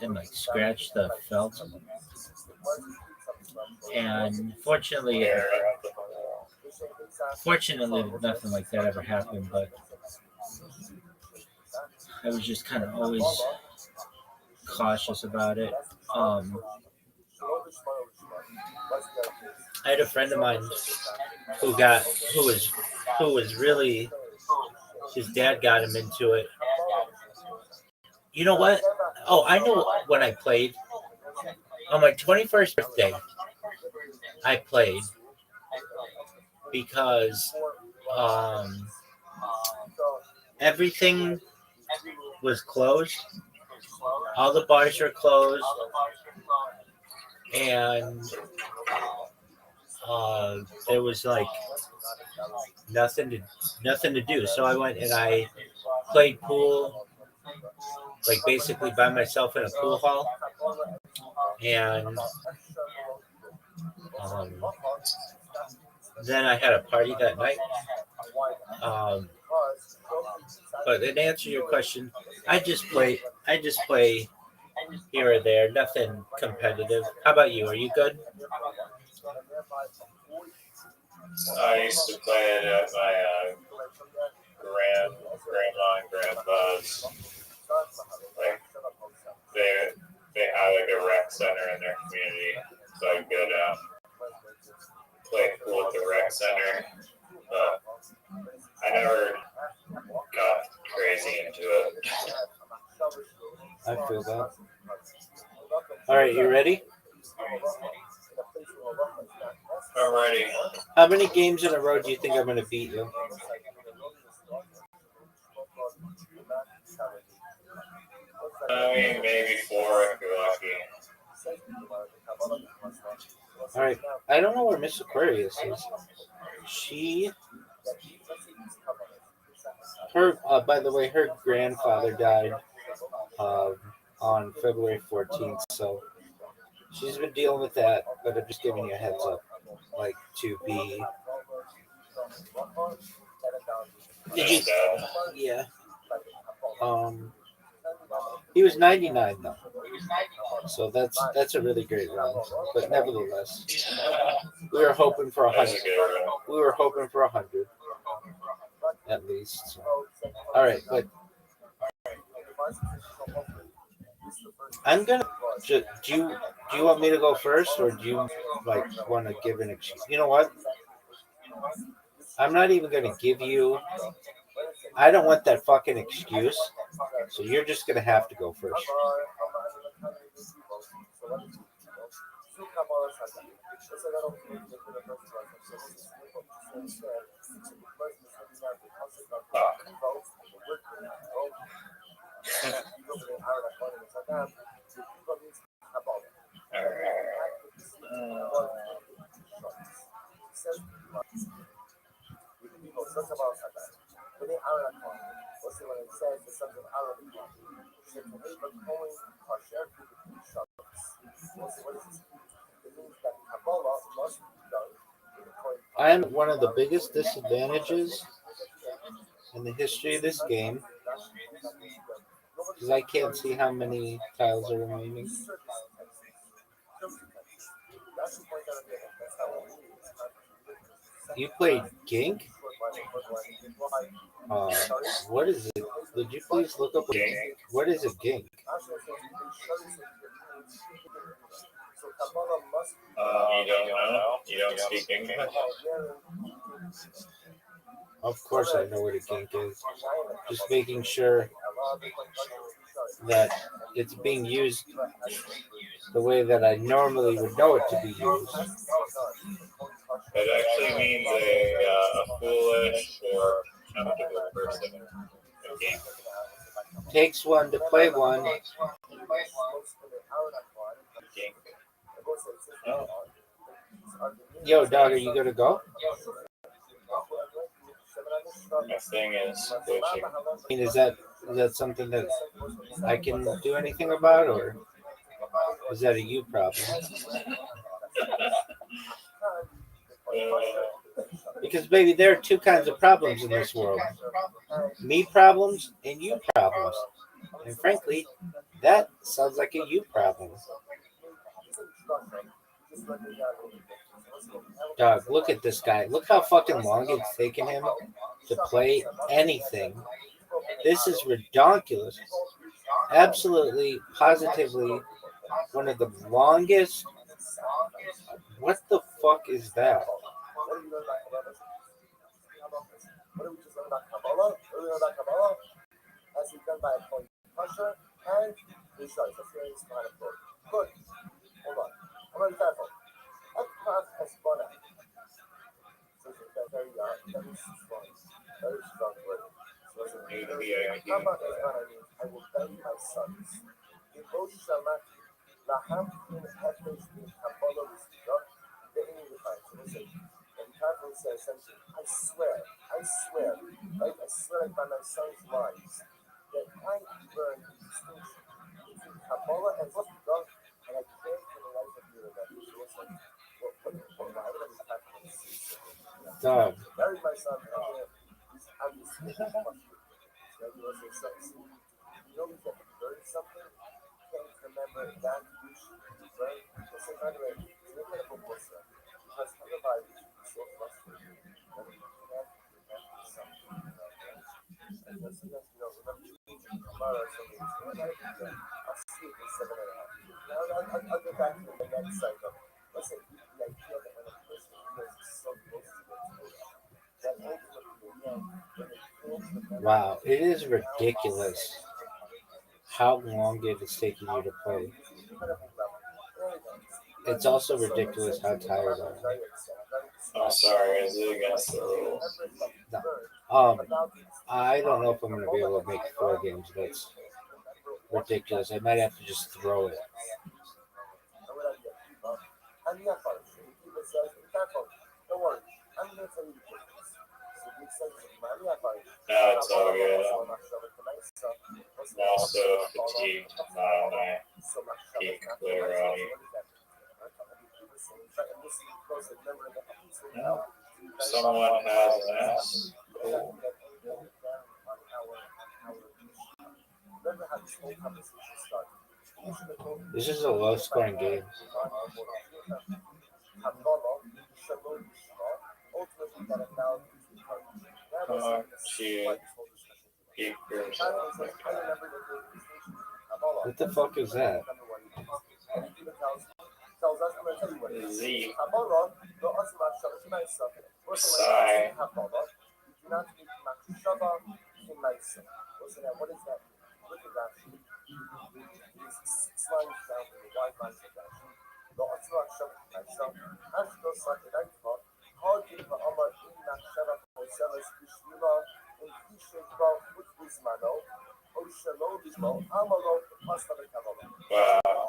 and like scratch the felt. And fortunately, nothing like that ever happened. But I was just kind of always cautious about it. Um, I had a friend of mine who got who was really his dad got him into it. You know what? Oh, I know when I played on my 21st birthday. I played because um, everything was closed. All the bars were closed, and there was like nothing to nothing to do. So I went and I played pool, like basically by myself in a pool hall, and um, then I had a party that night. Um, but in answer to your question, I just play. I just play here or there. Nothing competitive. How about you? Are you good? I used to play it at my grandma and grandpa's. Like they had like a rec center in their community, so I could play pool at the rec center. But I never got crazy into it. I feel that. All right, you ready? I'm ready. How many games in a row do you think I'm going to beat you? I mean, maybe 4 if you're lucky. All right. I don't know where Miss Aquarius is. By the way, her grandfather died on February 14th, so she's been dealing with that, but I'm just giving you a heads up, like to be. Did you? Yeah. He was 99 though, so that's a really great run. But nevertheless, we were hoping for 100. We were hoping for 100 at least. So. All right, but I'm gonna. Do you want me to go first, or do you like want to give an excuse? You know what? I'm not even gonna give you. I don't want that fucking excuse. So you're just gonna have to go first. I am one of the biggest disadvantages in the history of this game because I can't see how many tiles are remaining. You played Gink? What is it? Would you please look up what is a Gink? You don't know? You don't speak English? Of course I know what a Gink is. Just making sure that it's being used the way that I normally would know it to be used. It actually means a foolish or contemptible person. Takes one to play one. Oh. Yo, dog, are you gonna go? My thing is glitching. I mean, is that something that I can do anything about, or is that a you problem? Because, baby, there are two kinds of problems in this world. Me problems and you problems. And frankly, That sounds like a you problem. Dog, look at this guy. Look how fucking long it's taken him to play anything. This is ridiculous. Absolutely, positively, one of the longest. What the fuck is that? Dog. Wow, it is ridiculous how long it is taking you to play. It's also ridiculous how tired I am. I'm sorry, is it against the rules? No. Um, I don't know if I'm going to be able to make 4 games. That's ridiculous. I might have to just throw it. No, it's all good. I'm also fatigued, not on my peak literally. No, someone has an S. Cool. This is a low scoring game. She peak yourself. What the fuck is that? Z. Sigh. Wow.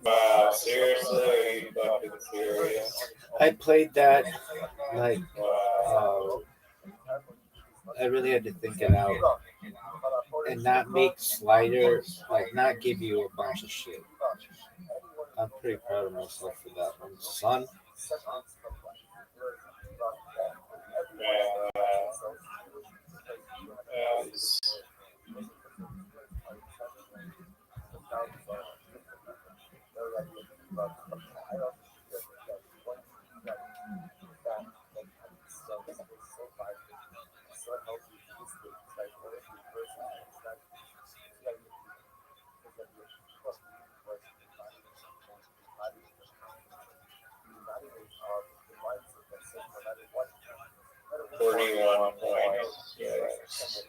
Wow, seriously? Are you fucking serious? I played that like Wow. I really had to think it out and not make sliders, like not give you a bunch of shit. I'm pretty proud of myself for that one, son. Man, that's, $41 points. Yes.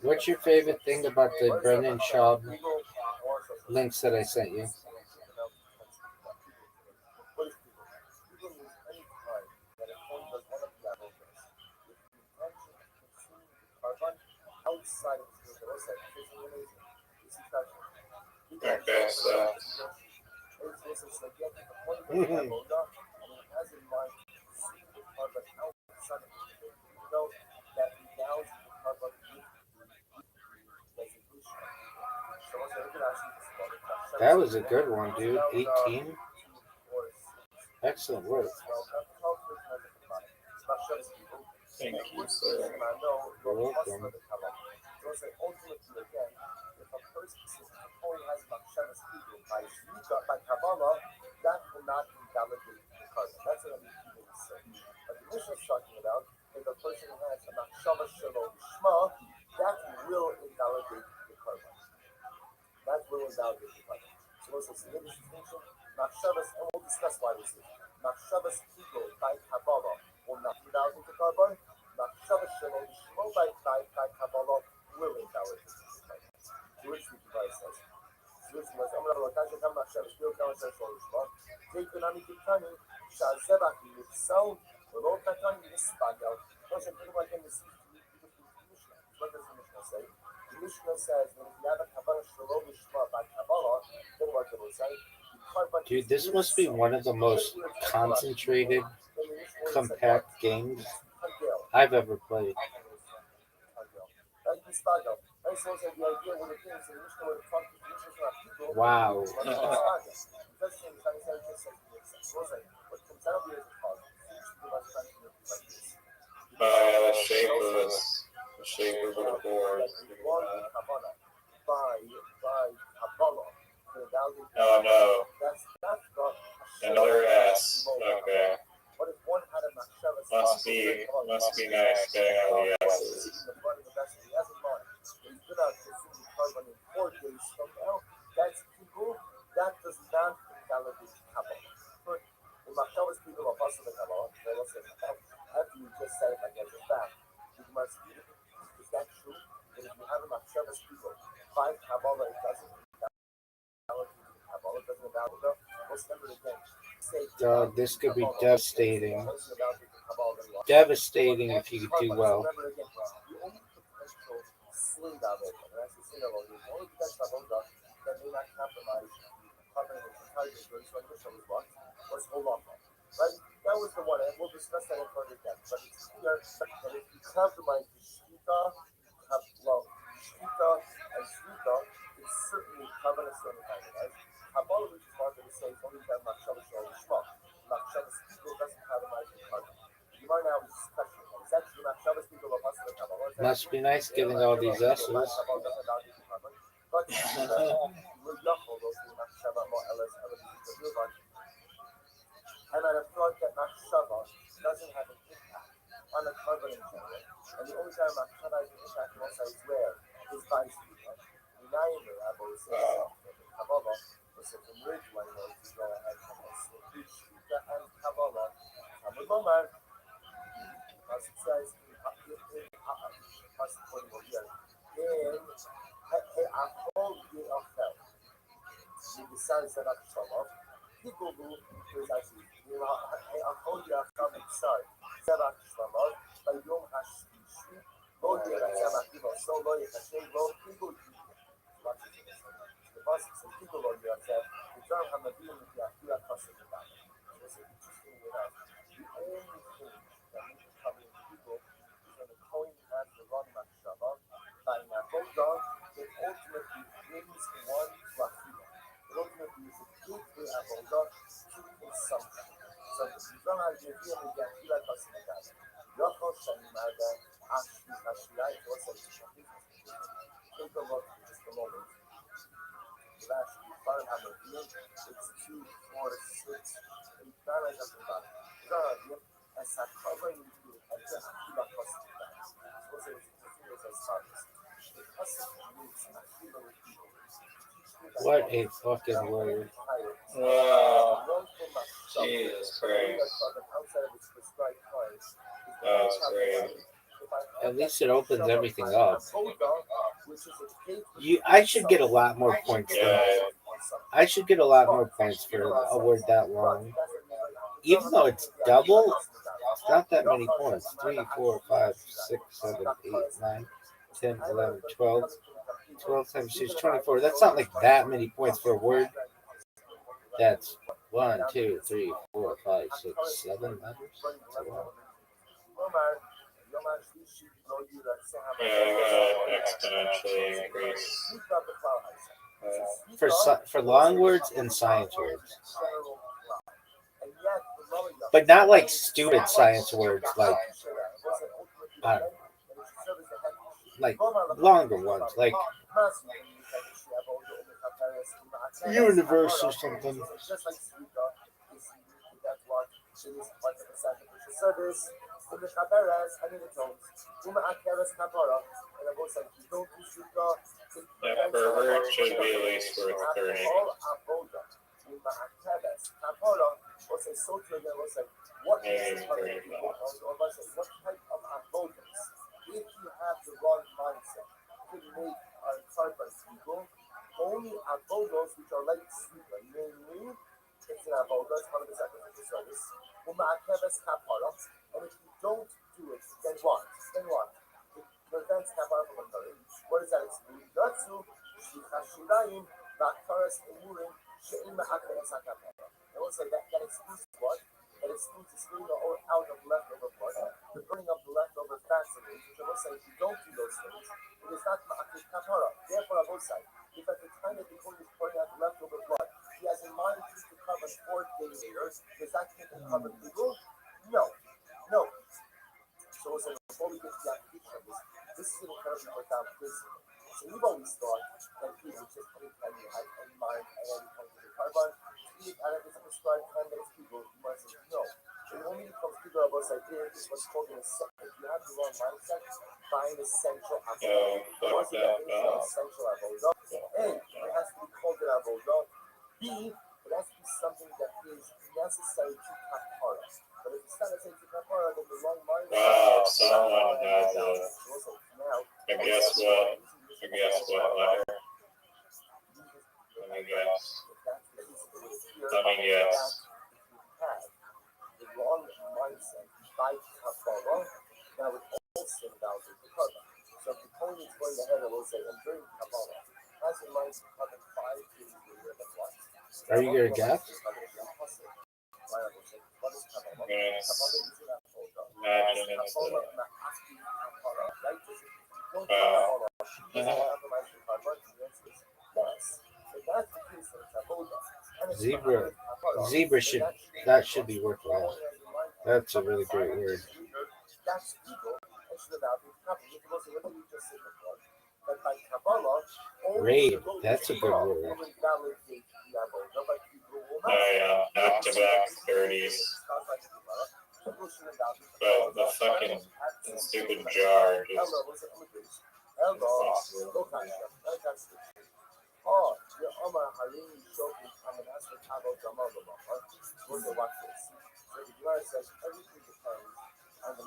What's your favorite thing about the Brennan Schaub links that I sent you? Like that sucks. That was a good one, dude. 18. Excellent work. Thank you, sir. You're welcome. Dude, this must be one of the most concentrated, compact games I've ever played. Wow. Yeah, the shape of the board. Oh no. Another S. Okay. Must be nice getting all the S's. This could be devastating. Devastating if you do well. right? That was the one, and we'll discuss that in further depth. But it's clear that if you compromise the shkita and shvita, it's certainly covenant certain kind of right. Kabbalah reaches farther to say it's only that machshava shel lishma. Machshava speaker doesn't compromise the carbon. The Gemara now is questioning is that true? Machshava speaker of Masada Kabbalah. Must be nice giving all these S's. But we're young, those machshava more or less. And I have thought that Machshava doesn't have an impact on the carbon in general. And the only time Machshava has an impact also is where is by Shvita. Nine Rabbi was saying Kabbalah was such a weird one to go ahead and Shvita and Kabbalah. Talmud Lomar, as it says in Pasuk 41 here, in He'akol Ye'achel, the sons that are Shalom, people who is actually He'akol Ye'achel Mitzar, Zerach Shlamot, by Yom HaShlishi, Lo Ye'achel Akiva, so Lo Ye'achel, Lo People the Pasuk says people Lo Ye'achel, the John Hamadin with the Akira Pasuk about it. It's interesting enough. The only thing that we can come in people is when the Kohen has the wrong Machshava, by Nabodah, it ultimately brings one to Akira. It ultimately is a gateway Avodah to consumption. So you don't have to deal with the Akira Pasuk about it. Yochel Shani Mada, Ashli Ashli, what's that? Take a look for just a moment. Last week, Baruch HaMavim, it's 2, 4, 6, 8, 9, I got the bottom. Baruch HaMavim, as a covering to enter Akila Pasuk. So what's it? It's as follows. The Pasuk means Akila with people. What a fucking word. Wow. Jesus Christ. That's great. At least it opens everything up. I should get a lot more points. I should get a lot more points for a word that long. Even though it's double, it's not that many points. 3, 4, 5, 6, 7, 8, 9, 10, 11, 12. 12 times 6, 24. That's not like that many points for a word. That's 1, 2, 3, 4, 5, 6, 7 letters. Exponentially increase. For long words and science words. But not like stupid science words, like longer ones, like universe or something. Yeah, per word should be at least worth 30. Maybe 35. What type of avodas? If you have the wrong mindset, you can make our carbon legal. Only avodas which are like sweeter, namely, it's an avodah, it's part of the sacrificial service. And if you don't do it, then what? It prevents kapara from occurring. What does that exclude? Natsu, Shikashurayim, Bakaras, Emurim, She'im Ma'akaras HaKapara. I will say that excludes what? That excludes the spilling out of leftover blood, the burning of the leftover fats and which I will say if you don't do those things, it is not ma'akir kapara. Therefore, I will say, if at the time that the Kohen is pouring out the leftover blood, he has in mind to use the carbon 4 days later, does that make the carbon legal? No. So before we get to the application of this is an incredibly profound principle. So we've always thought that people just anytime you have in mind at any point with the carbon, eat out of this prescribed time that people, you might say no. It only becomes clear about this idea is what's called an essential. If you have the wrong mindset, find essential avodah. What's the definition of essential avodah? A, it has to be called an avodah. B, it has to be something that is necessary to kapara. But if it's not necessary to kapara, then the wrong mindset. Wow, someone has a. And guess what? Letter? Let me guess. The wrong mindset by kapara, that would also validate the carbon. So if the Kohen is going ahead and will say, and during kapara, has in mind to carbon 5 days later than what? Are you gonna guess? Imagine it's Zebra should that should be worthwhile. That's a really great word. That's ego. It should have been happening. It was what you just said before. But by Kabbalah, Raid, that's a good word. back to back 30s. But the fucking stupid jar just.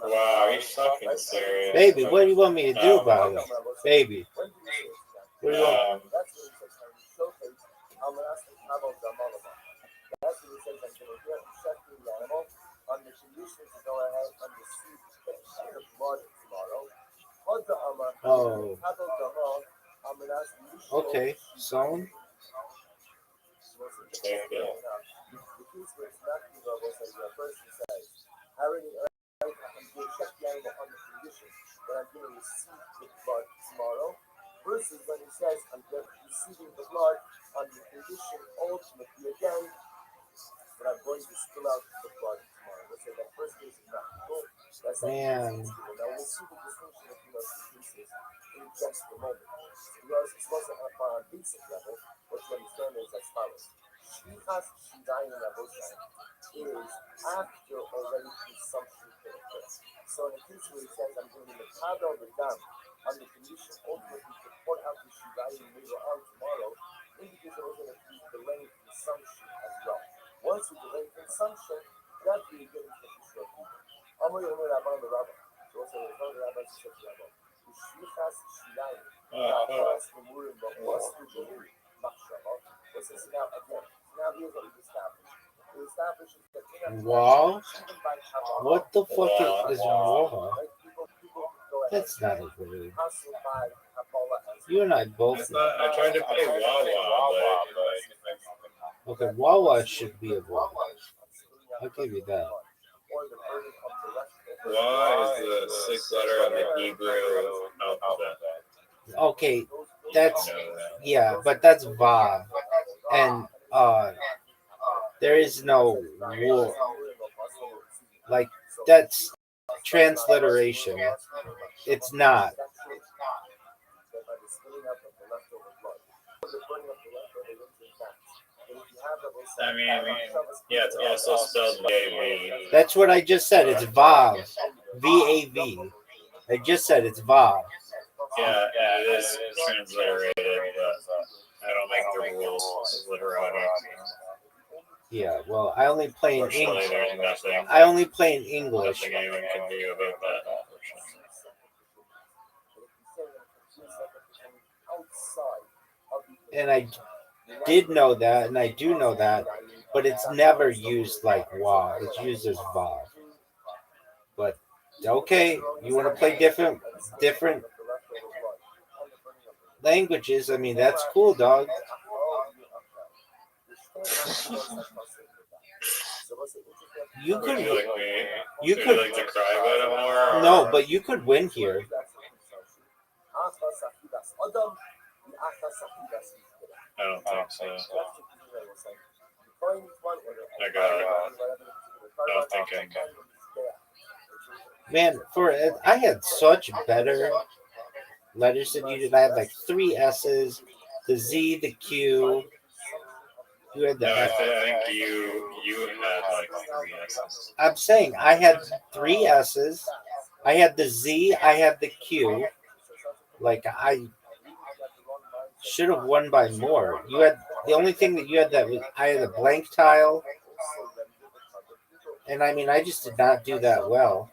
Wow, he's fucking serious. Baby, what do you want me to do about it? Baby, what do you want? Oh, okay. So, versus when he says, I'm receiving the blood on the condition ultimately again that I'm going to spill out the blood tomorrow. Let's say that first case is not cool. That's man. Now we'll see the distinction between those two cases in just a moment. Because it's also on a basic level, what you understand is as follows. Shlichas Shidayin Rabosai is after already consumption can occur. So in a case where he says, I'm going to Makado the dam on the condition ultimately to pour out the Shidayin later on tomorrow, indicates that we're going to be delaying consumption as well. Once we delay consumption, that's where you get into the issue of people. Amr Yomer Rabban the Rabbi. So also the Rabbi says to Rabbi, the Shlichas Shidayin. What's the Jehuri? What's this now again? Now here's what we established. We established that Wall? What the fuck is wall? That's not a word. You and I both. I tried to play Wawa, but Okay, Wawa should be a wall. I'll give you that. Wa is the sixth letter of the Hebrew alphabet. Okay, that's yeah, but that's Vav, and there is no war. Like that's transliteration. It's not. I mean, yeah, it's also spelled V-A-V. That's what I just said. It's Vav, V-A-V. I just said it's Vav. Yeah, it is transliterated, but I don't make the rules of literati. Yeah, well, I only play in Unfortunately, English. there's nothing, I only play in English. nothing anyone can do about that, unfortunately. And I did know that, and I do know that, but it's never used like Wa. It's used as Vav. But okay, you want to play different languages? I mean, that's cool, dog. You could, Would you like me? you Would could. you like to cry about it more? Or? No, but you could win here. I don't think so. I got it. I don't think I can. Man, I had such better letters than you did. I had like 3 S's, the Z, the Q. You had the No, I F. think you had like 3 S's. I'm saying I had 3 S's. I had the Z. I had the Q. Like I should have won by more. You had the only thing that you had that was I had a blank tile, and I mean I just did not do that well.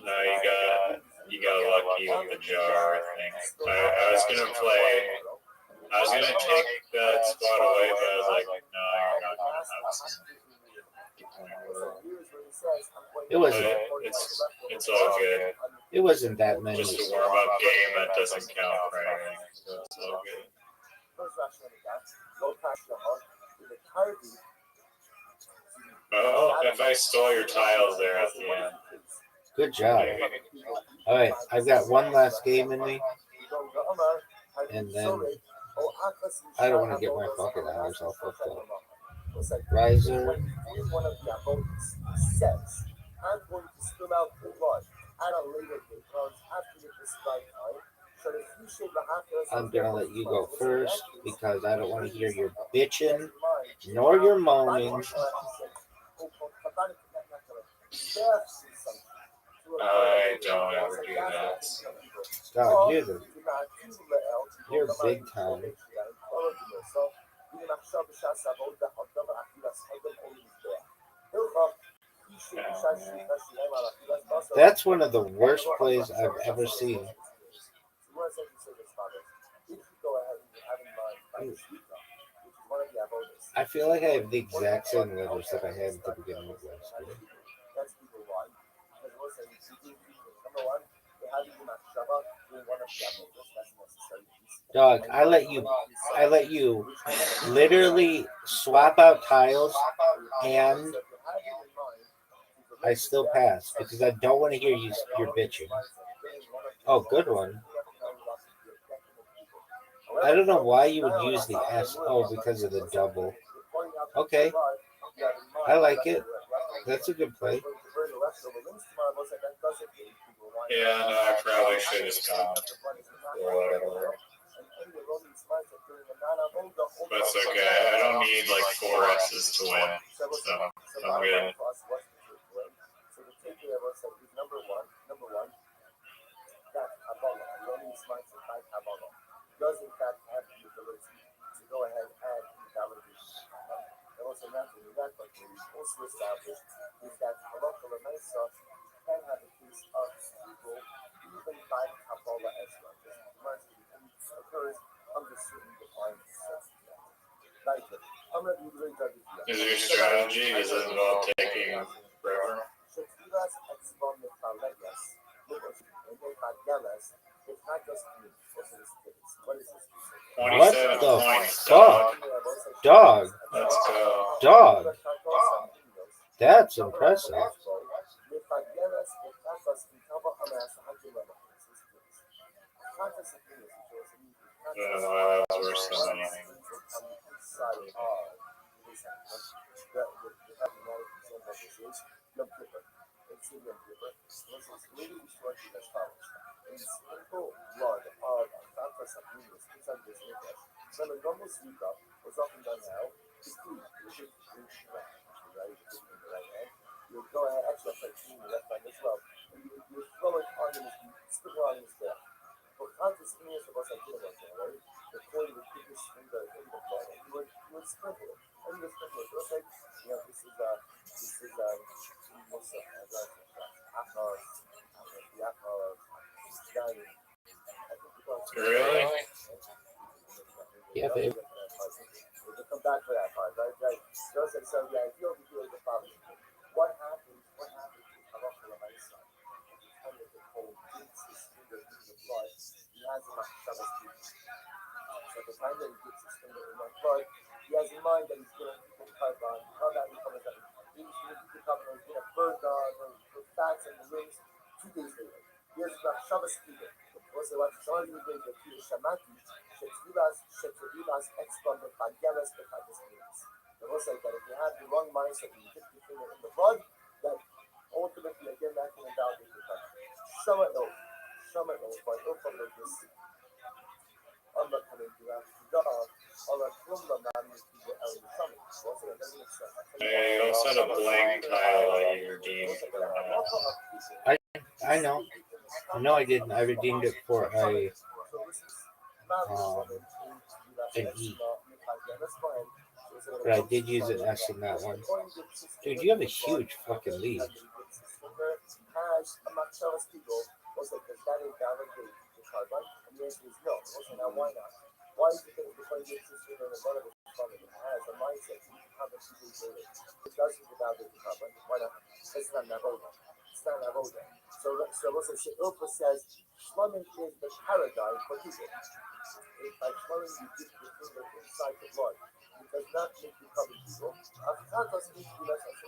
No, you got lucky with the jar, I think. I was gonna take that spot away, but I was like, no, you're not gonna have It wasn't. it's all good. It wasn't that many. Just a warm up game that doesn't count for anything. So it's all good. Oh, if I stole your tiles there at the end. Good job. All right, I've got one last game in me, and then I don't want to get my fucking hours all fucked up. Riser. I'm going to spill out the blood at a later date after this lifetime. I'm gonna let you go first because I don't want to hear your bitching nor your moaning. I don't ever do that. God, you're big time. That's one of the worst plays I've ever seen. I feel like I have the exact same letters that I had at the beginning of last year. Dog, I let you literally swap out tiles and I still pass because I don't want to hear you're bitching. Oh, good one. I don't know why you would use the S. Oh, because of the double. Okay. I like it. That's a good play. Yeah, no, I probably should have stopped. Or whatever. But it's okay. I don't need like 4 S's to win. So I'm good. Does in fact have the ability to go ahead and invalidate and also not only that, but what we've also established is that halacha l'maisa can have a case of people even by Kabbalah as well. This occurs under certain defined sets. Is your strategy? Does it involve taking forever? It's not just me. What is this? 27 What the points, fuck? Dog. Let's go. Dog. That's impressive. I don't know why that was worse than anything. Was often done now to food. You go ahead, actually, I'm like the left hand as well. You throw it on his, sprinkle on his back. But countless years of us, I did about that, right? The coin would give this in the blood, and you would sprinkle it. And you would sprinkle it. Just like, you know, this is what's up? Really? Yeah, babe. We'll come back to that part, right? Joseph, so yeah, if you overdo the problem, what happens with Halacha L'Maisa? Kind of the whole gets his finger in the blood, he has a Machshavas people. So at the time that he gets his finger in that blood, he has in mind that he's going to put carbon, how that will come as he's going to put carbon, he's going to burn the fats and the rings 2 days later. He has a Machshavas people. Also, what somebody who gave the Kira Shamati, Shetvilas expon the Pagelas the Pagelas. They will say that if you have the wrong mindset and you dip your finger in the blood, that ultimately again that can invalidate the blood. Shamat no, but look from this. Allah coming to that. Allah Kumla man is the El Shamat. Also, it doesn't make sense. You also had a blank tile that you redeemed for I know. No, I didn't. I redeemed it for an E. But I did use an S in that one. Dude, you have a huge fucking lead. Why is it that if I get this in the bottom of the stomach, it has a mindset to become a 2 days later? It doesn't without the carbon. Why not? It's not Navoda. It's not Navoda. So also Ilpa says Shlamim is the paradigm for people. If by Shlamim you dip your finger inside the blood, it does not make you cover people. Achatos means to be less than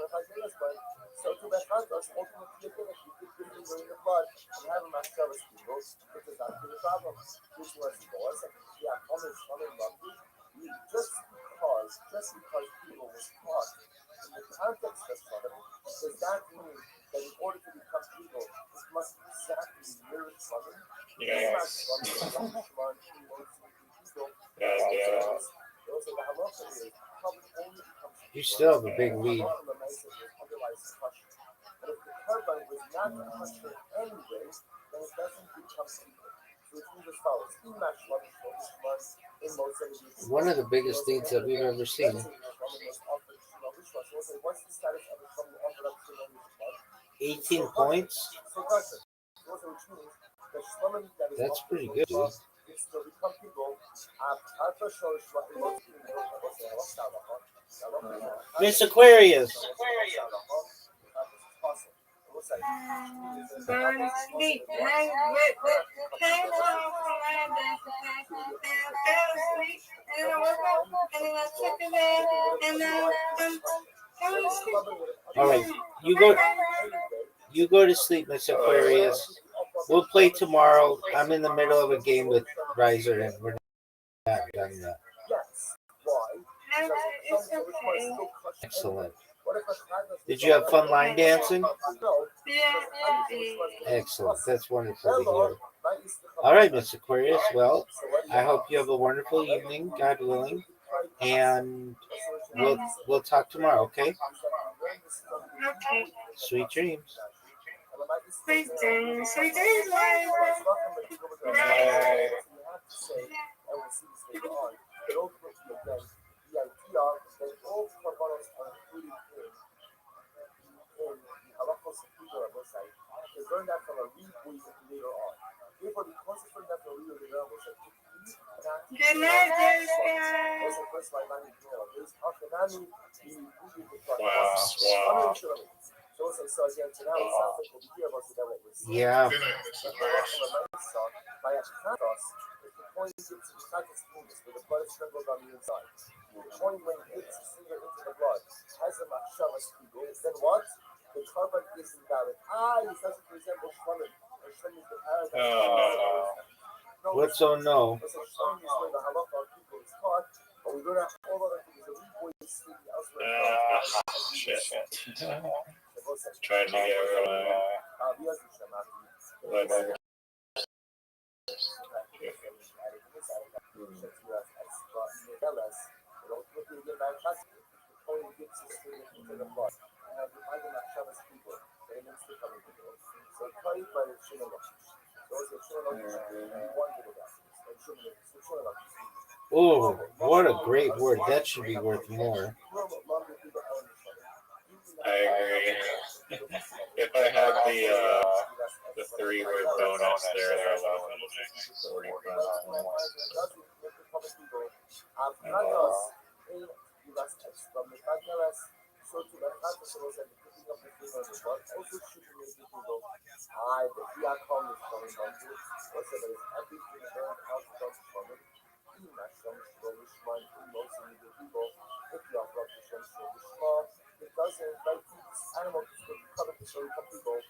so to Bechatos, ultimately again, if you dip your finger in the blood and have a Machshavas people, it does not be a problem. Which was the boss, and yeah, Shlamim Lucky, just because people was taught in the context of Shlamim, does that mean that in order to become evil, it must exactly mirror Shlamim? Yes. You still have a big lead. But if the carbon was not kosher anyway, then it doesn't become evil. So it means as follows. One of the biggest deeds that we've ever seen. What's the status of the Shlomo offered up to Shlomo? 18 points? That's pretty good, dude. Miss Aquarius. Going to sleep. And I came home from my dance and fell asleep. And then I woke up and then I took a bed and I went to sleep. All right, you go to sleep, Miss Aquarius. We'll play tomorrow. I'm in the middle of a game with Riser, and we're not done yet. It's okay. Excellent. Did you have fun line dancing? Yeah. Excellent. That's wonderful to hear. All right, Miss Aquarius. Well, I hope you have a wonderful evening, God willing, and we'll talk tomorrow. Okay? Okay. Sweet dreams. Sweet dreams. Sweet dreams, Liza. Learn that from a read later on. Therefore, because it's learned that from a read later on, Good night, Jessica. Wow. So again, so now it sounds like over here was that what we're seeing. Yeah. By a chatos, if the coin gets to the chatos fullness, where the blood is sprinkled on the inside, the coin when it hits his finger into the blood has a machshavas kugel, then what? The carbon is invalid. He starts to resemble Shlomo. Or Shlomo is the paradigm. What's so no? So Shlomo is where the halacha of people is taught, but we don't have all other things. The read is speaking elsewhere. Shit. Trying to get everyone. Oh, what a great word. That should be worth more. I agree. If I had the 3-word bonus there, that would have been 45. It doesn't like this animal is covered to show some people.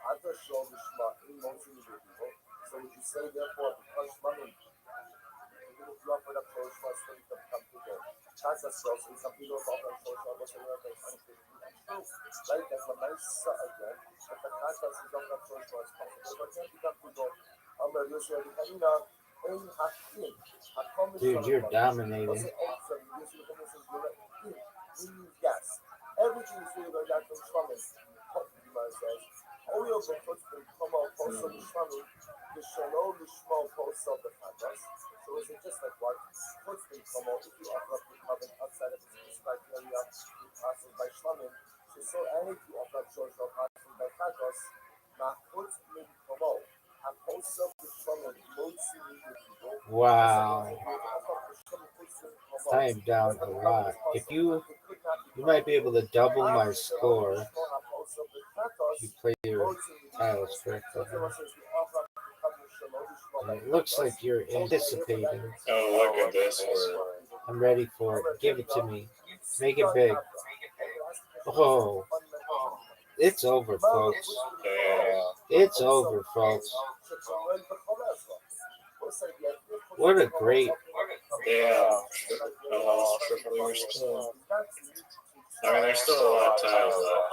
Other show the shma in most people. So would you say therefore because money even if you offer up for shma so you can become people. That's a source and some people offer up for shma but they are like right, that's a nice again. But the concept is offer up for shma is possible. But can't become people. You say Dude, you're dominating. Yes. Everything is really like that from Shlomo. Says, Oil the footprint come out also the Shlomo, the Shalom, the Shmo, post of the Fantas. So is it just like what? Footprint come out if you offer up the covenant outside of the prescribed area, you pass it by Shlomo. So and if you offer up short of passing by Fantas, now footprint come out. And post of the Shlomo, Wow. I am down a lot. If you might be able to double my score. You play your tile is correct. And it looks like you're anticipating. Oh, look at this word. I'm ready for it. Give it to me. Make it big. Oh, it's over, folks. It's over, folks. What a great. Yeah, almost triple your still. I mean, there's still a lot of tiles left.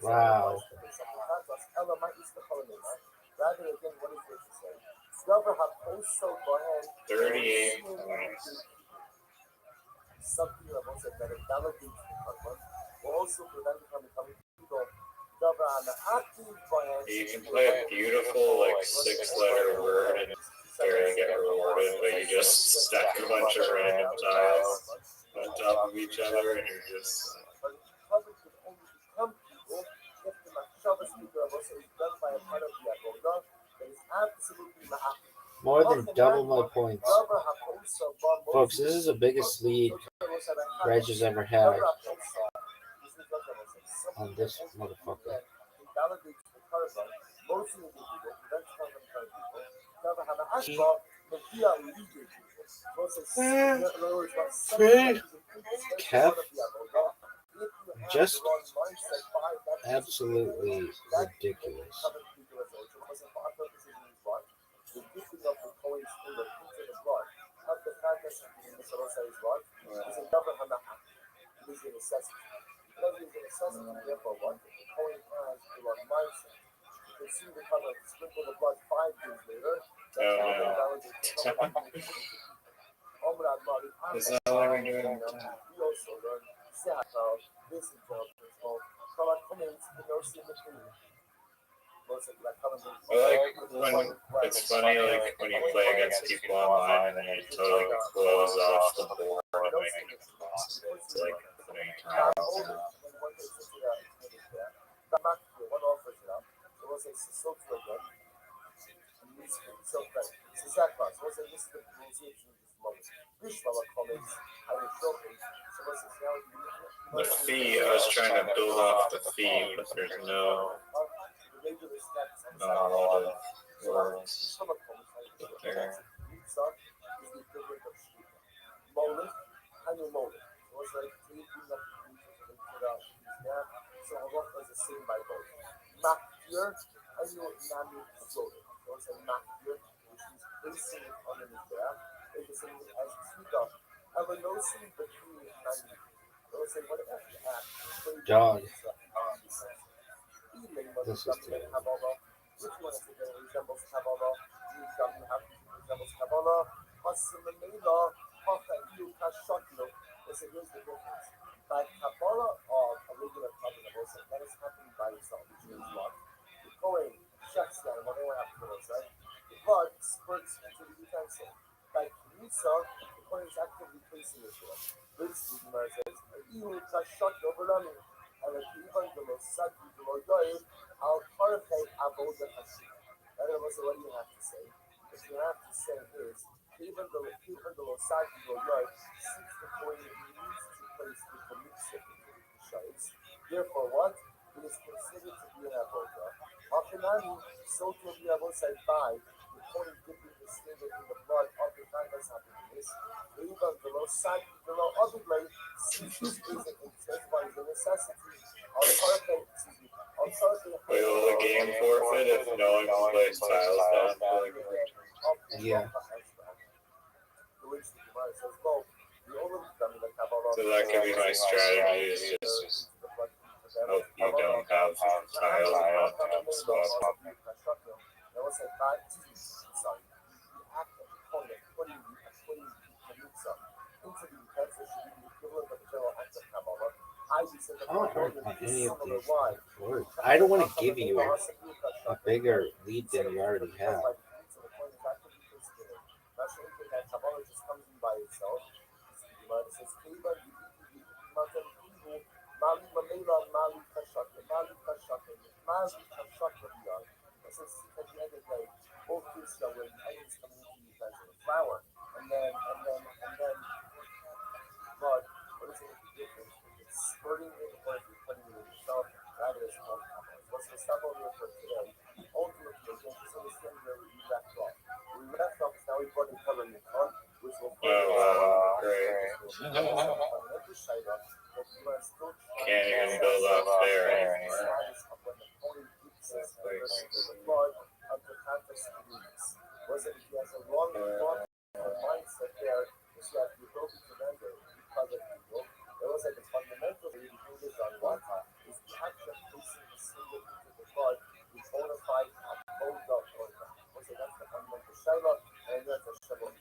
Wow. Rather again, what is this to say? Rabbi have also gone 38 points. something that was a better delegate will also prevent it from becoming illegal. Rabbi and the active bias. You can play a beautiful, like, 6-letter word and barely get rewarded, but you just stack a bunch of random tiles on top of each other and you're just. But recovery could only become people if the Machshavas speaker of us is done by a part of the Avodah that is absolutely ma'afi. More than double my points. Rabbi have also gone Folks, this is the biggest lead Reg has ever had on this motherfucker. Kev, just absolutely ridiculous. It is a necessity. Because it is a necessity, therefore, what the Kohen has the wrong mindset. You can see the color sprinkle the blood 5 days later. Is that what we're doing now? We also learn Sehatov, this intelligence, Kala comments, no symmetry. I like when it's funny, like when you play against people online and you totally close off the board and make it impossible. It's like putting tiles down. The fee, I was trying to build off the fee, but there's not a lot of words up there. So halacha is the same by both. Makir and you nami floating. So it's a makir, which means placing it on the mizbeach. It's the same as tzvika. However, no sin between nami. So it's like whatever you add. Dog. This This is terrible. which one is it that resembles Kabbalah? Resembles Kabbalah. Hasimamela, Hacha Iu Kashaklo. So here's the difference. By Kabbalah of a regular covenant, that is happening by itself, which means what? The Kohen shuts down whatever happens, right? The blood spurts into the utensil. By Knisa, the Kohen is actively placing it there. This is the Gemara says, Iu Kashaklo Velami. And if even the Losaki, the Loyoid, Al Parfe Avodah Hashem. That is also what you have to say. What you have to say is, even the Losaki, the Loyoid, since the Kohen needs to place the Komiksa into the Shais. Therefore, what? It is considered to be an avodah. Hachanani, so to be avodah by the Kohen dipping his finger in the blood of the time that's happening is, even the Losaki, the Lo Aviglay, since this is an intent by the necessity, Wait, will the game forfeit if no one can place tiles down? Yeah. So that could be my strategy, is just hope you don't have tiles on the spot. I don't hurt on any of these words. I don't want to give you a bigger lead than you already have. Flour, and then, but what is the difference? burning it or if you're putting it in yourself, that is called compromise. Let's stop over here for today. Ultimately, again, just understand where we left off. We left off is now we brought in covering the car, which will Great. fundamental shaila that you are still Can't even build up there anymore. when the opponent keeps us the blood of the context communities. Was it he has a wrong mindset there, which you have the ability to render because of people. It was like the fundamental thing is on what is not just placing a single piece of the blood, the bona fide hold up or not. So that's the fundamental shaila, and that's a shaila.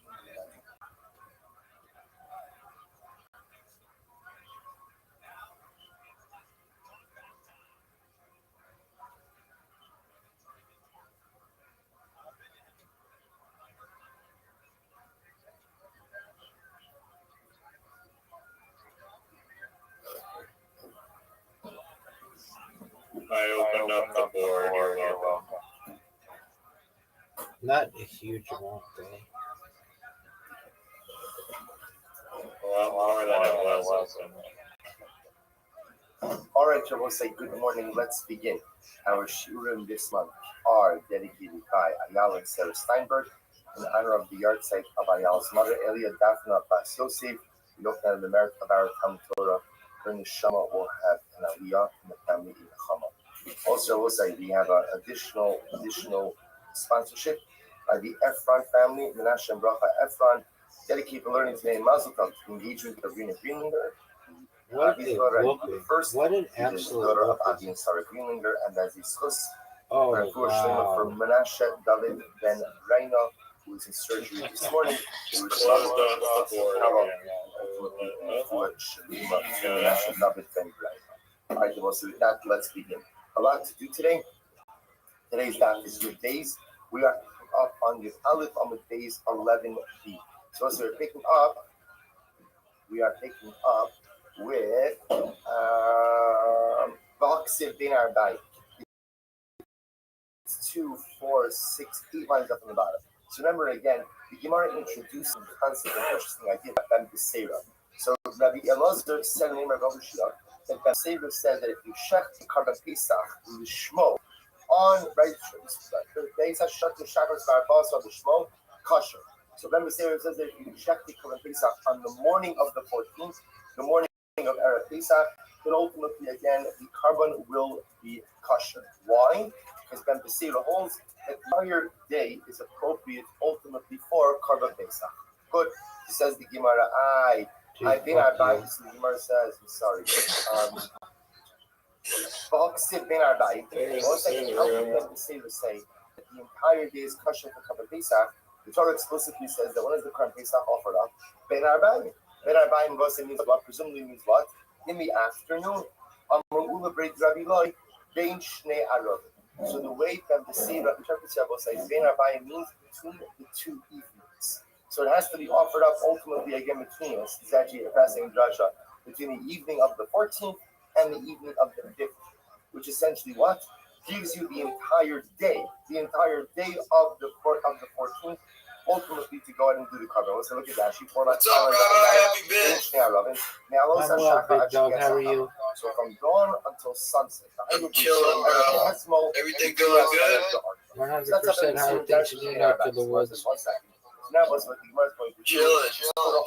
I opened up the board. You're welcome. Not a huge amount, though. A lot more than it was open. All right, so we'll say good morning. Let's begin. Our shiurim this month are dedicated by Ayala and Sarah Steinberg in honor of the yard site of Ayala's mother, Elia Daphna Bas Yosef. We look at the merit of our Talmud Torah. During the Shema, we'll have an Aliyah in the family in the Chama. Also, we'll say we have an additional sponsorship by the Efron family, Menashe and Bracha Efron, dedicated to learning today in Mazel Tov, engagement of Rina Greenlinger. What an absolute daughter of whooping. Adi and Sarah Greenlinger, and as discussed, Oh, for wow. Menashe David Ben Reina, who is in surgery this morning. He was Closed off the board again. Menashe David Ben Reina. All right, well, so with that, let's begin. A lot to do today. Today's daf is Yud days. We are picking up on Yud Aleph on the days 11b. So as we are picking up with Vaksiv Bin Arbai. It's 2, 4, 6, 8 lines up on the bottom. So remember again, the Gemara introduced the concept of interesting idea about Ben Beseira. So Rabbi Elazar said in the name of Rabbi Shia that Ben Beseira said that if you shech the Karban Pesach Lishmo on right the days that shut the shackles barbas on the Shmo kosher. So Ben Beseira says that if you shech the Karban Pesach on the morning of the 14th, the morning of Erev Pesach, then ultimately again the carbon will be kosher. Why? Because Ben Beseira holds that the entire day is appropriate ultimately for carbon Pesach. Good. He says the Gemara, I've been our bite. The Gemara says, I'm sorry. Vaksiv Ben Arbai. Most likely, how can Ben Beseira say that the entire day is kosher for carbon Pesach? The Torah explicitly says that when is the carbon Pesach offered up? Ben Arbai. Ben Arbai in Rossi means what? Presumably means what? In the afternoon. So the way Ben Beseira interprets Rabbi says Ben Arbai means between the two evenings. So it has to be offered up ultimately again between us. It's actually a fascinating drasha between the evening of the 14th and the evening of the 15th, which essentially what? Gives you the entire day of the 14th, ultimately to go ahead and do the carbon. Let's look at that. What's up, Rabbi? How you been? I'm well, big dog. How are you? So from dawn until sunset. I'm chilling, bro. Everything going good? 100% how things in New York to the woods. Chilling.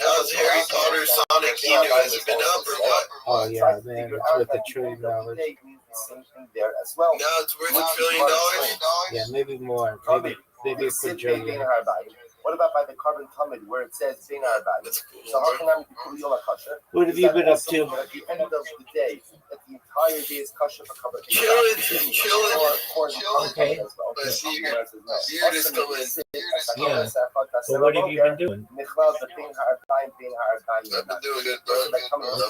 How's Harry Potter, Sonic, Has it been up or what? Oh, yeah, man. It's worth $1 trillion. Now it's worth $1 trillion? Yeah, maybe more. Maybe a quadrillion. What about by the carbon tumid where it says Bein Arbai? So how can I be Kuliyoma kosher? What have you been up to? At the end of the day, that the entire day is kosher for carbon. Chilling. Okay. I see your beard is coming. Yeah. So what have you been doing? I've been doing good, bro. Not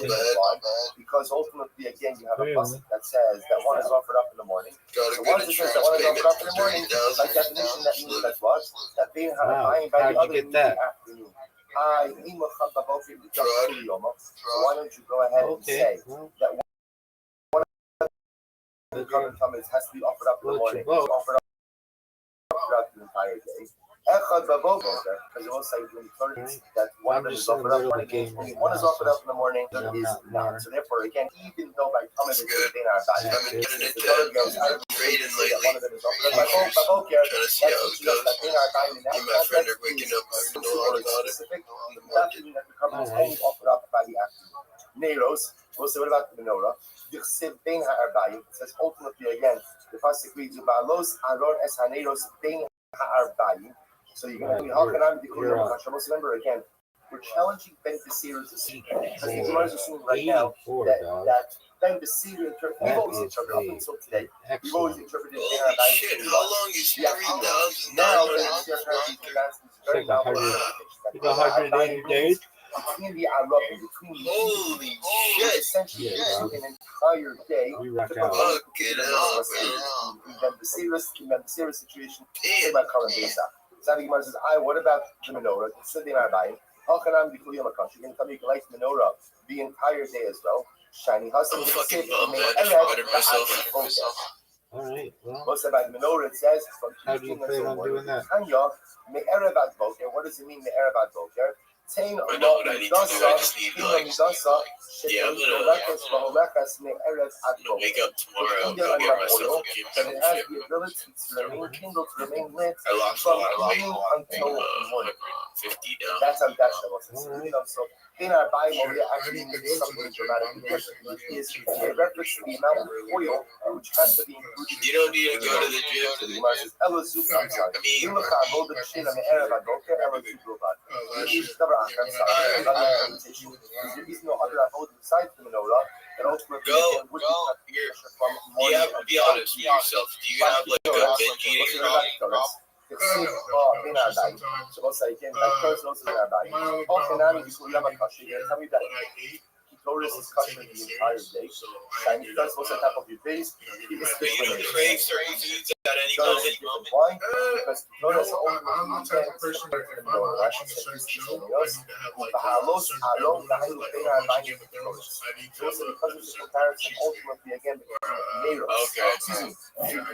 bad. Because ultimately, again, you have a pasuk that says that one is offered up in the morning. Got a So good once it says that insurance one is offered payment up in the morning, for by definition, that means that what? That being Wow. by the How'd other you get that? afternoon. So why don't you go ahead and Okay. say Well, that one of the carbon tummies has to be offered up in the morning, offered up throughout the entire day. Because it was like when that one of them is offered up, one is offered up in the morning, the other is not. So therefore, again, even though by time it's within our value, the third goes out of the Trading lately. one of them is offered up. Trying to see how it goes. Me and my friend are waking up. I don't know all about it. Nothing that becomes only offered up by the afternoon. Neros, we'll say, what about the menorah? It says ultimately again, the pasuk reads, "Ubalos Aaron es haneros bein ha'arbayim." So you're going to be remember again, we're challenging Ben Basiru's assessment. Because the Gemara is assuming right now that Ben Basiru we've always interpreted up until today. We've always interpreted Holy shit, how long is 3,000? Now Ben Basiru It's 180 days. between the Arabim, between the Holy shit. essentially an entire day. We rock to out. provide Fucking hell, in the serious situation, say my current base up. So the Gemara says, what about the menorah? It's Sunday Rabbi. How can I be clear on the country? You're going to tell me you can light the menorah the entire day as well. Shiny hustle. I'm fucking bummed that I farted myself. All right. Well, Most about the menorah, it says, from how do you plan on doing that? What does it mean, Me'erev Boker? I know what I need to do. I just need I'm gonna wake up tomorrow and go get myself a gym but it has the ability to remain kindled, to remain lit I lost a from lot of weight. evening until morning. 150 down. That's how that's so in our Bible, we actually need something dramatically different. It is a reference to the amount of oil which has to be included. You don't need to go to the gym. I mean, there is no other abode besides the menorah. And ultimately, you have to be honest with yourself. Do you have like a binge eating problem? So also again, that person also in our body. Often, you have a kasha. Tell me that Torah is kasha the entire day. And it does also top of your base. You don't crave certain foods at any moment. Why? Because Torah is I'm the type of person that if I'm watching a certain show, I need to have like a certain level of like, I need to comparison ultimately again Okay.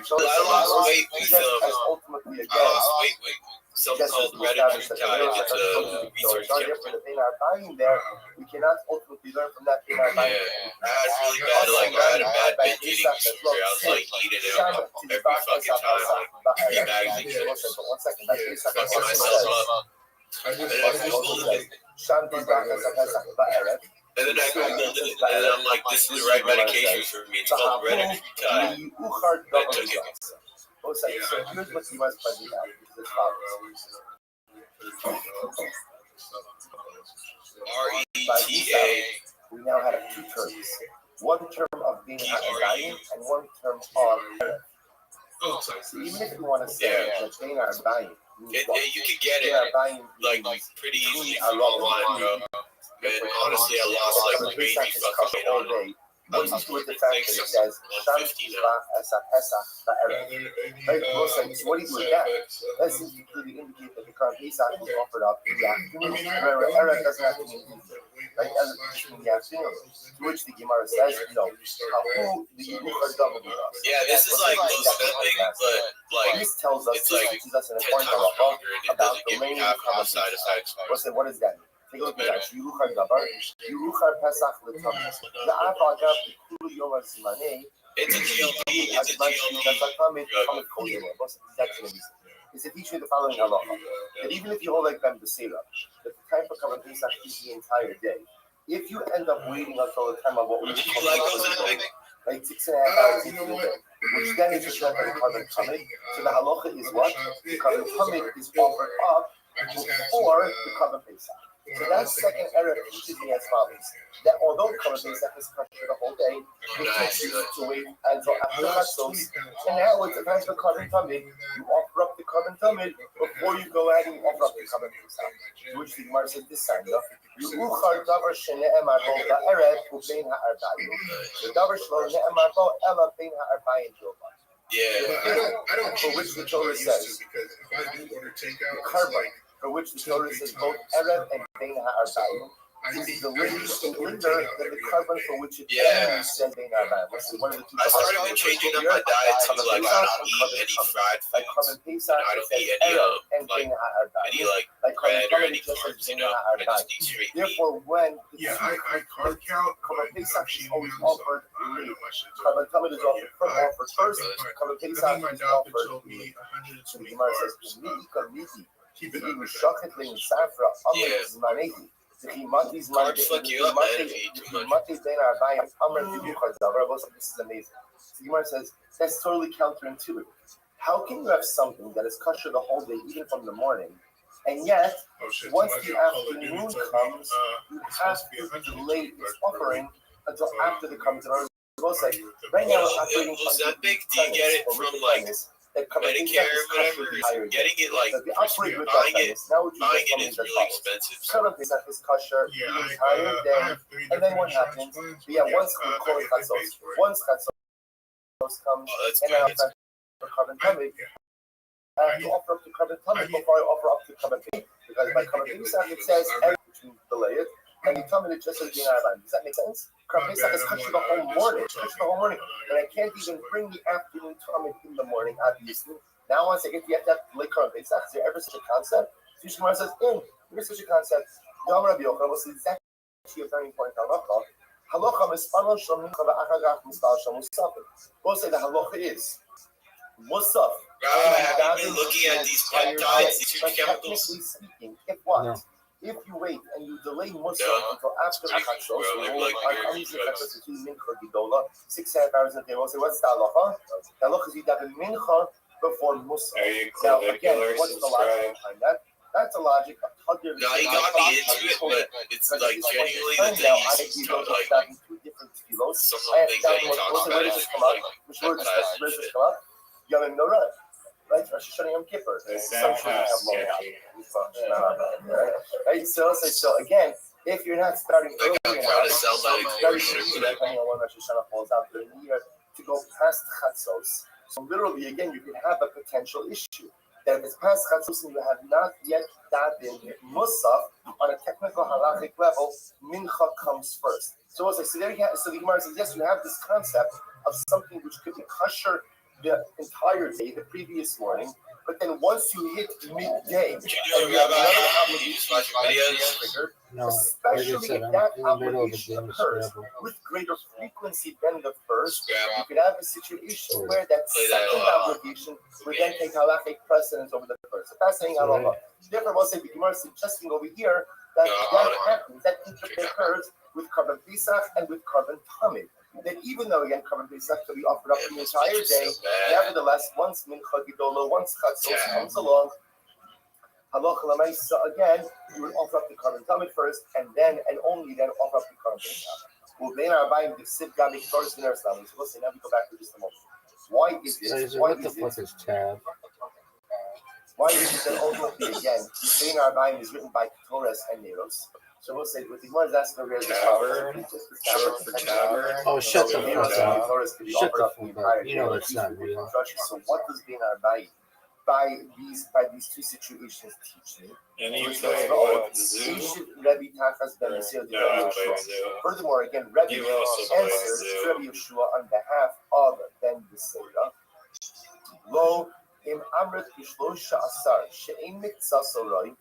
So I lost weight with ultimately again. I lost weight with something called hereditary thyroid. Research there, we cannot ultimately learn from that in our I had really bad, like I had a bad binge eating disorder. I was like eating it up every fucking time, like 3 bags of chips, fucking myself up. And then I Googled it. And then I Googled it, and then I'm like, this is the right medication for me. It's called hereditary thyroid. I took it. So here's what you must find out. This RETA. we now have 2 terms. One term of being Ha'arbayim and one term of So even if you want to say that being Ha'arbayim, You can get it like pretty easily from online, bro. And honestly, I lost like maybe fucking weight on it. What do you do with the fact that it says Sham Tiva Esa Pesach Ba'erev? Right? So what do you do with that? That seems to clearly indicate that the current Pesach is offered up in the afternoon. Remember, Erev doesn't have to mean evening. Right? In the afternoon. To which the Gemara says, no. Yeah, this is like most nothing, but like this tells us, it's like teaches us an 10 important times stronger, and it about doesn't the give you lane half of side effects. What does that mean? Take a look at that. Yuruchar Dabar, Yuruchar Pesach L'Tamas. La'afa Gab Kulu Yom HaZmanei. It's a GLP. It's a GLP. Is it teaching the following halacha? That even if you hold like Ben Basiru, that the time for Kavan Pesach is the entire day. If you end up waiting until the time of what we call like 6.5 hours into the day, which then is just like the Kavan Tamid. So the halacha is what? The Kavan Tamid is offered up before the Kavan Pesach. So that second error teaches me as follows: that although Kavan Pesach is pressure the whole day, it takes you to wait until after Chatzos. And now it's the time for Kavan Tamid. You offer up the Kavan Tamid before you go ahead and offer up the Kavan Pesach. Which the Gemara says this time, Yuchar davar shene'emar bo ba'erev u'bein ha'arbayim. The davar shlo ne'emar bo ela bein ha'arbayim jova. Yeah. I don't for which the Torah says, because if I do order takeout, karma, for which the Torah says both erev and bein ha'arbayim. is the later than the carbon for which it said they are bad. I started like changing up my diet to like I don't eat any fried foods. And I don't eat any like bread or any carbs, you know. I just eat straight meat. Therefore, when I carb count, Carbon but Pesach I'm is always cheating on offered I know my shit's Carbon Tamid is offered I first. Carbon I think Pesach my is doctor offered. told me 120 So the Gemara says, carbs. Keep it He under was that. shocked in Safra, Yeah. Zmanehi. Carbs fuck you up, man, if you eat too much. This is amazing. So the Gemara says, that's totally counterintuitive. How can you have something that is kosher the whole day, even from the morning, and yet, Oh shit! once somebody the on Call of Duty afternoon told me, comes, you it's have supposed to be to 120 delay its offering until So, after the comes in order to go say, the- right now, Was we're operating that big? Do you get it from like Medicare or whatever? Getting it like So if you operate with buying that it, now what you buying get from it is is really expensive. Carbon Pesach is kosher the Yeah, entire I day. have 3 And then different what insurance happens? plans. Yeah, but once we I call it get paid chatzos, for it. once chatzos comes, Oh, that's and now good. it's time for carbon tamid, I I have to offer up to carbon tamid before I offer up to carbon tamid. Because by carbon Pesach it says every delay it, and you come in it just as being out. Does that make sense? Carbon Pesach is kosher the whole morning, and I can't even bring the afternoon tamid in the morning, obviously. Now once I get the late carbon Pesach, is there ever such a concept? So Shemar says, here's such a concept. Yom Rabbi Yochanan was exactly a very important halacha. Halacha mispalon shel mincha v'achar kach mispalon shel musaf. We'll say the halacha is musaf. Have you been looking at these peptides, these But huge technically chemicals? speaking, if what? No. If you wait and you delay musaf No. until after the chatzos, so Well, like I'm using chatzos to do mincha gidola, 6.5 hours a day. We'll say, what's the halacha? The halacha is you daven mincha before musaf. Are you Now again, clavicular what's the logic behind that? That's a logic of Tadir. No, he got me into it, but it's like genuinely the thing is like two different kilos. some of the things that he talks about is like Which word does peptides and this shit. come up? Yom Menorah. Right, Rosh Hashanah Yom Kippur. They Some sound should half have low sketchy. right? So again, if you're not starting Like I'm early trying to enough, sell my it's very course or easy, whatever. depending on when Rosh Hashanah falls out during the year, to go past Chatzos. So literally, again, you can have a potential issue. That if it's past Chatzos and you have not yet davened Musaf on a technical halachic level, Mincha comes first. So what's so there you have, so the Gemara says, yes, you have this concept of something which could be kosher the entire day, the previous morning, but then once you hit midday, What you doing, Rabbi? You just watching videos? triggered, No, like I especially said, if I'm that in the middle of a obligation game of occurs Scrabble. with greater frequency than the first, you Scrabble. could have a situation where that Play that, second obligation would then take halachic precedence over the first. So fascinating halacha. Therefore, we'll say the Gemara is suggesting over here that that happens, that occurs with carbon Pesach and with carbon Tamid. That even though again carbon Pesach to be offered up the entire day, nevertheless, once Mincha Gidola, once Chatzos comes along, halacha l'maisa again, you would offer up the carbon Tamid first, and only then offer up the carbon Pesach. Well, then Rabbi the Siv Gabi Torres in Islam. So listen, now we go back to just a moment. Why is this? Why What the is fuck it? is Tab? Why is it that ultimately again, Bein Arba'im is written by Torres and Neros? So we'll say with the one that's over here, Tavern, short for tavern. Oh, shut the Neros fuck and up. Torres can be Shut offered the up the fuck entire up. You know day. that's not real. So what does Bein Arba'im by these two situations teach me? And you First play of all, what, Zoo? Rabbi Tachas ben Yisrael No, I Rabbi played Yeshua. Zoo. Furthermore, again, Rabbi You also played answers Zoo. Rabbi Yeshua on behalf of Ben Yisrael. Lo im amrit b'shlosha asar she'ein mitzasaroi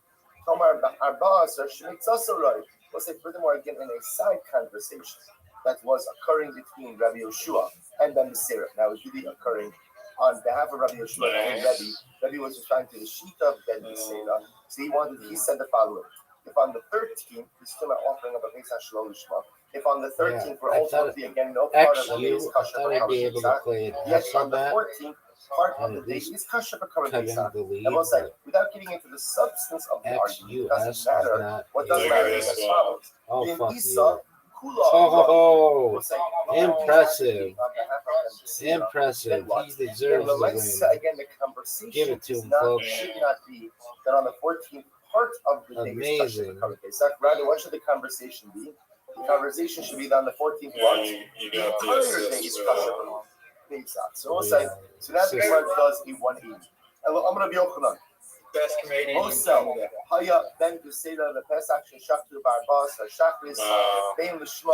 tomar b'arba asar she'mitzasaroi. We'll say furthermore again in a side conversation that was occurring between Rabbi Yeshua and Ben Yisrael. Now it was really occurring on behalf of Rabbi Yeshua and Rabbi. Rabbi was referring to the sheet of Ben Yisrael. So he said the following. If on the 13th, we're still not offering up a Pesach Shalom Lishma. If on the 13th, we're ultimately again no part of the day is I kosher for thought I'd be able to Pesach. play it Yet after on the that. 14th, part of And the at day least is kosher for Pesach. couldn't believe And we'll say, that without getting into the substance of the argument, it XUS doesn't is matter. not. What does Look matter at is this as one. follows. Oh, In fuck Isa, you. Kula, Oh, we'll say, impressive. on behalf of Ben Yisrael. Impressive. He In deserves the Lamaisa, win. again, the conversation Give it to is him, not, folks. should not be that on the 14th part of the day is kosher Amazing. for Pesach. Rather, what should the conversation be? The conversation should be that on the 14th Yeah, what? you The got the entire day is assist kosher for for Pesach. So we'll say, so that Yeah. Gemara does a 180. And I'm going to be Yochanan. Best comedian. Also, Haya Ben Guseda, the Pesach Shaktu Barbas, Shakris, Bain Lishmo,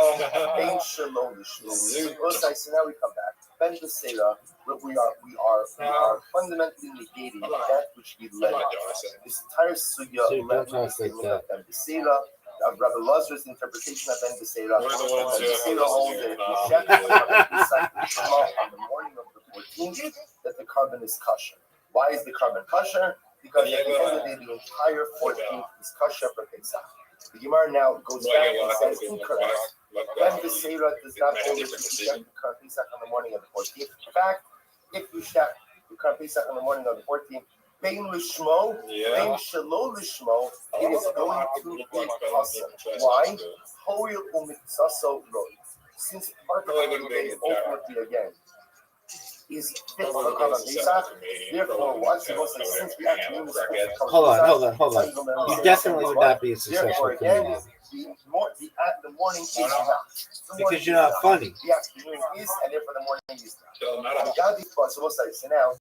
Bain Shalom Lishmo. So now we come back. Ben Guseda, we are fundamentally negating that which he led. This entire sugya led with Ben Guseda. Rabbi Lazar's interpretation of Ben Guseda. Ben Guseda holds that on the morning of the 14th that the carbon is kosher. Why is the carbon kosher? Because at the end of the day, the entire 14th is kosher for Pesach. The Gemara now goes back and says incorrect. Ben Guseda does not hold that you shech the carbon Pesach on the morning of the 14th. In fact, if you shech the carbon Pesach on the morning of the 14th, Bein Lishmo, Bein Shelo Lishmo, it is going to be possible. Why? Hoil umitzaso roi. Since part of the day ultimately again is fit for the carbon Pesach, therefore, what's supposed to since we actually use Hold on. You definitely would not be a successful comedian. The morning is not. Because you're not funny. The afternoon is, and therefore the morning is not. So now,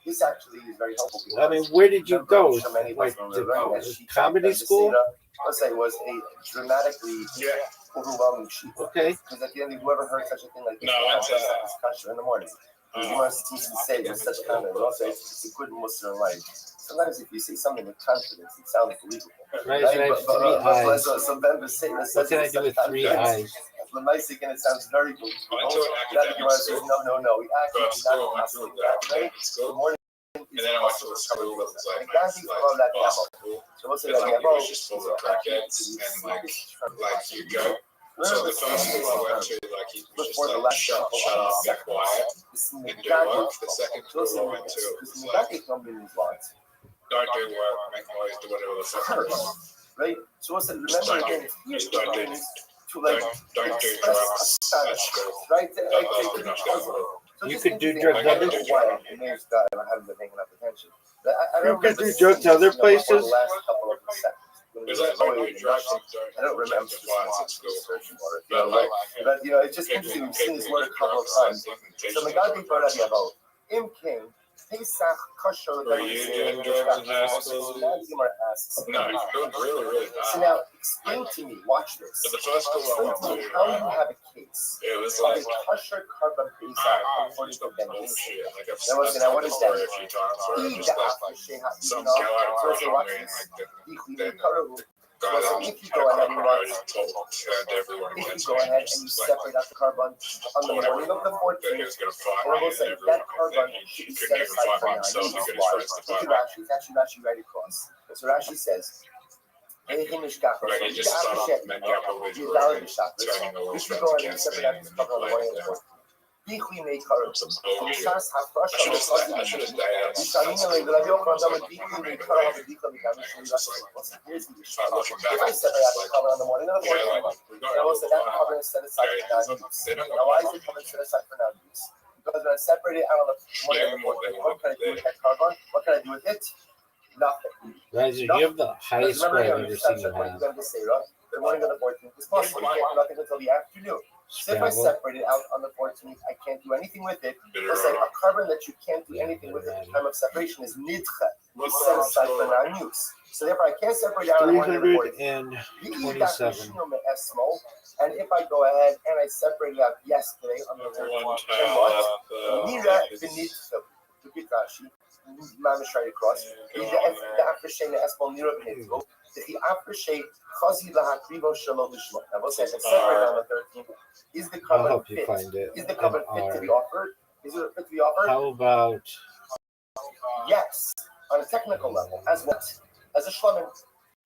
this actually is very helpful. I mean, where did you go? Like comedy school? Let's say it was a dramatically overwhelming sheet. Okay. Because at the end, whoever heard such a thing like this, it's kosher in the morning. You must teach to say with such confidence. Also, it's a good Muslim life. Sometimes if you say something with confidence, it sounds believable. Right? I have 3 eyes. What can I do with 3 eyes? The nice again, it sounds very good. No. We actually do not have to do that. Right? The morning And then I went to a school that was like basketball. So what's it like? It was just full of crackheads and like you go. So the first school I went to, like he was just like shut up, be quiet, and do work. The second school I went to, it was like don't do work, make noise, do whatever the fuck. Right? So what's it? Remember again, Just don't do drugs at school. Right? You could do drugs other places. I haven't been paying enough attention. You could do drugs other places. I don't remember. But it's just interesting. We've seen this word a couple of times. So the God brought up about Im King. Pesach kosher. Were you doing drugs in high school? No, really bad. So now, explain to me. Watch this. So the first school I went to, how you have a case. it was Of like a kosher carbon Pesach according to Ben bullshit. Like I've Now, what told is the story that? a few times where it was just like some So guy watch approached me and this. like then So guy that if you go ahead and turned everyone if you against go me ahead and and you just like separate out the carbon on the morning of the that he 14th, was going to fight or me we'll and say everyone, that and carbon then he should be couldn't set even aside fight for by now. himself. He got his Why? friends to Look fight at by. Rashi. It's actually right across. So Rashi says, Like he just started off many upper with turning all his friends against me and manipulating them. Dichli made carbon. Some bullshit. Shas hafrash I should have stayed out. Yishamina le Rabbi Yochanan Dichli made carbon. Dichli made carbon. Here's the issue. If I separate out the carbon on the morning of the 14th, I will say that carbon is set aside for non-use. Now, why is it carbon set aside for non-use? Because when I separate it out on the morning of the 14th, what can I do with that carbon? What can I do with it? Nothing. Guys, you have the highest score I've ever seen you have. The morning of the 14th is possible. You can't do nothing until the afternoon. So if I separate it out on the 14th, I can't do anything with it. It's like a carbon that you can't do anything with at the time of separation is nidcha. It's set aside for non-use. So therefore, I can't separate it out on the morning of the 14th. 327. And if I go ahead and I separate it out yesterday on the 13th, then what? Nira b'nidcha. Look at Rashi. Mamish right across. The aftershave esmol nira b'nidcha. The aftershave chazi lahakrivo shalom lishma. Now we'll say it's separate on the 13th. Is the I'll carbon help you fit? find it. Is the carbon fit to be offered? Is it fit to be offered? How about Yes, on a technical level. As what? As a shlamim.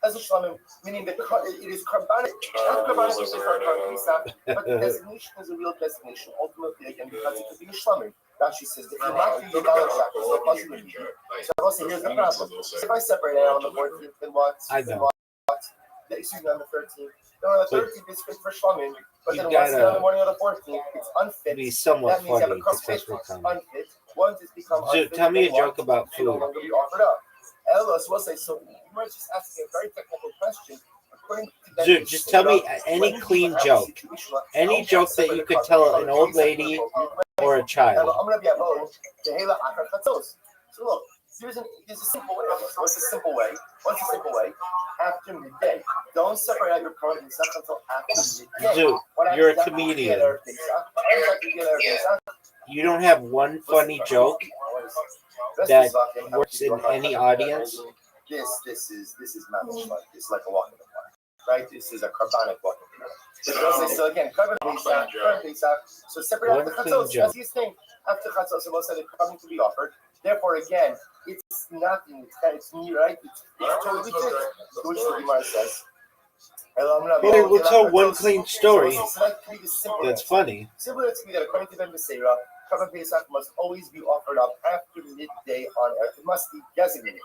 As a shlamim, meaning that it is carbonic. Not carbonic is for carbon, but the designation is a real designation. Ultimately, again, because it could be a shlamim. Rashi says the Kimak you dollar shackles are possible. So also here's the problem. So if I separate it on the 14th, then what? I know. Excuse me, on the 13th. Then on the 13th, it's fit for shlamim. But then You once gotta on the morning of the 14th, it's unfit. be somewhat That means funny it becomes to fit, test my comment. unfit. Once it's become unfit, Tell me a then what? joke about It no food. longer be offered up. Elos will say, so you might just ask me a very technical question. According to that, Dude, just tell me any clean joke. Any joke that you could tell an old lady or a child. So look, There's a simple way. What's the simple way? After midday. Don't separate out your current Pesach until after midday. Dude, you're a comedian. You don't have one funny joke that works in any audience. This is mamish like it's like a walk in the park, right? This is a carbonic walk in the park. So again, carbon Pesach. So separate out the chatzos. That's his thing. After chatzos, so most of the carbon to be offered. Therefore, again, it's nothing. It's new, right? It's totally different. Which the Gemara says. Well, we'll tell one clean story that's funny. Similar to me that according to Ben Beseira, Carbon Pesach must always be offered up after midday on Earth. It must be designated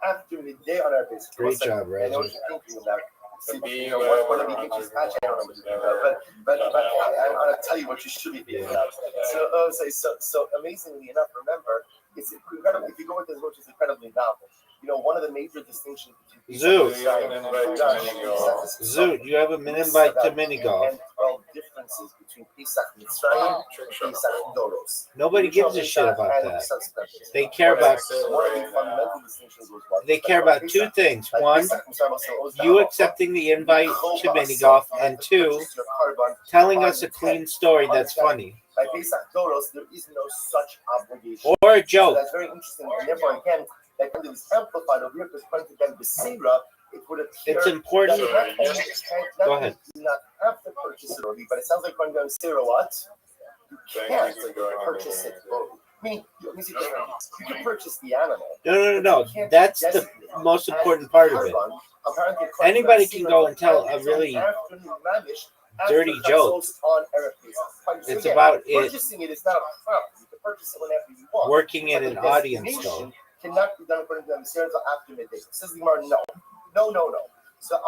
after midday on Earth. Great job, Rabbi. I know what you're thinking about. What are you thinking? I don't know what you're thinking about, but I'm going to tell you what you should be thinking about. So amazingly enough, remember, it's incredible. If you go with this, which is incredibly novel. You know, one of the major distinctions between Zoot, you have a minute invite to mini golf. 12 differences between Pesach Mitzrayim and Pesach Doros. Nobody gives a shit about that. They care about two things. One, you accepting the invite to mini golf, and two, telling us a clean story that's funny. By Pesach Doros, there is no such obligation. Or a joke. So that's very interesting. And therefore, again, that kind of is amplified over here because according to Ben Beseira, it would appear it's important. Go ahead. You do not have to purchase it early, but it sounds like when Ben Beseira, what? You can't purchase it early. I mean, you can purchase the animal. No. That's the most important part of it. Anybody can go and tell a really dirty joke. It's about it. Purchasing it is not a problem. You can purchase it whenever you want. Working in an audience, though. Cannot be done according to them until after midday. Says the Gemara, no. So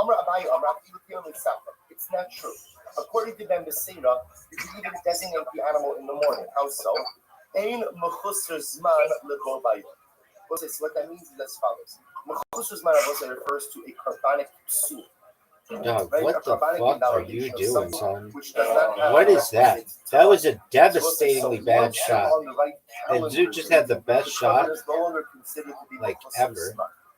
it's not true. According to Ben Beseira, you can even designate the animal in the morning. How so? Ein mechusar zman lebor bayom. So what that means is as follows. Mechusar zman refers to a carbonic psul. Dog, what the fuck are you doing, son? What is that? That was a devastatingly bad shot. And Zoot just had the best shot, like, ever.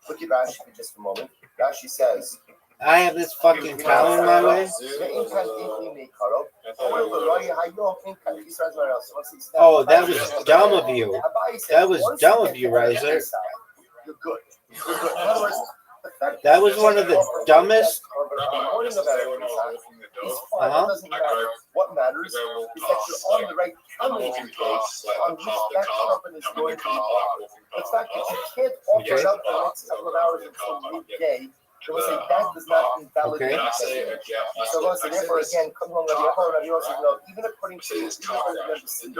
Look at Rashi for just a moment. Rashi says, I have this fucking cow in my way? Oh, that was dumb of you. That was dumb of you, Riser. You're good. In other words, that was one of the dumbest. What matters is that you're on the right calendar on which that company is going to be on. The fact that you can't offer it up for the next couple of hours until midday, so we'll say that does not invalidate it. So therefore, again, even according to you can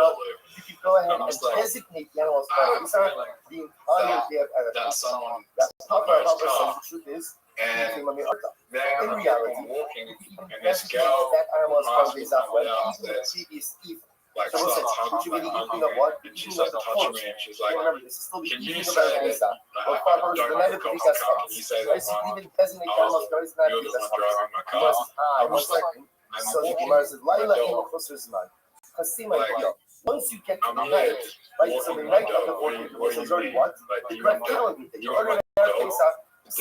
go ahead and designate the animals by the entire day of Erev. That's the truth is. And in reality, that animal is from the Zafra, even the previous eve. So we'll say, would you be the evening of what? The evening of the horse. Remember, this is still the evening of the Visa. Or farmers, the night of the Visa starts. This even designate animals, no, it's not the Visa starts. One second. So the Gemara says, Laila imo chosr zman. Chasima yom. Once you get to the night, right, so the night of the 14th, which is already what? The correct calendar day. You're already at Visa. Is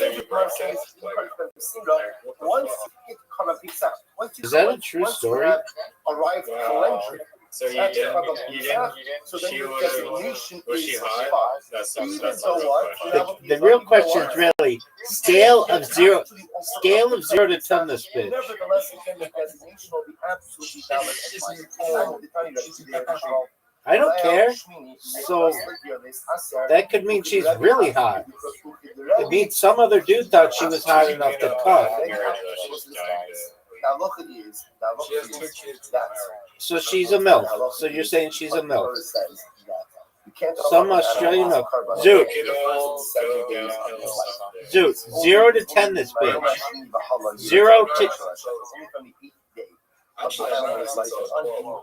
that a true story? Arrived calendar. So you didn't. She was she hot? The real question is really scale of zero to 10 this bitch. Nevertheless, the designation will be absolutely valid. I don't care. So that could mean she's really hot. It means some other dude thought she was hot enough to cuff. So she's a MILF. So you're saying she's a MILF. Some Australian MILF. Zoot, 0 to 10 this bitch. 0 to...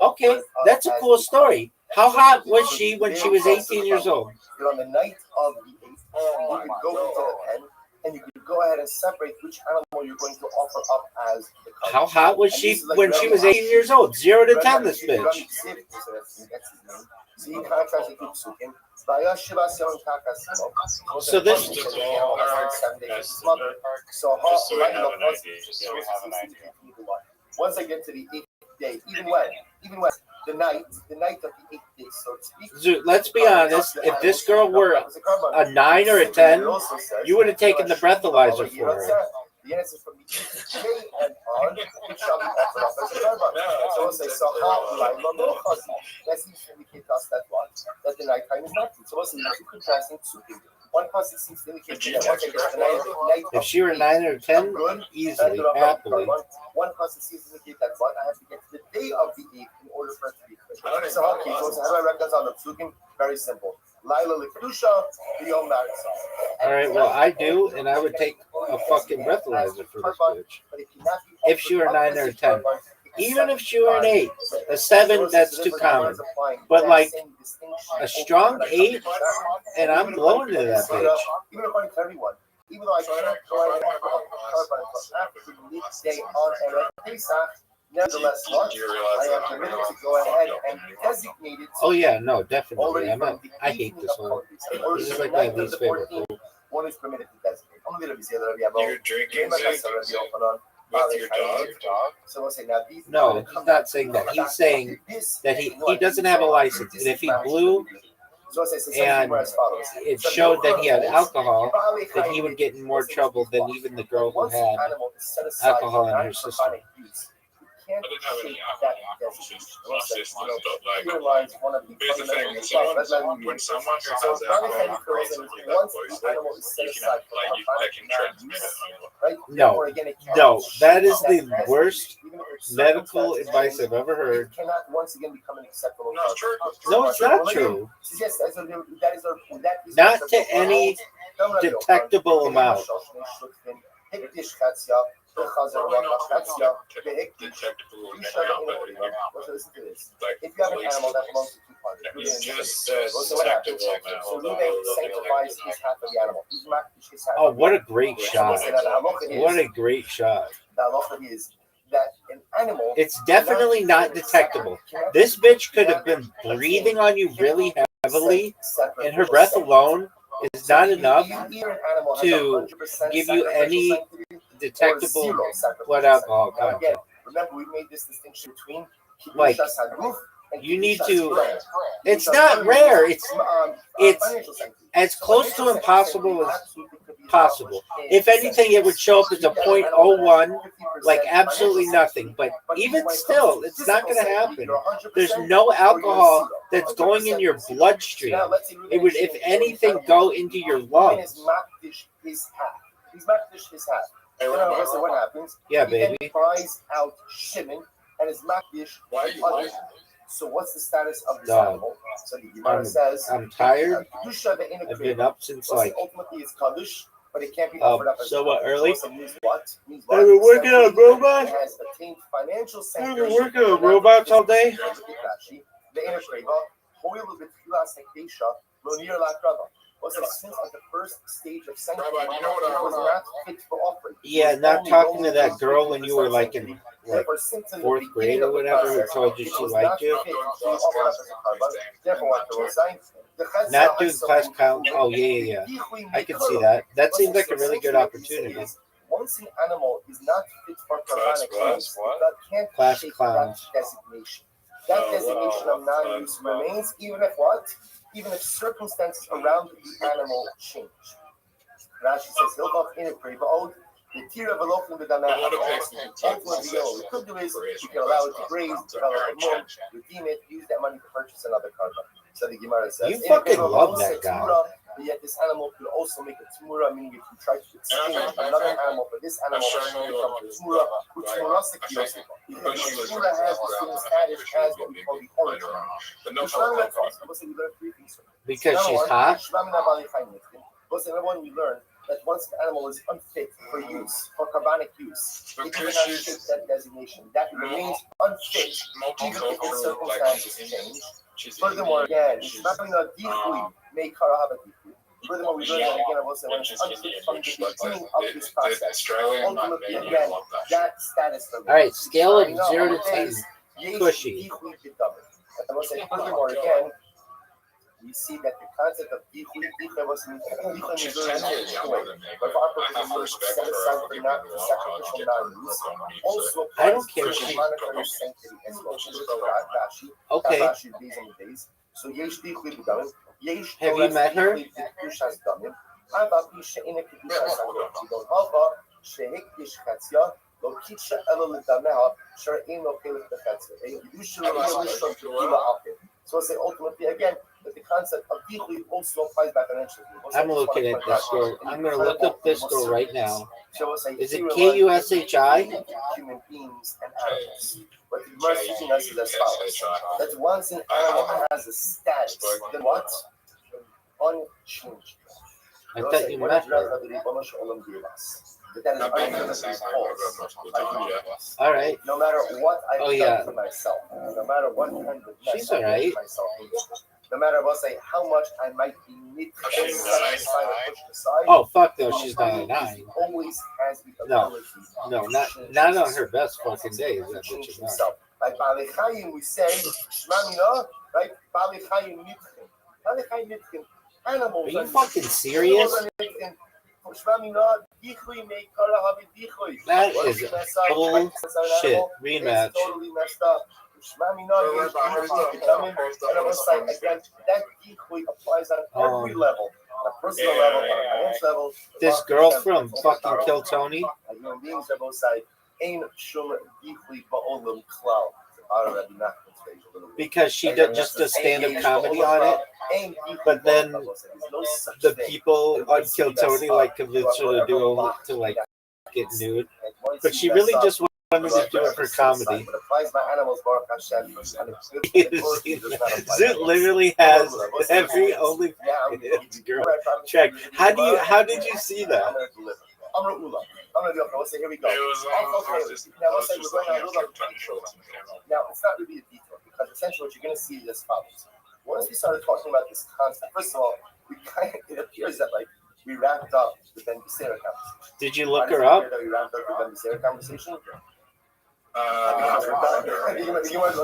Okay, that's a cool story. How hot was she when she was 18 years old? On the night of the 8th, you could go into the pen and you could go ahead and separate which animal you're going to offer up as the country. How hot was she when she was 18 years old? 0 to 10 this bitch. So he contracts it to Psukim. So this- So once I get to the 8th day, even when the night of the 8th day, so to speak. Let's be honest. If this girl were a 9 or a 10, you would have taken the breathalyzer for her. The answer from the 8th day and on, it shall be offered up as a carbon. So we'll say, that seems to indicate to us that what? That the nighttime is not. So we'll say, two contrasting suiting. One passage seems to indicate that once I get to the night If she were a 9 or a 10, easily, happily. One passage seems to indicate that what? I have to get to the day of the 8th in order for it to be clear. So okay, so how do I reconcile the psukim? Very simple. Laila Likrusha, Yom Narisa. All right, well, I do, and I would take a fucking breathalyzer for this bitch. If she were a 9 or a 10. Even if she were an 8, a 7, that's too common. But like a strong 8, and I'm blowing to that bitch. Even according to everyone, even though I can't go ahead and after midday on Erev Pesach, nevertheless, I am permitted to go ahead and designate it. Oh yeah, no, definitely. I hate this one. This is like my least favorite rule. One is permitted to designate. You're drinking with your dog? So we'll say now these. No, he's not saying that. He's saying that he doesn't have a license, and if he blew and it showed that he had alcohol, then he would get in more trouble than even the girl who had alcohol in her system. I didn't have any alcohol system, but like, here's the thing, when someone who has alcohol basically that poison, that can transmit it. No, that is the worst medical advice I've ever heard. No, it's true. No, it's not true. Not to any detectable amount. If you have an animal that belongs to two parties, so what happens? So Ruben sanctifies his half of the animal. Oh, what a great shot. What a great shot. The halacha is that an animal. It's definitely not detectable. This bitch could have been breathing on you really heavily, and her breath alone is not enough to give you any detectable blood alcohol content. Remember, we made this distinction between like you need to. It's not rare. It's as close to impossible as possible. If anything, it would show up as a 0.01, like absolutely nothing. But even still, it's not going to happen. There's no alcohol that's going in your bloodstream. It would, if anything, go into your lungs. He's makdish his hat. What happens? Yeah, he baby. Then cries out Shimon and is makdish. So what's the status of this animal? So the Gemara says, I'm tired. I've been up since like. Ultimately, it's kadosh, but it can't be offered up as somewhat early. So means what? Means I've been working on robots. Has attained financial I've been working on robots all day. The inner since at the first stage of sanctity, Rabbi, you know what it was not fit for offering. Yeah, not talking to that girl when you were like in like 4th grade or whatever who told you she liked you. Not doing class count. Oh yeah. I can see that. That seems like a really good opportunity. Once an animal is not fit for carbonic use, that can't Class shake clowns. that designation. That designation of non-use remains, even if what? Even if circumstances around the animal change. Rashi says, "Hilchot inekri va'od the tira v'lochin v'danah." Ultimately, what we could do is we can allow it to graze, develop a mold, redeem it, use that money to purchase another carbon. So the Gemara says, You fucking love that guy. But yet this animal could also make a tumura, meaning if you try to exchange another animal for this animal, it becomes a tumura, which tumura has the same status as what we call the origin. Because she's hot. Number one, we learned that once an animal is unfit for use, for carbonic use, it cannot take that designation. That remains unfit, even if its circumstances change. Furthermore, again, it's not going to deeply make karahava deeply. Furthermore, we learned that again, I will say, when it's unfit from the beginning of this process, ultimately, again, that status. All right, scale of 0 to 10. Cushy. I will say, furthermore, again, we see that the concept of dichui was She's 10 years younger than me, but I have respect for her for giving me the long college and get her to work on me. also I don't care. to monetary sanctity as well. Okay. So yesh dichui b'damim, yesh Have you met her? Kedushas damim, אבל פי שאינה קדושת הדמים, כגון הלכה שהקדיש חציה, לא קידשה אלא לדמיה, שאין לו חלק בחציה. קדושה לא ראשון כתיבה אחר. So say ultimately again, that the concept of dichui also applies back on entropy. I'm looking at this girl. I'm going to look up this girl right now. Is it Kushi? Human beings and animals. What the Gemara is teaching us is as follows: that once an animal has a status, then what? Unchanged. I thought you met her. All right. No matter what I've done for myself, no matter what kind of she's all right. No matter what, say how much I might be oh fuck no, she's not a 9. Always has the ability. No, not on her best fucking days. That bitch is not. Like Balechayim, we say Shmamina, right? Balechayim Nitchin. Balechayim Nitchin. Animals. Are you fucking serious? That is bullshit. Rematch. Totally messed up. That decoy applies on every level. On a personal level, on a financial level. This girl from fucking Kill Tony. Human beings are both side. Ain't shum decoy ba'olam klal. Because she just does stand-up comedy on it, but then the people on Kill Tony like convince her to do to like get nude, but she really just wanted to do it for comedy. Zoot literally has every only girl check. How did you see that? Here we go. Now, it's not really a detail because essentially what you're going to see is as follows. Once we started talking about this concept, first of all, it appears that like we wrapped up the Ben Bisera conversation. Did you look her up? We wrapped up the Ben Bisera conversation.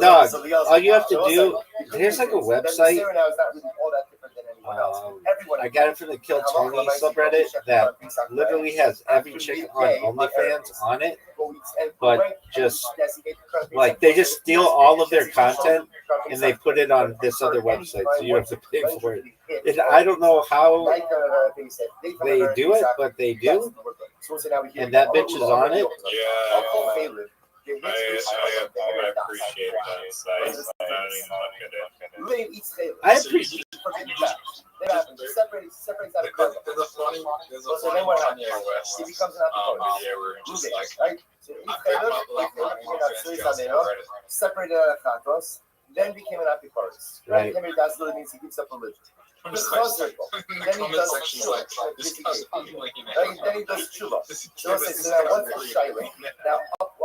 Dog, all you have to do, there's like a website. I got it from the Kill Tony subreddit that literally has every chick on OnlyFans on it, but just like they just steal all of their content and they put it on this other website, so you have to pay for it. I don't know how they do it, but they do, and that bitch is on it. Yeah. I appreciate that site. I don't even look at it. I appreciate it. Separates out of carbon. So then what happens? It becomes an apicurus. Separated out of chatos, then became an apicurus. Right. That's what it means. He gives up religion. Then he does tshuva. So now what's the shayla? Now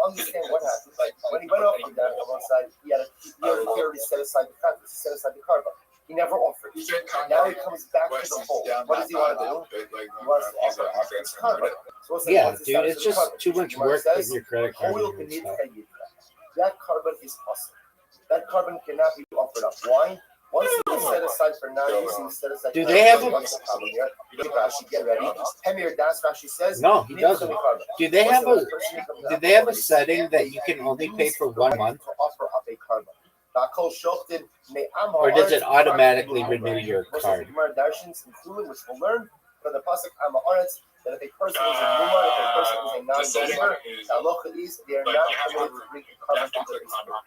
understand what happened. When he went off from that on one side, he already set aside the content, set aside the carbon. He never offered. Now he comes back to the whole. What does he want to do? He wants to offer his carbon. Yeah, dude, it's just too much work with your credit card. That carbon is possible. That carbon cannot be offered up. Why? Once it is set aside for non-use, it is set aside. Do they have a? Get ready. Hemir Das Rashi says. No, he doesn't. Do they have a? Do they have a setting that you can only pay for 1 month? To offer up a carbon. Or does it automatically renew your card? Which we'll learn from the pasuk Amaretz that if a person is a mumar, if a person is a non-believer, the halacha is they are not permitted to bring a carbon to the Israel.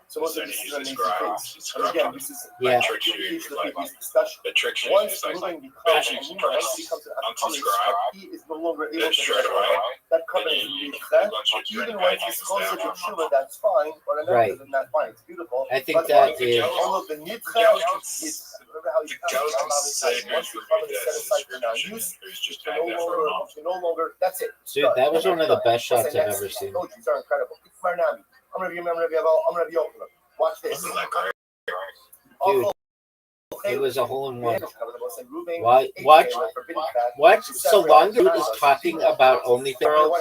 So most of this is an amazing case. And again, this is yeah. Discussion. Once moving becomes a mumar, once he becomes an apostolic, he is no longer able to that carbon is nidcha. Even when he's closer to Shula, that's fine. Or another than that, fine. It's beautiful. I think that is. All of the nidcha is. Remember how he comes from once the carbon is set aside for non-use, you can no longer. That's it. Dude, that was one of the best shots I've ever seen. These are incredible. It's Marnami. I'm gonna remember. I'm gonna be open. Watch this. Dude, it was a hole in one. Watch. So long dude is talking about OnlyFans.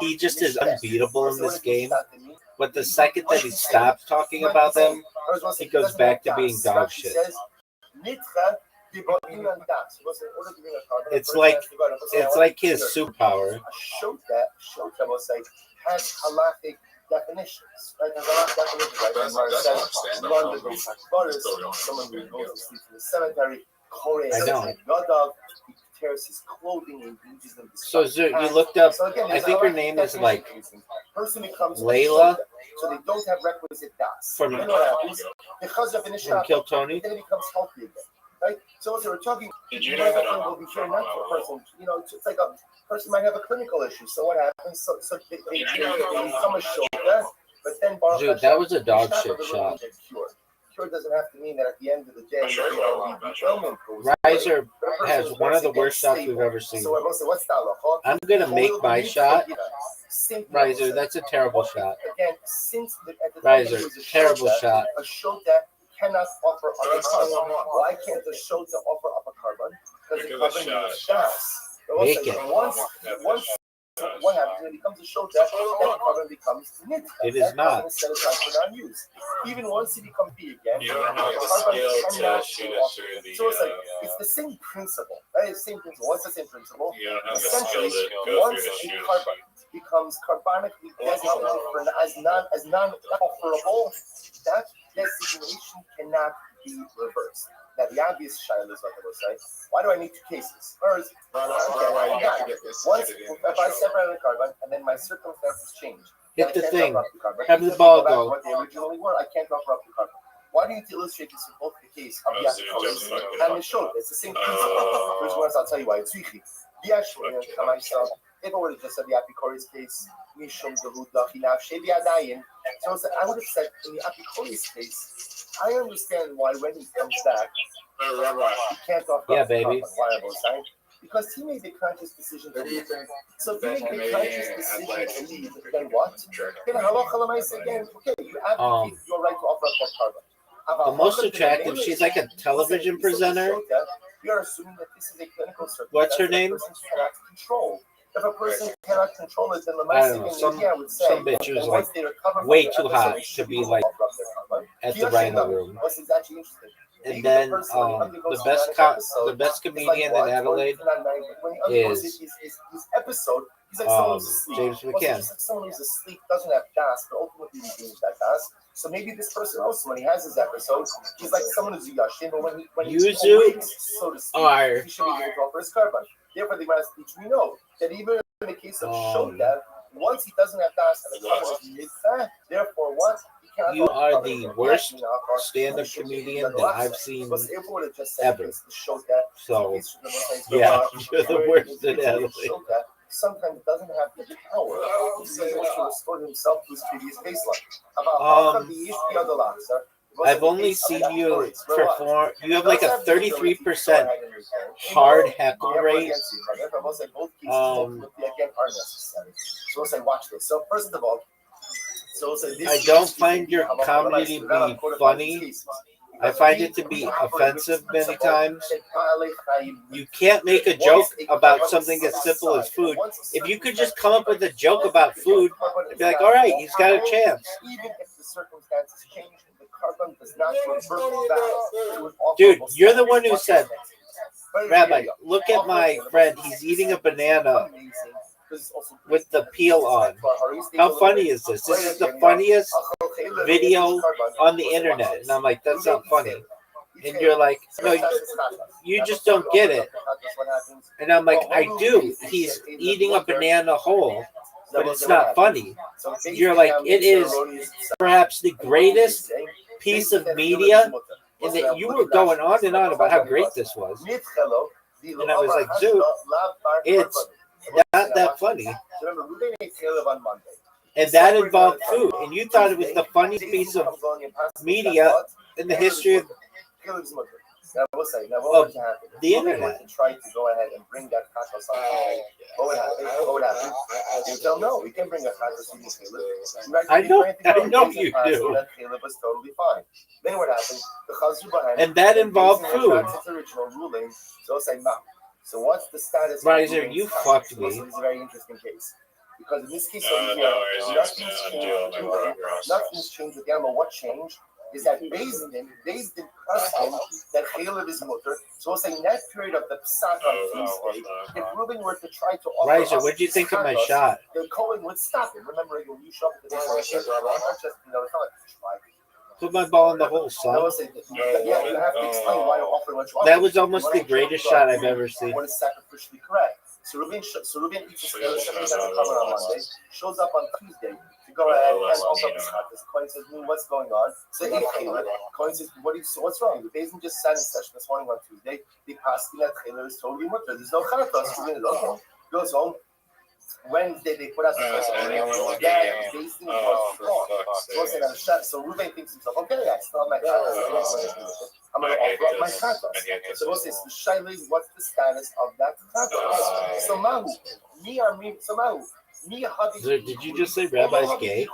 He just is unbeatable in this game. But the second that he stops talking about them, he goes back to being dog shit. It's like his superpower. Shota was like has halachic definitions. Right? Has halachic definitions. Right? That's understandable. One that goes someone who goes to sleep in the cemetery. I know. He tears his clothing and uses them. So you looked up. So again, I think her name is like person becomes Layla. So they don't have requisite das. From Kiltony. Then it becomes healthy again. Right? So as we're talking, Did you know that will be here not for a person. You know, it's like a person might have a clinical issue. So what happens? So they become a shoulder, but then Dude, that was a dog shit shot. Cure doesn't have to mean that at the end of the day, Riser has one of the worst shots we've ever seen. So what's that? I'm gonna make my shot. Riser, that's a terrible shot. Again, since Riser, terrible shot. A shota cannot offer uppercut. Why can't the shota offer uppercut? Because the carbon is das. Make it. Once what happens when it becomes a shota, that carbon becomes nit. It is not. Even once it becomes B again, You don't have the carbon skill to cannot shoot it offer. through the. So it's like it's the same principle. Right? It's the same principle. What's the same principle? You don't have the skill Essentially, to go once through the a shoot. carbon becomes carbonically designated as non-offerable, that designation cannot be reversed. Now the obvious shaila is what I will say. Why do I need two cases? First, once if I separate the carbon and then my circumstances change, Hit the thing. Have the ball go. What they originally were, I can't offer up the carbon. Why do you need to illustrate this with both the case of the apicores and the shoulder? It's the same principle. There's ones I'll tell you why. It's weekly. If I would have just said the apicores case, so I would have said in the apicores case, I understand why when he comes back, he can't offer Yeah, baby. because he made the conscious decision to leave. So if he made the conscious decision to leave, then what? Then halacha l'maaseh again, okay, you advocate your right to offer up that carbon. The most attractive, she's like a television presenter. We are assuming that this is a clinical circumstance. What's her name? That a person cannot control. If a person cannot control it, then the I don't know. Some bitch who was like way too hot to be like at the rhino room. And then the best comedian in Adelaide is James McCann. Just like someone who's asleep doesn't have das, but ultimately regains that das. So maybe this person also, when he has his episode, he's like someone who's a yashin, but when he awakes, so to speak, he should be able to offer his carbon. Therefore, the Gemara teach we know that even in the case of Shodev, once he doesn't have das and the carbon is mitzvah, therefore what? You are the worst stand-up comedian that I've seen ever. So, yeah, you're the worst in Adelaide. Sometimes doesn't have the power to restore himself to his previous baseline. I've only seen you perform. You have like a 33% hard heckle rate. So say, watch this. So first of all, I don't find your comedy to be funny. I find it to be offensive many times. You can't make a joke about something as simple as food. If you could just come up with a joke about food, I'd be like, all right, he's got a chance. Even if the circumstances change, the carbon does not revert back. Dude, you're the one who said, Rabbi, look at my friend. He's eating a banana with the peel on. How funny is this? This is the funniest video on the internet. And I'm like, that's not funny. And you're like, no, you just don't get it. And I'm like, I do. He's eating a banana whole, but it's not funny. You're like, it is perhaps the greatest piece of media. And that you were going on and on about how great this was. And I was like, dude, it's not that funny. And that involved food. And you thought it was the funniest piece of media in the history of the internet. Try to go ahead and bring that kachos on. What would happen? You don't know. We can bring a kachos. I know you do. That was totally fine. Then what happened? And that involved food. Original ruling. So what's the status? Riser, you fucked me. This is a very interesting case. Because in this case, Nothing's nothing's changed with the animal. What changed? is that Beis Din custom that Chaylev is mutter. So we'll say in that period of the Pesach on Tuesday, if Reuben were to try to offer Riser, us what'd you think of my chatos, shot? the Kohen would stop him. Remember, when you show up at the Beis Din, it's not like try. Put my ball in the hole, I son. will say, yeah, you have to explain why you're offering what you offer. That was almost the greatest shot I've ever seen. What is sacrificially correct? So Reuben eats the 7 days on Monday, shows up on Tuesday to go ahead and offer chatos. Kohen says, what's going on? So Kohen says, what's wrong? The Beis Din just sat in session this morning on Tuesday. The paskin that Chaylev is totally mutter. There's no chatos. Reuben is okay. Goes home. Wednesday they put out the first that Beis Din was wrong. So Reuben thinks himself, okay, I still have my chatos. I'm going to offer up my chatos. So we'll say, Shaili, what's the status of that chatos? So Mahu, Did you just say Rabbi's gay?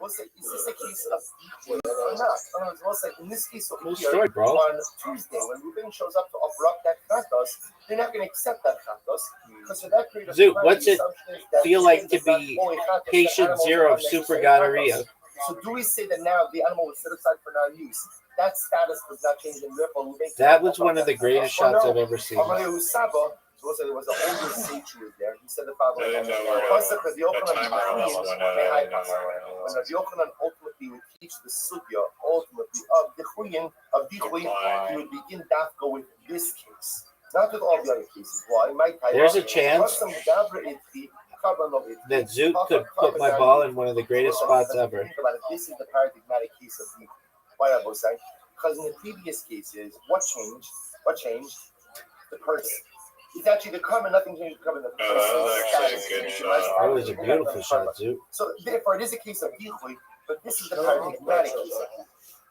We'll say, is this a case of or not? We'll say, in this case over Cool here, story, bro. on Tuesday, when Reuben shows up to offer up that chatos, they're not going to accept that chatos because for that period of Zoot, time, what's the it assumption is that feel like to it's not be only chatos, the patient animals zero are of super necessary gonorrhea? chatos. So do we say that now the animal was set aside for non-use? That status does not change in Ripple. That was one of the greatest shots I've ever seen. So there was an older sage who was there. He said the following: I didn't know when where Rabbi Yochanan ultimately would teach the sugya, ultimately of the chuyin, he would begin dafka with this case, not with all the other cases. Why? There's a chance that Zoot could put my ball in one of the greatest spots ever. Think about it. This is the paradigmatic case of the because in the previous cases, what changed? The person. It's actually the carbon, nothing changed the carbon. That was a beautiful shot, Zoot. So therefore, it is a case of dichui, but this is the paradigmatic case.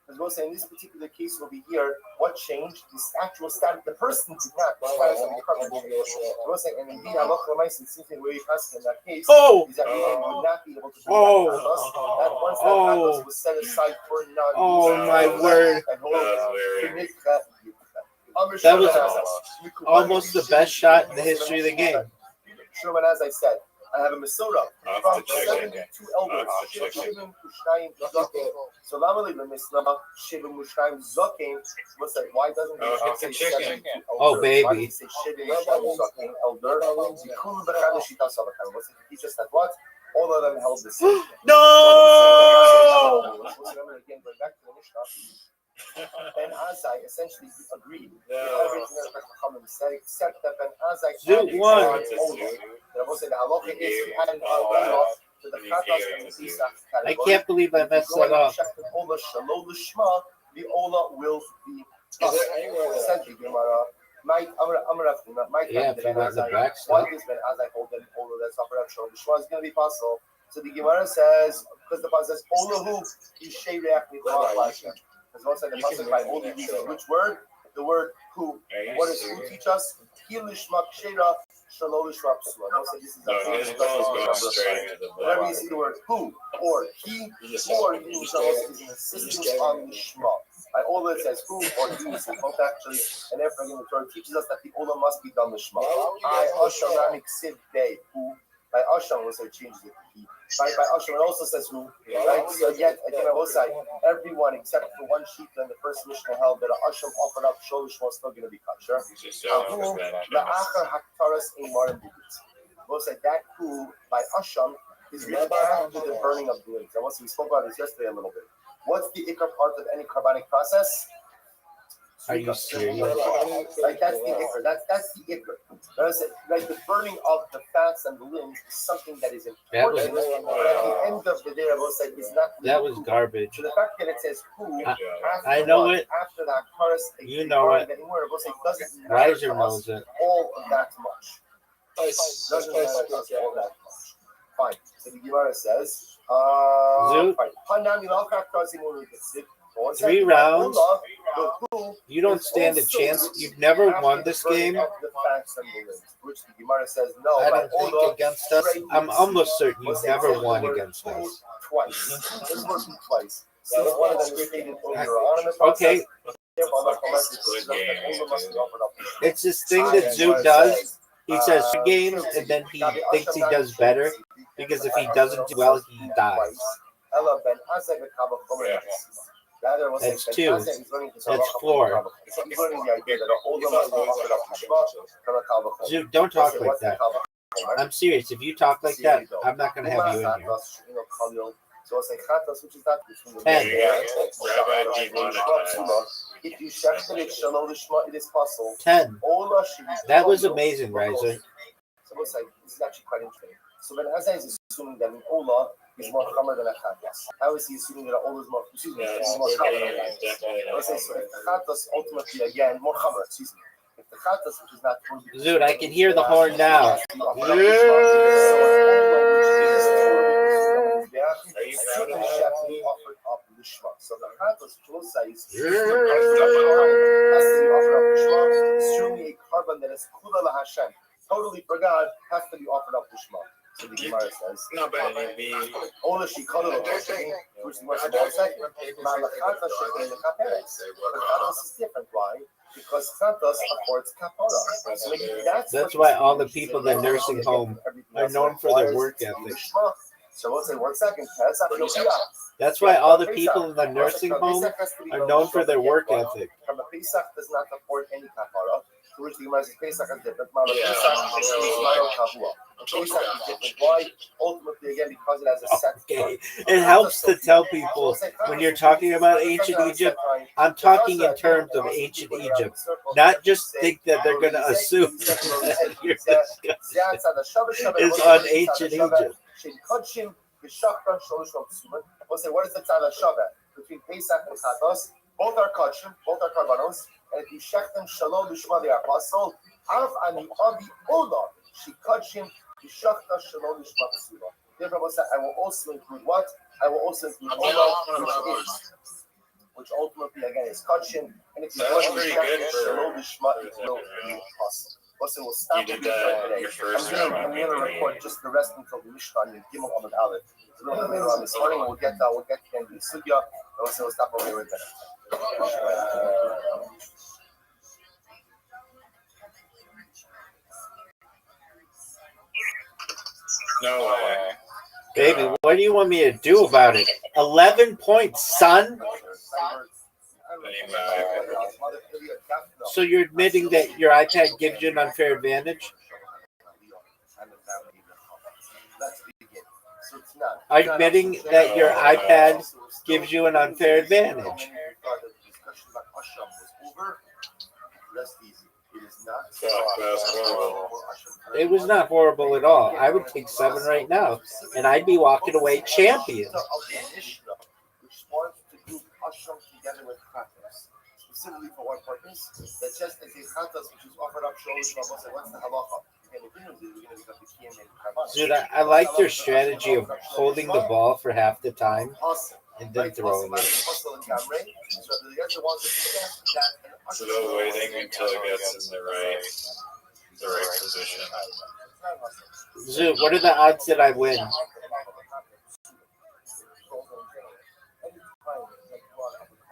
As we'll say, in this particular case over here, what changed? This actual status, the person did not. The status of the carbon changed. We'll say, and indeed, Allah since the way you pass in that case, is that we would not be able to bring that once that was set aside for non-use. Oh my word. That was almost the best shot in the history of the game. Sherman, as I said, I have a Masoda from 72 elders. So Lamali Misna, Shibim Mushkaim Zokim was like, why doesn't it say 72 elders? Oh, baby. Why does it say Shibim Mushkaim Zokim elder? Was it teach us that what? All of them held the same. No! Remember again, going back to the Mishnah. Ben Azai essentially agreed with everything that the Chachamim said, except that Ben Azai Zoot won. The halacha is he added Ola to the chatos and the Pesach category. I can't believe I messed that up. The Ola will be said the Gemara. Yeah, if you got the back Why stuff. does Ben Azai hold an Ola that's offered up? So the Shema is going to be possible. So the Gemara says, because the Pasuk says, Ola who is Sheireach Nifar. As well as the pasuk by only uses which word? The word who. What does who teach us? Hilishmak Shera Shalolishmak Sula. This is whenever you see the word who or he or he himself is an assistance on the Shema. By Ola it says who or he. So both actually, and therefore again the Torah teaches us that the Ola must be done the Shema. I Asharanik Sid Day who. By Asham also changes it to he. By Asham it also says who. Right? So yet again I will say everyone except for one sheep in the first Mishnah held that Asham offered up Sholish was still going to be kosher. The Achar Haktaras Eimarim Bukit. We'll say that who by Asham is after the burning of the limbs. We spoke about this yesterday a little bit. What's the ikar part of any carbonic process? Are you serious? Like that's the ikar. That's the ikar. Like the burning of the fats and the limbs is something that is important. But at the end of the day, I will say is not. That was garbage. So the fact that it says who I know it. After that chorus, You know it. Anywhere, I will say doesn't matter Riser to knows us it. all of that much. Doesn't matter to us all that much. Fine. So the Gemara says, Zoot. fine. 3 rounds. You don't stand a chance. You've never won this game. Which the Gemara says no. I don't think against us. I'm almost certain you've never won against us. Twice. This working twice. So one of them is stated earlier on in the process. Okay. It's this thing that Zoot does. He says 2 games and then he thinks he does better because if he doesn't do well, he dies. That's 2. That's 4. He's learning the idea that an older must be offered up lishma from a kal v'chol. Dude, don't talk like that. I'm serious. If you talk like that, I'm not going to have you in here. So it's like chatas, which is not between the 10. Rabbi demonetized. If you shechted it shalom lishma, it is possible. 10. Ola should be That was amazing, Riser. So it's like, this is actually quite interesting. So then Azai is assuming that an Ola is more chamer than a chatas. How is he assuming that an Ola is more, excuse me, is more chamer than a chatas? Let's say so. If the chatas ultimately, again, more chamer, excuse me. If the chatas, which is not Dude, I can hear the horn now. Are you proud of that? Offered up lishma. So the chatas closa is a carbon that is kula la Hashem. Totally forgot has to be offered up lishma. So the Gemara says, No, but it'd be. Ola she kala which is more than second. Malachata she the kapera. But chatas is different. Why? Because chatas affords kapara. That's why all the people in the nursing home are known for their work ethic. So we'll say 1 second. That's why all the people in the nursing home are known for their work ethic. From a Pesach does not afford any kapara. To which the Gemara says Pesach is different. Pesach is different. Why? Ultimately, again, because it has a set. Okay. It helps to tell people when you're talking about ancient Egypt, I'm talking in terms of ancient Egypt. Not just think that they're going to assume that your discussion is on ancient Egypt. We'll say, what is the tzad shaveh between Pesach and Chatos? Both are kachim, both are karbanos, and if you shech them shalom lishma the apostle, av ani abi ola she kachim yishachta shalom lishma b'sula. Therefore, we'll say, I will also include what? I will also include ola, which ultimately again is kachim, and if you shech shalom lishma, it will be apostle. Also, we'll stop You did that today. your first I'm going to record just the rest until the Mishkan and Gimel Amud Aleph. It's a little bit later on this morning. We'll get to the end of the Sugya. And also, we'll stop over here with that. No way. Baby, what do you want me to do about it? 11 points, son. So you're admitting that your iPad gives you an unfair advantage? Are you admitting that your iPad gives you an unfair advantage? It was not horrible at all. I would take 7 right now, and I'd be walking away champion. Specifically for one purpose, that just as a chatas which is offered up shows what's the halacha. Dude, I like your strategy of holding the ball for half the time and then throwing it. So they're waiting until it gets in the right position. Zoo, what are the odds that I win?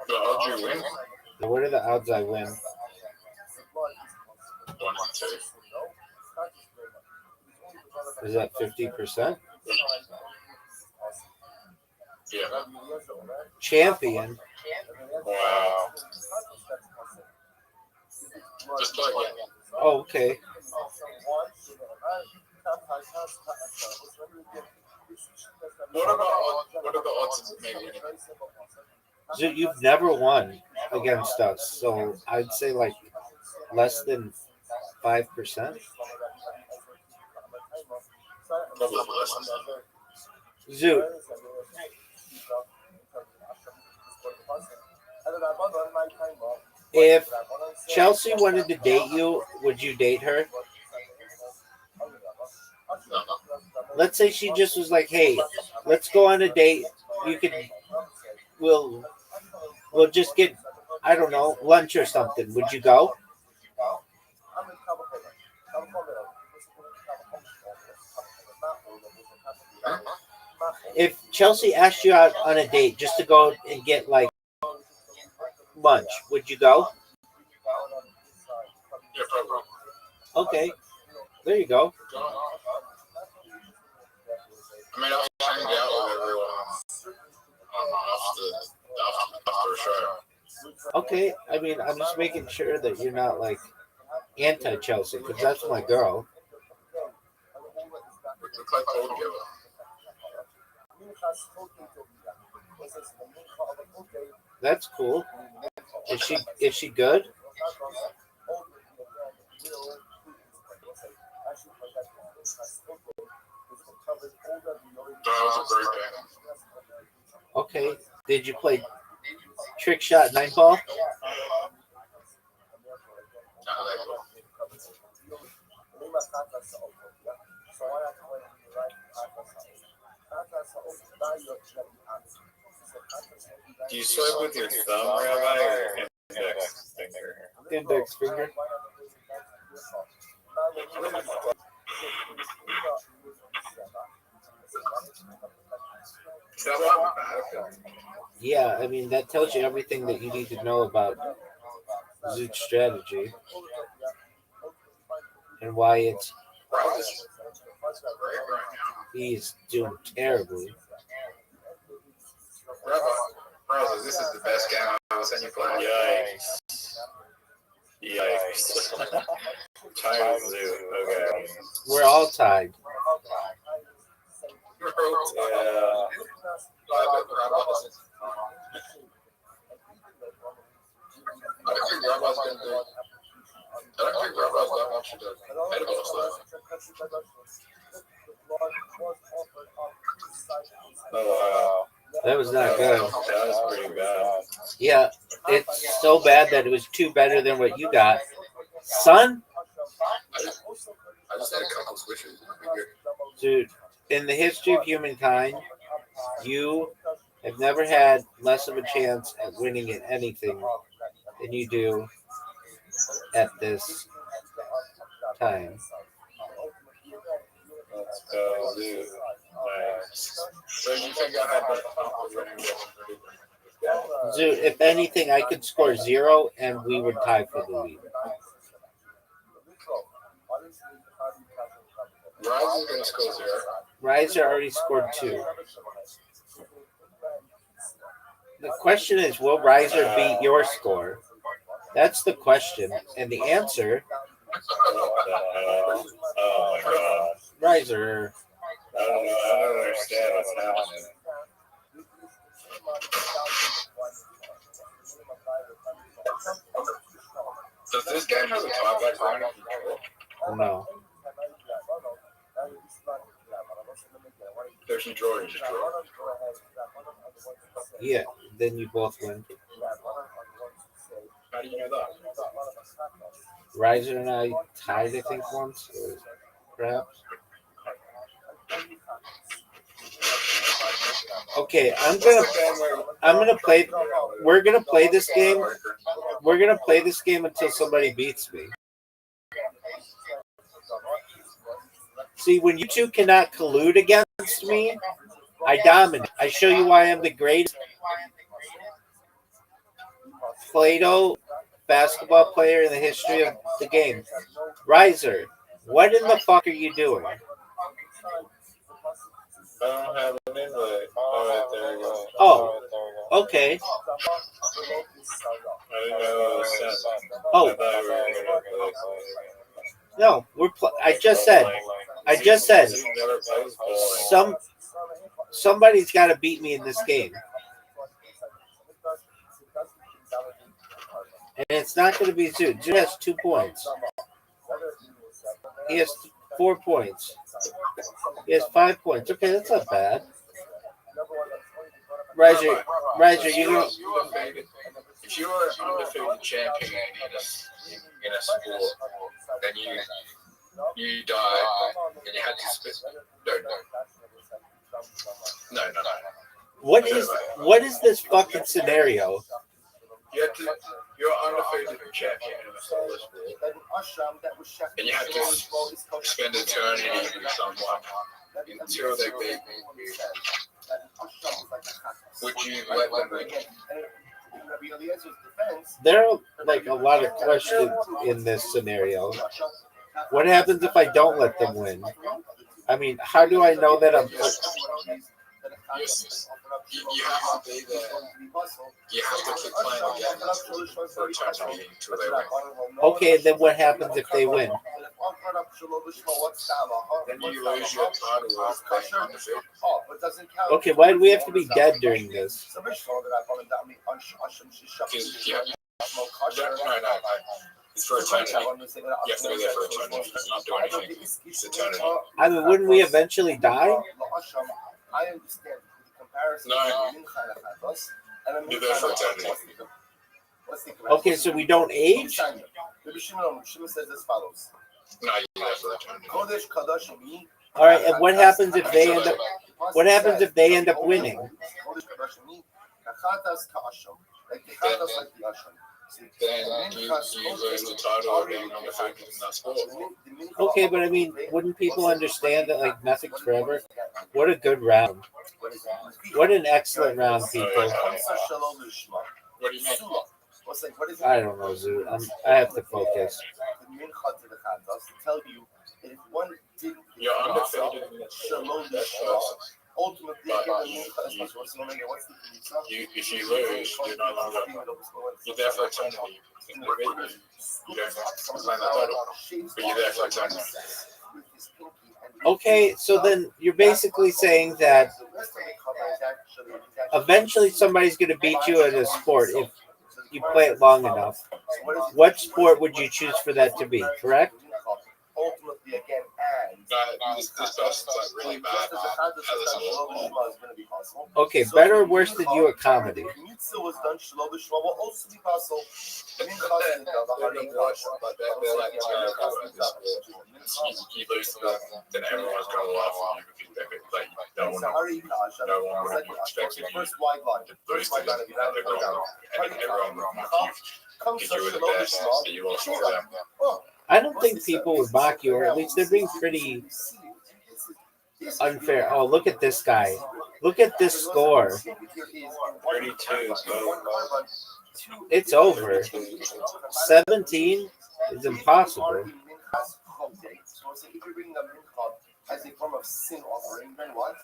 The odds you win? What are the odds I win? 1 and 2. Is that 50%? Yeah. Champion? Wow. Just play again. Oh, okay. What are the odds of maybe winning? So you've never won against us, so I'd say like less than 5%. Probably less than that. Zoo, if Chelsea wanted to date you, would you date her? No. Let's say she just was like, "Hey, let's go on a date. You can, we'll just get, I don't know, lunch or something. Would you go?" If Chelsea asked you out on a date just to go and get like lunch, would you go? Yeah, probably. Okay, there you go. I mean, I'll hang out with everyone after Okay, I mean, I'm just making sure that you're not like anti-Chelsea because that's my girl. We could play cold together. That's cool. Is she good? That was a great game. Okay. Did you play trick shot 9 ball? Do you swipe with your thumb, Rabbi, or index finger? Index finger. Is that what I'm bad? Yeah, I mean that tells you everything that you need to know about Zoot's strategy and why it's he's doing terribly. Bro, this is the best game I've seen you play. Yikes. Tired Zoo. Okay. We're all tied. Yeah. I don't think Rabbi's that much of a head of us, though. Oh, That was not wow. good. That was pretty bad. Yeah, it's so bad that it was two better than what you got. Son, I just had a couple switches. dude, in the history of humankind, you have never had less of a chance at winning at anything than you do at this time. Let's go, Zoo. Nice. So you think I had that confidence? Dude, if anything, I could score 0 and we would tie for the lead. Rise is going to score 0. Riser already scored 2. The question is, will Riser beat your score? That's the question. And the answer, What the hell? Oh my god. Riser. I don't understand what's happening. Does this game have a tieback line? No. There's a draw. Just draw. Yeah, then you both win. How do you know that? Riser and I tied, I think, once, or perhaps. Okay, I'm gonna play. We're gonna play this game. We're gonna play this game until somebody beats me. See, when you two cannot collude against me, I dominate. I show you why I'm the greatest Play-Doh basketball player in the history of the game. Riser, what in the fuck are you doing? I don't have an invite. Oh, right, there we go. Oh, okay. I didn't know it was sent. Oh. I thought we were gonna play. No, I just said Zoo never plays bowling. somebody's got to beat me in this game. And it's not going to be Zoo. Zoo has 2 points. He has 4 points. He has 5 points. Okay, that's not bad. Riser, you know. If you were an undefeated champion in a sport, then you die and you had to spit. No. What is this fucking scenario? You're undefeated champion in a solo sport, and you have to spend eternity with someone until they beat you. Would you let them win? There are like a lot of questions in this scenario. What happens if I don't let them win? I mean, how do I know that I'm? You have to be there. You have to keep playing again for eternity until they win. Okay, then what happens if they win? Then you lose your title of being undefeated. Okay, why do we have to be dead during this? Because no. It's for eternity. You have to be there for eternity. You not do anything. It's eternity. I mean, wouldn't we eventually die? I understand the comparison. No. You're there for eternity. Okay, so we don't age? Shimon says as follows. No, you're there for eternity. All right, and what happens if they end up? What happens if they end up winning? Then you lose the title of being undefeated in that sport. Okay, but I mean, wouldn't people understand that like nothing's forever? What a good round! What an excellent round, people! What do you mean? I don't know, Zoo. I have to focus. You're undefeated in that sport. Ultimately, If you lose, you're no longer. You're there for eternity. You don't claim the title, but you're there for eternity. Okay, so then you're basically saying that eventually somebody's going to beat you at a sport if you play it long enough. What sport would you choose for that to be, correct? Ultimately, again, This person's like really bad at this sport. Okay, better or worse than you at comedy? Mitzvah was done shelo b'shema will also be possible. They're worse, but they're like terrible at this sport. You lose to them, then everyone's going to laugh at you because they're like, no one would have expected you First wide line. to lose to them. And everyone would mock you because you were the best, but you lost to them. I don't think people would mock you, or at least they're being pretty unfair. Oh, look at this guy. Look at this score. 32. It's over. 17 is impossible. So if you're bringing a mincha as a form of sin offering, then what?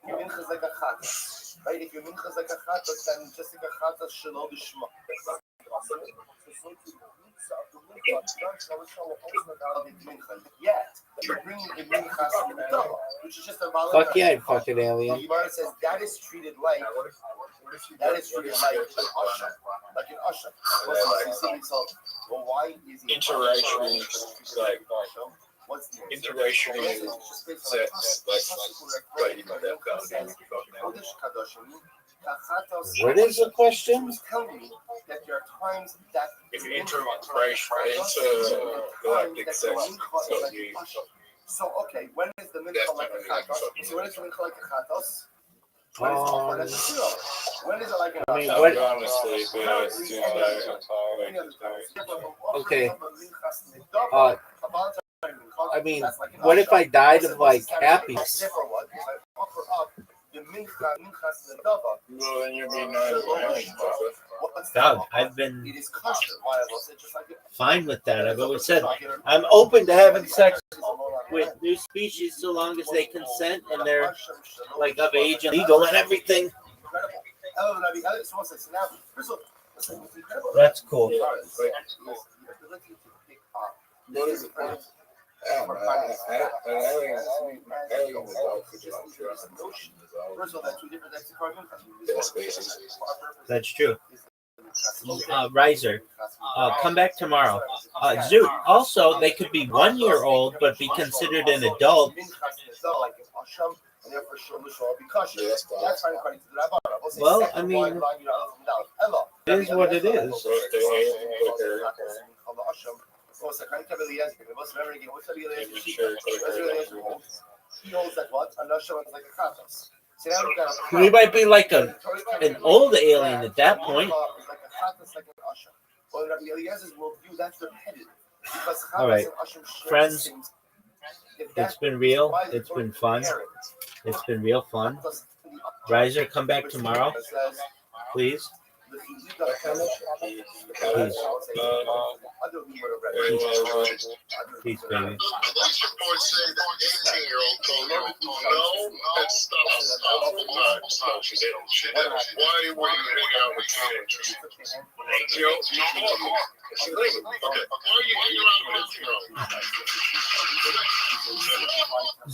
Your mincha is like a chat. Right? If your mincha is like a chat, then just like a chat shelo b'shema. Yet, you're bringing a mincha, which is just a valid. Fuck yeah, fucking alien. Gemara says that is treated like an usher, like an usher. Well, why is it Interracial, like interracial sex, like you know that kind of What is the question? telling me that there are times that if you intergalactic sex, so okay, when is the mincha like a chatos? So when is the mincha like a chatos? When is it like an I mean, usher? what? honestly, Okay. I mean, what if I died of like happiness? well, then you'd be known. Doug, I've been It is kosher. Why? Just like fine with that. I've always said I'm open to having sex with new species so long as they consent and they're like of age and legal and everything. That's cool. That's true. Riser, come back tomorrow. Zoot, also, they could be 1 year old but be considered an adult. Well, I mean, it is what it is. He holds that what? A nashon is like a chatos. So now we've got a We might be like an old alien at that point. like a chatos, like an usher. Well, in Rabbi Eliezer's worldview, that's repetitive. Because chatos All right, and usher share friends, the same- it's been real. It's been fun. It's been real fun. Riser, come back tomorrow, please. Please. Peace, baby. What's your boy say that 18-year-old told you no? It stops oftentimes. Why were you hanging out with teenagers? Okay. Why are you hanging around with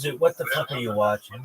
Dude, what the fuck are you watching?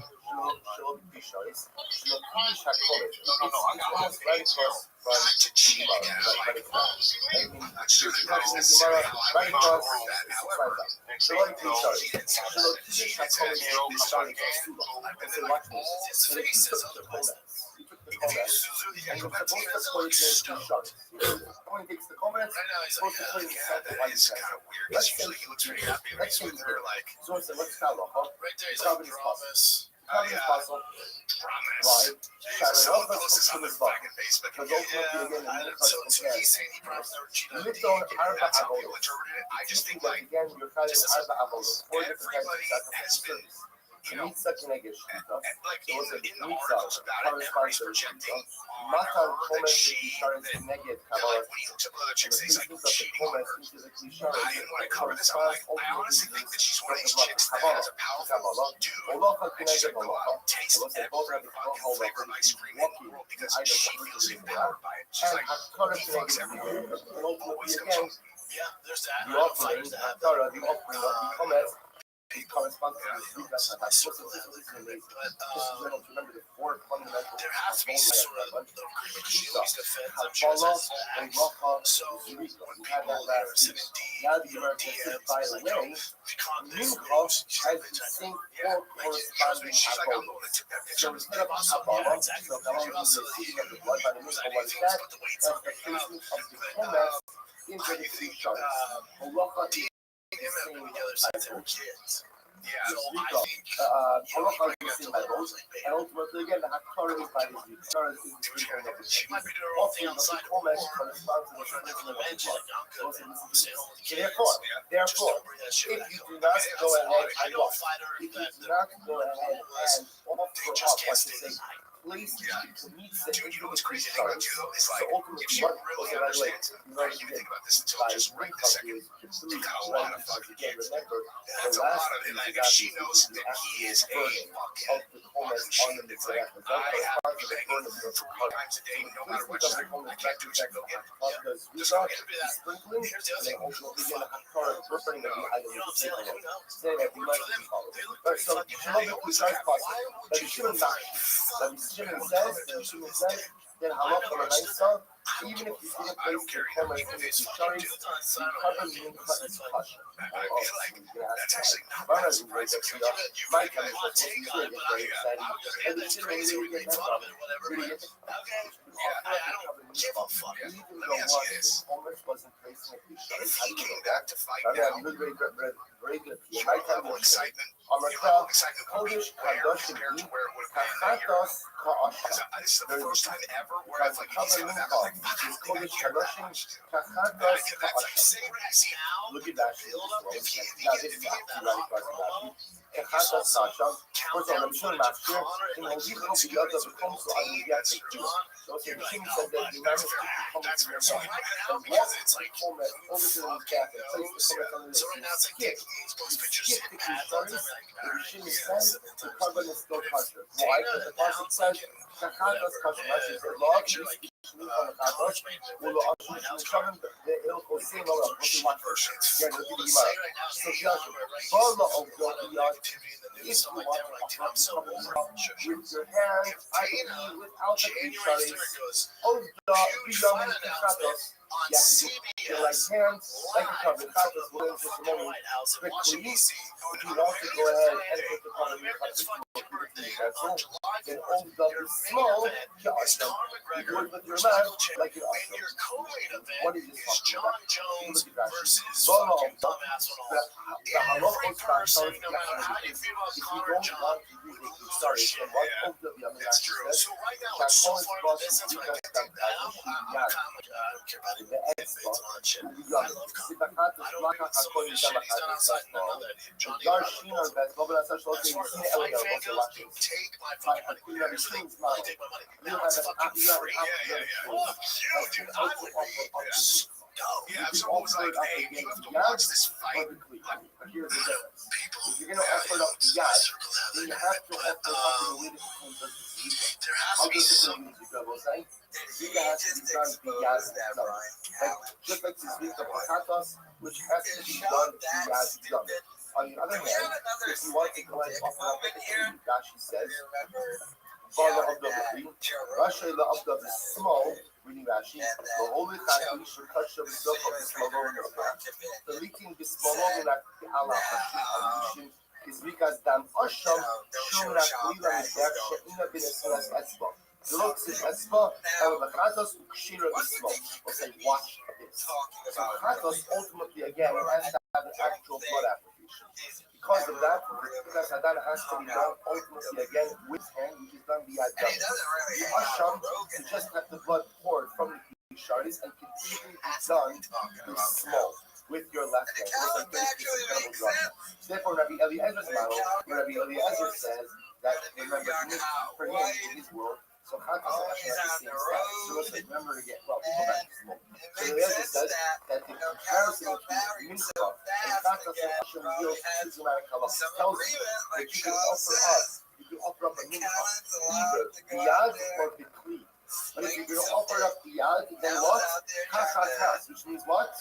Yeah, if someone was like, hey, you have to watch this fight. But here's the difference. If you're going to offer it up to Yad, then you have to offer it up in a way that becomes Zika. There has How to be does it some. mean Zika? We'll say He Zika has to be just done via Yad. exposed that Brian Callen. Just like the Zika Pakatos, which has to Is be Sean done that via Yad. stupid? On the other Can we have hand, another if you want to slick go and dick offer up moment the here? Rashi says, You remember Bala shouting Abdul at Rahim, Joe Rashi Rogan? La Abdul is small, reading Rashi, And the holy Chati should touch the as Zok soon of the as we Smalo heard and the a bunch of it, the leaking Bismalo and the Allah Hashim is because Dan Asham, Shum Raklila Mizbech, Sheina bin Esilas Etzba. The looks is Etzba, and the Chatos Ukshira Bismo. We'll say, watch this. talking So about Chatos ultimately, again, has to have an actual blood application. Because of that, because Hadan has to be done ultimately again with hand, which is done via and he Adam. doesn't really The hang out Asham, with Rogan. you just have the blood poured from the Sharis and completely done with small with your left hand. Callen actually makes sense. Therefore, Rabbi Eliezer's model, Rabbi Eliezer says that, remember, for him in his world, so Chatos and Asham have the same status. So let's remember to get, well, go back to small. It So makes Eliezer sense says that that the Callen comparison got married between so Mincha and fast Chatos and again. Asham Probably yields had systematic halachas. some Tells you agreement, that like you can Charles offer says. us, you can offer up a And mincha, Callen's either allowed to go biyad out there, or bikli. But if sling you're going to some offer dick. up biyad, then Callen's what? out there trying to Kachatas, which means what?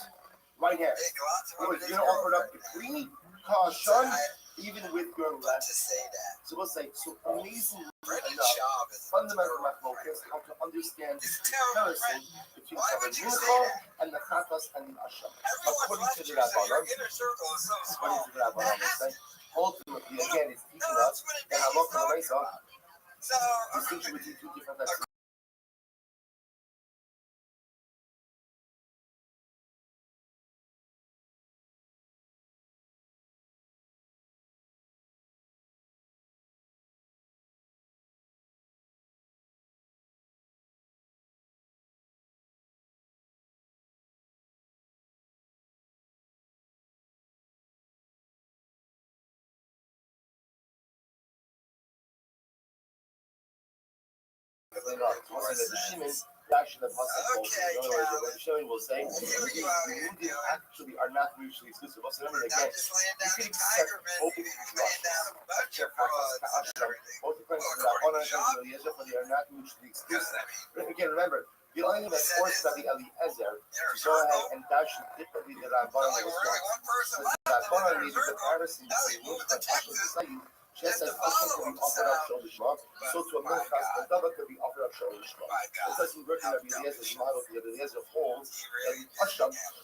Right hand. make lots of Or women if his you're going to offer it up girlfriend. bikli, kashan, So even with your but left. to say that, So we'll say, so amazingly Brendan enough, Schaub is fundamental mathematics, how to understand the He's a terrible comparison friend. between Why the would you say mincha that? and the chatas and the asham. Everyone's According to left the you, so your Rabbanon, inner circle is so according small. to the Rabbanon, they say, ultimately, again, it's No, teaching that's us what it that is. halacha l'maisa, So, distinction between two different types of Shimon, actually the pasuk calls it. In other words, what Shimon will say, these actually are not mutually exclusive. Also, remember again, not just laying you down can a accept tiger, man. both He was laying down a bunch of frauds and everything. both the principles of According Rabbanon to and Eliezer, but they are not mutually Because, exclusive. I mean, But again, remember, the only thing that forced Rabbi Eliezer to go ahead and dash differently than Rabbanon only was really what? one person Because left in Rabbanon the made the circle. comparison Hell, he between moved to Mincha Hashem Texas Society, just just as to Hashem follow can him. be offered up Shol Lishma, so to a My Minchas God. Medava could be offered up Shol Lishma. My It God. doesn't work in Rabbi Eliezer's model, because Rabbi Eliezer holds He that really Hashem did.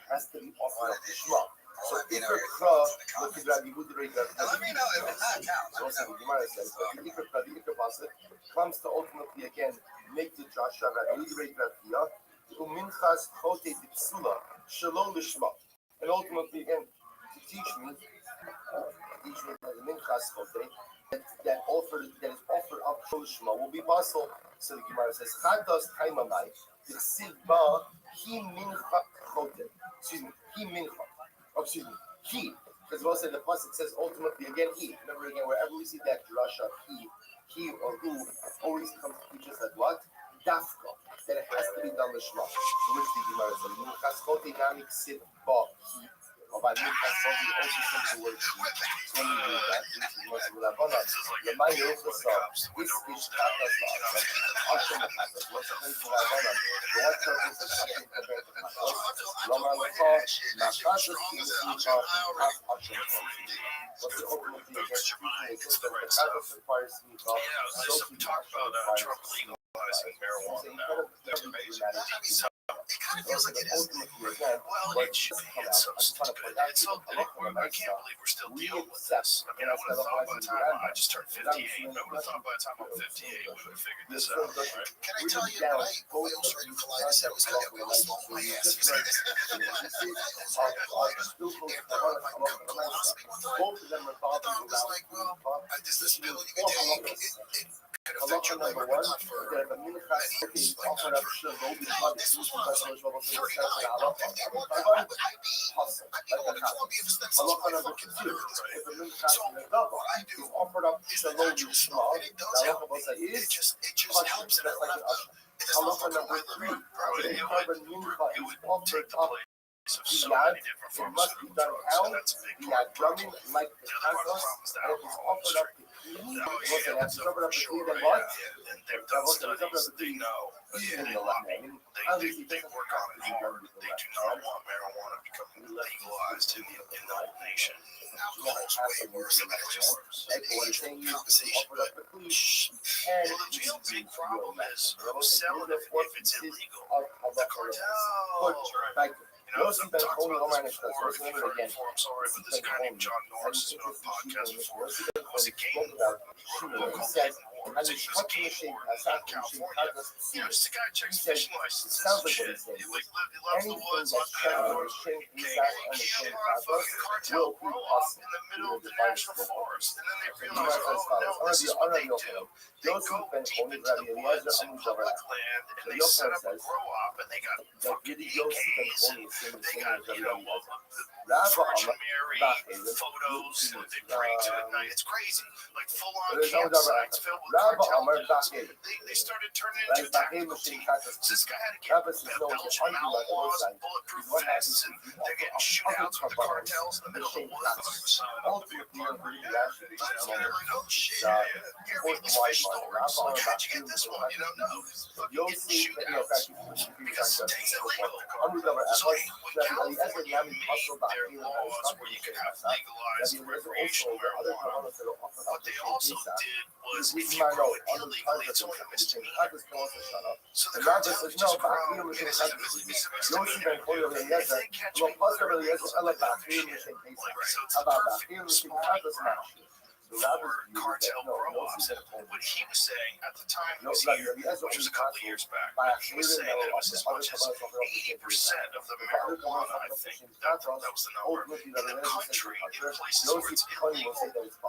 has to be offered up Lishma. So Let me if know you're your Kra, thoughts in the look at comments. Rabbi Yehuda, And let me know if it's not counts. so also the Gemara says, but the Ikar Pasuk comes to ultimately again make the Joshua Rabbi Yehuda Uminchas Chote Tipsula Shalom Lishma, and ultimately again to teach me that the Minchas Chote that is offered up Lishma will be possible. So the Gemara says, Chados Taimamai the Silba He Mincha Chote. Excuse me, He Mincha. Oh, excuse me, He. Because we'll say the pasuk says ultimately again he. Remember again, wherever we see that drasha he or who always comes to teach us that what? Dafka. That it has to be done lishma. So which the Gemara says, Minchas Chote Namik Sid Ba He. Or by Minchas Chote also says the word he. So when we do that, this is most of the Rabbanon. Lemay Yochasa, this is Chatas La'aseh. Hashem Chatas. What's the place of Rabbanon? For what purpose is Hashem compared to Chatas? Lama Lecha, Machatas Kimisha, Hashem Chatas. What's the ultimate thing against teaching the system? The Chatas requires Smicha, so to Hashem requires marijuana. That's amazing. It kind of feels like it is. Well, it should be. It's so stupid. It's so big. I can't believe we're still dealing with this. I mean, I would have thought by the time I just turned 58, I would have thought by the time I'm 58, we would have figured this out, right? Can I tell you, when I ulcerative colitis, I was going to get slow on my ass. You see this? Both of them are I thought it was like, well, this disability could affect your liver, but not for many years. Like, not for, no, this was when I was like 39. I'm 51 now. I'd be going to Columbia for stem cells for my fucking liver, right? So what I do offered up is the the natural low smoke, and it does help me. is It just helps in a lot of Halacha number 3. Bro, The it carbon would mincha is take offered the up. place of so Yad, many different it must be pharmaceutical done drugs, out. and that's a big The part of the drumming problem. like the The other part of the chazos, problem is the and it is alcohol offered up industry. to clean. That was What's it? It's offered up to clean and what? Yeah, and they've done studies. They know. Yeah, they love it. They work on it hard. They do not want marijuana becoming legalized in the whole nation. Alcohol's way worse than exports. Like what it's saying is offered up to clean. Well, the real big problem is who's selling it if it's illegal. The cartels, right? You know, I've talked about this before. If you've heard it before, I'm sorry, but this guy named John Norris has been on the podcast before. It was a game war. Local game war. It's a game war in California. You know, just a guy checks fishing licenses and shit. He loves the woods, loves the outdoors. Okay, they can't have a fucking cartel grow up in the middle of the national forest. And then they realize, oh no, this is what they do. They go deep into the woods and public land, and they set up a grow up, and they got fucking AKs, and they got, you know, Virgin Mary photos that they pray to at night. It's crazy. Like full-on campsites filled with cartel dudes. They started turning into tactical teams. So this guy had to get Belgian Malinois, bulletproof vests, and they're getting shootouts with the cartels in the middle of the woods. The big part where they're like, oh shit, here we use fish stores. Like, how'd you get this one? You don't know. Fucking getting shootouts because it's illegal. So when California made their laws where you could have legalized recreational marijuana, what they also did was if you grow it illegally, it's only a misdemeanor. So the cartel would just grow innocently. It's a misdemeanor. If they catch me, literally, it's like shit. Like, so it's a perfect spawning ground for cartel grow-ups. And what he was saying at the time he was here, which was a couple of years back, he was saying that it was as much as 80% of the marijuana, I think, that was the number, in the country, in places where it's illegal,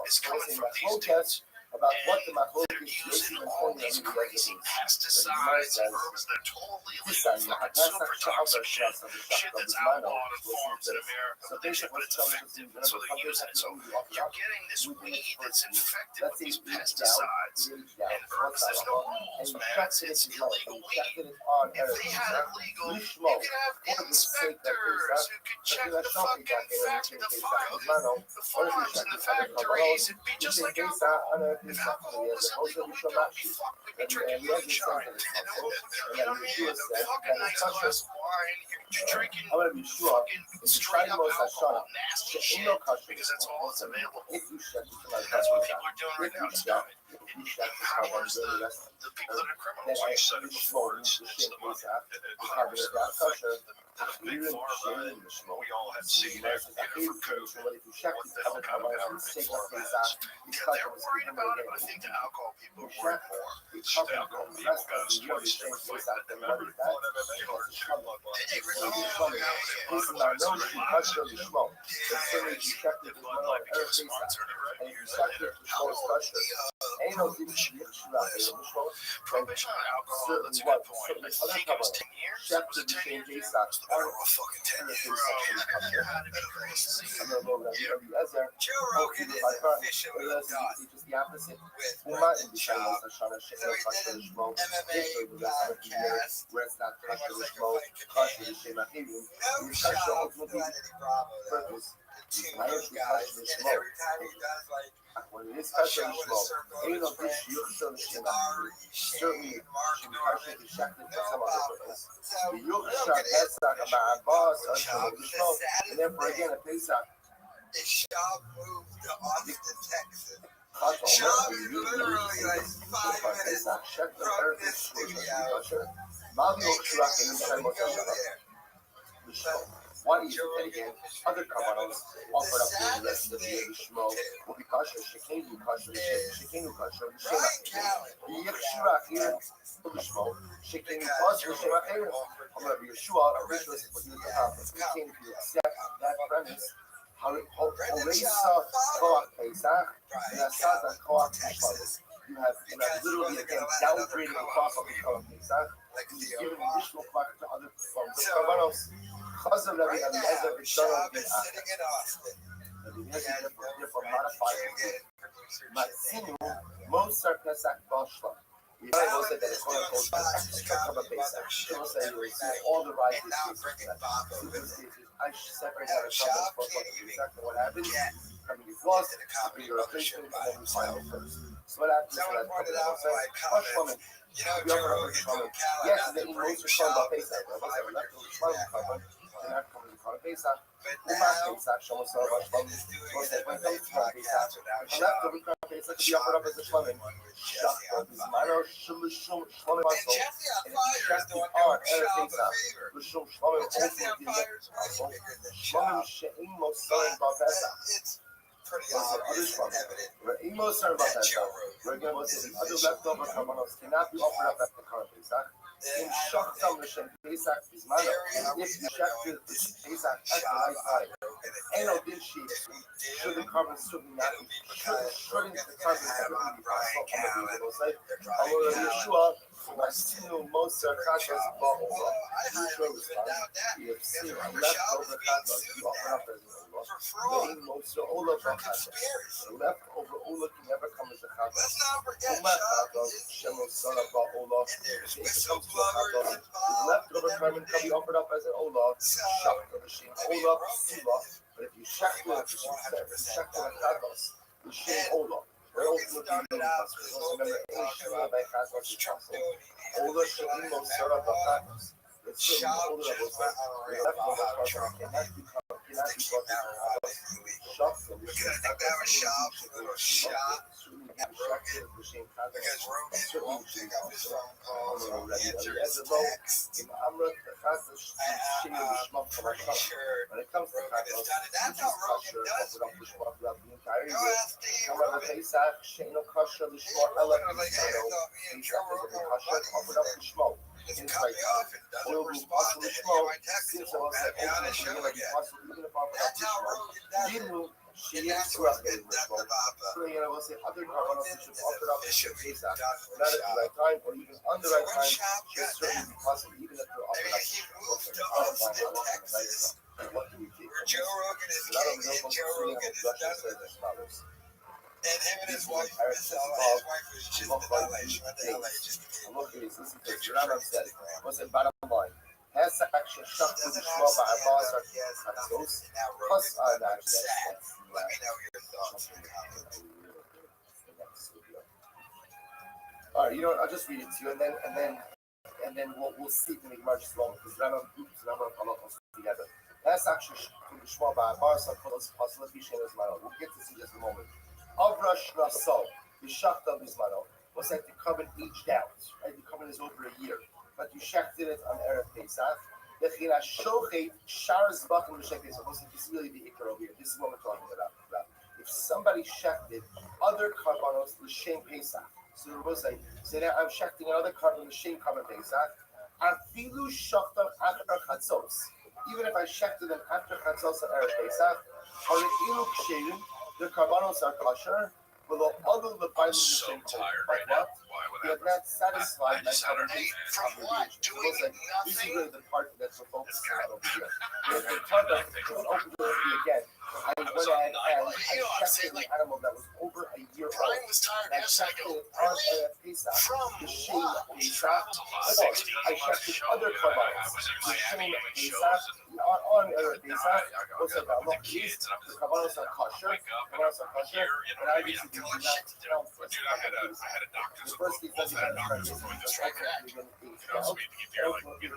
is coming from these dudes. About what the And they're using all these crazy pesticides and herbs that are totally illegal, fucking super toxic shit that's outlawed on farms in America, but it's effective, and so they're using it. So you're getting this weed that's infected with these pesticides and herbs. There's no rules, man. It's illegal weed. If they had it legal, you could have inspectors who could check the fucking the farms and the factories. It'd be just like alcohol. If alcohol was illegal, we'd be drinking moonshine. You know what I mean? A fucking nice glass of wine. You're drinking fucking straight up alcohol, nasty shit, because that's all that's available. That's what people are doing right now. It's not. It empowers the people that are criminals. You said it before. It's the money. It empowers big pharma, and we all have seen it, for COVID. What the hell kind of power big pharma has? Yeah, they're worried about it, but I think the alcohol people are worried more. The alcohol people got us twice their fight that they remember fought MMA hard. They Bud Light became a sponsor right years later. How old prohibition on alcohol, that's a good point. I think it was 10 years. Was it 10 years? Better off fucking 10 years. Bro, had to be crazy. Joe Rogan is officially done with Brendan Schaub. So he did an MMA podcast. It was like a fight companion. No Schaub fought Eddie Bravo. The two of those guys. And every time he does like a show in a circle of his friends, it's Ari, Shane, Mark Norman. So I don't get it. And then for again, if Schaub moved to Austin, Texas. Schaub is literally like 5 minutes from this studio. Go there. One easy thing again, other kavanos offered up to the rest of the year, Shmo, will be kosher, Shekenu kosher, Shekenu kosher, Shema, Yeshua here, Shmo, Shekenu kosher, Shema here. However, Yeshua, originally, was in the conference, we came to accept that premise. Horesa Koach Pesach, and Asada Koach Pesach. You have literally again downgraded the cost of the Koach Pesach. He's giving additional clock to other kavanos. Because of Rabbi Eliezer, it's done on the sitting in Austin. Rabbi Eliezer therefore modified it. Matzinu, Mosar Pesach Bashla. The Bible said that it's going to hold all the right I separate out what happens. I mean, you've lost, you're a replacement, and then you final first. So what happens to that couple? Yes, and then he knows you're talking about Pesach. They're not coming to call Pesach. Pesach, Shlomo said, when it comes to Pesach, left over Pesach, be offered up as a Shlomo. Shachta, Bismano, Shlomo, Shlomo, and if you check the R, Pesach, Shlomo, also Shlomo, She'im, Mosar, Pesach. We're almost certain about that. We're going to say the other leftover carbonos cannot be offered up at the current Pesach. In Shachtam L'Shem Pesach Bismano, if you check the Pesach at the right time, ain't no din sheet. Should the carbon certainly not be? Shouldn't the carbon certainly be possible? Our Yeshua, Mastino Moser Kashas Bubble. Yeshua was we have seen leftover carbonos be offered up as the most all of them left over all can never come as a chagos. Left over carbon can be offered up as an olah, but if you check the chagos, you shame olah. We're also looking at remember any shema by chagos is possible. Olah shemim moser chagos. It's still olah was left over carbon cannot be because I think that was shop, a little shop, because Rogan won't pick up his phone calls or answer his texts. I'm pretty sure Rogan has done it. That's how Rogan does it. Go ask Steve Rogan. Me and Joe Rogan were buddies. Just cut me off and doesn't respond to any of my texts and won't have me on his show again. That's how Rogan does it. And that's what's been done to Papa. Rogan's officially done for the shop. One shop got that. Maybe he moved to Austin, Texas, where Joe Rogan is king and Joe Rogan is done with it. And him and his wife, his wife was just in LA. She went to LA just to get pictures for Instagram. What's the bottom line? Has actually shut to the small by a bars or plus Let me know your thoughts in the comments. All right, you know what? I'll just read it to you, and then we'll see when we merge slow because Rambam groups the number of halachos together. That's actually from the small by a bars or plus let me share this model. We'll get to see just a moment. Avrash Nassau, the Shachta Bismano, was that the carbon aged out, right? The carbon is over a year, but you shechted it on Erev Pesach. The China Shochet Shars Bakum Shechet. So this is really the ikar over here. This is what we're talking about. If somebody shechted other carbonos l'shem Pesach, so there was a say now I'm shechting another carbon l'shem carbon Pesach. Afilu shachtam after chatzos. Even if I shechted them after chatzos on Erev Pesach, or the ilu ksherim. The carbonos are kosher, but the other the Bible is so tired right now. Why would they are not satisfied by obligation. This is really the part that's we're focusing on over here. The part that open the again. I went ahead and I checked the animal that was over a year old. And I checked it on Pesach, the shame Pesach. I checked the other carbonos, the shame Pesach. On Pesach, what's it about? Look, these the carbonos are kosher. Carbonos are kosher, and I basically do not count for dude, I had a doctor's first thing appointment. Both had doctor's appointments right there. You know, so we had to get there like 8:30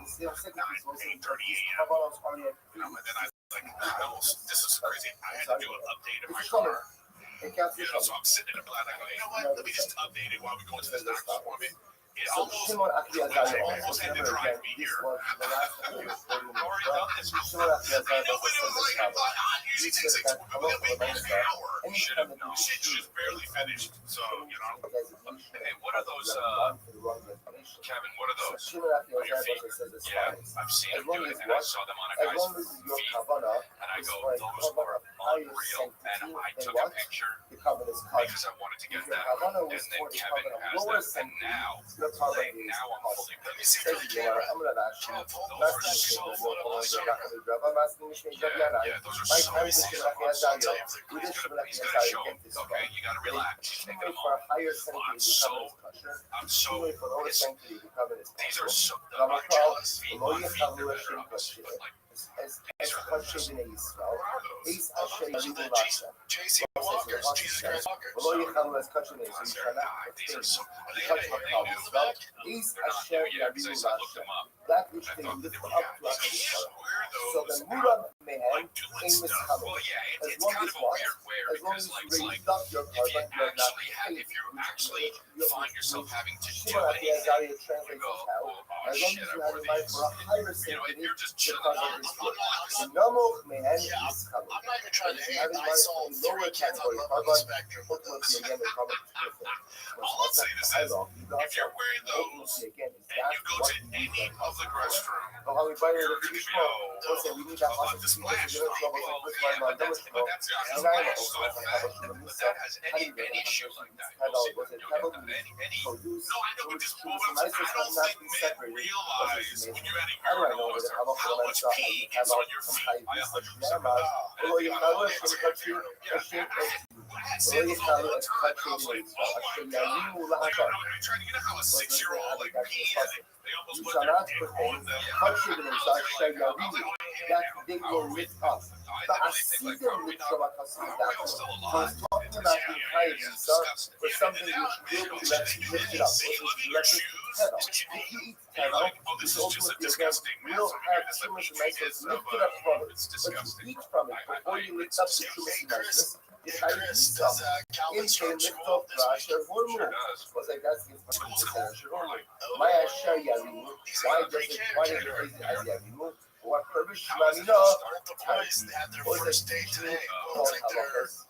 a.m. And then I almost, this is crazy. I had to do an update of my car. You know, so I'm sitting in the black. I go, you know what? Let me just update it while we go into this doctor's appointment. It almost had to drive me here. I've already done this before. I know, but it was like, it usually takes like maybe an hour. Shit just barely finished. So, you know, hey, what are those, Kevin, what are those? On your feet? Yeah, I've seen them do it, and I saw them on a guy's feet. And I go, those are unreal. And I took a picture because I wanted to get that. And then Kevin has them. And now, I'm fully Let me see the camera. I'm gonna those are so fun. Yeah, those are so Okay, you gotta relax. For a higher sanctity, I'm so for lower sanctity, these are so jealous people. JC Walker's Jesus Christ Walker. These are so. That which they lift up to us. So the Murad Mehem is Mischaber. As long as what? As long as you raised up your carbon, If you actually find yourself having to do Shimon anything, Azariah translates as hell. As long as you have in mind for a higher sanctity, the carbon is good. The Namoch Mehem is Mischaber. I'm not even trying to hate. Have in I mind saw for a lower 3 kids on category the carbon, spectrum. ultimately again the carbon is perfect. All I'm saying is this: if you're wearing those again, and you go to any public restroom, but how we buy it you're if gonna we be smoke, listen, we need that about awesome the splash. people to But that's not that has any issue like that. Any. No, I know what this woman. I don't think men realize when you're at a urinal how much pee is on your feet. I 100% trying to get how a 6-year-old like pees. They almost put their dick on them. That they will lift up. But I see them lift up a customer that way. So it's talking about the kindness for something which will be lifted up. If you eat kettle, which ultimately again will have tumors and niceness lifted up from it. But you eat from it before you lift up the tumors and niceness. It's how you eat stuff. Intake lift off Rasha hormone. Was like that's the hormone. My Asher Yarim. Why does it raise the Yarim? What purpose? The boys had their first day today. Both halachas.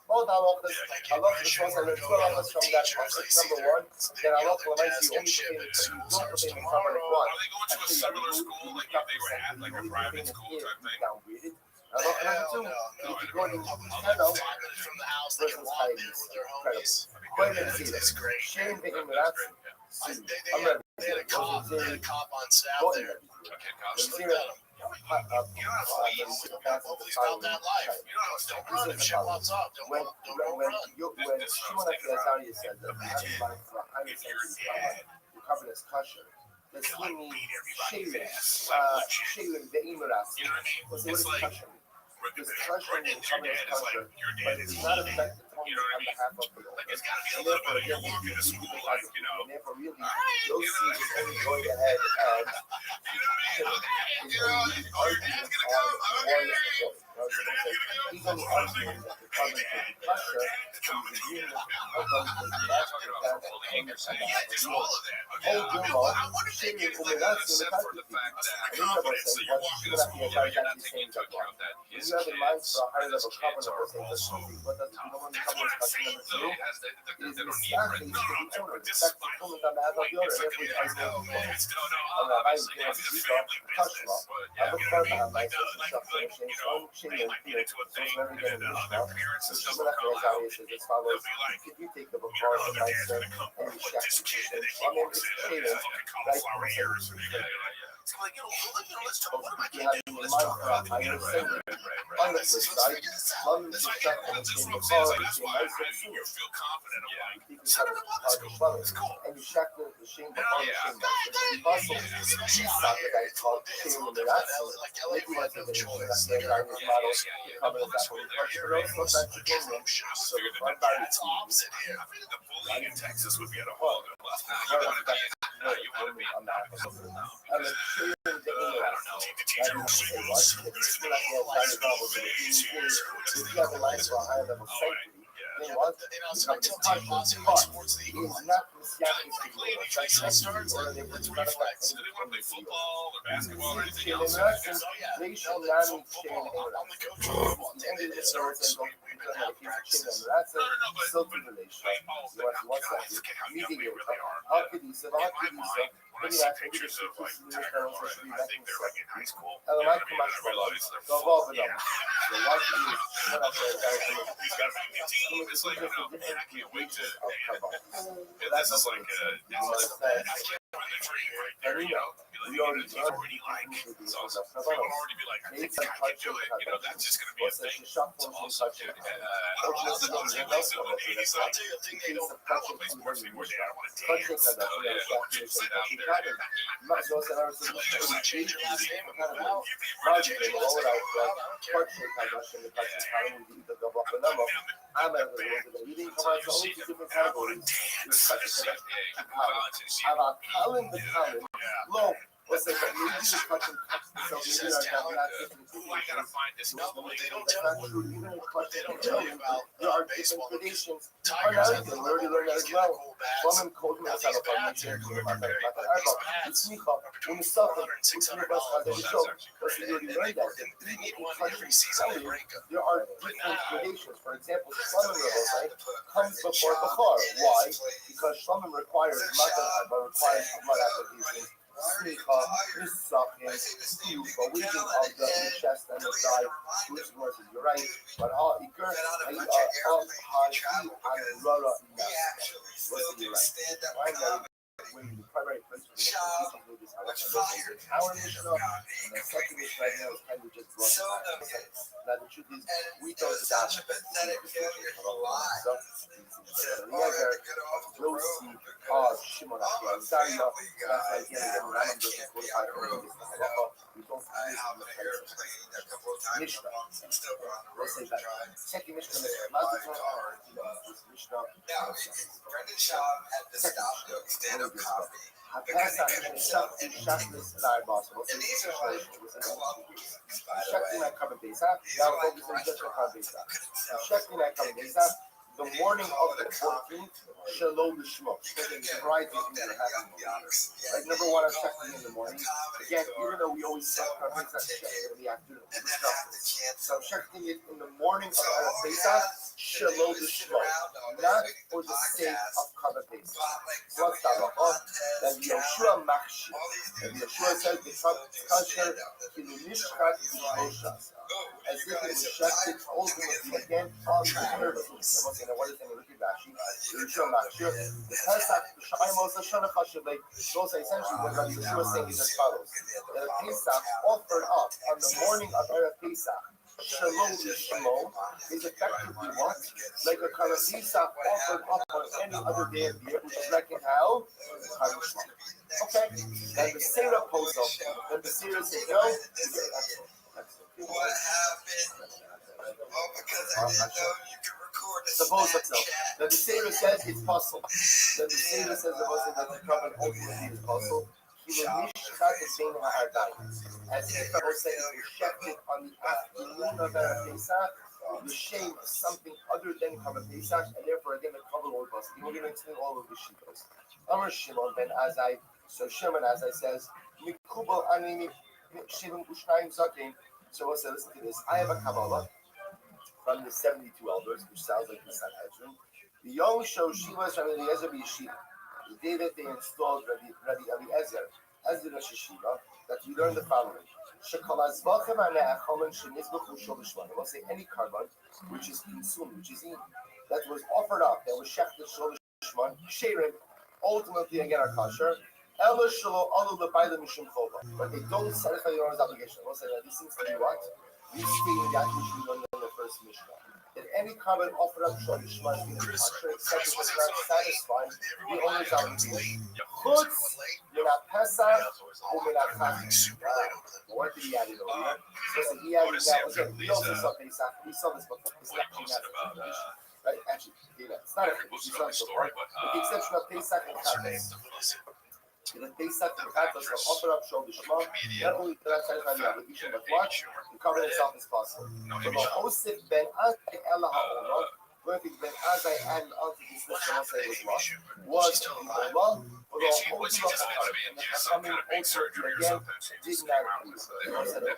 Halachas was and 2 halachas from that pasuk number 1. Then halacha lemaisi only pertain to you don't pertain to somebody one. Are they going to a similar school like if they were at like a private school type thing? Downgraded. Halacha number 2. If you go to Channel From the house, they versus can walk in Chavis. with their homies. Quite a bit. That's great. Shame the Emirates. They had a cop on staff there. Just looked at him. You don't have to leave. He's about that life. You don't run if shit pops up. Don't run. When Shimon Azariah said that having mind for a higher sense of covered as kosher, does he mean Shalim the Emirates? What is kosher? Because kosher means covered as kosher, but it's not affected only on behalf of the owner. It's got to be a little bit of you're walking to school, like, you know. And therefore, really, those seeds are only going ahead and You know what I mean? Okay, you know, your dad's gonna come. he's only arguing that the carbon could be kosher. As follows, if you take the Bakar and Meister and you check the system, I mean, it's Shaden, right? You have in mind for a higher standard. On the flip side, London is checked and it's in the car, it's in Meister too. You can have a car and you check the Shane Bakar and Shane Meister. The bustle, she's not the guy called Shane in the Ratson. Maybe that's the model to cover that whole culture. But also, that's the game. So the front body teams. The bullying in Texas would be at a whole new level. You want to be on that. And then Shane the English. That is to say what? It's still like the entire problem. If you have a life for a higher level safety, then what? You have this passion, but it is not messianic to you. That's not or they would not affect Do they want to play football or basketball or anything Shane else? Emerson, they should not meet Shane Emerson. And it is so it's going to be done like he's Shane Emerson. Still to the nation. You want to watch that? Meeting it. How could he say? How could he say? When I see pictures of like Tyrone, I think they're like in high school. And You like know what I mean? I realize they're the full. evolve them. The life is when I say that He's got a new team. It's like, you know, man, I can't wait to. This is like, I can't wait for the dream right there. You know, we already learned So I'm already be like, I think I can do it. That's just gonna be a thing. It's awesome. I was emailing someone, and he's like, I don't want to place more than 4 days. I want to dance. So yeah, I want you to sit out there. Just to change your last name and move out. You're going to change your last name and move out. I don't care. Low. Let's say that maybe you touching so maybe says our talent, not I gotta find this novel. They don't that's tell not true. Even in they don't tell you about there are baseball. different gradations. Tigers have We the already learned that as cool well. bats. Woman code Now me these bats are good for very, but these bats are between $400 and $600. That's actually you already great. learned that. They need one every season they break them. There are different gradations. For example, Shlomim Rebbe comes before Bechor. Why? Because Shlomim requires Matan, but requires blood application. Smicha, Nisachim, Stiyufa, weaving of the chest and the thigh, which versus you're right, but all Iker, all Haji and Rara Nas. Listen, you're right. When the primary place for the Mishnah is our Mishnah, and the second Mishnah right now is kind of just brought back. Now the truth is, we don't stop at pathetic failure to lie. Josie, Shimon, Zaria, that's we don't I have an airplane a couple of times a month. I'm still on the road trying second Mishnah to is my car. Now, Brendan Shaw had to stop doing stand-up comedy. הפסח נשאר שחלס לארבעס. And these are like club weeks, by the Checking way. that cover base up. Now focus on just the cover base up. Checking that cover base up. The morning of the 14th, Shalom Lishmo. Friday, like number one, I'm checking in the morning. Again, even though we always check cover base up, checking in the afternoon. So I'm checking it in the morning of our base up. Shalom Lishmo. Not for the sake of cover base up. What's that? That Yeshua Machshi. And Yeshua says the culture to the Mishkat Moshe. As if it was shafted ultimately again on the 13th. What is in the Rashi? Yeshua Machshi. The Pesach, the Shaimos, the Shana Chashavei. Those are essentially what Rabbi Yeshua is saying is as follows. That a Pesach offered up on the morning of Erev Pesach. Shalom Lishmo is effectively what? Like a Karavisa offered up on any other day of the year, which is reckoned how? Okay. And the Sarah pose up. And the Sarah said, no. What happened? Oh, because I didn't know you could record this. Suppose so. Then the Sarah says it's possible. Then the Sarah says the Muslim that the covenant ultimately is possible. He will mishkat the same as if I was saying it was shefted on the afternoon of Erev Pesach, the shame of something other than Kavan Pesach, and therefore again the Kavan will bust. We're going to explain all of the shitos. Amar Shimon ben Azai. So Shimon Azai says, Mikubal ani Shimon Ushnaim Zakim. So we'll say, listen to this. I have a Kabbalah from the 72 elders, which sounds like the Sanhedrin. The Yom Show Shivas Rabbi Eliezer B'Yeshiva. The day that they installed Rabbi Eliezer as the Rosh Yeshiva, that we learn the following. We'll say any carbon which is consumed, which is eaten, that was offered up, that was shechted shol lishman, sherim, ultimately again are kosher. But they don't satisfy your own obligation. We'll say that this seems to be what? Restating that which we learned in the first Mishnah. That any carbon offered up shol lishman is kosher, except if it's not satisfying the owner's obligation. Chutz min ha-pesach u'min ha-chag. What did he add in over here? So he added that. Again, we also saw Pesach. We saw this before. It's not about right? Actually, it's not a story, but with the exception of Pesach and Chagas. The Pesach and Chagas are offered up shol lishma. Not only do not satisfy the obligation, but what? The covenant itself is possible. So the Osif ben Azai Ela ha'olah. Where Ben Azai added onto this list, I say was the Allah. For the whole of the and the Chachamim also again did not agree.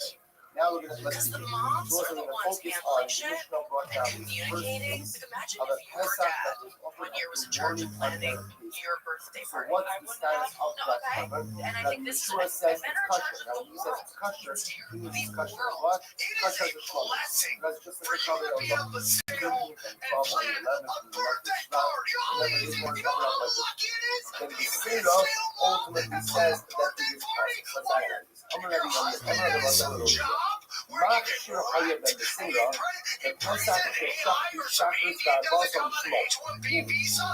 Now we're going to let's begin. So we're going to focus on the Mishnah brought down this first piece of a Pesach that was offered up to morning of your birthday So party. what's the status of that covenant? And I That think this is Yeshua says it's better kosher. Now when he says it's kosher, he means kosher is what? Kosher is a shalom. That's just like the covenant of the 13th and 12th and 11th and 11th. Then the Sira ultimately says that it is kosher.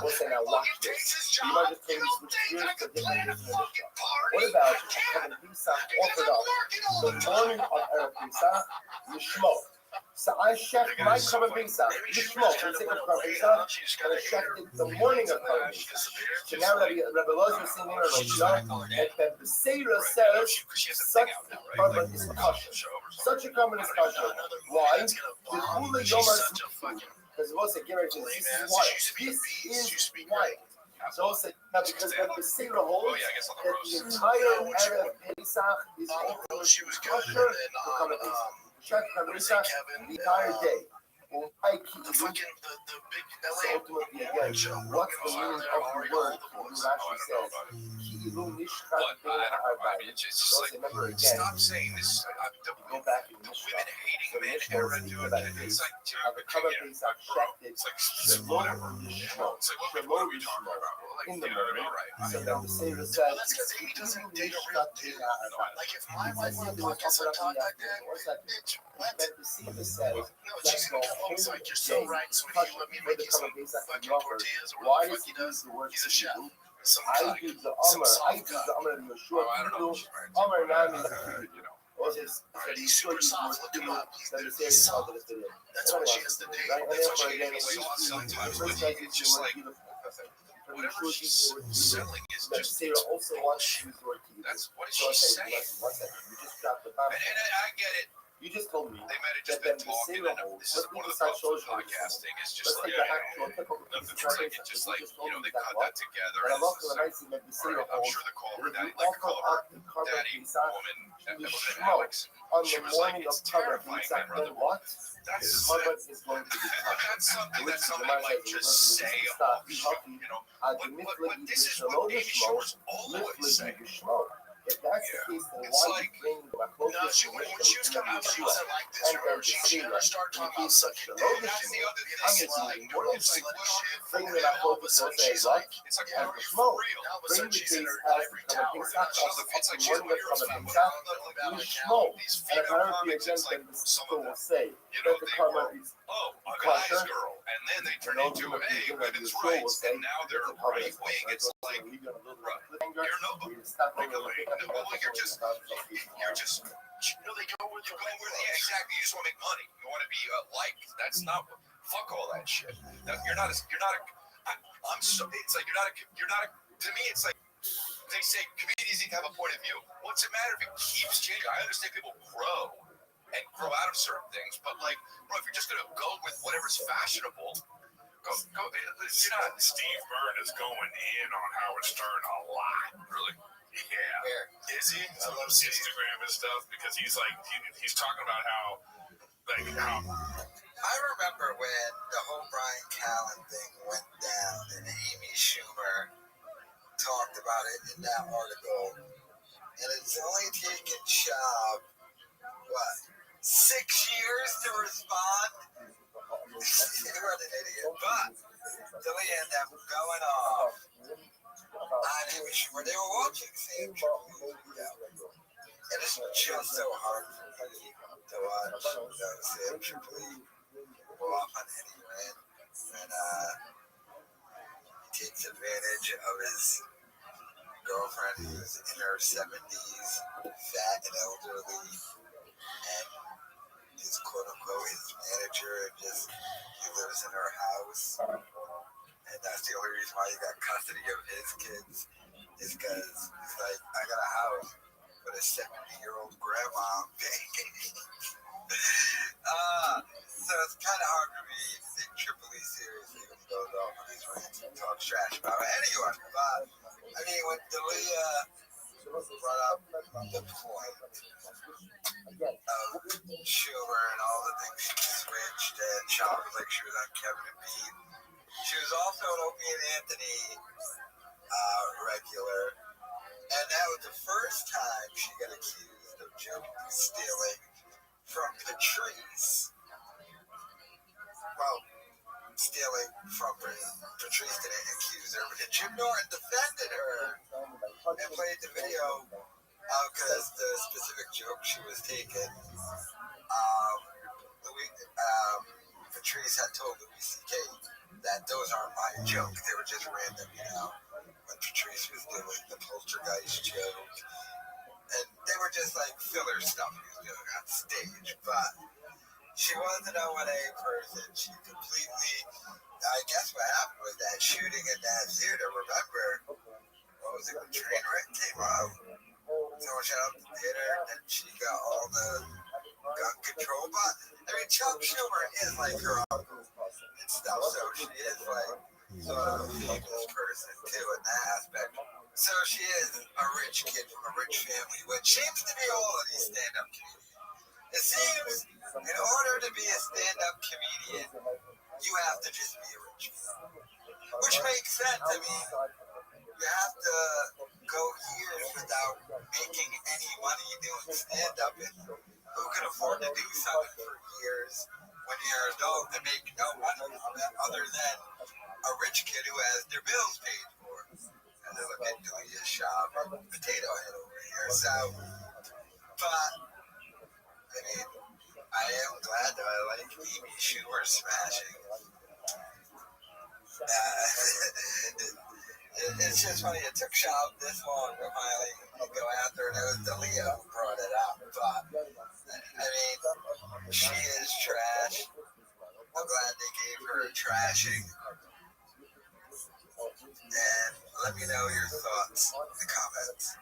Listen, now watch this. You might just take switch gears to different Mishnah. What about Kevin Pesach offered up the morning of Erev Pesach, Yishmok? So I checked my Kevin Pesach, Yishmok, the second Kevin Pesach, and I checked it the morning of Kevin Pesach. So now Rabbi Lozer is saying here, that the Seder says such a carbon is kosher. Such a carbon is kosher. Why? The Hula Yomar, because it was a Gerrit, this is white. This is white. So also, because the Seder holds that the entire Erev Pesach is kosher for Kevin Pesach. Check Kevin Pesach the entire day. So ultimately, again, what's the meaning of the word Rashi says? So remember again, go back in the Mishnah. So the Mishnah was speaking about this. How the Kavod Pesach checked it Shelo Yishmor in the morning. So then the Seder says, then the Seder says, you're so right. So when you let me make you some fucking tortillas or why does he use the word he's a chef? I use the Amr of Yeshua. Amr Nami, he's super soft. Look him up. He's soft. That's what she has to do. That's what she gave me sauce sometimes. It's just like whatever she's selling is just also bullshit. That's what she's saying. You just dropped the bomb. And I get it. You just told me that then the Seder holds. This is one of the problems with podcasting. It's just like it's just like they cut that together. And I'm sure the caller, daddy, like caller, daddy, woman, Alex. She was like, it's terrifying, my brother. That's something that somebody might just say. What this is what Amy Shores always say. If that's the case, then why you bring the closest when she was coming out, she wasn't like this. She never started talking about such a thing. That's the other thing. It's like, bring the all of a sudden she's like, it's like, are you for real? All of a sudden she's in her ivory tower. It's like she's one of those people about these female comics. It's like some of them, they were, a guy's girl, and then they turn into, hey, women's rights, and now they're right wing. It's like, you're nobody. You're just, they go where exactly. You just want to make money. You want to be liked. That's not. Fuck all that shit. I'm so. It's like you're not a. To me, it's like they say comedians need to have a point of view. What's it matter if it keeps changing? I understand people grow and grow out of certain things, but like, bro, if you're just gonna go with whatever's fashionable. Go. You're not. Steve Byrne is going in on Howard Stern a lot. Really? Yeah. Is he? I love Instagram and stuff because he's like he's talking about how I remember when the whole Brian Callen thing went down and Amy Schumer talked about it in that article, and it's only taken Schaub 6 years to respond. What an idiot! But Dilly ended up going off. Amy Schumer, they were watching Sam Tripoli, and it's just so hard for me to watch Sam Tripoli go off on any rant, and he takes advantage of his girlfriend who's in her 70s, fat and elderly, and is quote-unquote his manager, and he lives in her house. And that's the only reason why he got custody of his kids is because he's like, I got a house with a 70-year-old grandma paying. So it's kind of hard for me to take Tripoli seriously when he goes off on these rants and talks trash about it. Anyway, I mean, when Delia brought up the point of Schumer and all the things she switched and shopped like she was on Kevin and Pete. She was also an Opie and Anthony regular, and that was the first time she got accused of junk stealing from Patrice. Well, stealing from Patrice didn't accuse her, but Jim Norton defended her and played the video Because the specific joke she was taking, Patrice had told Louis C.K. that those aren't my joke. They were just random, when Patrice was doing the poltergeist joke. And they were just like filler stuff he was doing on stage. But she wasn't an O&A person. She completely, I guess what happened was that shooting in that theater, remember, what was it, when Trainwreck came out? Someone shut up the theater, and she got all the gun control. But, I mean, Chuck Schumer is like her uncle and stuff, so she is like sort of a famous person, too, in that aspect. So she is a rich kid from a rich family, which seems to be all of these stand-up comedians. It seems in order to be a stand-up comedian, you have to just be a rich kid. Which makes sense. I mean, you have to go years without making any money doing stand-up. And who can afford to do something for years when you're an adult and make no money from it other than a rich kid who has their bills paid for? And they look at Delia's shop and Potato Head over here. So, but, I mean, I am glad that I like Amy Schumer smashing. It's just funny, it took Shop this long to finally go after it. It was Dalia who brought it up. But, I mean, she is trash. I'm glad they gave her a trashing. And let me know your thoughts in the comments.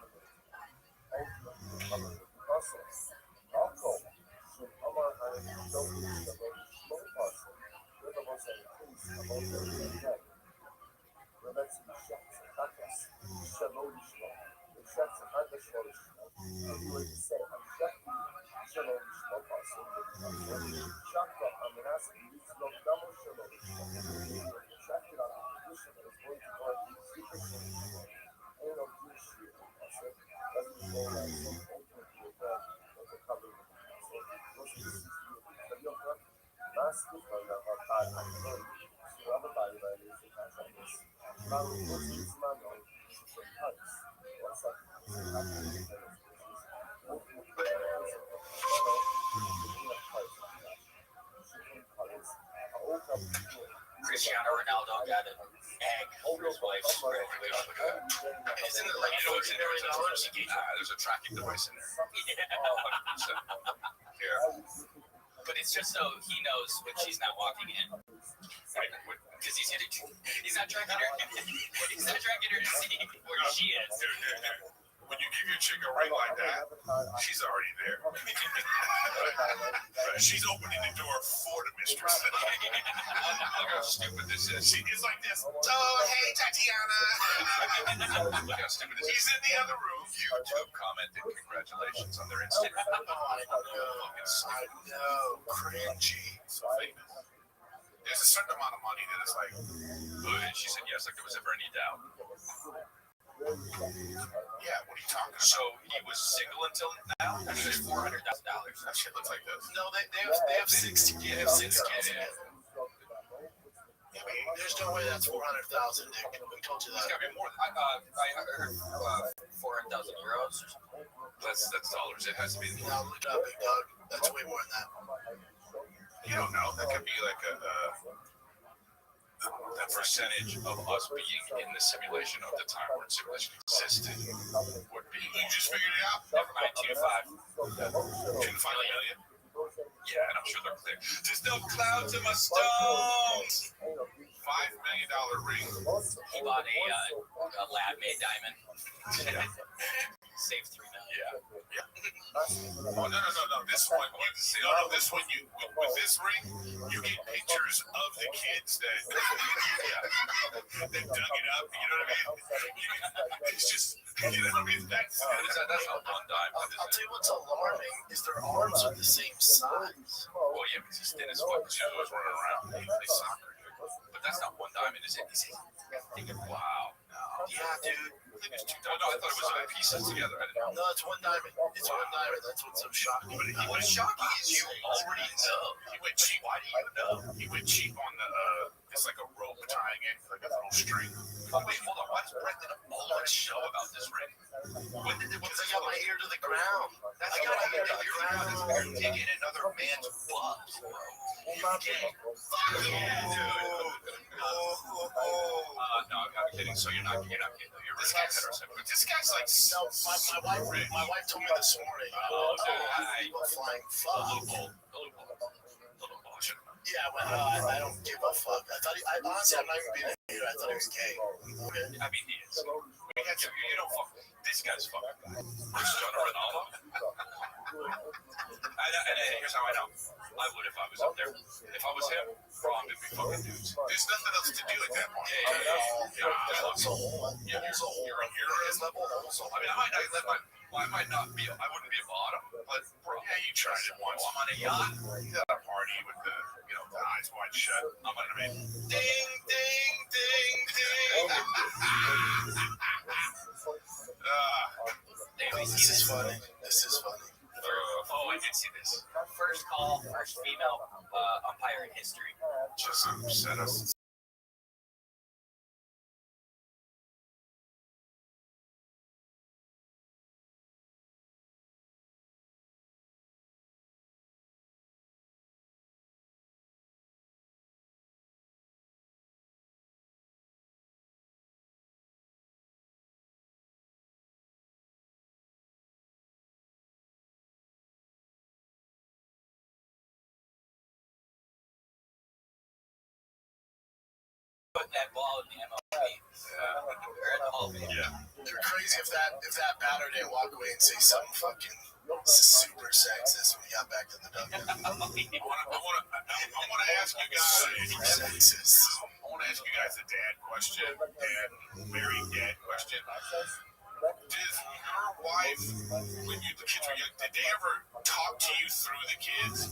Cristiano Ronaldo got an egg for his wife's graduation. Isn't it like $14 million? There's a tracking device in there. Yeah. But it's just so he knows when she's not walking in. Because he's not tracking her. He's not tracking her to see where she is. When you give your chick a ring like that, she's already there. She's opening the door for the mistress. Look how stupid this is. She is like this. Oh, hey, Tatiana. Look how stupid this is. He's in the other room. YouTube commented congratulations on their Instagram. I know. Cringy. So famous. There's a certain amount of money that is like, and she said yes, like there was ever any doubt. Yeah, what are you talking about? So he was single until now? There's $400,000. That shit looks like this. No, they have 6 kids. They have 6 kids. Yeah. I mean, there's no way that's 400,000, Nick. We told you that. It's gotta be more. I heard 400,000 euros. That's dollars. It has to be. Now look it up, big dog. That's way more than that. You don't know. That could be like the percentage of us being in the simulation of the time when simulation existed would be. You just figured it out? Never mind, 2 to 5. 2 to 5 million? Yeah, and I'm sure they're clear. There's no clouds in my stones. $5 million ring. He bought a lab-made diamond. Yeah. Saved $3 million. Yeah. Oh no! This one, this one, with this ring, you get pictures of the kids that dug it up. You know what I mean? It's just, you know what I mean? That's not one dime. I'll tell you what's alarming is their arms are the same size. Well, yeah, because he's thin as fuck. Because he's always running around. He plays soccer, dude. But that's not one diamond, is it? Wow. No. Yeah, dude. I think it's 2 diamonds. No, I thought it was pieces together. I didn't know. No, it's one diamond. It's one diamond. That's what's so shocking. But what's shocking is you already know. He went cheap. Why do you know? He went cheap on the, it's like a rope tying it, like a little string. Oh, wait, hold on. Why does Brendan always know about this ring? When did it, Because I got my ear to the ground. I got my ear to the ground. You're digging another man's butt, bro. Fuck yeah, dude. No, I'm kidding. So you're not kidding. You're this guy's heterosexual. But this guy's like, No, my wife told me this morning. Flying fuck. A little bull. Yeah, well, I don't give a fuck. Honestly, I'm not even being a hater. I thought he was gay. Okay. I mean, he is. You don't fuck. This guy's fucking guy. Cristiano Ronaldo. And here's how I know. I would if I was up there. If I was him, Ron would be fucking dudes. There's nothing else to do at that point. You're on his level. Also, I mean, I might not be. I wouldn't be a bottom, but bro, Yeah, you tried it once. I'm on a yacht. You had a party with the, the eyes wide shut. I'm on a Ding, ding, ding, ding. This is funny. Oh, I did see this. First call, first female umpire in history. Just upset us. Put that ball in the MLB. Or at the Hall of Fame. Yeah. They're crazy if that batter didn't walk away and say something fucking super sexist when he got back to the dugout. I want to ask you guys. Sexist. I want to ask you guys a dad question. Very dad question. Does your wife, when the kids were young, did they ever talk to you through the kids?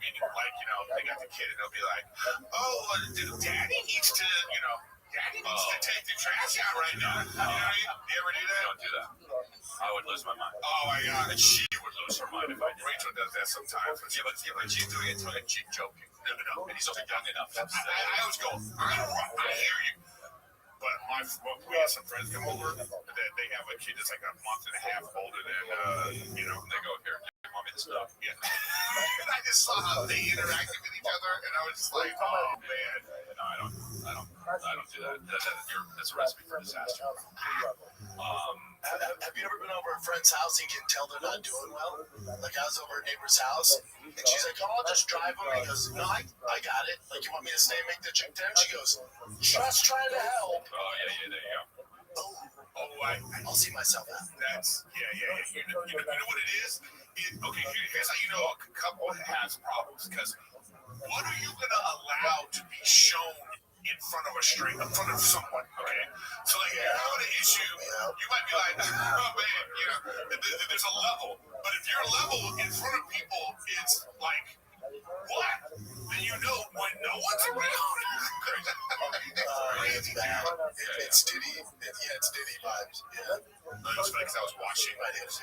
Meaning, like, they got the kid and they'll be like, daddy needs to, daddy needs to take the trash out right now. You know what I mean? Do you ever do that? Don't do that. I would lose my mind. Oh my God. And she would lose her mind if I did. Rachel does that sometimes. But she's doing it tongue in cheek joking. No. And he's also young enough. I always go, I hear you. But we have some friends come over that they have a kid that's like a month and a half older than, they go, here, mommy this stuff. Yeah. And I just saw how they interacted with each other, and I was just like, oh man. No, I don't do that. That's a recipe for disaster. Have you ever been over a friend's house and you can tell they're not doing well? Like I was over at a neighbor's house, and she's like, "Oh, I'll just drive them." He goes, "No, I got it. Like, you want me to stay and make the chicken dinner?" She goes, "Just trying to help." Oh yeah, there you go. I'll see myself out. That's, yeah. You know what it is? Here's how you know a couple has problems, because what are you going to allow to be shown in front of someone, okay? So, like, if you're having an issue, you might be like, oh, man, there's a level. But if your level in front of people is like, what? Then you know when no one's around. It's Diddy. It's Diddy vibes. Yeah. It's like I was washing my hands,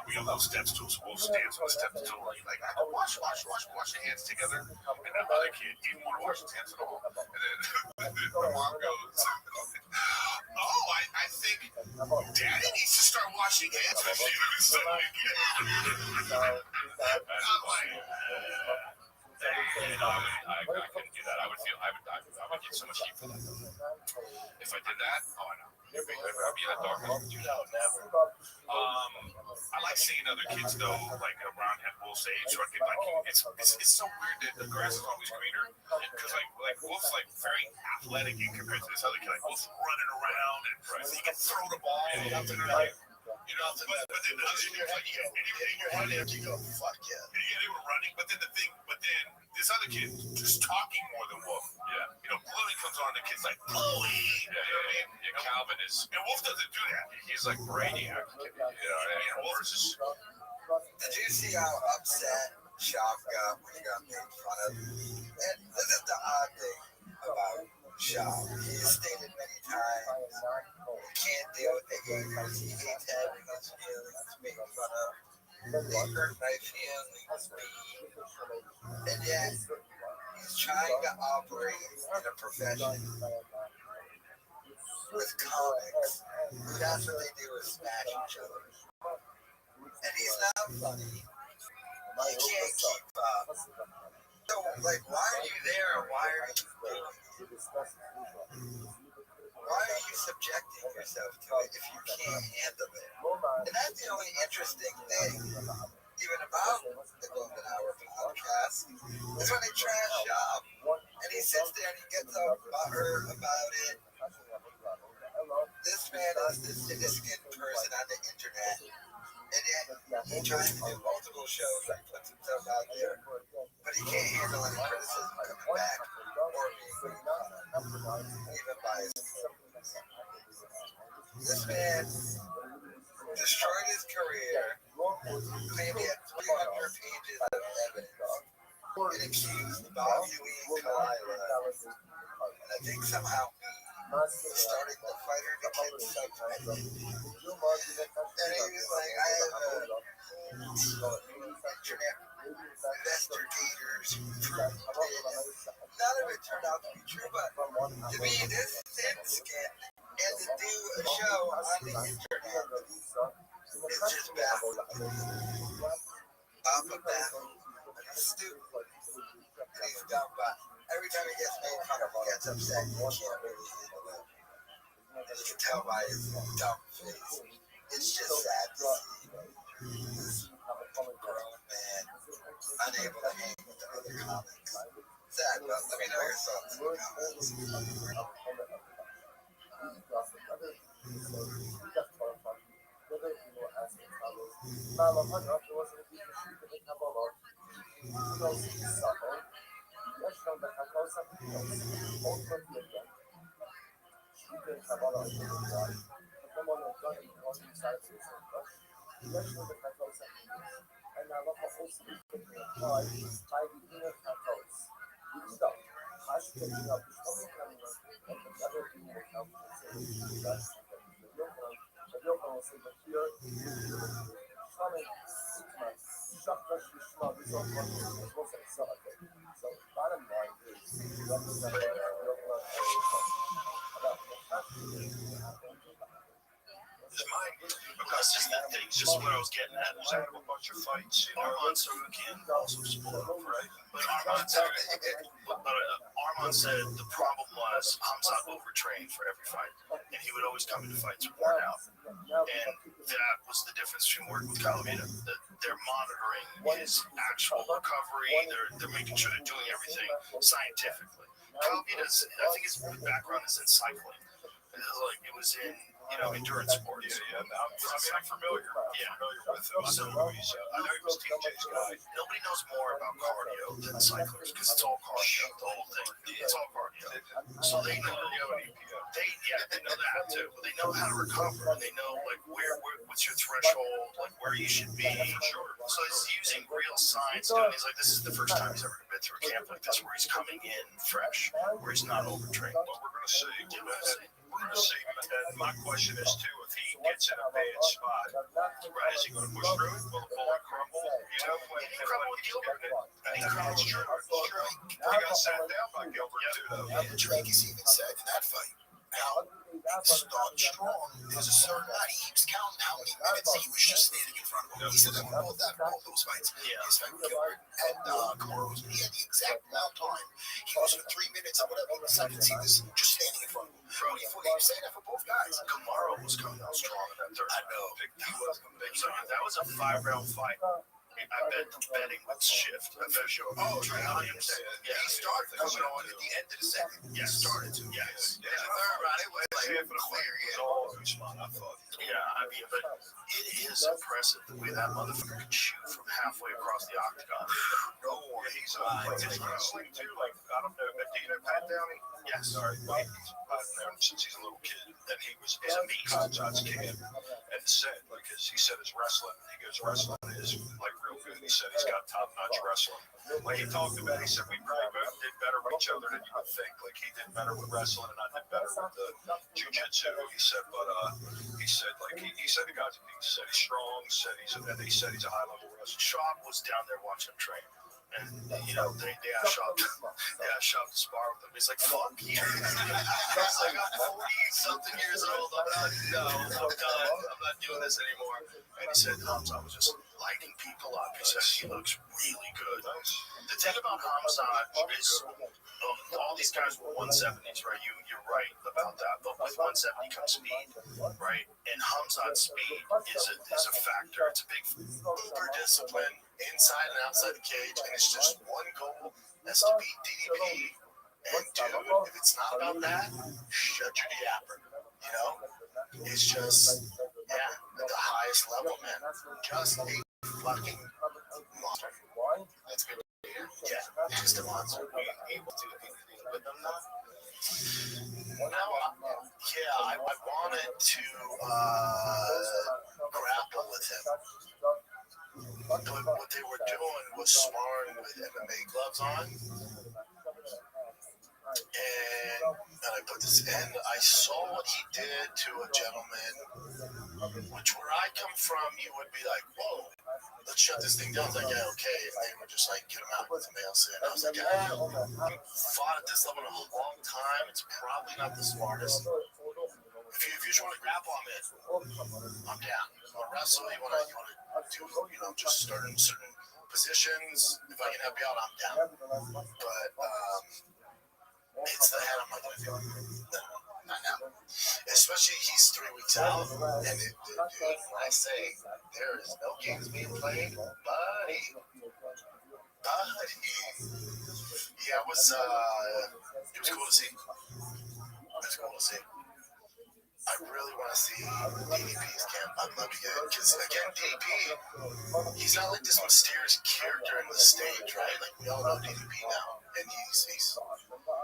we got little steps tools, so we'll stand on the steps tool. Like, I go wash your hands together. And the other kid didn't want to wash his hands at all. And then my mom goes, I think Daddy needs to start washing hands with you and stuff again. And I'm like, I couldn't do that. I would get so much heat for that. If I did that, oh no. I'd be in a dark room. Never. I like seeing other kids though, like around Wolf's age. So I can, like, it's so weird that the grass is always greener, because like Wolf's like very athletic in compared to this other kid. Like Wolf's running around and he can throw the ball. But then in your head, you go, fuck yeah. Yeah, they were running, but then this other kid just talking more than Wolf. Yeah. Chloe comes on, the kid's like, Chloe. Yeah, Calvin is. And Wolf doesn't do that. He's like Brainiac. Wolf is just. Did you see how upset Shop got when he got made fun of? And this is the odd thing about shop. He has stated many times he can't deal with the haters. He hates having his feelings made fun of. They hurt my feelings, me. And yet, he's trying to operate in a profession with comics. That's what they do is smash each other. And he's not funny. He can't keep up. So, like, why are you there? Why are you doing it? Why are you subjecting yourself to it if you can't handle it? And that's the only interesting thing, even about the Golden Hour podcast, is when they trash Shop. And he sits there and he gets all butthurt about it. This man is this thick-skinned person on the internet. And yet, he tries to do multiple shows and puts himself out there. But he can't handle any criticism coming back or being even by his co-hosts. This man destroyed his career, claimed he had 300 pages of evidence, and accused Bobby Lee and Kalila, and I think somehow starting the fighter to get subtitled. And he was like, I have internet investigators prove it. None of it turned out to be true, but to be this thin-skinned and to do a show on the internet, it's just baffling. Off of baffling. And he's stupid. And he's dumb, but every time he gets made fun of, he gets upset. You can't really handle it. You can tell by his dumb face. It's just sad to see this grown man unable to hang with the other comics. Sad, but let me know your thoughts in the comments. Because just that thing, just what I was getting at. There's a bunch of fights. Armand Sarukian also spoke up, right? But Armand said the problem was Hamzat overtrained for every fight, and he would always come into fights worn out. And that was the difference between working with Calamita. That they're monitoring his actual recovery. They're making sure they're doing everything scientifically. Calamita's, I think his background is in cycling. Like it was in endurance sports. Yeah. I'm familiar. Yeah. Familiar with him. So I know he was TJ's guy. Nobody knows more about cardio than cyclists because it's all cardio. The whole thing. It's all cardio. So they know. They know that too. They know how to recover. They know like what's your threshold, like where you should be. Sure. So he's using real science. He's like, this is the first time he's ever been through a camp like this, where he's coming in fresh, where he's not overtrained. Well, we're gonna see. We're gonna see. And my question is too, if he gets in a bad spot, right, is he gonna push through it? Will the bullet crumble? When he crumbled Gilbert, and he crumbled Gilbert. He got sat down by Gilbert too, though. Yeah, Drake has even said in that fight, now, start strong. There's a certain amount. He keeps counting how many minutes he was just standing in front of him. He said that both those fights. His fight with Gilbert and Kamaru, he had the exact amount of time. He was for 3 minutes or whatever seconds. He was just standing in front of him. He was saying that for both guys. Kamaru was coming out strong in that third. I know. He was big. So that was a 5-round fight. I bet the betting would shift. I bet sure. Oh, Williams. Yeah, he started coming on at the end of the second. Yeah, started to. Yes. Yeah, the third round, it was like clear. I thought. Yeah, I mean, but it is impressive the way that motherfucker can shoot from halfway across the octagon. He's wrestling too. Like I don't know, but do you know Pat Downey? Yes. Sorry, I've known him since he's a little kid. And he was a meat. John's kid. And said, like, he said his wrestling, he goes, wrestling is like real good. He said he's got top notch wrestling. Like he talked about, he said we probably both did better with each other than you would think. Like he did better with wrestling and I did better with the jiu-jitsu. He said, but he said like he said the guy's, he said he's strong. He said he's a high level wrestler. Shop was down there watching him train. And you know they asked Shop to spar with him. He's like, fuck you. He's like, I'm 40 something years old. I'm done. I'm not doing this anymore. And he said Hamzat was just lighting people up. He said he looks really good. The thing about Hamzat is all these guys were 170s, right? You're right about that. But with 170 comes speed, right? And Hamzat's speed is a factor. It's a big uber discipline inside and outside the cage, and it's just one goal. That's to beat DDP. And dude, if it's not about that, shut your yapper. You know, it's just at the highest level, man. Just a fucking monster. That's good. Yeah, just a monster. Are you able to anything with them now? I wanted to grapple with him. But what they were doing was sparring with MMA gloves on. And I put this in. I saw what he did to a gentleman, which where I come from, you would be like, whoa, let's shut this thing down. I was like, yeah, okay. And they were just like, get him out with the mail sin. I was like, yeah, I've fought at this level in a long time. It's probably not the smartest. If you just want to grapple on it, I'm down. You want to wrestle, you want to do, just certain positions. If I can help you out, I'm down. But it's the head I'm not going to do. No, not now. Especially he's 3 weeks out, and dude, when I say there is no games being played, buddy. Yeah, it was cool to see. I really want to see DDP's camp. I'd love to get it. Because, again, DDP, he's not like this mysterious character in the stage, right? Like, we all know DDP now. And he's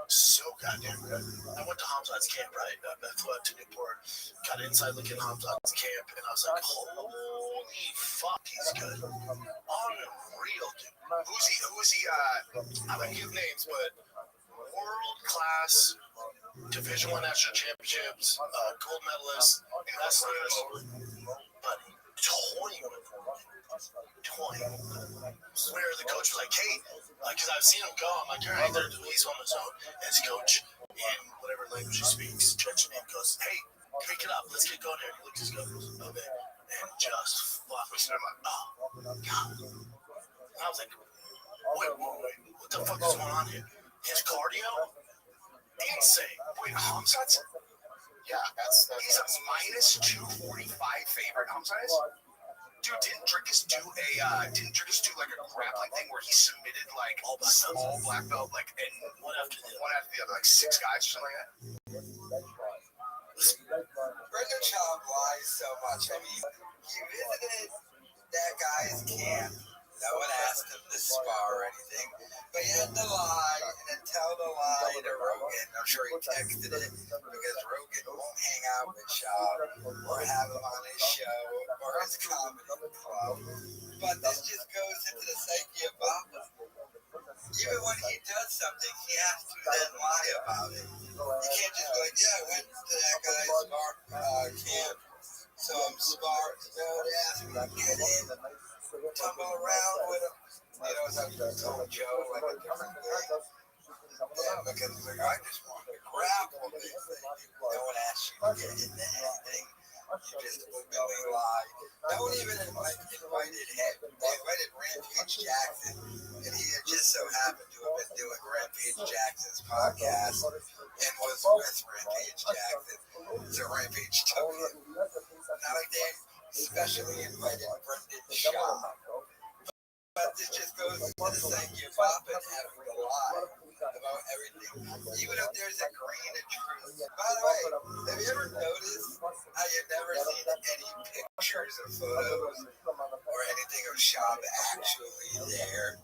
so goddamn good. I went to Hamzat's camp, right? I flew out to Newport, got inside looking at Hamzat's camp, and I was like, holy fuck, he's good. Unreal, dude. Who's he? I'm going to give names, but world-class Division I national championships, gold medalists, wrestlers, but toying. Where the coach was like, hey, because I've seen him go, I'm like, all right, he's on his own. And his coach, in whatever language he speaks, judging him, goes, hey, pick it up, let's get going here. He looks at his coach, okay, and just fluffs him like, oh, God. And I was like, wait, what the fuck is going on here? His cardio? Insane. Wait, Hamzat's? Yeah, he's a minus 245 favorite. Hamzat is? Dude, didn't Drickus do like a grappling thing where he submitted like all black belt, like, and one after the other, like 6 guys or something like that? Rothschild lies so much. I mean, he visited that guy's camp. No one asked him to spar or anything, but he had to lie and then tell the lie to Rogan. I'm sure he texted it because Rogan won't hang out with Shaw or have him on his show or his comedy club. But this just goes into the psyche of Bob. Even when he does something, he has to then lie about it. You can't just go like, yeah, I went to that guy's camp, so I'm smart. No, they asked me to get in. Tumble around with him, it's like told Joe like a different thing. And because he's like, I just want to grapple this thing. No one asked you to get into anything. You just willingly lie. No one even invited him. They invited Rampage Jackson, and he had just so happened to have been doing Rampage Jackson's podcast and was with Rampage Jackson. So Rampage took him. Not like they especially invited Brendan Shaw. But this just goes to the psyche of Bob and having to lie about everything, even if there's a grain of truth. By the way, have you ever noticed how you've never seen any pictures or photos or anything of Shaw actually there?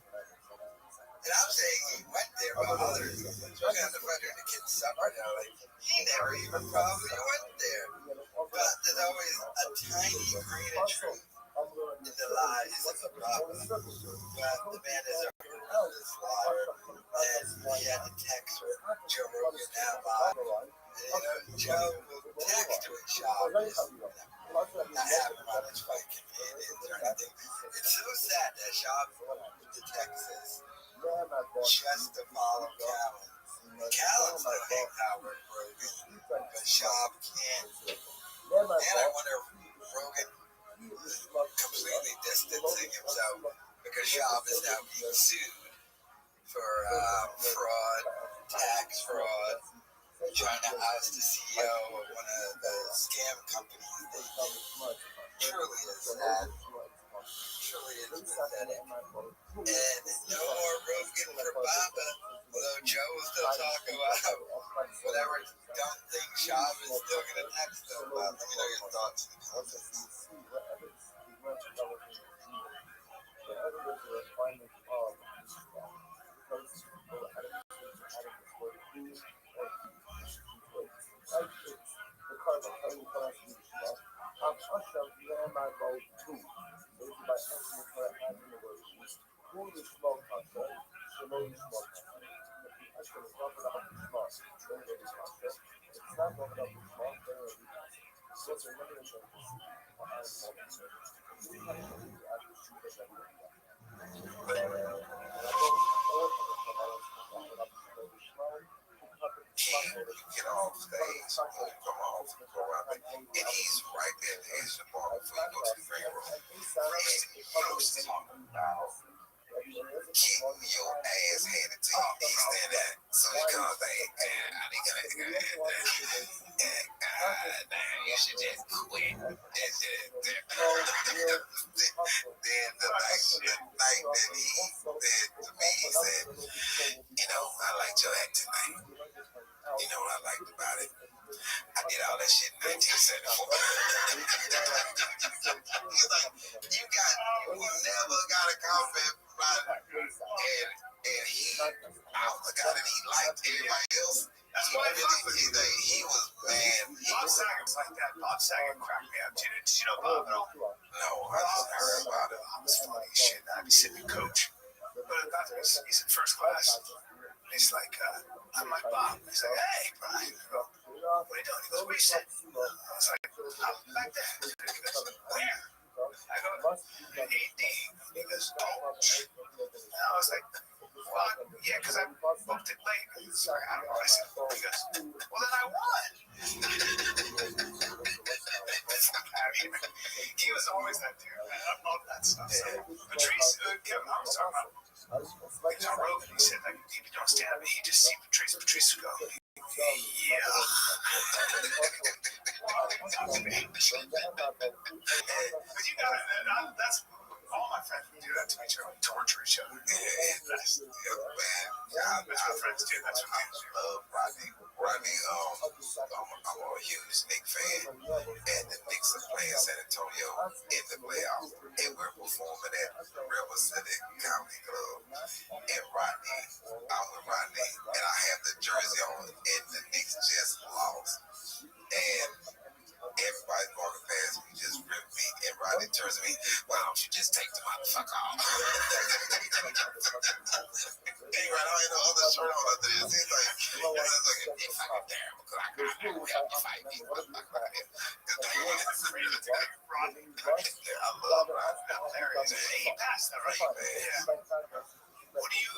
And I'm saying he went there, but others, especially on the Thunder and the Kids Summer, they're like, he never even probably went there. But there's always a tiny greater truth than the lies of the prophet. But the man is a this liar, and he had to text Joe Rogan now live. And Joe will text to his shop. Not having him on his fight companions or anything. It's so sad that shop to Texas just to follow Callan. Callan's not hang out with Rogan, but Shab can't. And I wonder if Rogan completely distancing himself because Shab is now being sued for fraud, tax fraud, trying to oust the CEO of one of the scam companies. Truly is sad. Truly is pathetic. And no more Rogan for Baba, although Joe will still talk about whatever dumb thing Shab is still going to text him about. Let me know your thoughts in the comments. Get off stage, come off, go around, and he's right there at the edge of the bar before you go to the green room. Roast talking about getting your ass handed to you. He's standing there. So he comes like, you should just quit. Then the night that he said to me, he said, I liked your act tonight. You know what I liked about it? I did all that shit in 1974. He's like, you never got a compliment from Rodney. And he, I was the guy that he liked everybody else. That's why he was mad. Bob Saget was like that. Bob Saget cracked me up. Did you know Bob at all? No, I just heard about it. Bob was funny as shit. I'd be sitting in coach. But he's in first class. He's like, I'm like Bob. He's like, hey, Brian. What are you doing? He goes, where you sitting? I was like, I'm back there. He goes, where? I go, 18. He goes, oh. And I was like, well, yeah, because I booked it late. Sorry, I don't know. I said, he goes, well, then I won. He was always that dude, man. I love that stuff. So, Patrice, Kevin, I was talking about. Joe Rogan, he said, like, if you don't stand up, he just see Patrice would go, yeah. But you got it, that's all my friends do that to each other, torture each other. Our friends do, that's what I love Rodney, I'm a huge Knicks fan, and the Knicks are playing San Antonio in the playoffs, and we're performing at River City Comedy Club. And Rodney, I'm with Rodney, and I have the jersey on, and the Knicks just lost. And everybody's walking past me, just ripped me, and Rodney turns to me, why don't you just take the motherfucker off? He ran out in the other shirt on after this. He's like, you fucking terrible, because I help you fight me. Rodney, I love Rodney. Hilarious. He passed that, right? Yeah.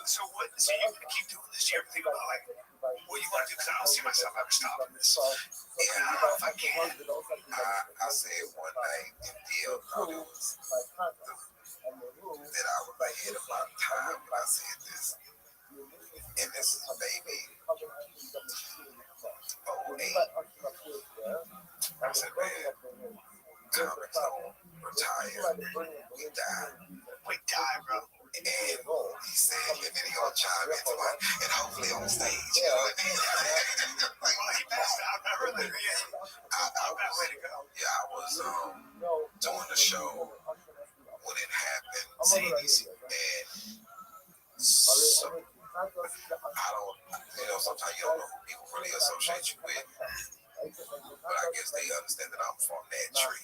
So you're going to keep doing this? Do you ever think about, like, what you want to do? Because I don't see myself ever stopping this. Yeah, I don't know if I can. I said one night in deal produce that I was ahead of my time when I said this. And this is maybe 08. I said, man, Comics don't retire. We die. We die, bro. And he said, and then he gonna chime into it, and hopefully on stage, you know what I mean? Like, well, he passed out, remember? Yeah, I was doing the show when it happened, and so, I don't, sometimes you don't know who people really associate you with, but I guess they understand that I'm from that tree.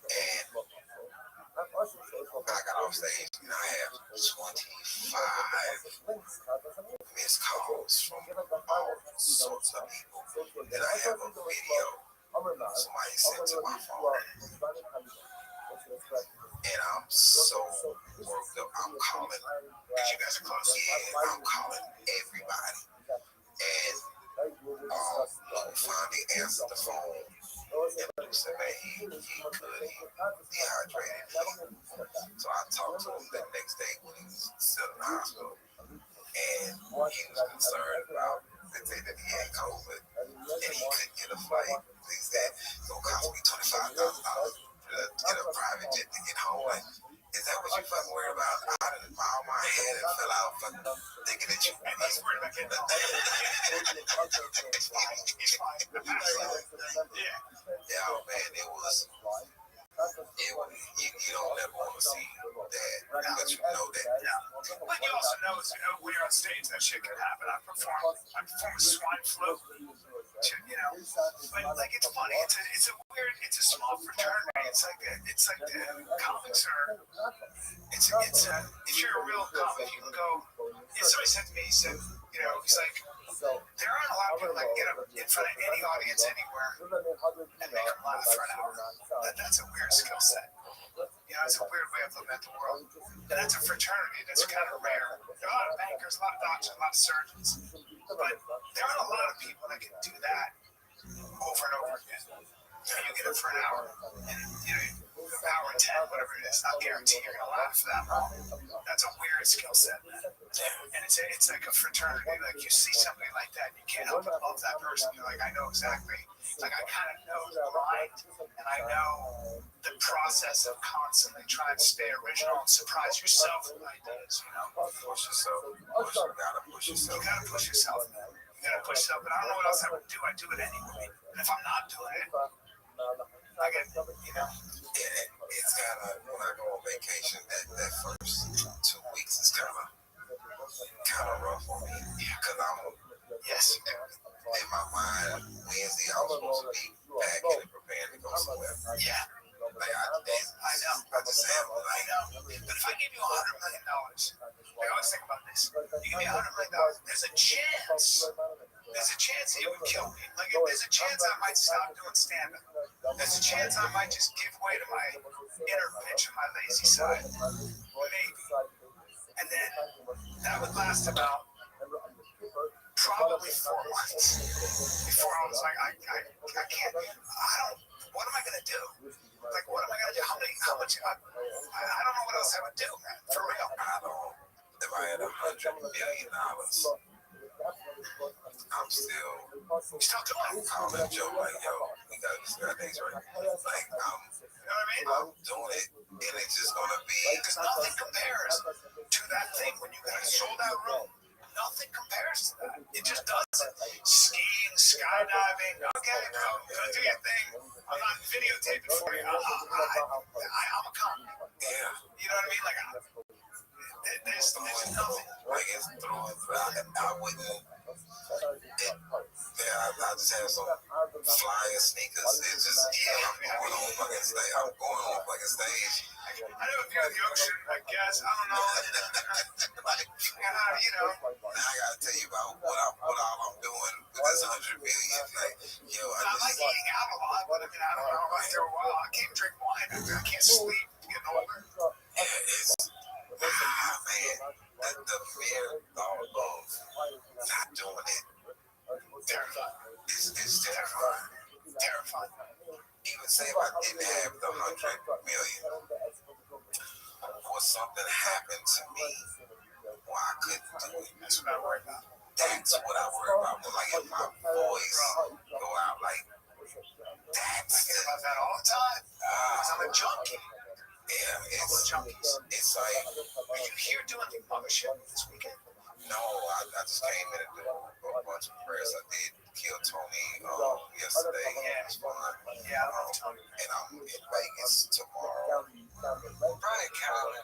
And I got off stage and I have 25 missed calls from all sorts of people. And I have a video somebody sent to my phone. And I'm so worked up. I'm calling, because you guys are close. Yeah, I'm calling everybody. And Lou finally answered the phone. And Lou said, man, he dehydrated. So I talked to him the next day when he was still in the hospital. And he was concerned about the day that he had COVID. And he couldn't get a flight. He said, it's going to cost me $25,000 to get a private jet to get home. Like, is that what you fucking worried about? I done bowed my head and fell out fucking thinking that you. And he's worried about getting Yeah, man, it was. You don't ever want to see that, but you know that. But you also know when you're on stage, that shit can happen. I perform a swine flu. But like it's funny. It's a weird. It's a small fraternity. It's like the comics are. It's if you're a real comic, you can go. Somebody said to me, he said, he's like, there aren't a lot of people that can get up in front of any audience anywhere and make them laugh for an hour. That's a weird skill set. It's a weird way of looking at the world. And that's a fraternity that's kind of rare. There are a lot of bankers, a lot of doctors, a lot of surgeons. But there aren't a lot of people that can do that over and over again. You get it for an hour, and an hour and 10, whatever it is. I guarantee you're gonna laugh for that long. That's a weird skill set, man. And it's like a fraternity. Like you see somebody like that, you can't help but love that person. You're like, I know exactly. Like I kind of know the mind, and I know the process of constantly trying to stay original and surprise yourself with ideas. Push yourself. You gotta push yourself. You gotta push yourself, man. You gotta push yourself. But I don't know what else I would do. I do it anyway. And if I'm not doing it, I get, It's when I go on vacation, that first 2 weeks is kind of rough for me. Because in my mind, Wednesday I was supposed to be packing and preparing to go somewhere. Yeah. Like I know. I just am. I know. But if I give you $100 million, I always think about this. You give me $100 million, there's a chance it would kill me. Like, there's a chance I might stop doing stand-up. There's a chance I might just give way to my inner bitch and my lazy side. Maybe. And then that would last about probably 4 months. Before I was like, I can't, what am I going to do? Like, what am I going to do? How much, I don't know what else I would do, man. For real. If I had $100 million, I'm still calling Joe like, yo, we got things right. Like, I'm doing it, and it's just gonna be. Because nothing compares to that thing when you got a sold out room. Nothing compares to that. It just doesn't. Skiing, skydiving, okay, bro, go do your thing. I'm not videotaping for you. I'm a comic. Yeah. You know what I mean? Like, there's nothing. Like, it's throwing. I wouldn't. I just had some flyer sneakers. It's just, I'm going on fucking stage. I know if you're in the ocean, I guess. I don't know. Now I gotta tell you about what all I'm doing with this $100 million. Like, yo, I like eating out a lot, but I mean, I don't know. After a while, I can't drink wine. I can't sleep. I'm getting older. Yeah, it's man, the mere thought of not doing it. Terrifying. It's terrifying. Terrifying. Even say if I didn't have the $100 million, or something happened to me where I couldn't do it. That's what I worry about. That's what I worry about. But like if my voice go out like I think about that all the time. Because I'm a junkie. Yeah, it's like. Are you here doing the other shit this weekend? No, I just came in and did a bunch of prayers. I did kill Tony yesterday. Yeah, it was fun. Yeah, I love Tony. And I'm in Vegas tomorrow. Brian Callen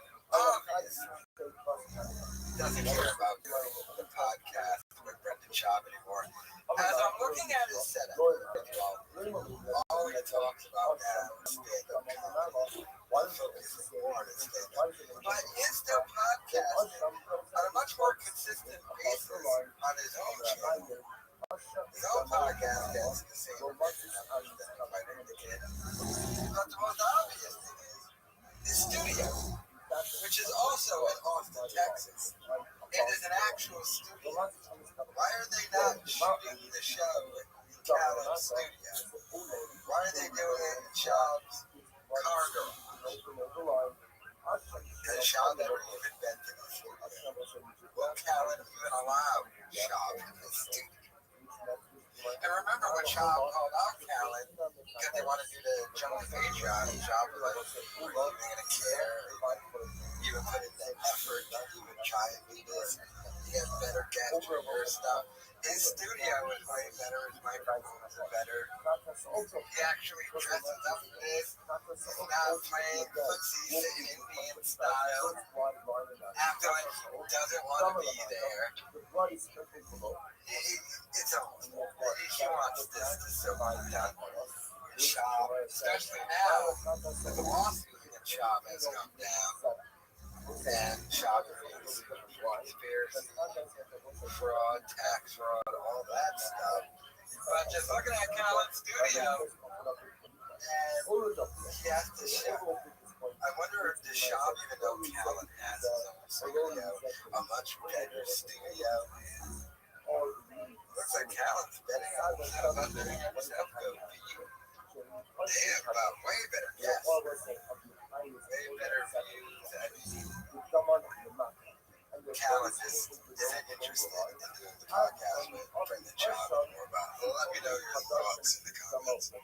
doesn't care about the podcast with Brendan Schaub anymore. As I'm looking at his setup, always talks about now stand-up comedy. One focuses more on his stand-up, but is still podcasting on a much more consistent basis on his own channel. His own podcast gets the same numbers that quite indicated. But the most obvious thing is his studio, which is also in Austin, Texas. It is an actual studio. Why are they not shooting the show in Callan's studio? Why are they doing it in Schaub's car garage? Has Schaub ever even been to the studio? Will Callan even allow Schaub in his studio? And remember when Schaub called out Callan because they wanted to do the Jungle Patreon, and Schaub was like, are you even going to care? Even put in the effort to even try and do this. You get better guests for your stuff. His studio is way better. His microphones are better. He actually dresses up for this. He's not playing footsie sitting Indian style. Acting like he doesn't want to be there. It's almost he wants this to still be done. Schaub, especially now, with the lawsuit against Schaub has come down. And Schaub is conspiracy, fraud, tax fraud, all that stuff. But just looking at Callan's studio, and he has to show. I wonder if the Schaub even though Callan has his own studio, a much better studio. Looks like Callan's betting on himself. I'm letting himself go beat. They have way better guests, way better views. Callan just isn't interested in doing the podcast with Brendan Schaub anymore about it. Let me know your thoughts in the comments.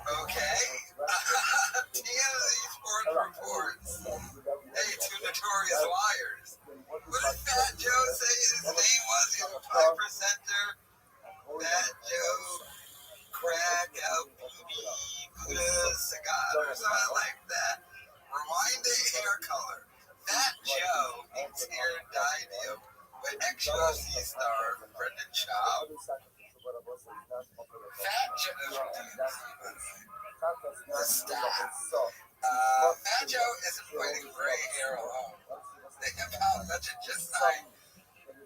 Okay. TMZ Sports reports. Hey, two notorious liars. What did Fat Joe say his name was in Piper Center? Fat Joe Crack Buddha Cigar or something like that. Rewind the hair color. Fat Joe needs hair dyed him with XOC star Brendan Schaub. Fat Joe, the staff. Fat Joe isn't fighting gray hair alone. The hip-hop legend just signed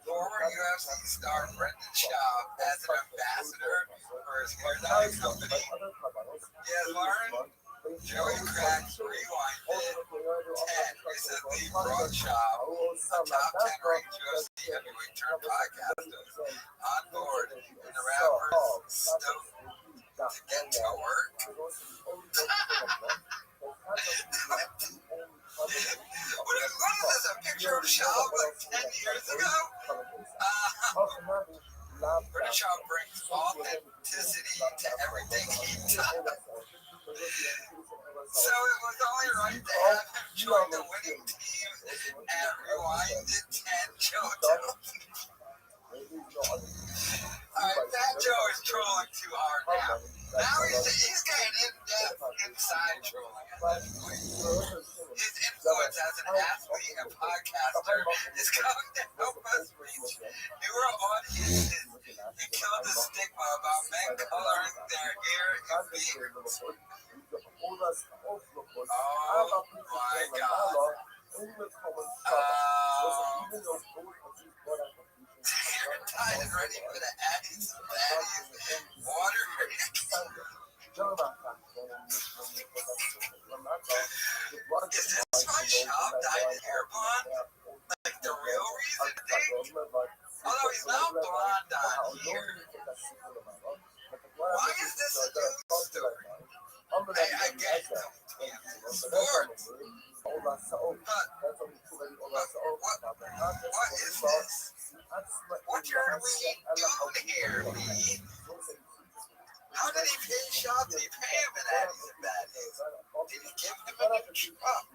former UFC star Brendan Schaub as an ambassador for his hair dye company. Yeah, Lauren, Joey Crack's Rewinded 10 recently brought Schaub, a top 10 ranked UFC heavyweight turned podcaster, on board, and the rappers stoked to get to work. What is this, a picture of Schaub like 10 years ago? Brendan Schaub brings authenticity to everything he does. So it was only right to have him join the winning team at Rewinded 10 Johto. Alright, Fat Joe is trolling too hard now. Now he's getting in-depth inside trolling at this point. His influence as an athlete and podcaster is going to help us reach newer audiences and kill the stigma about men coloring their hair and beards. Oh my God. You're tied and ready for the Addies and Baddies water. Is this why Schaub dyed his hair blonde? Like the real reason, Dick? Although he's not blonde on here. Why is this in I get it. Sports. But what is this? What are we doing here, Lee? How did he pay Shaw? Did he pay him and that he's in bad news? Did he give him a new truck?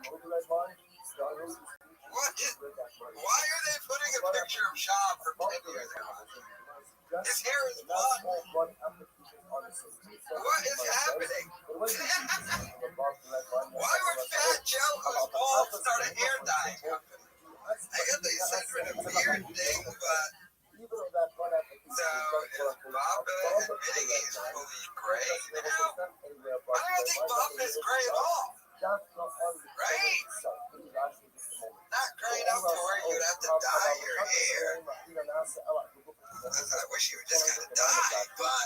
Why are they putting a picture of Shaw from 10 years ago? His hair is blonde. What is happening? Why would Fat Joe, who's bald, start a hair dye company? I guess they said for the weird thing, but so is Bob admitting he's fully gray now? I don't think Bob is gray at all. Right? Not gray enough to where you'd have to dye your hair. I wish you would just kind of die, but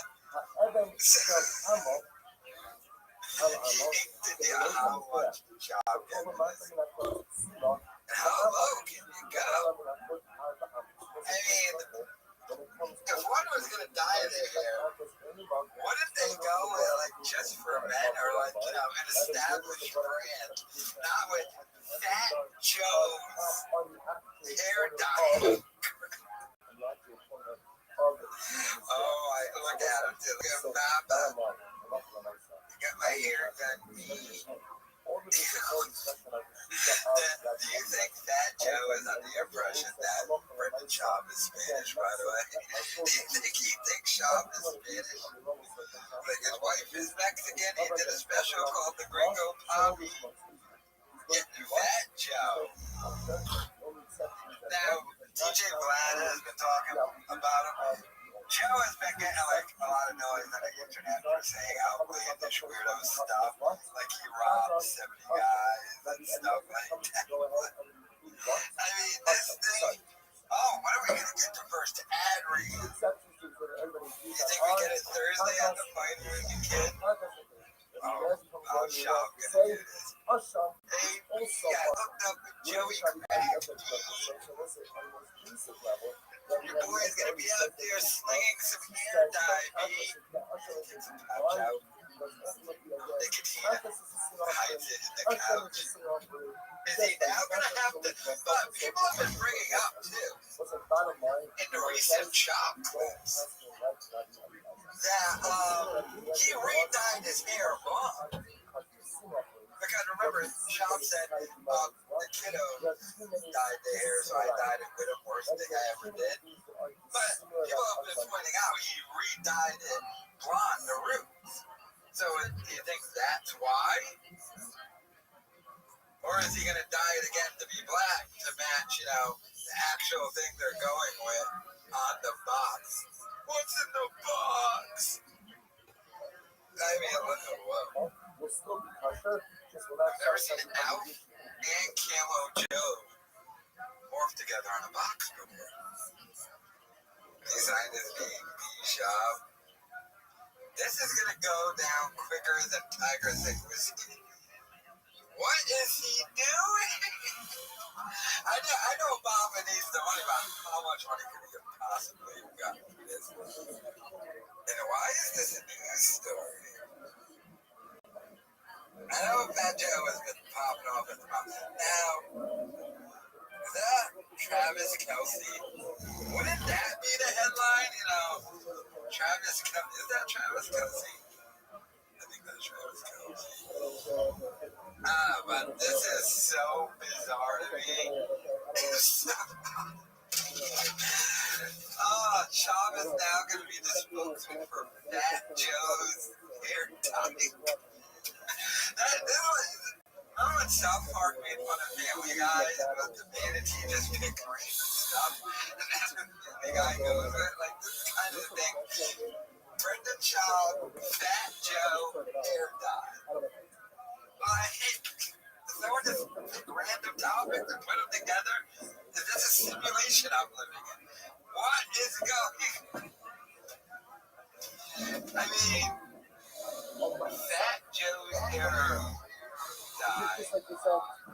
how much job can how low can you go? I mean, if one was gonna dye their hair, wouldn't they go with like just for men or like an established brand, not with Fat Joe's hair dye? Oh, I look at him too. Look at Baba. Got my hair done. Do you think Fat Joe is under the impression that Brendan Schaub is Spanish, by the way? Do you think he thinks Schaub is Spanish? Like his wife is Mexican. He did a special called The Gringo Poppy. Getting Fat Joe. Now, TJ Vlad has been talking about him. Joe has been getting like a lot of noise on the internet for saying outlandish weirdo stuff, like he robbed 70 guys and stuff like that. I mean, this thing. Oh, when are we gonna get to first ad read? You think we get it Thursday on the Fight Room? You can. Oh, Sean gonna do this. Hey, yeah, I looked up Joey Craig. Your boy's gonna be out there slinging some hair dye, B. Takes some pouch out. Nicotina hides it in the couch. Is he now gonna have to? But people have been bringing up too in the recent shop clips that he re-dyed his hair blonde. Because remember, Shop said the kiddo dyed their hair, so I dyed it with him. Worst thing I ever did. But people have been pointing out he re-dyed it blonde, the roots. So do you think that's why? Or is he going to dye it again to be black to match, the actual thing they're going with on the box? What's in the box? I mean, whoa. I've never seen Alf and Camo Joe morph together on a box before. He signed his name, B-Shop. This is going to go down quicker than Tiger Thick Whiskey. What is he doing? I know Obama needs the money, but how much money could he have possibly gotten for this? And why is this a news story? I know Fat Joe has been popping off at the mouth. Now, is that Travis Kelce? Wouldn't that be the headline? Travis Kelce. Is that Travis Kelce? I think that's Travis Kelce. But this is so bizarre to me. Chop is now going to be the spokesman for Fat Joe's hair dye. Remember when South Park made fun of Family Guy about the manatee just pick random stuff? And that's what the guy goes with, like this kind of thing. Brendan Schaub, Fat Joe, hair dye. Someone just pick random topics and put them together? Is this a simulation I'm living in? What is going on? I mean, Fat Joe's hair dye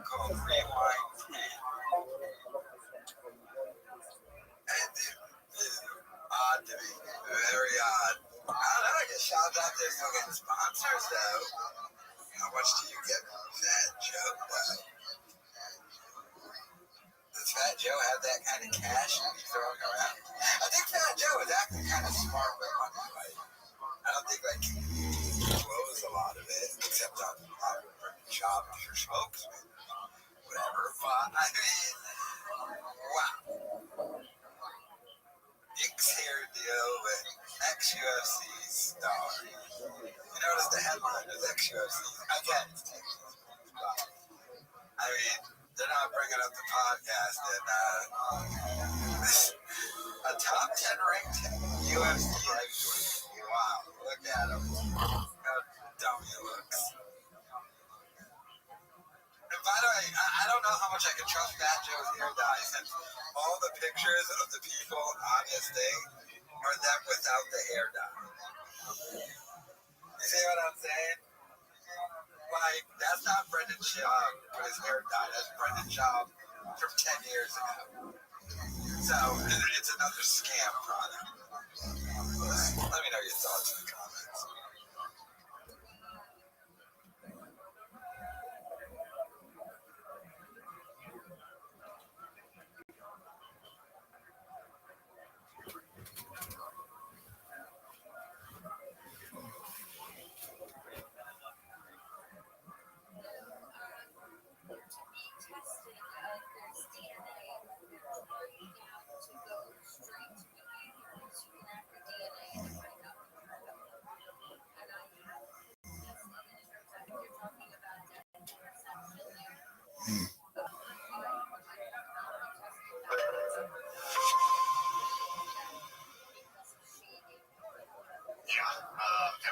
called Rewind Tape. And it's odd to me. Very odd. I don't know, I guess Shop's out there still getting sponsors though. How much do you get from Fat Joe? Does Fat Joe have that kind of cash to be throwing around? I think Fat Joe is actually kind of smart with money. Like, I don't think like he blows a lot of it, except on jobs for spokesman, whatever. But I mean, wow. Dick's hair deal with ex-UFC star. You notice the headline is ex-UFC. Again, it's Texas. I mean, they're not bringing up the podcast and a top 10 ranked UFC heavyweight. Wow, look at him. How dumb he looks. And by the way, I don't know how much I can trust Fat Joe's hair dye since all the pictures of the people on this thing are them without the hair dye. You see what I'm saying? Like, that's not Brendan Schaub with his hair dye. That's Brendan Schaub from 10 years ago. So, it's another scam product. Let me know your thoughts in the comments.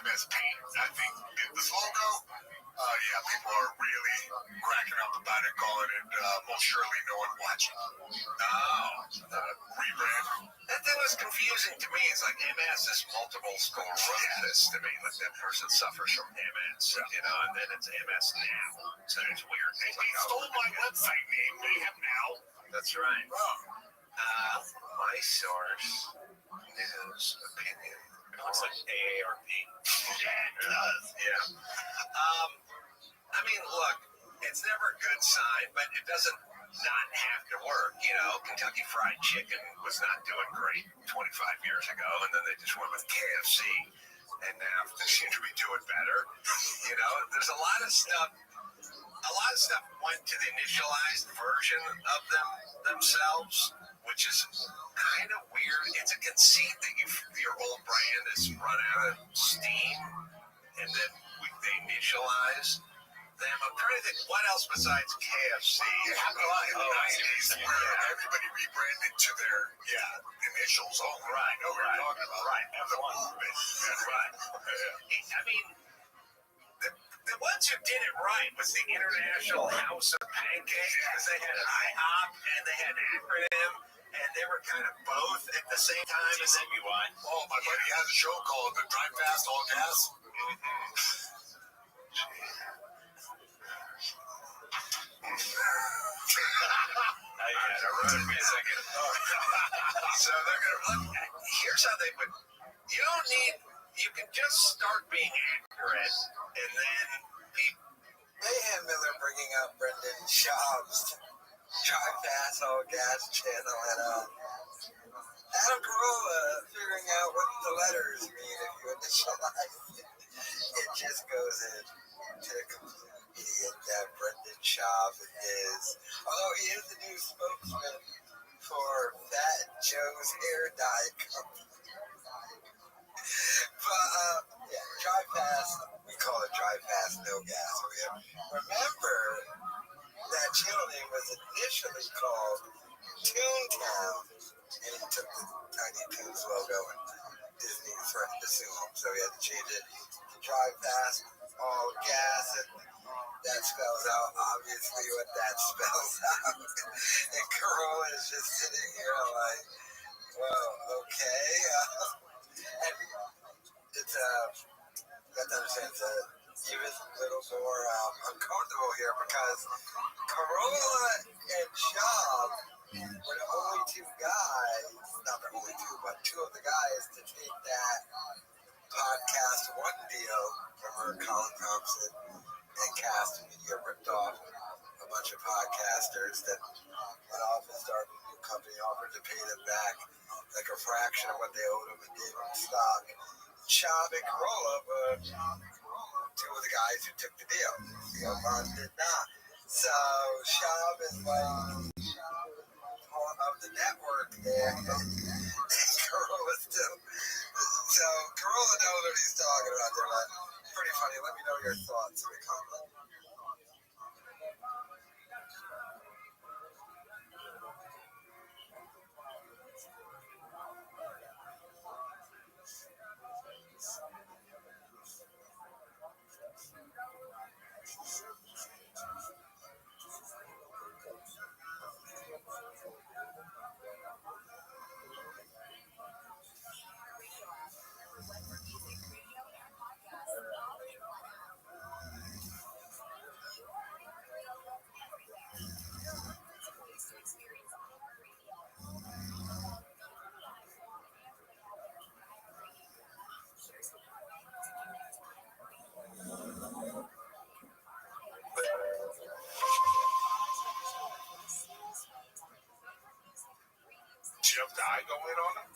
MSP. I think this logo, yeah, people are really cracking up about it, calling it most surely no one watching. Rebrand. That thing was confusing to me. It's like MS is multiple sclerosis to me. Like that person suffers from MS, you know, and then it's MS now. So it's weird. They stole my website name. They have now. That's right. My source, news, opinion. It looks like AARP. Yeah, it does. Yeah. I mean, look, it's never a good sign, but it doesn't not have to work. You know, Kentucky Fried Chicken was not doing great 25 years ago, and then they just went with KFC, and now they seem to be doing better. You know, there's a lot of stuff went to the initialized version of themselves, which is kind of weird. It's a conceit that your old brand is run out of steam, and then they initialize them. I'm trying to think what else besides KFC. It happened in the 90s where everybody rebranded to their initials. Oh, Right. I know what you're talking about. Right. The movement. Right. I mean, the ones who did it right was the International House of Pancakes, because they had an IHOP and they had an acronym, and they were kind of both at the same time as MUI. Oh, my buddy has a show called The Drive Fast All Gas. Me a second. So they're gonna look. Here's how they would. You don't need. You can just start being accurate, and then people. Mayhem Miller bringing up Brendan Schaub's Drive Fast All Gas channel and Adam Carolla figuring out what the letters mean if you initialize it. It just goes into the complete idiot that Brendan Schaub is. Although he is the new spokesman for Fat Joe's hair dye company. But Drive Fast, we call it Drive Fast No Gas. Remember that channel name was initially called Toontown, and he took the Tiny Toons logo and Disney threatened to sue him, so he had to change it to Drive Fast All Gas, and that spells out obviously what that spells out. And Carolla is just sitting here like, well, okay. And it's you have to understand, it's even a little more uncomfortable here because Carolla and Schaub were the only two guys, not the only two, but two of the guys to take that Podcast One deal. Remember Colin Thompson and cast, and you get ripped off. A bunch of podcasters that went off and started a new company, offered to pay them back like a fraction of what they owed them and gave them stock. Chab and Corolla were two of the guys who took the deal. Yvonne did not. So Chab is like part of the network there. And Corolla still. So Corolla knows what he's talking about there, man. Pretty funny. Let me know your thoughts in the comments. Jeff Dye go in on him?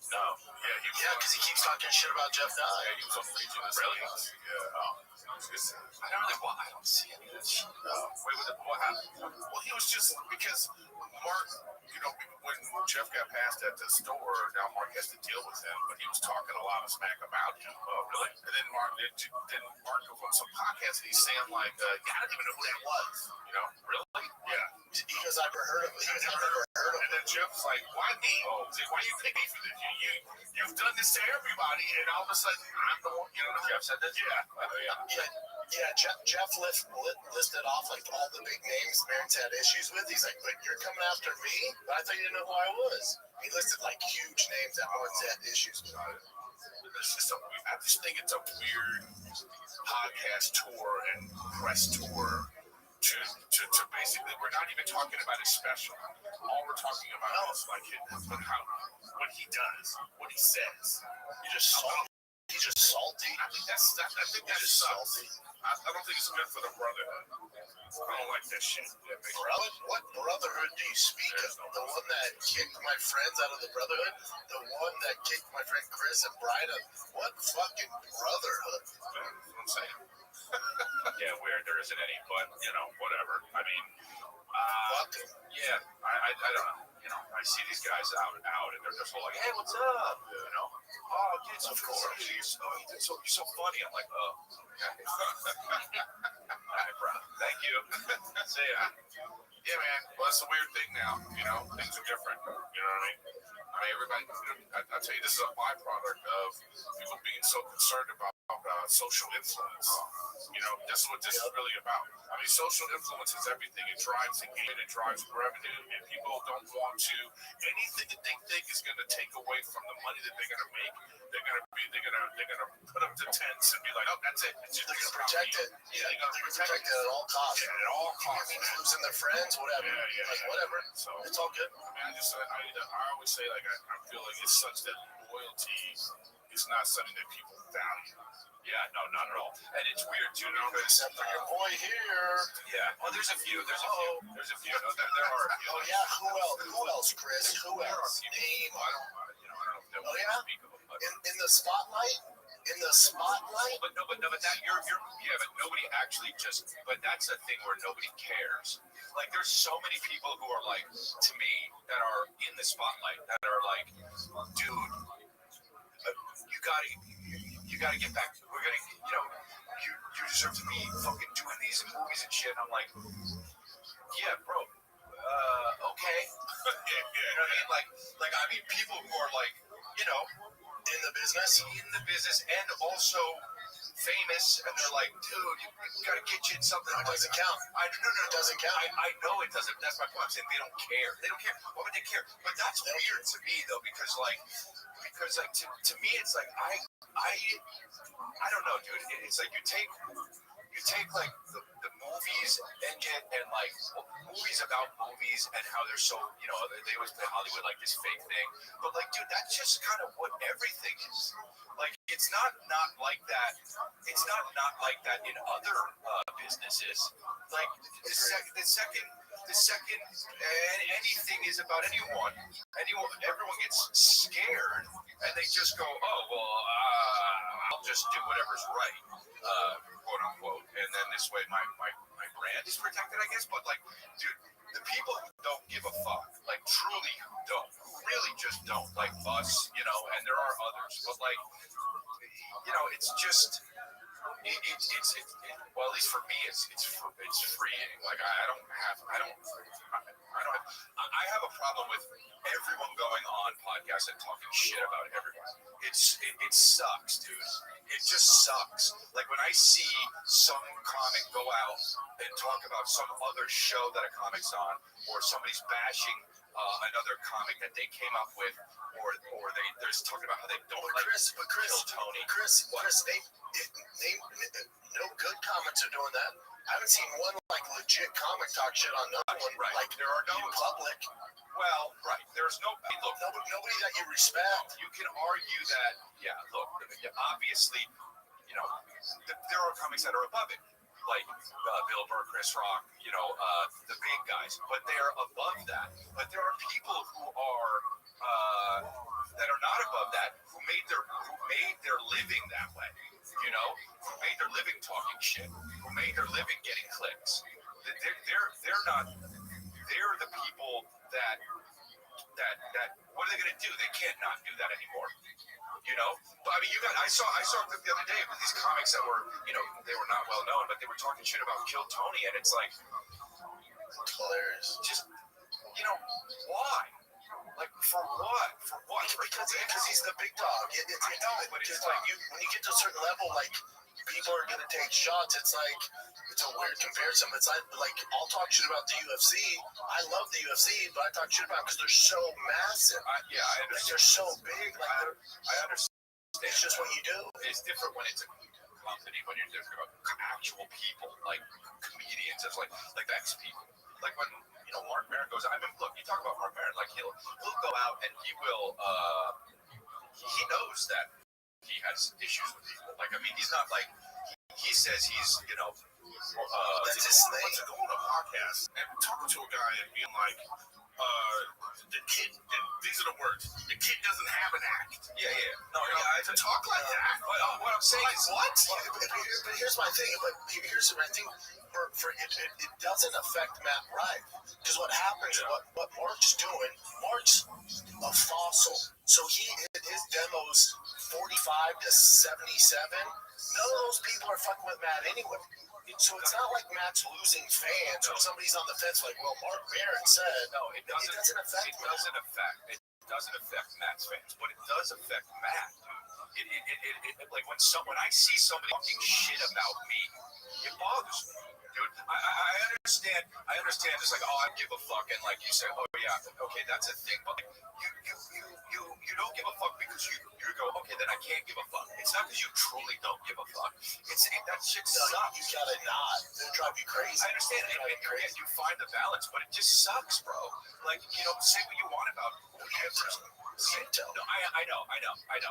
No. Yeah, because he keeps talking shit about Jeff Dye. Yeah, he was on Facebook. Really? Yeah. Oh. I don't really want. I don't see any of that shit. What happened? Well, he was just because Mark, when Jeff got passed at the store, now Mark has to deal with him, but he was talking a lot of smack about him. Oh, really? And then Mark goes on some podcast and he's saying like, I don't even know who that was. Really? Yeah. Because I've never heard of him. And then Jeff's like, why me? Oh, he's like, why you pick me for this? You've done this to everybody, and all of a sudden I'm the one. Jeff said that. Yeah. Jeff listed off like all the big names Barron's had issues with. He's like, but you're coming after me? I thought you didn't know who I was. He listed like huge names that Barron's had issues with. I just think it's a weird podcast tour and press tour to basically, we're not even talking about his special. All we're talking about is like what he does, what he says. He's just salty. I think that's salty. I don't think it's good for the brotherhood. I don't like that shit. What brotherhood do you speak of? The one that kicked my friends out of the brotherhood? The one that kicked my friend Chris and Bryda? What fucking brotherhood? That's what I'm saying. Yeah, weird. There isn't any, but whatever. I mean, yeah, I don't know. I see these guys out, and they're just all like, "Hey, what's up?" Oh, dude, so cool. You're so funny. I'm like, oh, okay. All right, bro. Thank you. See ya. Yeah, man. Well, that's a weird thing now. Things are different. You know what I mean? Everybody. I tell you, this is a byproduct of people being so concerned about social influence. That's what this is really about. Social influence is everything. It drives engagement, it drives revenue, and people don't want to anything that they think is going to take away from the money that they're going to make. They're going to put them to tents and be like, oh, that's it. They're going to protect it. Yeah, they're going to protect it at all costs. Yeah, at all costs. Losing their friends, whatever. Yeah. Like whatever. So it's all good. I always say like I feel like it's such that loyalty is not something that people value. Yeah, no, not at all. And it's weird too, except for your boy here. Yeah. Well, there's a few. No, there are a few. Oh yeah. Who else, Chris? Who else? Name. I don't know. Oh yeah. In the spotlight. But that but nobody actually just. But that's a thing where nobody cares. Like there's so many people who are like to me that are in the spotlight that are like, dude, you gotta get back. We're gonna, you deserve to be fucking doing these movies and shit. And I'm like, yeah, bro. Okay. You know what I mean? People who are like, in the business, and also famous, and they're like, dude, you gotta get you in something. It doesn't count. It doesn't count. I know it doesn't. That's my point. I'm saying they don't care. Why would they care? But that's weird to me though, because to me it's like I don't know, dude. It's like you take like the movies and like movies about movies and how they're so they always play Hollywood like this fake thing, but like dude, that's just kind of what everything is. Like it's not like that. It's not like that in other businesses. Like the second anything is about anyone, everyone gets scared and they just go, oh well, I'll just do whatever's right, quote unquote, and then this way my brand is protected, I guess. But like, dude, the people who don't give a fuck, like truly who don't, who really just don't, like us, you know, and there are others, but like, you know, it's just. Well, at least for me, it's freeing. Like I have a problem with everyone going on podcasts and talking shit about everyone. It sucks, dude. It just sucks. Like when I see some comic go out and talk about some other show that a comic's on, or somebody's bashing another comic that they came up with, or they're just talking about how they don't kill Tony. Chris, no good comics are doing that. I haven't seen one like legit comic talk shit on no one. Right. Like there are no public. Well, right. There's nobody that you respect. You can argue that. Yeah. Look. Obviously, you know, there are comics that are above it, like Bill Burr, Chris Rock. You know, the big guys. But they are above that. But there are people who are that are not above that, who made their living that way. You know, who made their living talking shit, who made their living getting clicks. They're not. They're the people that. What are they going to do? They can't not do that anymore. You know, but I mean, I saw the other day with these comics that were, you know, they were not well known, but they were talking shit about Kill Tony, and it's like, hilarious. Just, you know, why? Like for what? For what? Because he's the big dog. I know, but it's like when you get to a certain level, like people are gonna take shots. It's like it's a weird comparison. It's like I'll talk shit about the UFC. I love the UFC, but I talk shit about because they're so massive. I understand. They're so big. Like I understand. It's just what you do. It's different when it's a company, when you're talking about actual people, like comedians, it's like ex people. Like when, you know, Mark Maron goes, I mean, look, you talk about Mark Maron, like he'll go out and he will, he knows that he has issues with people. Like, I mean, he's not like, he says he's, you know, that's his thing. To go on a podcast and talking to a guy and being like, the kid, these are the words, the kid doesn't have an act. Yeah. No, to talk like that. What I'm saying is, what? But here's my thing. Here's my thing. For it doesn't affect Matt Rife. Because what happens, what Mark's doing, Mark's a fossil. So his demos 45 to 77. None of those people are fucking with Matt anyway. So it's not like Matt's losing fans or somebody's on the fence like, well, Mark Maron said. No, it doesn't affect. It doesn't affect Matt's fans, but it does affect Matt. It like when I see somebody talking shit about me, it bothers me, dude. I understand. It's like, oh, I give a fuck, and like you say, oh yeah, okay, that's a thing, but like, you don't give a fuck because you go, okay, then I can't give a fuck. It's not because you truly don't give a fuck. That shit sucks. You gotta not. It'll drive you crazy. I understand, and you find the balance, but it just sucks, bro. Like, you know, say what you want about whoever. No, I know.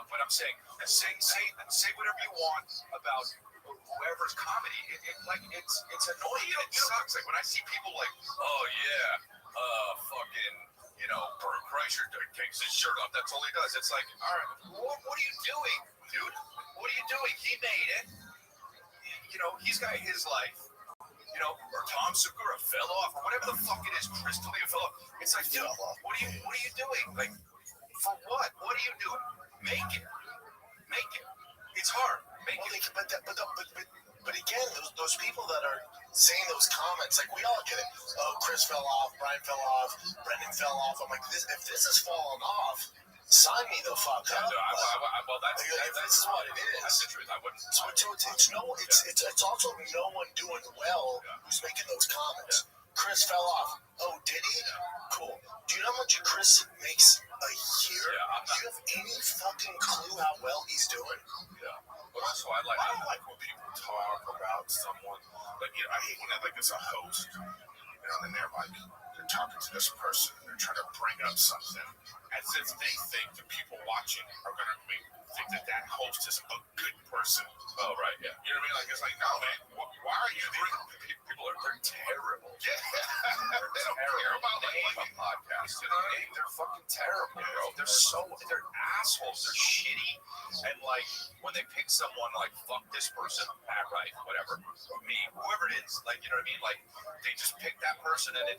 But I'm saying, say whatever you want about whoever's comedy. It's annoying. It sucks. Like when I see people like, oh yeah, fucking, you know, Bert Kreischer takes his shirt off. That's all he does. It's like, all right, what are you doing, dude? What are you doing? He made it. You know, he's got his life. You know, or Tom Segura fell off, or whatever the fuck it is. Chris D'Elia fell off. It's like, dude, what are you doing? Like, for what? What are you doing? Make it. It's hard. Make it. But again, those people that are saying those comments, like we all get it. Oh, Chris fell off, Brian fell off, Brendan fell off. I'm like, if this is falling off, sign me the fuck up. Well, that's this is what it is. That's the truth. I wouldn't. So it's also no one doing well who's making those comments. Chris fell off. Oh, did he? Cool. Do you know how much Chris makes a year? Do you have any fucking clue how well he's doing? Yeah. But also, I don't like when people talk about someone. Like, you know, I hate when like it's a host, you know, and they're like, they're talking to this person, they're trying to bring up something as if they think the people watching are going to think that host is a good person. Oh, right, yeah. You know what I mean? Like, it's like, no, man, why are you People are terrible. Yeah, they don't care about a podcast. You know what I mean? They're fucking terrible, bro. They're assholes. They're shitty. And like when they pick someone like fuck this person, Pat Wright, whatever, or me, whoever it is, like you know what I mean? Like they just pick that person and then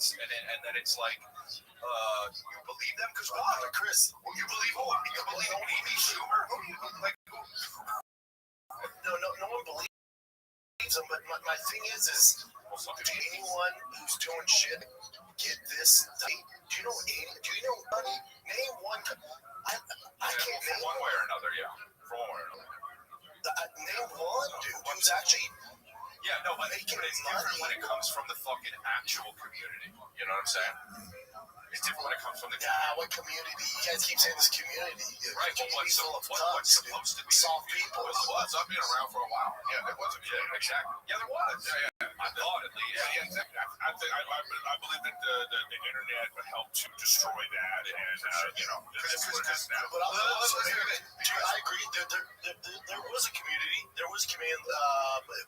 it's like, you believe them? Because why, Chris? You believe who? You believe Amy Schumer? Like no one believes them. But my thing is anyone who's doing shit get this tight? Do you know money? Name one. I can't name one way or another, yeah. For one way or another. Name one dude who's actually. Yeah, no, but it's different when it comes from the fucking actual community. You know what I'm saying? It's different when it comes from the Yeah, what community? You guys keep saying this community. Right, well, what's supposed to be soft people? Well, it was. I've been around for a while. Yeah, there was a Yeah, exactly. Yeah, there was. Yeah. I thought at least. Yeah, exactly. I believe that the internet helped to destroy that, and that's what it is now. But I agree. There was a community. There was a community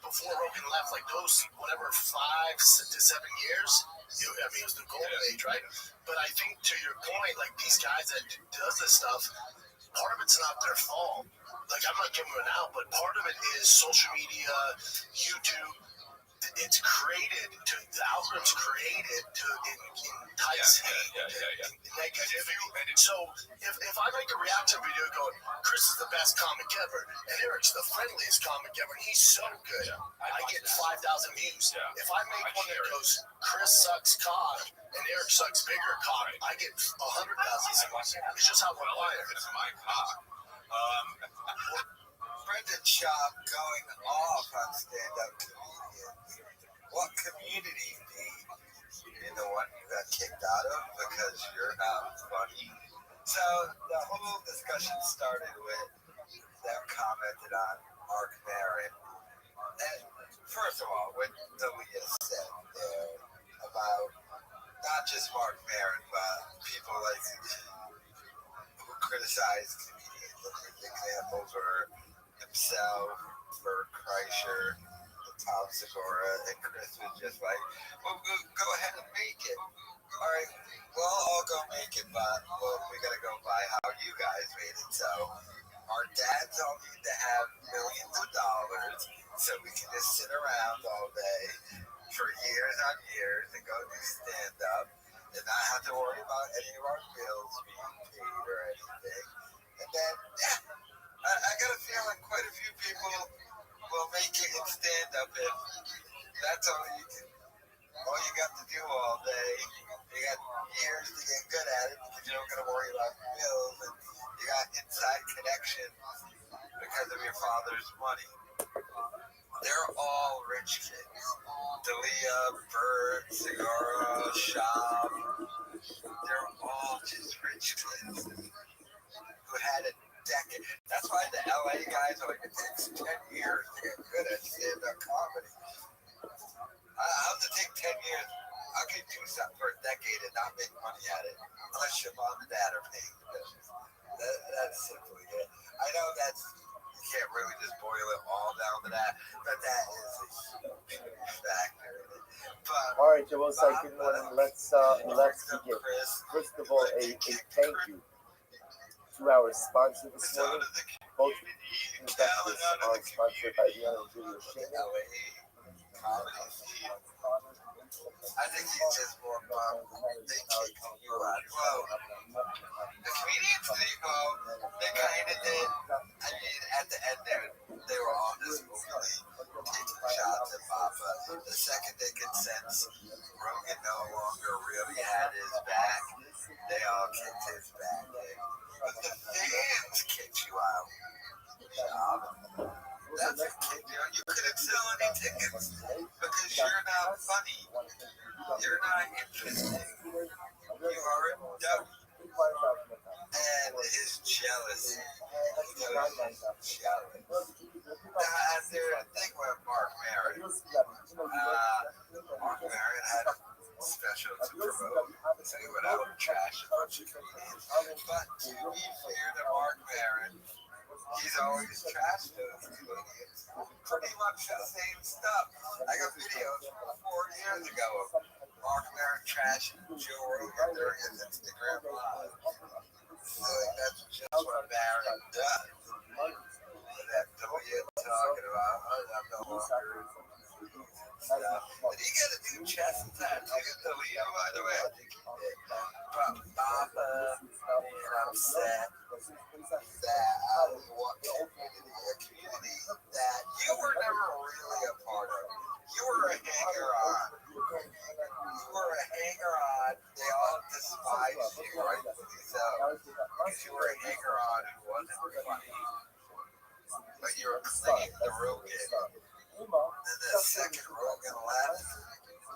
before Rogan left. Like those, whatever, 5 to 7 years. It was the golden age, right? But I think to your point, like these guys that does this stuff, part of it's not their fault. Like I'm not giving them an out, but part of it is social media, YouTube. It's created the algorithm's created to entice hate and negativity. And so if I make a reaction video going, Chris is the best comic ever, and Eric's the friendliest comic ever, and he's so good, I get 5,000 views. If I make one that goes, Chris sucks cock, and Eric sucks bigger cock, I get 100,000 views. It's just how we're wired. It's my cock. Brendan Schaub going off on stand-up comedians. What community need you the one you got kicked out of because you're not funny? So the whole discussion started with them commented on Mark Maron. And first of all, what Dalia said there about not just Mark Maron, but people like who criticize comedians. Examples were himself, Bert Kreischer, Tom Segura, and Chris was just like, well, go ahead and make it. All right, we'll all go make it, but we got to go by how you guys made it. So our dads all need to have millions of dollars so we can just sit around all day for years on years and go do stand-up and not have to worry about any of our bills being paid or anything. And then, I got a feeling quite a few people will make it in stand-up if that's all you got to do all day. You got years to get good at it because you don't got to worry about bills and you got inside connections because of your father's money. They're all rich kids. Dalia, Bert, Segura, Schaub. They're all just rich kids who had a decade. That's why the LA guys are like, it takes 10 years to get good at stand-up comedy. How does it take 10 years? How can you do something for a decade and not make money at it unless your mom and dad are paying the bills? That's simply it. I know you can't really just boil it all down to that, but that is a huge factor in it. But all right, Joel, let's begin. First of all, a thank you to our sponsor this morning. Both investors are sponsored by the Ellen Julia Schaefer. I think he's just more bummed. They kicked you out. Well, the comedians, they kind of did. I mean, at the end there, they were all just openly taking shots at Papa. The second they could sense Rogan no longer really had his back, they all kicked his back. But the fans kicked you out. That's a kick. You couldn't sell any tickets because you're not funny. You're not interesting. You are a dummy. And his jealousy. As their thing with Mark Maron. Mark Maron had a special to promote. trash a bunch of comedians. But to be fair to Mark Maron, he's always trashed those comedians. Pretty much the same stuff. I got videos from 4 years ago of Mark Maron trashing Joe Rogan during his Instagram live. So that's just what Maron does. That's what you're talking about. I'm no longer. Did he get a new chest tattoo to Leo, by the way? I think he did. From Papa being upset that what community that you were never really a part of. You were a hanger-on. You were a hanger-on. They all despised you, rightfully so. Because you were a hanger-on who wasn't funny. But you were clinging to Rogan. And then second Rogan left.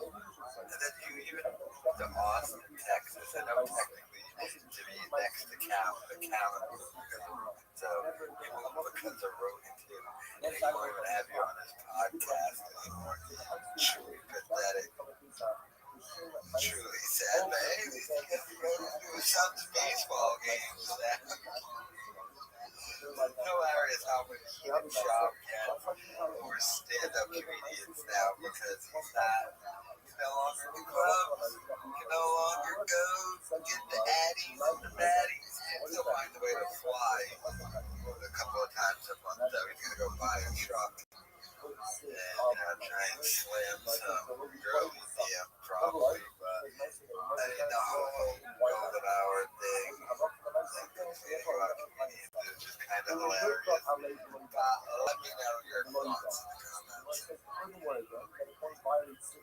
And then you even moved to Austin, Texas. I know technically you needed to be next to Cal. The Cal moved because of Rogan. So you moved because of Rogan too. And he won't even have you on his podcast anymore. Truly pathetic. Truly sad. But hey, these niggas go to Suns baseball games now. Hilarious how many human shop gets or stand-up comedians now because he's no longer in the clubs. He can no longer go get the addies and the baddies. He'll find a way to fly a couple of times a month. So he's gonna go buy a truck and try and slam some girl museum probably. But I mean the whole golden hour thing. It's just kind of hilarious. Let me know your thoughts in the comments.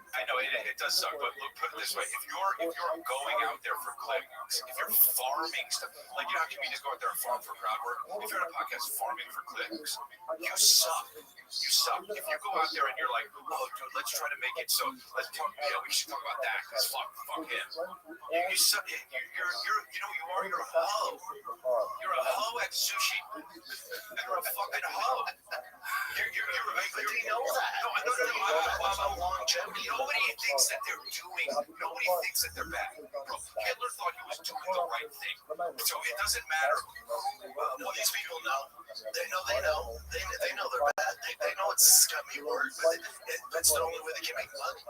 I know it does suck, but look, put it this way: if you're going out there for clicks, if you're farming stuff, like you know how comedians go out there and farm for crowd work. If you're on a podcast farming for clicks, you suck. You suck. If you go out there and you're like, oh, dude, let's try to make it so let's talk. Yeah, we should talk about that because fuck him. You suck. You're you're a hoe. You're a hoe at sushi. You're a fucking hoe. You're right. But they know that. No. I'm longevity. Nobody thinks that they're doing. Nobody thinks that they're bad. Bro, Hitler thought he was doing the right thing. So it doesn't matter what these people know. They know they're bad. They know it's scummy work, but that's the only way they can make money.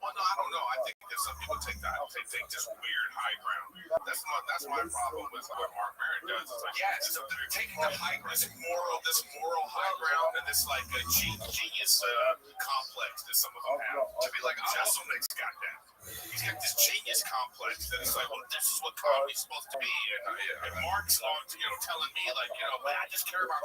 Well, no, I don't know. I think that some people take this weird high ground. That's my problem with what Mark Maron does. It's like, yeah, they're taking the high ground, this moral high ground, and this like a genius complex that some of them have to be like, Jesselnick's got that. He's got this genius complex that it's like, well, this is what comedy's supposed to be, and Mark's on, telling me like, man, I just care about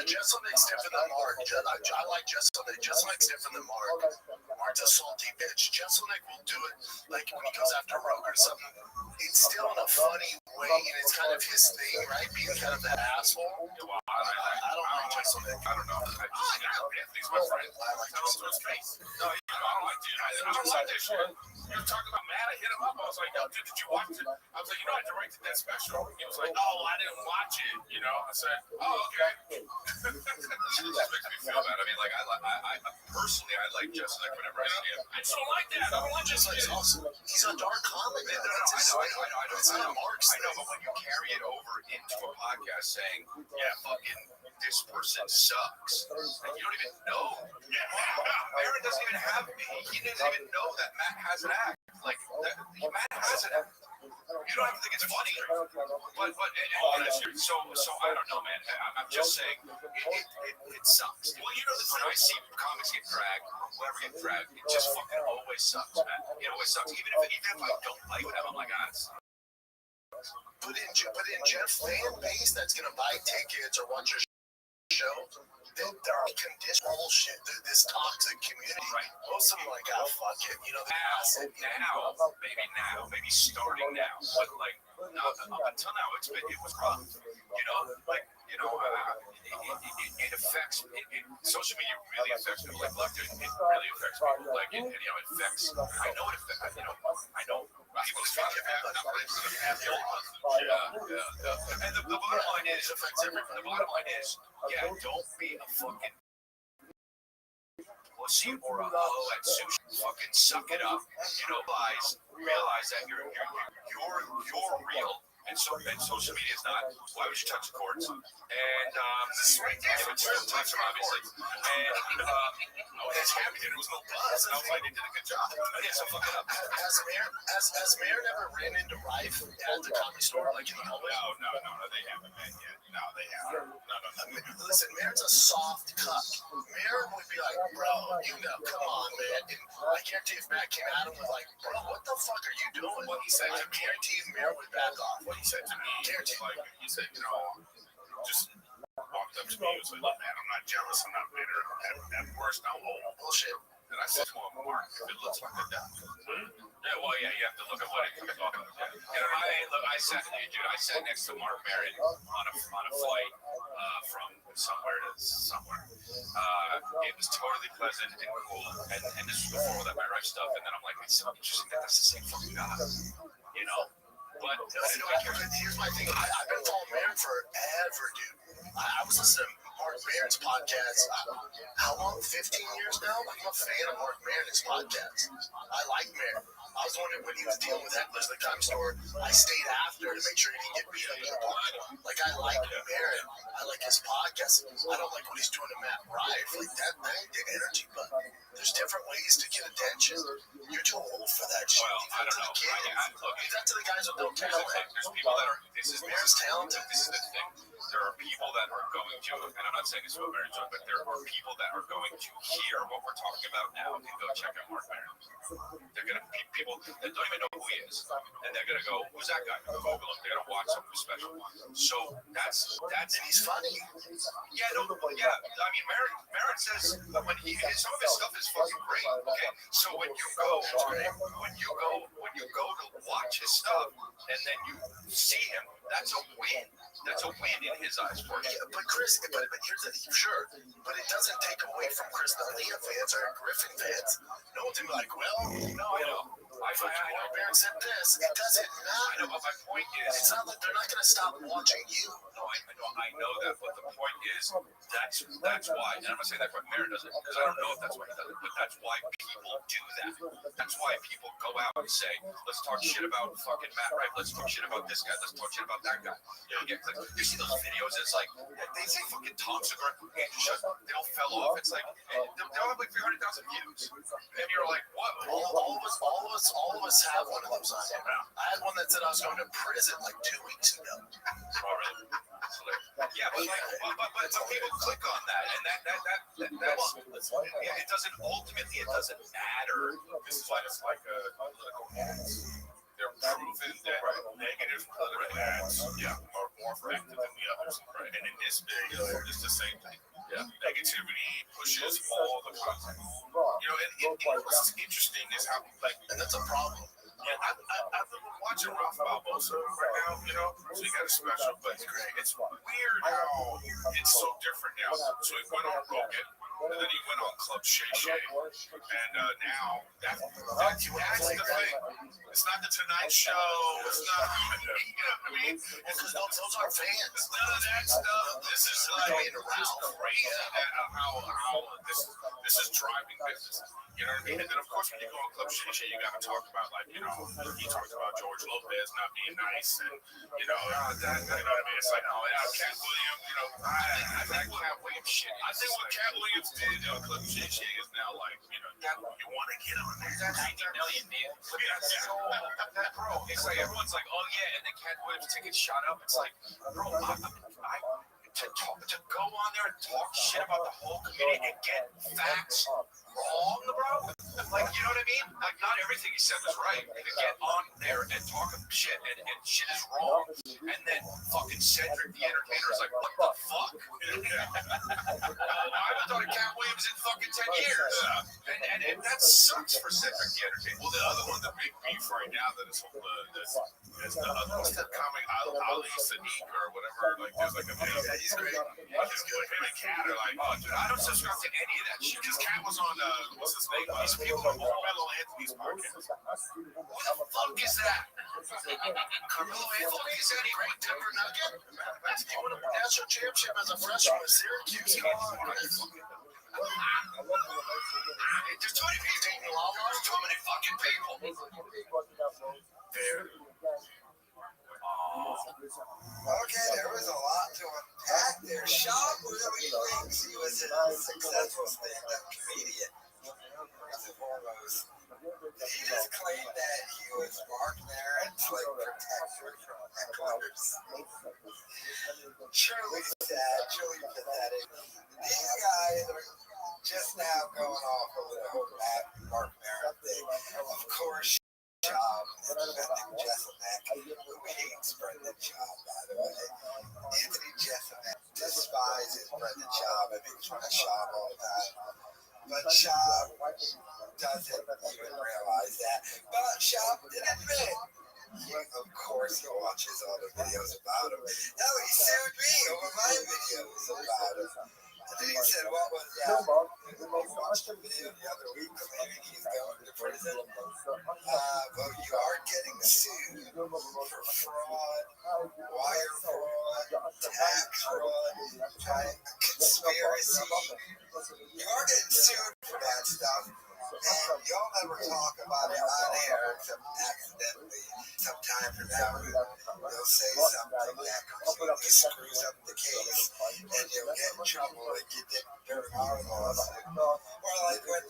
Jesselnick's different than Mark. I like Jesselnick. Jesselnick's different than Mark. Mark's a salty bitch. Jesselnick will do it like when he goes after Rogan or something. It's still in a funny way, and it's kind of his thing, right? Being kind of that asshole. Well, I don't like Jesselnick. I don't know. Anthony's my friend. I like Jesselnick. No, I don't like dude. I don't like this shit. You were talking about Matt. I hit him up. I was like, yo, dude, did you watch it? I was like, I directed that special. He was like, no, I didn't watch it. I said, oh, okay. It just makes me feel bad. I mean, like, I personally, I like Jesselnick whenever I see him. I just don't like that. I don't like Jesselnick. He's a dark comedy. I know. It's not Mark's. I know, but when you carry it over into a podcast saying, yeah, fucking this person sucks, and you don't even know. Yeah, Maron doesn't even have me. He doesn't even know that Matt has an act. Like, Matt has an act. You don't have to think it's funny, but so I don't know, man. I'm just saying it sucks. Well, you know the thing, I see comics get dragged, whoever get dragged, it just fucking always sucks, man. It always sucks. Even if I don't like them, I'm like, But in Jeff fan base that's gonna buy tickets or watch your show, they're conditioned bullshit. This toxic community, right? Most of them like, fuck it, you know. Maybe starting now, but like up until now, it was rough. You know, like it affects. Social media really affects people. Like left, it really affects people. Like it affects. I know it affects. I know. People think and the bottom line is, affects everything. The bottom line is, don't be a fucking pussy or a hoe at sushi. Fucking suck it up. Realize that you're real. And social media is not. Why would you touch the cords? And this is right there. It's real touch them, obviously. And it's happy that it was no buzz. And I did a good job. Yeah, so fuck it up. Has Mayor never ran into Rife at the comedy store like in the hallway? No, they haven't, man. No, they haven't. No. Listen, Mayor's a soft cuck. Mayor would be like, bro, come on, man. And I guarantee if Matt came at him with like, bro, what the fuck are you doing? What he said to me, I guarantee Mayor would back off. What he said to me, he said, just walked up to me. He was like, man, I'm not jealous. I'm not bitter. At worst, I'm old. Bullshit. And I said to him, Mark, if it looks like a duck. Yeah, well, you have to look at what you're talking about. I sat next to Mark Maron on a flight from somewhere to somewhere. It was totally pleasant and cool. And this was before all that my Rife stuff. And then I'm like, it's so interesting that that's the same fucking guy. You know? But here's my thing. I've been following Maron forever, dude. I was listening to Mark Maron's podcast. How long? 15 years now? I'm a fan of Mark Maron's podcast. I like Maron. I was wondering when he was dealing with hecklers at the comedy store. I stayed after to make sure he didn't get beat up in the parking lot. Like, I like Maron. I like his podcast. I don't like what he's doing to Matt Rife. Like, that ain't the energy, but there's different ways to get attention. You're too old for that shit. Well, I don't know. Leave that to the guys with no talent. There's people that are. This is Maron's talented. This is the thing. There are people that are going to, and I'm not saying this for a marriage joke, but there are people that are going to hear what we're talking about now and go check out Mark Maron. They're going to be people that don't even know who he is, and they're going to go, "Who's that guy?" They're going to Google him. They're going to watch something special. So that's and he's funny. Yeah. I mean, Maron says when some of his stuff is fucking great. Okay, so when you go to watch his stuff and then you see him, that's a win. That's a win in his eyes for you. Yeah, but Chris, but here's the thing, sure, but it doesn't take away from Chris the Leah fans or Griffin fans. No one's gonna be like, well, no, I know. Mark Maron said this. It doesn't matter. I know, but my point is, it's not like they're not gonna stop watching you. No, I know that, but the point is, that's why, and I'm gonna say that what Maron does it, because I don't know if that's why he does it, but that's why people do that. That's why people go out and say, let's talk shit about fucking Matt Rife, let's talk shit about this guy, let's talk shit about that guy. You see those videos, it's like, they say fucking Tom Segura, they all fell off, it's like, they'll have like 300,000 views, and you're like, what? All of us have one of those on here. I had one that said I was going to prison like 2 weeks ago. Oh, really? Yeah, but people click on that, and that's it doesn't matter. This is why it's like political ads. They're proven that negative political ads, are more effective than the others. Right? And in this video, it's the same thing. Yeah, negativity pushes all the content. And what's interesting is how and that's a problem. Yeah, I've been watching Ralph Balboa right now, so he got a special, but it's weird how it's so different now. So he went on Rogan, and then he went on Club Shay Shay, and now that's the thing. It's not the Tonight Show. It's not, because those are fans. None of that stuff. This is like Ralph crazy how this is thriving businesses. You know what I mean? And then, of course, when you go on Club Shisha, you got to talk about, like, you know, he talks about George Lopez not being nice, and, you know, that, you know what I mean? It's like, oh, yeah, Cat Williams, you know, I think Cat Williams shit. I think what Cat Williams did on Club Shisha is now, like, you know, you want to get on there. That's 90 million views. Bro, it's like everyone's like, oh, yeah, and then Cat Williams tickets shot up. It's like, bro, to go on there and talk shit about the whole community and get facts wrong, bro. Like, you know what I mean? Like, not everything he said was right. You can get on there and talk shit, and shit is wrong. And then fucking Cedric, the entertainer, is like, what the fuck? I haven't thought of Cat Williams in fucking 10 years. And that sucks for Cedric, the entertainer. Well, the other one, the big beef right now that is the other what's that comic Ali Sadiq or whatever? Like, there's like a He's great. him and Cat are like, Oh, dude, I don't subscribe to any of that shit. because Cat was on what's his name? These people on Carmelo Anthony's podcast. What the fuck is that? Carmelo Anthony, is that a great Denver Nugget? He won a national championship as a freshman with Syracuse. Come on, there's too many people. There's too many fucking people. Okay, there was a lot to unpack there. Sean really thinks he was a successful stand-up comedian, first and foremost. He just claimed that he was Mark Maron's like protector from hecklers. Truly sad, truly pathetic. These guys are just now going off over the whole Mark Maron thing. Of course, Job and defending Jesselneck, who hates Brendan Job, by the way. Anthony Jesselneck despises Brendan Job and makes fun of Job all the time. But Job doesn't even realize that. But Job did admit, of course he watches all the videos about him. No, he sued me over my videos about him. And then he said, what was that? We watched a video the other week claiming he's going to prison. Well, you are getting sued for fraud, wire fraud, tax fraud, conspiracy. You are getting sued for that stuff. And y'all never talk about it on air except accidentally. Sometime from now, you'll say something that completely screws up the case, and you'll get in trouble like you did during our lawsuit. Or like when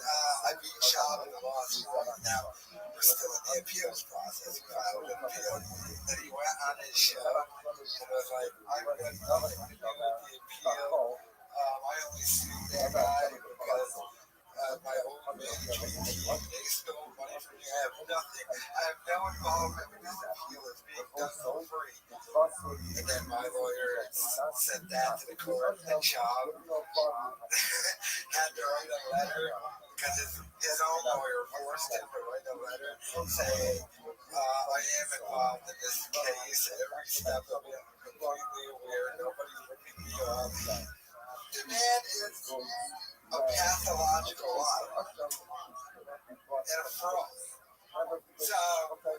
I beat Shab in the lawsuit. Now, we're still in the appeals process. We filed an appeal. Then he went on his show and was like, I've got nothing to do with the appeal. I only sued that guy because my old management team, they stole money from me. I have nothing. I have no involvement with this appeal. It's being done for free. And then my lawyer sent that to the court, and Chab had to write a letter because his own lawyer forced him to write a letter saying, I am involved in this case at every step of it. I'm completely aware. Nobody's ripping me off. The man is a pathological liar and a fraud. So, would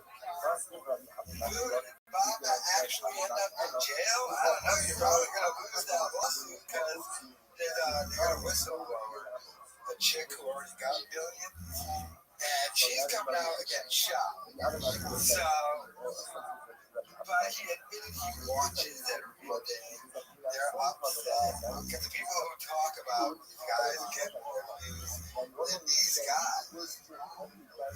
Baba actually end up in jail? I don't know. You're probably going to lose that lawsuit because they got a whistleblower, a chick who already got millions, and she's coming out against Shah. So, but he admitted he watches every day. They're upset because the people who talk about these guys get more views than these guys.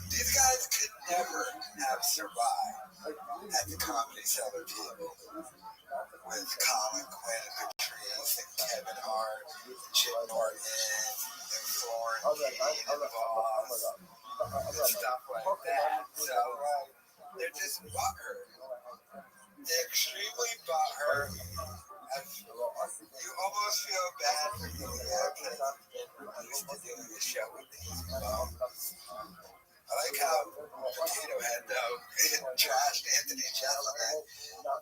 These guys could never have survived at the Comedy Cellar table with Colin Quinn and Patrice and Kevin Hart and Jim Norton and Florin Keane and Voss and stuff like that. So they're just butthurt. They're extremely butthurt. You almost feel bad for Yulia because you've been used to doing the show with these bums. I like how Potato Head, though, trashed Anthony Jesselneck.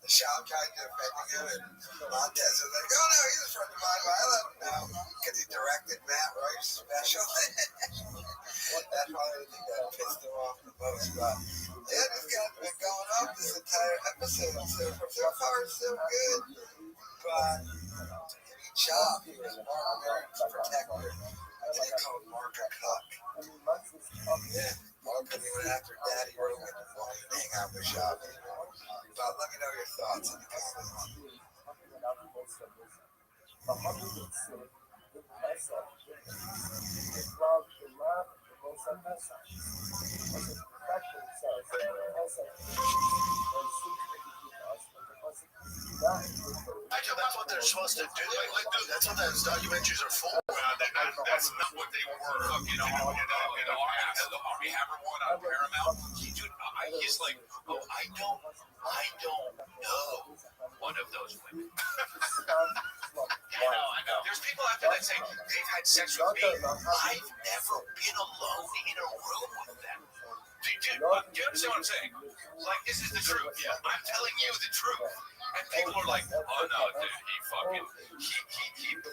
The shop tried defending him, and Montez was like, oh no, he's a friend of mine, but I let him know because he directed Matt Rice's special. That's probably the thing that pissed him off the most. But yeah, this guy's been going up this entire episode, so far so good. But Job, he was Mark Maron's protector. And then they called Mark a Yeah, welcome you after Daddy Room and hang out with Shabby. But let me know your thoughts in the comments. Actually, that's what they're supposed to do. Like, dude, that's what those documentaries are for. That's not what they were. You know, in the Army Hammer one on Paramount. He's like, oh, I don't know one of those women. I know. There's people out there that say they've had sex with me. I've never been alone in a room with them. Do you understand what I'm saying? Like, this is the truth. Yeah. I'm telling you the truth. And people are like, oh no, dude, he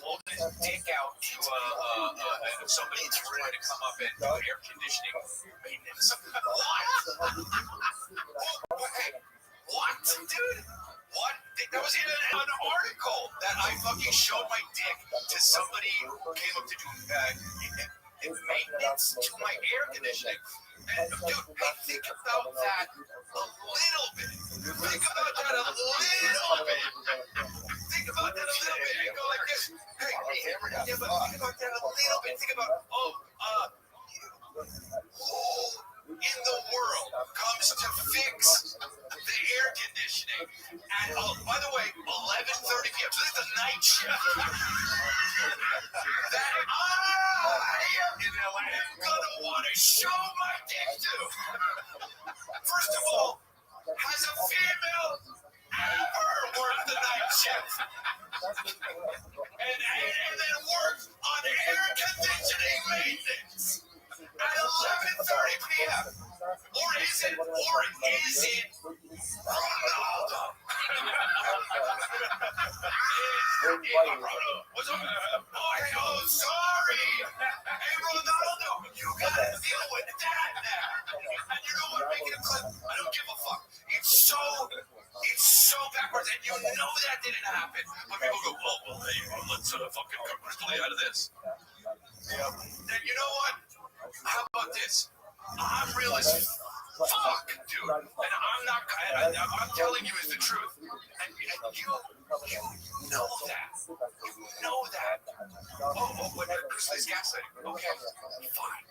pulled his dick out to somebody that's trying to come up and do air conditioning maintenance. What, dude? What? That was in an article that I fucking showed my dick to somebody who came up to do maintenance to my air conditioning. And dude, I think about that a little bit. Think about that a little bit. Think about that a little bit and go like this. Hey, yeah, but think about that a little bit. Think about, who in the world comes to fix the air conditioning at, by the way, 11:30 p.m. So this is the night shift that I in LA am gonna want to show my dick to. First of all, has a female ever worked the night shift? And then worked on air conditioning maintenance at 11:30 p.m. Or is it Ronaldo? What's up? Oh, sorry. Hey, Ronaldo, you gotta deal with that now. And you know what? Making a clip, I don't give a fuck. It's so backwards, and you know that didn't happen. But people go, well, hey, let's fucking cut Crystal out of this. Yeah. Then you know what? How about this? I'm real as fuck, dude. And I'm telling you is the truth. And you know that. You know that. But Crystal's gaslighting. Okay, fine.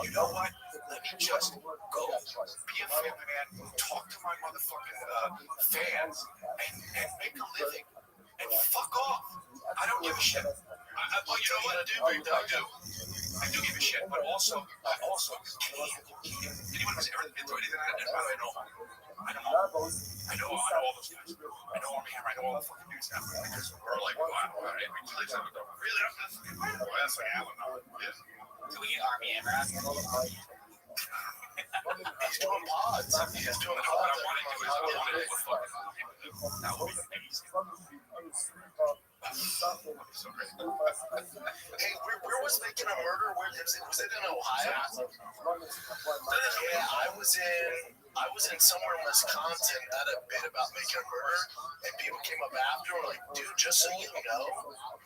You know what? Let me just go be a family man, talk to my motherfucking fans, and make a living, and fuck off. I don't give a shit. Well, you know what I do, babe? I do give a shit, but also can't. Anyone who's ever been through anything like that, I know all those guys. I know Army Hammer, I know all the fucking dudes now. Because we're like, wow, really? That's like Alan. Yeah. Do we get Army Hammer out here? He's doing pods. He's doing what I want to do. That would be amazing. So great. Hey, where was Making a Murder? Was it in Ohio? Yeah, I was in somewhere in Wisconsin at a bit about Making a Murder, and people came up after and were like, dude, just so you know,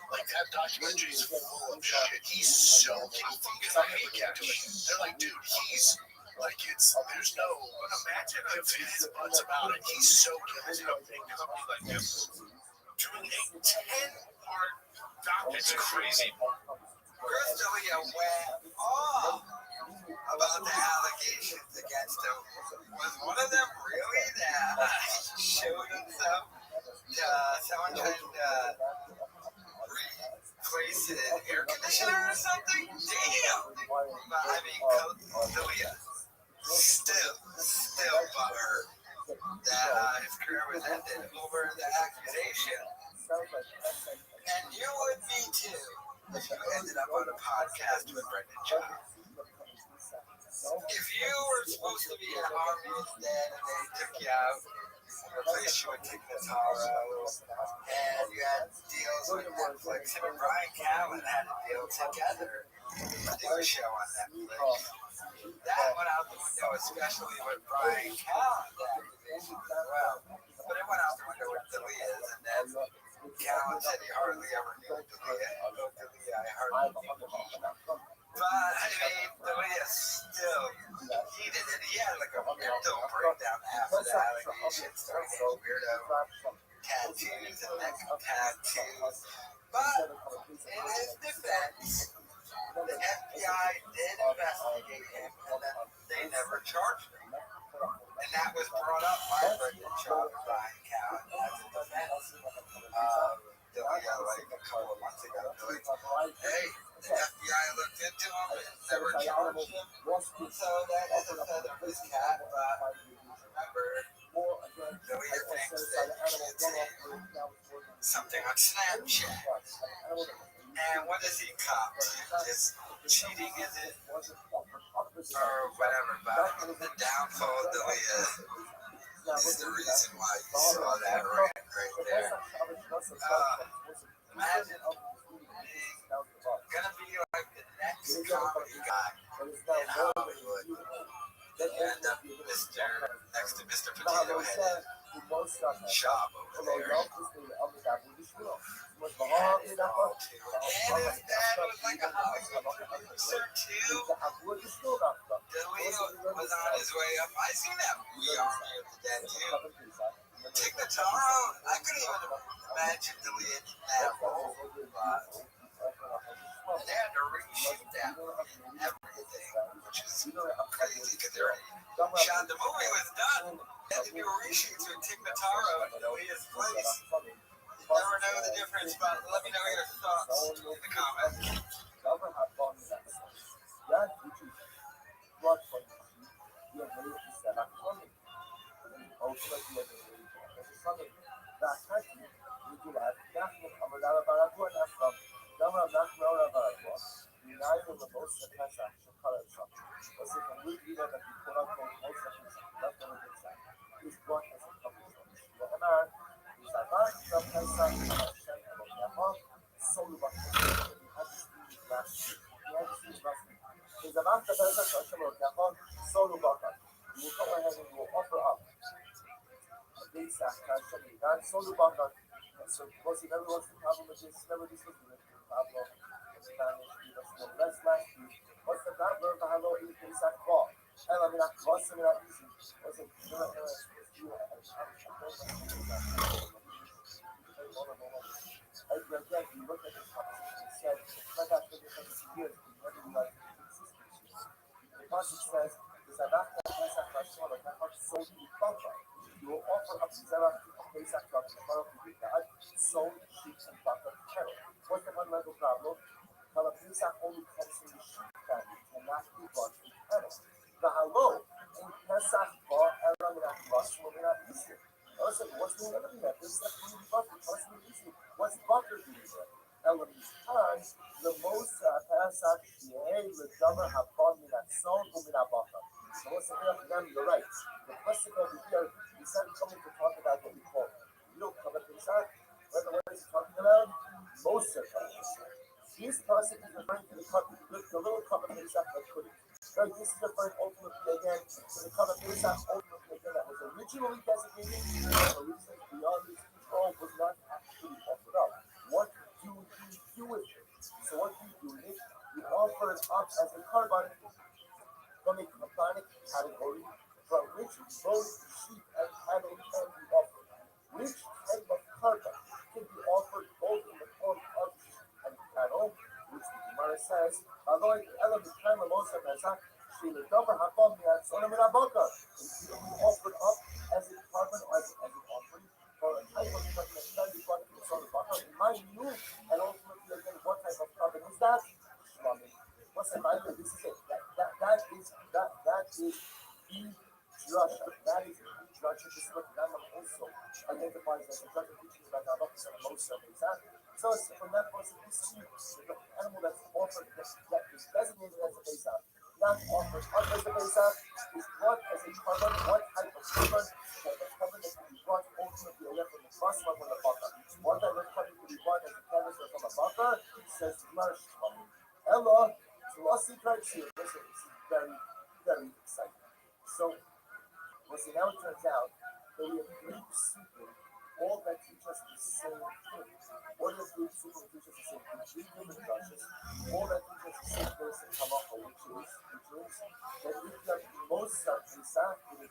like that documentary is full of shit. He's so fucking they're like, dude, he's like, there's no imagine his butts about it. He's so guilty of making something like this. Doing a 10-part documentary. It's crazy. Crystal went off about the allegations against him. Was one of them really that he showed himself? Someone trying to replace an air conditioner or something? Damn! I mean, Dalia still butthurt that his career was ended over the accusation. And you would be too if you ended up on a podcast with Brendan John. If you were supposed to be in Army instead and they took you out, replaced you with Tig Notaro, and you had deals with Netflix, him and Brian Callen had a deal together to do a show on Netflix. That went out the window, especially with Brian Callen's accusation as well. But it went out the window with Dalia's, and then Callen said he hardly ever knew Dalia. I hardly knew him. But, I mean, Dalia still after the allegations started getting weirdo tattoos and neck tattoos. But in his defense, the FBI did investigate him and then they never charged him. And that was brought up by Brendan Schaub and Ryan Cowan as a defense. Like a couple of months ago, they're like, hey, the FBI looked into him and never charged him. So that is a feather in his cap. Remember, Delia thinks that he did something on Snapchat. And what does he cop? Just cheating, is it? Or whatever. But the downfall of Delia is the reason why you saw that rant right there. Imagine gonna be like the next comedy guy in Hollywood. You end up next to Mr. Potato Head Shop over there. And his dad was like a Hollywood producer too. Delia was on his way up. I seen that movie Army of the Dead too. Tig Notaro, I couldn't even imagine Delia in that role. But they had to reshoot that movie and everything, which is crazy because they already shot. The movie was done. They had to do reshoots with Tig Notaro in Delia's place. You never know the difference, but let me know your thoughts in the comments. Most of the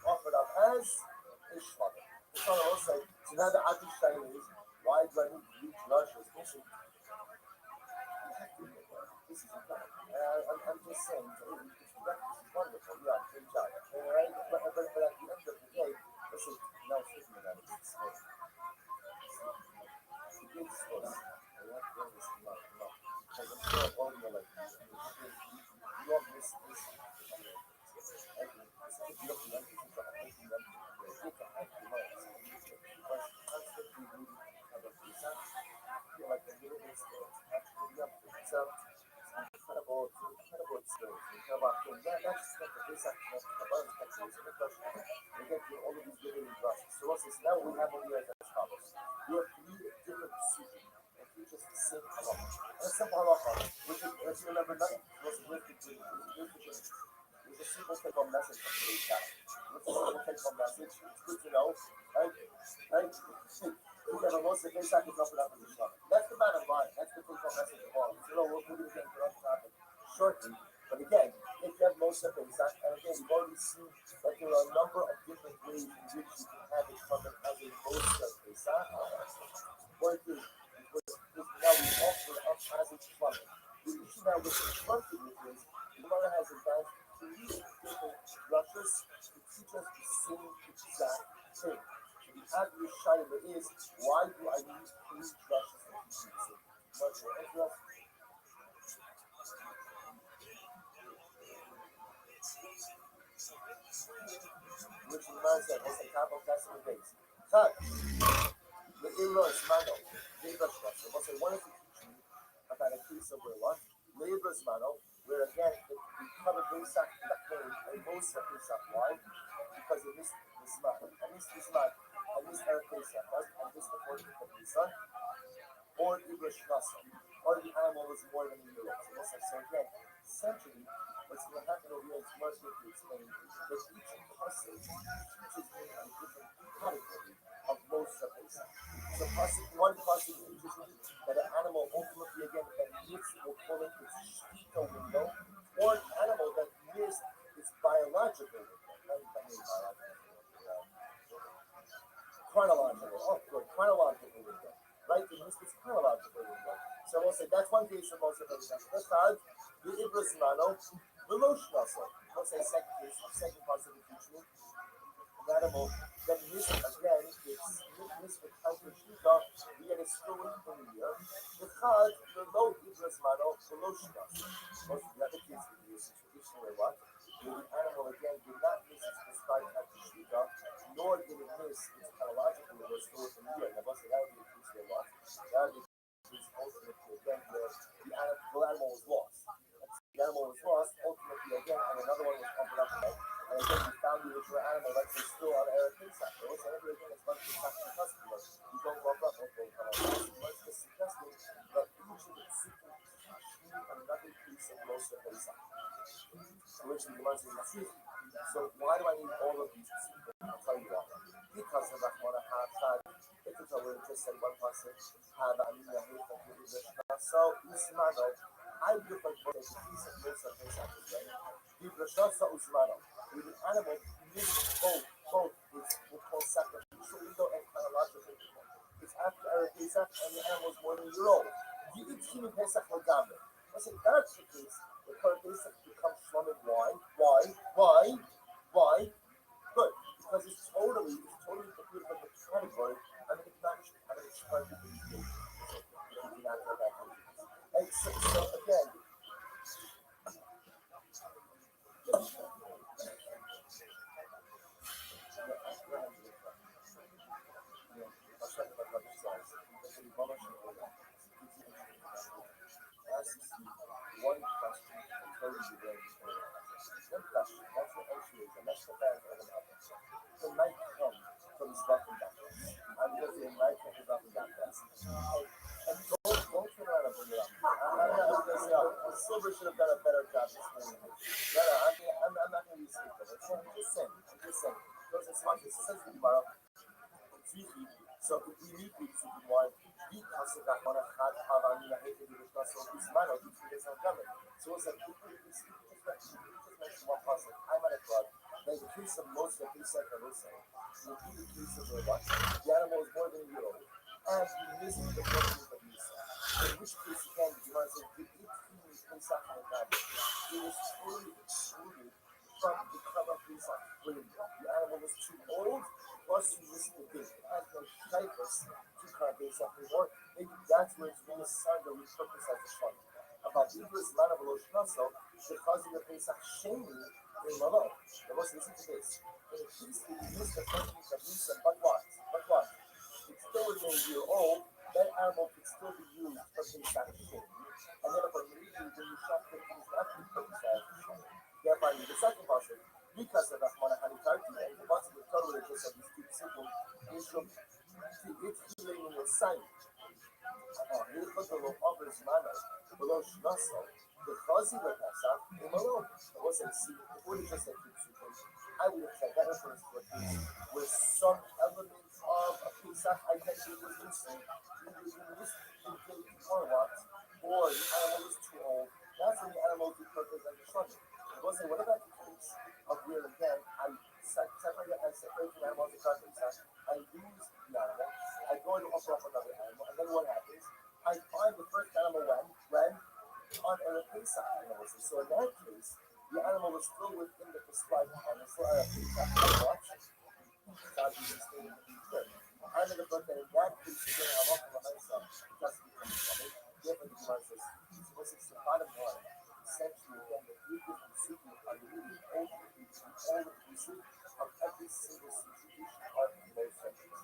offered up as now the other side is, why do I need to reach Russia? Listen, this is I'm just saying, it's wonderful, yeah, great job. All right? But at the end of the day, listen, now speaking about it, it's good. It's good stuff. I want to bring this to life. Because I'm sure all of you are like, you love this. It's a beautiful life. It's a amazing life. It's good to have your life. Because constantly reading about this, I feel like the little bit still. It's incredible experience. Incredible thing. That's just like the basic about expectations. Because we get through all of these different processes. So what's this? Now we have what we have as topics. We have three different psukim. And we just the same halacha. And a simple halacha, which is, let's remember nothing. Was with the there's a simple take home message from today's class. What's the simple take home message? It's good to know, right? Right? We have a most of the basic is not enough for the Shabbat. That's the bottom line. That's the take home message of all. You know, we're going to get into that topic shortly. But again, if you have most of the basic, and again, we've already seen that there are a number of different ways in which you can have it from it as a most of basic. What it is now we offer up as a from it. The issue now with the confronted with is the Gemara has advanced three different rushes to teach us the same exact thing. So the obvious shaila is, why do I need three rushes to teach me the same? Much more interesting. Which the Gemara said, what's the top of Testament days? Cut. The Iros Mano. The Iros Mano. So what's it wanted to teach me about a case of where what? Labor's Mano, where again, we covered Pesach that name, and most of Pesach. Why? Because it missed this month. I missed this month. I missed Erev Pesach. I missed the 14th of Nisan. Or Ibrash Nasa. Or the animal is more than a year old. So again, essentially, what's going to happen over here is much more to explain that each pasuk teaches me a different category of most of Pesach. So one pasuk teaches me that an animal ultimately again that meets will call it its shpita window, or an animal that missed its biological window. Chronological. Oh, good. Chronological window. Right? It missed its chronological window. So we'll say that's one case of most of Pesach. That's how the Ibris Mano, the Loshnaso. We'll say second pasuk will teach me an animal that missed again its missed the counter shita, yet it's still in the year. The chad, the low Ibris Mano, the Loshnaso. Most of the other cases we use is traditionally what? Where the animal again did not miss its prescribed counter shita, nor did it miss its chronological window still within the year. Now, most of that would be the case where what? That would be ultimately again where the animal was lost. The animal was lost, ultimately again, and another one was covered up again. And again, we found the original animal that was still on Erev Pesach. So whenever again it's much more customer, you don't walk up and go, it's just suggesting that each of the seeking to teach me another piece of most of Pesach. Which the Gemara says, so why do I need all of these pieces? I'll tell you why. Because of Rahmana HaChad, if it's over, just say one person, so Usmano, I would like to take a piece of most of Pesach today. The Brashasa Usmano, with an animal missed both its what we call sacrificial window and chronological window. It's after Erev Pesach and the animal is more than a year old. You can see in Pesach Lagambe. I said, that's the case. The current Pesach becomes Shlomim. Why? Good. Because it's totally completely from the category. I mean, it's not trying to be used. And so again, one question and totally be very one question, that's what issue is, and that's the fact of an oven. The night comes from his button back. I'm just saying, night comes from his button back. And don't turn around and bring it up. I'm not going to say, Silver should have done a better job explaining it. I'm not going to be sick of it. I'm just saying. Because it's like it says tomorrow. So if we need to see why because of that one had Havana hated the so this man of these things are coming. So it's like just mention one person. I'm at a club. There's a case of most of these second also. So the case of the what? The animal is more than and you missed the first of Musa. In which case, again, the Gemara says, the 18 Pesach Haggadah, it was fully excluded from the Kavah Pesach when the animal was too old, plus you missed the date. It has no shaykhs to Kavah Pesach anymore. Maybe that's where it's being assigned or repurposed as a shon. About Ibris Manavalo Shnaso, the Chazi of Pesach Sheni in Malo. There was listen to this. In the case where you missed the first week of Musa, but what? It still remains a year old, that animal could still be used for Pesach Sheni. And then upon immediately when you shop the things not to be purposed as a shon. Therefore, in the second passage, because of Rahmana Hanikarti, and the passage of Torah that just said these two simple, is from it's healing in your sight. Hilchot offers manna below Shnaso, the Chazi Pesach, in Malone. I wasn't see, if we just said I would have said that refers to a case where some element of a Pesach identity was missing, either you missed the date or what, or the animal was too old. That's when the animal is repurposed as a shon. I was saying, what about the case of where again I separate the animal as a Pesach, I lose the animal, I go to offer up another animal, and then what happens? I find the first animal when on Erev Pesach. So in that case, the animal was still within the prescribed time. It's still Erev Pesach. I'm in the book that in that case, you're going to have off of a nice because it becomes coming. Therefore, the Gemara says, what's the bottom line? Essentially, again, the three different suitors are really all the pieces of every single situation are in those sections.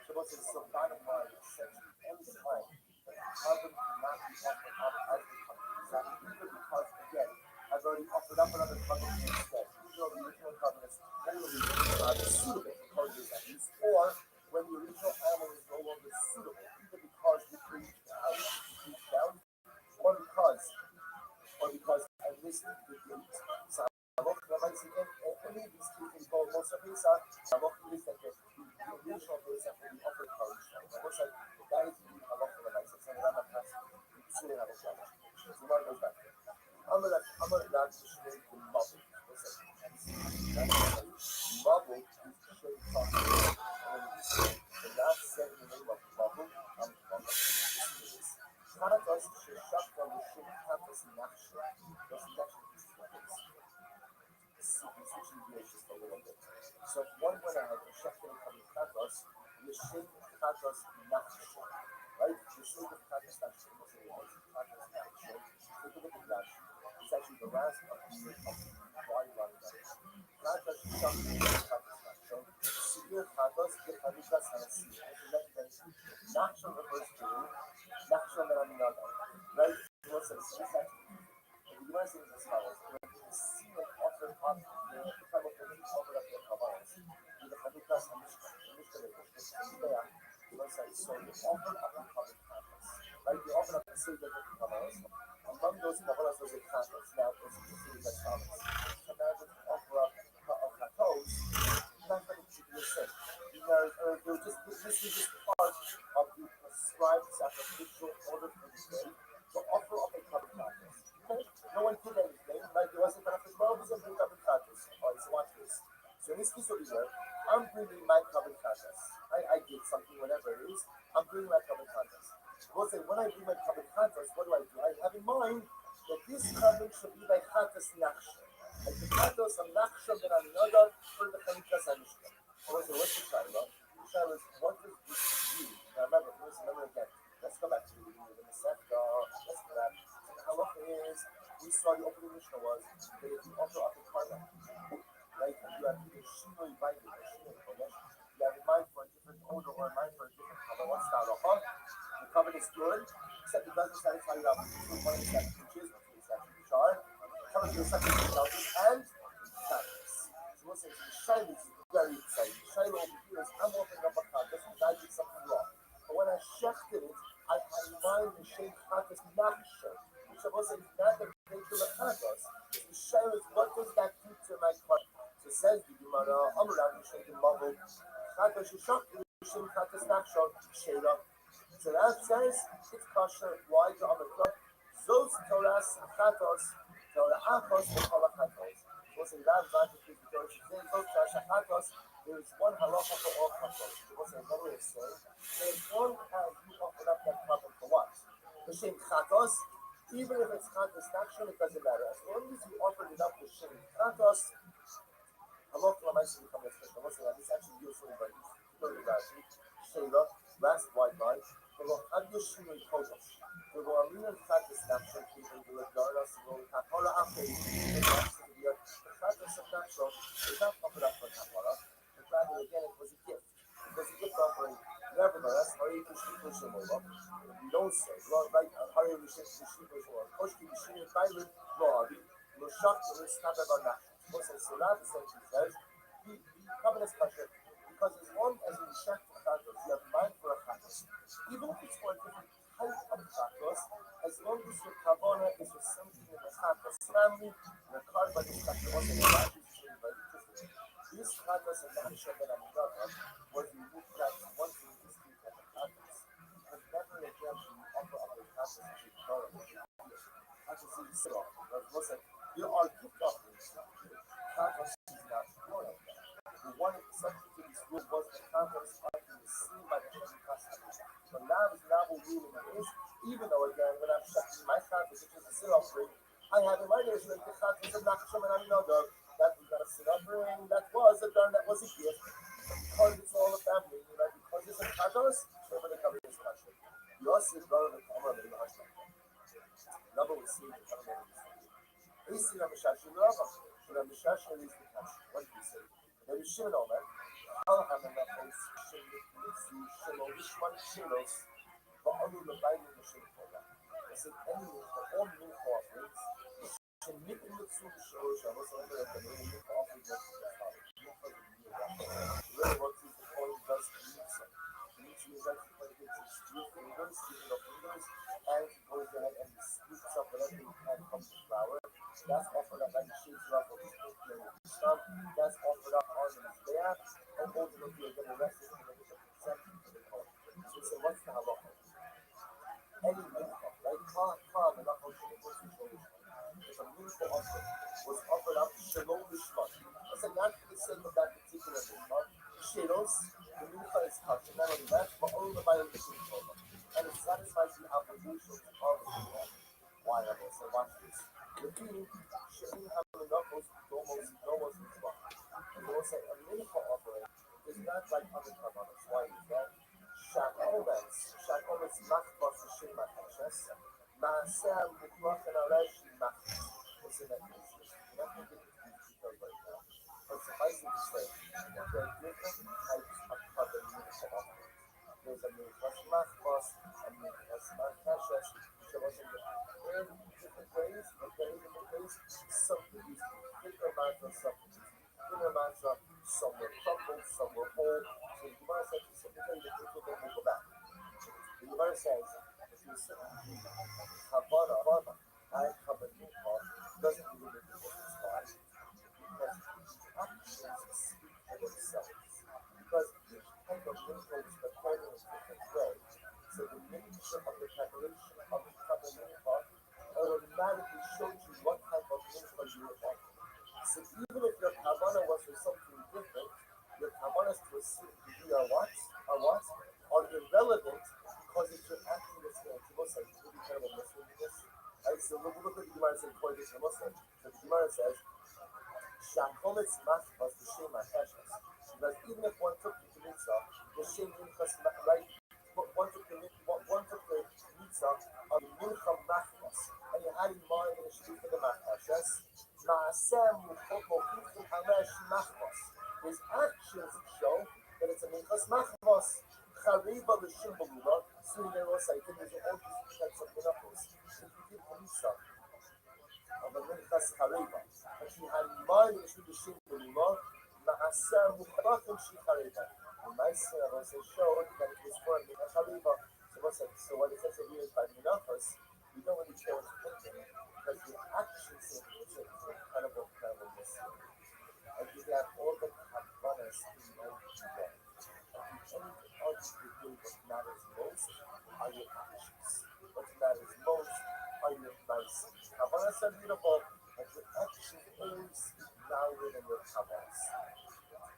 So what's the bottom line? Essentially, any time that the carbon cannot be offered up as the carbon. Exactly, either because, again, I've already offered up another carbon instead. Even though the original carbon is totally suitable for carbon use, or when the original animal is no longer suitable, either because the tree is down, or because I missed the date. So any of these two things called most of Pesach, is that the original Pesach will be offered carbon. It looks like that is the halach of the night. So I'm not passing. So we have a problem. So Mar goes back. I'm gonna not shade the bubble. Bubble is shade talking. And not saying the name of bubble. Listen to this. Karatas sheshakta l'shem katas nachsha. That's switching gears just a little bit. So if one went ahead and shakta l'shem katas, l'shem katas nachsha. Right? L'shem katas nachsha. Think of it in Rashi. It's actually the last of the wide line Rashi. Katas shakta katas nachsha. Sivir katas l'charikas hanasiyah. Nachsha refers to Nachsha Meranada. Right? What's this? The Gemara says as follows: when you see an offer up the time of the offer up the Kabbalah, with the Chanukas and Mishkan, so the offer up the Kabbalah, right? The offer up the Seder of the Kabbalah. Among those Kabbalahs was a Katos. Now it's considered as Katos. And now the offer up of Katos, not going to be the same. This is just part of the prescribed sacrificial order for the day to offer up a covered practice. Okay? No one did anything, right? There wasn't enough as well, because of covered practice. Alright, so watch this. So in this case over here, I'm bringing my covered practice. I did something, whatever it is, I'm bringing my covered practice. We'll say, when I bring my covered practice, what do? I have in mind that this covered should be like Chatas Nachsha. Like the Chatas of Nachsha ben Aminadab for the Chanikas HaMishkan. We'll say, what's the Shaila? The Shaila is, what does this do? Now remember again, let's go back to the Masechta. Let's go back. So the halacha is, we saw the opening Mishnah was that if you offer up a karma, right, and you have either Shinoi Baidu or Shinoi Kodesh, you have in mind for a different owner or in mind for a different cover. What's the halacha? The covenant is good, except it doesn't satisfy you out. So one of the statutes, which is Shar, covenant to the second statute, and practice. So we'll say, the Shaila is very exciting. The Shaila over here is, I'm opening up a contest and I did something wrong. But when I shechted it, I had in mind the Sheikh Chatas Nachsha, which I was saying, not the regular Chatas. The Shaila is, what does that do to my part? So says the Gemara, Amram, the Sheikh Mabel, Chatas Shishak, the Sheikh Chatas Nachsha, Sheila. So that says, it's kosher, why the Amram? Zos Torahs Chatos, Torah Achos, and Torah Chatos. say that advantage is because there is one halacha for all couples. What's another way of saying? So as long as you open up that problem for what? The same chatos, even if it's contestation, it doesn't matter. As long as you offered it up to shem chatos, halacha l'maisa become a special. What's that? This actually deals with very very Rashi. Shayla, last white line. The Rothschild shinui kodesh. The Roarin contestation people will learn us to go with Kapola after the chatos of natural is not offered up for Kapola. But rather again, it was a gift. It was a gift offering. Nevertheless, Hari Kushiko Shimola. We don't say, Lord, like Hari Kushiko Shimola. Koshki Bishinu Tailu, Lord, Loshak, Listaba Banach. So now the sentence says, the covenant pressure, because as long as you check for chatos, you have mind for a chatos. Even if it's for a different type of chatos, as long as your kavana is for something in the chatos family, the card by the structure wasn't a lot, very interesting. This chatos and Manisha Ben Aminata was removed that once in this type of chatos. And never again do you offer up the chatos to the Torah. Chatos is sit off. There are gift offerings. Chatos is not one of them. The one subject to this rule was the chatos offering is seen by the Hebrew customers. The novel ruling is, even though again, when I'm checking my chatos, which is a sit offering, I have in my nation like the chatos of Nachshon and Aminadab, that was not a sit offering, that was a darn, that was a gift. Because it's all a family, because it's a chatos, so when it comes to this question. Yosef brought the camera in the Hashem. Number was seen in the camera. Is the Mishashi Rabbi? The Mishashi is the Kash. What do you say? There is Shimon Omer. I'll have enough place to Shimon Ishman Shilos, but only the Bible in the Shimon Torah. I said, anyway, for all new offerings, should nip in the Tzu Shilos, I was under the new offering of the Father. Really, what is the point does the Mitzvah? The Mitzvah is actually when it gets three fingers, and he goes ahead and scoops up whatever he can from the flour. That's offered up like shades up of his stuff. That's offered up on his there, and ultimately again the rest is going to get the perception of the code. So what's the halacha? Any mincha, right? Calm, and not going to the person if a mincha offering was offered up shalom lishma. I said not for the sake of that particular mincha. Shiros, the mincha is touched, and not only that, but only the Bible is Torah. And it satisfies the obligations of the mincha. Why not? So watch this. The king shouldn't have enough almost mitzvah. And we'll say a mincha offering is not like other kavanas. Why is that? Shakomet's machbas shim machashes. Maaseh muklach and aresh machbas. What's in that case? We're not going to get into these details right now. But suffice it to say that there are different types of covenant mincha offerings. There's a minchas machbas, a minchas machashes, which are also different ways, some could use thicker mantra, some could use thinner mantra, some were crumpled, some were whole. So the Gemara says, so we tell you the truth, then we'll go back. The Gemara says, if you're sitting Havana, I have a new car, doesn't really make a difference. Why? Because actions speak for themselves. Because each type of mincha is recorded in a different way. So the nature of the preparation of the mincha automatically shows you what type of mincha you were offering. So even if your kavana was for something different, your kavanas to a certain degree are irrelevant because it's your action that's going to Muslim. You really kind of a Muslim in this. Right? So look at the Gemara saying Kodesh a Muslim. So the Gemara says, Shakomet's machbas the shem machashas. Because even if one took the mitzvah, the shem minchas, right? One took the mitzvah of mincha machbas, and you had in mind that it should be for the machashas. Maaseh muchot haresh machbas. His actions show that it's a minchas machbas. Chariba l'shim b'lula. Soon they will say, there's all these types of minachos. If you give the mitzvah of a minchas chariba, but you had in mind that it should be l'shim b'lula, maaseh muchot chariba. The Ma'aseh also showed that it was for a minchas chariba. So what it says here is by minachos, we don't really care what you're thinking, because the actions is incredible mystery. And you have all the kavanas in one today. And the end of the day, what matters most are your actions. What matters most are your nice. Kavanas are beautiful, but your actions always speak your Kabbalahs.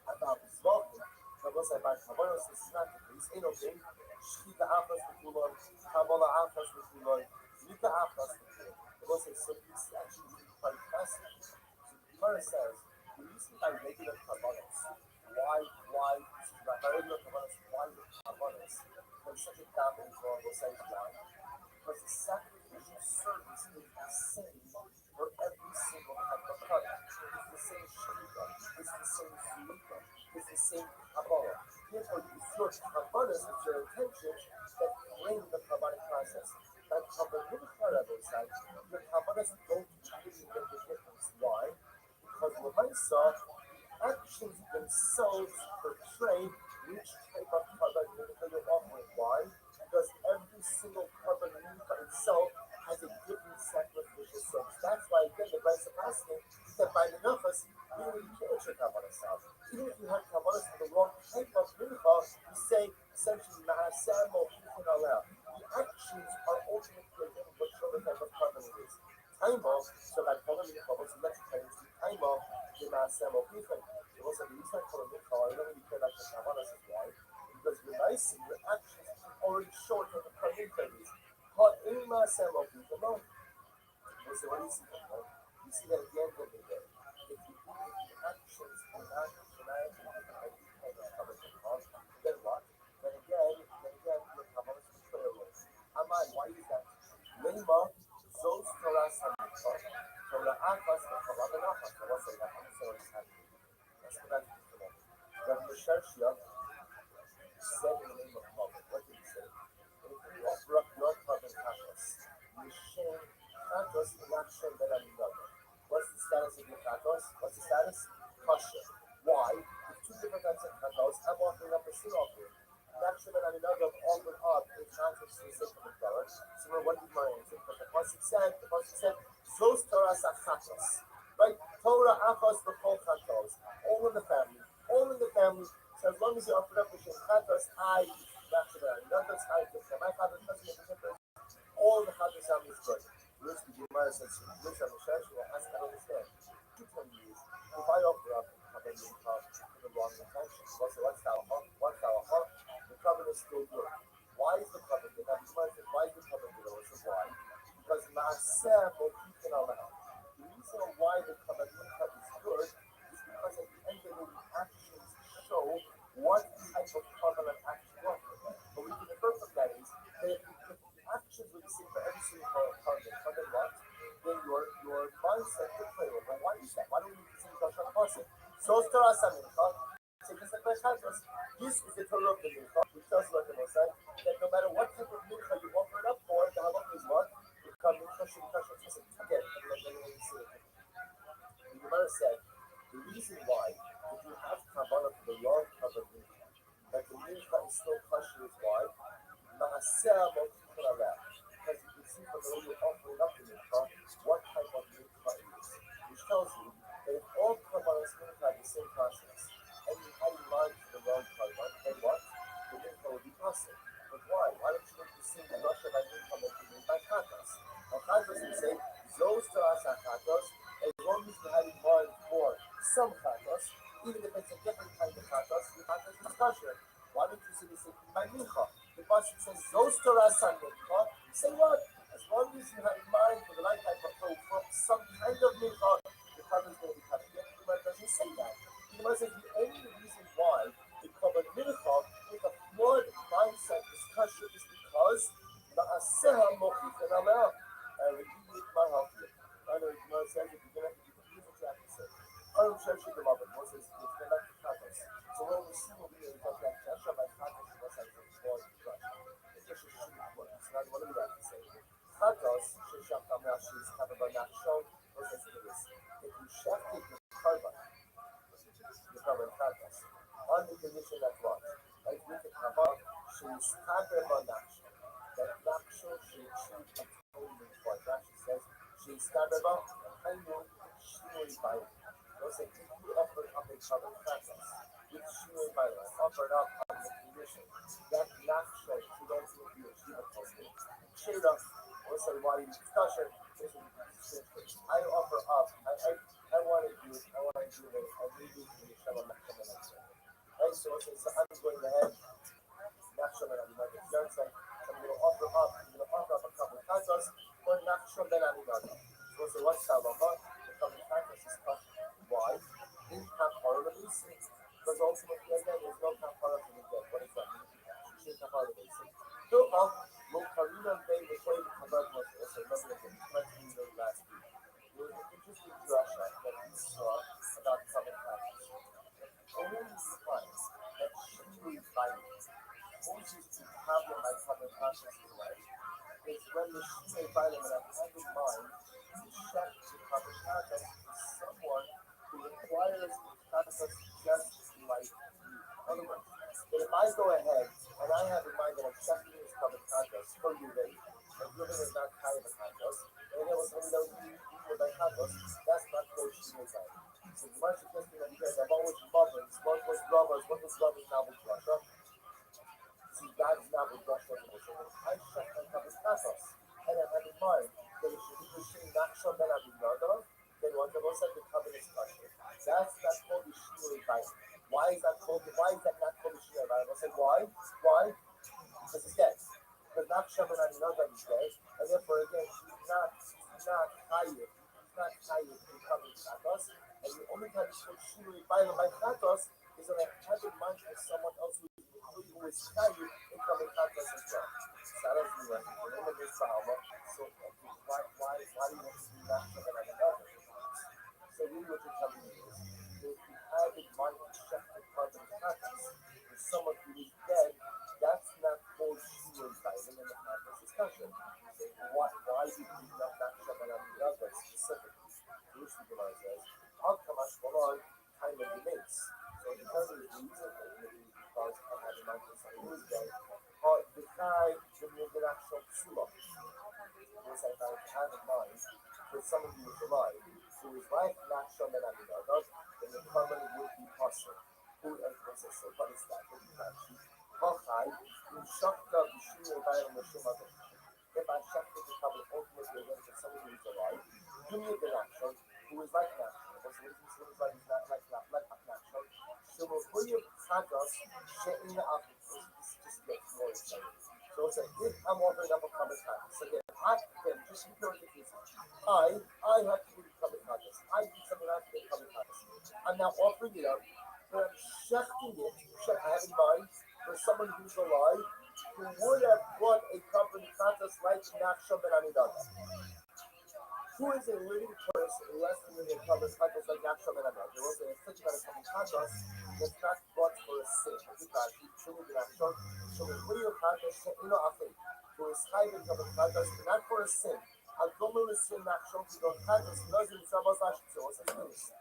About this walking, Kabbalah said by Kabbalahs, this is not the case. Ain't okay. Shkita Achas B'Kulon, Kabbalah Achas B'Kulon, Zika Achas B'Kulon. Kabbalah says, so this is actually really quite fascinating. So the Gemara says, the reason by regular Kabbalahs, why, by regular Kabbalahs, why the Kabbalahs, when such a dominant law will say why? Because the sacrificial service is the same for every single type of product. It's the same shirika, it's the same zurika, it's the same Kabbalah. Therefore, it's your Kabbalahs, it's your intentions that bring the Kabbalic process. That Kabbalah side, your Kabbalahs don't really make a difference. Why? Because Lamaisa, actions themselves portray which type of Kabbalah you're offering. Why? Because every single Kabbalah itself has a different sacrificial service. That's why, again, the Bryce of asking that by the Nafas, you really can't your Kabbalah self. Even if you have Kabbalah for the wrong type of mincha, you say essentially Ma'aseh Mo'ifin Aleh. The actions are ultimately what show the type of Kabbalah it is. Taimo, so that Kabbalah mincha was electrified into Taimo, the Ma'aseh Mo'ifin. It was a reason for the mincha, I don't really care about the Kabbalah is why. Because you're nice and your actions already show what the Kabbalah is. In Ma'aseh Mo'ifin, no. So what do you see from that? You see that at the end of the day, if you do the actions are not then what? Then again, your Kabbalah is betrayal. Amai, why is that? Lema, Zos Torah Samikha, Torah Achas, Kabbalah Benachas. I will say that. I'm sorry, it's happening. Let's go back to the moment. Rabbi Shashia said in the name of Kabbalah, what did he say? If you offer up your Kabbalah Kachos, Mishem Kachos, not Shem Ben Aminadab. What's the status of your Kachos? What's the status? Kasha. Why? There's two different types of Kachos. I'm offering up a sin offering. Not Shem Ben Aminadab offered up in context to the sake of the Torah. So what did my answer? But the Pasuk said, Zos Torah Sachatos. Right? Torah Achos B'Chol Kachos. All in the family. So as long as you offer up a Shem Kachos, I, not Shem Ben Aminadab, I give them. My Kachos doesn't make a difference. All the Kachos family is good. Which the Gemara says, which I'm sure she will ask, I understand. Two things is, if I offer up Kabbalah for the wrong intention, what's our heart? The covenant is still good. Why is the covenant good? Now, why is the covenant good? Also, why? Because Maaseh Mo'ifin Aleh. The reason why the covenant is good is because at the end of the day, the actions show what type of covenant action you offer. But we can infer from that is that if actions will be seen for every single covenant what? Then your mindset will play over. Why is that? Why don't we see the Joshua person? So Torah Samincha, this is the Torah of the Mincha, which tells you what the Most High, that no matter what type of Mincha you offer it up for, the halach is what? The Mincha should be kosher. Listen, again, let me see it. The Gemara said, the reason why, if you have Kabbalah for the wrong covenant Mincha, that the Mincha is still kosher is why? Ma'aseh Mo'ifin Aleh. Because you can see from the way you're offering up the Mincha, what type of Mincha it is. Which tells you that if all Kabbalah's Mincha have the same process, and you had in mind for the wrong Kabbalah, then what? The Mincha will be possible. But why? Why don't you make the same Russia by Mincha that you made by Chatos? Now Chatos will say, Zos Torah Chatos, as long as you had in mind for some Chatos, even if it's a different kind of Chatos, the Chatos is kosher. Why don't you say the same thing by Mincha? The Pasuk says, Zos Torah Mincha. Say what? As long as you have in mind for the right type of hope from some kind of Mincha, the Chatos is going to be kosher. Yet the Gemara doesn't say that. The Gemara says the only reason why the Kabbalah Mincha with a flawed mindset is kosher is because Ma'aseh Mo'ifin Aleh. I know the Gemara says if you're going to use what you have to say. I'm sure she came up with Moses, it's going to be Chatos. So when we see what we do, it's like Joshua by Chatos, it was like a flawed crush. It's just a what do we have to say? Chatos, Sheshach Tameh, she's Kabbalah not shown, was as it is. If you shafted your carbon, you cover Chatos. On the condition that what? Like with the Kabbalah, she's Kabbalah not shown. That not shown, she achieved atonement for it. Rashi says, she's Kabbalah, and she will buy it. They'll say, if you offer up a Kabbalah Chatos, with Shimei Baila, offered up on the condition that not shown, she don't see if you achieve atonement. Shade up, we'll say, why you discussion, I offer up, I want to do it, I want to Right, so I'm going ahead, natural and another fiance. So I'm going to offer up, a couple of tacos for natural and another. So what's that about? The couple of tacos is tough. Why? In Kapara Basin. Because ultimately, again, there's no Kapara for the dead. What is that? In Kapara Basin. So, Karina Bay was way to convert most of us. I remember the last week. There was an interesting drasha that we saw about common tacos. Only times that she was violent causes the problem by common consciousness, right? It's when the she environment I have in mind to check the common conscious is someone who requires the conscious just like you. In other words, that if I go ahead and I have in mind that I'm checking this common conscious for you, and living is not kind of a conscious, and then when somebody knows you with that conscious, that's not called she environment. So the much testing that because I've always what was lovers now with Russia. See, God's not with Russia anymore. So when I check my common conscious, and I have in mind that if you do the not show that I'm in London, then what the most of the covenant is question. That's not called the Shiro Bible. Why is that not called the Shiro Bible? I said, why? Why? Because he's dead. Because not Shabbat and not that he's dead. And therefore, again, he's not tired. He's not tired to come in Chatos. And the only time he's called Shiro Bible by Chatos is when I have in mind as someone else who is tired in coming Chatos as well. So that doesn't mean anything. Remember this Bahama. So why do you want to do not Shabbat and another? So really what you're telling me is, if you have in mind to check the carbon Chatos with someone who is dead, that's not called Shiro Bible in the Chatos discussion. So why do you not Shabbat and another specifically? Which the Gemara says, how Kamash Balar kind of relates. So it tells you the reason for it is because I had in mind for someone who is dead, the guy the actual Psula, which I have in mind for someone who is alive, who is life not Shaman and another, then the carbon would be possible. Who and process, so what is that? What is that? Hachai, in Shakta, Bishir, Bayan, Meshumata. If I check with the couple ultimately against someone who is alive, give me the natural, who is like natural. So what is this like is not like natural? So we'll put your Tagas, Shein up. This just gets more exciting. So it's like if I'm offering up a common Tagas, so again, just to pure the cases, I have to do the common Tagas. I do something I have to do common Tagas. I'm now offering it up, but I'm shifting it. I have in mind for someone who's alive who would have brought a company Tagas like Nachshon Ben Amidada. Who is a living person less than a common Tagas like Nachshon Ben Amidada? There was a such about a common Tagas that's not brought for a sin. Because he truly did not show. So the video Tagas, who is hiding common Tagas, not for a sin. I'll go to the sin Nachshon, who don't Tagas, doesn't Shabbos Ashton. So what's the case?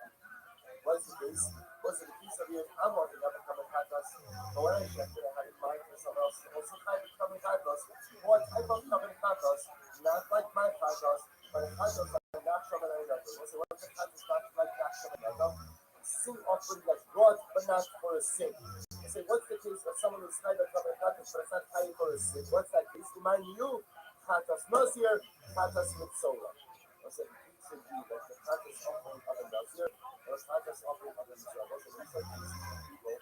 What's the case? What's the case of you? I'm walking up and coming Tagas. But when I checked it, I had in mind for someone else. Also, coming Tagas. What type of coming Tagas? Not like my Tagas, but a Tagas like Nachshon and another. What's the Tagas not like Nachshon and another? Sin offering that's brought, but not for a sin. I say, what's the case of someone who's tied up coming Tagas, but it's not tied for a sin? What's that case? Remind you, Tagas Nazir, Tagas Mitzola. I said, it should be that the Tagas offering of a Nazir. Or Tagas offering of the Mizrah. So these are people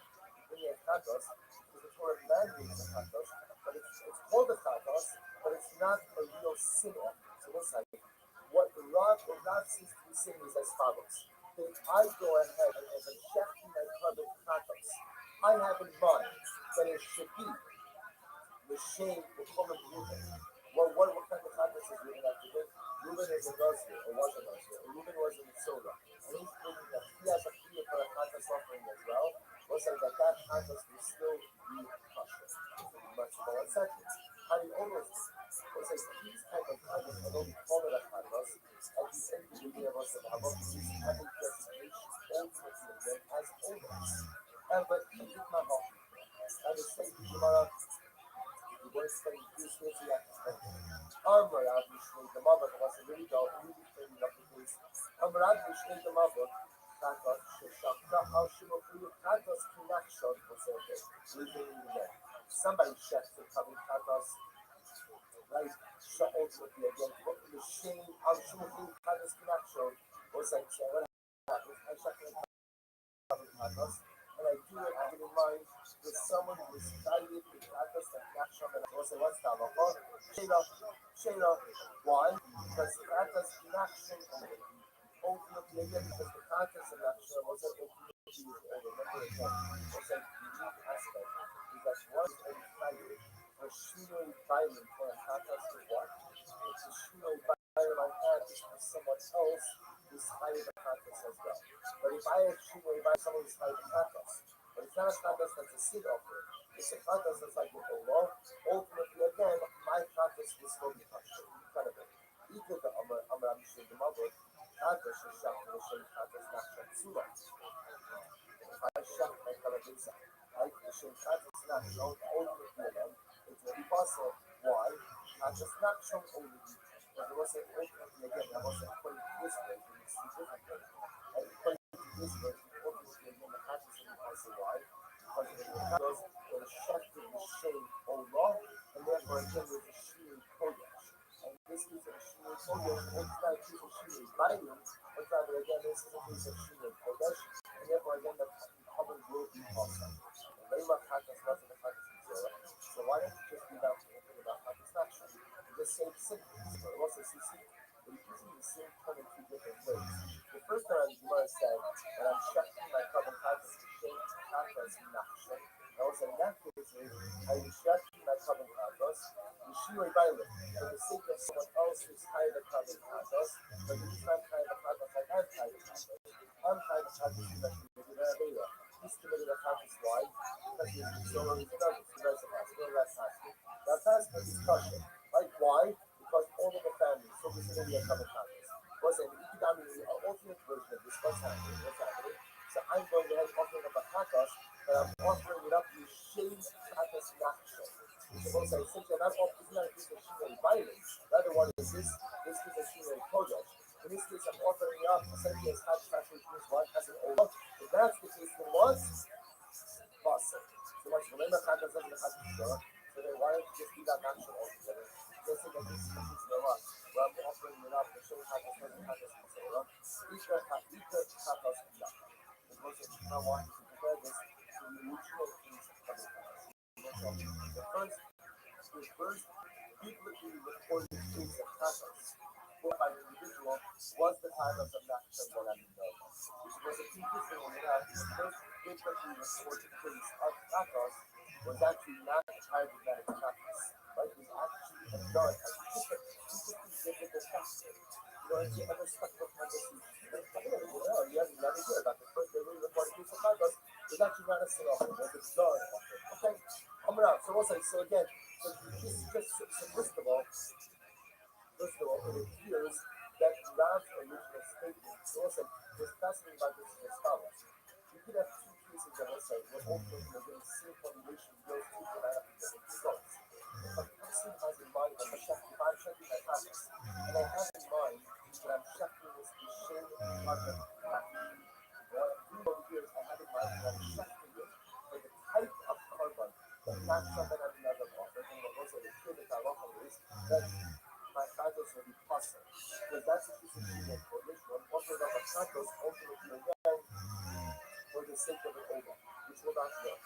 when you have Tagas, because the Torah mandates the Tagas, but it's called a Tagas, but it's not a real sin offering. So what's that? What God seems to be saying is as follows. That I go ahead and as a shechting my covenant Tagas, I have in mind that it should be the shame will come of Reuben. Well, what kind of Tagas is Reuben after this? Reuben is a Nazir, or was a Nazir. Reuben was in the Soda. And he's thinking that he has a fear for a Tagas offering as well. Looks like that Tagas will still be kosher. Much more second. How do you almost looks like these type of Tagas, although we call it a Tagas, at the end of the day of us and have up these having designation ultimately again as owners. But he did not help. And the same Gemara. The word study is here to that. Armor, obviously, the mother was a really dull, really pretty up the case. Obviously, the mother, Tatas, Shakta, how she will feel Tatas connection for something. Living in there. Somebody checks the coming Tatas, right? Ultimately, again, what the shame, how she will feel Tatas connection was like, what happened? I checked Katas, and I do it, I have in mind with someone who is valued with Katas and Nachshon, and I also what's the halacha? Shela, why? Because Katas Nachshon ultimately again, because the Katas and Nachshon wasn't ultimately with all. Remember again, what's a unique aspect is that once a valued for Shinoi violent for a Katas is what? It's a Shinoi violent I had is for someone else who's higher than Katas as well. But if I have Shinoi by someone who's higher than Katas, but it's not a Katas that's a sin offering, it's a Katas that's like with the law. Ultimately, again, my Katas will still be touched. Incredible. Equal to Amar Mishim the Mabur, Katas is Shach, the Shem Katas, not Shatsula. If I Shach my Kalabisa, right? The Shem Katas not shown ultimately again, it will be possible. Why? Katas not shown only. But it wasn't ultimately again, that wasn't according to this way, we see differently. And according to this way, ultimately again, the Katas will be possible. Why? Because the Katas were shifted the shame Allah, and therefore again there's a Shiri Kodesh. And this is a Shiri Kodesh, it's not a case of Shiri Biden, but rather again this is a case of Shiri Kodesh, and therefore again the common will be possible. And Layla Katas wasn't the Katas Mitzvah, so why don't you just be about thinking about Katas Nakshan? The same symptoms, but also CC. But he's using the same term in two different ways. The first time the Gemara said that I'm shacking my carbon Katas to shame Katas Nakshan. And also in that case, I was shacking my carbon Katas, the Shiroi Bailim, for the sake of someone else who's higher than carbon Katas, but he's not higher than Katas like I'm higher than Katas. I'm higher than Katas is actually the Rabbi. He's committed a Katas. Why? Because he's so early to know. He knows the Katas. Now that's the discussion. Like why? Because all of the families, so this is going to be a couple families. Was an alternate version of this. What's happening? So I'm going ahead and offering up a kakas, but I'm offering it up to shame kakas natural. So also, since you're not offering, it's not a piece of shimei violence. The other one is this piece of shimei kodesh. In this case, I'm offering it up essentially as kakas natural, which means what? As an old. If that's the case, then what's possible? So much remember kakas doesn't have to show. So then why don't you just do that natural altogether? Let's say that this is the one where I'm offering it up to show kakas doesn't have to show. Each kakas enough. Because I want to compare this to the original case of kakas. The first biblically recorded case of kakas by an individual was the kakas of Nachshon that I know. Which was a interesting one. The first biblically recorded case of kakas was actually not higher than that of kakas. Right? It was actually a done as a difficult factor. You know, if you ever stuck with kakas, you haven't never heard about the first biblically recorded case of kakas. It's actually not a sin offering, it was a done offering. Okay? Coming out. So again, first of all, it appears that Rav's original statement was fascinating about this as follows. You could have two cases of let's say where ultimately you're getting the same formulation, those two can add up to different results. If a person has in mind that if I'm checking my habits, and I have in mind that I'm checking this shame content, what I'm doing over here is I have in mind that I'm checking it for the type of carbon that not something I'm another offer, and what also the clear that I offer is that my titles will be possible. Because that's the piece of shame for this one. Offering up a titles ultimately again for the sake of an over, which will not work.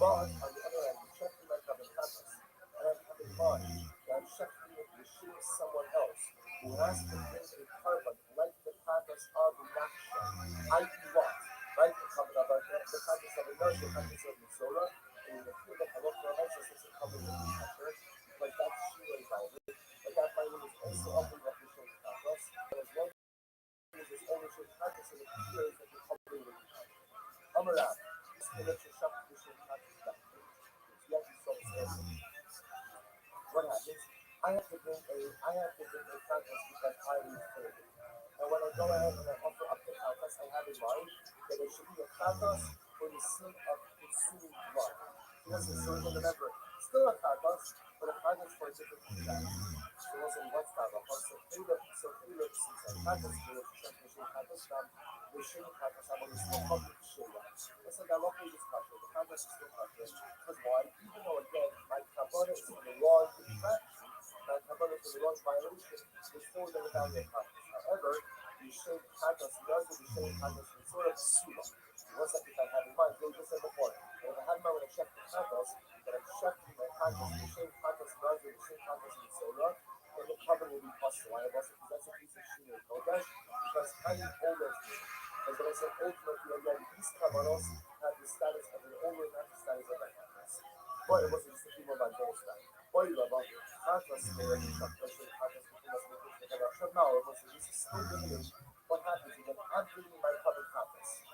But on the other hand, I'm checking my carbon titles, and I have in mind that I'm checking it to shame someone else who has to bring a carbon like the titles of Nachshon. I.e. what? Right? The carbon of the titles of a nurse, the titles of the solar, and the field of the nurse is a carbon of the Nachshon, but that's shame violent. But that violent is also offering up the shame titles, but as long as there's only shame titles, it appears that the carbon will be Amarab. What happens? I have to bring a contest because I was clear. And when I go ahead and I offer up the contest, I have in mind that there should be a contest for the sin of consuming blood. So remember, still a contest, but a contest for a different contest. So also, what's that? So Philip sees a contest for which transmission contest from the shame contest. I'm going to still public shame. It's like a local discussion. The contest is still public. Because why? Even though again, my kabbalah is in the wrong infraction, my kabbalah is in the wrong violation, it's still going to value a contest. However, the shame contest does the shame contest in sort of sula. What's that if I have Chatos, that I'm shocking my Chatos, the same Chatos does with the same Chatos in Solar, and the cover will be possible. Why? Because that's a piece of Shinui Kodesh, because Hani always did. As I said, ultimately, again, these Kavanos have the status of an only, not the status of a Chatos. But it wasn't just a people about those guys. Boy, about Chatos, there, the Chatos, Chatos, now, it was this is still beginning. What happens is that I'm bringing my cover Chatos.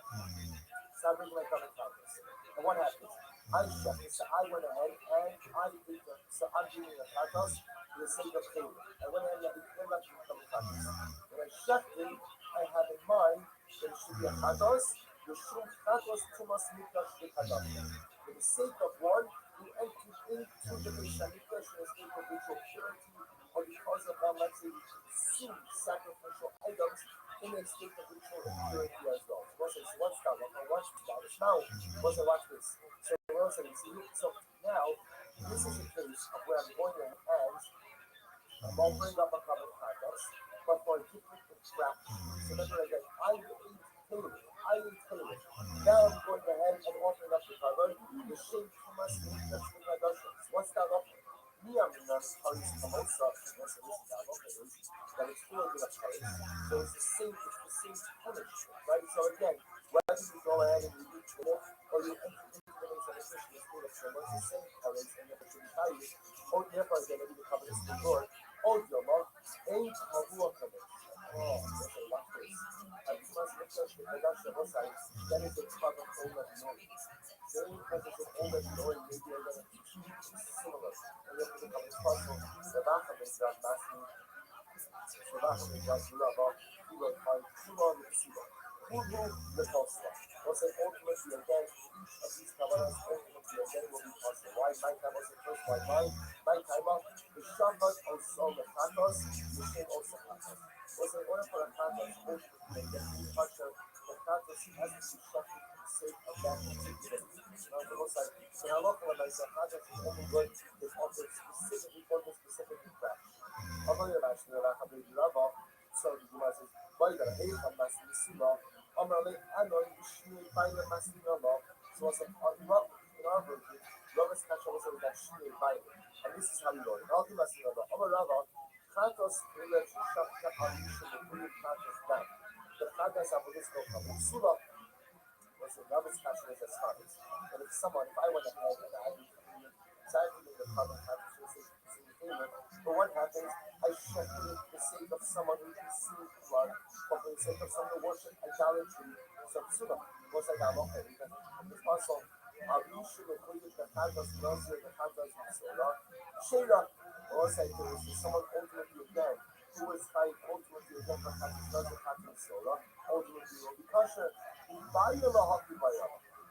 So I'm bringing my cover Chatos. And what happens? I shut it, so I went ahead and I did the, so I'm bringing the Chatos for the sake of Caleb. I went ahead and I became like the cover Chatos. When I shut it, I have in mind that it should be a Chatos, the Shum Chatos Tumas Mikdash Shekadam. For the sake of one, you entered into the Mishamikdash in the state of ritual purity, or because of one, let's say, we consume sacrificial items in a state of ritual impurity as well. So what's that? What's that? Now, watch this. So we're also so now, this is a case of where I'm going in and I'm offering up a couple of items, but for a different fraction. So that's what I get. I ate tailoring. Now I'm going ahead and offering up the cover, the shape Thomas Mikdash Mikdash. What's that offering? Miaminas Paris Kamosa, that it's still a bit of Paris. So it's the same image, right? So again, whether you go ahead and you do it, or you enter into the base of the Christian school of Shema, it's the same Paris, and if it's in Paris, or therefore again, maybe the covenant of the Lord, or Yoma, ain't Kavua Kamosh. Oh, that's a lot of this. And you must make sure that that's the whole side, that is the covenant of all that you know. Very presence of all that you know, and maybe I'm going to teach you similar. And then become responsible. The back of it, that masking. So back of it, that's Rabbi, who will find Shuma the Siva. Who the Tosla. Was it ultimately again, each of these Kavanas ultimately again will be possible. Why? My time was the first one. My time up, the Shabbat also the Katos, the Shem also Katos. Was in order for a Katos ultimately again to be kosher, the Katos has to be shocking for the sake of that particular. Now, the most like, so now look at myself, Katos is only good if offered specifically for the specific craft. I'll tell you actually that I have a Rabbi, so the Gemara says, why you gotta hate on Master Nisima? Amarle, I know you should find the Master Nisima. So I said, in our version, Rabbi's Kasha was over that Shnei Bible. And this is how we learn. I'll do Master Nisima. Amar Rabbi, Katos Village Shakta Alisha, the Kulim Katos Dan. The Katos Abulisko Kamusula was the Rabbi's Kasha was as follows. And if I went ahead and I decided to the common Katos was in favor, but what happens? I shepherd it for the sake of someone who consumes blood, or for the sake of someone who worships idolatry. So, Psula, what's that? Okay, because it's also, you should have put the Katos, the Katos, Shayla, or say to this is someone ultimately again, who is fighting ultimately again for Katos, the Katos, ultimately will be kosher.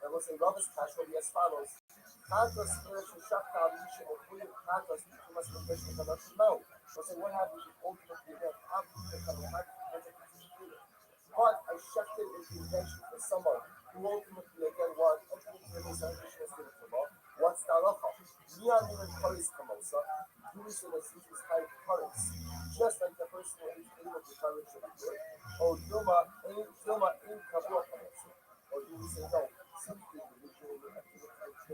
And we'll say, Rabbi's Kash will be as follows. Katos, spiritual Shakta, Alisha, or Kulim Katos, you must be Krishna Kadosh. No. We'll say, what happens if ultimately again, after the Kadosh, but I shifted with the intention for someone who ultimately again was ultimately the salvation is given to Allah. What's the halacha? Miyamin and Paris Kamosa, Jewish and Assyrian type Paris. Just like the person who is able to courage should be good. Or Yoma in Kabua Kamosa. Or do we say no? Simply the ritual the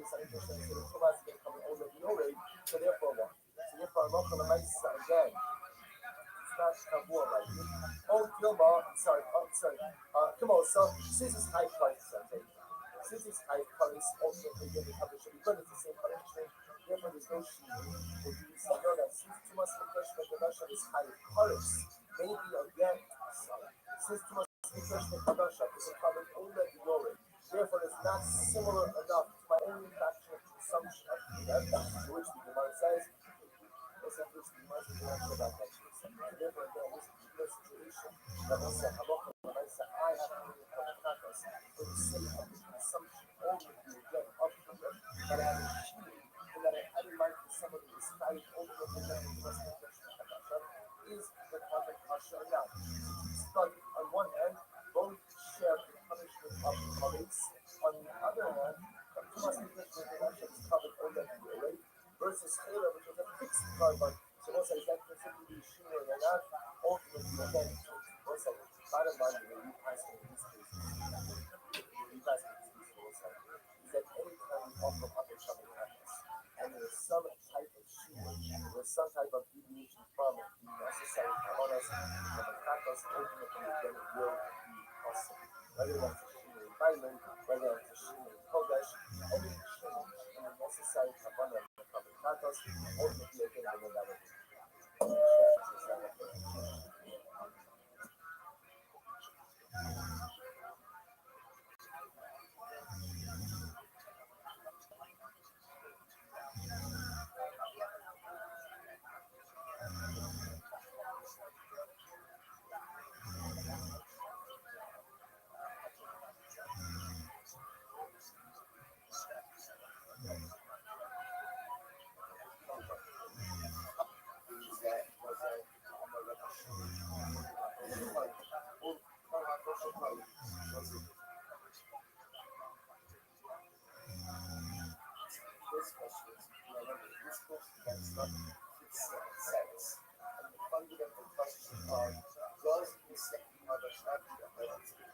salvation is given to Allah is going to come over the Yorei, so therefore what? So therefore Allah for the Maisa again. Not Kabua, right? Oh, Yoma, sorry. Come on, so since it's high price, okay? Since it's high price, ultimately the coverage should be good. It's the same punishment. Therefore, there's no sheen. But you see, know that since too much refreshment, the Russia is high price. Maybe again, since too much refreshment, the Russia is a covered only at the glory. Therefore, it's not similar enough to my own fraction of consumption of the which the Gemara says. It's at least the most natural about that. Therefore, again, this particular situation that was said, I have to bring it from the Katos for the sake of the consumption only again of the that I have a shield and that I had in mind for someone who is fighting over the is the common Kasha now. Study on one hand, both share the punishment of the colleagues. On the other hand, the Tumas is covered over the already versus Taylor, which was a fixed carbon. So once I get considered to be sure or not, ultimately again, once I bottom line the repassing in these cases, is that anytime you offer up a whether that's a Shinui Baiman, whether that's a Shinui Kodesh, any change in the necessary Kavanah of the Kavanah, ultimately again, I know that would this question is, remember, this question has not sense. And the fundamental question are, does the second mother have the ability to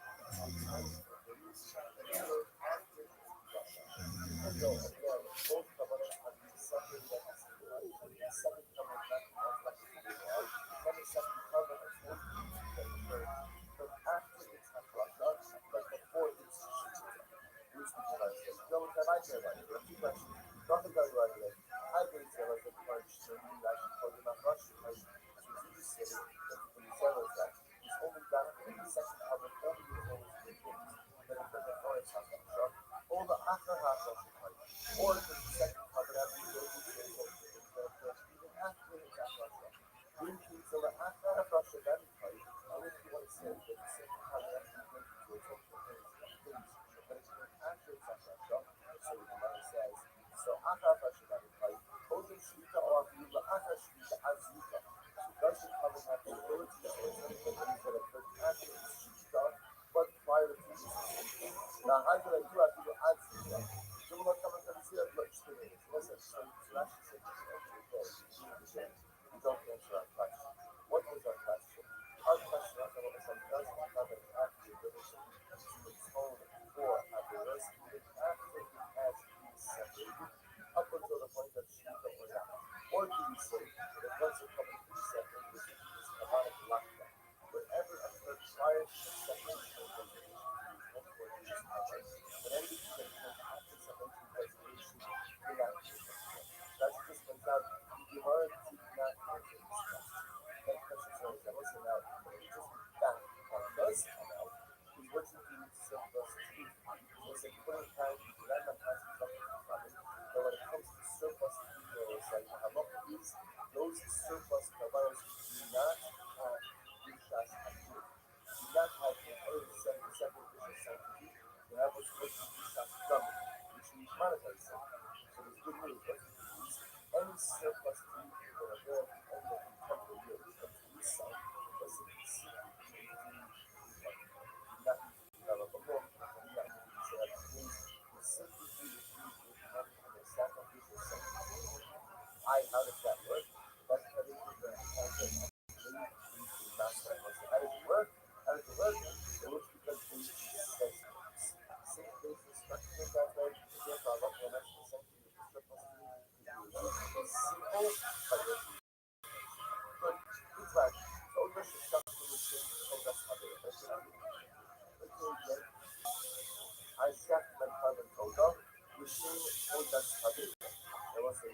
transfer the news after Russia? Even though, again, both governments have been separated at the same time, the second government not then the second government is ultimately but after it's not Russia, but before it's Here's the question. Don't have I said that? Two questions. Nothing going right away. I believe there was a punch to me that she told him about Russia because you said it, that the Venezuela that he's only done it in the second cover, only the whole thing. Then it comes for it, something. All the after half of the punch. Or the second cover that we go to the even after it's at Russia. Green Peas are after half Russia that is right. I don't know if you want to say that the second cover that we go to the but it's after it's at Russia. So the Gemara says, so after Russia that is right. Open Shita or Abdullah after Shita as Yuka. So does the cover have the ability to say something that occurred after it's Shita, but prior to this? Now, how do I do it? Do add Yuka? So we're not coming to see that much to me. Listen, so actually say, you don't answer our question. What was our question? Our question was does the cover after the ability to atone for Abiris even after it has been separated up until the point of Shiva or not? Or do we say that once it comes to be separated, this is Kabbalic Lakta? Whatever occurred prior to the separation of the multiple years covered, but anything that occurs after separation preservation may not be separated. That's just comes out. The Gemara did not answer this question. That question is that listen now, just that what does come out is what you do to set versus two. It's a clear time, let them ask something from it. But when it comes to surplus details, like halacha is, those surplus kavaros do not have rishas hakim. Do not have the other separate rishas hakim. They have what's called rishas gum, which means monetary something. So there's good news, but any surplus food that are there at the end of the temple year becomes resale, because it is not develop a book, not so that means we simply do the food with the sacrificial something. How does that work? That's how they do the concept of master. How does it work? How does it work? It works because they says same basis structure that way, therefore I love the next essentially the surplus food. Simple, but good. It's right. So this is something which is told us how to I shot my carbon total, machine told us how to there was a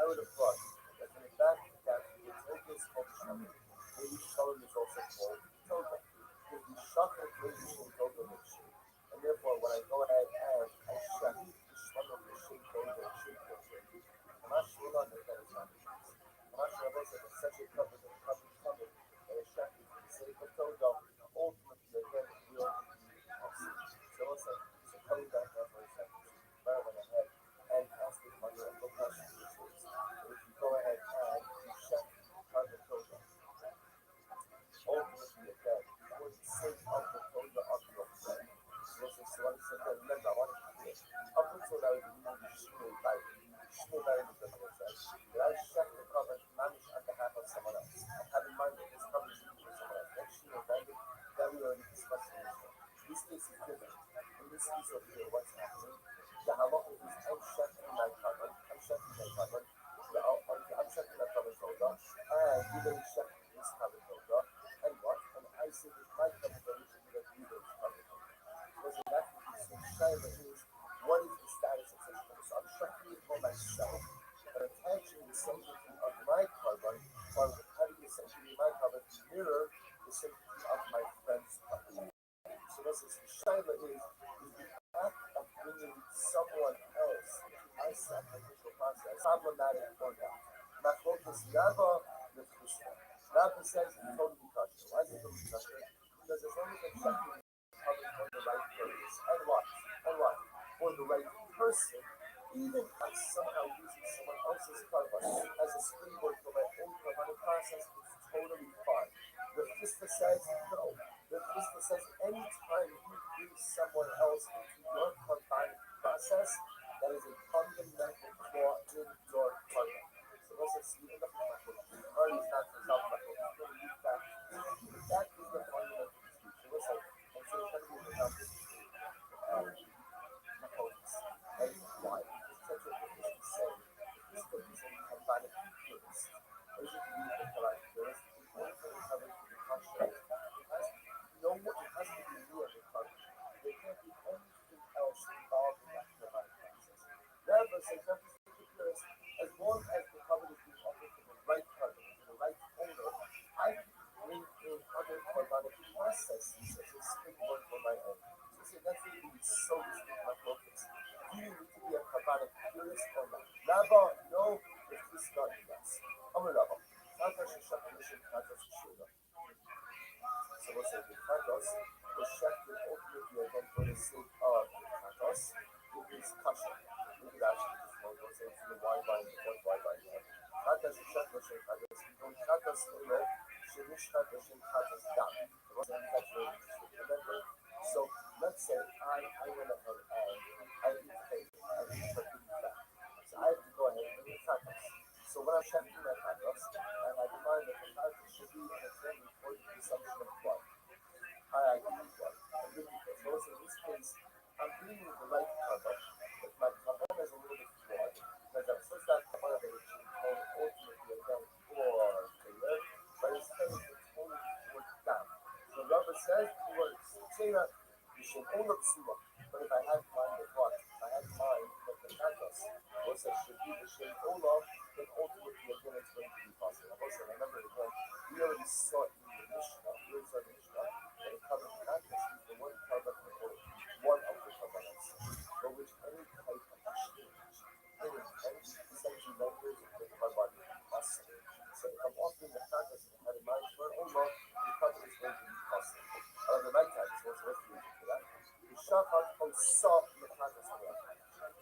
would have thought that in fact that the Toga is called Shalom. Maybe Shalom is also called Toga. If the Shachar brings in Toga Mishim, and therefore when I go ahead and I check the Shalom Mishim Toga Mishim Toga, I'm not sure that that is not the case. I'm not sure that it's such a cover that is checking for the sake of Toga, ultimately again will be awesome. So let's say, so coming back now for a second, I went ahead and asked the fundamental question, which is, if you go ahead and you check the Toga, ultimately again, for the sake of the Toga of your friend. So let's say, so let me say that, remember, I want to be clear. Up until now, we didn't use Shmuel Bayram. Shmuel Bayram is the friend. But I check the cover, manage on behalf of someone else. Have in mind that this cover is for someone else. That's Shmuel Bayram that we already discussed in this one. This case is different. In this case over here, what's happening? The halacha is I'm checking my cover. I'm checking my cover. I'm checking my cover Toga. And you're going to check this cover Toga. And what? And I say that my cover Toga should be like you guys cover Toga. Because in that case, the Shaila is what is the status of such cover? So I'm checking it for myself. But attaching the sanctity of my carbon, or having the sanctity of my carbon mirror the sanctity of my friend's carbon. So this is the Shaila is the act of bringing someone else into my sacrificial process problematic or not. Machlokas Rabba with Krishna. Rabbi says it's totally kosher. Why is it totally kosher? Because as long as I'm checking covered for the right purpose, and what? For the right person, even if somehow using someone else's carbon as a springboard for my own carbonic process, it's totally fine. The Fista says no. The Fista says anytime you bring someone else into your carbonic process, that is a fundamental flaw in your carbon. So let's see in the carbon is not resolved by the that is the fundamental dispute. So let's say, and so it's going to be without this and why? Because such a is saying this book is a carbonic purist. What does it mean by carbonic purist? It's one for the carbon to be contrary. It has to be near the carbon. There can't be anything else involved in that carbonic process. Therefore, says the purist, as long as the carbon is being offered to the right carbon, to the right owner, I can bring in other carbonic processes as a springboard for my own. So see, that's going to be so distinct my focus. Do you need to be a carbonic purist or not? Rabbi, no, if this not yes. Amar Rabbi. Chatos Shachar Chatos Shula. So we'll say the Chatos was shechted ultimately again for the sake of Chatos. It is kosher. We could actually just we'll say it's the wide line, one wide line. Chatos Shachar Chatos. We don't Chatos Elo. Shemish Chatos and Chatos Dam. It wasn't actually remember. So let's say I went ahead and I eat cake. I eat charcuterie fat. So I have to go ahead and eat tacos. So when I'm checking my tacos, and I find that the tacos should be in a training for the consumption of blood. I can eat blood. I'm going to eat blood. So let's say in this case, I'm eating the right carbon, but my carbon is a little bit flawed. Because I'm supposed to have carbon that it should be called ultimately again for failure, but instead it's only for down. So Rabbi says the words, say that you should own up Sula. But if I had in mind the what? If I had in mind that the Natas was that should be the Shem Ola, then ultimately again it's going to be possible. Also, remember again, we already saw in the Mishnah, that it covered the Natas is the one carbon or one of the carbons, for which any type of exchange, any essentially members of the carbon must. So if I'm offering the Natas and I had in mind for an Ola, the carbon is going to be possible. However, my time is what's the reason for that. The Shafat or Sop in the Natas for that.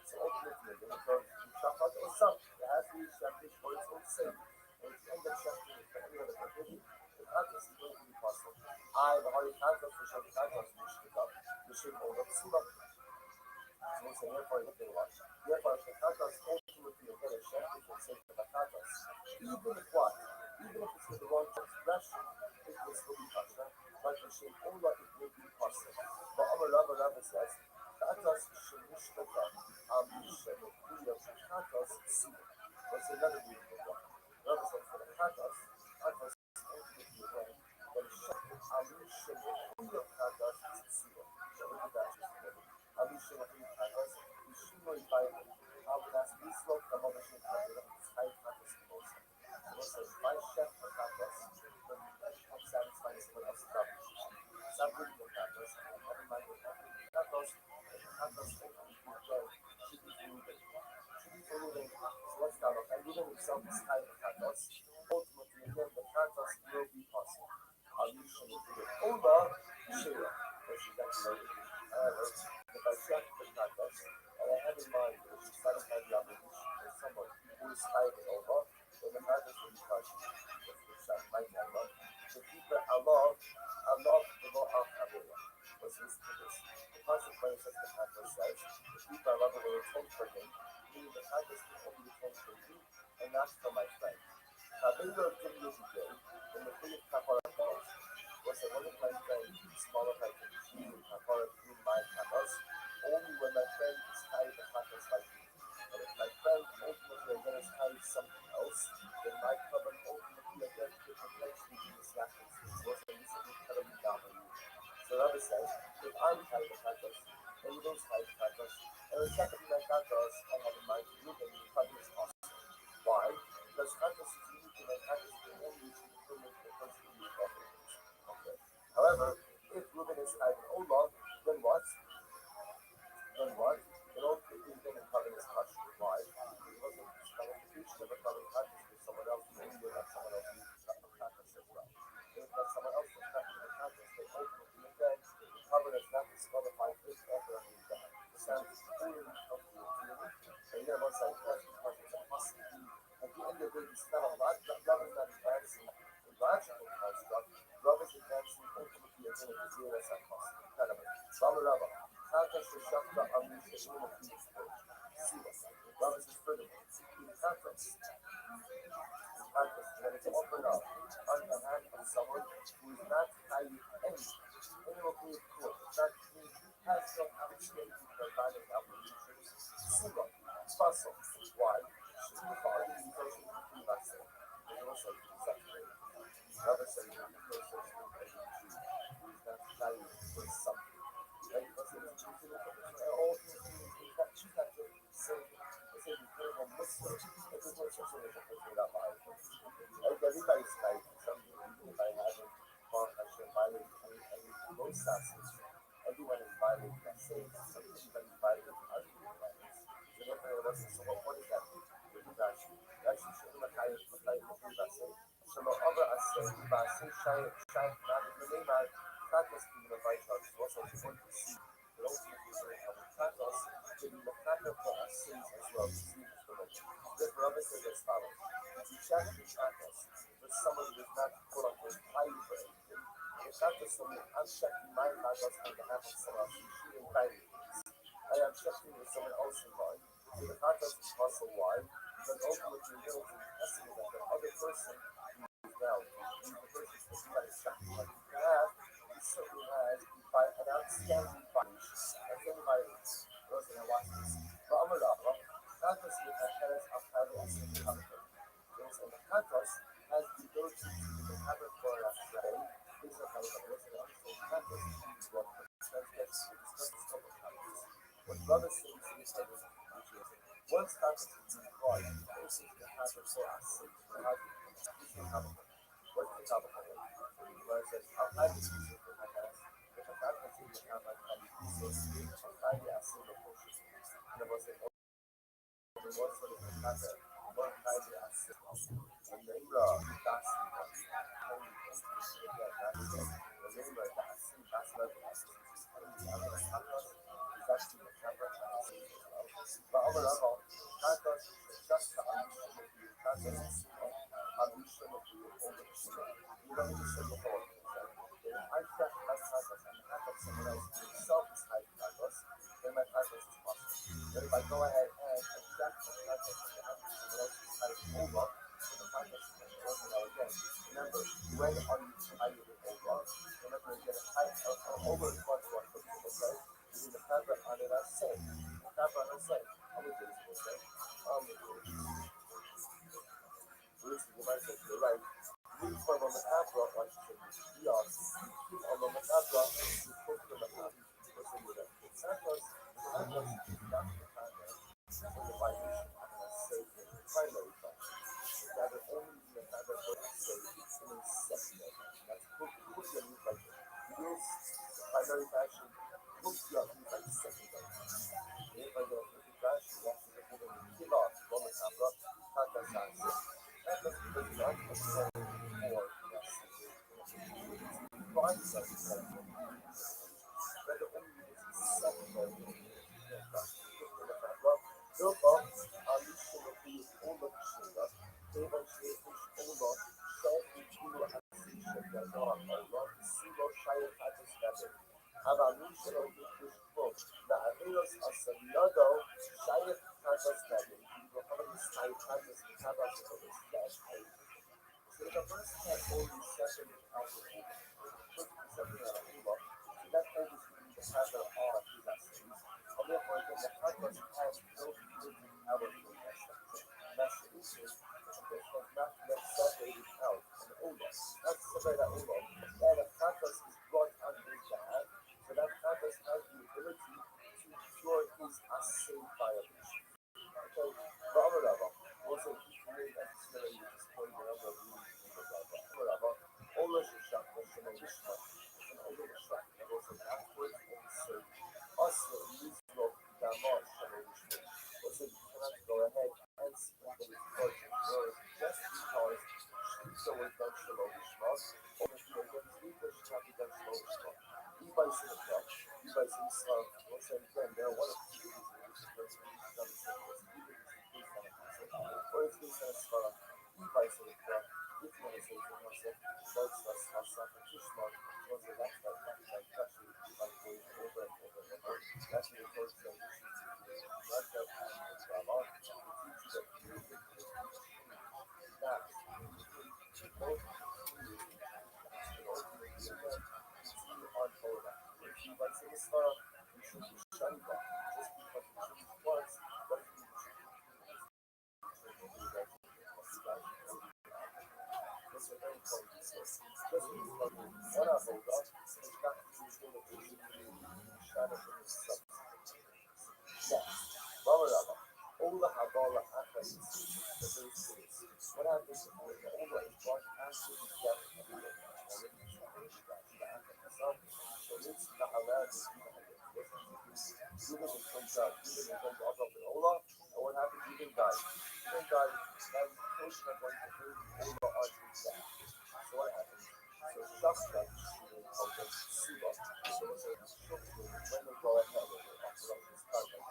So ultimately, the Shafat or Sop, it has to be Shafat for its own sake. And if you end up Shafat for any other prohibition, the Natas is going to be possible. The Hari Natas for Shafat Natas, the Shem Ola Sula. So we'll say, therefore, you can watch. Therefore, the Natas ultimately again is Shafat for the sake of the Natas. Even if what? Even if it's with the wrong transgression, it will still be kosher. But the Shem Ola, it will be possible. But Amar Rabba says, Chatos Shemishtaka, Amisha, the Kriya, Chatos, Sima. That's another beautiful one. Rabba says, for the Chatos ultimately again, but Amisha, the Kriya, Chatos, Sima. So look at that just together. Amisha, the Kriya, Chatos, Ishimo, Ibayim, Abunas, Islo, Kamabashin, Chatos, actually looked up, he was like secondary. If I go to the crash, you have to get the kill off, Roman Abra, Tata Sansa. And that's because you have to say more, yes. Prime sense, but the only secondary. Europa anliczyło już ono przyda, eventually już ono szerszy kilo asysję wiadomo, silo szaje tacy skazy. Aber anliczyło już to, na areos asaliado szaje tacy skazy, i go chodzi szaje tacy skazy, to jest też so the first had only 7 alcohol, put something on a halo, so that obviously the hazard on to that space. And therefore, then the hardware has no living allergy masturbation, which was not yet separated out from the ovum. Not separate that ovum. And the carcass is brought under that, so that carcass has the ability to cure his assay violation. Okay, the other level was a really necessarily display the number of always a shot was the additional and over the shot and also backwards insert also use of damage solution was a cannot go ahead and sprinkle his project or just because so was done solution or the legal should be done solution e-bikes in the club e-bikes in the once again they're one of the reasons or it's based on a e-bikes in the club if you want to say Rothschild has suffered too smart was the left side touching by going over and over and over. That's the first transition to the left side and the Rabbi. The teacher that you that both on Torah. If you like to Islam, you should be shutting down just because you choose once, but you it's a very important business. Just because one of those is not using the shadow in the substance. Next, Baba all the Habala happens the very serious. What happens when the Ola is brought after the death of the Lord? So it's not allowed to be Ruben comes out, Ruben comes off of the Ola, and what happens? Ruben dies. Ruben dies, and the person are going to bring the Ola onto his death. So what happens? So Shasta, Ruben calls it Suba. So it's a children when they go ahead and they offer up this carbon.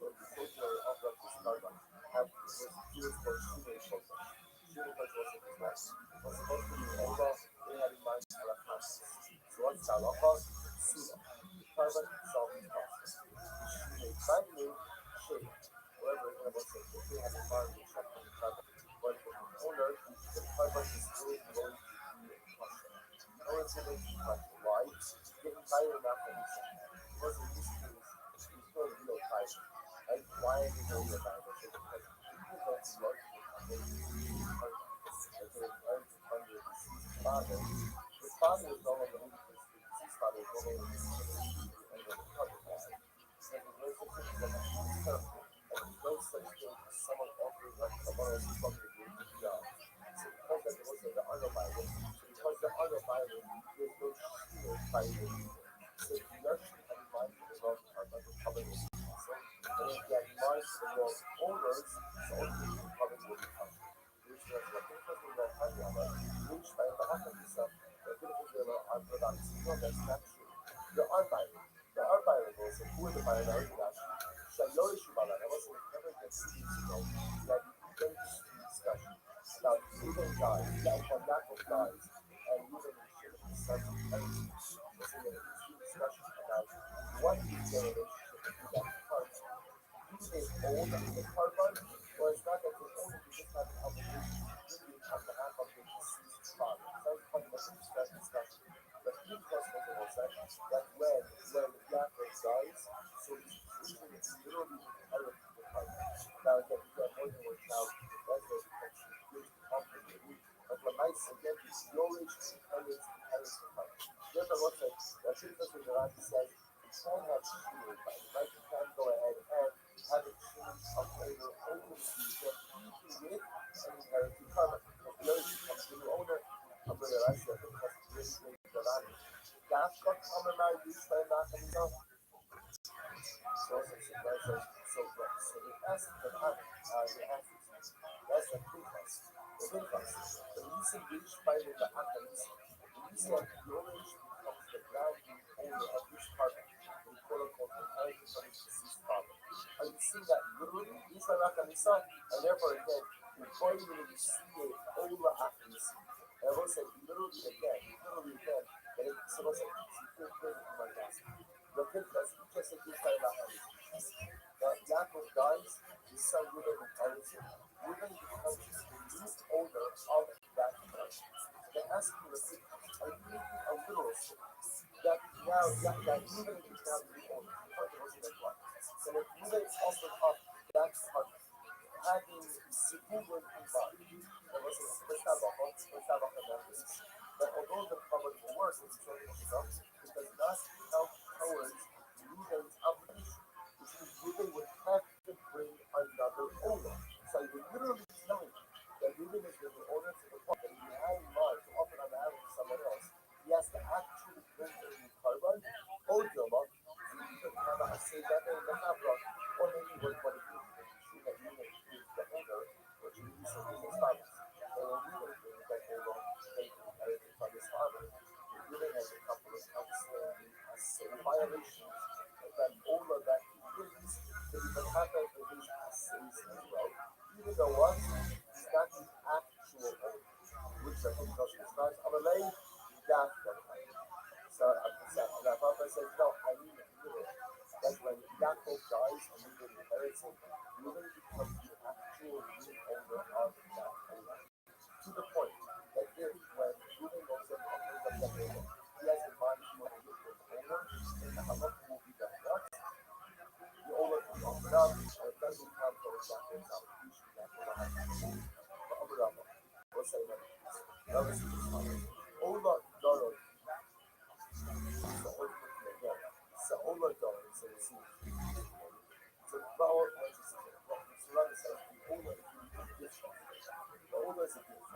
So the children offer up this carbon have was used for shooting focus. Shooting focus was in his life. Was supposed to be Ola, they had in mind Halakas. So what's Halakas? Suba. Carbon solving process. A brand new shape, whatever it was, they had in mind the check on the carbon. But for the owner, the carbon is still going to be a cluster. In order to make it cluster, why? It's getting tighter enough and it wasn't used to it's still real tight. Right? Why is it real tight? Because people don't work with the carbon. As they learn to under the deceased father. His father is no longer the deceased father is no longer the carbon father. So the relationship is like a careful. And no such thing as someone offering up someone else's fucking job. So because that there was the other Bible, because the other Bible, there's no sheer Bible. So you actually have in mind for the wrong carbon coming with the muscle. And if you have in mind for the wrong owners, so ultimately coming with the muscle. Which was what they put in the Hanyama, which by the Hakamisa, the Filipino are products. No, that's not true. There are Bibles, and who are the Bibles? Shalom Shubala, I was never gets to that you can discuss about even guys, for lack of guys, and even should be such a discussion about what is the relationship to that part. Do they own the carbon, or is not that they own it, they just have an obligation to do it on behalf of the deceased father? So it's fundamental discussion. But he was multiple sessions that when the Yaakov dies, so he's literally inherit the carbon. Now again, you have more than one child, that's where it becomes really complicated. But when I again, this knowledge inherits the carbon. Therefore, what's that? That's because the Rabbi says you can't have shooting carbon, right? You can't go ahead and have it change up later only if you get eaten with and inherit the carbon. Because the other becomes the new owner of the Rabbi, I think that's really great. That's what Are you seeing that literally? Israel Akanisa, and therefore again, you're going to really see it Ola Akanisi. And I will say literally again, that it's supposed to be my gas. The Pinchas, you just said Israel Akanisi. That Yaakov dies, his son Reuben inherits it. Reuben becomes the new owner of that place. They ask you the Pinchas, are you making a literal statement? That now, that Reuben is now the new owner. And if you then offer up that covenant, having Sibuvah in mind, that was a that although the covenant will work, it's not enough, it does not count towards Reuben's obligation, which means Reuben would have to bring another owner. So you're literally telling me that Reuben is the owner to the point that if you have in mind to offer on behalf of someone else, he has to actually bring a new carbon, or Dilma, I say that in the Havra, or maybe what it means when you see that Reuben is the owner, which means he's his father. And when Reuben brings that owner, they inherit from his father. Reuben has a couple of outstanding assay violations, and that all of that he brings, that he can have that in his assays as well, even though what? He's not the actual owner, which I think Josh describes. Amalei, that's what happened. So the Papa says, no, I mean it literally. That when Yaakov dies and Reuben inherits it, Reuben becomes the actual new owner of that owner. To the point that if when Reuben goes and offers up that owner, he has in mind he wants to look for the owner, and the halakha will be that what? The owner can be offered up, and it doesn't count towards Yaakov's obligation that owner has to do. But Abu Rabba, we'll say another piece. Now listen to this one. Ola Dorod. So ultimately again, so Ola Dorod, so you see. So power, what is it? So rather says the owner is a gift. The owner is a gift.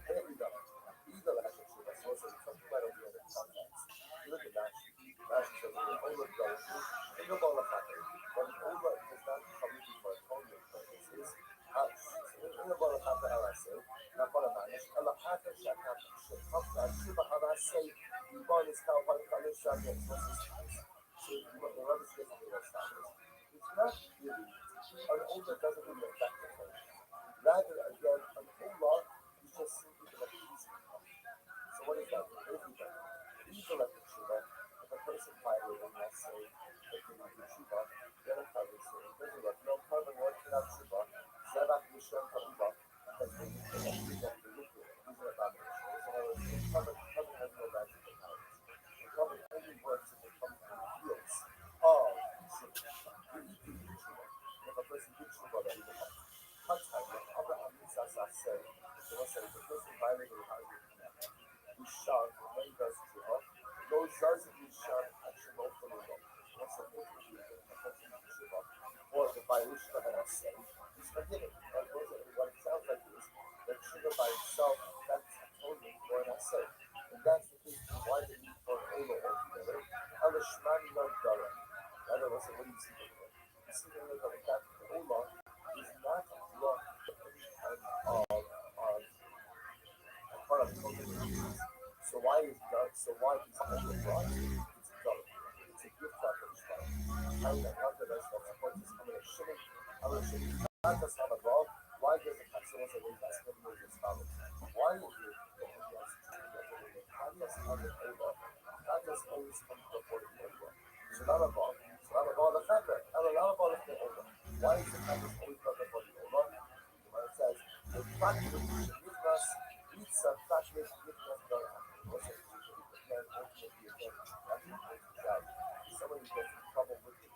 Every dollar. Either actually, that's also something right over the other context. You look at Rashi. Rashi says the owner dollar. Think about the fact that when the owner does not come in for atonement purposes, think about the fact that I say, not for a manish, Allah Hatta Shakam, Shakam, Shiba Allah say, you buy this cow, what kind of shot gets what's his price? So the rubber stick on the rest of it. It's not really, an owner doesn't really affect the thing. Rather, again, an owner is just simply the piece of income. So what is that? Basically, evil at the tshuva, if a person violated, let's say, if you do tshuva, then a carbon sin, doesn't work. No carbon works without tshuva, zevach mishon ha'uva, because they reject the liquid. These are abominations. In other words, carbon has no magical powers. The carbon only works if it comes from the fields of tshuva. You eat the tshuva. If a person did tshuva, that is a problem. Abraham Mitzvah said, the person violated the Haggadah commandment. He shot when he does tshuva. Those jars of his shot actually go from the law. What's the point of the person doing tshuva? Or the violation of an assay, he's forgiven. What it sounds like is that tshuva by itself, that's atonement for an assay. And that's the case why they need for Ola altogether. Alishmani not Dara. In other words, what do you see here? You see here that the fact that Ola is not brought to any kind of part of the so why is God? So why is Ola brought? It's a Dara. It's a gift for the Shema. And the Haggadah that supports this Shimon. Not just have a law. Why does the Passover say we ask them to do this? Why is it that he has to have the Ola? Not just always come before the Ola. So not a law. So not a law. The fact that not a law of the Ola. Why is the fact that always come before the Ola? It says the practice of Mithras eats a practice Mithras Dara. What's it? Somebody gets in trouble with it.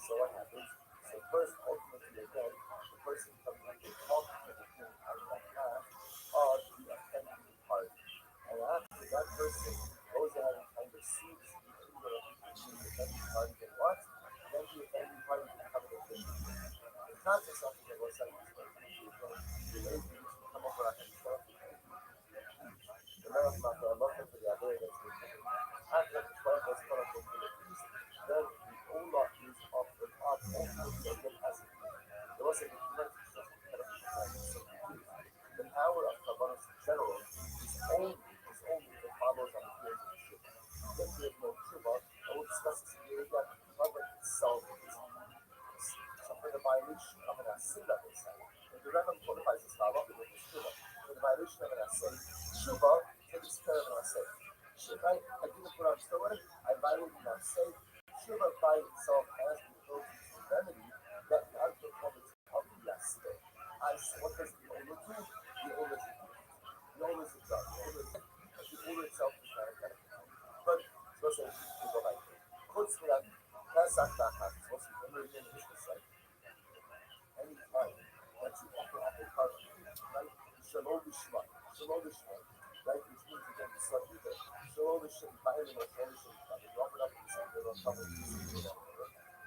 So what happens? So first, ultimately, again, the person comes in and talks to the king on behalf of the offending party. And after that person goes ahead and kind of sues the offending party, then what? Then the offending party becomes the victim. It's not just something that goes like this, but the lady needs to come over and start the Remember, I'm not for the other that's say Shiva by itself has the ability to remedy that non-performance of the yesterday. What does the Ola do? The Ola is a drug. The Ola itself is not a chemical. But so say people like it. Kurz gesagt, Pesach Nachat, so what's the American is like any time that you offer up a carbon, right? Shalom Bishma, right? Which means again, it's like either Shalom Bishma, Biden or Shalom Bishma, you offer up the same, they're all covered in the same,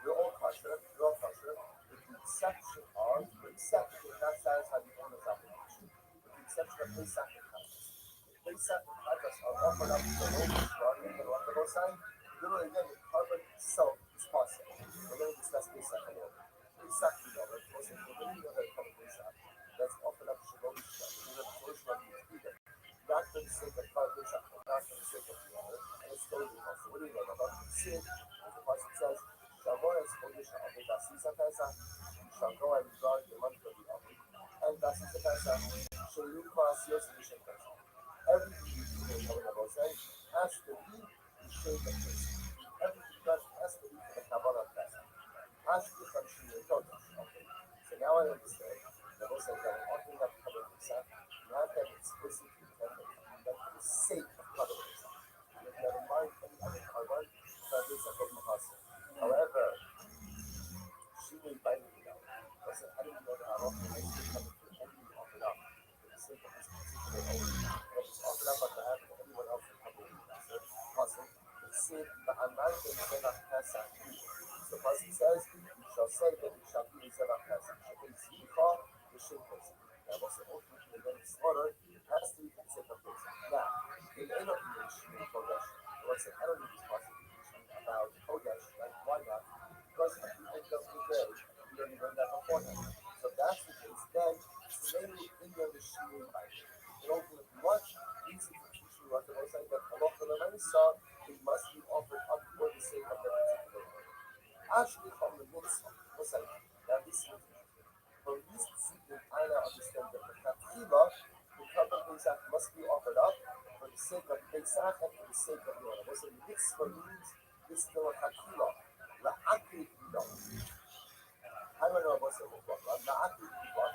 you're all kosher, with the exception of, not satisfied the owner's obligation, with the exception of Pesach and Chagas. Pesach and Chagas are offered up to Shalom Bishma, and the Rothschild sign, literally again, the carbon itself is possible. We're going to discuss Pesach a little bit. Pesach, you know, that's also the video that comes Pesach. That's often up to Shalom Yishma. You have Jerusalem needs either. Not for the sake of Kar Pesach, but not for the sake of the other. And it's totally also. What do you know about the sin? As the Pasuk says, Shamor es Kodesh Aved Asisa Pesach. You shall go and guard the month of the Aved. And Asisa Pesach, Shalu Kras Yos Mishan Pesach. Everything you do in Kabbalah say has to be the shade of Pesach. Everything does has to be for the Kabbalah Pesach. Okay. So now I understand. The Bible says that when offering up covered Pesach, you have to have explicit intent that for the sake of covered Pesach. You have to have in mind any other carbon that Pesach of Mahasa. However, she may bite me out. Listen, how do you know that I'm offering my sake covered for anything offered up for the sake of this particular owner? And if it's offered up on behalf of anyone else in covered Pesach, it's said that I'm not going to send out Pesach. So Pasuk says, you shall say that it shall be a Zevach Pesach. Shall be Zvicha, the Shem Pesach. Now, what's the ultimate event of slaughter? It has to be for the sake of Pesach. Now, in Enoch Yishmi Kodesh, what's the enemy of this Pasuk about Kodesh, right? Why not? Because at the end of the day, we already learned that beforehand. So if that's the case, then it's mainly in the Shmi Bible. And ultimately, what? Easy for teaching what the Most High, but Allah saw it must be offered up for the sake of that particular one. Actually, from the mitzvah, what's that? Now, this is from this discipline, I now understand that the Chachila, the carbon Pesach, must be offered up for the sake of Pesach and for the sake of the other. What's the mitzvah means? This is the Chachila. La'akri Ilah. How do I know what's the mitzvah? La'akri Ilah.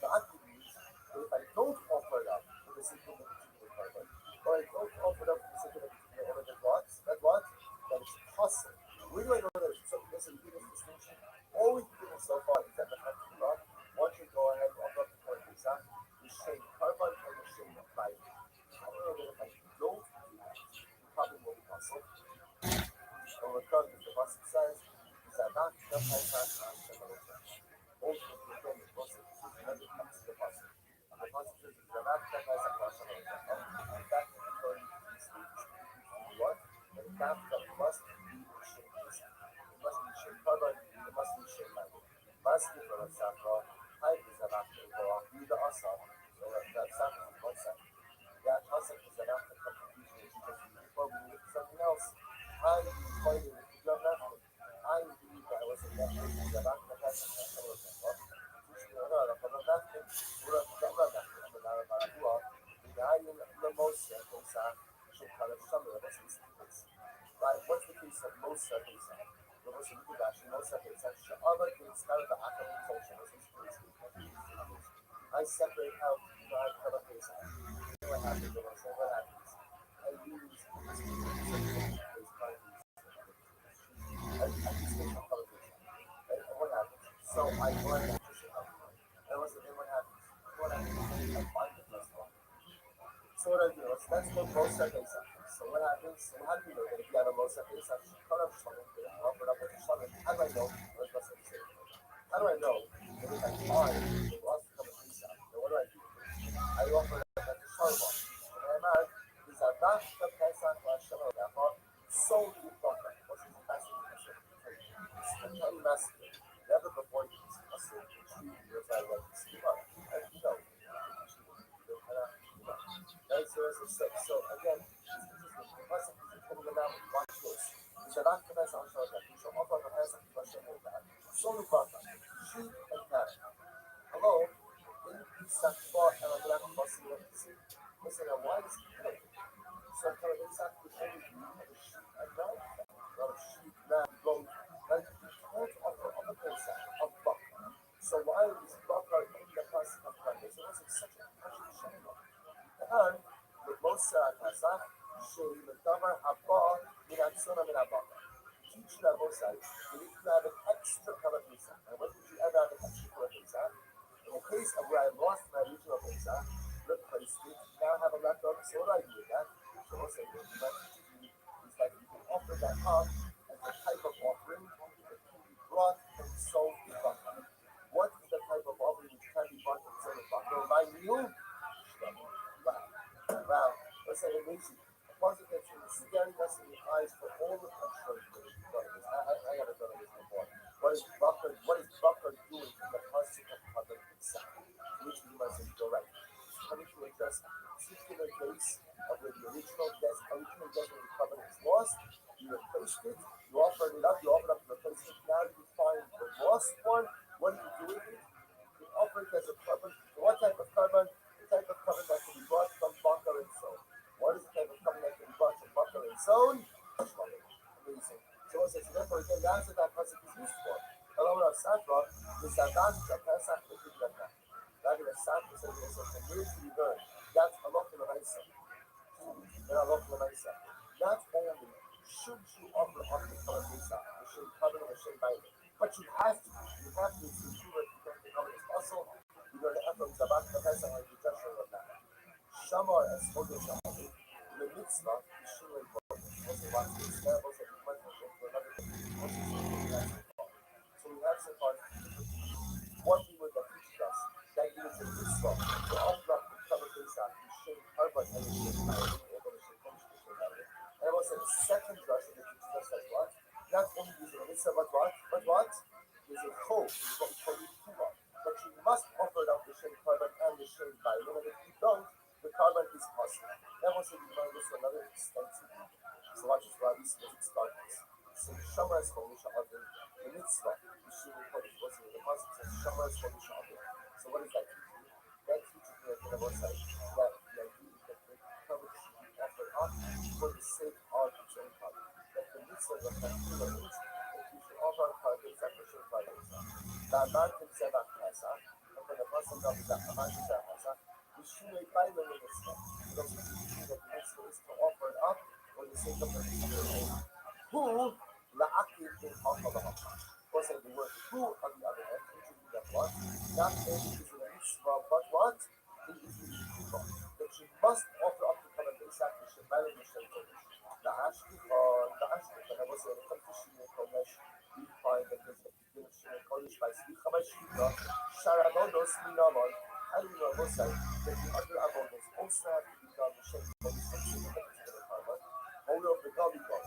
La'akri means that if I don't offer it up for the sake of the particular carbon, or I don't offer it up for the sake of the particular element, that what? That is possible. Where do I know that it's so there's a biggest distinction? All we've given so far is that the Hakimah, once you go ahead and offer up the point Pesach, the shame carbon and the shame of life. However, if I don't do that, it probably will be possible. And regardless, the Pasuk says, Zadak the Pesach ultimately, again, the Pasuk never comes to the Pasuk. And the Pasuk says, Zadak the Pesach and that is referring to these stages. What? And that must be it must be Shem Carbon, it must be Shem Language. Must be for a Sakra, Hype is an after for be the Asa, so that Sakra is 1 second. That Asa is an after contribution because before we move to something else, I find it with your method. I believe that I was in that place, the after person, I was in that. Teach me another, but not that thing, we're not that method. I'm an Arabia, the Ayin, the most, should kind of summary of what's the case. Right? What's the case of most cases? Most of the actually most cases. Other things, kind of the academic function. I separate out the other cases. What happens? What happens? I use these as part of these. I use things for publication. And what happens? So I learn that to show up. And what happens? What happens? I find the first one. So what I do is let's go most cases. So what happens? How do you know that if you have a low set base, I should cut off something, offer up with a shot? How do I know? How do I know that if I find the loss to come a base out? Then what do? I offer it up at the shot one. And I'm out, is that not the Pesach last shot of that part? So you thought that. What's the passing of the It's the 10 massacre. Never before you see a certain tree, you're trying to see one. And you know, that's the six. So again, the person is coming around with one choice. He's a lot of us on show that he shall offer the person to question with that. So we brought them. Sheep and cattle. Hello? In Pesach fought and I'm going to see what you see. Listen, why is he killing? So for Pesach, we only need a sheep and goat. Not a Davar Haba Minatsuna Minabaka. Teach you both sides. You need to have an extra color pizza. And when did you ever have an extra color pizza? In the case of where I lost my original pizza, replaced it, now have a leftover, so what do I do with that? So what's it doing? My teaching you is that you can offer that up as a type of offering that can be brought and sold in Baka. What is the type of offering which can be brought and sold in Baka? My new wow. Wow. Let's say amazing. A positive thing is staring us in the eyes for all the countries that we've done this. I haven't done this before. What is Bucker doing in the process of public exam? Which we must go right. It's coming to address a particular case of where the original desert covenant is lost. You replaced it, you offered it up, you offered up the replacement. Now you find the lost one. What do you do with it? You offer it as a carbon. What type of carbon? The type of carbon that can be brought from Bucker and Zone. What is the type of carbon that can be brought from Bucker and Zone? Amazing. So it says, therefore, again, that's what that pasuk is used for. However, of Safra, the Sadat, the Pesach, the Kidreka. That is a Safra, so there's a word to be learned. That's a lot of the Maisa. Then a lot of the Maisa. Not only should you offer up the color Pesach, the Shem Covenant, the Shem Bible, but you have to secure it because the covenant is also. You learn the Ephraim, Zabat, the Pesach, and the Joshua of that. Shamar, as Hodo Shamar, the mitzvah is Shulay Kodesh. Also, watch this. That was a request for another. So we have so far what we would have teached us that you would take this from to offer up the cover Pesach, you should carbon and you should marry, or going to should finish the should marry. And I was in the second verse that teaches us that what? Not only is it a mitzvah, but what? But what? Is a chol, is what we call it kuva. But you must offer it up the shade carbon and the shade marry. And if you don't, the carbon is possible. That was in another extensive. So watch this, Rabbi says it starts. So Shamar is called the mitzvah. The pasuk says Shamar is called So what does that teach you? That teaches me on the one side that the idea is that the covenant should be offered up for the sake of its own covenant. That the mitzvah of that means that you should offer a covenant that for sure covenant. The Amantim Zevach Pesach, and for the pasuk of the Amantim Zevach Pesach, we should make by the mitzvah. Because we teach that the mitzvah is to offer it up for the sake of the mitzvah. Who la'akim in ha'chalacha. What's the word who on the other hand, teaching that what? Not only is it a mitzvah, but what? It is a mitzvah. That you must offer up the covenant Pesach, the Shemayim, and the Shemayim. The Ashkefan, I was saying, the competition in Kodesh, we find that there's a beginning of Shemayim Kodesh by Slicha by Shvita, Sharabodos Minamon. How do you know, I will say, that the other avodas also have to be done the Shemayim Kodesh from Shvita to the Hold of the Gabi God.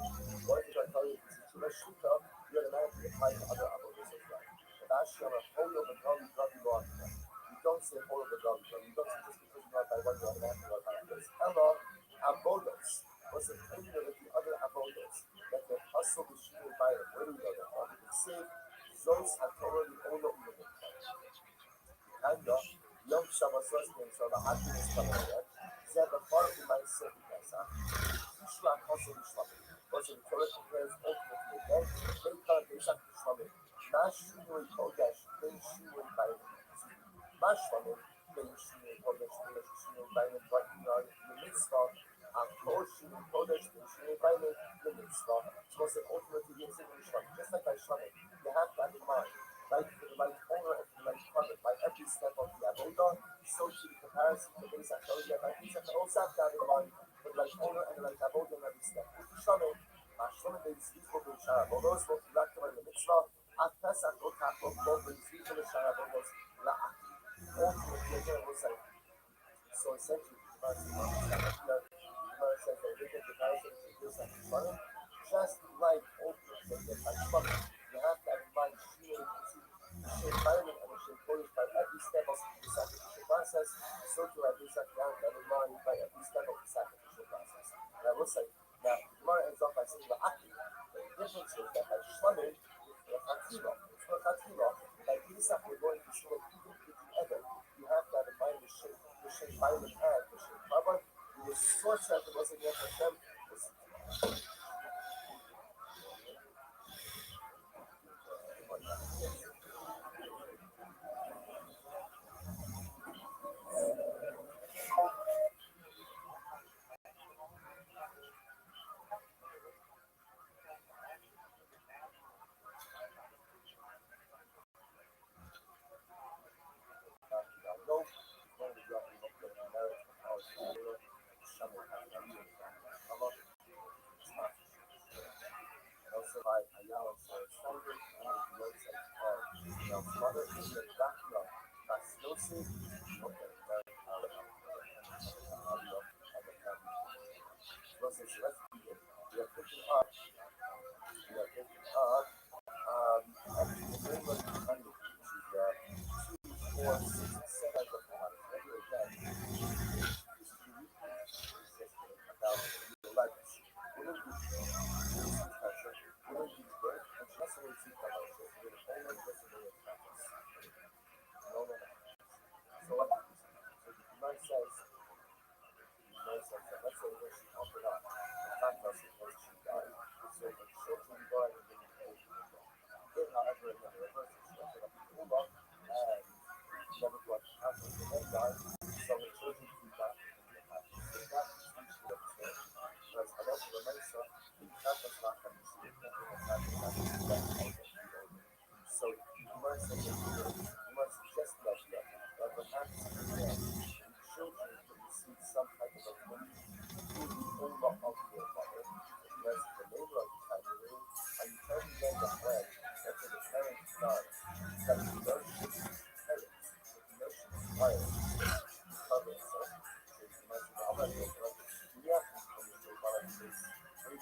What did I tell you? It's a Shvita, you're automatically applying to other avodas as well. But actually, on a hold of the Gabi God, you don't say hold of the Gabi God. You don't say just because you're not by one, you're automatically by others. Ella, avodas was a thing that the other avodas that the hustle the Shvita by it. Where do we know that from? We can say, Zos HaTorah the Olam Yom. Kinda, Yom Shabbasos means so the happiness coming in. Zeb a part of my second Pesach. Yishlach also Yishlach. Was in Torah compares ultimately again. They call it Pesach Yishlach. Mashinu Kodesh, they Shinu Bain. Mashinu, they Shinu Kodesh, they Shinu Bain, but the mitzvah. Kol Shinu Kodesh, they Shinu Bain, the mitzvah. So it's ultimately Yitzhak Yishlach. Just like I Shlach, you have that in mind. Like for the right owner and the right covenant, by every step of the avodah, so to the comparison to Pesach, so you have like Pesach, also have that in mind for the right owner and the right avodah in every step. Shlomo, Shlomo brings equal to the Shara avodos, both the Lakta and the Mitzvah, at Pesach, both brings equal to the Shara avodos, La'ati. Ultimately, again, we'll say, so essentially, the Gemara says that they get the comparison to Pesach and Shlomo, just like ultimately, like Shlomo, you have to have in mind environment and should polish by every step of the sacrificial process, so to have this account and in mind by every step of the sacrificial process. And I will say, now, the Gemara ends off by saying the Aki. The difference is that by Shlamim, it's the Chatila. It's the Chatila. By Pesach, we're going to show that even if you ever, you have to have in mind the shape environment and the shape carbon. The source that it wasn't yet for them was by allowance of standard and notes of now mother in the background. Fascinosis, okay, entonces, let's begin. We are picking up, actually, the very much kind of which is 2, 4, 6, 7 of the house. Maybe again, about the legs. Women do pressure, women do birth, and she also needs to come out. So, we're only listening to practice. No. So, what happens? So, the man says, let's say that she offered up the fact that she died. So, the children died and didn't pay. Then, however, in the reverse, she offered up the Uber and never got after the men died. So, the children came back and they had to sit back and teach them the story. Whereas, I love the Mesa, that was not going to see it. So, you might say that you might suggest the idea that perhaps again, the children could receive some type of authority through the owner of your mother, because the neighbor of the family, and you tell them that when, after the parents die, that the notion of parents, the notion of violence, cover itself. So you might say, I'm not going to react to the violence. The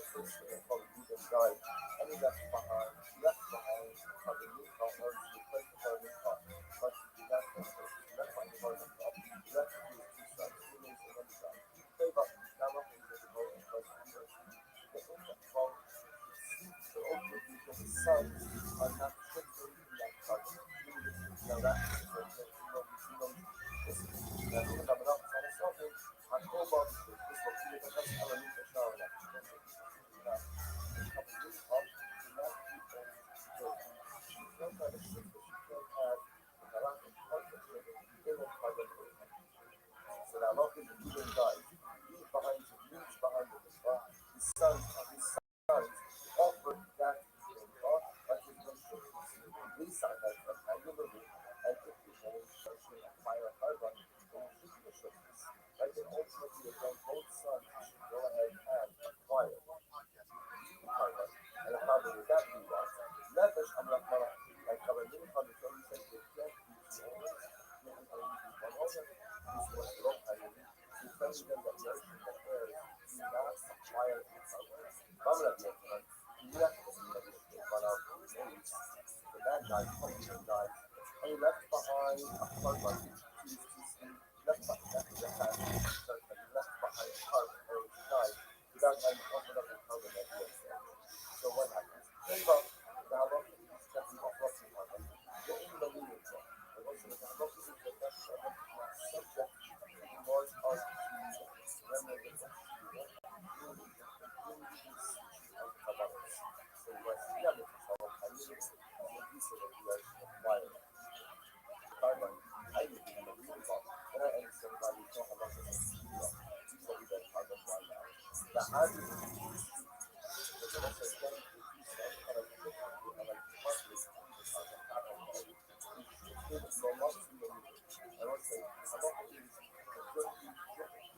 first thing I call you then died, and he left behind a new car, or he replaced the car with a car. But he left behind the car with a car. He left with his 2 sons, he lives in one son. Gave up, now up in the boat, and was the boat. So ultimately, the sons are not shifting in that car. Now that's listen, now look at the on a something, I'm going to this will be the best element of shower that so that look at the human guy, he's behind the car, his sons offered that to the car, but his Lisa has rectangular and if you hold searching a fire carbon, then you should be a shortness. Right? And ultimately, again, both sons should go ahead and acquire carbon. And the problem with that we want, leverage amrakmara, like our new public only says they can't be 2 owners, they can only be 1 owner. This was wrong, I mean, so telling them that notion that heirs do not acquire the carbon. Mamla Vietnam, do not run out of age. The man died, husband died, and he left behind a carbon, left behind carbon, or he died without having offered up the carbon that he had said. So what happens? Think about the halach is that we offer up the carbon. The only the meaning of but also the halach is that that carbon is not subject to the laws of the remnant of the so what's the other control? I mean, the piece of the US acquired carbon. I would be in the real box. But I understand why we don't have a lot of these are the carbon right now. The hardest is the rest of the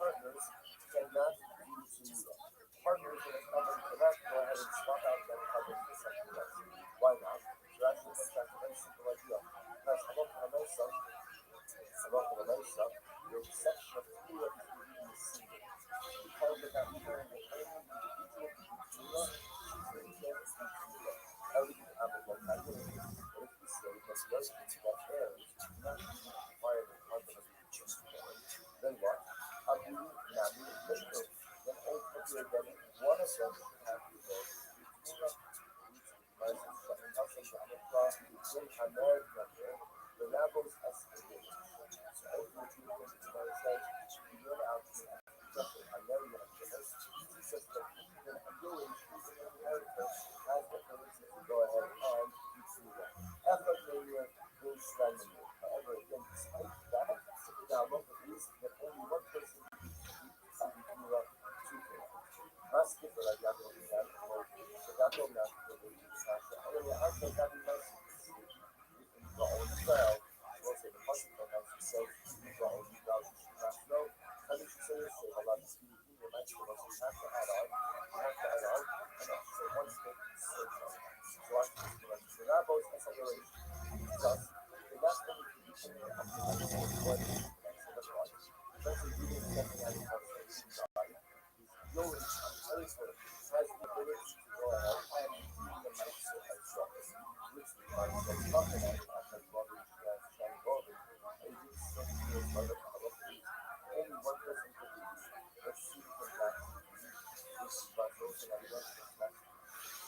partners cannot use partners that are covered for that go ahead and swap out that coverage for something else. Why not? So actually that's a very simple idea. Because Halacha there's a section of Torah is within the single. Because of that term, the term individual everything happens like that. But if we say that those that heirs do not require the carbon of the children, then what? Abu Nabi later, then ultimately again, one of them should have to go constant search of. So I so that both consideration. Thus, the last thing is depending on the what otherwise. That's a really something I constantly desire. Is your intelligence has the ability to go ahead and even the mindset as well. Which the mindset is not an as Robert Shang Robert. It is something as well that only one person can do this. Let's see if we can actually do this. Which is by also like one person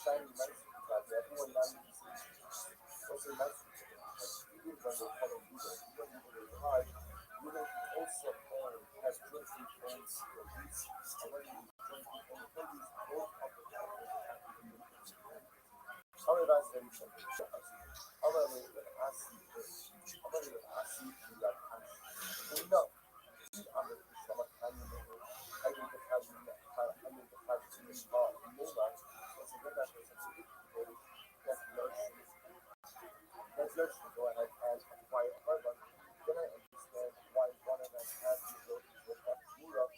shining mindset because everyone now needs to also mindset. Even when you're following leader, even when you're hard, you will also have drinking friends for this. And when you drinking friends, both of the however, that's very simple. However, when I see this, however, when I see you like we know, we are the stomach and the I will get how you I will get how to move on. So it's a good person to that's lotion. That's lotion. Go ahead and acquire carbon. Then I understand why one of them has these lotions with that Europe.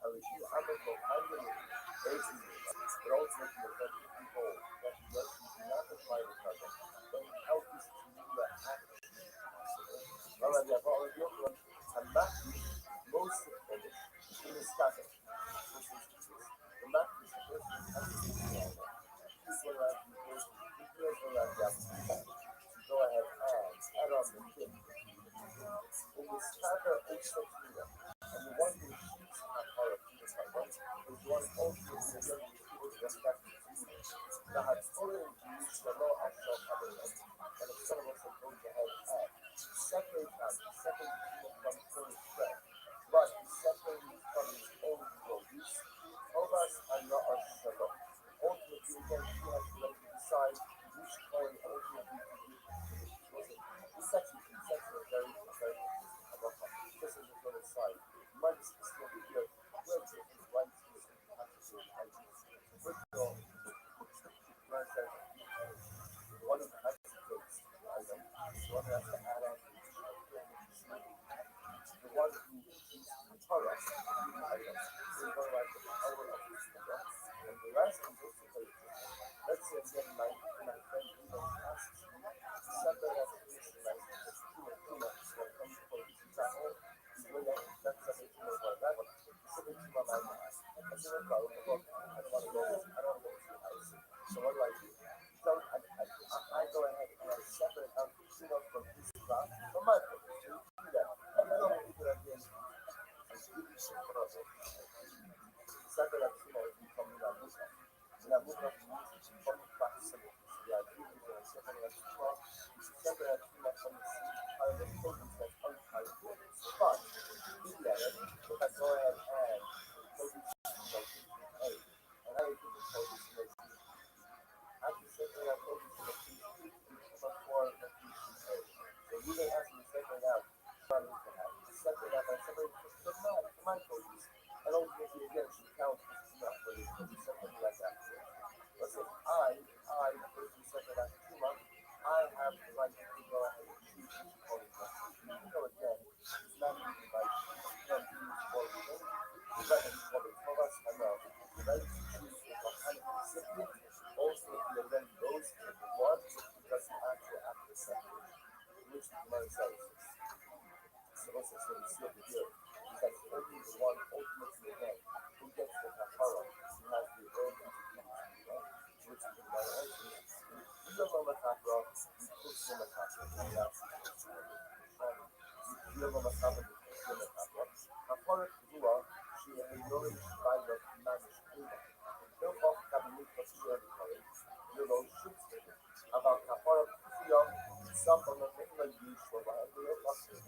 I will do I'm going to go under it. But ultimately, the people that lotion do not acquire the carbon. Then help is to move that action. Alright, yeah, but already and that most of it in the static. The map is the first thing I can see all that. This is where I can go. This is where I can go ahead and add on the kit. In the stacker, it's so clear. And the one who shoots at our penis, I want, is one also the young recruiters that got to that had totally used the law of self-government. And if some of us are going to have separate them, separate people from current threat, but separate from his own produce, Obas are not a struggle. Ultimately, again, he has to let you decide which coin ultimately to give to the chosen. It's actually a very, very this is the other side. You might be specifically here, where the right is have to do ideas. So first of all, one says one of the isotopes item is one that has to add on to the one who is the Torah item is going to like the power of the Torah. And the rest is also very different. Let's say again, my friend Uno asks me to separate out the things in life as two and two months when it comes to the example. Is when that's a bit more like that. It's a bit too much. I said, okay, look, I don't want to go to your house. So what do I do? So I go ahead and I separate out the two from his crop from my produce. So you do that. And then I'll put it again and give you some product. Separate out two from la musa. La musa is from the practice of it. So the idea is that separate out two separate out two from the seed out of the produce that's untied. But if I go ahead and produce A, and I give the produce in the after separate out produce in the seed, we come up for the A. So you may ask me to separate out starting to have separate out by separate from my produce. And ultimately again should count as enough for the produce something like that. Let's say I personally separate out 2 months, I have the right to go ahead and choose which product. Even though again, it's not even like them being for within, the right to call it for us, I know. The right to choose the kind of recipient, also the then goes to the one because the actual active separation, which is my services. So what's the sort of see over here is that only the one ultimately again who gets the kafara, who has the ability to do this, which is my answer. You don't know the kafara, you put in the kafara, and that's you don't know the kafara, you put in the kafara. Kafara kudua, she has nourished by the managed kudua. No off cabinet of shared courage. You know, shoots about kafara kudua, some of the things like use for my real luxury.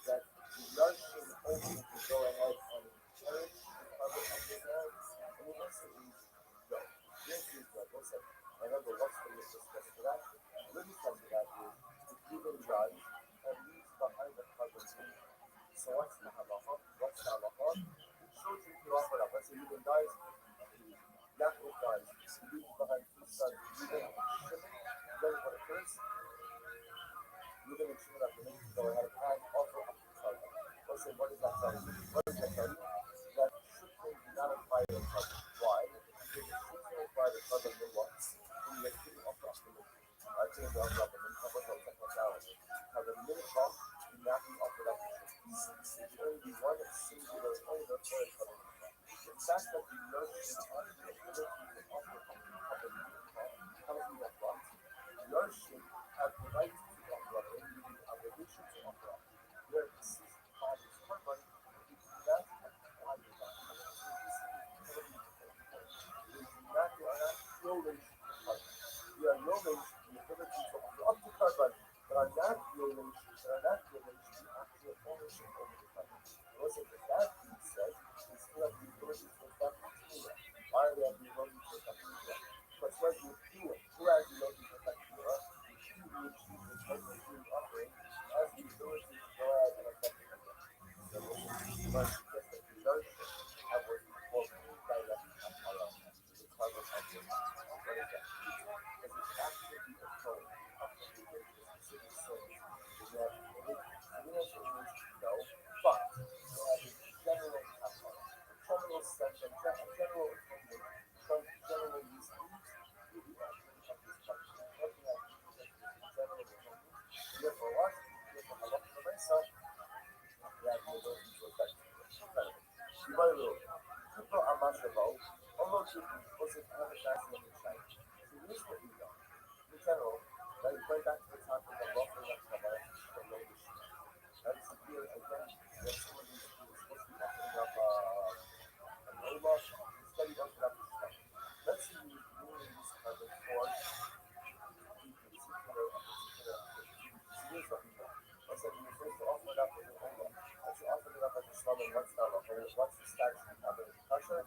That the young should ultimately go ahead and encourage the public of the ground. I mean, what's the reason? No. This is what, listen, I know the what's the discuss for that. Really come to that is the human dies and leaves behind the carbon chain. So what's the halacha? What's the halacha? Shows you to offer up. Let's say human dies, Yaakov dies, he leaves behind two sons, Reuben and Shimon. Then what occurs? Reuben and Shimon have to go ahead and offer up the carbon. Let's say, what does that tell you? What does that tell you? fact that the notion of the ability to offer a tells me that what? Your should have the right to offer up, and you the obligation to offer up. Where the ceased called is carbon, you do not acquire that ability to offer. You are not privileged to carbon. You are privileged the ability to offer up to carbon, but are not privileged the actual ownership over the carbon. Listen, with that being said, we still have the ability to affect Torah. Why do we have the ability to affect Torah? Because what you do, who has the ability to affect Torah? The Jew who achieves the total food offering has the ability to go out and affect Torah. So the Gemara suggests that the Rothschild have what we call indirect kapara, the carbon offering. What is that? Because it's actually a code of the specific sins that you have committed. So the answer is no, but they have a general kapara, a general sense, a general opinion, some general misdeeds to the offering of this carbon. Looking at the general opinion, therefore what? Therefore halach l'maisa, you have the ability to affect it. Yivayu, Kipro Amashavo, although Kipro wasn't another fascinating sight. So here's what we know. In general, right, going back to the topic of lawful and kabbalah, the latest shit. Right, so here again, we have someone who's supposed to be offering up an olah, instead he offered up his stuff. Let's say you're doing this carbon for a particular activity. So here's what we know. Let's say you're supposed to offer it up as an olah. Once you offer it up as a slum, and what's that offer? What's the status of the carbon? Is it kosher?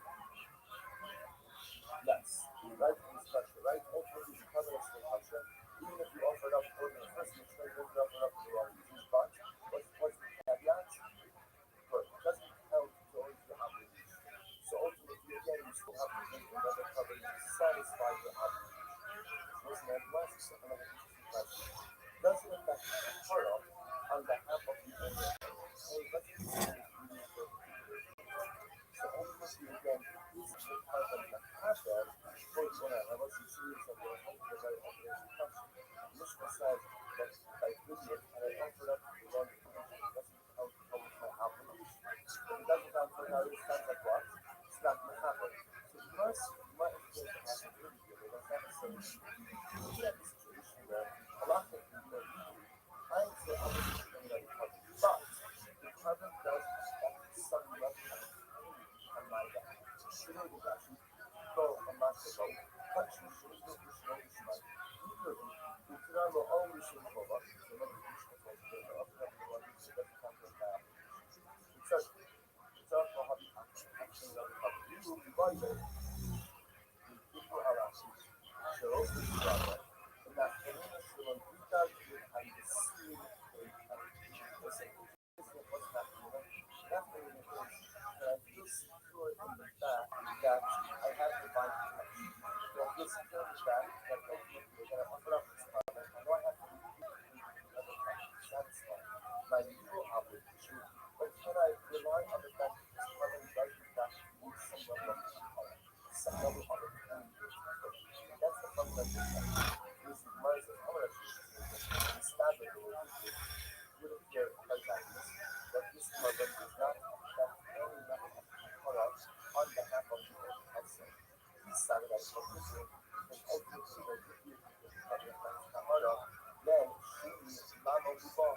Yes, right in this pressure, right? Ultimately, the carbon is still kosher. Even if you offer it up for the first Mishnah, you offer it up to the wrong reasons. But what's the caveat? Good. It doesn't count towards your obligation. So ultimately, again, you still have to make another carbon to satisfy your obligation. So listen, and last, another interesting question. Does it affect the part of on behalf of the owner? Hey, let's consider this really important. So ultimately, again, is the carbon that happened for the owner? And let's be serious of the very obligation question. The Mishnah says that if I did it and I offered up to the wrong information, it doesn't count towards my obligation. If it doesn't count towards my obligation, it sounds like what? It's not going to happen. So you might explain the possibility here, but that's not the same. We have this situation where a lot of people I ain't say obligation to anybody carbon, but the carbon does affect some level of pain on my back. Should I do that? Go and not to go. Touch me, should I do this? No, this might. Literally, we could have our own mission for us. So let me finish the first day. Up and up the one, so that's the content of my application. It's a hobby action that we have. You will be by there. People are actually shows the brother, and that Elena Shulon Vita will have the same listen, what's happening? Happening is that I feel secure in the fact that I have divine protection. So I feel secure in the fact that ultimately we're going to offer up this carbon. I know I have to repeat the other carbon to satisfy my legal obligation, but can I rely on the fact that this carbon does in fact need some level of power, some level of opportunity? That's the fundamental fact. This is my says, I'm going to establish the relationship with a pure pragmatist that this carbon does not affect any level of power on behalf of the earth outside. He started as a Muslim because ultimately when he affects Kahara, then she Lama Buba,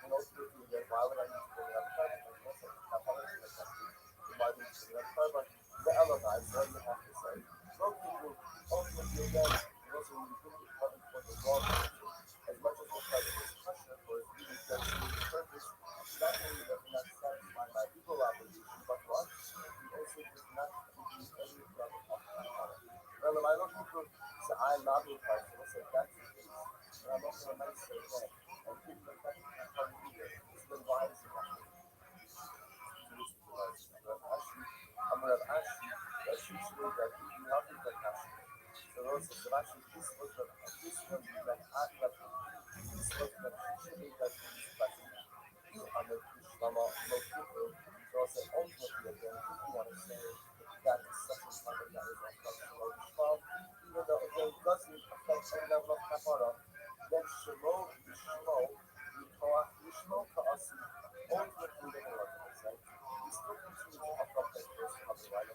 and ultimately then why would I need to bring it up carbon? And also Kahara is affected. Why do you bring it up carbon? The Elamite, what do you have to say? Most people ultimately again, also when you bring the carbon for the wrong reason, as much as the carbon is pressure for its really demonstrated purpose, not only does it not satisfy my legal obligation, but what? It also does not give me any level of power. Well, if I look people say, I love your price, and I say, that's the case. And I'm also a nice say, yeah, and people are affected by carbon either. So then why is it happening? I'm going to ask you, let's use the word that you have to be passionate. So also, so actually, this was the this was that I love this was the teaching that is present. You are the Ishlama, no people. So also, ultimately, again, if you want to say that is such a time that is not functional Islam, even though again it doesn't affect any level of kapara, then Shemo, Yishmo, Ka'asi, ultimately, they're going to say, we still continue to offer up that first covenant, right?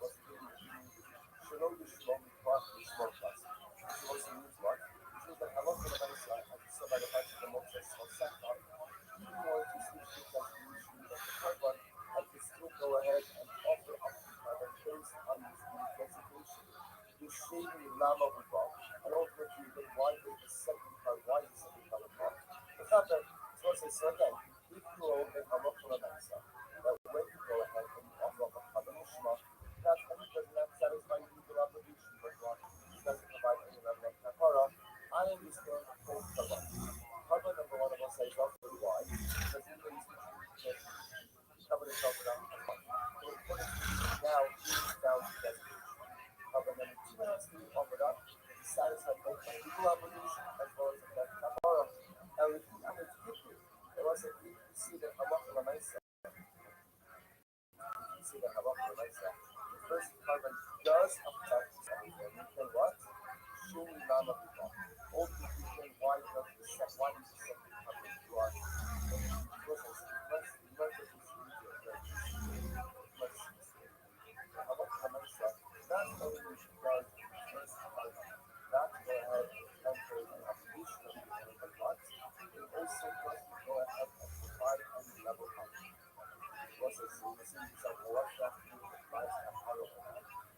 saving Lama Ubal, and ultimately then why is the second part, why is the second part apart? The fact that, so again, if you own a Halakhul Mensa, that when you go ahead and you offer up a Kabbalah Shema, not only does not satisfy your legal obligation, but what doesn't provide any level of Kapara, I understand the full Kabbalah. Kabbalah number one, I will say, roughly why, because he believes that cover himself without Kapara. So according to now, he is down to destination. Kabbalah number two has to be offered up to satisfy both my legal obligation as well as the Kapara. Now, if you want to give you, it was if you see that Halakhul Mensa, the first carbon does affect something. You can what? Show me none of it. Ultimately, you can why does the second carbon you are? Not only does the first carbon not go ahead and enter the application of the other parts, it also does go ahead and provide any level of was a series of workshops with the price and horror.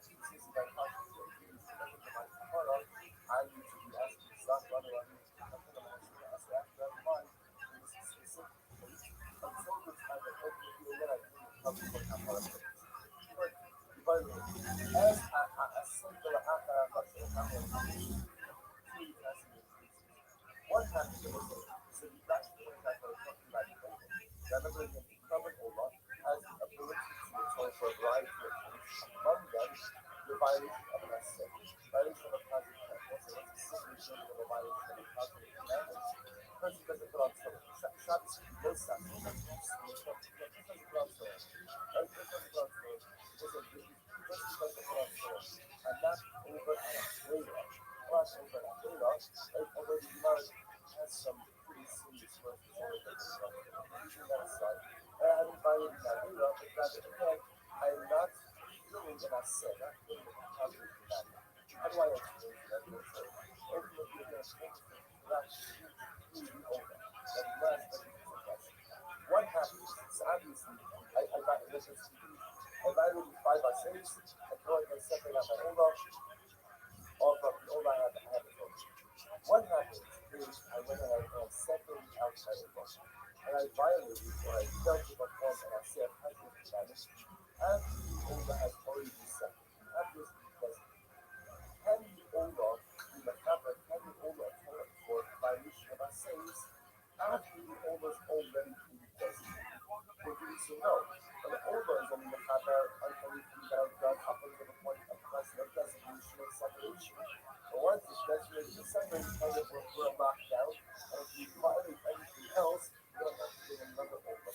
This is the concept of things that the horror. I need to be asking stuff rather than as I have mind in this specific case. Until the time that hopefully when I think of the horror. But as a simple what happens is so you got to point out that something like remember the incumbent Allah has the ability to atone for a variety of things. Among them, the violation of an asset, violation of a positive commandment. So what's the situation of a violation of a positive commandment? The person doesn't put on soda. Shabbos goes that. He doesn't put on soda. Right? He doesn't put on soda. Because of this, just because they put on soda. And not over an Avera. Not over an Avera. Right? Although the Gemara has some pretty serious words to say that using that aside. I haven't violated that Avera, but rather again, I am not doing an asset, not doing a positive commandment. How do I explain that? Ultimately, again, what happens is obviously I violated 5 assays, I go ahead and separate out my Ola, off of the Ola I have a vote. What happens is I went ahead and separated out my Ola, and I violated or I failed to perform an assay of positive damage after the Ola has already been separated. After this, because can the Ola be the cover, can the Ola atone for violation of assays after the Ola is already been designated? For doing so, no. But the Ola is only the cover until we have done up until the point of designation and separation. But once it's designated and separated, kind of we're locked down, and if we violate anything else, we don't have to do another Ola.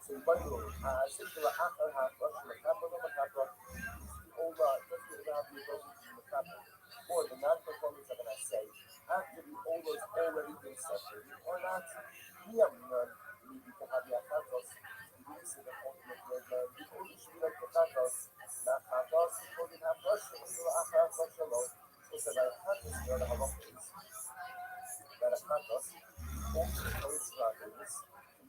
So you might go, since the Akar half, the Kappa, Ola, just to have the ability to do the Kappa, or the non-performance of an assay, after the Ola is already been separated, or not, we have none, we need to have the Akatos, the reason that ultimately, the Ola should be like the Katos, not Katos, or the Akatos, the Akatos alone, so that I have this, the other halachas, that Akatos, ultimately, is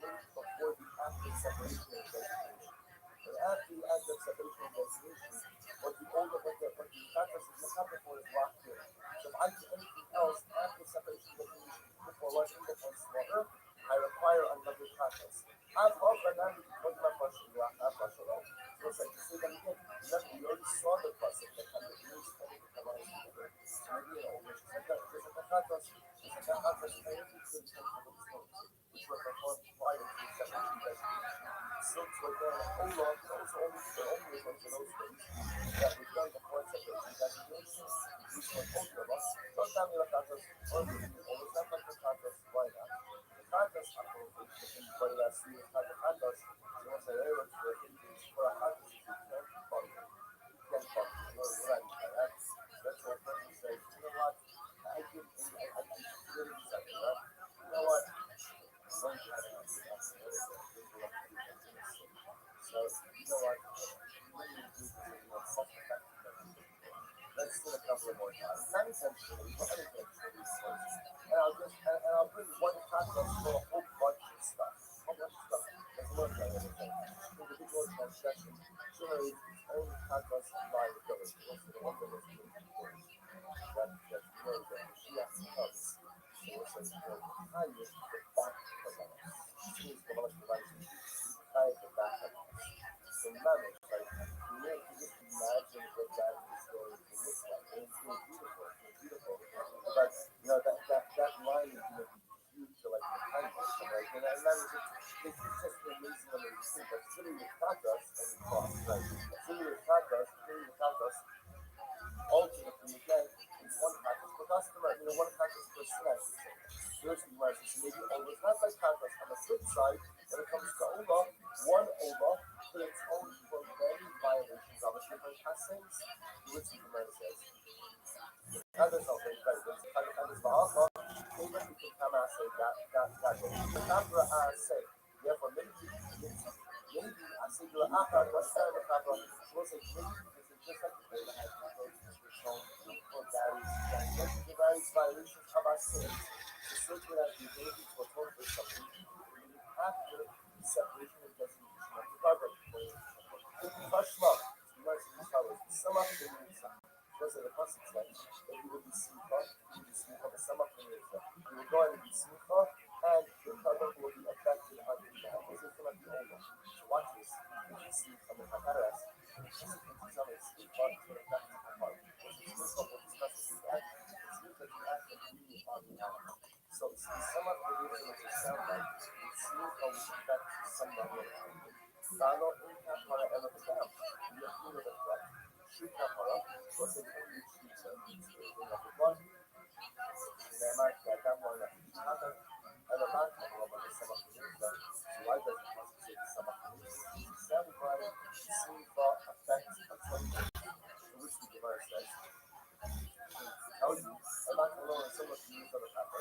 before the active separation and designation. But after the active separation and designation, what the practice is looking for is locked in. So if I do anything else after separation and designation, before one independent slaughter, I require another practice. I've offered that with my question, so it's like to say that again, remember, we already saw the process that kind of news coming to come out of the so maybe there's like a practice, which were performed prior to the separation designation. Since we're going to hold on to those only one for those things that we've done before separation designation, which were only of us, don't tell me the practice, or always not like the practice, why not? The practice, I'm going to think, but that's the type of practice, so once I ever for a practice, you can't follow. You can't follow. You know what I mean by that? That's what a person says, you know what? I really decided, right? You know what? So, you know what? Let's do a couple of more times. Not intentionally, but unintentionally. And I'll bring one concept for a whole bunch of stuff. That's one thing. Individual transgression commandments. Like, you know, you just imagine what that is going to look like. And it's going beautiful. It's beautiful. But, you know, that line is going to be huge to like the kindness. Right? And that is it's just an amazing, amazing thing. But it's really without us and the cross. Right? It's really without us. Ultimately, again, it's one practice per customer, one practice per student. Here's the mercy. So maybe always not like practice. On the flip side, when it comes to Ola, one Ola could atone for many violations of the different customs, which the Gemara says. Others also, right? Others also, even we can come and say that way. The Kapra say, therefore, maybe I say, you're after what's that in the Kapra? We'll say, maybe because it's just like the way that has for various violations of our sins, to search without the ability to atone for something, even after the separation and designation of the covenant. Tashma, mercy is followed. Some of the news, because of the passage that you will be simcha, you will be simcha, but some of the news, you will go and be simcha, and your covenant will be affected on the land. This is going to be over. So watch this. You can see from the Kataras, this is going to tell us simcha is going to affect the heart. Simcha will discuss this again. Simcha is actually on the land. So some of the news which sound like simcha will affect somebody else. Sano in Kapara and the down. You have to the flag. Shoot Kapara was an only shooter. Number one, Neymar got one of each other. And the last couple of them, some of the news. So why does it have to say some of the news? Sound right, Simba affects a total. Which the Gemara says. Tell you, I'm not going to learn some of the news on the paper.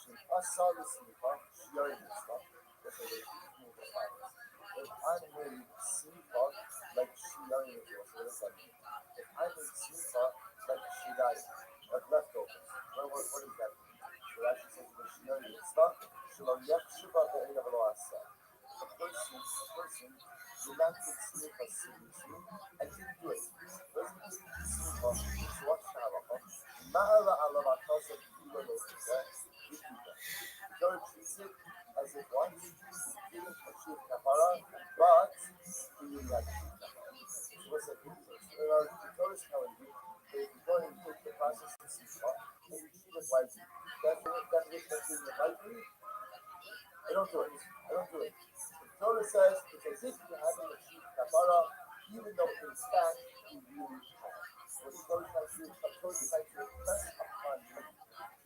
So I saw this Simba, sharing this stuff. That's a way to move the fires. If I made simcha like shiyayin it was, what does that mean? If I made simcha like shiyayin, like leftovers, what does that mean? So that actually says the shiyayin mitzvah, shalom yachshuva be'einav lo asa. A person did not take simcha seriously and didn't do it. Doesn't take simcha, so what's the halacha? Ma'ala ala ma'kasa k'ila lo k'zeh, k'ila. The Torah treats it as it wants. Didn't achieve kapara, but he didn't achieve kapara. So what's that mean? The Torah is telling you that if you go and take the process of simcha and you treat it lightly, that's treating it lightly. I don't do it. The Torah says it's as if you haven't achieved kapara, even though in fact you really have. What the Torah is trying to impress upon you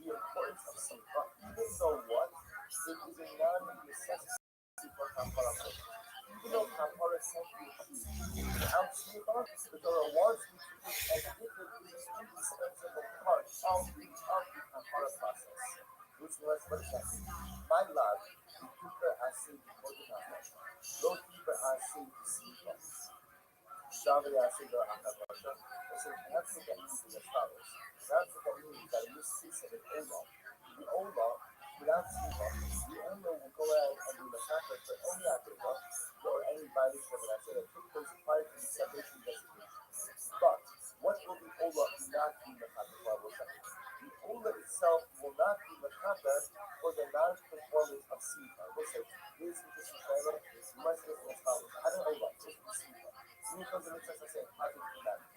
the importance of simcha, even though what? It is a non-necessity for kapara. Even though kapara can't be achieved without simcha, the Torah wants you to treat it as if it is an indispensable part of the kapara process. Which was, what is that? My love, the keeper has seen before the knowledge. No keeper has seen the simcha. Shavri has seen the akabasha. So that's what that means as follows. That's what that means that in this case of an olah, the olah, without simcha, the owner will go out and do the sacrifice for any akabah or any violation of an akabah that took place prior to the separation designation. But what will the olah not be mechatah for? The olah itself will not be mechatah for the non-conformance of simcha. Listen, here's the disclaimer. You might say this as follows. I don't know what. This is simcha. Simcha is the next I say, I think commandment.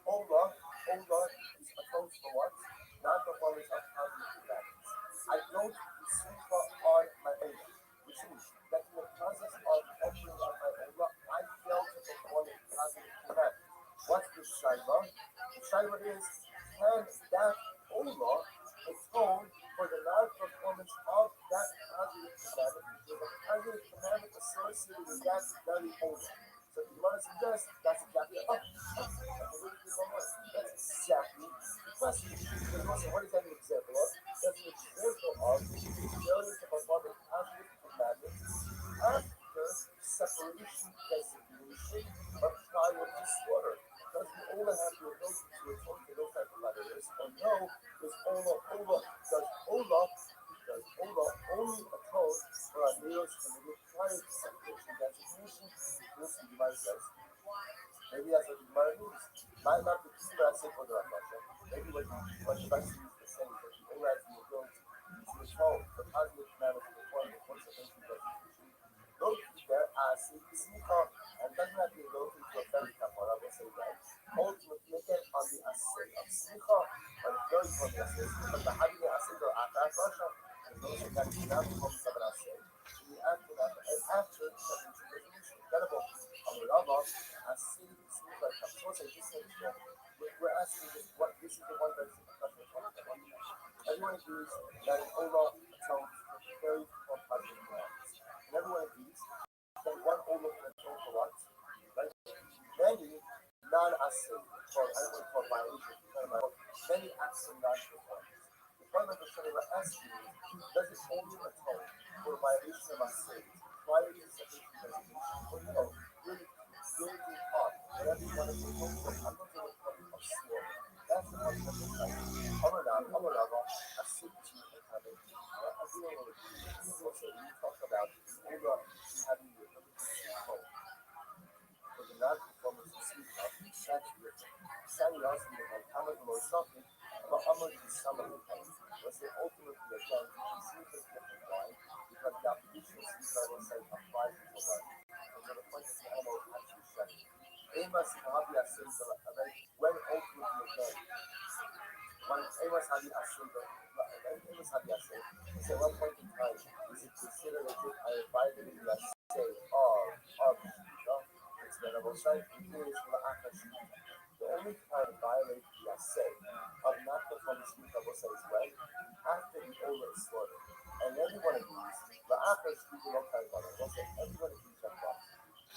Olah is opposed to what? Non-conformance of positive commandments. I don't do simcha on my olah, which means that in the process of entering on my olah, I fail to perform a positive commandment. What's the shaila? The shaila is, can that olah atone for the non-performance of that positive commandment? There's a positive commandment associated with that very olah. So if you want to suggest, that's exactly that's exactly the question. Because also, what is that an example of? That's an example of failure to perform a positive commandment after separation designation or prior to slaughter. Does the olah have the ability to atone for those type of letters? Or no, does olah only atone for our meals committed prior to separation designation? This is my says. Maybe that's what the Gemara means. Might not be true that I say for the Rabbasha. Maybe what the best is the same, but the olah has the ability to atone for positive commandments performed once separation designation. Don't keep there as simcha and doesn't have the ability say this is we're asking this what this is the one very simple question we're talking about. Everyone agrees that an Ola atones for 34 positive grounds. And everyone agrees that one Ola can atone for what? Right? Many non-assim, or I don't want to call it violations, many assim non-performance. The point of the study we're asking is, does it only atone for a violation of assim prior to separation designation? Or really, really being taught that every one of the homes of slaughter. That's the point of the study. Amarava, assim to having, everyone will agree. Also, when you talk about Ola having the ability to atone, for the non-performance of sleep up, that's written. Sally also means like Amad or something, but Amad is some of the pain. Was the ultimately again, sleep is different. Why? Because the application of sleep, I will say, applies to the life. And so the point is the animal is actually shedding. Amos Habia says when ultimately again, when Amos Habia says, Amos Habia says, so at one point in time, is it considered as if I invited you to say, of it's venerable site, it is La'akashita. The only time violate the assay of not performing sleep of Osai is when? After the Ola is slaughtered. And everyone agrees, La'akashita no kind of violate. Everyone agrees on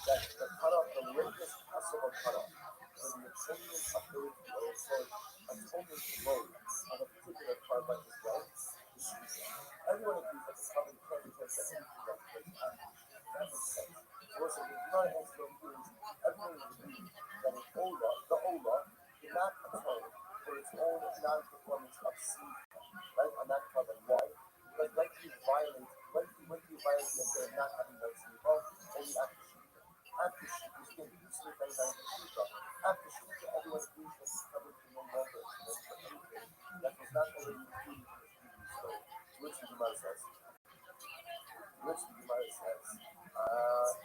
that the cutoff, the latest possible cutoff for the atonement ability or atonement mode of a particular carbon is well, is sleeping. Everyone agrees that the carbon can't return to anything that takes action. That makes sense. Also, the United Answer is everyone will agree that an Ola, the Ola, cannot atone for its own non-performance of sleep, right, on that carbon. Why? Because when you violate the say of not having no sleep, only after sheep is given to sleep and sleep. After sheep, everyone agrees that it's covered for no longer for anything that was not already included in the previous story. Which the Gemara says.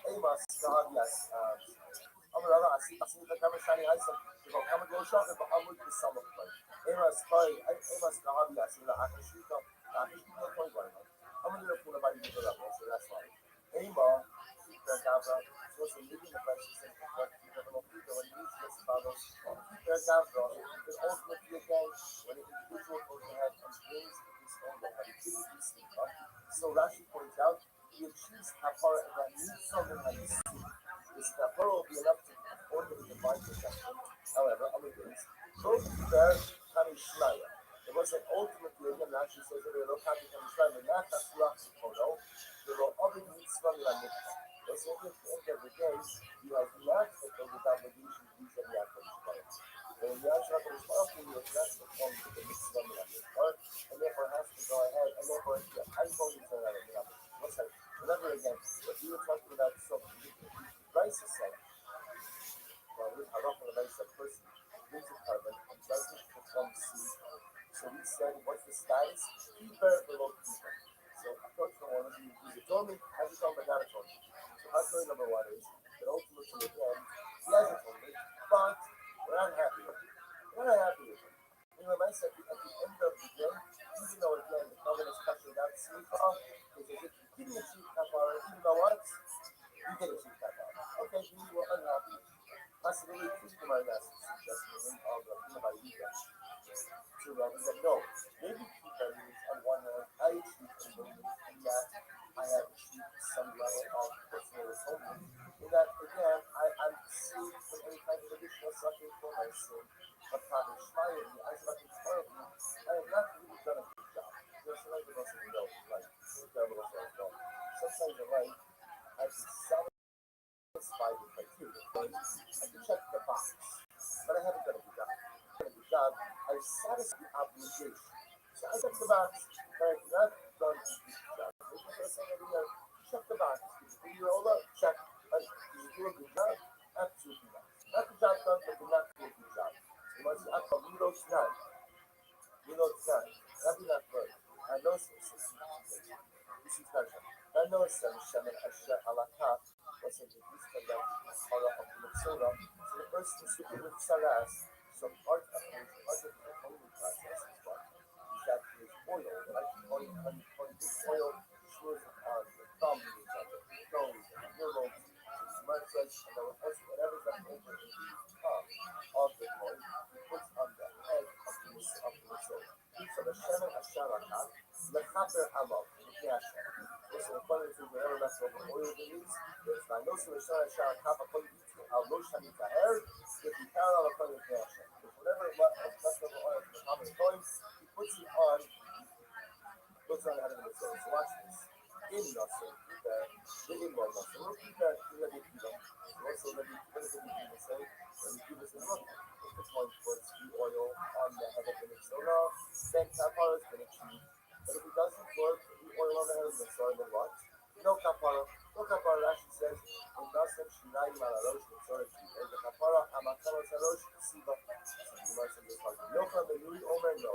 Amos, God, yes. I see the camera shining eyes. If I come and go shopping, but I'm with the summer play. Amos, God, yes. I can shoot up. I can shoot up. I'm going to pull about you to that one, so that's fine. Amos, Gavra, was a living the best thing for what you never know people when you just follows. Gavra, is ultimately again when an individual goes ahead and brings his own activity. So Rashi points out, he achieves kapara and that means something like this. This kapara will be enough to order the divine protection. However, other things, both their Kanishmaya. It was an ultimately, again, Rashi says that they don't have to Kanishmaya, not that's Rashi Kono, there will other mitzvah like this. So at the end of the day, you have not fulfilled the obligation to use any Kanishmaya. And the Yashra Kanishmaya was not fulfilled the mitzvah like this. And therefore has to go ahead, and therefore, I told you to remember again, what we were talking about, so Rice is saying, well, with Harap and Rice, a person brings a carbon and doesn't perform sleep. So we said, what's the status? Keeper below keeper. So I thought for one of you, he told me, has he told me, not told me. So husband number one is that ultimately again, he hasn't told me, but we're not happy with him. We're not happy with him. Anyway, I said at the end of the day, even though again the carbon is touching that sleep off, is as if you didn't achieve kapara, even though what? You did achieve kapara. Okay, so you were unhappy. Possibly, please do my best to suggest the name of the Rabbi Yuga. To Rabbi said, no, maybe keeper means on one hand, I achieved atonement in that I have achieved some level of personal atonement. In that, again, I'm saved from any kind of additional suffering for my sin. But Father Shmaya, I was like, I have not really done a good job. There's some of us who know, like, terrible as I know. Sometimes in life, I can satisfy the criteria. I can check the box, but I haven't done a good job. I satisfy the obligation. So I check the box, but I have not done a good job. Check the box. Did you roll up? Check. Did you do a good job? Absolutely not. Not the job done, but did not do a good job. You must say, we know it's not. We know it's not. That'd be not good. I know it's this is special. I know it's Shemin Asher Alakah was introduced to them as part of the Mitzvah. So the person is speaking with Saras. So part of the holy process is what? Is that his oil, like oil, shores of the thumb, the toes, the middle, the merchants, and whatever's left over in the tongue. Chaper Amok, listen, according to whatever mess of oil they use, there's no solution to shower kappa quality of lotion in the hair, if you parallel according to Hashem. If whatever leftover oil from the common coins, he puts it on the head of the soul. So watch this. In Nasser, the inward Nasser, we'll keep that in the Kiva. Also, the Kiva say, when the Kiva says, look, if the coin puts the oil on the head of the Mitzvah, then kappa is going to cheat. But if it doesn't work, the oil on the head of the Mitzvah, then what? No kapara. No kapara actually says, in Nasser, Shirayim Alarosh, Mitzvah, or the kapara, Amakara Sarosh, Siva. So you might say, no from the Nui Omer, no.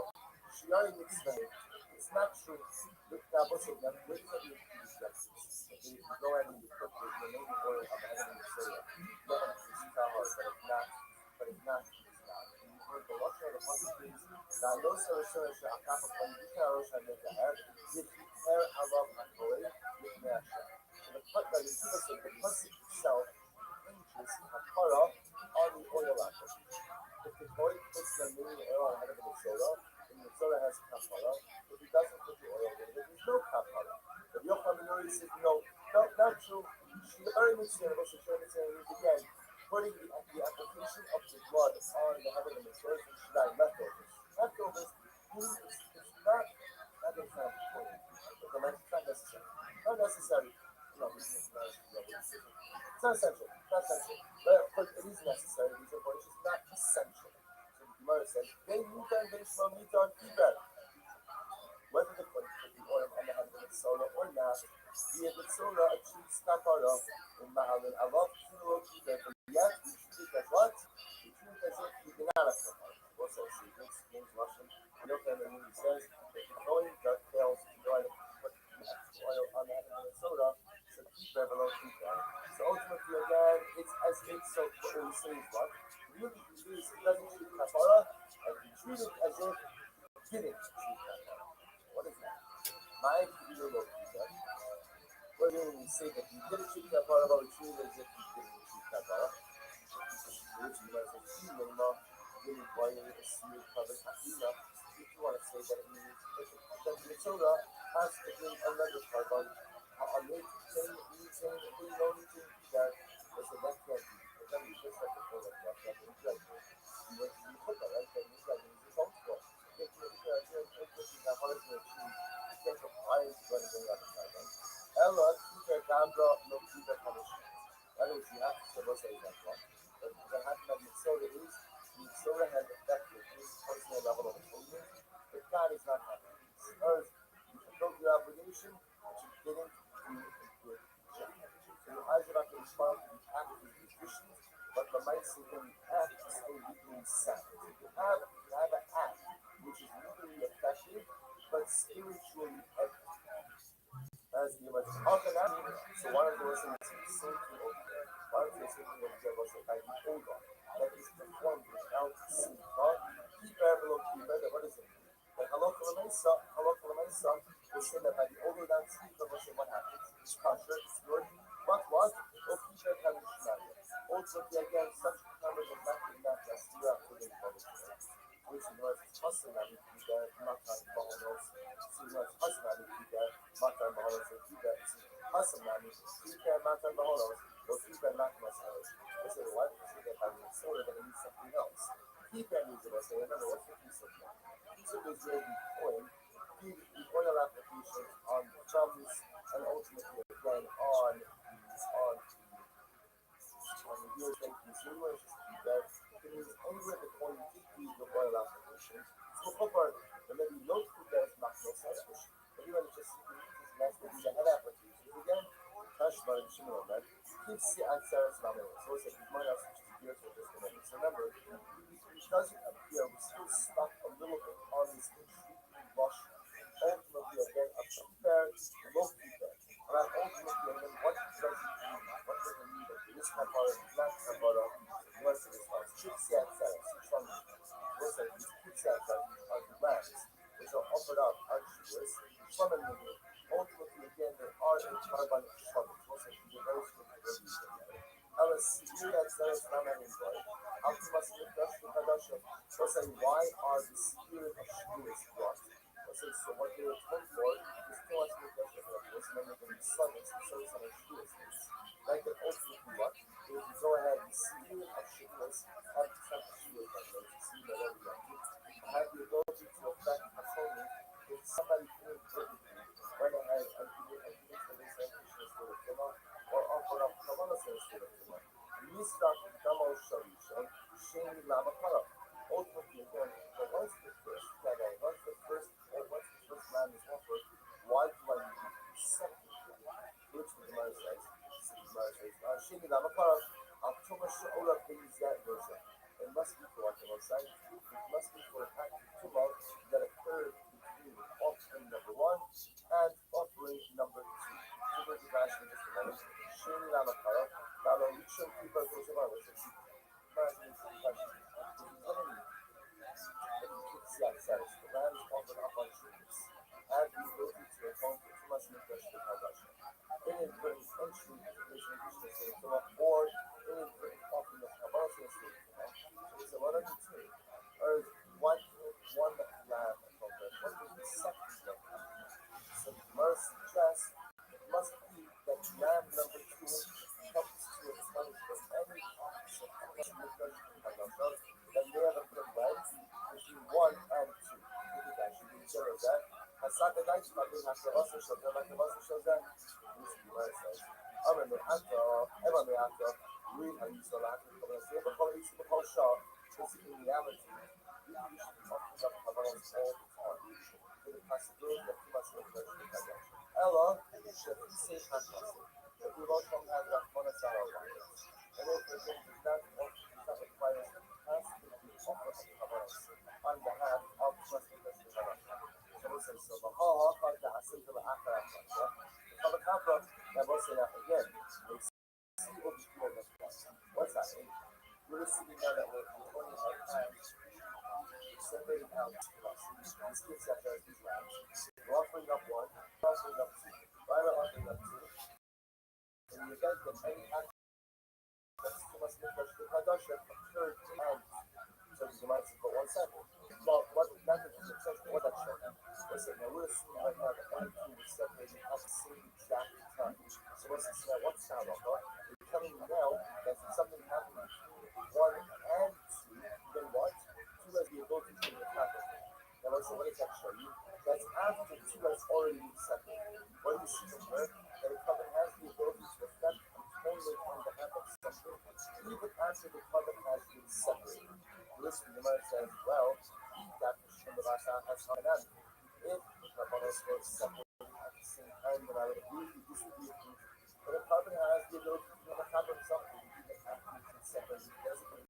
Shirayim Mitzvah. It's not true. With Kabbalah, that with the reflections, you go ahead and you put the remaining oil on the head of the Mitzvah. No, it's kahar, but it's not. You heard the Rothschild of other things. Now, no solution to a kappa from the Karosh and the hair. You prepare a love and glory with Nasha. So the pasuk itself hinges kapara on the oil apple. If the boy puts the remaining oil on the head of the Mitzvah, the Mitzvah has kapara. If he doesn't put the oil in it, there's no kapara. But Yocham Minori says, no, not true. She already makes it, again, putting the application of the blood on the head of the Mitzvah and Shadai leftovers. Leftovers, it's not important. It's not necessary. Not necessary. No, it's not essential. But it is necessary. It is important. It's not essential. So the Gemara says, they need to meet on either. Whether they put the oil on the head of the Mitzvah or not, the Mitzvah achieves kapara in Mahalin Avav Kilo Kiva. But yet, we treat it as what? We treat it as if you did not have kapara. Also, see, this means Russian. You know what he says? If the coin that fails to go ahead and put the oil on the head of the Mitzvah, so keep it below Kiva. So ultimately, again, it's as if so. What we say is what? Really, it doesn't treat kapara, and we treat it as if it didn't treat kapara. What is that? My Kilo Kiva. What do you say that you didn't treat kapara, but we treat it as if you didn't treat kapara? If you want to say minimum, really why you assume covered hakina. If you want to say that it means that the Torah has to be another carbon, a late thing, we don't need to do that. That's a left hand. But then you just have to pull it left hand and right hand. You put that right hand, it's like it's responsible. If you're not hard to achieve, you can't apply it to anything on the carbon. Ella, keep a gambra, no keep a punishment. That is, you have to say that one. But the happen of Mitzvah is, Mitzvah has affected his personal level of atonement, but God is not happy. Earth, you fulfilled your obligation, but you didn't do a good job. So your eyes are not going to respond to the act of the conditions, but the might say when the act is still legally sound. So you have an act which is legally effective, but spiritually empty. As the image often happened, so one of the lessons is the same thing over there. One of the same thing over there was by the Oga that is performed without seeing God. Keep below Kiva, what is it? The Halakha Lamesa will say that by the Oga without seeing God, will say what happens? It's kosher, it's good. But what? Or Kiva Kamishmaya. Ultimately, again, such numbers of not just you have to live for the which is what hustling at Kiva, Matan Bahanos. So you know, hustling at Kiva, Matan Bahanos, or Kiva, hustling at Kiva, Matan Bahanos, or Kiva, Matan Bahanos. They say, what? They say that by the soda, they're going to use something else. Kiva means it, I say, remember, what's the piece of that? Piece of is where we coin the oil applications on drums and ultimately again on the gears that you see where it's just that it means anywhere the coin keep the oil applications. So over the maybe low food that is not no selfish. But even just uses nice to do the head applications again. Tashma and Shimon, right? Keeps the answers number. So it's like you might have switched to gears for just a moment. So remember, it doesn't appear, we're still stuck a little bit on this intriguing rush. Ultimately, again, a keeper, a low keeper. Around ultimately, again, what does it mean? What does it mean that this kapara, not kapara, the rest of this house? Keeps the answers, from what's that? Keeps the answers on the lands, which are offered up archers, from a movie. Ultimately, again, there are a carbon of troubles. What's that? They're very strict. Syria says Namarinboy. Altima Scripture Kadasha. So say, why are the spirit of Shavuos brought? said, so what they were told for is to us with the was remember the summits, the service on our students. Like that ultimately what? Is you go ahead and see it of shitness, have to start to see it like that, see that every have the ability to affect a phony if somebody inadvertently went ahead and did for this education state of Kima or offered up Kavala state of Kima. Nisrak Damo Solution, Shane Lama Kala. Ultimately, again, but once the first land is offered, why do I need the second land? Which the Gemara says, Shane Lama Kala, October Shola brings that version. It must be for what the Lord said. It must be for an act of tumult that occurred between offering number one and offering number two. Super Divashing is the moment. Shane Lama Kala, Dalo Rishon Kiba Gozama, which is Imagine the question. The land is offered up on shoulders. And the ability to atone for too much neglect of Hadash. Inadvertent entry into the tradition of the or inadvertent offering of Kabbalah to the state. So what are the two? Or one lamb atonement? What is the second lamb? So the Gemara suggests it must be that lamb number two helps to atone for any acts of neglect of Hadash that may have occurred between one and two. You could actually be sure of that. Hasaka Dice, I think Hakavasa shows that. Hakavasa shows that. This is what it says. Ema Me'ata, read how you saw that. B'chol Shah, because in reality, you should be talking about Havanas all the time. For the possibility of too much neglect of Hadash. Ella, should be safe Hakavasa. But we won't come have Rahmanas our lives. And if it does not require us to constantly offer Havanas on behalf of too much neglect of Hadash. So the hall of the Hasim to the Akara. The Kapra, that was in that again. See what the school does. What's that mean? We're sitting there that we're pointing our hands, separating out to us. These kids that are these labs. We're offering up one, offering up two, right offering up two. And you get the many acts that's too much neglect of Hadash that occurred and so you might say, but 1 second. Well, what that is what that showing. Listen, now we're assuming right now that any two is separated at the same exact time. So what's this now? What's sound off? You're telling me now that if something happened between one and two, then what? Two has the ability to make it happen. Now listen, what does that show you? That's after two has already been separated. What do you see from here? That a covenant has the ability to affect only on behalf of something, even after the covenant has been separated. Listen, the Gemara says, well, that from the last half has come out. If the Kabbalah was separated at the same time, then I would agree with you, this would be approved. But a covenant has the ability to do a covenant something, even after it's separated. It doesn't mean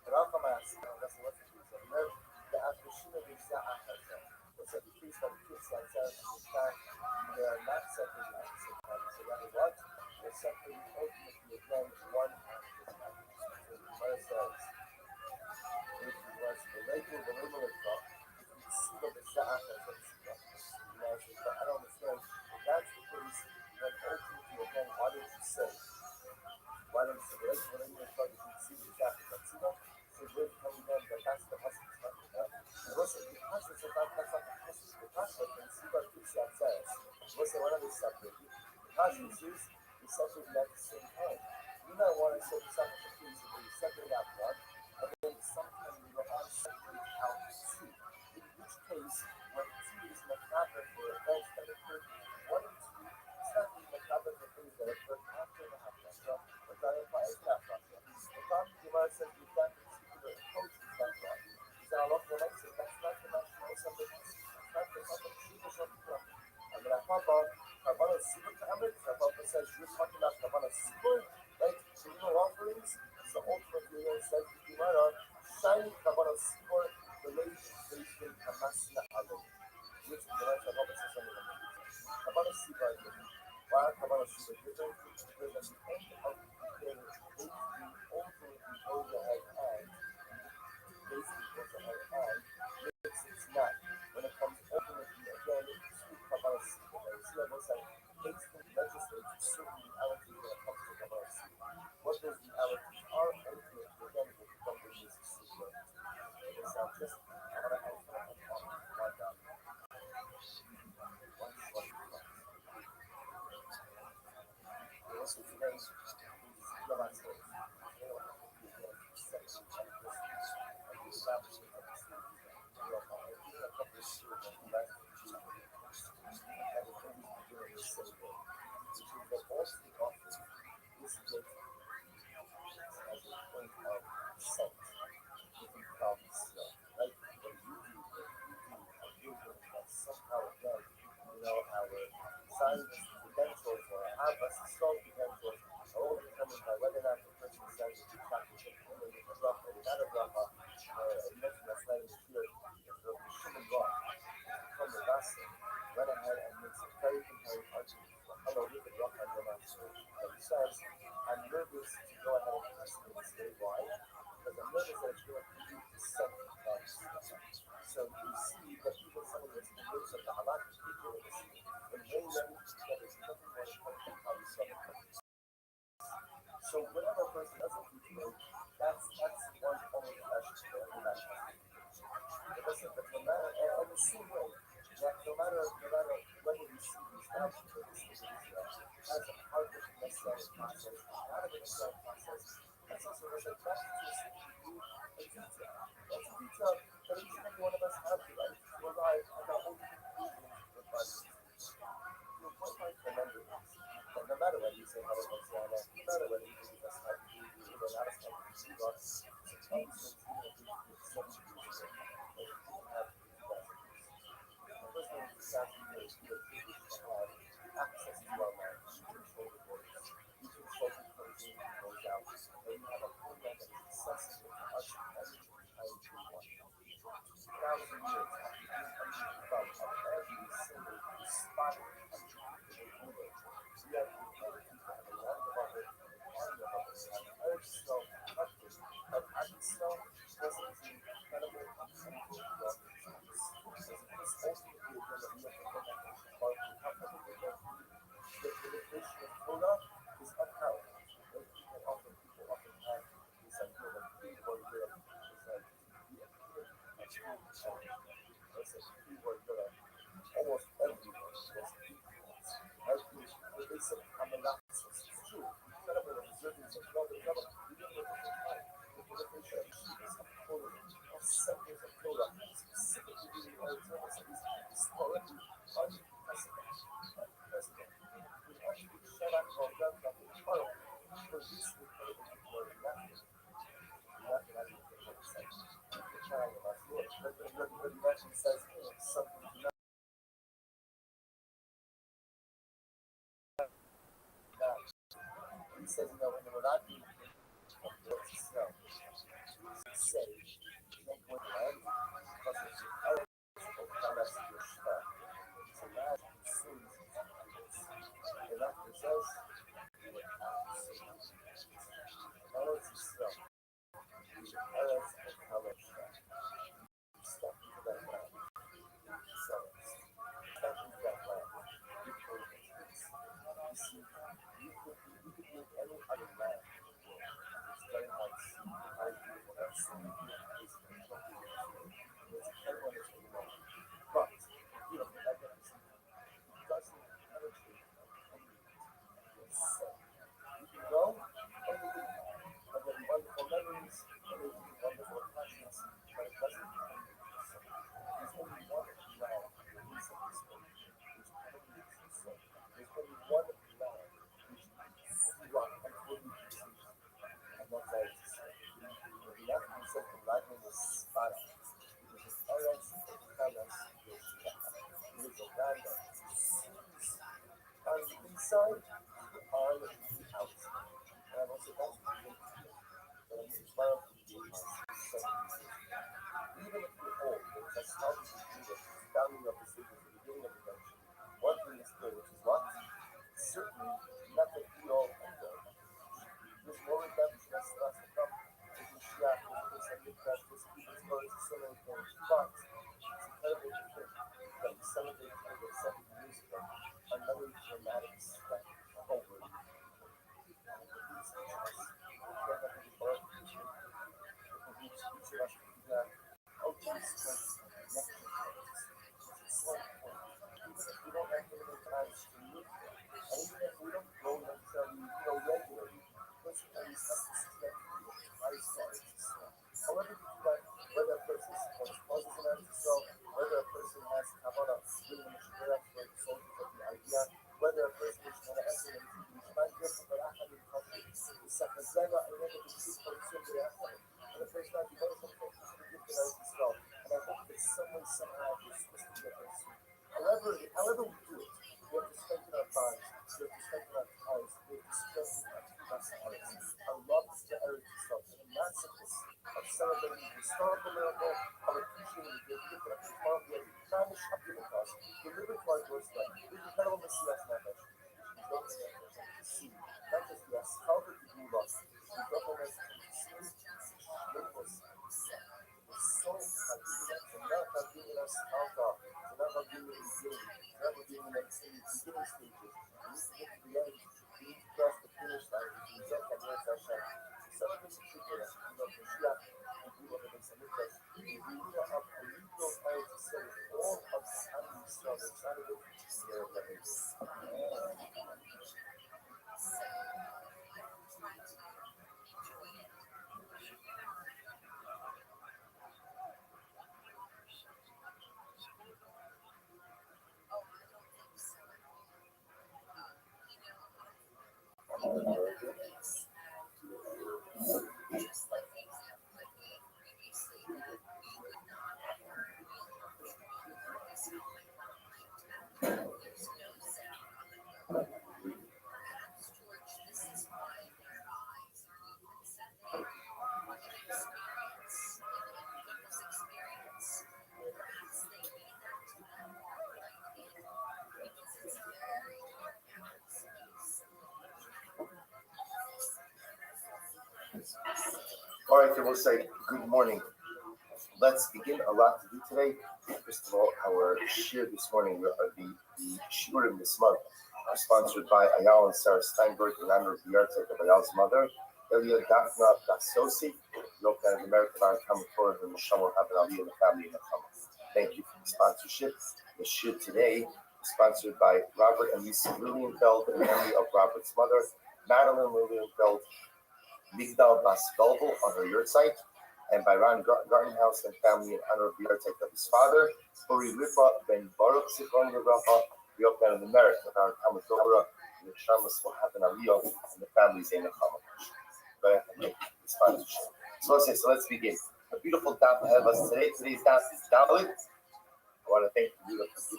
but I'll come and ask, that's what it is. The Afrashina is the Afrashina. It's a priest of the kids that says, in fact, they are not separated at the same time. So that is what? They're separated ultimately again, one after the other. So the Gemara says, if you want to relate to the label of God, you can see what the Sha'ach has on but I don't understand. If that's the case, then ultimately again, why don't you say? Why don't you say, relate to the label of God, you can see the Sha'ach of God? So we're telling them that that's the husband's stuff. And listen, the pastor says that's not the husband. The pastor can see what the Sha'ach says. So you see that even someone that's in the of the halak people when they ready together, nothing more important than how you saw. So whenever a person doesn't do that's one only question that everybody has. But listen, but no matter and the same way that no matter whether you see these actions or this is Israel as a part of the messianic process, not of the messianic process, that's also a practice to do a detail. That's a detail that each and every one of us have the right to arrive at the only conclusion with bodies. Your point I remember is that no matter whether you say how to Hosanna, no matter whether you think that's how you do it or not as how you do it, sometimes it's even if you do it 70 years ago, that you didn't have to do that. The first thing is that you are privileged to have access to our land. You control the borders. You control who comes in and goes out. And you have a homeland that is accessible to us every time we want. 2,000 years after being underdeveloped at every single spot in the country, we have the ability to have a land of our own, an army of our own, have Eretz Yisrael protected. And Eretz Yisrael wasn't an incredible, incredible love experience. This ultimately again that we have to go back and talk about how we get that the limitation of Torah is upheld. Right? People often have this idea that people are Europe is that the epitome of food. Let's say people are Europe. Almost everyone was influenced. They said Hamanakis. It's true. Kind of an observance of God. We live in a different time. The limitation of keys of Torah, of sectors of Torah, specifically being Torah is historically unprecedented. We actually shut out our God from the child for this incredible word. Not that I don't think what it says. The child of our Lord. But he actually says something not. He says, when they were not being snow, say, can't go in the land because it's your parents will come as your stuff. So land consumes these ideas. And after it says, you would have to see them. Eretz Yisrael, your parents will come as stuff. You step into that land, you sell it. Step into that land, you pay it. You see, you could be any other land. It's very nice, very beautiful, absolutely beautiful. It's everyone is alone. But, I get this. It doesn't penetrate your soul. You can go and you can have very wonderful memories, and you can wonderful passions, but it doesn't penetrate your soul. There's only one land where these are spoken, which penetrates your soul. There's only one land which rock and fully contains, and that's our soul. The last concept of lightning is spot on. Because it's Eretz Kalas Yoshua. It is a land that sees on the inside, on the outside. And I've also got to be that I'm inspired to be even if you're old, because that's how you do the founding of the city, the beginning of the nation. One thing is clear, which is what? Certainly not the be all end all. There's more redemption that's to come. There's Mashiach, there's Mikdash, there's people's stories, so many things. But it's incredible to think that we celebrate 170 years ago another dramatic step forward. We don't have limited times to move. And even if we don't go necessarily, regularly, let's at least have to step Christ on it. However, you do that, whether a person causes an episode, whether a person has Kabbalah, bring the Mishmera for the soldiers of the idea, whether a person is going to enter into the Mishmera for the Ahad in Kafir, the Sakazega, and whether the Chief for the Silver Ahad, and the first time you go to the gift of Israel. And I hope that some way, somehow, this is the difference. However we do it, we have to strengthen our bonds, we have to strengthen our ties, we have to strengthen our hearts, our love to Eretz Yisrael, and the massacres of celebrating the historical miracle, of appreciating the gift of the Torah, we have to banish up to the cross, deliver to our doorstep, the incredible Messiah Nefesh, which is going to see, not just the Askalva to do love, the government to see, All right, then we'll say good morning. Let's begin. A lot to do today. First of all, our shir this morning, the shiurim this month, are sponsored by Ayal and Sarah Steinberg in honor of the yahrzeit of Ayal's mother, Elia Daphna Dasosi. Look at American Talmud Torah and Misham will have an aliyah in the family in the Chama. Thank you for the sponsorship. The shir today is sponsored by Robert and Lisa Lilienfeld in memory of Robert's mother, Madeline Lilienfeld, Migdal Bas Belvel on her yahrzeit, and by Ron Gartenhouse and family in honor of the yahrzeit of his father, Uri Ripa Ben Baruch Zichron Yevracha. We hope that in the merit of our Talmud Torah, the Shamas will have an aliyah and the families in the Chama. Go ahead and make the sponsorship. So let's begin. A beautiful daf ahead of us today. Today's daf is Dalit. I want to thank you for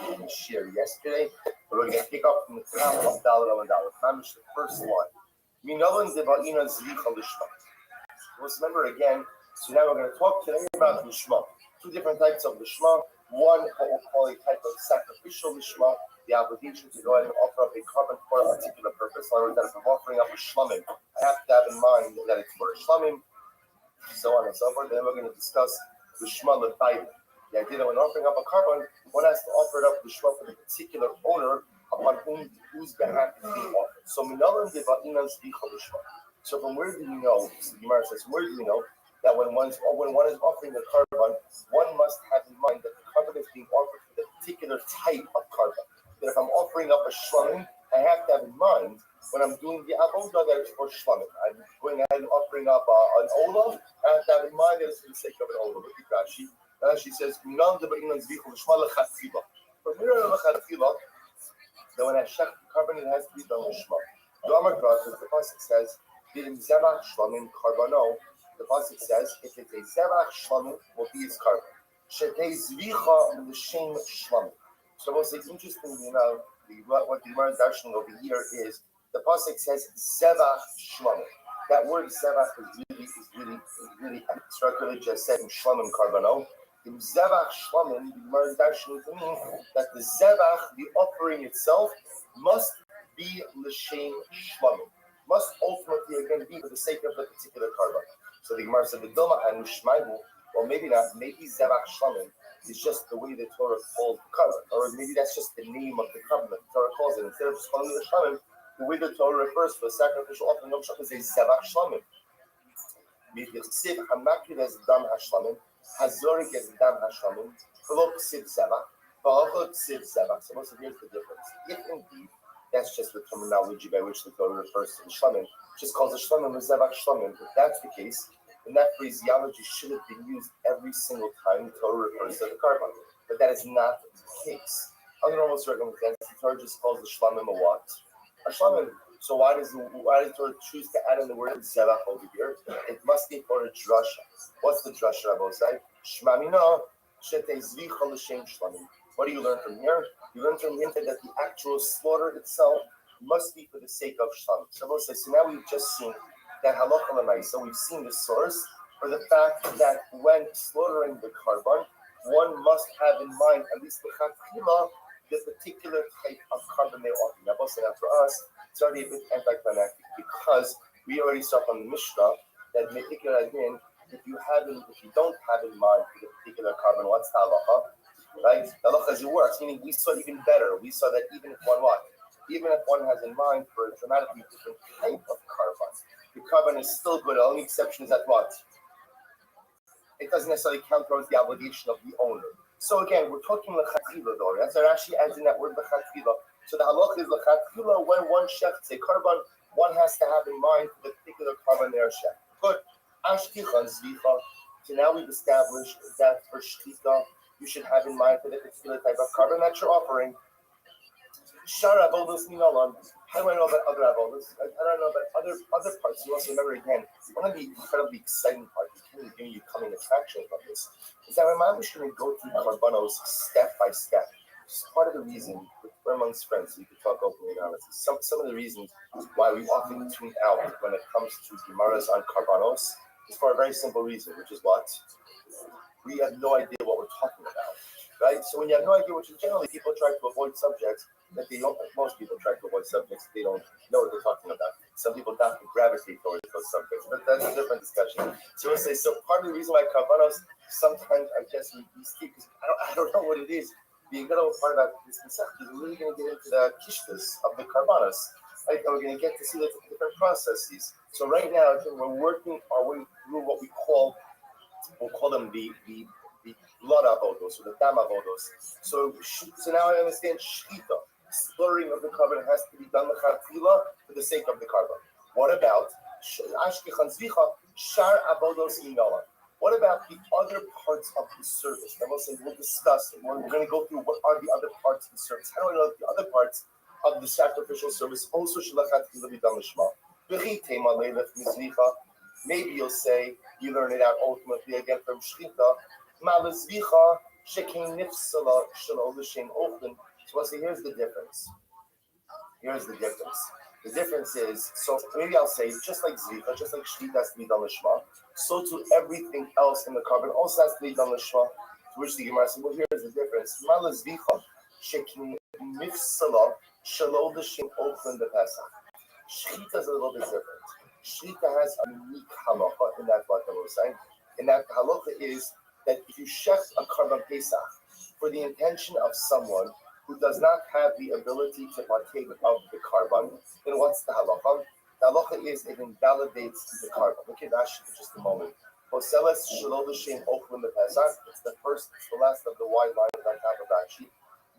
giving the share yesterday. We're going to pick up from the top of Dalit. Mamish, the first one. Let's remember again. So now we're going to talk today about Lishma. Two different types of Lishma. One, what we'll call a type of sacrificial Lishma, the obligation to go ahead and offer up a carbon for a particular purpose. In other words, that if I'm offering up a shlamim, I have to have in mind that it's for a shlamim, so on and so forth. Then we're going to discuss Lishma l'tayv. The idea that when offering up a carbon, one has to offer it up Lishma for the particular owner upon whose behalf it's being offered. So minalim deva'inan zvicha Lishma. So from where do we know? So the Gemara says, where do we know that when one is offering the carbon, one must have in mind that the carbon is being offered for the particular type of carbon. That if I'm offering up a shlamim, I have to have in mind when I'm doing the avodah that it's for shlamim. I'm going ahead and offering up an olav. I have to have in mind that it's for the sake of an olav. Look at Rashi. Rashi says, from that when I shech the carbon, it has to be done with shma. The pasuk says, "Bidim zevach shlamim karbano." The pasuk says, if it's a zevach shlamim, will be his carbon. Shetei zvicha l'shem shlamim. So what's interesting, what the Gemara darshan over here is the pasuk says zevach shlamim. That word zevach is really extra. Just said shlamim karbano. The zevach shlamim, the Gemara darshan to mean that the zevach, the offering itself, must be l'shem shlamim. Must ultimately again be for the sake of the particular carbon. So the Gemara said, well, maybe not. Maybe zevach shlamim is just the way the Torah calls the carbon, or maybe that's just the name of the carbon that the Torah calls it. Instead of just calling it a shlamim, the way the Torah refers to a sacrificial offering of shlamim is a zevach shlamim. Yichsiv hamakriv as dam hashlamim, hazorik as dam hashlamim, v'lo ksiv zevach, v'hachot ksiv zevach. So here's the difference. If indeed that's just the terminology by which the Torah refers to the shlamim, just calls the shlamim a zevach shlamim. If that's the case, then that phraseology should have been used every single time the Torah refers to the carbon. But that is not the case. Under normal circumstances, the Torah just calls the shlamim a what? A shlamim. So why does the Torah choose to add in the word zevach over here? It must be for a drasha. What's the drasha, Rabbi say? Shmamina shetei zvicha l'shem shlamim. What do you learn from here? You learn from here that the actual slaughter itself must be for the sake of shlamim. So Rabbi says, so now we've just seen that halacha l'maisa, we've seen the source for the fact that when slaughtering the carbon, one must have in mind, at least the particular type of carbon they're offering. Now, for us, it's already a bit anticlimactic because we already saw from the Mishnah that if you don't have in mind for the particular carbon, what's the halacha? right? The halacha as it works, meaning we saw even better. We saw that even if one what? Even if one has in mind for a dramatically different type of carbon, the carbon is still good. The only exception is that what? It doesn't necessarily count towards the obligation of the owner. So again, we're talking lechatchila though. That's what actually adds in that word lechatchila. So the halacha is lechatchila when one shechts a carbon, one has to have in mind the particular carbon they're shecht. Good. Ashtichan zvicha. So now we've established that for shchita, you should have in mind for the particular type of carbon that you're offering. Shara avodas minalan. How do I know about other avodas? I don't know about other parts. You also remember again, one of the incredibly exciting parts, giving you coming attractions of this, is that I'm actually going to go through carbonos step by step. It's part of the reason we're amongst friends, so you can talk openly and honestly. Some of the reasons why we often tune out when it comes to Gemaras on carbonos is for a very simple reason, which is what? We have no idea what we're talking about, right? So when you have no idea, which is generally people try to avoid subjects that they don't, most people try to avoid subjects they don't know what they're talking about. Some people don't gravitate towards those subjects, but that's a different discussion. So we'll say, so part of the reason why carbonos sometimes I guess we speak, because I don't know what it is. The incredible part about this concept is we're really going to get into the kishkas of the carbonos. Right? And we're going to get to see the different processes. So right now, I think we're working our way through what we'll call them the blood avodos or the dam avodos. So now I understand shchita, splurring of the carbon has to be done lechatchila for the sake of the carbon. What about ashkechan zvicha shar avodos minala? What about the other parts of the service? And we'll discuss. We're going to go through what are the other parts of the service. How do I know the other parts of the sacrificial service also should lechatchila be done lishma? Maybe you'll say, you learn it out ultimately again from Shchita. So I'll say, here's the difference. The difference is, so maybe I'll say, just like Zvicha, just like Shchita has to be done Lishma, so to everything else in the carbon also has to be done Lishma, to which the Gemara says, well, here's the difference. Shchita is a little bit different. Shchita has a unique halacha in that what I was saying. And that halacha is that if you shecht a carbon pesach for the intention of someone who does not have the ability to partake of the carbon, then what's the halacha? The halacha is it invalidates the carbon. Look at Rashi for just a moment. Poseles shalol l'shem ochlim b'pesach. It's the last of the wide line on top of Rashi.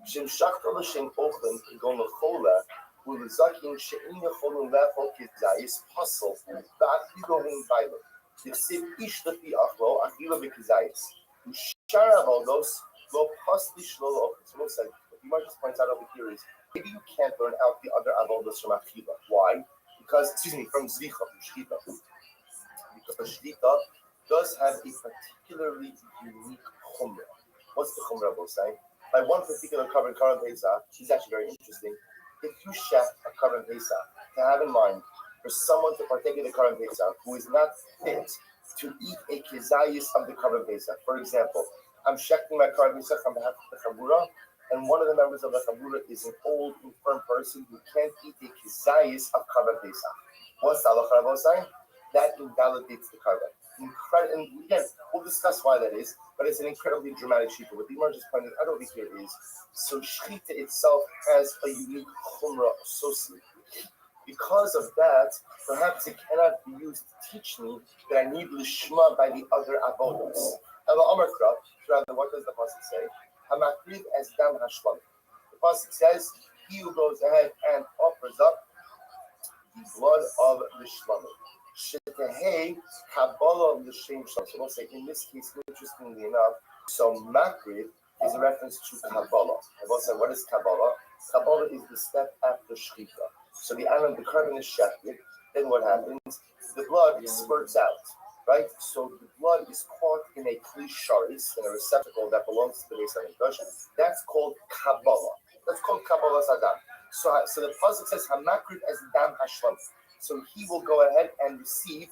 Shem shachta l'shem ochlim gon l'chola. ולזקים שאין יכולים לאכול כזייס פסל ואכילו הם ביילה. יחסיב איש לפי אכלו, אכילו בכזייס. ושאר עבודות לא פסל שלו לאוכל. So looks like, what you might just point out over here is, maybe you can't learn out the other avodos from achila. Why? Because, from zvicha, from shchita. Because shchita does have a particularly unique chumrah. What's the chumrah we'll say? By one particular carbon pesach, is actually very interesting. If you shecht a carbon pesach, to have in mind for someone to partake in the carbon pesach who is not fit to eat a kizayis of the carbon pesach. For example, I'm shechting my carbon pesach on behalf of the chabura, and one of the members of the chabura is an old, infirm person who can't eat a kizayis of carbon pesach. What's the halacha saying? That invalidates the carbon. And again, we'll discuss why that is, but it's an incredibly dramatic shita. What the Imar just pointed out over here is, so shchita itself has a unique chumrah associated. Because of that, perhaps it cannot be used to teach me that I need lishma by the other avodos. Rather, what does the pasuk say? Hamakriv as dam hashlam. The pasuk says, he who goes ahead and offers up the blood of the shlamim. Shetehei Kabbalah l'shem shlam. So we'll say in this case, interestingly enough, so Makriv is a reference to Kabbalah. And we'll say, what is Kabbalah? Kabbalah is the step after Shchita. So the animal, the carbon is shechted. Then what happens? The blood spurts out, right? So the blood is caught in a kli sharis, in a receptacle that belongs to the Beis Hamikdash. That's called Kabbalah. That's called Kabbalah Sadam. So the pasuk says Hamakriv as dam hashlam. So he will go ahead and receive.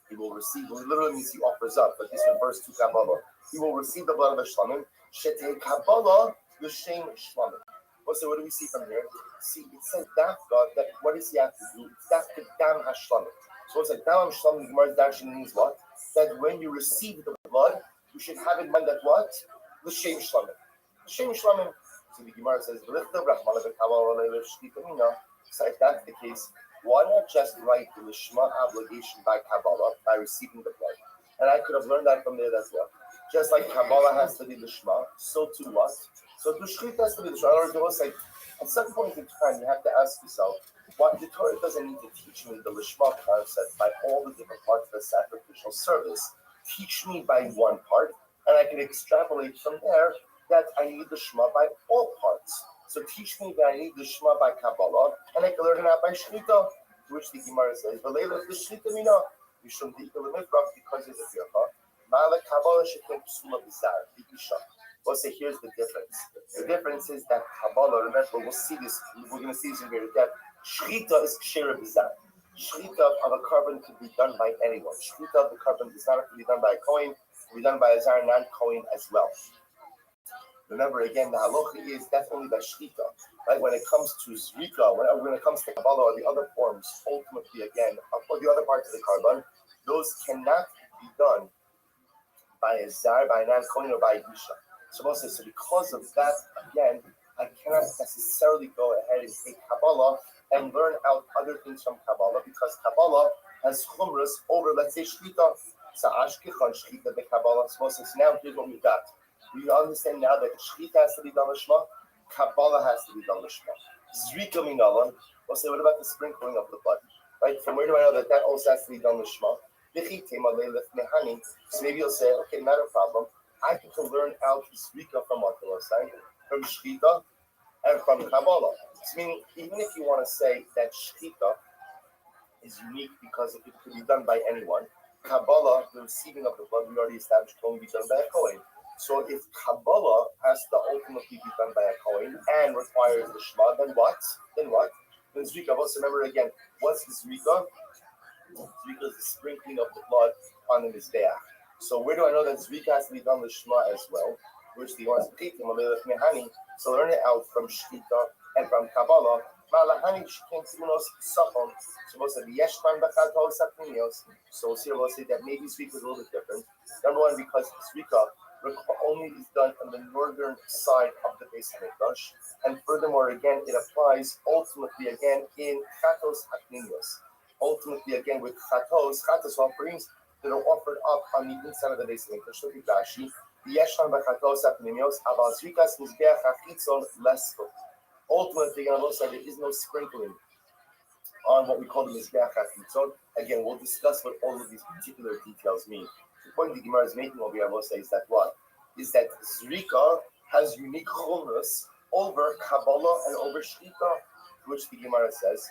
He will receive. Literally means he offers up, but this refers to Kabbalah. He will receive the blood of the shlamim. Shetei Kabbalah l'shem shlamim. So what do we see from here? See, it says that God. That what does he have to do? That's the dam hashlamim. So it's like dam hashlamim. Gemara actually means what? That when you receive the blood, you should have in mind that what? L'shem shlamim. L'shem shlamim. So the Gemara says, so if that's the case, why not just write the Lishma obligation by Kabbalah, by receiving the blood? And I could have learned that from there as well. Just like Kabbalah has to be Lishma, so too what? So the Shrit has to be Lishma. In other words, like, at some point in time, you have to ask yourself, what the Torah doesn't need to teach me the Lishma concept by all the different parts of the sacrificial service. Teach me by one part, and I can extrapolate from there that I need the Shema by all parts. So teach me that I need the Shema by Kabbalah, and I can learn it out by Shrita, to which the Gemara says, "V'leila the Shrita mina, Mishum di'ikal lemifrach," because of the fircha. Ma'ala Kabbalah shekem psula b'zar b'isha. Well, say here's the difference. The difference is that Kabbalah. Remember, we'll see this. We're going to see this in greater depth. Shrita is kshera b'zar. Shrita of a carbon could be done by anyone. Shrita of the carbon does not have to be done by a kohen. It can be done by a zar non-kohen as well. Remember again, the halacha is that's only by shchita, right? When it comes to zrika, when it comes to Kabbalah or the other forms, ultimately again, or the other parts of the carbon, those cannot be done by a zar, by a non-kohen, or by a isha. So because of that, again, I cannot necessarily go ahead and take Kabbalah and learn out other things from Kabbalah because Kabbalah has chumras over, let's say, shchita. So ashkechon shchita the Kabbalah. So now here's what we got. We understand now that Shechita has to be done Lishma, Kabbalah has to be done Lishma. Zrika minalan. We'll say, what about the sprinkling of the blood? Right? From where do I know that that also has to be done Lishma? So maybe you'll say, okay, not a problem. I can learn out Zrika from what you'll say, from Shechita and from Kabbalah. So meaning, even if you want to say that Shechita is unique because it could be done by anyone, Kabbalah, the receiving of the blood, we already established, can only be done by a Kohen. So if Kabbalah has to ultimately be done by a Kohen and requires the Shema, then what? Then Zrika. Also remember again, what's the Zrika? Zrika is the sprinkling of the blood on the Mizbeach. So where do I know that Zrika has to be done the Shema as well? Which the ones so learn it out from Shechita and from Kabbalah. So we'll say that maybe Zrika is a little bit different. Number one, because Zrika only is done on the northern side of the Beis Hamikdash, and furthermore, again, it applies ultimately again in chatos haknimios. Ultimately, again, with chatos offerings that are offered up on the inside of the Beis Hamikdash. Look at Rashi. Yeshvan b'chatos haknimios aval zrikas mizbeach hachitzon lesko. Ultimately, on both sides, there is no sprinkling on what we call the mizbeach hachitzon. Again, we'll discuss what all of these particular details mean. The point the Gemara is making over here, I will say, is that what? Is that Zrika has unique chumras over Kabbalah and over Shechita, which the Gemara says,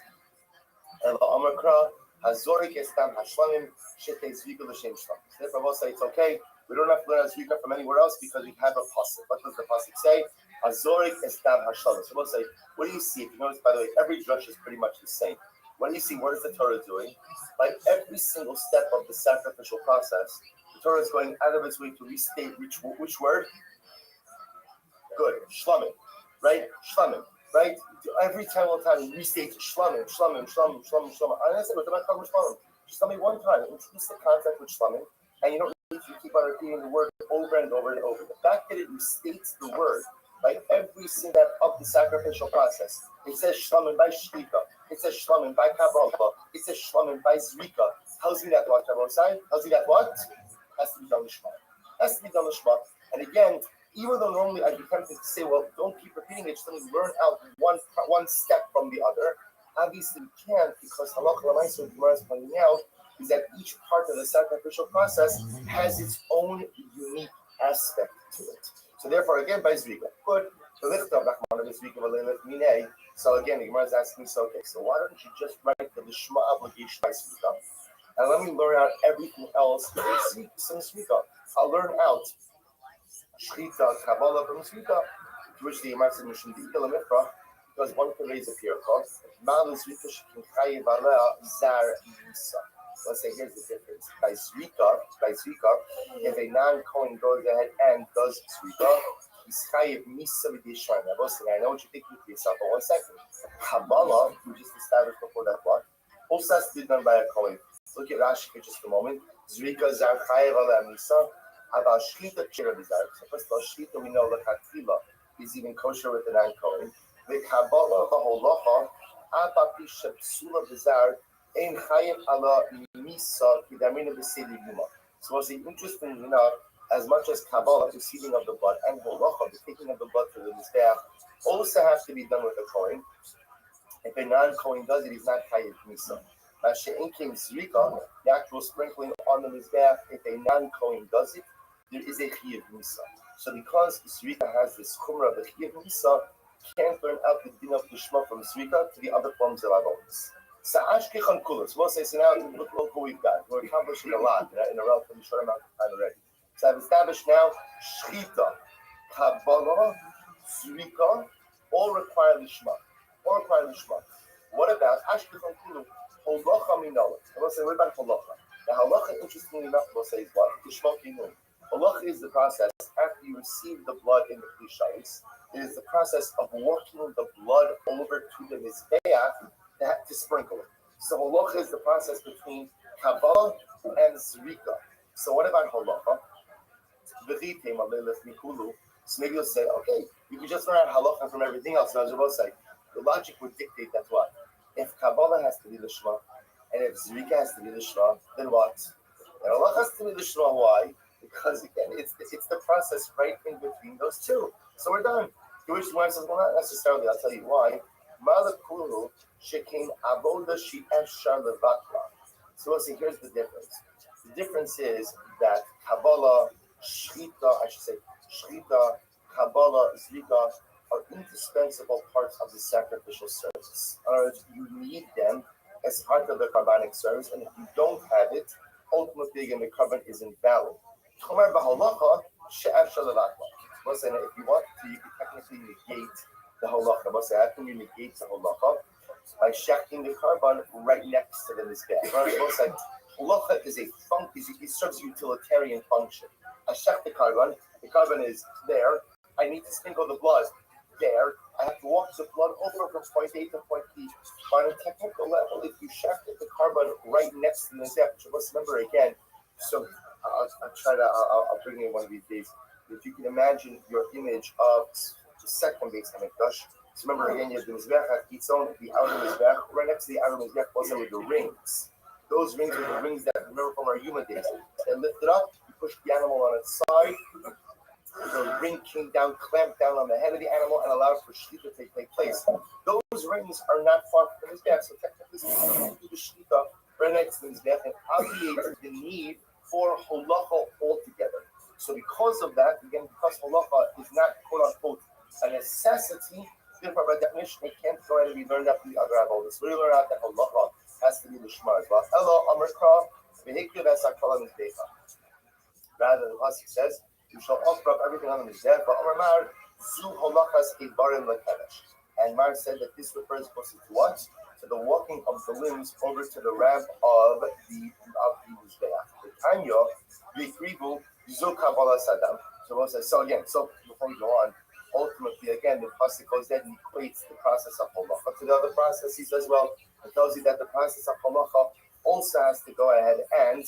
Ela Amakra, Hazorik Estam Hashlamim, Shete Zrika L'Shem Shlam. Therefore, I will say it's okay. We don't have to learn Zrika from anywhere else because we have a pasuk. What does the pasuk say? Hazorik Estam Hashlamim. So we'll say, what do you see? If you notice, by the way, every drush is pretty much the same. What do you see? What is the Torah doing? Like every single step of the sacrificial process, the Torah is going out of its way to restate which word? Good. Shlamim. Right? Shlamim. Right? Every time we restate Shlamim. And I said, what about Shlamim? Just tell me one time. Introduce the concept with Shlamim, and you don't need to keep on repeating the word over and over and over. The fact that it restates the word, like every single step of the sacrificial process, it says Shlamim by Shechita. It says Shlamim by Kabbalah. It says Shlamim by Zrika. Tells me that what? Tells me that what? Has to be done Lishma. Has to be done Lishma. And again, even though normally I'd be tempted to say, well, don't keep repeating it, just let me learn out one step from the other. Obviously, we can't because Halakha L'maaseh, what Gemara is pointing out, is that each part of the sacrificial process has its own unique aspect to it. So therefore, again, by Zrika. Good. So again, the Gemara is asking me, so okay, so why don't you just write the Lishma obligation by Zrika? And let me learn out everything else from Zrika. I'll learn out Shechita, Kabbalah from Zrika, to which the Gemara said, Mishum di'ikal lemifrach, because one can raise a pirkah. Ma'al Zrika shekin chayiv alea zar yisa. Let's say here's the difference. By Zrika, if a non-Kohen goes ahead and does Zrika, he's chayiv misa v'dishayin. I know what you're thinking to yourself, but 1 second. Kabbalah, we just established before that block, also has to be done by a Kohen. Look at Rashi for just a moment. Zrika zar chayiv alea misa. About Shlita Chirabizar. So first of all, Shlita we know Lakatila is even kosher with the non-Kohen. The Kabbalah Baholacha, Abapi Shabsula Bizar, Ein Chayim ala Misa Kidamina B'Sedi Yuma. So what's interesting enough, as much as Kabbalah, the receiving of the blood, and Holacha, the taking of the blood to the Mizbeach, also has to be done with a Kohen. If a non-Kohen does it, he's not Chayiv Misa. Mashe'en King Zrika, the actual sprinkling on the Mizbeach, if a non-Kohen does it, there is a Chayiv Misa. So because Zrika has this Chumrah of the Chayiv Misa, can't learn out the din of Lishma from Zrika to the other forms of Avodas. So Ashkechan Kulas, we'll say, so now look what we've got. We're accomplishing a lot in a relatively short amount of time already. So I've established now Shchita, Kabbalah, Zrika, all require Lishma. What about Ashkechan Kulu? Holacha Minola. And we'll say, what about Holacha? The Halacha, interestingly enough, we'll say is what? Lishma Kinun. Halacha is the process after you receive the blood in the Klishais. It is the process of working the blood over to the Mizbeach to sprinkle it. So halacha is the process between Kabbalah and Zrika. So what about halacha? So maybe you'll say, okay, you can just learn out halacha from everything else. So as we'll say, the logic would dictate that what? If Kabbalah has to be the Shema, and if Zrika has to be the Shema, then what? And halacha has to be the Shema. Why? Because again, it's the process right in between those two. So we're done. To which the Gemara says, well, not necessarily. I'll tell you why. Malakulu shekin avoda she'efshar levatla. So we'll see. Here's the difference. The difference is that Kabbalah, Shchita, Kabbalah, Zrika are indispensable parts of the sacrificial service. In other words, you need them as part of the carbonic service, and if you don't have it, ultimately again the carbon is invalid. Chomer b'halacha she'efshar levatla. We'll say that if you want to, you can technically negate the halacha. We'll say, how can you negate the halacha? By shechting the carbon right next to the mizbeach. We'll say, halacha is a function, it serves a utilitarian function. I shech the carbon is there, I need to sprinkle the blood there, I have to walk the blood over from point A to point B. But on a technical level, if you shech the carbon right next to the mizbeach, let's remember again, so I'll bring in one of these days. If you can imagine your image of the second Beis Hamikdash, so remember again, you have the Mizbeach HaKitzon, the outer Mizbeach, right next to the outer Mizbeach was there with the rings. Those rings were the rings that remember from our Yuma days. They lifted up, you pushed the animal on its side, the ring came down, clamped down on the head of the animal, and allowed for Shlita to take place. Those rings are not far from the Mizbeach, so technically you can do the Shlita right next to the Mizbeach and obviate the need for halacha altogether. So because of that, again, because halacha is not quote-unquote a necessity, therefore by definition it can't go ahead and be learned out from the other avodas. So we learn out that halacha has to be the Shema as well. Elo Amrikra v'hikriv esakala mizbecha. Rather, the pasuk says, "You shall offer up everything on the mizbech." But Amar Mar zu halachas kebarim lekedesh. And Mar said that this refers mostly to what? To the walking of the limbs over to the ramp of the mizbeach. The Tanya v'ikrivu. So again, so before we go on, ultimately again the pasuk goes ahead and equates the process of halacha to the other processes as well. It tells you that the process of halacha also has to go ahead and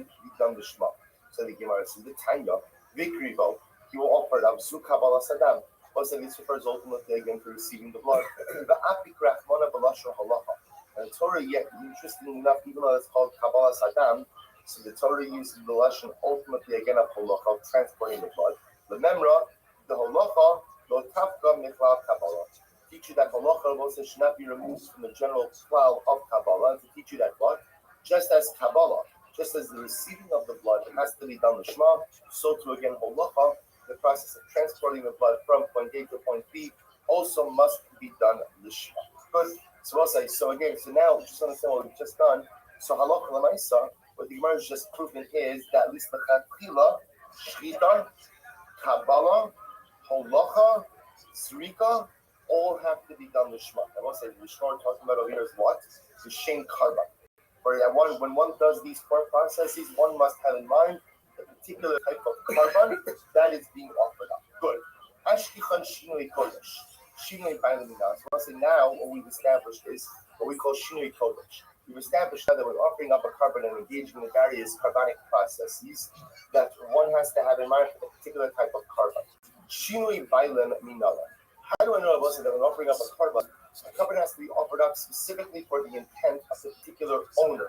be done the Shema. So the Gemara says the Tanya Vikrivo, he will offer it up Zu Kabbalah Sadam. Also this refers ultimately again to receiving the blood. The Apikrach Mona Balashra Halacha. And the Torah, yet interestingly enough, even though it's called Kabbalah Sadam, so the Torah uses the lashon ultimately again of halacha, transporting the blood. Remember, the halacha lo tafka michlal Kabbalah. Teach you that halacha also should not be removed from the general cloud of Kabbalah. To teach you that what, just as Kabbalah, just as the receiving of the blood has to be done the Shema, so too again halacha, the process of transporting the blood from point A to point B also must be done the Shema. Good. So we'll say so again. So now just understand what we've just done. So halacha l'maisa. What the Gemara is just proving is that at least the Chatchila, Shchita, Kabbalah, Holacha, Zrika, all have to be done with Shema. I want to say the Shema we're talking about over here is what? The Shem Karban. When one does these four processes, one must have in mind the particular type of carbon that is being offered up. Good. Ashkichan Shinui Kodesh. Shinui Bailamina. So I want to say now what we've established is what we call Shinui Kodesh. we've established that when offering up a carbon and engaging in the various carbonic processes, that one has to have in mind for the particular type of carbon. Shinui bailen minala. How do I know also that when offering up a carbon has to be offered up specifically for the intent of the particular owner,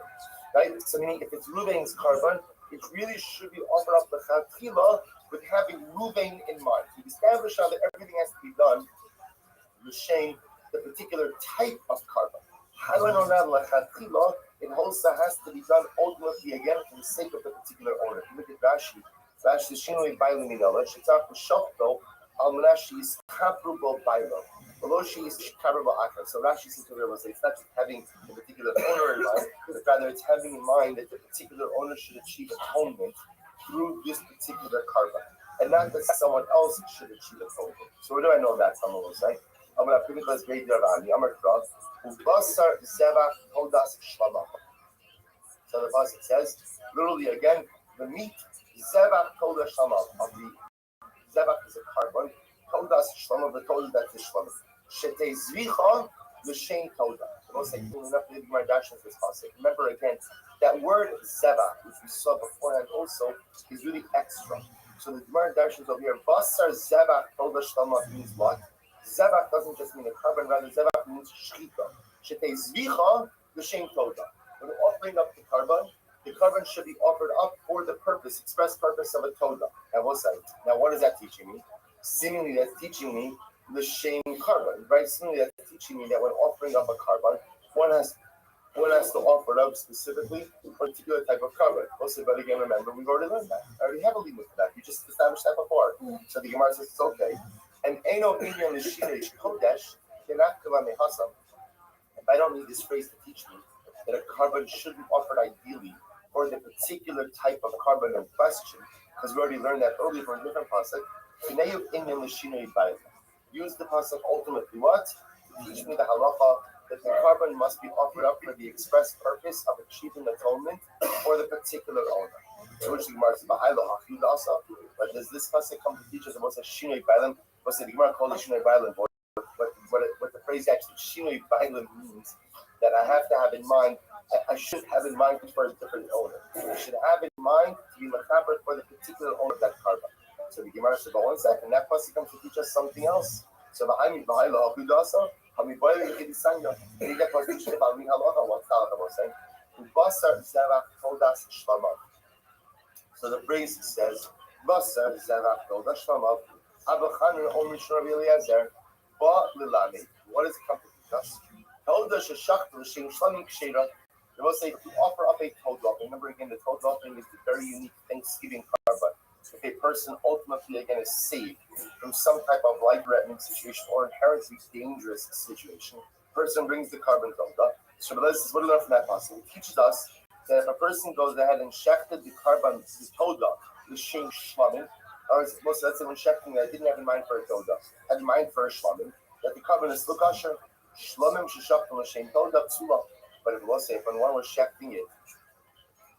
right? So meaning if it's Ruvain's carbon, it really should be offered up the chatchila with having Ruvain in mind. We've established that everything has to be done l'shem the particular type of carbon. How do I know that l'chatchila? It also has to be done ultimately again for the sake of the particular owner. Look at Rashi. Rashi shinui bailu minala. Shetzach v'shofto al menashi is kaprubo bailo. Below she is kaprubo akar. So Rashi says to everyone, it's not just having the particular owner in mind, but rather it's having in mind that the particular owner should achieve atonement through this particular carbon, and not that someone else should achieve atonement. So where do I know that? Someone will say, I'm going to put it as great Ravani. I'm going to draw. Ubasar zevach todas shlama. So the pasuk says, literally again, the meat zevach todas shlama of the zevach is a carbon. Todas shlama, the todas that's the shlama. Shete zvicha l'shem toda. The most like enough to my dashes this pasuk. Remember again, that word zevach, which we saw beforehand also, is really extra. So the Gemara dashes over here. Basar zevach todas shlama means what? Zevach doesn't just mean a carbon, rather Zevach means shchita. Shete zvicha l'shem toda. When offering up the carbon should be offered up for the purpose, express purpose of a toda. Now what is that teaching me? Seemingly that's teaching me l'shem carbon, right? Seemingly that's teaching me that when offering up a carbon, one has to offer it up specifically for a particular type of carbon. Also, but again, remember, we've already learned that. I already have a lead with that. We just established that before. So the Gemara says it's okay. And Eino Inyan L'Shinei Kodesh Kenakava Mehasam. If I don't need this phrase to teach me that a carbon should be offered ideally for the particular type of carbon in question, because we already learned that earlier from a different pasuk. Keneu Inyan L'Shinei Bayim. Use the pasuk ultimately what? To teach me the halacha that the carbon must be offered up for the express purpose of achieving atonement for the particular owner. So which the Gemara says, but does this pasuk come to teach us about Shinei Bayim? What's the Gemara called Shinoi Bailim? What the phrase actually Shinoi Bailim means that I have to have in mind, I should have in mind for a different owner. I should have in mind to be mechaber for the particular owner of that carbon. So the Gemara said, but 1 second, that pasuk comes to teach us something else. So the Hami Baila Akudasa, Hami Baila Kedisanya, and that pasuk teaches about me halacha. What's halacha about saying? Ubasar Zevach Todas Shlamav. So the phrase says, Basar Zevach Todas Shlamav. What does it come to teach us? They will say if you offer up a toad offering. Remember again, the toad offering is the very unique Thanksgiving carbon. If a person ultimately again is saved from some type of life-threatening situation or inherently dangerous situation, the person brings the carbon toda. So this is what we learn from that passage. It teaches us that if a person goes ahead and shechted the carbon, the toda, the shem shlamim, or most let's say when shechting, I didn't have in mind for a toda, had in mind for a shlamim, that the carbon is lukasher, shlamim sheshachtim l'shem toda psula. But it was say if when one was shechting it,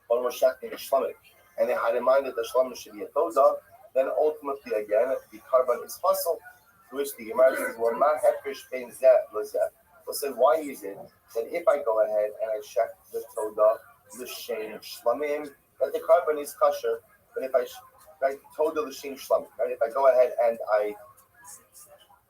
one was shechting a shlamim, and they had in mind that the shlamim should be a toda, then ultimately again the carbon is fossil. To which the Gemara says, "Well, ma hefresh bein zeh l'zeh." We'll say, why is it that if I go ahead and I shech the toda, the shem shlamim, that the carbon is kosher, but if I toda l'shem shlamim, right? If I go ahead and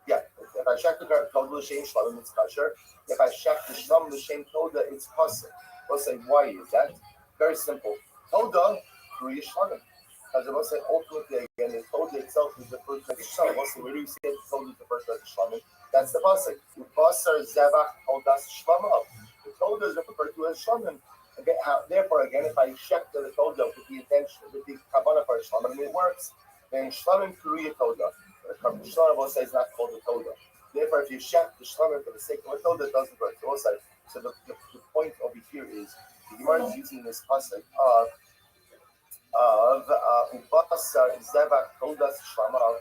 if I shech the toda l'shem shlamim, it's kosher. If I shech the shlam l'shem toda, it's kosher. We'll say, why is that? Very simple. Toda through shlamim. Because it will say ultimately again, the toda itself is the first of the shlamim. We'll say, where do we say the toda is the first of the shlamim? That's the pasuk. Basar zevach todas shlamim. The toda is referred to as shlamim. Therefore, again, if I shech the toda with the intention, with the kavanah for shlamim, it works. Then shlamim kuruya toda. The shlamim will say it's not called the toda. Therefore, if you shech the shlamim for the sake of a toda, it doesn't work. So the point over here is the Gemara is using this pasuk of basar zevach todas shlamim.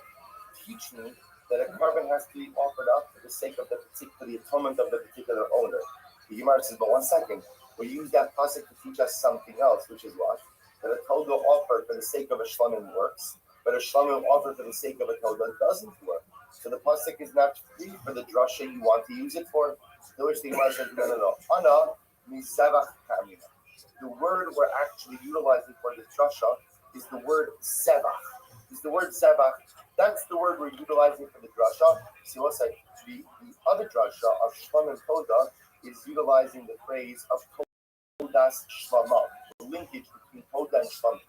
Teach me that a carbon has to be offered up for the sake of the atonement of the particular owner. The Gemara says, but 1 second, we use that pasuk to teach us something else, which is what? That a toda offered for the sake of a shlamim works, but a shlamim offered for the sake of a toda doesn't work. So the pasuk is not free for the drasha you want to use it for. To which the Gemara says, no. Ana mizevach ka'amina. The word we're actually utilizing for this drasha is the word zevach. Is the word zevach. That's the word we're utilizing for the drasha. So what's like the other drasha of Shlam and Toda is utilizing the phrase of Todas Shlama, the linkage between Toda and Shlam.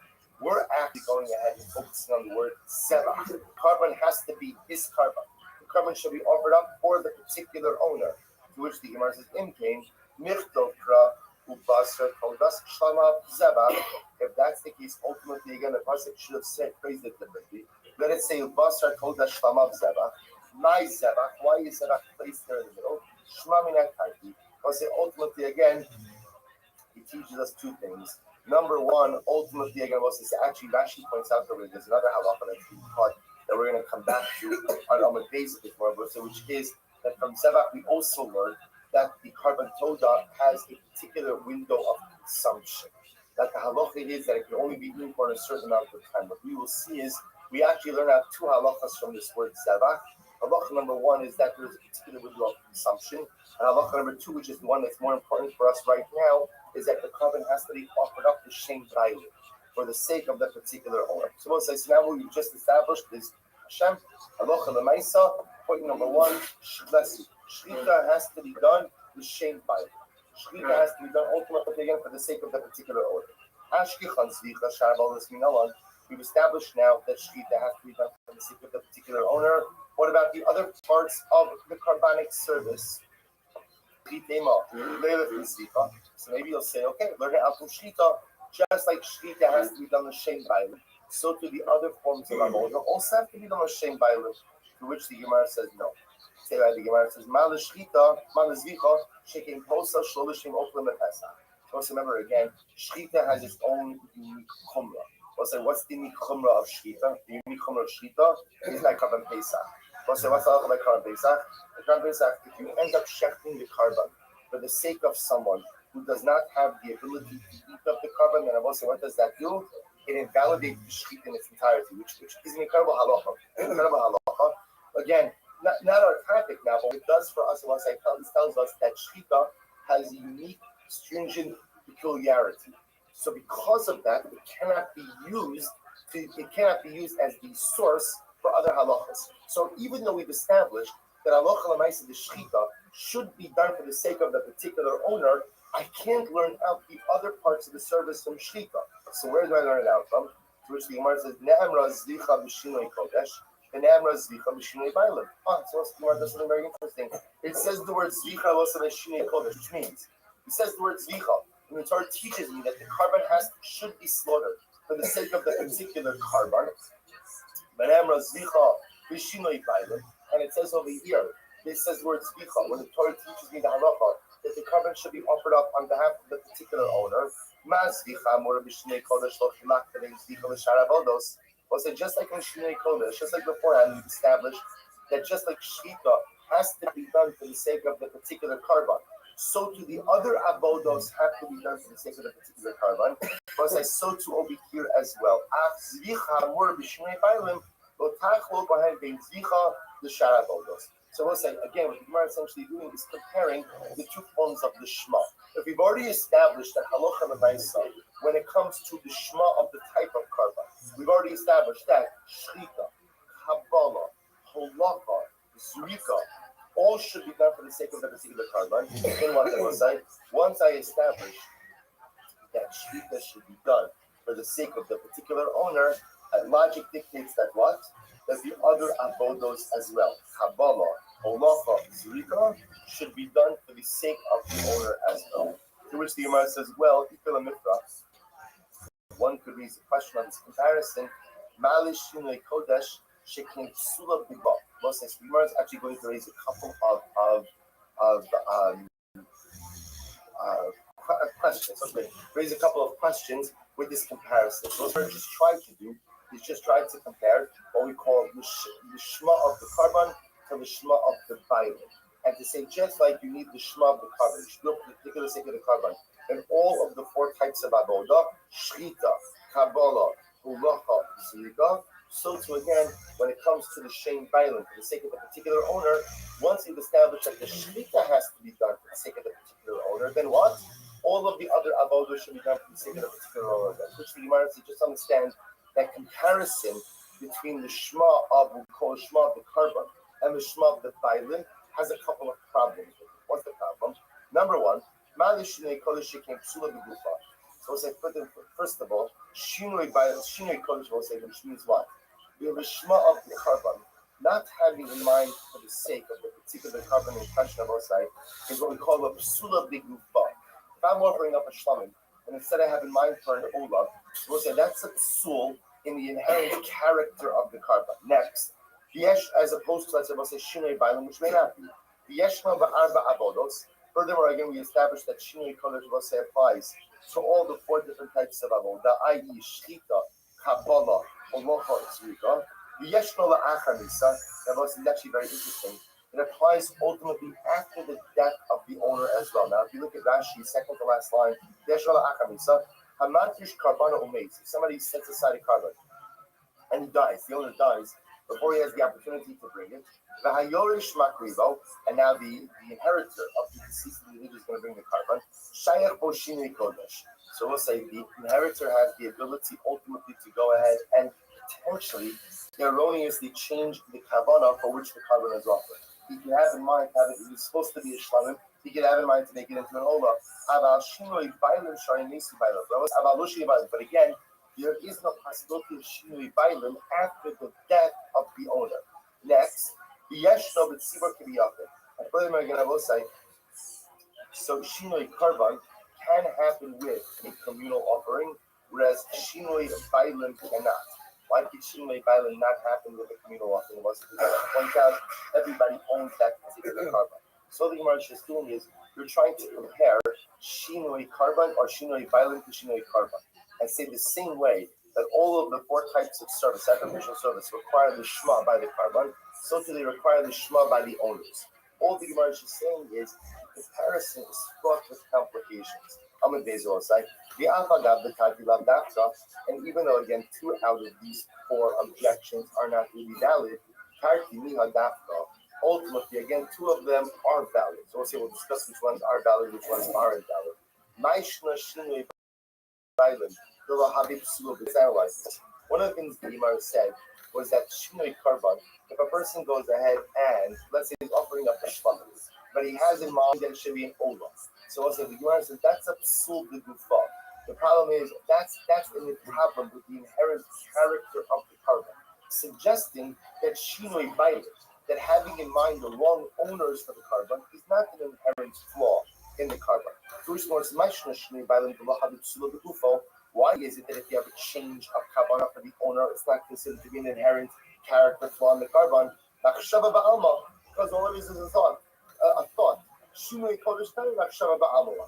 We're actually going ahead and focusing on the word zevach. Carbon has to be his carbon. The carbon should be offered up for the particular owner. To which the Gemara says, Imkain, Mirtovkra, Ubasra, Todas Shlama, Zevach. If that's the case, ultimately again the pasuk should have said phrased it differently. Let it say Ubasra Todas Shlama Zevach. My Zevach. Why is Zevach placed there in the middle? Shma Minat Karti. I'll say ultimately again, it teaches us two things. Number one, ultimately again, actually Rashi points out that there's another halacha that's being taught that we're going to come back to on the base of this more, which is that from Zevach we also learn that the carbon toda has a particular window of consumption. That the halacha is that it can only be eaten for a certain amount of time. What we will see is we actually learn out two halachas from this word Zevach. Halacha number one is that there is a particular window of consumption. And halacha number two, which is the one that's more important for us right now, is that the carbon has to be offered up to Shem Brayli for the sake of that particular owner. So we'll say, so now what we've just established is Hashem, halacha l'maisa. Point number one, Shlita has to be done with Shem Brayli. Shlita has to be done ultimately again for the sake of the particular owner. We've established now that Shlita has to be done for the sake of the particular owner. What about the other parts of the carbonic service? So maybe you'll say, okay, learn it out from Shlita, just like Shlita has to be done with Shem Brayli, so do the other forms of Avodah also have to be done with Shem Brayli, to which the Gemara says no. Say that the Gemara says, Mal Shlita, Mal Zvicha, Shekin Posa, Sholishim, Oklim, and Pesach. So remember again, Shlita has its own unique chumrah. So what's the unique chumrah of Shlita? The unique chumrah of Shlita is like Karban Pesach. So what's the other like Karban Pesach? The Karban Pesach, if you end up shechting the carbon for the sake of someone who does not have the ability to eat up the carbon, then also what does that do? It invalidates the shechit in its entirety, which is an incredible halacha. Again, not our topic now, but it does for us. Once it tells us that shechita has a unique, stringent peculiarity. So because of that, it cannot be used as the source for other halachas. So even though we've established that halacha l'maisa the shechita should be done for the sake of the particular owner, I can't learn out the other parts of the service from shechita. So where do I learn it out from? To which the Gemara says, Ne'amra zlicha b'shinoi kodesh, and Ne'amra zlicha b'shinoi bailim. So the Gemara does something very interesting. It says the word zlicha also b'shinoi kodesh, which means it says the word zlicha. And the Torah teaches me that the carbon should be slaughtered for the sake of the particular carbon. And it says over here, it says the word zvicha, when the Torah teaches me the halacha, that the carbon should be offered up on behalf of the particular owner. Also, just like in Shnei Kodesh, just like beforehand, we've established that just like Shechita has to be done for the sake of the particular carbon, so too the other avodos have to be done for the sake of the particular carbon. But I so too over here as well. So we'll say again, what the Gemara is essentially doing is comparing the two forms of the Shema. If we've already established that halacha l'maisa, when it comes to the Shema of the type of carbon, we've already established that Shlita, Kabbalah, Holacha, Zrika, all should be done for the sake of the particular carbon. Then what I will say, once I establish that Shlita should be done for the sake of the particular owner, logic dictates that what? That the other avodos as well, Kabbalah, Holacha, Zrika, should be done for the sake of the owner as well. To which the Gemara says, well, one could raise a question on this comparison. Malish Shinoi Kodesh Shekin Sula Biba. Well, since the Gemara is actually going to raise a couple of questions. Okay, raise a couple of questions with this comparison. So what we're just trying to do is just try to compare what we call the Shema of the carbon to the Shema of the Bible. And to say, just like you need the Shema of the carbon, for the particular sake of the carbon, and all of the four types of avodah, Shechita, Kabbalah, Holacha, Zrika, so too again, when it comes to the Shem Bailim, for the sake of the particular owner, once you've established that the Shechita has to be done for the sake of the particular owner, then what? all of the other avodah should be done for the sake of a particular order. Which the Gemara says, just understand that comparison between the Shema of we call Shema of the Karban and the Shema of the Bailin has a couple of problems. What's the problem? Number one, Mali Shinoi Kodesh came Psula B'Gufa. So we'll say, first of all, Shinoi Kodesh will say, which means what? We have a Shema of the Karban, not having in mind for the sake of the particular Karban in question of our side, is what we call a Psula B'Gufa. If I'm offering up a Shlamim, and instead I have in mind for an Olav, we'll say that's a Psul in the inherent character of the Karban. Next, Yesh, as opposed to, let's say, we'll say Shinoi Bailam, which may not be. Yeshma Ba'arba Avodos. Furthermore, again, we established that Shinoi Kodesh will say applies to all the 4 different types of avodah, i.e., Shchita, Kabbalah, Holocha, Tzrika. Yeshma La'achamisa, that was actually very interesting. It applies ultimately after the death of the owner as well. Now, if you look at Rashi, second to last line, Yeshma La'achamisa, Hamatish Karbana Umeitz. If somebody sets aside a carbon and he dies, the owner dies, before he has the opportunity to bring it, V'hayorish Makrivo, and now the inheritor of the deceased individual is going to bring the carbon, Shayach Bo Shinoi Kodesh. So we'll say the inheritor has the ability ultimately to go ahead and potentially erroneously change the kavanah for which the carbon is offered. He can have in mind that it was supposed to be a shlamim. He can have in mind to make it into an olah. But again, there is no possibility of shinoi bailim after the death of the owner. Next, the yeshno b'tzibur can be offered. And furthermore, again, I will say, so shinoi karban can happen with a communal offering, whereas shinoi bailim cannot. Why did shinoi bailim not happen with a communal offering? It wasn't because I point out everybody owns that particular karban. So the Gemara is doing is you're trying to compare shinoi karban or shinoi bailim to shinoi karban, and say the same way that all of the 4 types of service, sacrificial service, require the shema by the karban, so do they require the shema by the owners. All the Gemara is saying is the comparison is fraught with complications. And even though again 2 out of these 4 objections are not really valid, ultimately again 2 of them are valid. So we'll discuss which ones are valid, which ones aren't valid. One of the things the Gemara said was that Shinoi Karban, if a person goes ahead and, let's say, he's offering up a shlamim, but he has in mind that it should be an olah. So also the Gemara says that's a psul b'gufa. The problem is that's in the problem with the inherent character of the karban, suggesting that shinoi bailim, that having in mind the wrong owners for the karban, is not an inherent flaw in the karban. Why is it that if you have a change of kavanah for the owner, it's not considered to be an inherent character flaw in the karban? Because all it is a thought. Shinoi Kodesh, I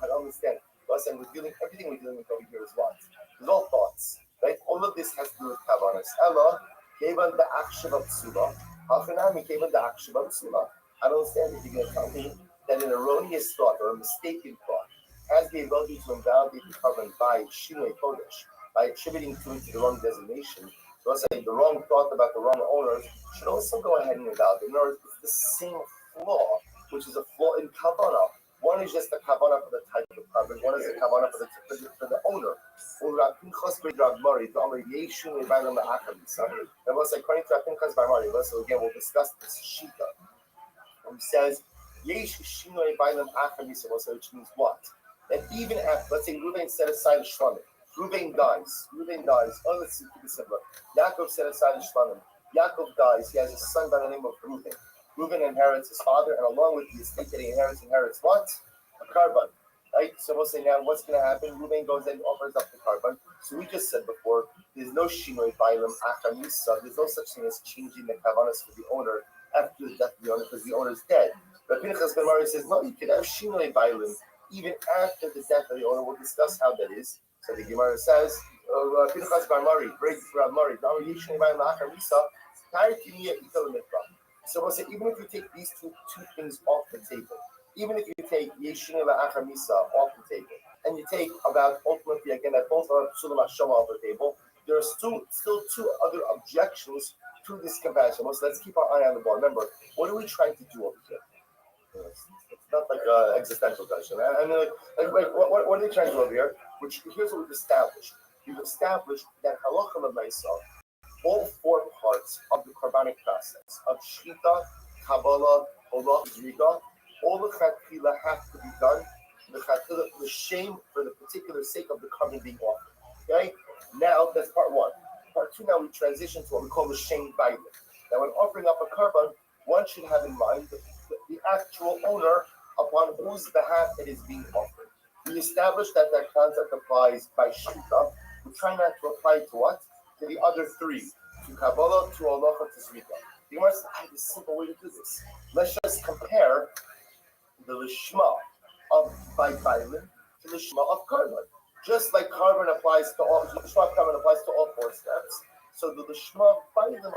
don't understand. Plus, and everything we're dealing with over here is what? It's all thoughts, right? All of this has to do with kavanas. Ella gave on the action of psula. Hafenami gave on the action of psula. I don't understand if you're going to tell me that an erroneous thought or a mistaken thought has the ability to invalidate the carbon by Shinoi Kodesh, by attributing to it the wrong designation. So let's say the wrong thought about the wrong owners should also go ahead and invalidate. In other words, it's the same flaw, which is a flaw in kavanah. One is just the kavanah for the type of carbon, one is the kavanah for the owner. And what's according to Pinchas Bar Mari, so again, we'll discuss this shita. He says, which means what? That even after, let's say Reuven set aside a shlamim, Reuven dies. Oh, let's keep it simpler. Yaakov set aside a shlamim. Yaakov dies. He has a son by the name of Reuven. Reuven inherits his father, and along with the estate that he inherits what? A carbon. Right? So we'll say now, what's going to happen? Reuven goes and offers up the carbon. So we just said before, there's no shinoi bailam achamisa. There's no such thing as changing the kavanas for the owner after the death of the owner because the owner is dead. But Pinchas Ben Mari says, no, you can have shinoi bailam even after the death of the owner. We'll discuss how that is. So the Gemara says, Pinchas Ben Mari, break Rabbi Mari, shinoi bailam achamisa, tarikimiya ital mikra. So we'll say, even if you take these two things off the table, even if you take Yeshinei La'achamisa off the table, and you take about ultimately again that both are Psulim Hashama off the table, there are still 2 other objections to this comparison. So let's keep our eye on the ball. Remember, what are we trying to do over here? It's not like existential question. I mean, what are they trying to do over here? Which here's what we've established. We've established that halacha l'maisa, all four parts of the carbonic process of shchita, kabbalah, olach, zrika, all the chatchila have to be done. The shame for the particular sake of the carbon being offered. Okay. Now that's part one. Part two. Now we transition to what we call the shame bailing. Now, when offering up a carbon, one should have in mind the actual owner upon whose behalf it is being offered. We established that concept applies by shita. We try not to apply it to what? To the other three. To Kabbalah, to Halacha, to Zrika. You must have a simple way to do this. Let's just compare the Lishma of Bailin to the Lishma of carbon. Just like carbon applies to all, the Lishma of carbon applies to all four steps. So the Lishma of Bailin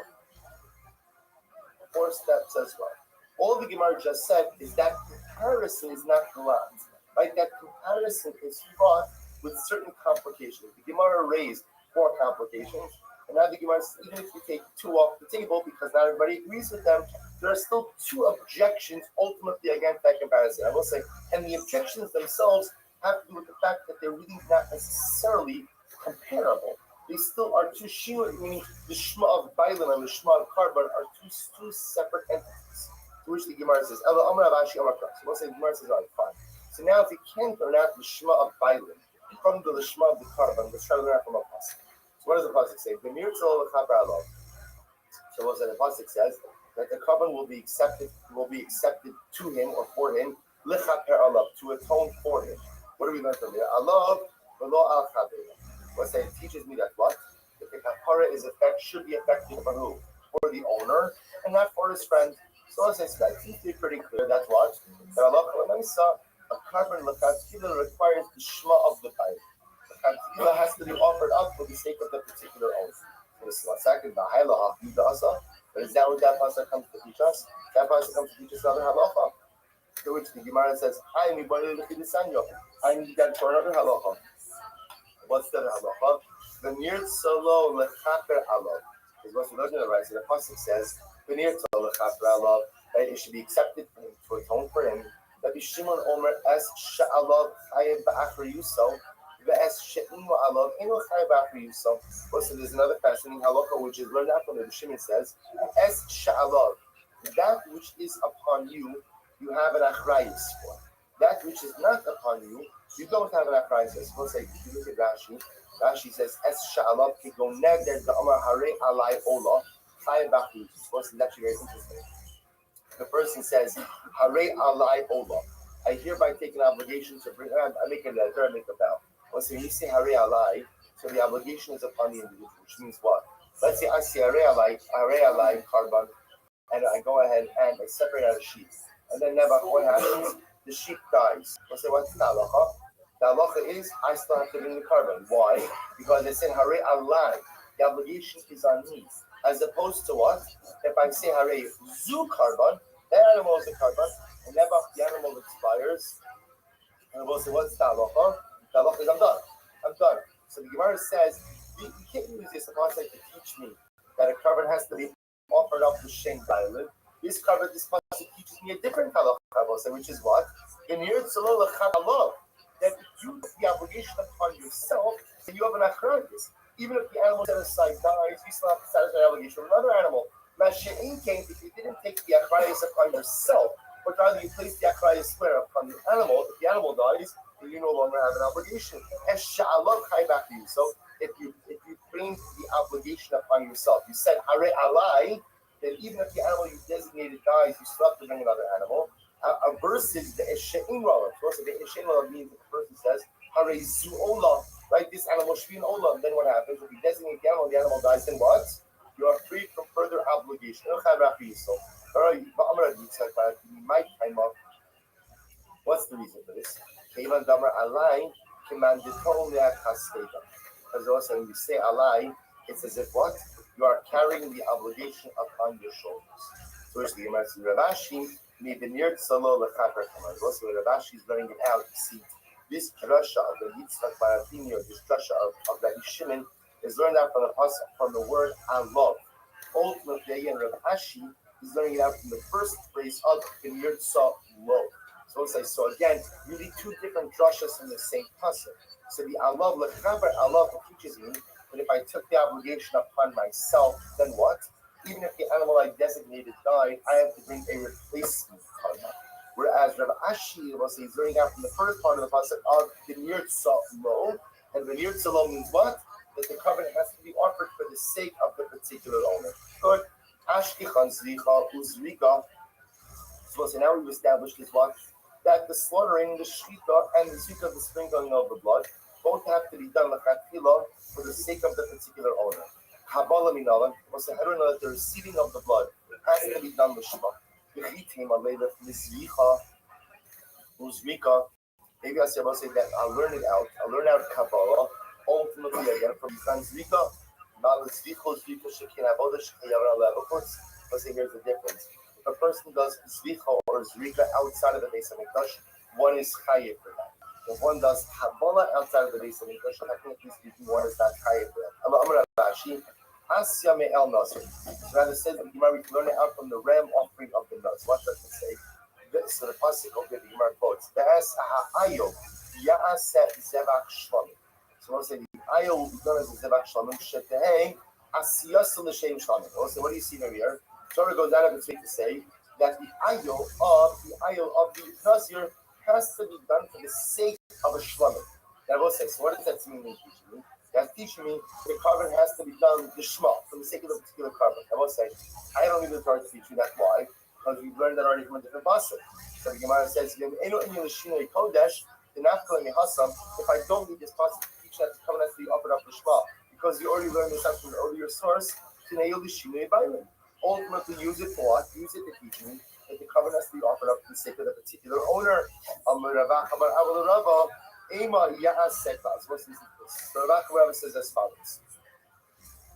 four steps as well. All the Gemara just said is that comparison is not glad. Right? That comparison is fraught with certain complications. The Gemara raised 4 complications, and now the Gemara, even if you take 2 off the table because not everybody agrees with them, there are still 2 objections ultimately against that comparison. I will say, and the objections themselves have to do with the fact that they're really not necessarily comparable. They still are 2 shima, meaning the shema of Bailan and the shema of carbon are two separate entities. To which the Gemara says, Ela Amar Avashi Amar Kras. We'll say the Gemara says, all right, fine. So now if you can't learn out the shema of Bailan from the shema of the carbon, let's try to learn out from a pasuk. So what does the pasuk say? So what does the pasuk says? That the carbon will be accepted to him or for him, to atone for him. What do we learn from here? Allah v'lo al chabeira. What's that? It teaches me that what? That the kapara should be effective for who? For the owner and not for his friend. So as I said, that seems to be pretty clear. That's what? That Allah a carbon l'chatchila requires the shema of the bayit. The chatchila has to be offered up for the sake of the particular owner. So this is second, the halacha ha'idasa. But is that what that pasuk comes to teach us? That pasuk comes to teach us another halacha. To which the Gemara says, I need that for another halacha. What's the halacha? The near solo lechaper alav is what we learned in the right. So the pasuk says, the near solo lechaper alav, that it should be accepted for him, to atone for him. That be Shimon Omer es sha'alav chayev ba'achri yuso, ve'es she'inu alav inu chayev ba'achri yuso. So there's another fascinating halacha which is learned after the Shimon says, es sha'alav, that which is upon you, you have an achrayus for. That which is not upon you, you don't have an achrayus. We'll say, if you look at Rashi, Rashi says, es sha'alav kiko neged da'amar hare alai ola chayev ba'achri yuso. What's actually very interesting. The person says, Hare alai ola. I hereby take an obligation to bring. I make a letter, I make a vow. So when you say Hare alai, so the obligation is upon the individual, which means what? Let's say I say Hare alai carbon, and I go ahead and I separate out a sheep. And then never what happens? The sheep dies. Say what's the halacha? The halacha is I still have to bring the carbon. Why? Because I said Hare alai. The obligation is on me. As opposed to what? If I say Hare zu carbon, that animal is a carbon, and never the animal expires. And we'll say, what's the halacha? The halacha is I'm done. So the Gemara says, you can't use this concept to teach me that a carbon has to be offered up to Shem Bailan. This concept teaches me a different halacha, which is what? In here, that you have the obligation upon yourself, and you have an achrayus. Even if the animal set aside dies, you still have to satisfy the obligation of another animal. Mashe'in came if you didn't take the achrayus upon yourself, but rather you place the achrayus square upon the animal. If the animal dies, then you no longer have an obligation. And sha'alav chayvach you. So if you bring the obligation upon yourself, you said hare alai, then even if the animal you designated dies, you still have to bring another animal. Versus the eshe'in olav. So the eshe'in olav means that the person says hare zu olav. Right, this animal should be an olav. Then what happens? If you designate the animal dies, then what? You are free from further obligation. What's the reason for this? Because also when you say alai, it's as if what? You are carrying the obligation upon your shoulders. So it's the Gemara says, Ravashi, also Ravashi is learning it out. See, this drasha of the Yitzchak Baratini, or this drasha of Rabbi Shimon, is learned out from the word alav. Ultimately, again, Rav Ashi is learning it out from the first phrase of Benirtza lo. So So again, you need two different drushes in the same pasuk. So the Allah lechaber Allah teaches me that if I took the obligation upon myself, then what? Even if the animal I designated died, I have to bring a replacement karma. Whereas Rabbi Ashi was learning out from the first part of the pasuk of the nirtza lo, and the nirtza lo means what? That the covenant has to be offered for the sake of the particular owner. Good. Ashkichan zricha uzriga. So now we've established is what? That the slaughtering, the shchita, and the zrika, the sprinkling of the blood, both have to be done lechatchila for the sake of the particular owner. Habala minalan, was that the receiving of the blood has to be done l'shma. V'chitim aleilah mizricha uzrika. Maybe I say that I'll learn it out. I'll learn out Kabbalah. Ultimately, again, from Zrika, not the Zrika, Shekin Avodah, Shekayara Lev. Of course, let's say here's the difference. If a person does Zrika or Zrika outside of the Beis HaMikdash, one is Chayiv for that. If one does Kabbalah outside of the Beis HaMikdash, technically speaking, one is not Chayiv for that. Amar Rashi, Asya Me'el Nasr. So rather says the Gemara, we can learn it out from the ram offering of the nuts. What does it say? So the pasuk of the Gemara quotes, "Be'as ha'ayo ya'aseh zevach shlamim." So we'll say the ayo will be done as a zevach shlamim. Shetehei asiyas l'shem shlamim. We'll say, what do you see over here? Torah goes out of its way to say that the ayo of the nazir has to be done for the sake of a shlamim. Now we'll say, so what does that mean? That's teaching me the carbon has to be done the shema for the sake of the particular carbon. I will say, I don't need the Torah to teach you that. Why? Because we've learned that already from a different pasuk. So the Gemara says, if I don't need this pasuk to teach that the covenant has to be offered up the shema, because you already learned this out from an earlier source, ultimately use it for what? Use it to teach me that the covenant has to be offered up for the sake of the particular owner. What's this? So Rabbi says as follows.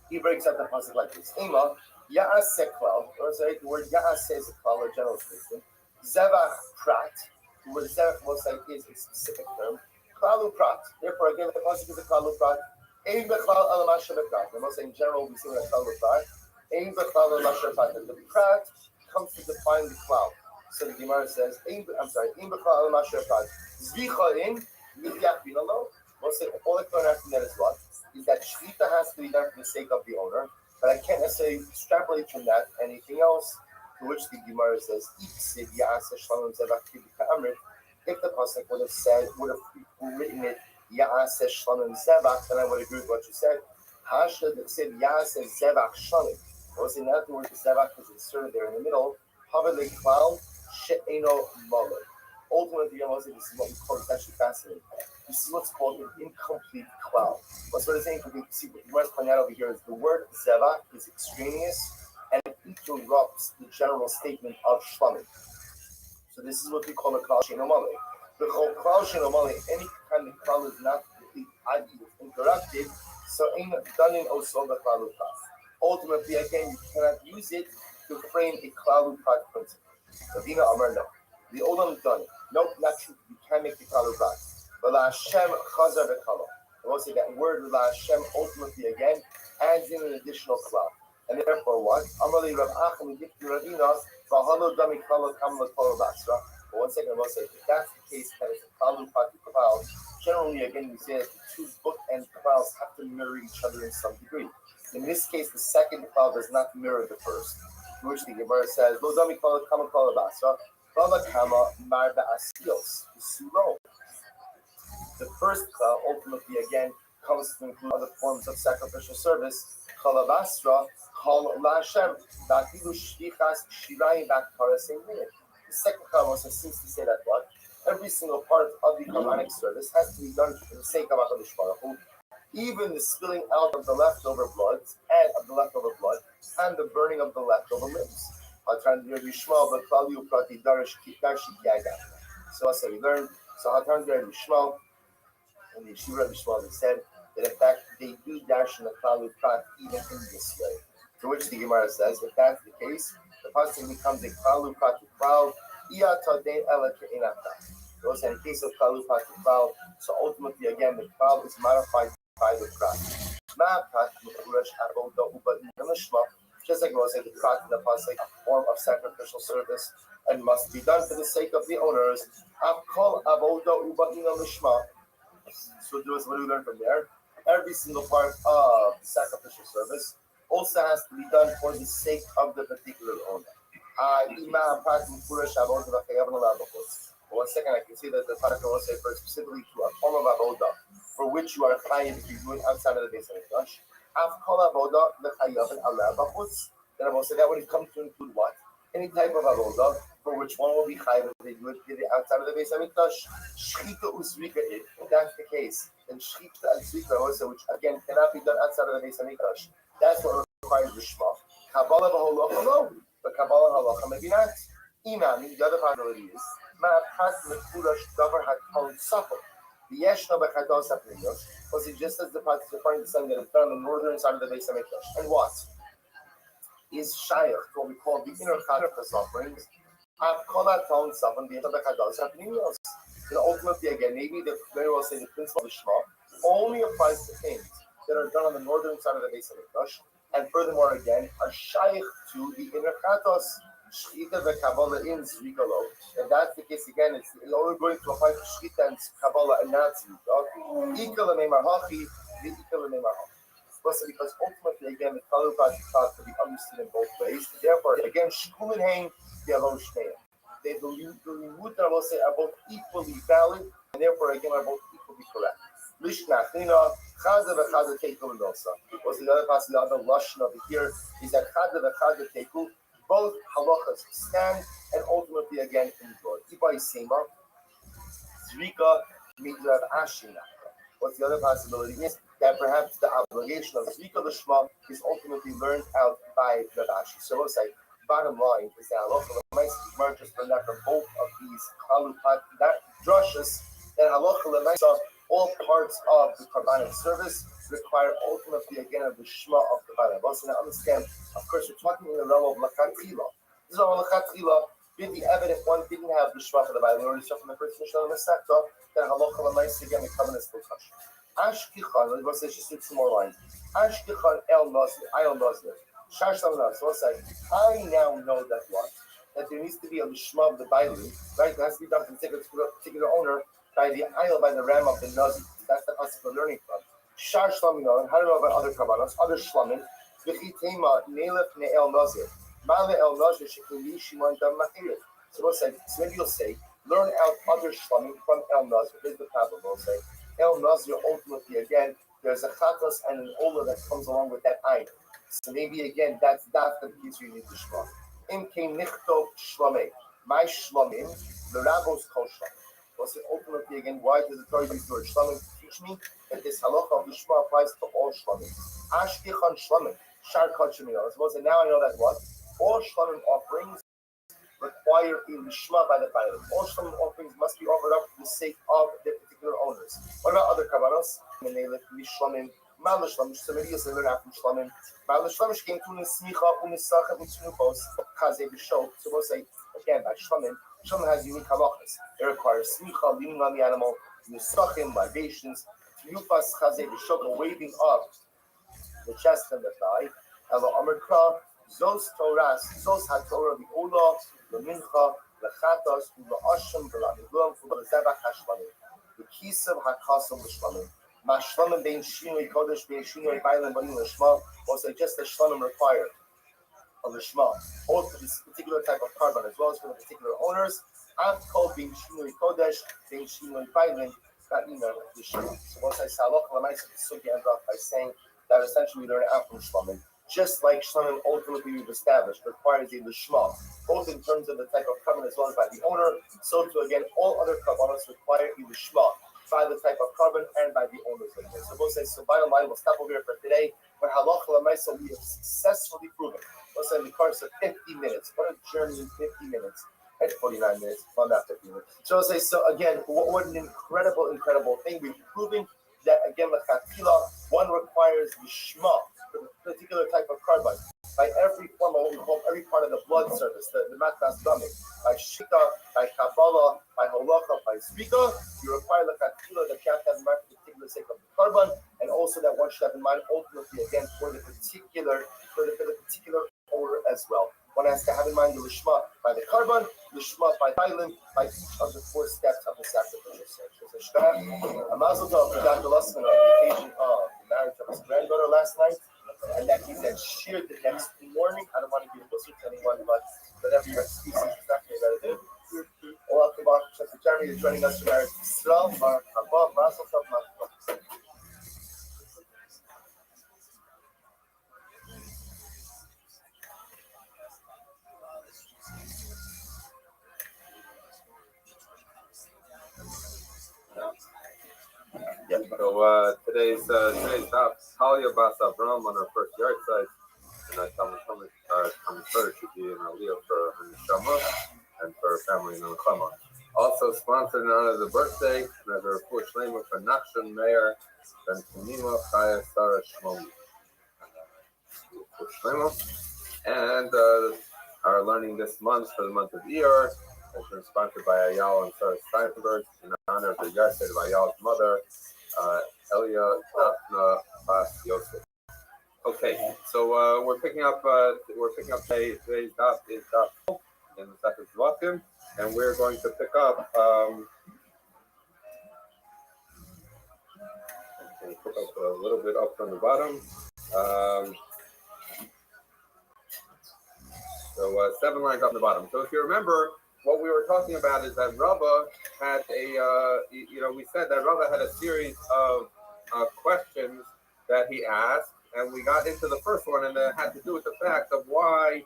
He breaks out the pasuk like this. Ema Ya'aseh klal, or say the word Ya'aseh is a klal, a general statement. Zevach prat, the word Zevach most likely is a specific term. Klalu prat. Therefore, again, the pasuk is a klalu prat. Ein b'klal el masher prat. I'm not saying general, we see what a klalu prat. Ein b'klal el masher prat. The prat comes to define the klal. So the Gemara says, Ein b'klal el masher prat. Zvicha in midyach binalo. We'll say all the Torah after that is what? Is that shchita has to be done for the sake of the owner. But I can't necessarily extrapolate from that anything else, to which the Gemara says, if the pasuk would have written it, Ya'aseh Shlamim Zevach, then I would agree with what you said. Hasha that said Ya'aseh Zevach Shlamim. I was in that the word Zevach is inserted there in the middle. Havele Klal She'eno Malad. Ultimately, this is what we call, it's actually fascinating. This is what's called an incomplete cloud. What's what it's incomplete? See, what you want to point out over here is the word zeva is extraneous and it interrupts the general statement of shlamim. So this is what we call a klal she'eino maleh. The whole klal she'eino maleh, any kind of klal is not complete, i.e. interrupted, so ain't done in also the klalu prat. Ultimately, again, you cannot use it to frame a klalu prat principle. Ravina Amar no. The Olam done it. Nope, not true. You can't make the klalu prat. But La Hashem chazar v'kala. I will say that word La Hashem ultimately again adds in an additional klal. And therefore what? Amali Rav Achim Dikti Ravina v'halo dami kala kamla kala basra. But one second, I will say if that's the case, that it's a klalu prat klal. Generally, again, we say that the two bookend klals have to mirror each other in some degree. In this case, the second klal does not mirror the first. To which the Gemara says, Lo dami kala kama kala basra. The first klal ultimately again comes to include other forms of sacrificial service. Chalavasra, Chal Lashem, Bakilu Shlichas, Shirayim Bakara, same thing. The second klal also seems to say that what? Every single part of the Quranic service has to be done for the sake of HaKadosh Baruch Hu. Even the spilling out of the leftover blood and the burning of the leftover limbs. So as we learned, so Hatan Ger Yishmael and the Yeshiva Yishmael said that in fact they do dash in the Klalu Prat even in this way. To which the Gemara says, if that's the case, the pasuk becomes a Klalu Prat Klal Iyata De Ela Ke'inata. Also in the case of Klalu Prat Klal, so ultimately again the Klal is modified by the Prat. Ma Prat Mefurash Avoda Uba Yishma Just like Rose said, the prat in the pasuk, form of sacrificial service and must be done for the sake of the owners. Kol avoda uba'ina lishma. So do us what we learn from there. Every single part of the sacrificial service also has to be done for the sake of the particular owner. One second, I can see that the Tanakh will say first specifically to a form of avoda for which you are chayiv if you do it outside of the base of Mikdash. Kol avoda lechayav ala b'chutz. Then I will say that would come to include what? Any type of avoda for which one will be chayiv if they do it outside of the base of Mikdash. Shchita usrika. If that's the case, then shchita and zrika also, which again cannot be done outside of the base of Mikdash. That's what requires the shema. Kabbalah v'holacha no, but Kabbalah and halacha maybe not. Imam, the other possibility is ma'apat mekudash davar hakol safel. The yeshna b'chados hapniyos was it just as the participant the sun that is done on the northern side of the base of Mikdash. And what is shayach, what we call the inner chatas offerings? Ha'kolat ton safel the yeshna b'chados hapniyos. And ultimately, again, maybe the very well say the principle of the Shema only applies to things that are done on the northern side of the base of Mikdash, and furthermore, again, are shaykh to the inner chatos, shchita v'kabbalah in zrikalo. If that's the case, again, it's only going to apply to shchita and kabbalah and not zrika. Ikal meimar hachi, the ikal meimar hachi. Because ultimately, again, the Chalukat is thought to be understood in both ways. Therefore, again, shkulin hein yalo shneim. The limud I will say are both equally valid, and therefore again are both equally correct. Lishnachina chada v'chada tekel nosa. What's the other passage? The other lashon over here is that chada v'chada tekel, both halachas stand and ultimately again endure. Ibai sema zrika midrav ashina. What's the other possibility is that perhaps the obligation of zrika l'shma is ultimately learned out by Rav Ashi. So we'll say. Bottom line is that halacha l'maisa just learned that from both of these chalupat that drushes that halacha l'maisa all parts of the Karbanik service require ultimately again of the shema of the Bala. Also, now understand, of course, we're talking in the realm of lachatchila. This is all lachatchila. Did the evidence one didn't have the shema for the Bala? We already saw from the first Mishnah and the Masechta that halacha l'maisa again the covenant still touch. Ashkichan. Let's say just two more lines. Ashkichan el nazir, ayel nazir. So I'll say, I now know that what? That there needs to be a lishma of the bailing, right? It has to be done from a particular owner by the aisle, by the ram of the nazi. That's the concept we're learning from. Shar shlamim, how do you know about other kabbalas? Other shlamim. V'chitema neilef ne'el nazir. Male el nazir shekuli shiman dam machir. So we'll say, so maybe you'll say, learn out other shlamim from el nazir. Here's the problem, we'll say. El nazir ultimately, again, there's a chatas and an ola that comes along with that ayin. So maybe again, that's not the piece you need to shma. Im kein nichtov shlamei. My shlamim, the rabbos call shlamim. Well, so ultimately again, why does the Torah use the word shlamim to teach me that this halacha of the shma applies to all shlamim? Ashkichan shlamim, shar kachimina. So now I know that what? All shlamim offerings require a lishma by the Bailam. All shlamim offerings must be offered up for the sake of the particular owners. What about other kabbalos? Malashlam, so maybe you'll say learn out from Shlamim. Malashlam came to Nismicha, Unisachat, and Tunukos, Kaze Bishok. So we'll say again by Shlamim. Shlamim has unique halachas. It requires Smicha, leaning on the animal, Nisachim, libations, Tunufas, Kaze Bishok, a waving up the chest and the thigh. Elo Amerkra, Zos Toras, Zos HaTorah, the Ola, the Mincha, the Chatas, the Asham, the Lamigum, the Zebach HaShlamim, the Kisav HaKasam, the Shlamim. Mashlamim being shinoi kodesh being shinoi bailan bani l'shma, also just as shlamim required on the shma, both for this particular type of carbon as well as for the particular owners. I'm called being shinoi kodesh being shinoi bailan, that means the shma. So once I say halach l'maisa, the sugi ends off by saying that essentially we learn out from shlamim. Just like shlamim ultimately we've established requires a l'shma, both in terms of the type of carbon as well as by the owner. So too again, all other carbonos require a l'shma by the type of carbon and by the owners. So we'll say, so bottom line, we'll stop over here for today. But halacha l'maisa we have successfully proven. We'll say in the course of 50 minutes. What a journey in 50 minutes. At 49 minutes, well, not 50 minutes. So we'll say, so again, what an incredible thing. We've proven that again, l'chatchila, one requires the shema for the particular type of carbon. By every form of what we call every part of the blood service, the matnas damik, by shita, by kabbalah, by holacha, by zrika, you require the l'chatchila that you have to have in mind for the particular sake of the carbon, and also that one should have in mind ultimately again for the particular as well. One has to have in mind the lishma by the karban, lishma by Thailand, by each of the 4 steps of the sacrificial service. A mazel tov for Dr. Lussman on the occasion of the marriage of his granddaughter last night, and that he said sheared the next morning. I don't want to be a booster to anyone, but whatever your excuse is, exactly what I do. Welcome back to Jeremy is joining us to marriage Israel, our Abba, mazel tov, mazel tov. So today's daf Talia Bas Avram on our first yard site, and I Talmud should be an aliyah for her neshama and for her family in Nechama. Also sponsored in honor of the birthday, and a full shlema for Nachshon Meir Ben Tamima Chaya Sarah Shlomi. And our learning this month for the month of Iyar has been sponsored by Ayala and Sarah Steinberg in honor of the yard site of Ayala's mother, Elia Daphna Bas Yosef. Okay, so we're picking up today's daf is daf in the second Zvatim, and we're going to pick up a little bit up from the bottom. So 7 lines up from the bottom. So if you remember, what we were talking about is that Rabbi had we said that Rabbi had a series of questions that he asked, and we got into the first one, and it had to do with the fact of why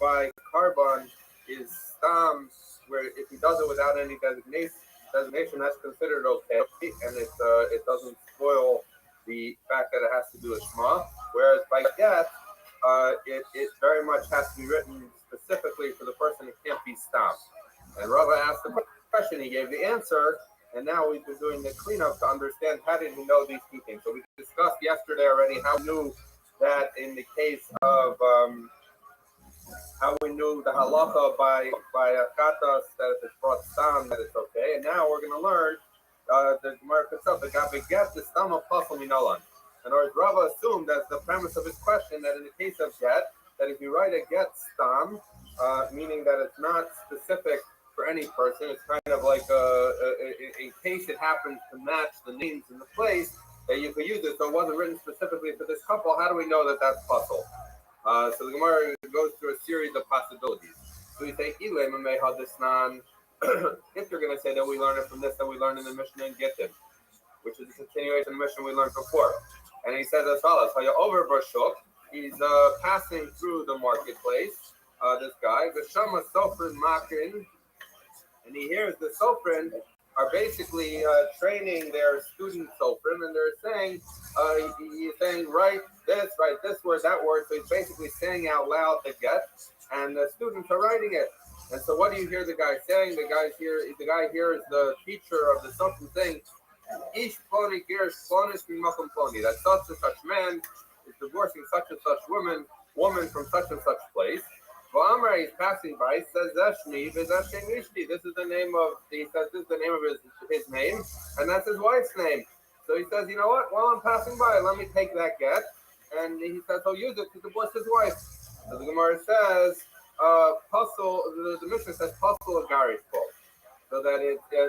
by carbon is stam, where if he does it without any designation, that's considered okay, and it doesn't spoil the fact that it has to do with shema, whereas by get, it very much has to be written specifically for the person. It can't be stopped. And Rabbi asked the question, he gave the answer, and now we've been doing the cleanup to understand how did he know these 2 things. So we discussed yesterday already how we knew that in the case of how we knew the halacha by akatas that if it's brought stam that it's okay, and now we're going to learn the Gemara itself. The gabe get the stam of pasal minolan. In other words, Rabbi assumed that's the premise of his question, that in the case of get, that if you write a get stam, meaning that it's not specific for any person, it's kind of like in case it happens to match the names in the place, that you could use it. So it wasn't written specifically for this couple. How do we know that that's puzzle? So the Gemara goes through a series of possibilities. So we say, if you're going to say that we learn it from this, that we learned in the Mishnah and Gittin, which is the continuation of the Mishnah we learned before. And he says as follows, over Bashuk, he's passing through the marketplace, this guy, the Shama Sofrin Makin, and he hears the Sofrin are basically training their student Sofrin, and they're saying, he's saying, write this word, that word. So he's basically saying out loud the get, and the students are writing it. And so what do you hear the guy saying? The guy here is the teacher of the Sofrin saying, Ish Ploni Girish Plonis Mimakum Ploni, that such and such man is divorcing such and such woman from such and such place. V'amra, he's passing by, he says Zeshni v'Zeshem Ishti. This is the name of his name, and that's his wife's name. So he says, you know what? While I'm passing by, let me take that get, and he says he'll use it to divorce his wife. So the Gemara says, the Mishnah says Pasul Agari's fault. So that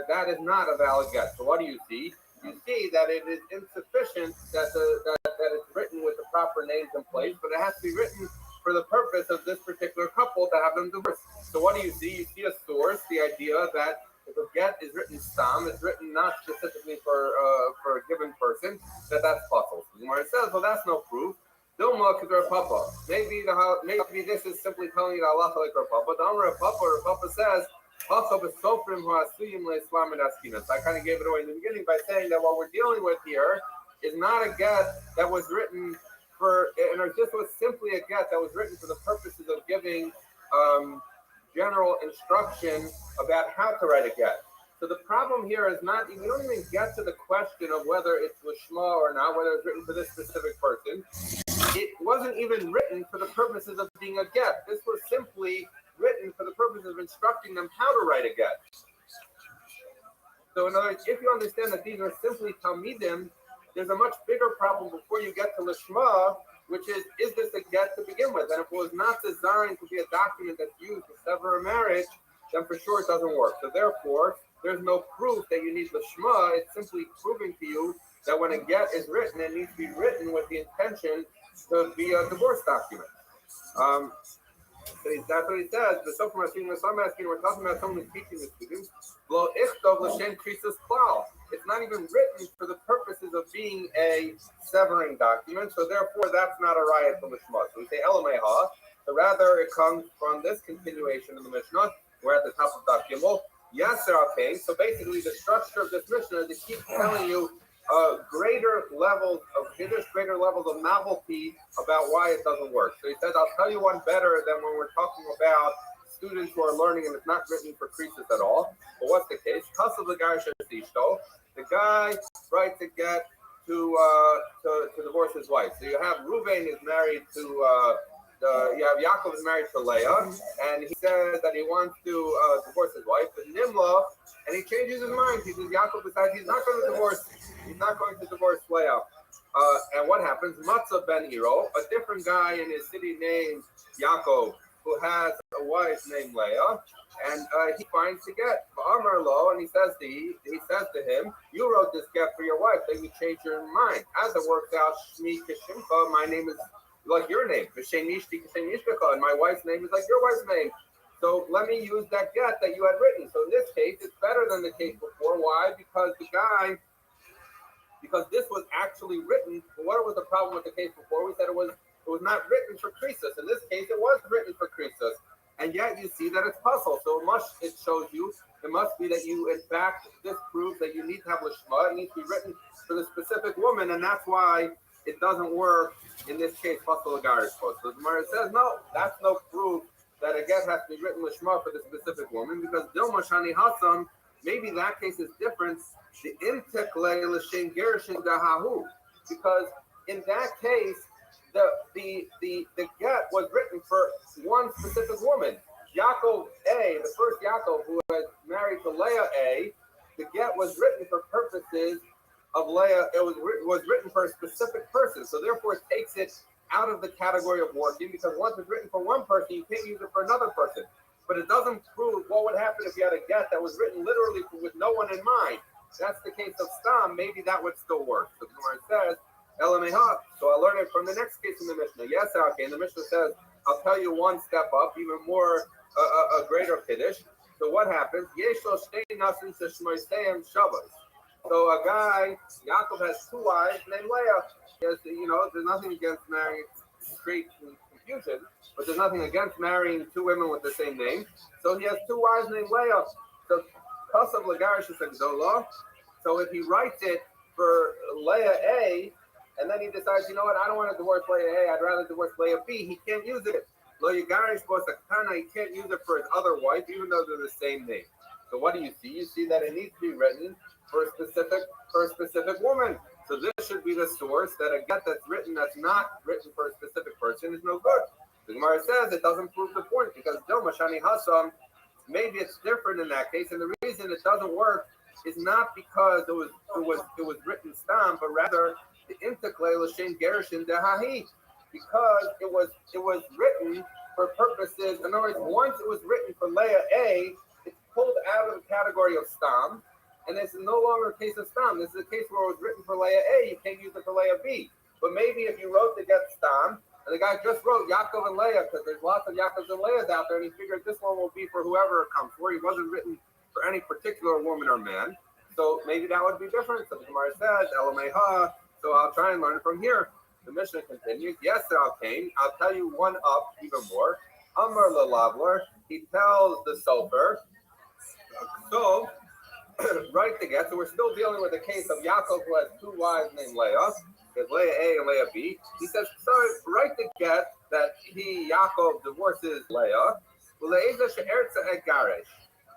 that is not a valid get. So what do you see? You see that it is insufficient that it's written with the proper names in place, but it has to be written for the purpose of this particular couple to have them divorced. So what do you see? You see a source, the idea that if a get is written stam, it's written not specifically for a given person, that's possible. So the Gemara says, well, that's no proof. Dilma Kedar Papa. Maybe this is simply telling you the halacha like Rav Papa. The Amar Rav Papa says, so I kind of gave it away in the beginning by saying that what we're dealing with here is not a get that was written for, and this was simply a get that was written for the purposes of giving general instruction about how to write a get. So the problem here is not, we don't even get to the question of whether it's lishma or not, whether it's written for this specific person. It wasn't even written for the purposes of being a get. This was simply written for the purpose of instructing them how to write a get. So in other words, if you understand that these are simply talmidim, there's a much bigger problem before you get to lishma, which is this a get to begin with? And if it was not designed to be a document that's used to sever a marriage, then for sure it doesn't work. So therefore, there's no proof that you need the Shema. It's simply proving to you that when a get is written, it needs to be written with the intention to be a divorce document. So that's what he says. The so from asking, we're talking about someone who's teaching the students. It's not even written for the purposes of being a severing document, so therefore that's not a riot from the Shema. So we say Elameha. So rather it comes from this continuation of the Mishnah. We're at the top of Daf Gimel. Yes, okay. So basically the structure of this Mishnah is to keep telling you greater levels of Kiddush, greater levels of novelty about why it doesn't work. So he says, I'll tell you one better than when we're talking about students who are learning and it's not written for creases at all. But what's the case? The guy writes a get to divorce his wife. So you have Reuven is married to you have Yaakov is married to Leah, and he says that he wants to divorce his wife. But Nimla, and he changes his mind. He says Yaakov decides he's not going to divorce Leah. And what happens? Matzah ben Hiro, a different guy in his city named Yaakov, who has a wife named Leah, and he finds the get. Amar lo, and he says to him, you wrote this get for your wife, then you change your mind. As it works out, Shmi Kishimcha, my name is like your name, and my wife's name is like your wife's name. So let me use that get that you had written. So in this case, it's better than the case before. Why? Because this was actually written. What was the problem with the case before? We said it was not written for Krisus. In this case, it was written for Krisus. And yet you see that it's puzzle. So it shows you, it must be that you, in fact, this proves that you need to have Lishma. It needs to be written for the specific woman, and that's why it doesn't work in this case, puzzle Agarish. So the Gemara says, no, that's no proof that a get has to be written Lishma for the specific woman, because Dilma Shani Hassam, maybe that case is different. The Intekle L'Shem Gerishin Dahahu, because in that case, the get was written for one specific woman. Yaakov A, the first Yaakov who was married to Leah A, the get was written for purposes of Leah. It was written for a specific person. So therefore it takes it out of the category of working, because once it's written for one person, you can't use it for another person. But it doesn't prove what would happen if you had a get that was written literally with no one in mind. That's the case of Stam. Maybe that would still work. So the Gemara says, Elameha. So I learned it from the next case in the Mishnah. Yes, okay. And the Mishnah says, I'll tell you one step up, even more, a greater Kiddush. So what happens? So a guy, Yaakov has two wives named Leah. Yes, there's nothing against marrying, create confusion, but there's nothing against marrying two women with the same name. So he has two wives named Leah. So Kasav Lagarish is a So if he writes it for Leah A, and then he decides, you know what, I don't want to divorce Leah A, I'd rather divorce Leah B, he can't use it. Lo Yagarish Bosakana, he can't use it for his other wife, even though they're the same name. So what do you see? You see that it needs to be written for a specific woman. So this should be the source that a get that's written that's not written for a specific person is no good. The Gemara says it doesn't prove the point, because Dilma Shani Hassam, maybe it's different in that case, and the reason it doesn't work is not because it was written stam, but rather the Intekle L'Shem Gerishin Dehahi, because it was written for purposes. In other words, once it was written for Leah A, it's pulled out of the category of stam, and this is no longer a case of stam. This is a case where it was written for Leah A, you can't use it for Leah B. But maybe if you wrote the get stam, and the guy just wrote Yaakov and Leah, because there's lots of Yaakovs and Leahs out there, and he figured this one will be for whoever it comes for. He wasn't written for any particular woman or man. So maybe that would be different. So the Gemara says, Elameha. So I'll try and learn from here. The Mishnah continues. Yes, I'll tell you one up even more. Amar Lavler, he tells the Sofer. So, right to get. So we're still dealing with the case of Yaakov, who has two wives named Leah. There's Leah A and Leah B. He says, so right to get that Yaakov divorces Leah.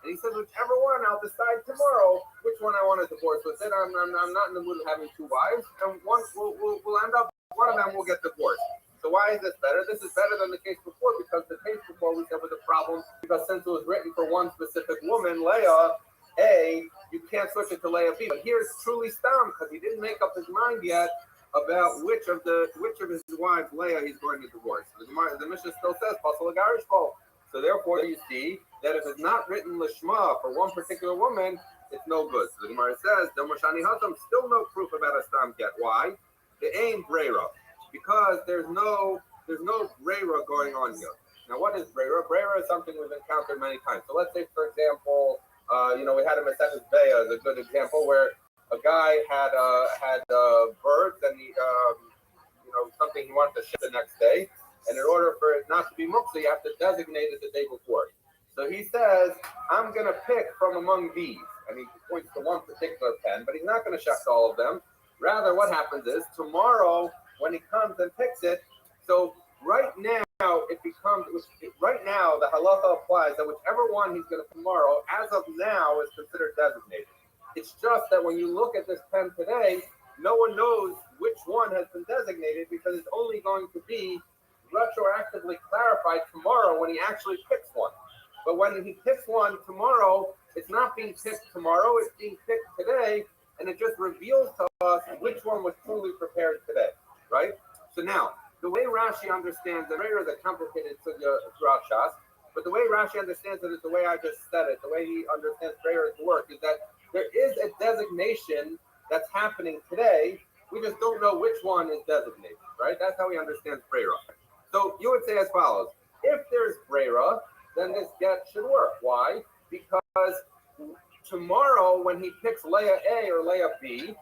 And he says, whichever one, I'll decide tomorrow which one I want to divorce with. It. I'm not in the mood of having two wives, and one we'll end up, one of them will get divorced. So why is this better? This is better than the case before, because the case before we said was a problem, because since it was written for one specific woman, Leah A, you can't switch it to Leah B. But here it's truly stam, because he didn't make up his mind yet about which of his wives Leah he's going to divorce. The Mishnah still says Pasal Garish Bo. So therefore, you see that if it's not written Lishma for one particular woman, it's no good. So the Gemara says, Domoshani Hatam, still no proof about a stam get. Why? The ain breira, because there's no breira going on here. Now, what is breira? Breira is something we've encountered many times. So let's say, for example, we had a Maseches Beya as a good example where a guy had birds and he, something he wanted to ship the next day, and in order for it not to be muktzah, you have to designate it the day before. So he says, I'm going to pick from among these. And he points to one particular pen, but he's not going to check all of them. Rather, what happens is, tomorrow, when he comes and picks it, so right now, the halacha applies that whichever one he's going to tomorrow, as of now, is considered designated. It's just that when you look at this pen today, no one knows which one has been designated because it's only going to be retroactively clarified tomorrow when he actually picks one. But when he picks one tomorrow, it's not being picked tomorrow, it's being picked today, and it just reveals to us which one was truly prepared today, right? So now, the way Rashi understands, the Reira is a complicated sugya throughout Shas, but the way Rashi understands it is the way I just said it, the way he understands Reira's work is that there is a designation that's happening today, we just don't know which one is designated, right? That's how he understands Reira. So you would say as follows, if there's Reira, then this get should work. Why? Because tomorrow when he picks Leah A or Leah B,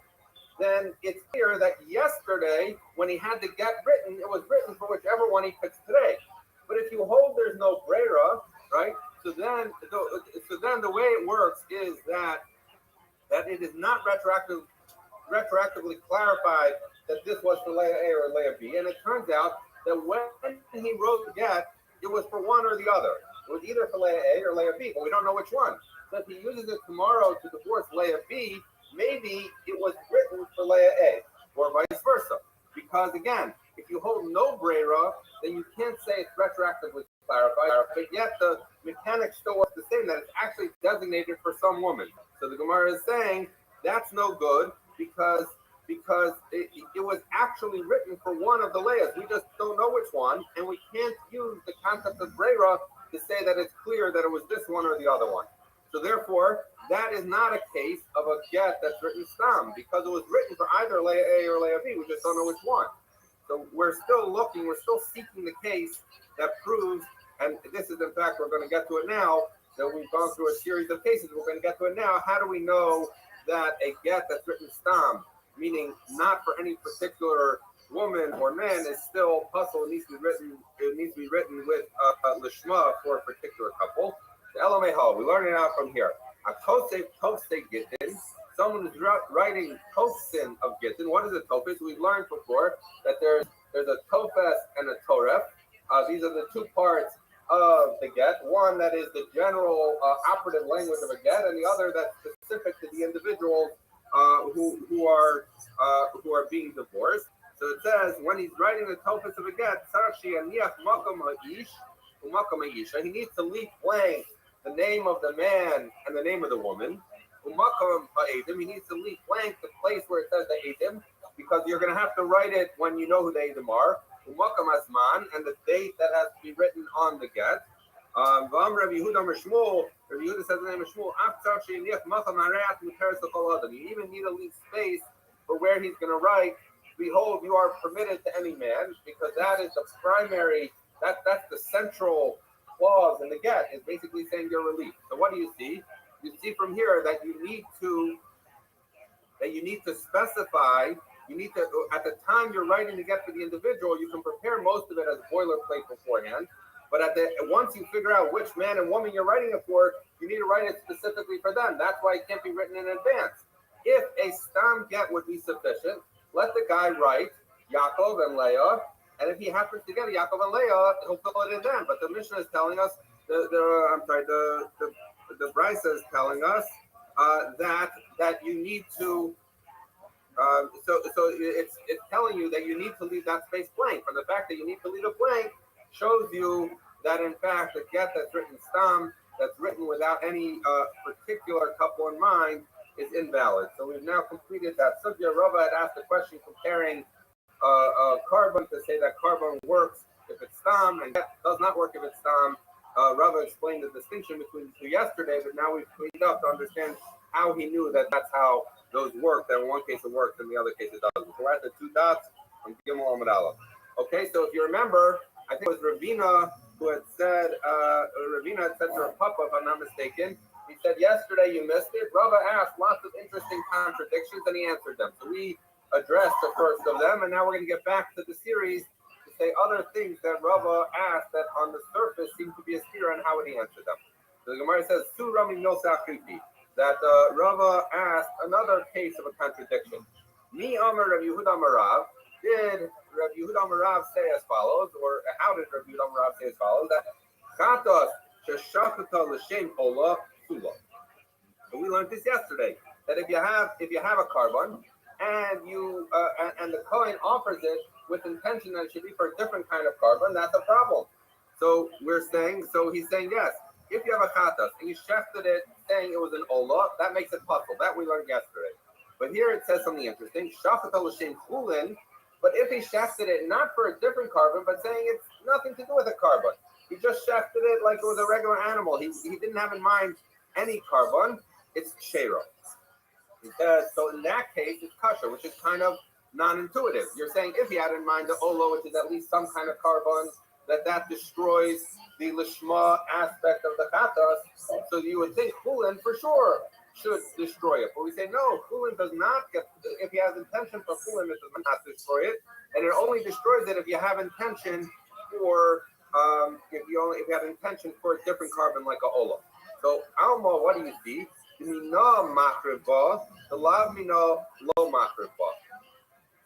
then it's clear that yesterday when he had the get written, it was written for whichever one he picks today. But if you hold there's no breira, right? So then the way it works is that it is not retroactively clarified that this was for Leah A or Leah B, and it turns out that when he wrote the get, it was for one or the other. It was either for Leah A or Leah B, but we don't know which one. So if he uses it tomorrow to divorce Leah B, maybe it was written for Leah A, or vice versa. Because again, if you hold no breira, then you can't say it's retroactively clarified, but yet the mechanics still works the same, that it's actually designated for some woman. So the Gemara is saying that's no good because it was actually written for one of the Leahs. We just don't know which one, and we can't use the concept of breira to say that it's clear that it was this one or the other one. So therefore, that is not a case of a get that's written stam, because it was written for either Leah A or Leah B. We just don't know which one. So we're still seeking the case that proves, and this is in fact, we're going to get to it now, that we've gone through a series of cases, we're going to get to it now. How do we know that a get that's written stam, meaning not for any particular woman or man, is still puzzle, it needs to be written with lishma for a particular couple. The Elameho, we learn it out from here. A Tose Gittin, someone who's writing Tosin of Gittin. What is a Tofes? We've learned before that there's a Tofes and a Toref. These are the two parts of the get. One that is the general operative language of a get, and the other that's specific to the individuals who are being divorced. So it says when he's writing the Tofes of a get, he needs to leave blank the name of the man and the name of the woman. He needs to leave blank the place where it says the Eidim, because you're going to have to write it when you know who the Eidim are. And the date that has to be written on the get. Rabbi Yehuda says the name of Shmuel. You even need to leave space for where he's going to write, behold, you are permitted to any man, because that is the primary, that's the central clause in the get, is basically saying you're released. So what do you see? You see from here that you need to specify, at the time you're writing the get for the individual, you can prepare most of it as boilerplate beforehand, but once you figure out which man and woman you're writing it for, you need to write it specifically for them. That's why it can't be written in advance. If a stam get would be sufficient, let the guy write Yaakov and Leah, and if he happens to get a Yaakov and Leah, he'll fill it in then. But the Mishnah is telling us, the Brisa is telling us that you need to. So it's telling you that you need to leave that space blank. And the fact that you need to leave it blank shows you that in fact the get that's written stam, that's written without any particular couple in mind, is invalid. So we've now completed that. Sugya Rabbi had asked a question comparing carbon to say that carbon works if it's stam and that does not work if it's stam. Rabbi explained the distinction between the two yesterday, but now we've cleaned up to understand how he knew that that's how those work. That in one case it works, in the other case it doesn't. So we're at the two dots on Gimel Amud Aleph. Okay, so if you remember, I think it was Ravina who had said, Ravina had said to her papa, if I'm not mistaken, he said, yesterday you missed it. Rabbi asked lots of interesting contradictions and he answered them. So we addressed the first of them, and now we're going to get back to the series to say other things that Rabbi asked that on the surface seem to be a steer on how would he answer them. So the Gemara says, Su Rami Milsa Achipi, that Rabbi asked another case of a contradiction. Mi Amar Rabbi Yehuda Marav, did Rabbi Yehuda Marav say as follows, or how did Rabbi Yehuda Marav say as follows, that Chatos Sheshachata L'Shem Ola Sula. So we learned this yesterday, that if you have a carbon, and you and the Kohen offers it with intention that it should be for a different kind of carbon, that's a problem. So we're saying, so he's saying yes. If you have a chatas and you shefted it, saying it was an olah, that makes it puzzle. That we learned yesterday. But here it says something interesting. Shafata l'shem chulin. But if he shefted it not for a different carbon, but saying it's nothing to do with a carbon, he just shefted it like it was a regular animal. He didn't have in mind any carbon. It's shero. So in that case, it's kasher, which is kind of non-intuitive. You're saying if he had in mind the olo, which is at least some kind of carbon, that destroys the lishma aspect of the chatas. So you would think chulin for sure should destroy it. But we say no, chulin does not get, if he has intention for chulin, it does not destroy it. And it only destroys it if you have intention for, if you have intention for a different carbon like a olo. So Alma, what do you see? Mina makrivba, the lav mina lo makrivba.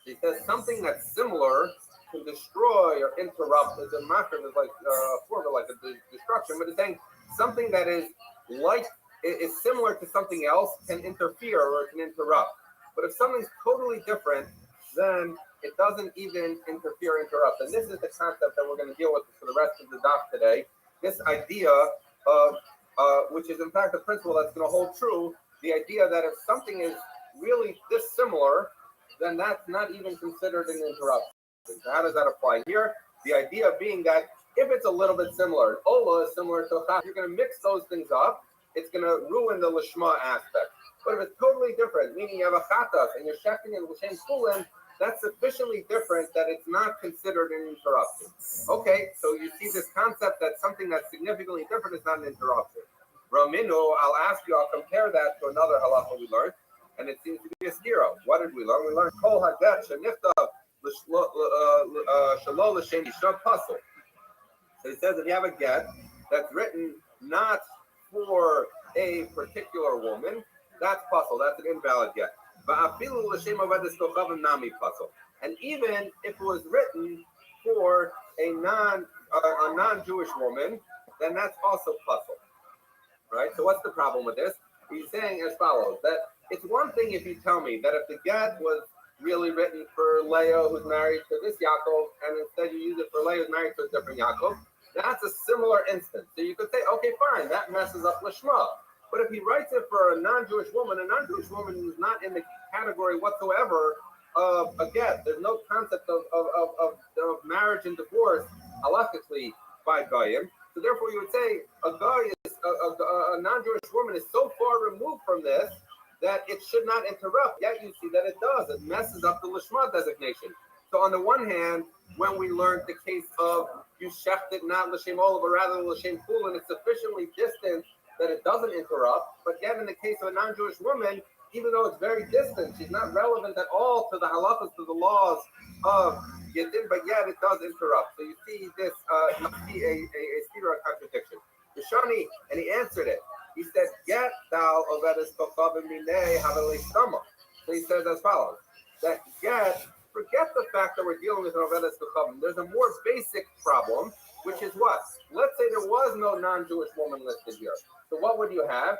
She says something that's similar to destroy or interrupt. As a makriv is like form of like a destruction, but it's saying something that is like is similar to something else can interfere or can interrupt. But if something's totally different, then it doesn't even interfere or interrupt. And this is the concept that we're going to deal with for the rest of the daf today. This idea of which is in fact a principle that's going to hold true, the idea that if something is really dissimilar, then that's not even considered an interruption. So how does that apply here? The idea being that if it's a little bit similar, ola is similar to chas, you're going to mix those things up, it's going to ruin the lishma aspect. But if it's totally different, meaning you have a chatas and you're shechting and l'shem chulin, that's sufficiently different that it's not considered an interruption. Okay, so you see this concept that something that's significantly different is not an interruption. Raminu, I'll ask you, I'll compare that to another halacha we learned, and it seems to be a stiro. What did we learn? We learned kol haget sheniftav shalol l'shem isha pasul. So he says if you have a get that's written not for a particular woman, that's pasul. That's an invalid get. And even if it was written for a non-Jewish woman, then that's also pasul. Right? So what's the problem with this? He's saying as follows, that it's one thing if you tell me that if the get was really written for Leah who's married to this Yaakov, and instead you use it for Leah who's married to a different Yaakov, that's a similar instance. So you could say, okay, fine, that messes up Lishma. But if he writes it for a non-Jewish woman is not in the category whatsoever of a get. There's no concept of marriage and divorce halachically by Goyim. So therefore you would say a guy is a non-Jewish woman is so far removed from this that it should not interrupt. Yet you see that it does. It messes up the Lishma designation. So on the one hand, when we learned the case of you sheft it not l'shem olah, but rather l'shem chulin, it's sufficiently distant that it doesn't interrupt. But yet in the case of a non-Jewish woman, even though it's very distant, she's not relevant at all to the halachas, to the laws of Yidin, but yet it does interrupt. So you see this, you see a stira contradiction. Yeshani, and he answered it. He said, "Get thou ovedes kochav minei havelei stama." So he says as follows: that get, forget the fact that we're dealing with an ovedes kochav. There's a more basic problem, which is what? Let's say there was no non-Jewish woman listed here. So what would you have?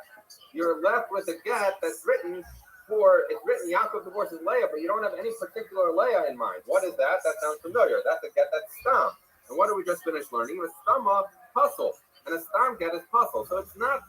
You're left with a get that's written for, it's written Yaakov divorces Leah, but you don't have any particular Leah in mind. What is that? That sounds familiar. That's a get that's stam. And what did we just finish learning? A stama puzzle. And a stam get is puzzle. So it's not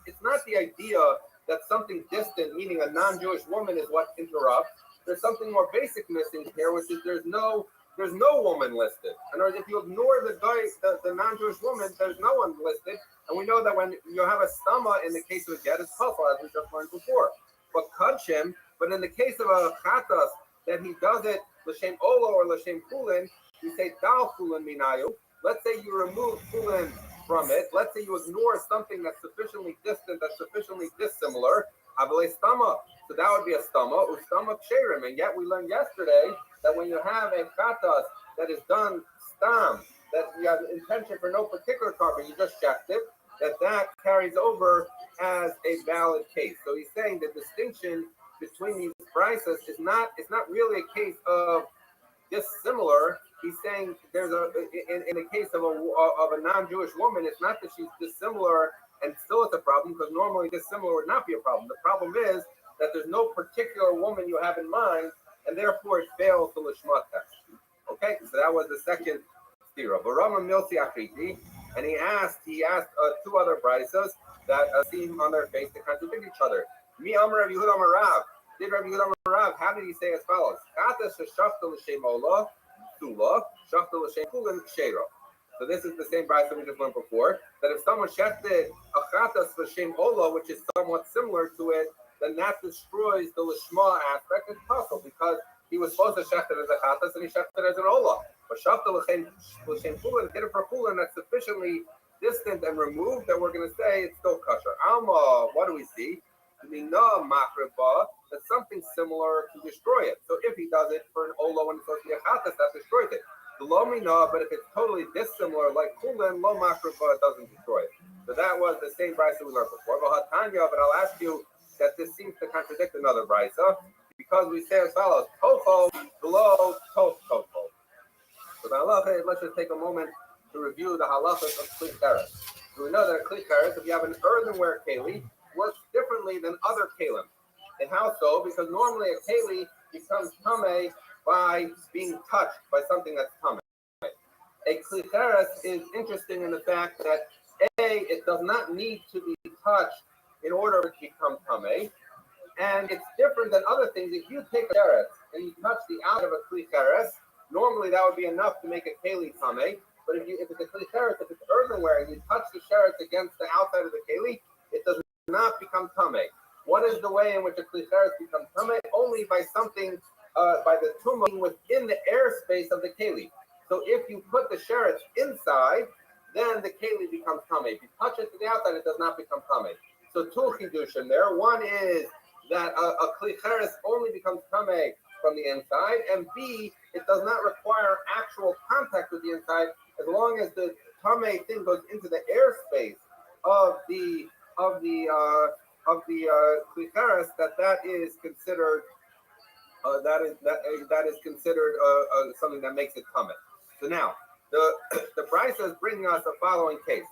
the idea that something distant, meaning a non-Jewish woman, is what interrupts. There's something more basic missing here, which is there's no there's no woman listed. In other words, if you ignore the guy, the non-Jewish woman, there's no one listed. And we know that when you have a stama in the case of a get, it's kafel, as we just learned before. But kachim, but in the case of a chatas, that he does it l'shem olo or l'shem kulin, you say dal kulin minayu. Let's say you remove kulin from it. Let's say you ignore something that's sufficiently distant, that's sufficiently dissimilar. Avale stama. So that would be a stama, ustama ksherim. And yet we learned yesterday that when you have a chatas that is done stam, that you have intention for no particular carbon, you just checked it, that carries over as a valid case. So he's saying the distinction between these prices it's not really a case of dissimilar. He's saying there's in the case of a non-Jewish woman, it's not that she's dissimilar and still it's a problem, because normally dissimilar would not be a problem. The problem is that there's no particular woman you have in mind, and therefore it fails the lishma test. Okay, so that was the second stira. Barama milsi achiti, and he asked two other braisos that seem on their face to contradict each other. Mi amar Rabbi Yehuda amar Rav. Did Rabbi Yehuda amar Rav? How did he say as follows? Chatas sheshafta l'shem ola sula shafta l'shem kulin sheiro. So this is the same brayso we just learned before. That if someone shefted a chatas l'shem ola, which is somewhat similar to it, then that destroys the lishma aspect of the puzzle, because he was supposed to shecht it as a chatas and he shefted it as an ola. But shafta l'shem kulin, get it for kulin that's sufficiently distant and removed that we're going to say it's still kosher. Alma, what do we see? We know makreba, that's something similar to destroy it. So if he does it for an ola when it's supposed to be a chatas, that destroys it. The lo mina, but if it's totally dissimilar, like kulin, lo makreba, it doesn't destroy it. So that was the same brisa we learned before. But I'll ask you that this seems to contradict another brisa, because we say as follows: tofo below tofo. So the halacha, let's just take a moment to review the halachas of kli cheres. So we know that a kli cheres, if you have an earthenware keli, works differently than other kalim. And how so? Because normally a keli becomes tameh by being touched by something that's tameh. A kli cheres is interesting in the fact that it does not need to be touched in order to become tameh, and it's different than other things. If you take a cheres and you touch the outside of a kli cheres, normally that would be enough to make a keli tameh. But if it's a kli cheres, if it's earthenware, and you touch the cheres against the outside of the keli, it does not become tameh. What is the way in which a kli cheres becomes tameh? Only by something, by the tumah within the airspace of the keli. So if you put the cheres inside, then the keli becomes tameh. If you touch it to the outside, it does not become tameh. So two chidushim there. One is that a kli cheres only becomes tameh from the inside, and B, it does not require actual contact with the inside as long as the tameh thing goes into the airspace of the kli cheres. That is considered that is considered something that makes it tameh. So now the brisa is bringing us the following case.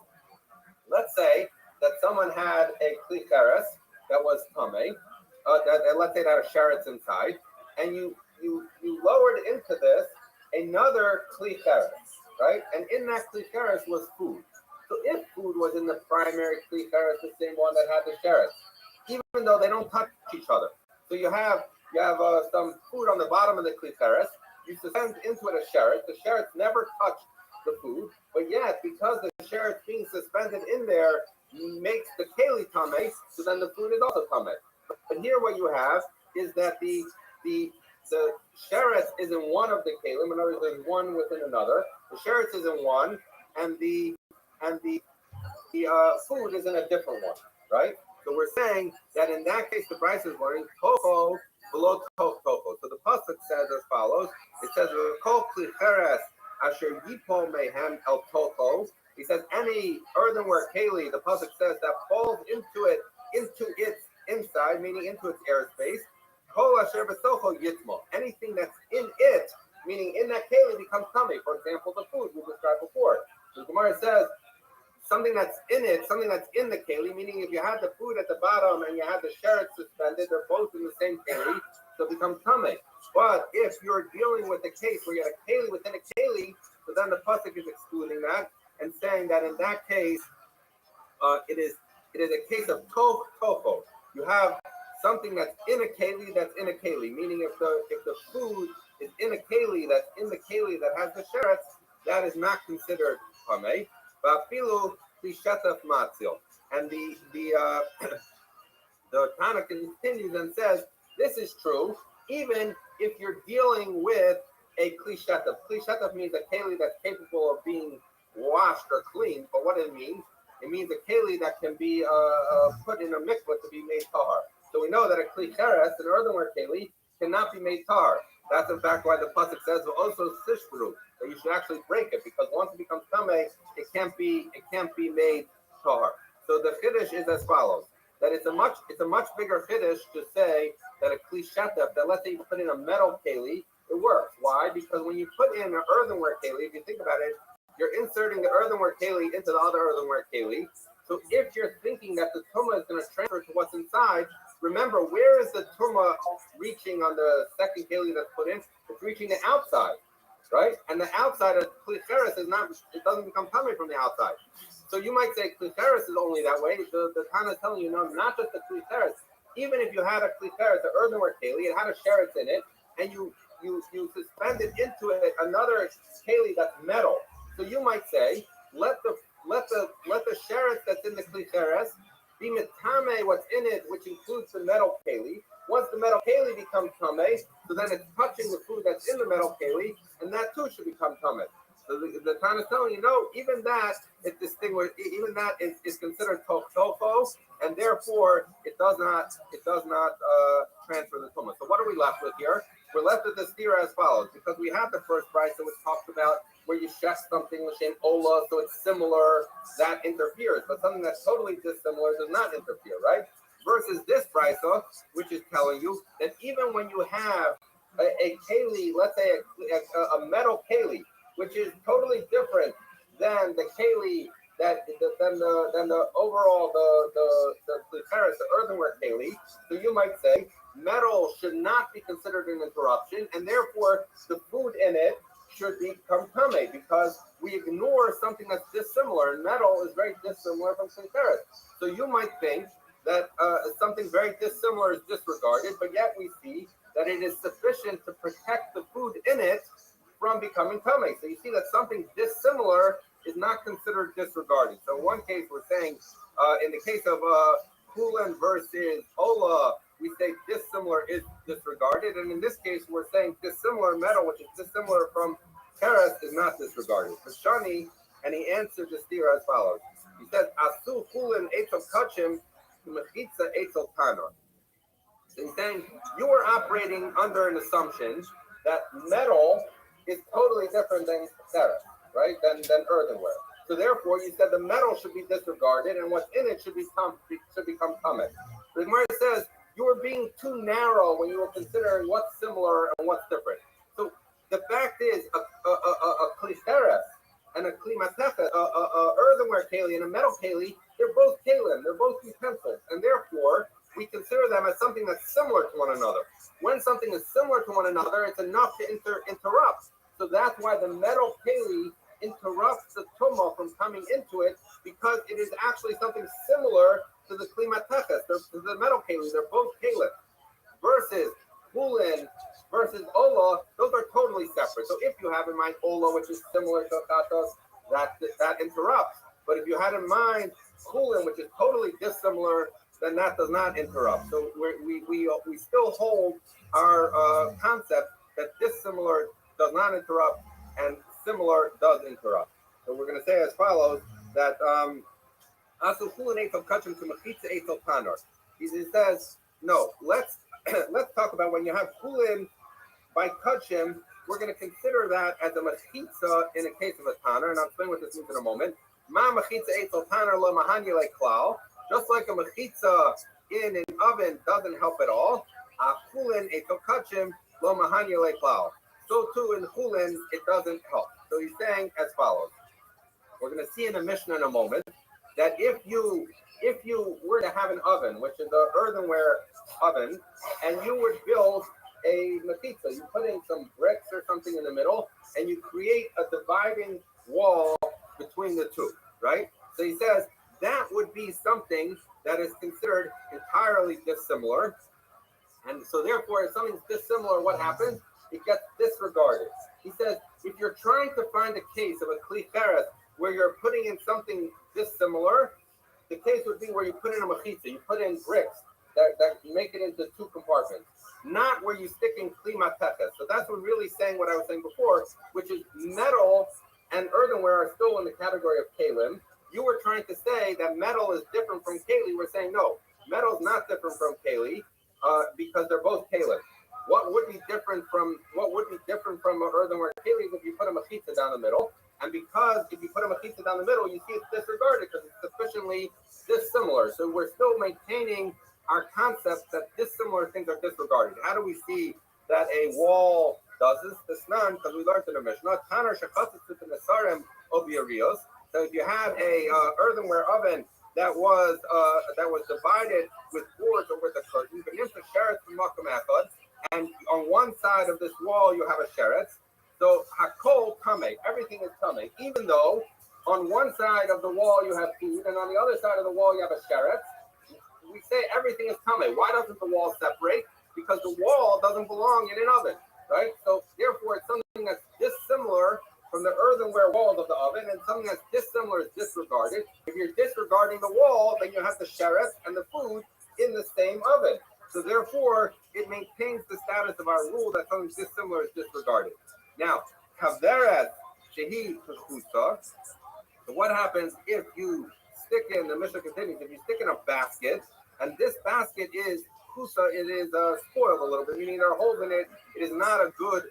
Let's say that someone had a kli cheres that was tameh. Let's say that a sheretz inside, and you lowered into this another kli cheres, right? And in that kli cheres was food. So if food was in the primary kli cheres, the same one that had the sheretz, even though they don't touch each other. So you have some food on the bottom of the kli cheres. You suspend into it a sheretz. The sheretz never touched the food, but yet because the sheretz being suspended in there makes the keli tameh, so then the food is also tameh. But here what you have is that the sheretz is in one of the kelim. In other words, there's one within another. The sheretz is in one, and the food is in a different one, right? So we're saying that in that case, the brisa is learning tofo below tofo. So the pasuk says as follows: it says kol kli cheres asher yipol mehem el tofo. He says any earthenware keli, the pasuk says, that falls into its inside, meaning into its airspace. Kol asher b'tofo yitmo. Anything that's in it, meaning in that keli, becomes tameh. For example, the food we described before. The Gemara says something that's in it, something that's in the keli, meaning if you had the food at the bottom and you had the sheretz suspended, they're both in the same keli, so it becomes tameh. But if you're dealing with a case where you have a keli within a keli, so then the pasuk is excluding that and saying that in that case, it is a case of tofo. You have something that's in a keli, meaning if the food is in a keli that has the sheretz, that is not considered tamei. Va'afilu klishetaf matzil. And the Tana continues and says, this is true even if you're dealing with a klishetaf. Klishetaf means a keli that's capable of being washed or cleaned. But what it means a keli that can be put in a mikvah to be made tahar. So we know that a kli cheres, an earthenware keli, cannot be made tahar. That's in fact why the pasuk says also sishbru, that you should actually break it, because once it becomes tamei, it can't be made tahar. So the chiddush is as follows: that it's a much bigger chiddush to say that a kli shetef, that let's say you put in a metal keli, it works. Why? Because when you put in an earthenware keli, if you think about it, you're inserting the earthenware keli into the other earthenware keli. So if you're thinking that the tumah is going to transfer to what's inside, remember, where is the tumah reaching on the second keli that's put in? It's reaching the outside, right? And the outside of kli cheres is not, it doesn't become tummy from the outside. So you might say kli cheres is only that way. The Tana is telling you, no, not just the kli cheres. Even if you had a kli cheres, an earthenware keli, it had a sheretz in it, and you suspended into it another keli that's metal. So you might say, let the sheretz that's in the kli cheres be mitame what's in it, which includes the metal keli. Once the metal keli becomes tamei, so then it's touching the food that's in the metal keli, and that too should become tamei. So the Tana is telling you, no, even that is distinguished. Even that is considered tofo, and therefore it does not transfer the tumah. So what are we left with here? We're left with the stira as follows, because we have the first brisa which talks about where you shech something l'shem ola, so it's similar, that interferes, but something that's totally dissimilar does not interfere, right? Versus this brisa, which is telling you that even when you have a keli, let's say a metal keli, which is totally different than the keli than the overall the earthenware keli, so you might say metal should not be considered an interruption, and therefore the food in it should become tamei, because we ignore something that's dissimilar, and metal is very dissimilar from kli. So you might think that something very dissimilar is disregarded, but yet we see that it is sufficient to protect the food in it from becoming tamei. So you see that something dissimilar is not considered disregarded. So in one case we're saying, in the case of Kulan versus Ola, we say dissimilar is disregarded, and in this case we're saying dissimilar metal, which is dissimilar from Keres, is not disregarded. Shani, and he answered the stira as follows. He said, Asu Kulan etzel kachim mechitza etzel tanor. So he's saying you were operating under an assumption that metal is totally different than Keres, right? Than earthenware. So therefore, you said the metal should be disregarded, and what's in it should become tamei. The Gemara says you were being too narrow when you were considering what's similar and what's different. So the fact is, a kli cheres and a kli matechet, a earthenware keli and a metal keli, they're both kelim, they're both utensils, and therefore we consider them as something that's similar to one another. When something is similar to one another, it's enough to interrupt. So that's why the metal keli interrupts the tumah from coming into it, because it is actually something similar to the kli matechet, to the metal keli. They're both kelim. Versus Hulin versus Ola, those are totally separate. So if you have in mind Ola, which is similar to Akatos, that interrupts. But if you had in mind Hulin, which is totally dissimilar, then that does not interrupt. So we still hold our concept that dissimilar does not interrupt and similar does interrupt. So we're going to say as follows, that Asu Hulin etzel kachim to mechitza etzel tanor. He says, no, let's talk about when you have Hulin by kachim, we're going to consider that as a mechitza in a case of a tanor, and I'll explain what this means in a moment. Ma mechitza etzel tanor lo mahanya le klal. Just like a mechitza in an oven doesn't help at all, Hulin etzel kachim lo mahanya le klal. So too in Hulin, it doesn't help. So he's saying as follows. We're going to see in the Mishnah in a moment that if you were to have an oven, which is an earthenware oven, and you would build a mechitza, you put in some bricks or something in the middle, and you create a dividing wall between the two, right? So he says that would be something that is considered entirely dissimilar. And so therefore, if something's dissimilar, what happens? it gets disregarded. He says, if you're trying to find a case of a kli cheres where you're putting in something dissimilar, the case would be where you put in a mechitza, you put in bricks that make it into two compartments, not where you stick in kli mateches. So that's what really saying what I was saying before, which is metal and earthenware are still in the category of kalim. You were trying to say that metal is different from keli. We're saying no, metal is not different from keli because they're both kalim. What would be different from an earthenware keli is if you put a mechitza down the middle, and because if you put a mechitza down the middle, you see it's disregarded because it's sufficiently dissimilar. So we're still maintaining our concept that dissimilar things are disregarded. How do we see that a wall does this? This none, because we learned in the Mishnah, Tanar shekatzitz in the sarem obiarios. So if you had a earthenware oven that was divided with boards or with a curtain, and on one side of this wall you have a sheretz. So hakol tame, everything is tame, even though on one side of the wall you have food and on the other side of the wall you have a sheretz. We say everything is tame. Why doesn't the wall separate? Because the wall doesn't belong in an oven, right? So therefore it's something that's dissimilar from the earthenware walls of the oven, and something that's dissimilar is disregarded. If you're disregarding the wall, then you have the sheretz and the food in the same oven. So therefore, it maintains the status of our rule that something dissimilar is disregarded. Now, kaveret shehi kusa. So what happens if you stick in, the Mishnah continues, if you stick in a basket, and this basket is kusa, it is spoiled a little bit, meaning there are holes in it. It is not a good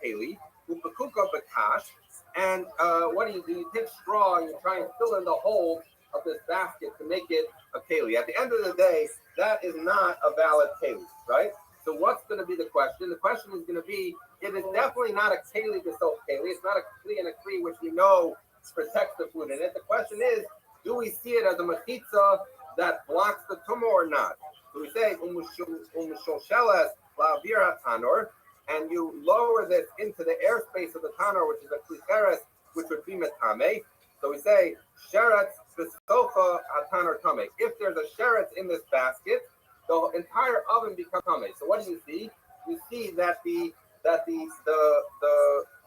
keli. Upakuka bakash, and what do? You take straw and you try and fill in the hole of this basket to make it a keli. At the end of the day, that is not a valid keli, right? So what's going to be the question? The question is going to be, it is definitely not a keli to soak keli. It's not a kli and a kli, which we know protects the food in it. The question is, do we see it as a mechitza that blocks the tumor or not? So we say, umishosheles la'avir hatanor, and you lower this into the airspace of the tanor, which is a kli cheres, which would be metame. So we say, sheretz b'sofa hatanor tame. If there's a sheretz in this basket, the entire oven becomes tame. So what do you see? You see that the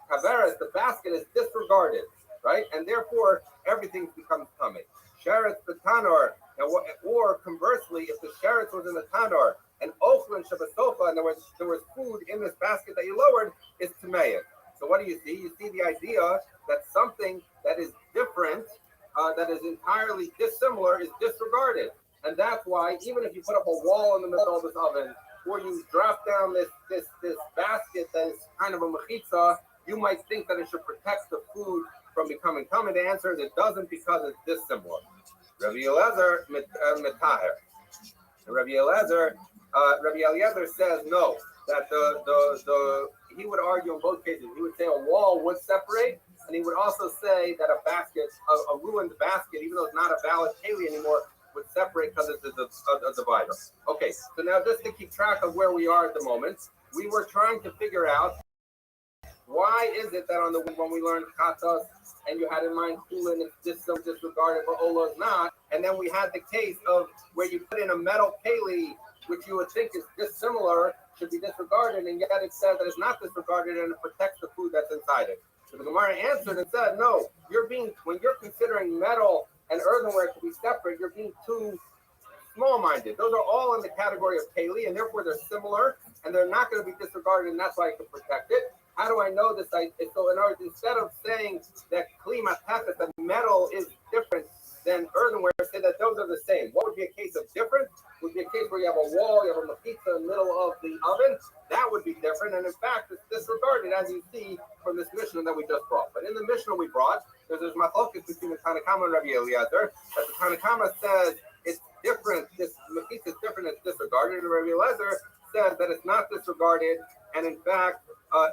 kaveres, the basket, is disregarded, right? And therefore, everything becomes tame. Sheretz b'tanor, or conversely, if the sheretz was in the tanor, and ochlin shabasofa, and there was food in this basket that you lowered, is tameya. So what do you see? You see the idea that something that is different, that is entirely dissimilar, is disregarded. And that's why, even if you put up a wall in the middle of this oven, or you drop down this basket that is kind of a mechitza, you might think that it should protect the food from becoming tummy. The answer is it doesn't, because it's dissimilar. Rabbi Eliezer metaher. Rabbi Eliezer says no, that he would argue in both cases. He would say a wall would separate, and he would also say that a basket, a ruined basket, even though it's not a valid keli anymore, would separate because it's a divider. Okay, so now just to keep track of where we are at the moment, we were trying to figure out why is it that when we learned chatas and you had in mind kulin, it's disregarded, but ola is not, and then we had the case of where you put in a metal keli, which you would think is dissimilar, should be disregarded, and yet it says that it's not disregarded and it protects the food that's inside it. So the Gemara answered and said, no, when you're considering metal and earthenware to be separate, you're being too small-minded. Those are all in the category of keli, and therefore they're similar, and they're not going to be disregarded, and that's why you can protect it. How do I know this? So instead of saying that kli matefet, that metal is different than earthenware, say that those are the same. What would be a case of difference? Would be a case where you have a wall, you have a mechitza in the middle of the oven. That would be different, and in fact, it's disregarded, as you see from this Mishnah that we just brought. But in the Mishnah we brought, there's machlokes between the Tanna Kama and Rabbi Eliezer, that the Tanna Kama says it's different, this mechitza is different, it's disregarded, and Rabbi Eliezer says that it's not disregarded, and in fact,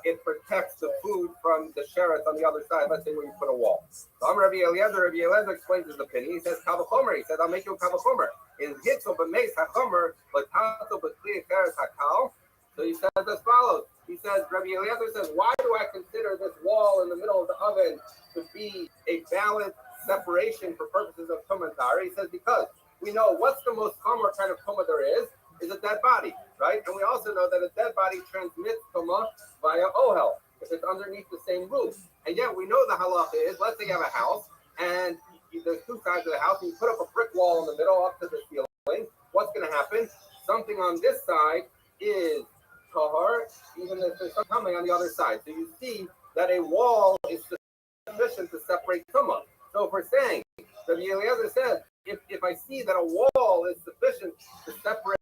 it protects the food from the sheretz on the other side, let's say where you put a wall. So I'm Rabbi Eliezer explains his opinion. He says, Kavachomer, he says, I'll make you a Kavachomer. In Hitzel b'meis hachomer, l'tato b'kli cheres hakal. So he says as follows. He says, Rabbi Eliezer says, why do I consider this wall in the middle of the oven to be a valid separation for purposes of tumah and tahara? He says, because we know what's the most common kind of tumah there is. is a dead body, right? And we also know that a dead body transmits tumah via ohel if it's underneath the same roof. And yet we know the halacha is, let's say you have a house and there's two sides of the house and you put up a brick wall in the middle up to the ceiling. What's going to happen? Something on this side is tahar, even if there's something coming on the other side. So you see that a wall is sufficient to separate tumah. So if we're saying, Rabbi Eliezer said, if I see that a wall is sufficient to separate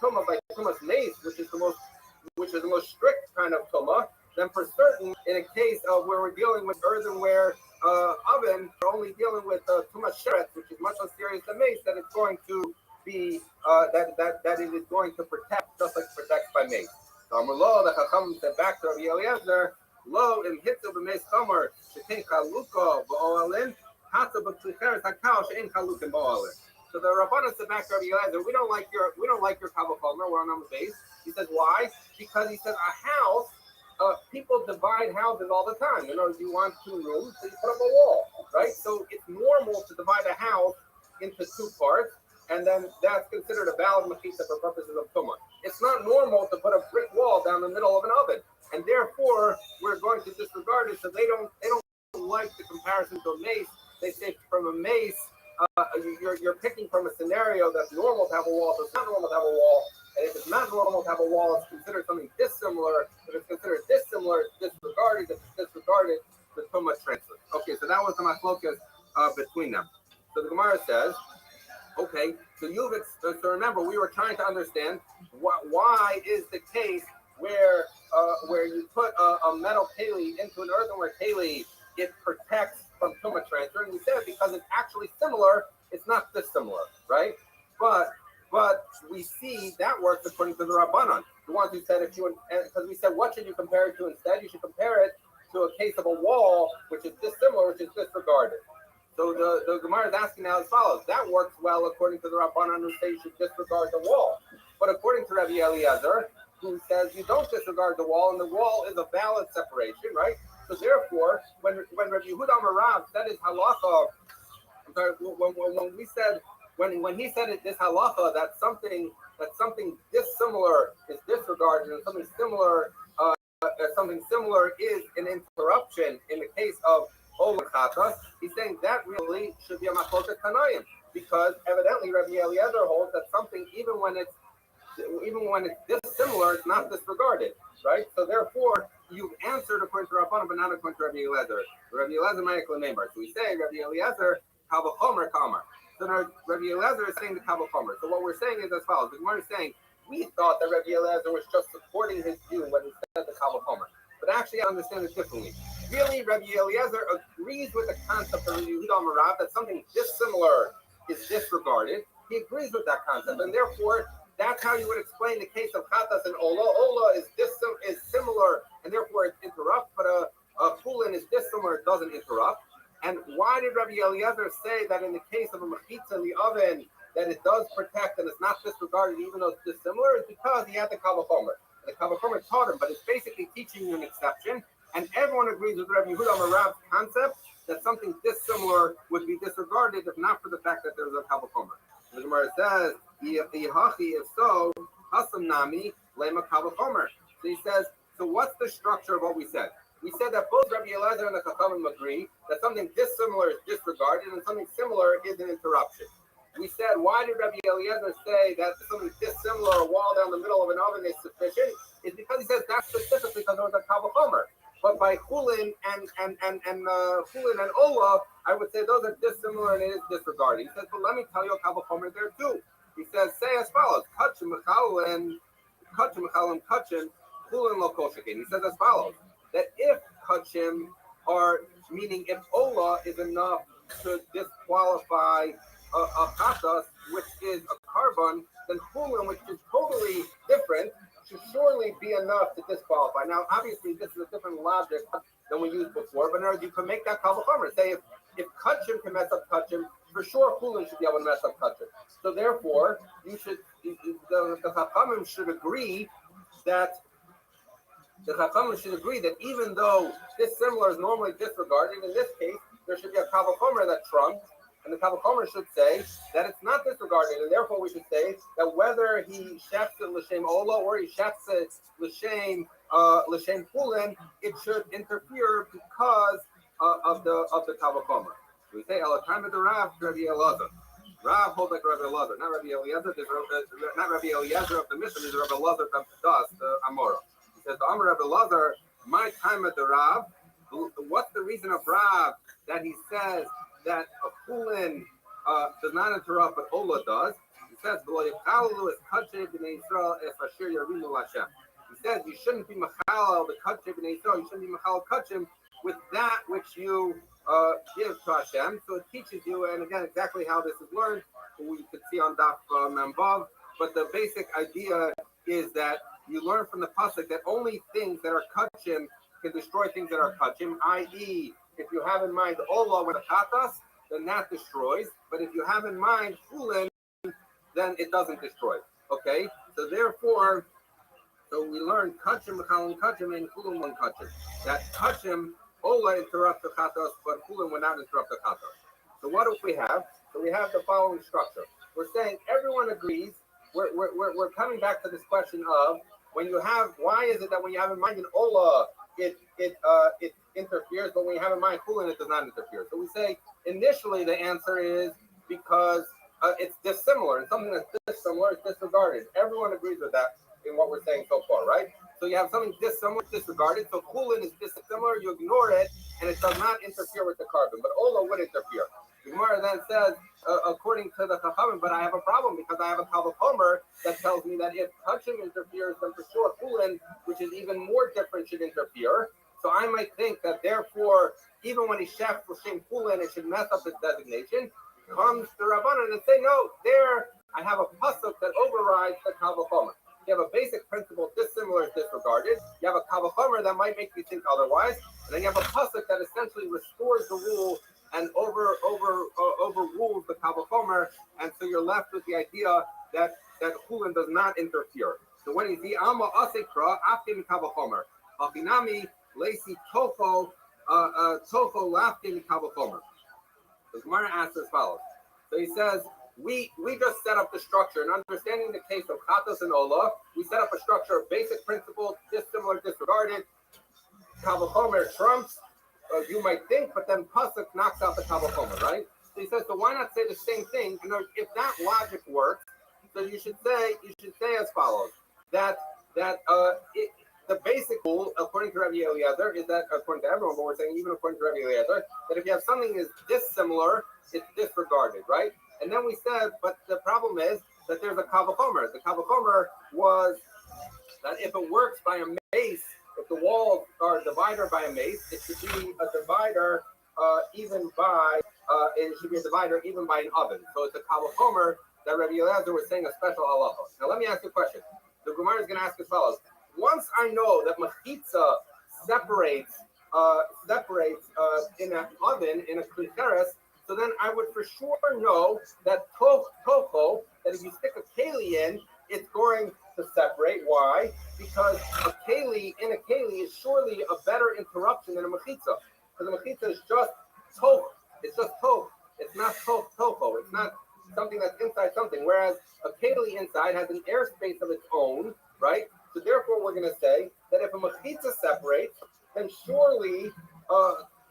tumah by tumah's mace, which is the most strict kind of tumah, then for certain, in a case of where we're dealing with earthenware oven, we're only dealing with tumah sheret, which is much less serious than mace, that it's going to be that it is going to protect just like it protects by mace. So Amrullah, the Chacham said back to Rabbi Eliezer, lo im hitzu b'meis chomer shetein chaluka b'oalin hatzu b'tzicheres hakal she'ein chalukim b'oalin. So the Rabbanan said back to Rabbi Eliezer, we don't like your kavah chomer. We're on the base. He says why? Because he says a house. People divide houses all the time. You know, if you want 2 rooms, so you put up a wall, right? So it's normal to divide a house into 2 parts, and then that's considered a valid mechitza for purposes of tumah. It's not normal to put a brick wall down the middle of an oven, and therefore we're going to disregard it. So they don't like the comparison to a mace. They say from a mace, you're picking from a scenario that's normal to have a wall, so it's not normal to have a wall. And if it's not normal to have a wall, it's considered something dissimilar. If it's considered dissimilar, it's disregarded. If it's disregarded, the tumah transfers. Okay, so that was the machlokas between them. So the Gemara says, okay, so remember, we were trying to understand why is the case where you put a metal keli into an earthenware keli, it protects from tumah transfer. And we said because it's actually similar, it's not dissimilar, right? But we see that works according to the Rabbanan. The ones who said because we said, what should you compare it to instead? You should compare it to a case of a wall, which is dissimilar, which is disregarded. So the Gemara is asking now as follows. That works well according to the Rabbanan who say you should disregard the wall. But according to Rabbi Eliezer, who says you don't disregard the wall, and the wall is a valid separation, right? So therefore, when Rabbi Yehuda Amarav said his halacha, I'm sorry, when we said, when he said it, this halacha, that something dissimilar is disregarded, and something similar is an interruption in the case of Olachata, he's saying that really should be a machlokas tanayim, because evidently Rabbi Eliezer holds that something, even when it's dissimilar, it's not disregarded, right? So therefore, you've answered according to Rabbanan, but not according to Rabbi Eliezer. Rabbi Eliezer ma'ikla neighbor. So we say Rabbi Eliezer kavah chomer kamer. So now Rabbi Eliezer is saying the kavah chomer. So what we're saying is as follows. The Gemara is saying we thought that Rabbi Eliezer was just supporting his view when he said the kavah chomer, but actually I understand it differently. Really, Rabbi Eliezer agrees with the concept of Rabbi Yehuda Amarav that something dissimilar is disregarded. He agrees with that concept, and therefore that's how you would explain the case of chatas and ola. Ola is similar, and therefore it interrupts, but a kulin is dissimilar, it doesn't interrupt. And why did Rabbi Eliezer say that in the case of a mechitza in the oven, that it does protect and it's not disregarded even though it's dissimilar? It's because he had the kavah chomer. The kavah chomer taught him, but it's basically teaching you an exception. And everyone agrees with Rabbi Yehuda Amarav's concept that something dissimilar would be disregarded if not for the fact that there's a kavah chomer. The Gemara says, if so, hasam nami lema kavah chomer. So he says, so what's the structure of what we said? We said that both Rabbi Eliezer and the Chachamim agree that something dissimilar is disregarded and something similar is an interruption. We said, why did Rabbi Eliezer say that something dissimilar, a wall down the middle of an oven is sufficient? It's because he says that's specifically because there was a kavah chomer. But by chulin and chulin and ola, I would say those are dissimilar and it is disregarded. He says, but let me tell you a kavah chomer there too. He says, say as follows: kachim mechalin, chulin lo kol shekin. He says as follows: that if kachim are, meaning if ola is enough to disqualify a chatas, which is a carbon, then chulin, which is totally different, should surely be enough to disqualify. Now, obviously, this is a different logic than we used before, but you can make that kavah chomer. Say if kachim can mess up kachim, for sure chulin should be able to mess up kachim. So therefore, the chachamim should agree that even though dissimilar is normally disregarded, in this case, there should be a kavah chomer that trumps, and And the Kavachomer should say that it's not disregarded, and therefore we should say that whether he shafts it l'shem ola or he shafts it l'shem pulin, it should interfere because of the Kavachomer. We say Elatime of the Rav, Rabbi Elazar. Rav holds like Rabbi Elazar, not Rabbi Eliezer. Not Rabbi Eliezer of the mission. Is Rabbi Elazar of the Amora. He says, "Amar Rabbi Elazar, my time at the Rav. What's the reason of Rav that he says that a pulin does not interrupt, but Ola does? He says, He says you shouldn't be machal the kachim b'nei Yisrael. You shouldn't be machal kachim with that which you give to Hashem. So it teaches you, and again, exactly how this is learned, we could see on Daf Membav. But the basic idea is that you learn from the pasuk that only things that are kachim can destroy things that are kachim, i.e., if you have in mind Ola with a katas, then that destroys. But if you have in mind Kulin, then it doesn't destroy. Okay? So therefore, we learn kachim, mechalon kachim, and Kulin one kachim. That kachim, Ola interrupts the katas, but Kulin will not interrupt the katas. So what do we have? So we have the following structure. We're saying everyone agrees. We're coming back to this question of when you have, why is it that when you have in mind an Ola, it interferes, but when you have in mind Kulin, it does not interfere. So we say initially the answer is because it's dissimilar, and something that's dissimilar is disregarded. Everyone agrees with that in what we're saying so far, right? So you have something dissimilar, disregarded. So Kulin is dissimilar, you ignore it, and it does not interfere with the carbon. But Ola would interfere. The Gemara then says, according to the Chachamim, but I have a problem because I have a Kavachomer that tells me that if touching interferes, then for sure Kulin, which is even more different, should interfere. So I might think that therefore, even when he shafts the same Kulin, it should mess up his designation. Comes the Rabbanan and say, no, there I have a pasuk that overrides the Kavachomer. You have a basic principle, dissimilar is disregarded. You have a Kavachomer that might make you think otherwise. And then you have a pasuk that essentially restores the rule and overrules the Kavachomer, and so you're left with the idea that Kulin does not interfere. So when you see Alma Asekra, Aftim Kavachomer, Afinami, Lacy Tofo, Tofo Laftim Kavachomer. The Gemara asks as follows. So he says, we just set up the structure, and understanding the case of Chatos and Ola, we set up a structure of basic principles, dissimilar, disregarded. Kavachomer trumps. You might think, but then pasuk knocks out the Kavachomer, right? So he says, so why not say the same thing? You know, if that logic works, so you should say as follows: that the basic rule, according to Rabbi Eliezer, is that according to everyone, but we're saying even according to Rabbi Eliezer, that if you have something is dissimilar, it's disregarded, right? And then we said, but the problem is that there's a Kavachomer. The Kavachomer was that if it works by a mace. If the walls are a divider by a mace, it should be a divider even by an oven. So it's a Kavachomer that Rabbi Eliezer was saying a special halacha. Now let me ask you a question. The Gemara is going to ask as follows: once I know that machitza separates in an oven in a klicheres, so then I would for sure know that tocho, that if you stick a keli in, it's going to separate. Why? Because a keli is surely a better interruption than a mechitza. Because a mechitza is just toch. It's just toch. It's not tocho. It's not something that's inside something. Whereas a keli inside has an airspace of its own, right? So therefore, we're going to say that if a mechitza separates, then surely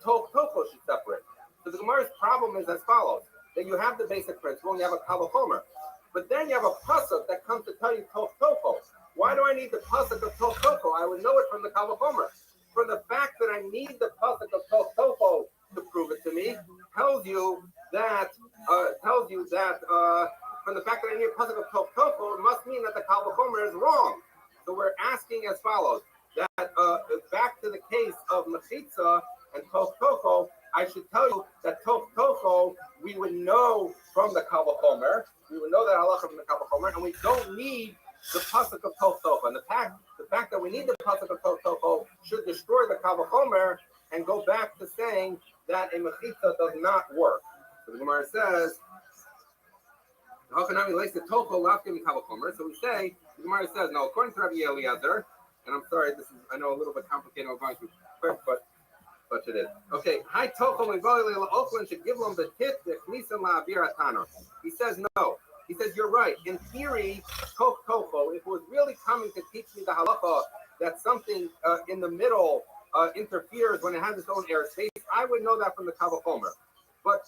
tocho should separate. So the Gemara's problem is as follows: that you have the basic principle and you have a Kavachomer. But then you have a pasuk that comes to tell you Tofo. Why do I need the pasuk of Tofo? I would know it from the Kavachomer. From the fact that I need the pasuk of Tofo to prove it to me tells you that from the fact that I need a pasuk of Tofo, it must mean that the Kavachomer is wrong. So we're asking as follows: that back to the case of Mechitza and Tofo, I should tell you that Tofo we would know from the Kavachomer. We would know that halacha from the Kavachomer, and we don't need the pasuk of Tofo. And the fact that we need the pasuk of Tofo should destroy the Kavachomer and go back to saying that a mechitza does not work. So the Gemara says, so we say, the Gemara says, no, according to Rabbi Eliezer, and I'm sorry, I know a little bit complicated, I'm going too quick, but But it is. Okay. Hi, Toko and Goyle Oakland should give them the tip that Lisa La Biratano. He says no. He says you're right. In theory, Toko, if it was really coming to teach me the halacha that something in the middle interferes when it has its own airspace, I would know that from the Kavah Homer. But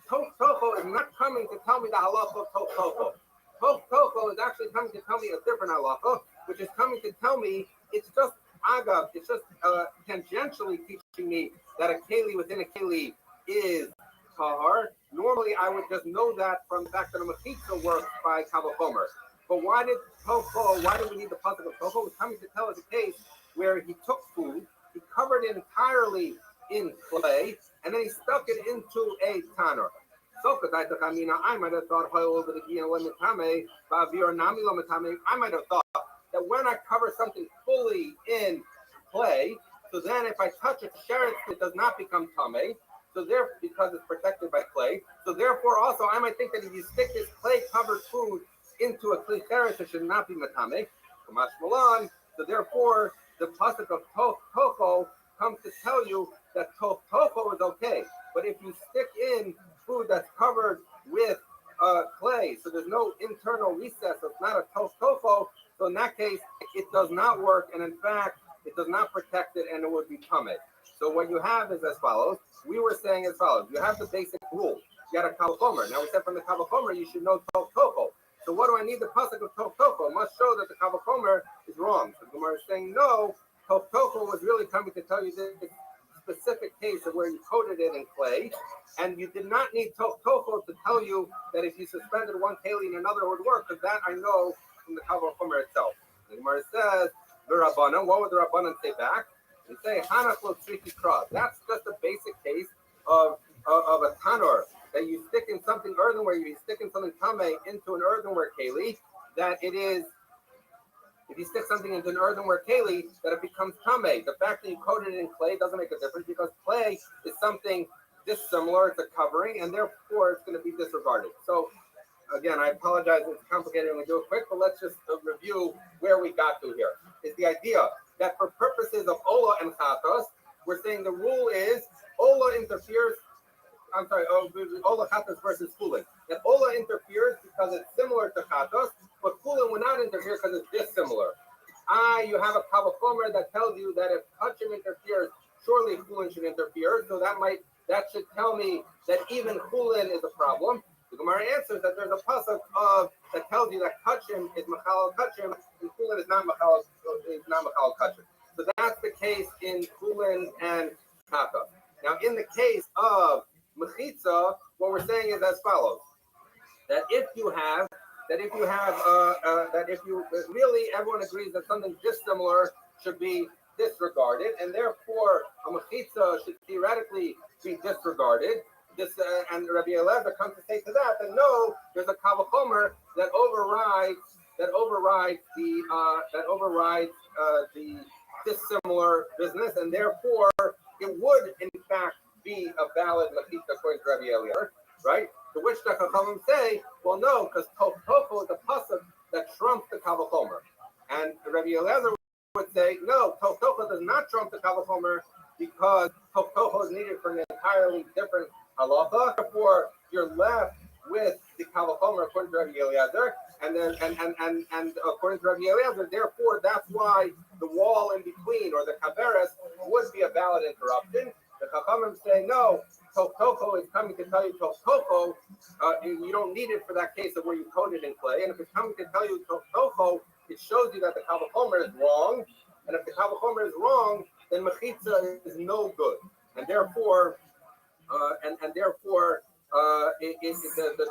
Toko is not coming to tell me the halacha of Toko. Toko is actually coming to tell me a different halacha, which is coming to tell me it's just agav, it's just tangentially teaching me that a keli within a keli is tahar. Normally, I would just know that from the fact that a mechitza works by Kavah Homer. But why did we need the pasuk of Toko? It was coming to tell us a case where he took food, he covered it entirely in clay, and then he stuck it into a tanner. So, I might have thought, I might have thought that when I cover something fully in clay, so then if I touch it, it does not become tame. So because it's protected by clay. So therefore, also I might think that if you stick this clay-covered food into a clay sheretz, it should not be matame. Kamash Malan. So therefore, the pasuk of Toko comes to tell you that Toko is okay. But if you stick in food that's covered with clay, so there's no internal recess, so it's not a Toko, so in that case, it does not work, and in fact, it does not protect it, and it would be tame. So what you have is as follows. We were saying as follows. You have the basic rule. You got a Kavah Homer. Now we said from the Kavah Homer, you should know Toko. So what do I need the pasuk of Toko? It must show that the Kavah Homer is wrong. So the Gemara is saying no. Toko was really coming to tell you this specific case of where you coated it in clay, and you did not need Toko to tell you that if you suspended one keli in another it would work, because that I know from the Kavah Homer itself. The Gemara says, the Rabbanan, what would the Rabbanan say back? They say, Hanach lo tzriki kra. That's just a basic case of a tanor, that you stick in something earthenware, you stick in something tame into an earthenware keli, that it is, if you stick something into an earthenware keli, that it becomes tame. The fact that you coated it in clay doesn't make a difference, because clay is something dissimilar, it's a covering, and therefore it's going to be disregarded. So, again, I apologize, it's complicated when we do it quick, but let's just review where we got to here. Is the idea that for purposes of Ola and Chatos, we're saying the rule is Ola interferes, Ola Chatos versus Kulin. That Ola interferes because it's similar to Chatos, but Kulin will not interfere because it's dissimilar. You have a Kavah Homer that tells you that if Hachim interferes, surely Kulin should interfere, so that should tell me that even Kulin is a problem. The Gemara answers that there's a pasuk that tells you that Kachim is Machal Kachim and Kulin is not Machal Kachim. So that's the case in Kulin and Kaka. Now, in the case of Mechitza, what we're saying is as follows: that if you really everyone agrees that something dissimilar should be disregarded, and therefore a Mechitza should theoretically be disregarded. And Rabbi Eliezer comes to say to that no, there's a Kavah Homer that overrides the dissimilar business, and therefore it would in fact be a valid mechitza according to Rabbi Eliezer, right? To which the Chachamim say, well, no, because Toko is a pasuk that trumps the Kavah Homer, and Rabbi Eliezer would say no, Toko does not trump the Kavah Homer because Toko is needed for an entirely different halacha. Therefore, you're left with the Kavah Homer according to Rabbi Eliezer, and according to Rabbi Eliezer, therefore that's why the wall in between or the kaveres would be a valid interruption. The Chachamim say no. Toko is coming to tell you Toko. You don't need it for that case of where you coated in clay. And if it's coming to tell you Toko, it shows you that the Kavah Homer is wrong. And if the Kavah Homer is wrong, then mechitza is no good. And therefore, the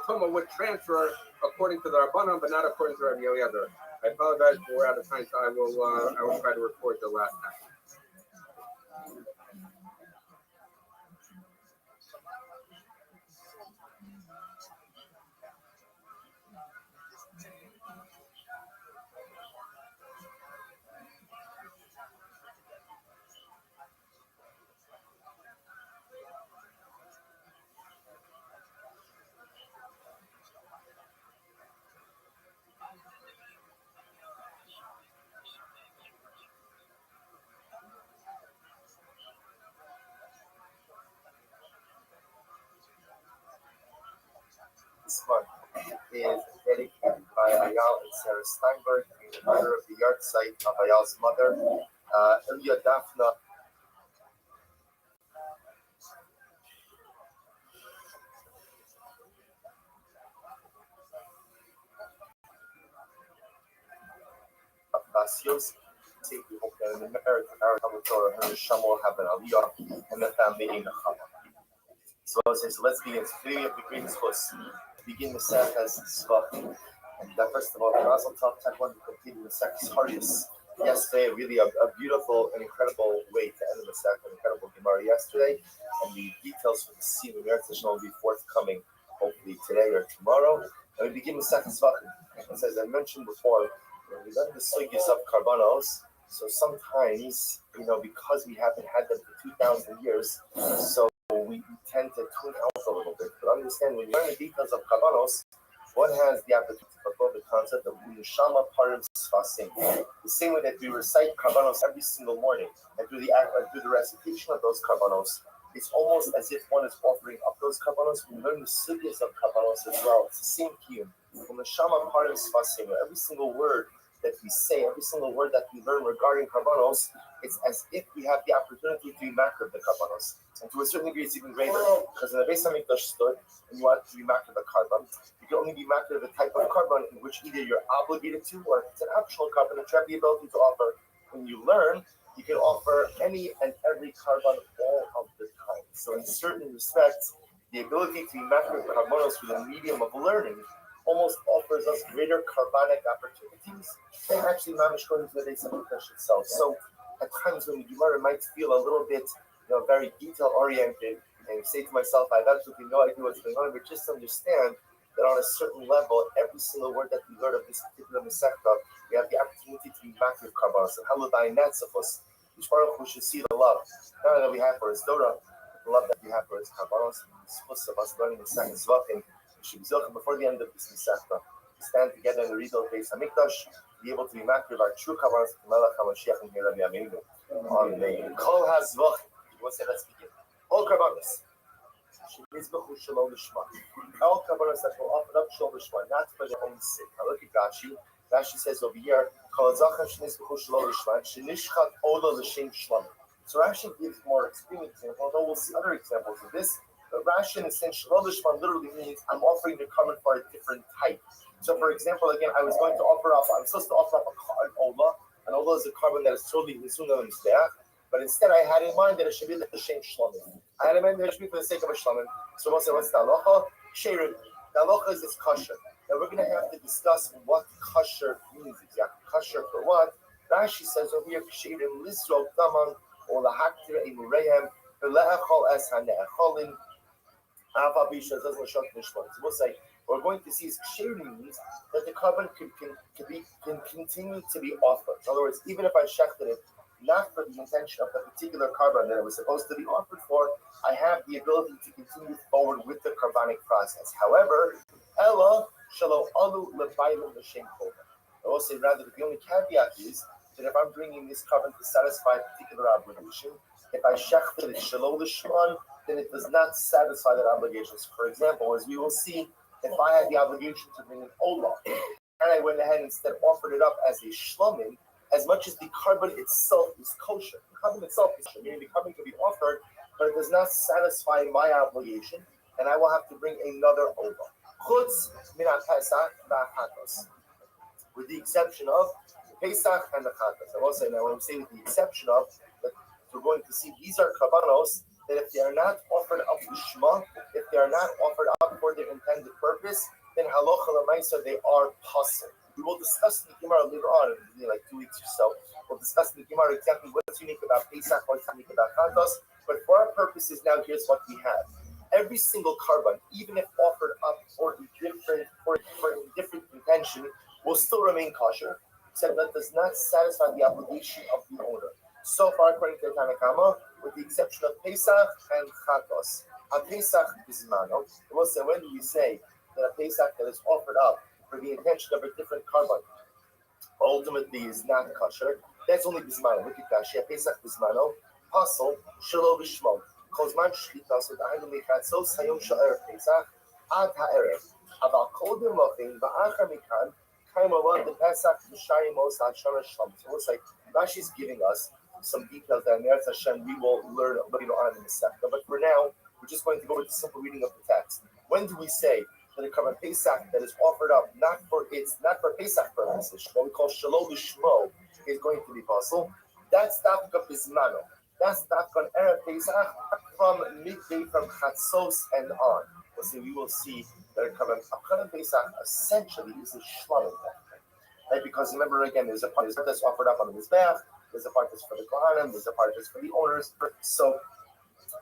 Tuma would transfer according to the Rabbanan, but not according to Rabbi Eliezer. I apologize, but we're out of time, so I will try to record the last time. this month is dedicated by Ayal and Sarah Steinberg in honor of the yard site of Ayal's mother, Ilya Daphna. Basios. We hope that in the merit of our Torah, her Neshama will have an Aliyah and the family in the Chama. So let's begin. Today we have the greatest host. Begin the set as Svachim. And first of all, we also talk one to complete the second Harius. Yesterday, really a beautiful and incredible way to end the second incredible Gemara yesterday. And the details for the scene of Eretz Yisrael will be forthcoming, hopefully today or tomorrow. And we begin the second Svachim. As I mentioned before, when we learn the sugis of Karbanos, so sometimes, because we haven't had them for 2,000 years, so we tend to tune out a little bit. But understand, when you learn the details of Karbanos, one has the opportunity to fulfill the concept of Neshama Parim Sfasim. The same way that we recite Karbanos every single morning, and through the recitation of those Karbanos, it's almost as if one is offering up those Karbanos. We learn the sugis of Karbanos as well. It's the same kiyum. From Neshama Parim Sfasim, every single word that we say, every single word that we learn regarding Karbanos, it's as if we have the opportunity to be makar the Karbanos. And to a certain degree, it's even greater. Because in the Beis HaMikdash stood, and you want to be makar the Karban, you can only be makar the type of Karban in which either you're obligated to, or if it's an optional Karban that you have the ability to offer. When you learn, you can offer any and every Karban all of the time. So in certain respects, the ability to be makar the Karbanos through the medium of learning almost offers us greater carbonic opportunities than actually mamish going to the Beis HaMikdash itself. So at times when the Gemara might feel a little bit, very detail oriented, and say to myself, I have absolutely no idea what's going on, but just understand that on a certain level, every single word that we learn of this particular Masechta, we have the opportunity to be makar karbanos. And hello, by Netzachos, which Baruch we should see the love, not only that we have for his Torah, the love that we have for his karbanos, the schus of us learning the second Zvachim. Before the end of this Masechta, we stand together in the Rizal Beis HaMikdash, be able to be makar of our true karbanos to Melech HaMashiach and Rabbi Aminu. Amen. Kol HaZvachim. Let's begin. All karbanos. All karbanos that will offer up Shalom Lishma, not for their own sake. Now look at Rashi. Rashi says over here, Kol HaZvachim shenizbechu Shalom Lishma, shenishchat ola l'shem shlam. So Rashi gives more extreme examples, although we'll see other examples of this. But Rashi, in a sense, Shalom Lishma literally means I'm offering the carbon for a different type. So, for example, again, I'm supposed to offer up an ola. An ola is a carbon that is totally consumed on the mizbeach. But instead, I had in mind that it should be the same shlamim. I had in mind that it should be for the sake of a shlamim. So we'll say, what's the halacha? Sherim. The halacha is this kosher. Now we're going to have to discuss what kosher means exactly. Kosher for what? Rashi says over here, sherim lizrok daman or lahaktir imurehem v'le'echol es hane'echolin avabisha zaz l'shot nishmon. So we'll say, we're going to see is sherim means that the carbon can continue to be offered. In other words, even if I shechted it, not for the intention of the particular carbon that it was supposed to be offered for, I have the ability to continue forward with the carbonic process. However, Ella shalo alu lebayim l'shem kover. I will say rather that the only caveat is that if I'm bringing this carbon to satisfy a particular obligation, if I shechted it shalo l'shman, then it does not satisfy that obligation. So for example, as we will see, if I had the obligation to bring an olah, and I went ahead and instead offered it up as a shlamim, as much as the carbon itself is kosher. The carbon itself is kosher, meaning the carbon can be offered, but it does not satisfy my obligation, and I will have to bring another olah. Chutz min ha-Pesach v'ha-Chatos, with the exception of Pesach and the Chatos. I will say now, when I'm saying with the exception of, that we're going to see these are karbanos that if they are not offered up to Shema, if they are not offered up for their intended purpose, then halacha l'maisa they are possible. We will discuss in the Gemara later on, in like 2 weeks or so. We'll discuss in the Gemara exactly what's unique about Pesach, what's unique about Chatos. But for our purposes now, here's what we have. Every single carbon, even if offered up for a different intention, will still remain kosher, except that does not satisfy the obligation of the owner. So far, according to the Tanakama, with the exception of Pesach and Chatos. A Pesach bismano. We'll say, when do we say that a Pesach that is offered up for the intention of a different carbon ultimately is not kosher? That's only bismano. Look at Rashi. Pesach bismano. Pasol shelo b'shmo. Kozman shchita so da'aynu mechatsos hayom sha'er Pesach עד הערב. אבל קודם לכן, ואחר מכאן, Kaimala, the Pesach, the Shayimos, Hashana Shalom. So it's like Rashi's giving us some details that Meretz Hashem we will learn later on in the sector. But for now, we're just going to go with the simple reading of the text. When do we say that a Korban Pesach that is offered up not for Pesach purposes, what we call Shalom Lishmo, is going to be possible? That's Dafka Bismano. That's Dafka Erev Pesach from midday, from Chatzos and on. So we will see that a Korban Pesach essentially is a shlamim, right? Because remember again, there's a part that's offered up on the Mizbeach, there's a part that's for the Kohanim, there's a part that's for the owners. So,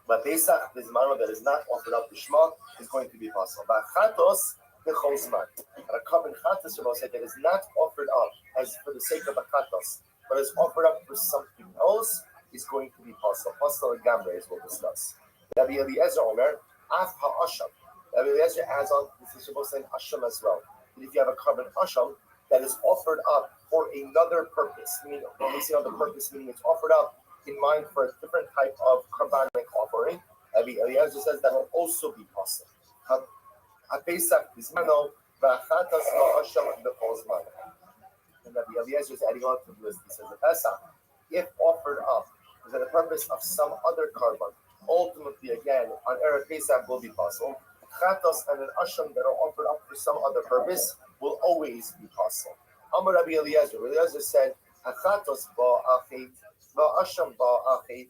but Pesach, this mano that is not offered up to Shema is going to be possible. But Chatos, the Chosman, a Korban Chatos, that is not offered up as for the sake of a Chatos, but is offered up for something else, is going to be possible. Possible Gamre, as we'll discuss. Rabbi Eliezer Omer, Af HaAsham. Rabbi Eliezer adds on, this is supposed to say Asham as well. But if you have a Korban Asham that is offered up for another purpose, meaning when we say other purpose, meaning it's offered up in mind for a different type of Korbanic offering, Rabbi Eliezer says that will also be possible. HaPesach Bismano, V'achatas HaAsham B'Chozman. And Rabbi Eliezer is adding on to this. He says the Pesach, if offered up for the purpose of some other Korban, ultimately again on Erev Pesach will be possible. Chatos and an asham that are offered up for some other purpose will always be possible. Amar Rabbi Eliezer. Rabbi Eliezer said, "Chatos ba'achit, ba'asham ba'achit."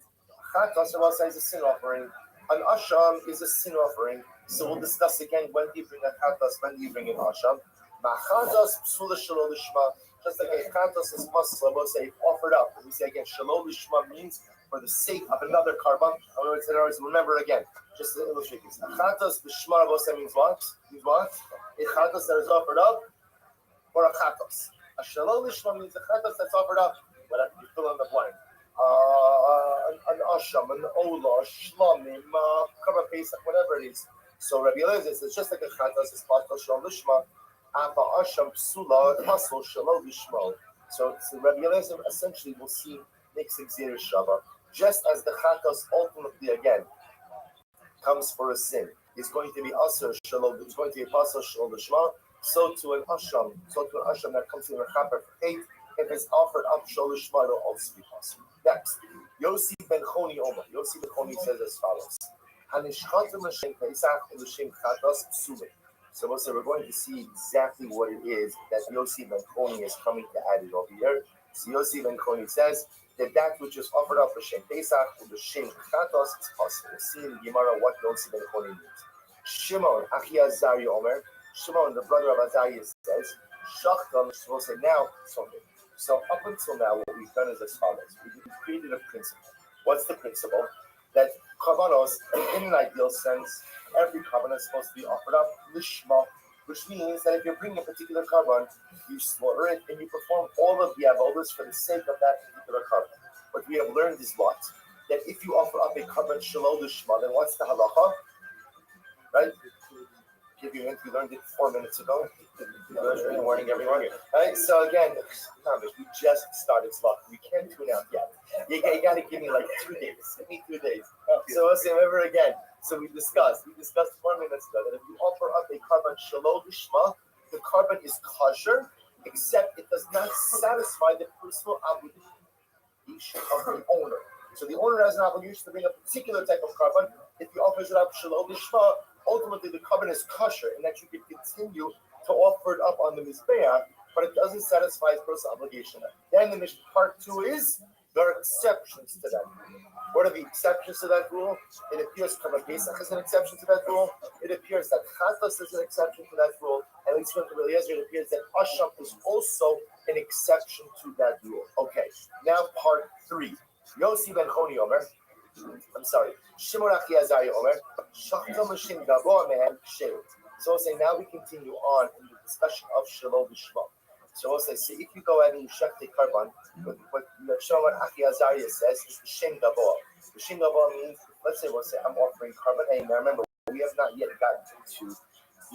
Chatos is a sin offering. An asham is a sin offering. So we'll discuss again when do you bring a chatos, when do you bring an asham. Ma'chatos psula shalom lishma. Just like a chatos is possible, we'll say offered up. And we say again, shalom lishma means for the sake of another korban. In other words, remember again, just to illustrate this. A chatos b'shma rabosai means what? Means what? A chatos that is offered up for a chatos. A shalom lishma means a chatos that's offered up. Whatever you fill in the blank. An asham, an ola, a shlamim, korban pesach, whatever it is. So Rabbi Eliezer says it's just like a chatos is possible shalom lishma. Asham psula pasol shalom lishma. So Rabbi Eliezer essentially will see makes exir shava. Just as the chatos ultimately again comes for a sin, is going to be also shalom. It's going to be pasal shalom lishma. So to an asham that comes to a chaper for 8, if it's offered up shalom lishma, it'll also be possible. Next, Yossi ben Choni Omer. Yossi ben Choni says as follows: Hanishchatim l'shem pesach l'shem chatos psulim. So we're going to see exactly what it is that Yossi ben Choni is coming to add it over here. So Yossi ben Choni says that which is offered up for Shem Pesach or the Shem Chatos is possible. We'll see in Gemara what Yossi ben Choni means. Shimon, Achi Azari Omer, Shimon, the brother of Azariah, says, Shachtam, we'll say now, something. So up until now, what we've done is as follows. We've created a principle. What's the principle? That Karbanos, in an ideal sense, every Karban is supposed to be offered up, Lishma, which means that if you're bringing a particular Karban, you slaughter it and you perform all of the avodas for the sake of that particular Karban. What we have learned is what? That if you offer up a Karban Shalom Lishma, then what's the halacha? Right? Give you a hint, we learned it 4 minutes ago. Good morning, everyone. Right? So again, we just started Tzvah. We can't tune out yet. You got to give me like 2 days. Give me 2 days. So let's remember again. So we discussed 4 minutes ago that if you offer up a Karban Shalom Lishma, the Karban is kosher, except it does not satisfy the personal obligation of the owner. So the owner has an obligation to bring a particular type of Karban. If he offers it up Shalom Lishma, ultimately the Karban is kosher, and that you can continue to offer it up on the Mizbeach, but it doesn't satisfy his personal obligation. Then the Mishnah part 2 is there are exceptions to that rule. What are the exceptions to that rule? It appears Korban Pesach is an exception to that rule. It appears that Chatos is an exception to that rule. At least when it appears that Asham is also an exception to that rule. Okay, now part 3. Yossi ben Choni Omer. I'm sorry. Shimon Achi Azariah Omer. Shachtam l'shem gavoa mehem shevet. So we'll say now we continue on in the discussion of Shalom B'Shma. So we'll say, see, if you go ahead and you shech the Karban, what Shimon Achi Azariah says is the Shem Gavoa. The Shem Gavoa means, let's say we'll say I'm offering Karban. Hey, now remember, we have not yet gotten to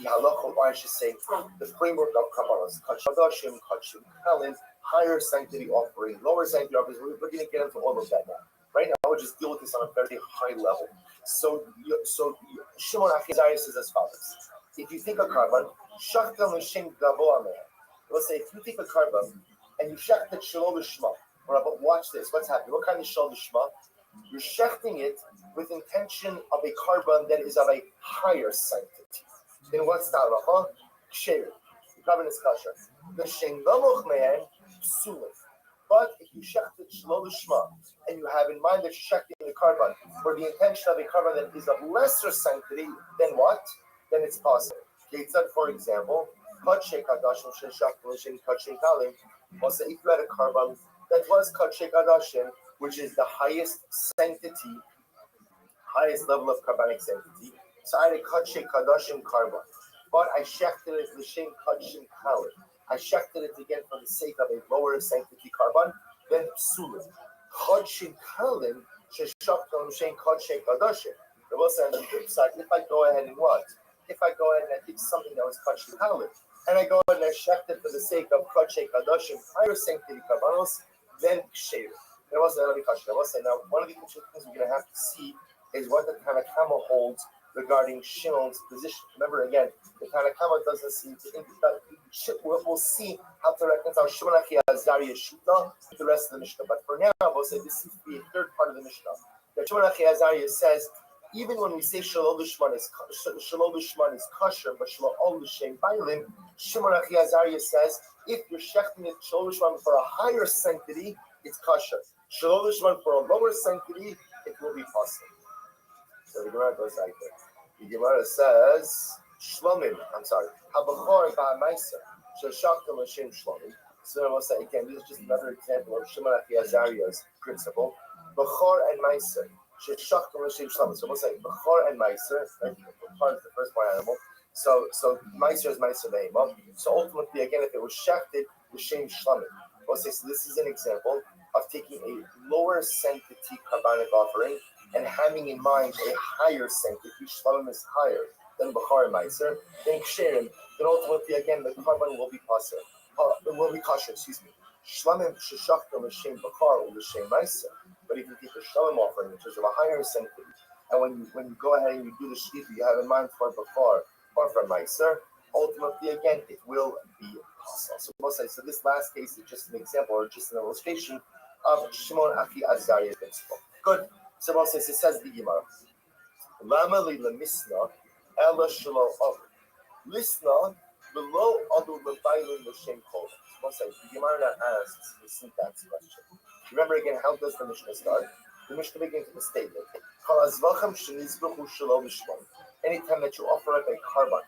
the halacha, or I should say, the framework of Karbanos. Kachadashim, Kachim, Kalin, higher sanctity offering, lower sanctity offerings. We're going to get into all of that now. Right now, we'll just deal with this on a very high level. So Shimon Achi Azariah says as follows: if you take a carbon, shachtam l'shem gavoa me'en. We'll say if you take a carbon and you shecht it shalom l'shma, but watch this, what's happening? What kind of shalom l'shma? You're shechting it with intention of a carbon that is of a higher sanctity. In what style? Ksher. The carbon is kosher. The shem namoch me'en psulim. But if you shecht it shalom l'shma and you have in mind that you're shechting the carbon for the intention of a carbon that is of lesser sanctity, then what? Then it's possible. For example, Kachek Kadashim Sheshachim Shem Kachek Kalim. Also, if you had a carbon that was Kachek Kadashim, which is the highest sanctity, highest level of carbonic sanctity, so I had a Kachek Kadashim carbon, but I shechted it with Shem Kachek Kalim. I shechted it again for the sake of a lower sanctity carbon, then Psulim. Kachek Kalim Sheshachim Shem Kachek Kadashim. There was on the flip side, if I go ahead and what? If I go ahead and I take something that was kachik halid, and I go ahead and I shecht it for the sake of kachik kadoshim, higher sanctity karbanos, then ksheir. There was another kachik. I will say now, one of the interesting things we're going to have to see is what the Tanakama holds regarding Shimon's position. Remember again, the Tanakama doesn't seem to indicate. We'll see how to reconcile Shimon Achi Azariah's shita with the rest of the Mishnah. But for now, we'll say this seems to be a third part of the Mishnah. That Shimon Achi Azariah says, even when we say Shalom Lishman is kosher, but Shalom L'Shem Bailim, Shimon Achi Azariah says, if you're shechting it Shalom Lishman for a higher sanctity, it's kosher. Shalom Lishman for a lower sanctity, it will be possible. So the Gemara goes like that. The Gemara says, Shlomim, Habachor Ba'amaiser, Shashachtam L'Shem Shlomim. So I will say again, this is just another example of Shimon Achi Azariah's principle. Bachor and Meiser. So we'll say Bechor and Meiser. Bechor is the firstborn animal. So Meiser is Meiser Behemah. So ultimately, again, if it was shechted, L'Shem Shlamim. We'll say, so this is an example of taking a lower sanctity carbonic offering and having in mind a higher sanctity. Shlamim is higher than Bechor and Meiser. Then Ksherim. Then ultimately, again, the carbon will be kosher. It will be kosher, Shlamim Sheshachtam L'Shem Bechor or L'Shem Meiser. But if you take a shalom offering, which is of a higher sanctity, and when you go ahead and you do the shkita, you have in mind for Bechor or for Meiser, ultimately, again, it will be possible. So we'll say, so this last case is just an example or just an illustration of Shimon Achi Azariah's principle. Good. So we'll say, so it says the Gemara. Lama li lemisna ela shelo adu. Lisna below adu lebailin l'shem kol. So we'll say, the Gemara asks the syntax question. Remember again, how does the Mishnah start? The Mishnah begins with a statement. Anytime that you offer up a carbon,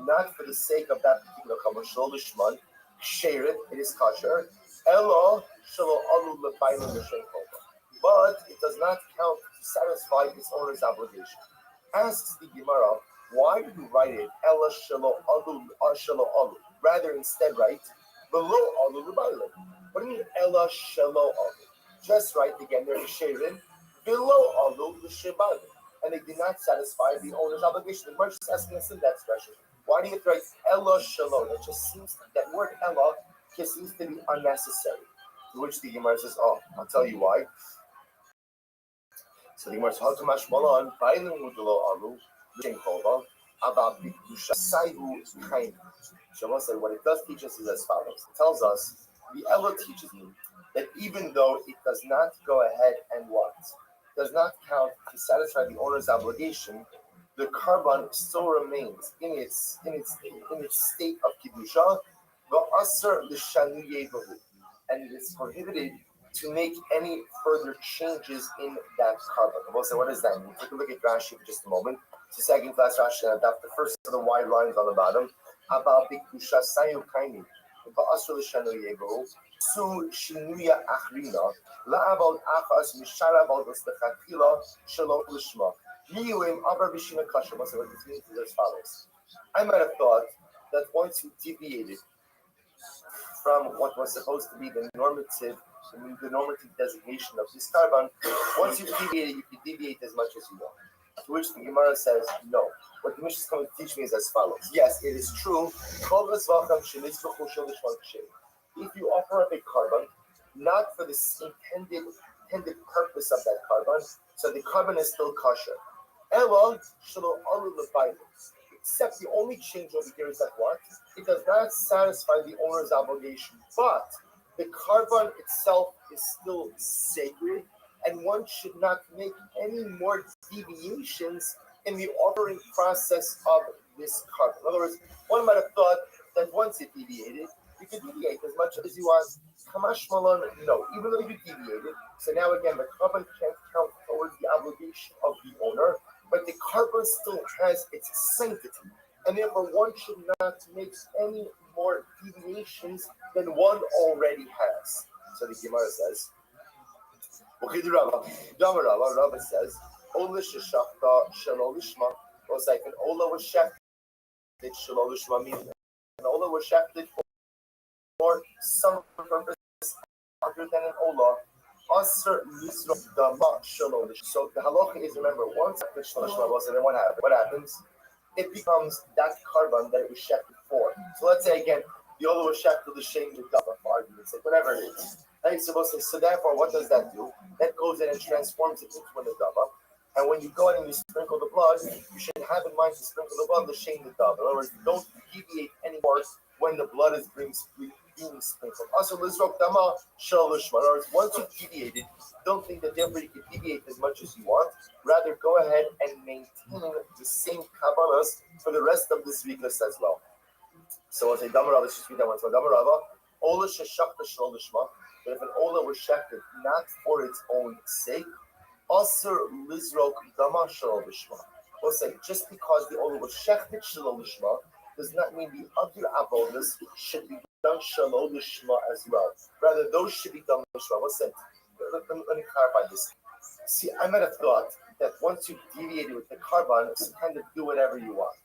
not for the sake of that particular carbon, share it, it is kosher. But it does not count to satisfy its owner's obligation. Asks the Gemara, why did you write it? Rather instead write below alu l'baylim. What do you mean ella shelo alu? Just right again, they're sharing below alu l'shebalim, and they did not satisfy the owner's obligation. The merchant is asking us in that expression. Why do you write ella shelo? That just seems that word ella just seems to be unnecessary. To which the Gemara says, "Oh, I'll tell you why." So the Gemara says, "How to mashmalan bailim udlo alu l'shem kova about b'kedusha saihu kain." So I must say, what it does teach us is as follows. It tells us, the Ella teaches me that even though it does not go ahead and what? Does not count to satisfy the owner's obligation, the carbon still remains in its state of Kedusha, and it is prohibited to make any further changes in that carbon. We'll say, what does that mean? Take a look at Rashi for just a moment. It's the second class Rashi, the first of the wide lines on the bottom. About Bikdusha Sayu Kaini, Ba'asr Shanu Yego, Su Shinuya Achrina, La about Achas, Mishara about Ustakatila, Shalom Lishma, Miuim Abra Bishina Kasha. What this means is as follows. I might have thought that once you deviated from what was supposed to be the normative designation of this carbon, once you deviated, you can deviate as much as you want. To which the Gemara says, no. What the Mishnah is coming to teach me is as follows. Yes, it is true. If you offer up a carbon, not for the intended purpose of that carbon, so the carbon is still kosher. The Except the only change over here is that what? It does not satisfy the owner's obligation, but the carbon itself is still sacred, and one should not make any more deviations in the ordering process of this carbon. In other words, one might have thought that once it deviated, you could deviate as much as you want. Kamash Malon, no, even though you deviated, so now again the carbon can't count towards the obligation of the owner, but the carbon still has its sanctity, and therefore one should not make any more deviations than one already has. So the Gemara says, Rabbi says, Ola sheshachta shelo lishma. Was like an Ola was shechted shelo lishma, meaning an Ola was shechted for some purpose other than an Ola. So the halacha is, remember, once the shelo lishma was, and then what happens? It becomes that carbon that it was shechted for. So let's say again, the Ola was shechted the shame to dava, for argument's sake, whatever it is. So therefore, what does that do? That goes in and transforms it into an adava. And when you go in and you sprinkle the blood, you should have in mind to sprinkle the blood, the shame the dava. In other words, don't deviate anymore when the blood is being sprinkled. Also, lizrok dama shel lishma. In other words, once you've deviated, don't think that therefore you can deviate as much as you want. Rather, go ahead and maintain the same kabbalas for the rest of this week as well. So I'll say Damarava, let's just read that one. So Damarava, Ola sheshachta shel lishma. But if an Ola was shechted not for its own sake, Asr lizrok dama shel lishma. We'll say just because the Ola was shechted shel lishma does not mean the other avodas should be done shel lishma as well. Rather, those should be done lishma. We'll say, let me clarify this. See, I might have thought that once you deviated with the carbon, you kind of do whatever you want.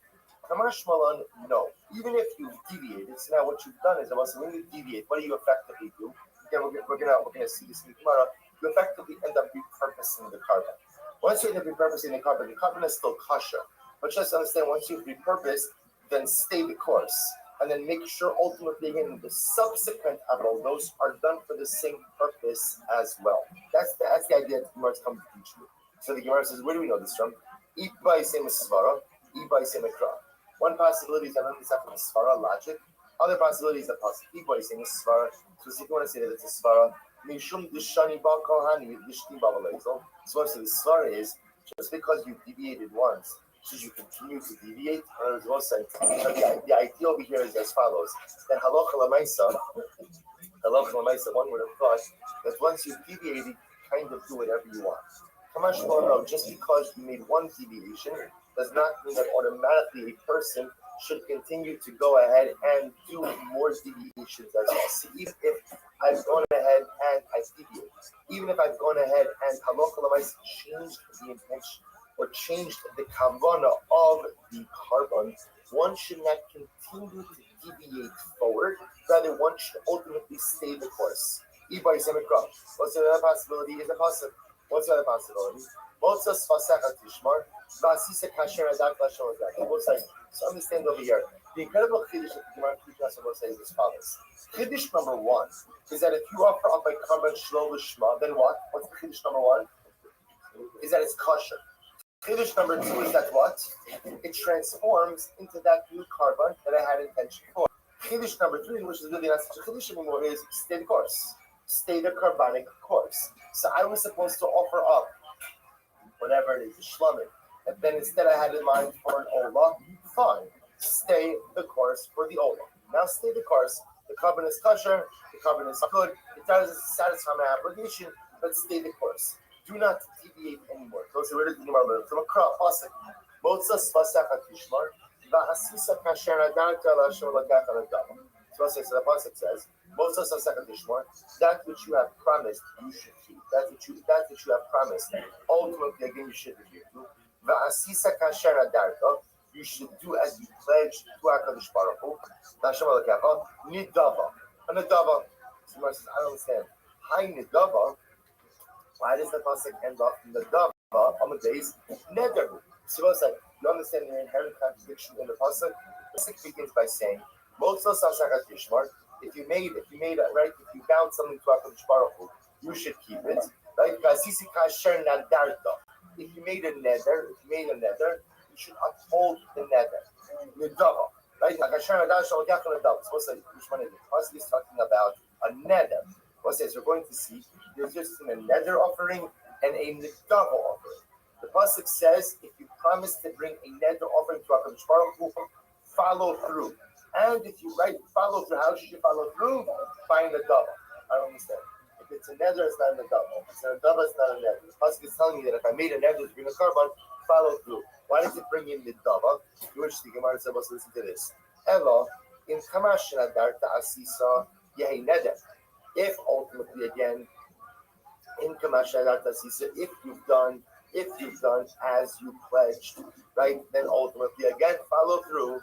Kamash Malan, no. Even if you deviated, so now what you've done is, when you deviate, what do you effectively do? Again, we're gonna see this in tomorrow. You effectively end up repurposing the carbon. Once you end up repurposing the carbon is still kosher. But just understand, once you've repurposed, then stay the course. And then make sure ultimately, again, the subsequent aval, those are done for the same purpose as well. That's the idea that the Gemara is coming to teach you. So the Gemara says, where do we know this from? Ibai sema svara, ibai sema kra. One possibility is that it's from the svara logic. Other possibilities are possible. Ibai sema svara. So if you want to say that it's a svara, mishum dishani ba kohani dishti ba balezel. So the svara is just because you deviated once, should you continue to deviate? And as well said, the idea over here is as follows: that halacha lemaisa, one would have thought that once you've deviated, kind of do whatever you want. Kamash no, just because you made one deviation does not mean that automatically a person should continue to go ahead and do more deviations as well. So even if I've gone ahead and I deviated, even if I've gone ahead and halacha lemaisa changed the intention or changed the kavana of the carbon, one should not continue to deviate forward. Rather, one should ultimately stay the course. What's the other possibility? Is a possible. What's the other possibility? So understand over here. The incredible chiddush that the Gemara teaches us is as follows. Chiddush number one is that if you offer up a carbon shlo l'shma, then what? What's the chiddush number one? Is that it's kosher. Chiddush number two is that what? It transforms into that new carbon that I had intention for. Chiddush number three, which is really not such a chiddush anymore, is stay the course. Stay the carbonic course. So I was supposed to offer up whatever it is, shlamim. And then instead I had in mind for an ola, fine. Stay the course for the ola. Now stay the course. The carbon is kosher, the carbon is good. It doesn't satisfy my obligation, but stay the course. Do not deviate anymore. Those are really from a crop. Moses Fasaka Tishmar, Vasisa Kashera Dantala Sholagaka Dama. So the Pasuk says, Moses Fasaka Tishmar, that which you have promised, you should keep. That which you have promised, ultimately again you should do. Vasisa Kashera Darka, you should do as you pledged to HaKadosh Baruch Hu. Nashamalakaha, Nidava. And Nidava, someone says, I don't understand. Hi Nidava. Why does the pasuk end off in the dava on the days nether? So it's like, you understand the inherent contradiction in the pasuk. The pasuk begins by saying, if you made it right, if you bound something to HaKadosh Baruch Hu, you should keep it. Right? If you made a nether, you should uphold the nether. Nidava. Right? Like Hashem Adash Shalakach Nidava. Supposed to say which one is it? Pasuk is talking about a neder. What says we're going to see there's just a neder offering and a nidava offering. The pasuk says if you promise to bring a neder offering to HaKadosh Baruch Hu, follow through. And if you follow through, how should you follow through? By a nidava. I don't understand. If it's a neder, it's not a nidava. If it's a nidava, it's not a neder. The pasuk is telling me that if I made a neder to bring a carbon, follow through. Why does it bring in nidava? Which the Gemara said, let's listen to this. Elo in kamash nadarta asisa yehi neder. If ultimately again in kamash nadarta asisa, if you've done as you pledged, right? Then ultimately again follow through.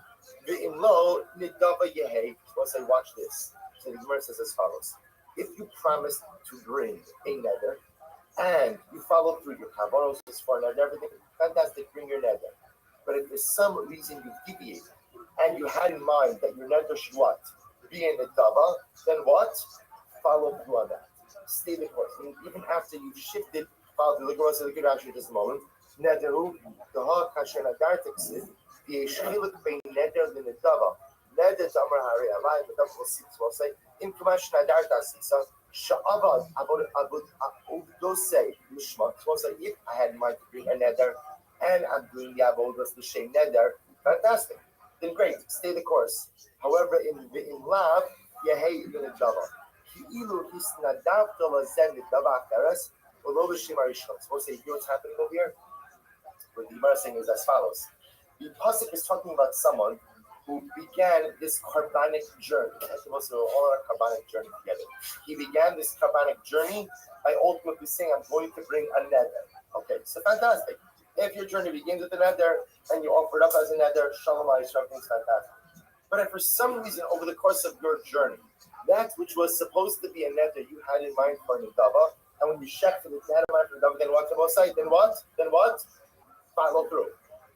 V'im lo nidava yehi. So say, watch this. So the Gemara says as follows: if you promise to bring a neder and you follow through your kavanos as far and everything, fantastic, bring your neder. But if there's some reason you deviated and you had in mind that your neder should what? Be in the dava, then what? Follow through on that. Stay the course. I mean, even after you've shifted, follow through. Look at the good actually just a moment. Nederu, the ha kasher nadartiksid, the eshchilik bein neder than the dava. Neder damar hari alai, but that's what six will say. In kamash nadartasisa, sha'avad abud dosei mishma. So say if I had in mind to bring a neder and I'm doing the avodas the same neder, fantastic. Then great, stay the course. However, in lav, yehei the dava. Ki'ilu hisnadavta lazen the dava acheres, below the shema rishon. So say, you know what's happening over here? What the Gemara is saying is as follows. The pasuk is talking about someone who began this carbonic journey. As most of all our carbonic journey together. He began this carbonic journey by ultimately saying, I'm going to bring a neder. Okay, so fantastic. If your journey begins with a neder and you offer it up as a neder, shalom aleichem, everything's fantastic. But if for some reason over the course of your journey, that which was supposed to be a neder you had in mind for nidava, and when you checked it, you had in mind for nidava, then what to say? Then what? Follow through.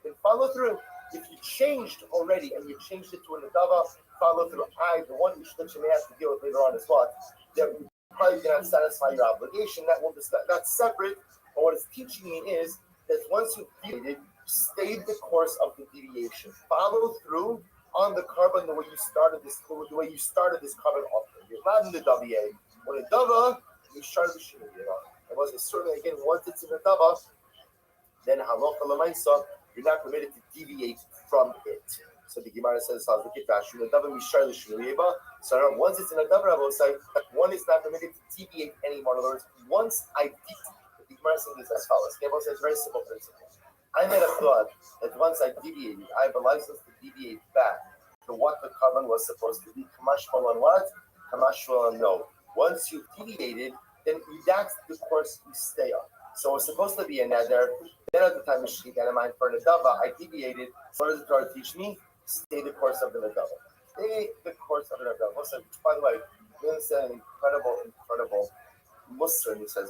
Then follow through. If you changed already and you changed it to a nidava, follow through. The one issue that you may have to deal with later on is what? That you probably cannot satisfy your obligation. That will discuss. That's separate. But what it's teaching me is that once you've deviated, stay the course of the deviation. Follow through on the carbon the way you started this carbon offering. You're not in the WA. When a dava, you start the shul. It was certainly again once it's in the dava, then halacha l'maisa, you're not permitted to deviate from it. So the Gemara says, so once it's in a dava, I will say one is not permitted to deviate anymore. In other words, once I deviate, the Gemara says as follows. Gemara says very simple principle. I made a thought that once I deviated, I have a license to deviate back to what the carbon was supposed to be. Kamashmal on what? Kamashmal on no. Once you've deviated, then that's the course you stay on. So it's supposed to be a neder. Then at the time of Shkita and mind for Nadava, I deviated. So what does the Torah teach me? Stay the course of the Nadava. Stay the course of the Nadava. By the way, this is an incredible Muslim, he says,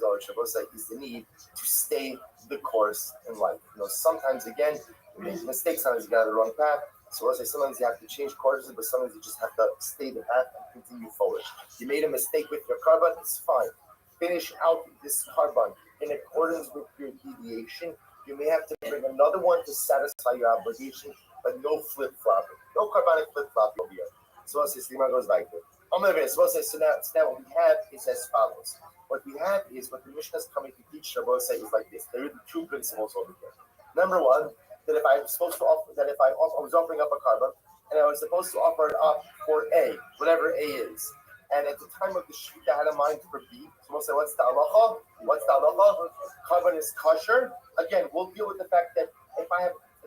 is the need to stay the course in life. Sometimes again, you make mistakes, sometimes you get on the wrong path. So let's say sometimes you have to change courses, but sometimes you just have to stay the path and continue forward. You made a mistake with your carbon, it's fine. Finish out this carbon in accordance with your deviation. You may have to bring another one to satisfy your obligation, but no flip-flopping. No carbonic flip-flopping over here. So let's say Slima goes back there. So now what we have is as follows. What we have is what the Mishnah is coming to teach Rabbi say is like this. There are two principles over here. Number one, that if I was offering up a carbon and I was supposed to offer it up for A, whatever A is, and at the time of the shvita I had a mind for B, so we'll say what's the halacha? Carbon is kosher. Again, we'll deal with the fact that if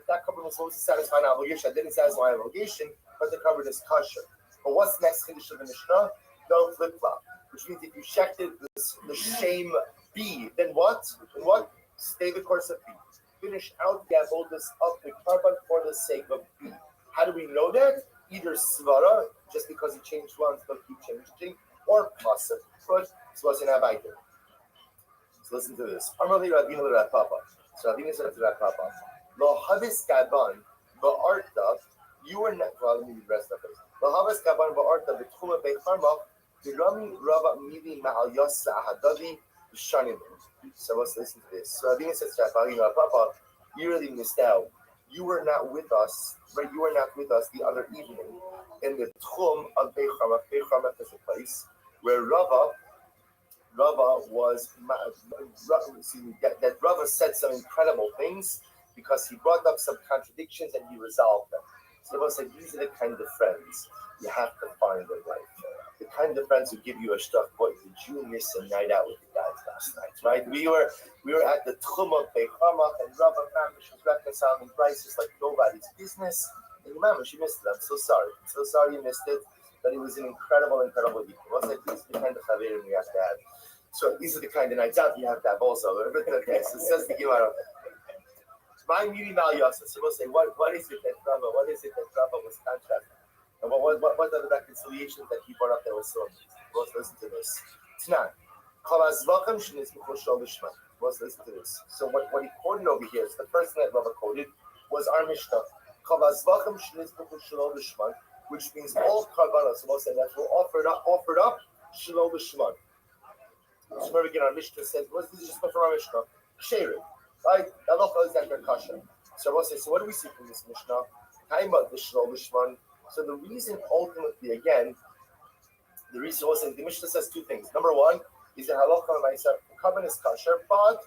that carbon was supposed to satisfy an obligation, I didn't satisfy an obligation, but the carbon is kosher. But what's the next condition of the Mishnah? Don't flip-flop. Which means if you checked it the shame B, then what? Stay the course of B. Finish out the avodas of the carbon for the sake of B. How do we know that? Either svara, just because he changed once, but keep changing, or passive. Good. So what's in Abaita? So listen to this. Amrali Rabbeinu Rapapa. So Rabbeinu said to Rapapa, Lo habis kaban ba'arta, you were not, well, let me read the rest of it. Lo habis kaban ba'arta b'tchuma be'charmach, Rami Rabba Mili Ma'al Yasa Hadavi Shanim. So let's listen to this. So Rabbi says to Rabbi Papa, you really missed out. you were not with us, right? You were not with us the other evening in the Tchum of Beichamak. Beichamak is a place where Rava was, that Rava said some incredible things because he brought up some contradictions and he resolved them. So Rava said, these are the kind of friends you have to find in life. The kind of friends who give you a stuff. Boy, did you miss a night out with the guys last night, right? We were at the Tchum of Beichamak and Rava Mamish was reconciling prices like nobody's business. And Mamish, you missed it. I'm so sorry you missed it. But it was an incredible evening. It was like, these are the kind of chavirim we have to have. So these are the kind of nights out you have to have also. Okay, so it says the Gemara. My miri mal yasa. So we'll say, what is it that Rava was contrasting? And what are the reconciliations that he brought up that was so amazing? Let's listen to this. Tanan. Let's listen to this. So what he quoted over here, so the first thing that Rava quoted was our Mishnah. Which means all karbanos, that were offered up, shelo l'shman. So remember again, our Mishnah says, this is just from our Mishnah, sherim, right? The halacha is that they're kosher. So we'll say, so what do we see from this Mishnah? Taima the shelo l'shman. So the reason, ultimately, again, the reason also the Mishnah says two things. Number one is that halacha l'maisa carbon is kosher, but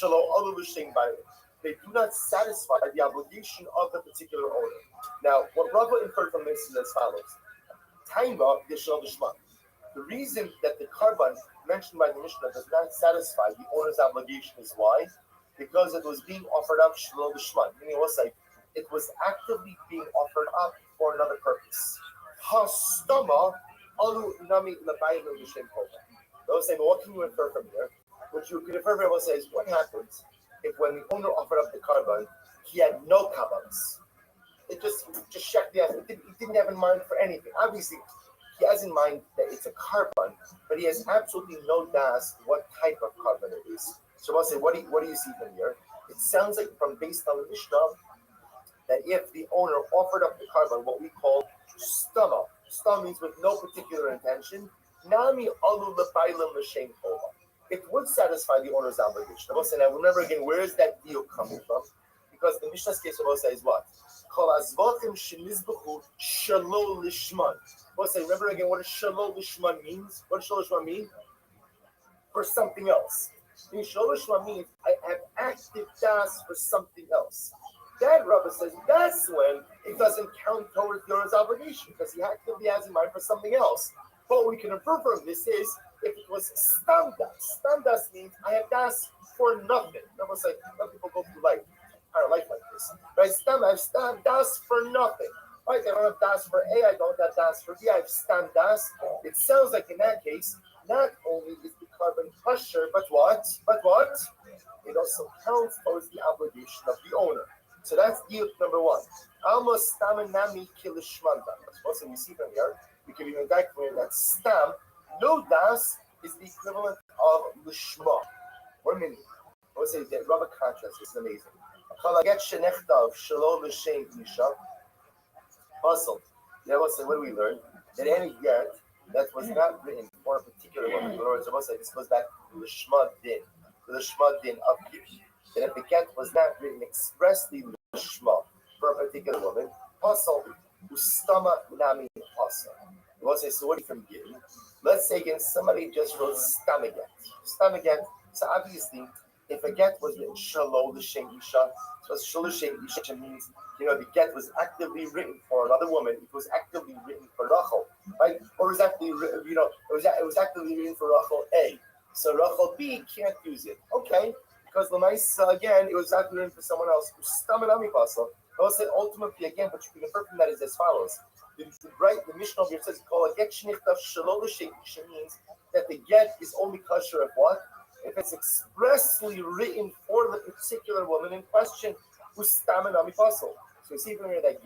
shelo alu l'shem bayim. They do not satisfy the obligation of the particular owner. Now, what Rabbi inferred from this is as follows. Taima yeshel b'shman. The reason that the carbon mentioned by the Mishnah does not satisfy the owner's obligation is why? Because it was being offered up shelo b'shman. Meaning it was actively being offered up for another purpose. Hastama alu nami l'bayim l'shem kova. They'll say, but what can you infer from here? What you can infer from here is what happens if when the owner offered up the carbon, he had no kabbalas. It just checked the answer. He didn't have in mind for anything. Obviously, he has in mind that it's a carbon, but he has absolutely no das what type of carbon it is. So I'll say, what do you see from here? It sounds like based on the Mishnah that if the owner offered up the carbon, what we call stama. Stama means with no particular intention. Nami alu l'baylam l'shem kova. It would satisfy the owner's obligation. Now remember again, where is that deal coming from? Because the Mishnah's case of is what? Remember again what shelo lishman means? What does shelo lishman mean? For something else. Shelo lishman means I have active das for something else. That Rabbi says that's when it doesn't count towards the owner's obligation because he actively has in mind for something else. But what we can infer from this is if it was stam das means I have das for nothing. Almost like some people go through life like this. Right? I have stam das for nothing. Right? I don't have das for A, I don't have das for B, I have stam das. It sounds like in that case, not only is the carbon kosher, but what? It also counts towards the obligation of the owner. So that's deal number one. Almost stam and nami kilishmanda. That's what we see from here. We can even get clear that stam, no das, is the equivalent of lishma. Or mini. I would say that Rabbi contrast. This is amazing. Chalaget shenechtav shelo l'shem isha. Puzzle. Yeah, we'll say, what do we learn? That any get that was not written for a particular woman. In other words, I will say this goes back to the Shma din of Gish. That if the get was not written expressly Shma for a particular woman, puzzle ustama nami puzzle. I will say, so what do you from Gish? Let's say again, somebody just wrote stamaget. So obviously, if a get was written shelo l'shem isha, so shelo l'shem isha means, the get was actively written for another woman. It was actively written for Rachel, right? Or it was actively written, it was actively written for Rachel A. So Rachel B can't use it. Okay, because Lamaisa, again, it was actively written for someone else. Ustamanami pasal. I'll say ultimately again, but you can infer from that is as follows. The Mishnah over here says, "Call a get shnichtav shelo l'shem isha" means that the get is only kosher if what? If it's expressly written for the particular woman in question, who's stam and ami pasal. So you see from here that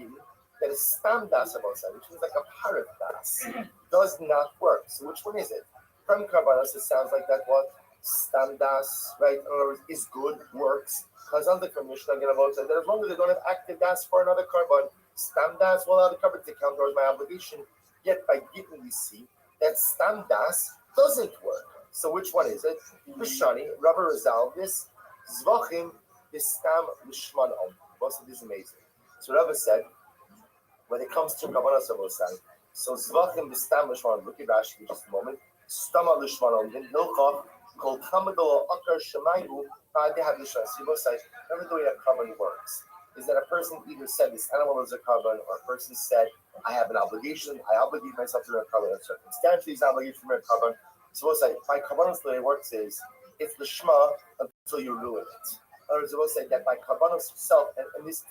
a stam das which is like a parrot das, does not work. So which one is it? From Karbanos, it sounds like that what? Stam das, right? In other words, is good, works. Because on the Mishnah, that as long as they don't have active das for another carbon, stam das will allow the carbon to count towards my obligation. Yet by Gittin we see that stam das doesn't work. So which one is it? Bishani, Rabbi resolved this. Zvachim, Bistam, Lishman Om. Most of this is amazing. So Rabbi said, when it comes to Kavanas Avosai, so Zvachim Bistam Lishman, look at Rashi for just a moment. Stama Lishman on Milchach, called Kamadol Akar Shemayu, Ba'adeh Lishman. So remember the way that Kavan works is that a person either said this animal is a Kavan, or a person said, I have an obligation, I obligate myself to a Kavan, and circumstantially is obligated to a Kavan. So by Kavanos, the way it works is, it's the Shema until you ruin it. In other words, we'll say that by Kavanos itself, and this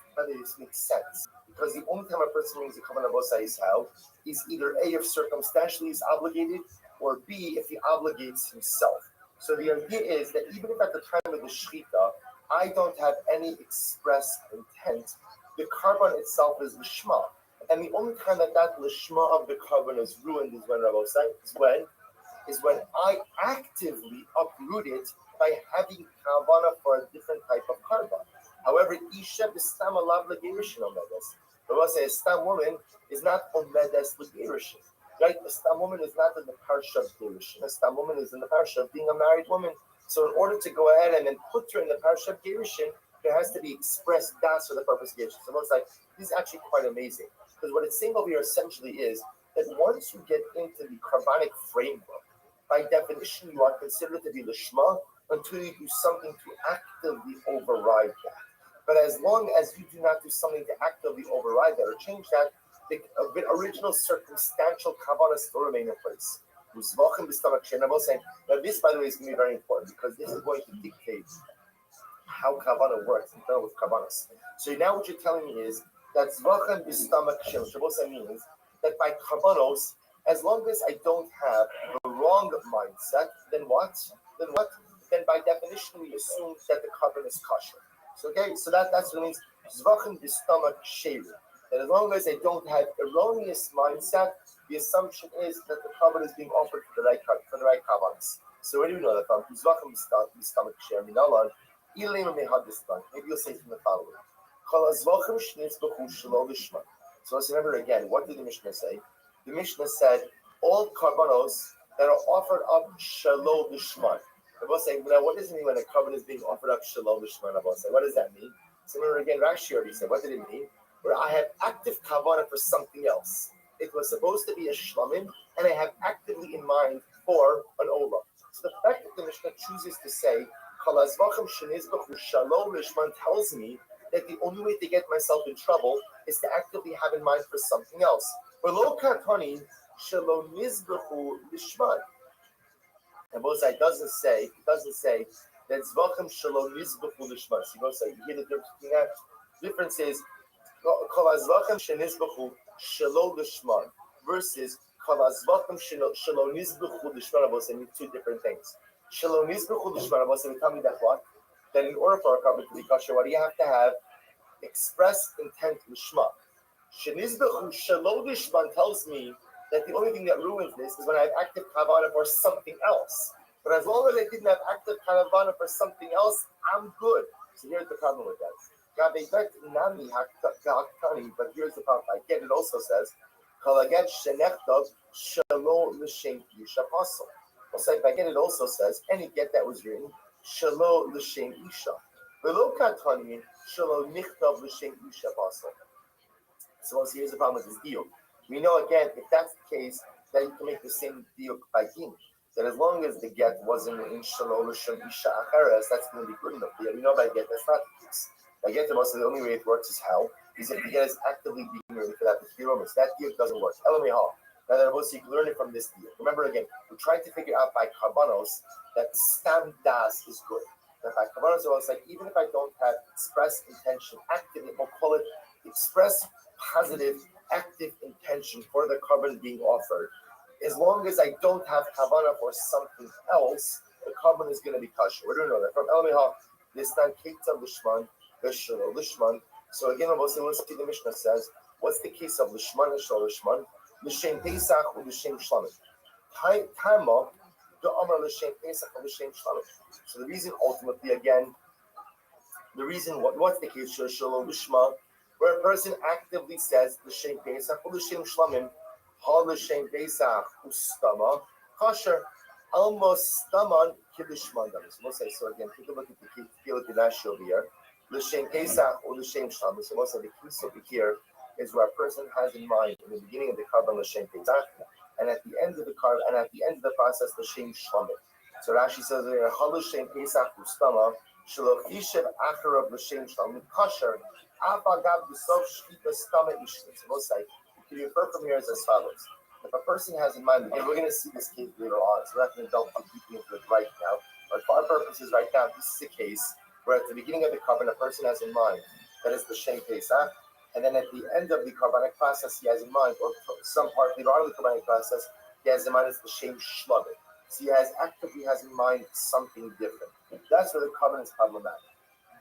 makes sense, because the only time a person means the Kavanah Bosai is how is either A, if circumstantially is obligated, or B, if he obligates himself. So the idea is that even if at the time of the Shechita, I don't have any express intent, the carbon itself is Lishma. And the only time that Lishma of the carbon is ruined is when Rabbi said, is when I actively uproot it by having kavana for a different type of carbon. However, Isha Bistam Alav Legirushin Omedes. Rabbi says, a Stam woman is not Omedes Legirushin. Right? A Stam woman is not in the parsha of Gerushin. A Stam woman is in the parsha of being a married woman. So in order to go ahead and then put her in the parsha of Gerushin, there has to be expressed das for the purpose of Gerushin. So it's like, this is actually quite amazing. Because what it's saying over here essentially is that once you get into the carbonic framework, by definition, you are considered to be Lishma until you do something to actively override that. But as long as you do not do something to actively override that or change that, the original circumstantial Kavanah still remain in place. Now this, by the way, is going to be very important because this is going to dictate how Kavanah works in terms of Kavanahs. So now what you're telling me is that Zvachan Bistamak Shem means that by Kavanos, as long as I don't have the wrong mindset, then what? Then by definition we assume that the carbon is kosher. So that's what it means. Zvachan Bistamak Sheru. That as long as I don't have erroneous mindset, the assumption is that the carbon is being offered for the right kavanas. So where do we know that from? Maybe you'll say from the following. So let's remember again, what did the Mishnah say? The Mishnah said, all karbanos that are offered up shalom lishman. I will say, now what does it mean when a carbon is being offered up shalom lishman? I will say, what does that mean? So remember again, Rashi already said, what did it mean? Where I have active kavanah for something else. It was supposed to be a shlamim, and I have actively in mind for an olah. So the fact that the Mishnah chooses to say, shalom lishman tells me that the only way to get myself in trouble is to actively have in mind for something else. But lo katani shalom nizbechu lishman. And Mosai doesn't say that zvachim shalom nizbechu lishman. So you hear the difference between that? The difference is Kalavachim shenizbechu shalom lishman versus Kalavachim shalom nizbechu lishman. Mosai mean two different things. Shalom nizbechu lishman. Mosai tell me that what? That in order for a carbon to be kosher, what do you have to have? Express intent lishma. Shenizbechu shalom lishman tells me that the only thing that ruins this is when I have active kavanah for something else. But as long as I didn't have active kavanah for something else, I'm good. So here's the problem with that. But here's the problem. I get it also says, also if I get it also says, any get that was written, Shalo l'shem isha. Below katani, shalo nichtav l'shem isha also. So here's the problem with this deal. We know again, if that's the case, then you can make the same deal by king. That as long as the get wasn't in shalo l'shem isha acheres, that's going to be good enough. Yeah, we know by get that's not the case. By get the most of the only way it works is how is if the get is actively being ready for that particular moment. That deal doesn't work. Elamihal. Now that you can learn it from this deal. Remember again, we're trying to figure out by karbanos that stam das is good. That by karbanos, it's like even if I don't have express intention, active, we'll call it express positive, active intention for the carbon being offered. As long as I don't have kavanah for something else, the carbon is going to be kosher. We're doing that from Elamihal. This time, Keita Lishman, Vishalo Lishman. So again, let's see the Mishnah says, what's the case of Lishman and Shalo Lishman? L'shem Pesach or l'shem Shlamim. Tama the Amar l'shem Pesach or l'shem Shlamim. So the reason ultimately again, what's the case? Shalom Lishma, where a person actively says l'shem Pesach or l'shem Shlamim, ha l'shem Pesach ustama kosher almost staman kiddushman. So we'll say so again. Take a look at the Rashi over here. L'shem Pesach or L'shem Shabbos. So most of the case over here is where a person has in mind in the beginning of the carbon L'shem Pesach, and at the end of the carbon, and at the end of the process L'shem Shlomim. So Rashi says there, Hal L'shem Pesach Ustama Shelo Yishev Acharav L'shem Shlomim Kasher Avagav B'Sof Shkita Stama Ishtim. So most like you can refer from here as follows. If a person has in mind, and we're going to see this case later on, so we're not going to delve too deeply into it right now. But for our purposes, right now, this is a case where at the beginning of the carbon, a person has in mind that is the Shem Pesach, and then at the end of the carbonic process, he has in mind, or some part later on in the carbonic process, he has in mind is the Shem Shlomim. So he actively has in mind something different. That's where the carbon is problematic.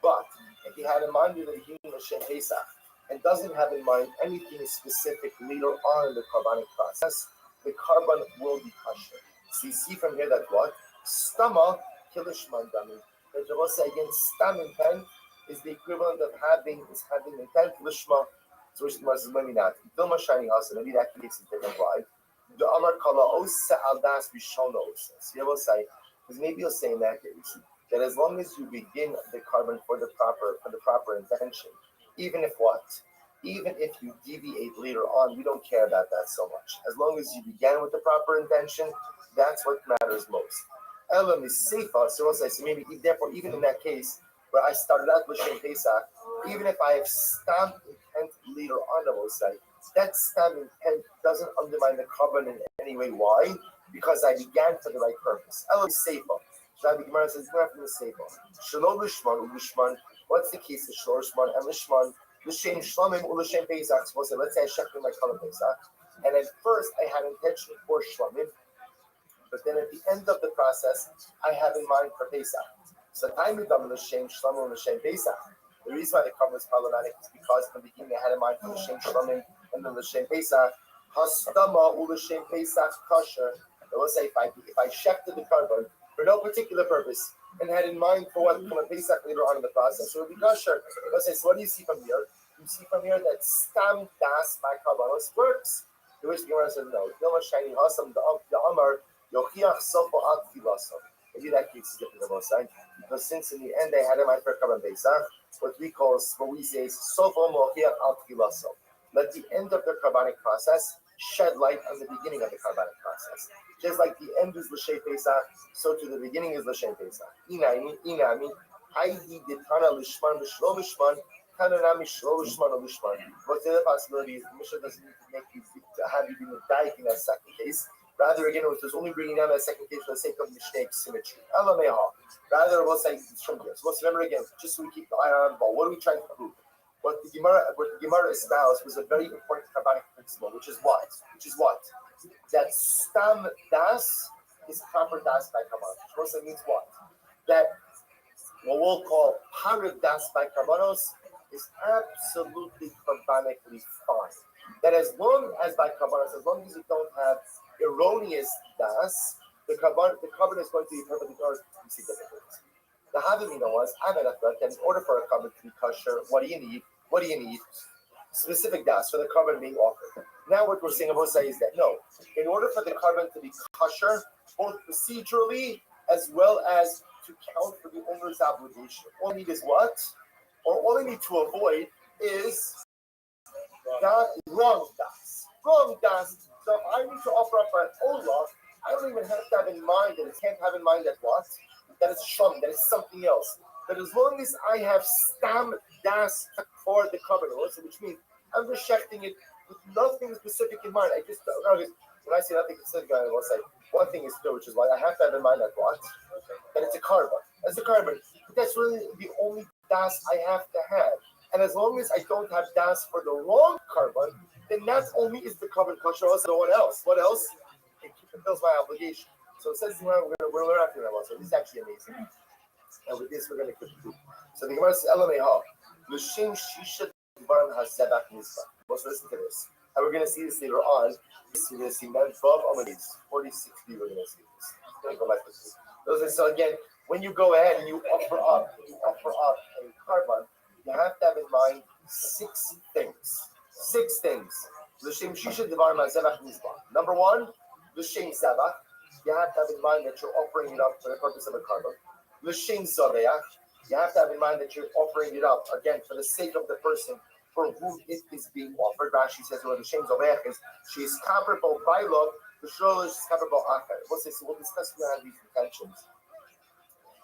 But if he had in mind in the beginning of Shem Pesach, and doesn't have in mind anything specific later on in the carbonic process, the carbon will be kosher. So you see from here that what? Stama kilishman dami. The Rabbi say again, stam intent is the equivalent of having intent lishma. So which was not. Dilma shining us, and maybe that makes it different why. The Amar Kala Ose al Das Bishonos. So you will say, because maybe you'll say in that case that as long as you begin the carbon for the proper intention, even if you deviate later on, we don't care about that so much. As long as you began with the proper intention, that's what matters most. Elam is safer, so maybe therefore, even in that case where I started out with Shem Pesach, even if I have stamped intent later on, I will say that stamped intent doesn't undermine the carbon in any way. Why? Because I began for the right purpose. Elam is safer. Rabbi Gemara says, "You're not from the safer." Shalom lishman ulishman. What's the case of shalom lishman and lishman? L'shem Shlomim or L'shem Pesach. Let's say I checked in my color Pesach, and at first I had intention for Shlomim, but then at the end of the process, I have in mind for Pesach. So time done L'shem Shlomim or L'shem Pesach. The reason why the carbon is problematic is because in the beginning I had in mind for L'shem Shlomim and then L'shem Pesach. Hastama or L'shem Pesach kosher. Let's say if I shefted the carbon for no particular purpose, and had in mind for what from a Pesach later on in the process. So it would be kosher. So what do you see from here? You see from here that stam das by karbanos works. To which the Gemara says no. Dilma shining hasam the Amar yochiach sofo ad filasam. Maybe that case is different than most side, because since in the end they had in mind for karban Pesach, what we say is sofo mochiach ad filasam. Let the end of the carbonic process shed light on the beginning of the carbonic process. Just like the end is L'shem Pesach, so to the beginning is L'shem Pesach. Inami, Haidi Ditana Lishman, Lishlo Lishman, Kananami Shlo Lishman or Lishman. What's the other possibility is the Mishnah doesn't need to make you have you been dying in that second case. Rather, again, it was only bringing down that second case for the sake of Mishnah symmetry. Rather, we'll say it's from here. So let's remember again, just so we keep the eye on the ball. What are we trying to prove? What the Gemara espoused was a very important carbonic principle, which is what? That stam das is proper das by karbanos. Which also means what? That what we'll call parad das by karbanos is absolutely carbonically fine. That as long as by karbanos, as long as you don't have erroneous das, the carbon is going to be perfectly kosher. You see different. The Havamina was, that in order for a carbon to be kosher, what do you need? Specific das for the carbon being offered. Now what we're saying about is that no, in order for the carbon to be kosher, both procedurally as well as to count for the owner's obligation, all I need is what? Or all I need to avoid is wrong das. Wrong das. So if I need to offer up an olah, I don't even have to have in mind that it can't have in mind that what? That it's shum, that it's something else. But as long as I have stam das for the carbon, which means I'm rejecting it with nothing specific in mind. When I say nothing specific, I will say one thing is true, which is why I have to have in mind that what? That it's a carbon. It's a carbon. But that's really the only das I have to have. And as long as I don't have das for the wrong carbon, then not only is the carbon kosher, also what else? What else? It fulfills my obligation. So it says we're going to learn after that one. So this is actually amazing. And with this, we're going to conclude. So the Gemara says, Elameha, L'shem Shisha Dvarim HaZebach Mizbah. Let's listen to this. And we're going to see this later on. We're going to see Menvav Amadis, 40-60, we're going to see this. We're going to go back to this. So again, when you go ahead and you offer up a carbon, you have to have in mind 6 things. 6 things. L'shem Shisha Dvarim HaZebach Mizbah. Number 1, L'shem Zebach. You have to have in mind that you're offering it up for the purpose of a carbon. L'shem Zaveach, You have to have in mind that you're offering it up, again, for the sake of the person for whom it is being offered. Rashi says, well, the Shem Zobech is, she is comparable by law, the Shrola is comparable Acher. We'll discuss these intentions.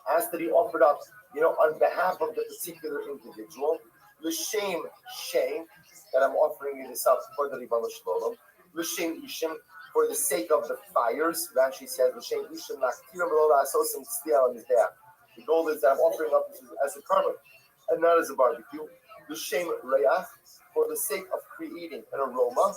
Has to be offered up, on behalf of the particular individual. L'shem shame, that I'm offering you this up for the Ribbon Shalom. L'shem ishim, for the sake of the fires. Rashi says, L'shem ishim laktirim lo la'asosim tzliel mizbeach. The goal is that I'm offering up this as a carbon and not as a barbecue. L'shem reach, for the sake of creating an aroma.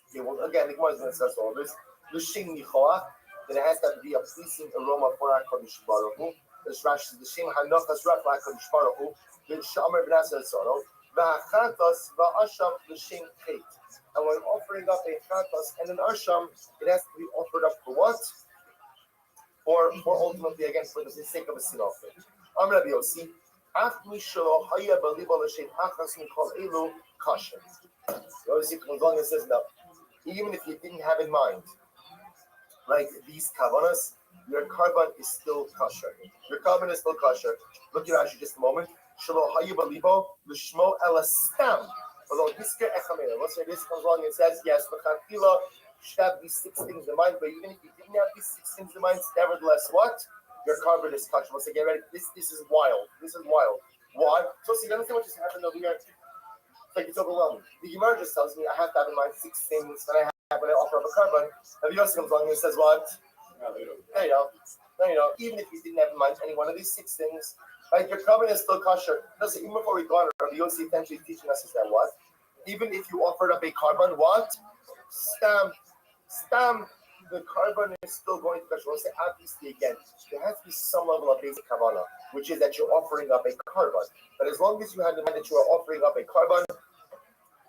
Okay, well, again, the Gemara is going to discuss all this. L'shem nichoach, that it has to be a pleasing aroma for HaKadosh Baruch Hu. This Rashi says, L'shem hanochas rak HaKadosh Baruch Hu, v'shamer b'nasa tzoro, v'achatos v'asham l'shem chet. And when offering up a chatos and an asham, it has to be offered up for what? Or ultimately, again, for the sake of a sin offering. Rabbi Yossi, after Shelo Haya Baliba L'Shem Achas Mikol Elu Kasher. Yossi comes along and says, no, even if you didn't have in mind, like these kavanas, your carbon is still kosher. Your carbon is still kosher. Look at Rashi just a moment. Shelo Haya Baliba L'Shmo Elastam. Although this comes along and says, yes, L'Chatila should have these 6 things in mind, but even if you didn't have these 6 things in mind, nevertheless, what? Your carbon is kosher. Once again, ready? This is wild. This is wild. Why? So you understand what just happened over here? It's like it's overwhelming. The Gemara just tells me I have to have in mind 6 things that I have when I offer up a carbon. Rabbi Yossi comes along and says, what? There you go. Even if you didn't have in mind any one of these 6 things, right, your carbon is still kosher. Even before we go on, Rabbi Yossi essentially teaching us is that what? Even if you offered up a carbon, what? Stam, the carbon is still going to kosher. We'll say obviously again, there has to be some level of basic kavanah, which is that you're offering up a carbon. But as long as you have in mind that you are offering up a carbon,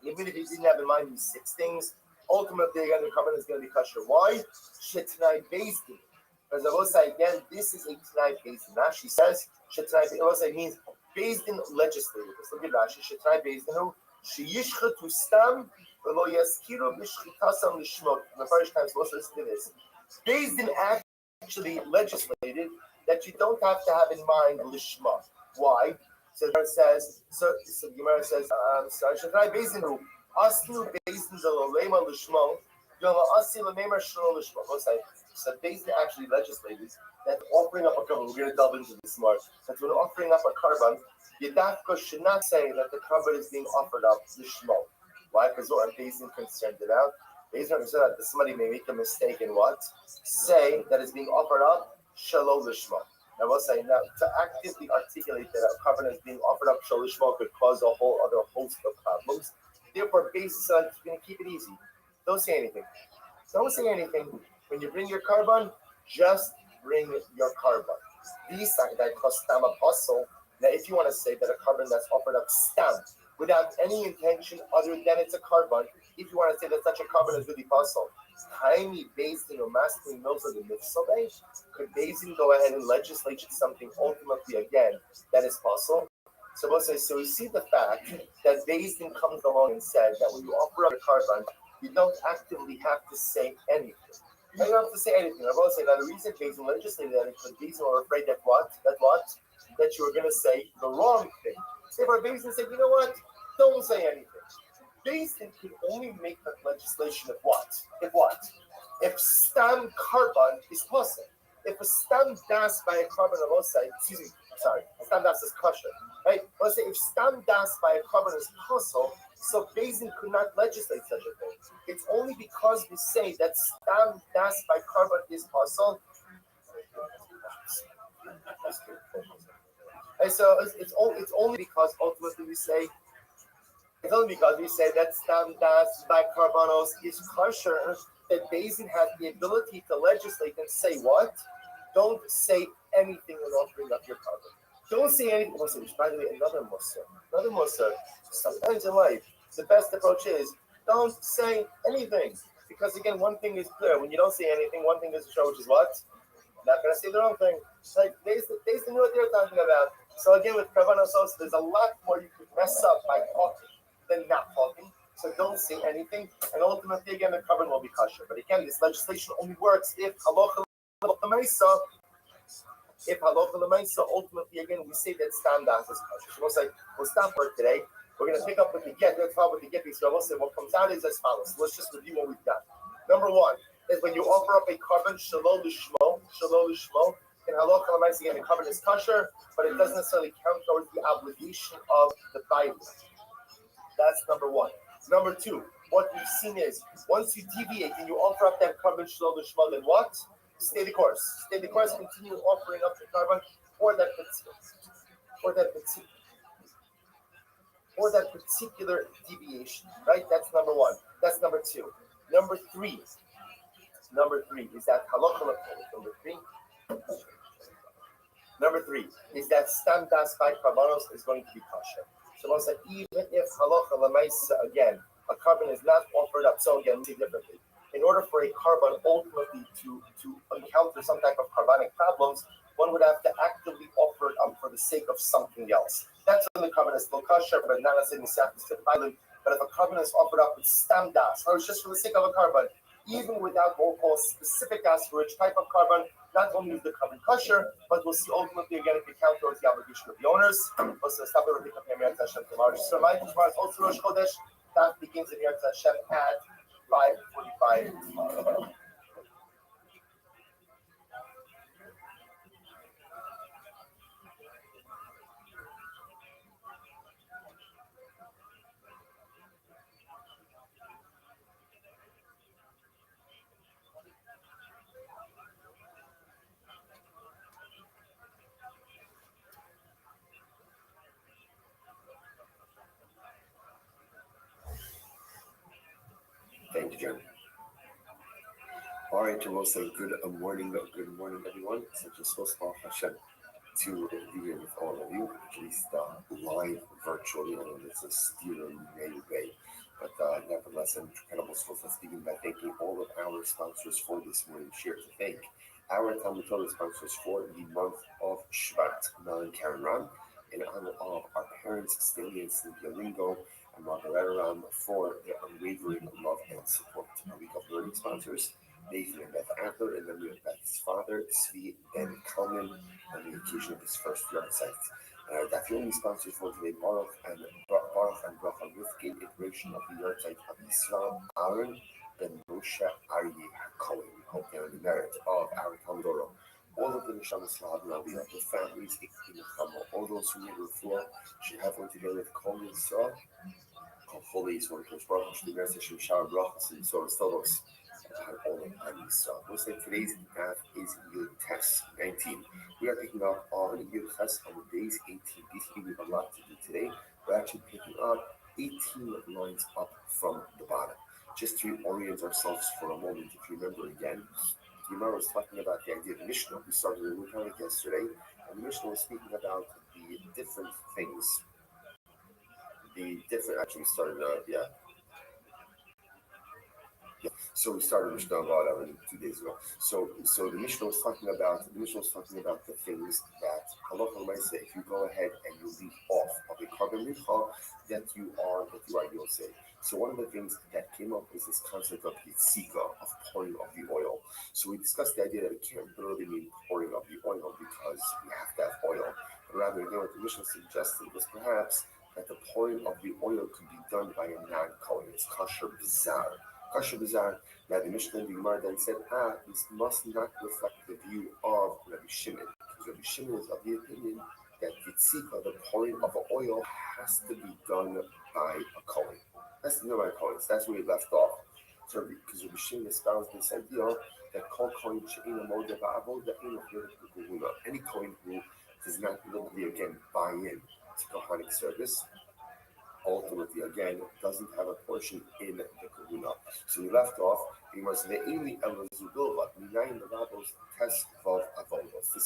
even if you didn't have in mind these 6 things, ultimately again the carbon is going to be kosher. Why? Shetnai Bezdin. Because I will say again, this is a Tnai Bezdin. Rashi says Shetnai Bezdin means Bezdin legislative. Look at Rashi. Shetnai Bezdin. Sheyishchatu stam v'lo yaskiru b'shchitasam lishmot. The first time, so let's listen to this. Bezdin actually legislated that you don't have to have in mind lishma. Why? So it says. So the Gemara says. Shetnai Bezdin. Aslu Bezdin zalolema lishmo. Yoma asilu nemer shlo lishmo. So Bezdin actually legislated that offering up a carbon. We're going to delve into this more. That when offering up a carbon, Yedafka should not say that the carbon is being offered up lishmo. Why? Because what Bezdin concerned about. Bezdin concerned that somebody may make a mistake in what? Say that it's being offered up shelo lishmo. Now we'll say now to actively articulate that a carbon is being offered up shelo lishmo could cause a whole other host of problems. Therefore, Bezdin said you're going to keep it easy. Don't say anything. Don't say anything. When you bring your carbon, just bring your carbon. These that cost stam apostle. Now, if you want to say that a carbon that's offered up stam without any intention other than it's a carbon, if you want to say that such a carbon is really possible, tiny Bezdin or masculine knows of the mitzvah, could Bezdin go ahead and legislate something ultimately again that is possible? So we'll say, so we see the fact that Bezdin comes along and says that when you offer up a carbon, you don't actively have to say anything. You don't have to say anything. I will say that the reason Bezdin legislated that is because Bezdin were afraid that what? That you were going to say the wrong thing. Therefore, Bezdin said, you know what? Don't say anything. Bezdin can only make that legislation if what? If stam carbon is possible. If a stam das by a carbon of outside, stam das is kosher, right? Let's say if stam das by a carbon is possible, so Bezdin could not legislate such a thing. It's only because we say that stam das by carbon is possible. And so it's only because ultimately we say that stam das by carbonos is kosher that Bezdin has the ability to legislate and say what? Don't say anything when offering up your carbon. Don't say anything. Which, by the way, another mussar. Sometimes in life, the best approach is don't say anything. Because again, one thing is clear: when you don't say anything, one thing is sure, which is what? Not going to say the wrong thing. Like they knew what they were talking about. So again, with Kavanos, there's a lot more you could mess up by talking than not talking. So don't say anything, and ultimately, again, the carbon will be kosher. But again, this legislation only works if halacha l'maisa If halacha l'maisa, ultimately again we say that standas is kosher. So we'll say we'll stop work today. We're going to pick up with the get. Let's start with the get. So we'll say what comes out is as follows. So let's just review what we've done. Number one is when you offer up a carbon shalol lishmo, in halacha l'maisa again the carbon is kosher, but it doesn't necessarily count towards the obligation of the bayit. That's number one. Number two, what we've seen is once you deviate and you offer up that carbon shalol lishmo, then what? Stay the course. Stay the course. Continue offering up the carbon for that particular deviation. Right? That's number one. That's number two. Number three is that halacha. Number three is that stam das by karbanos is going to be kosher. So once that even if halacha l'maisa again a carbon is not offered up. So again, see differently. In order for a carbon ultimately to encounter some type of carbonic problems, one would have to actively offer it up for the sake of something else. That's when the carbon is still kosher, but not as in the violent. But if a carbon is offered up with stam das, or it's just for the sake of a carbon, even without what we'll call specific as for which type of carbon, not only is the carbon kosher, but we'll see ultimately again if it counts towards the obligation of the owners. Stop it. Tomorrow. Just a reminder, tomorrow is also Rosh Chodesh. That begins in Yom Hashem at 5:45 tomorrow. Thank you, John. All right, and we'll say good morning, everyone. Such a so small Hashem to be here with all of you, at least live virtually. I know it's a steer in many way, but nevertheless, an incredible source. Let's begin by thanking all of our sponsors for this morning. Share to thank our Talmud Torah sponsors for the month of Shvat, Mel and Karen Ram, in honor of our parents, Stanley and Cynthia Lingo, and Margaret Ram, for their unwavering love and support. Our week of learning sponsors, Nathan and Beth Adler, and then we have Beth's father, Svi Ben Kalman, on the occasion of his first yard site. And our Dafyomi sponsors for today, Baruch and Bracha Rifkin, iteration of the yard site of Yisrael, Aaron, Ben Moshe Aryeh Cohen. We hope they are the merit of our Talmud Torah. All of the Neshamas Lahab, the families, all those who need refuah, should have one together with Kol Yisrael, Kol Holy Yisrael, Kol Baruch, Shli Mercy, Shem Shara Brachas, and Yisrael Stolos. All of Yisrael. We'll say today's math is Yud Tes 19. We are picking up on Yud Tes on the days 18 BC. We have a lot to do today. We're actually picking up 18 lines up from the bottom. Just to orient ourselves for a moment, if you remember again, the Gemara was talking about the idea of the Mishnah. We started a new topic yesterday, and the Mishnah was speaking about the different things. Actually, we started, So we started Mishnah about 2 days ago. So the Mishnah was talking about the things that halacha l'maisa, if you go ahead and you leave off of a carbon mincha, that you are yosei. So one of the things that came up was this concept of yitzika, of pouring of the oil. So we discussed the idea that it can't literally mean pouring of the oil because we have to have oil. But rather, what the Mishnah suggested was perhaps that the pouring of the oil could be done by a non-kohen. It's kosher bizarre. Now the Mishnah and the Gemara then said, this must not reflect the view of Rabbi Shimon, because Rabbi Shimon is of the opinion that yitzika, the pouring of the oil, has to be done by a kohen. That's the by kohen. That's where we left off. So because Rabbi Shimon espoused this idea that kol kohen she'ena modeh ba'avod da'ena gehuna. Any kohen who does not literally again buy in to Kohanic service, ultimately again doesn't have a portion in the kahuna. So we left off. This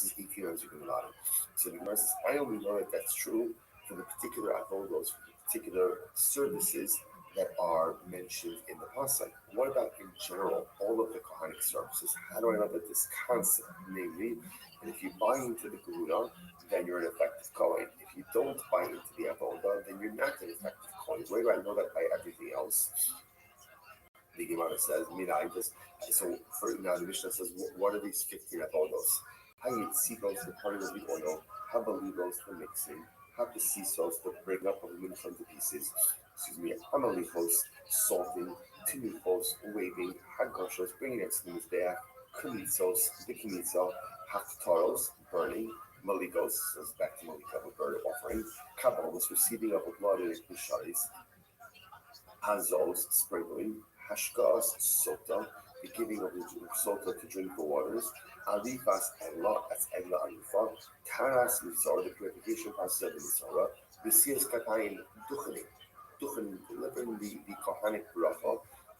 is 18 as you can allow it. So the Gemara says, I only know that that's true for the particular avodos, for the particular services that are mentioned in the pasuk. What about in general, all of the Kohanic services? How do I know that this concept, namely, that if you buy into the kahuna, then you're an effective kohen. If you don't buy into the avodah, then you're not an effective kohen. Where do I know that by everything else? The Gemara says, so for now the Mishnah says, what are these 15 avodos? Hayitzikos, the pouring of the oil, Habalibos, the mixing, Hapasisos, the breaking up of the mincha into pieces, Amalichos, salting, Timifos, waving, Hagoshos, bringing it to the Mizbeach, Kumitzos, the Kimitzo, Haftaros, burning, Maligos, so it's back to Malika, the bird offering, Kabbalos, receiving of the blood in the Sharis, Hazos, sprinkling, Hashkas, Sota, the giving of the Sota to drink the waters, Alifas, Egla, that's Egla Alifa, Taras, Mitzor, the purification process of the Mitzorah, the Seals Katayin, Duchenim, delivering the Kohanic Bracha,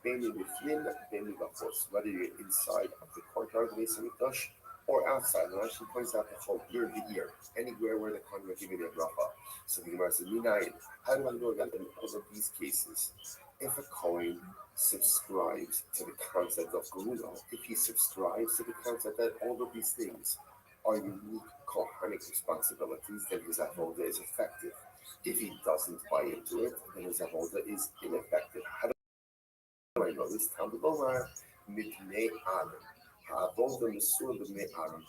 Beni Biflim, Beni Bafos, whether you're inside of the courtyard of the Mikdash or outside. And actually points out the whole ear to ear, anywhere where the Kohen will give you the bracha. So the Gemara says, Minayin, how do I know that in all of these cases? If a Kohen subscribes to the concept of Geula, if he subscribes to the concept that all of these things are unique Kohanic responsibilities, then his avodah is effective. If he doesn't buy into it, then his avodah is ineffective. How do I know this? Tam B'Lomar, Midnei Aaron. Ha'avodah Mesur B'Nei Aaron.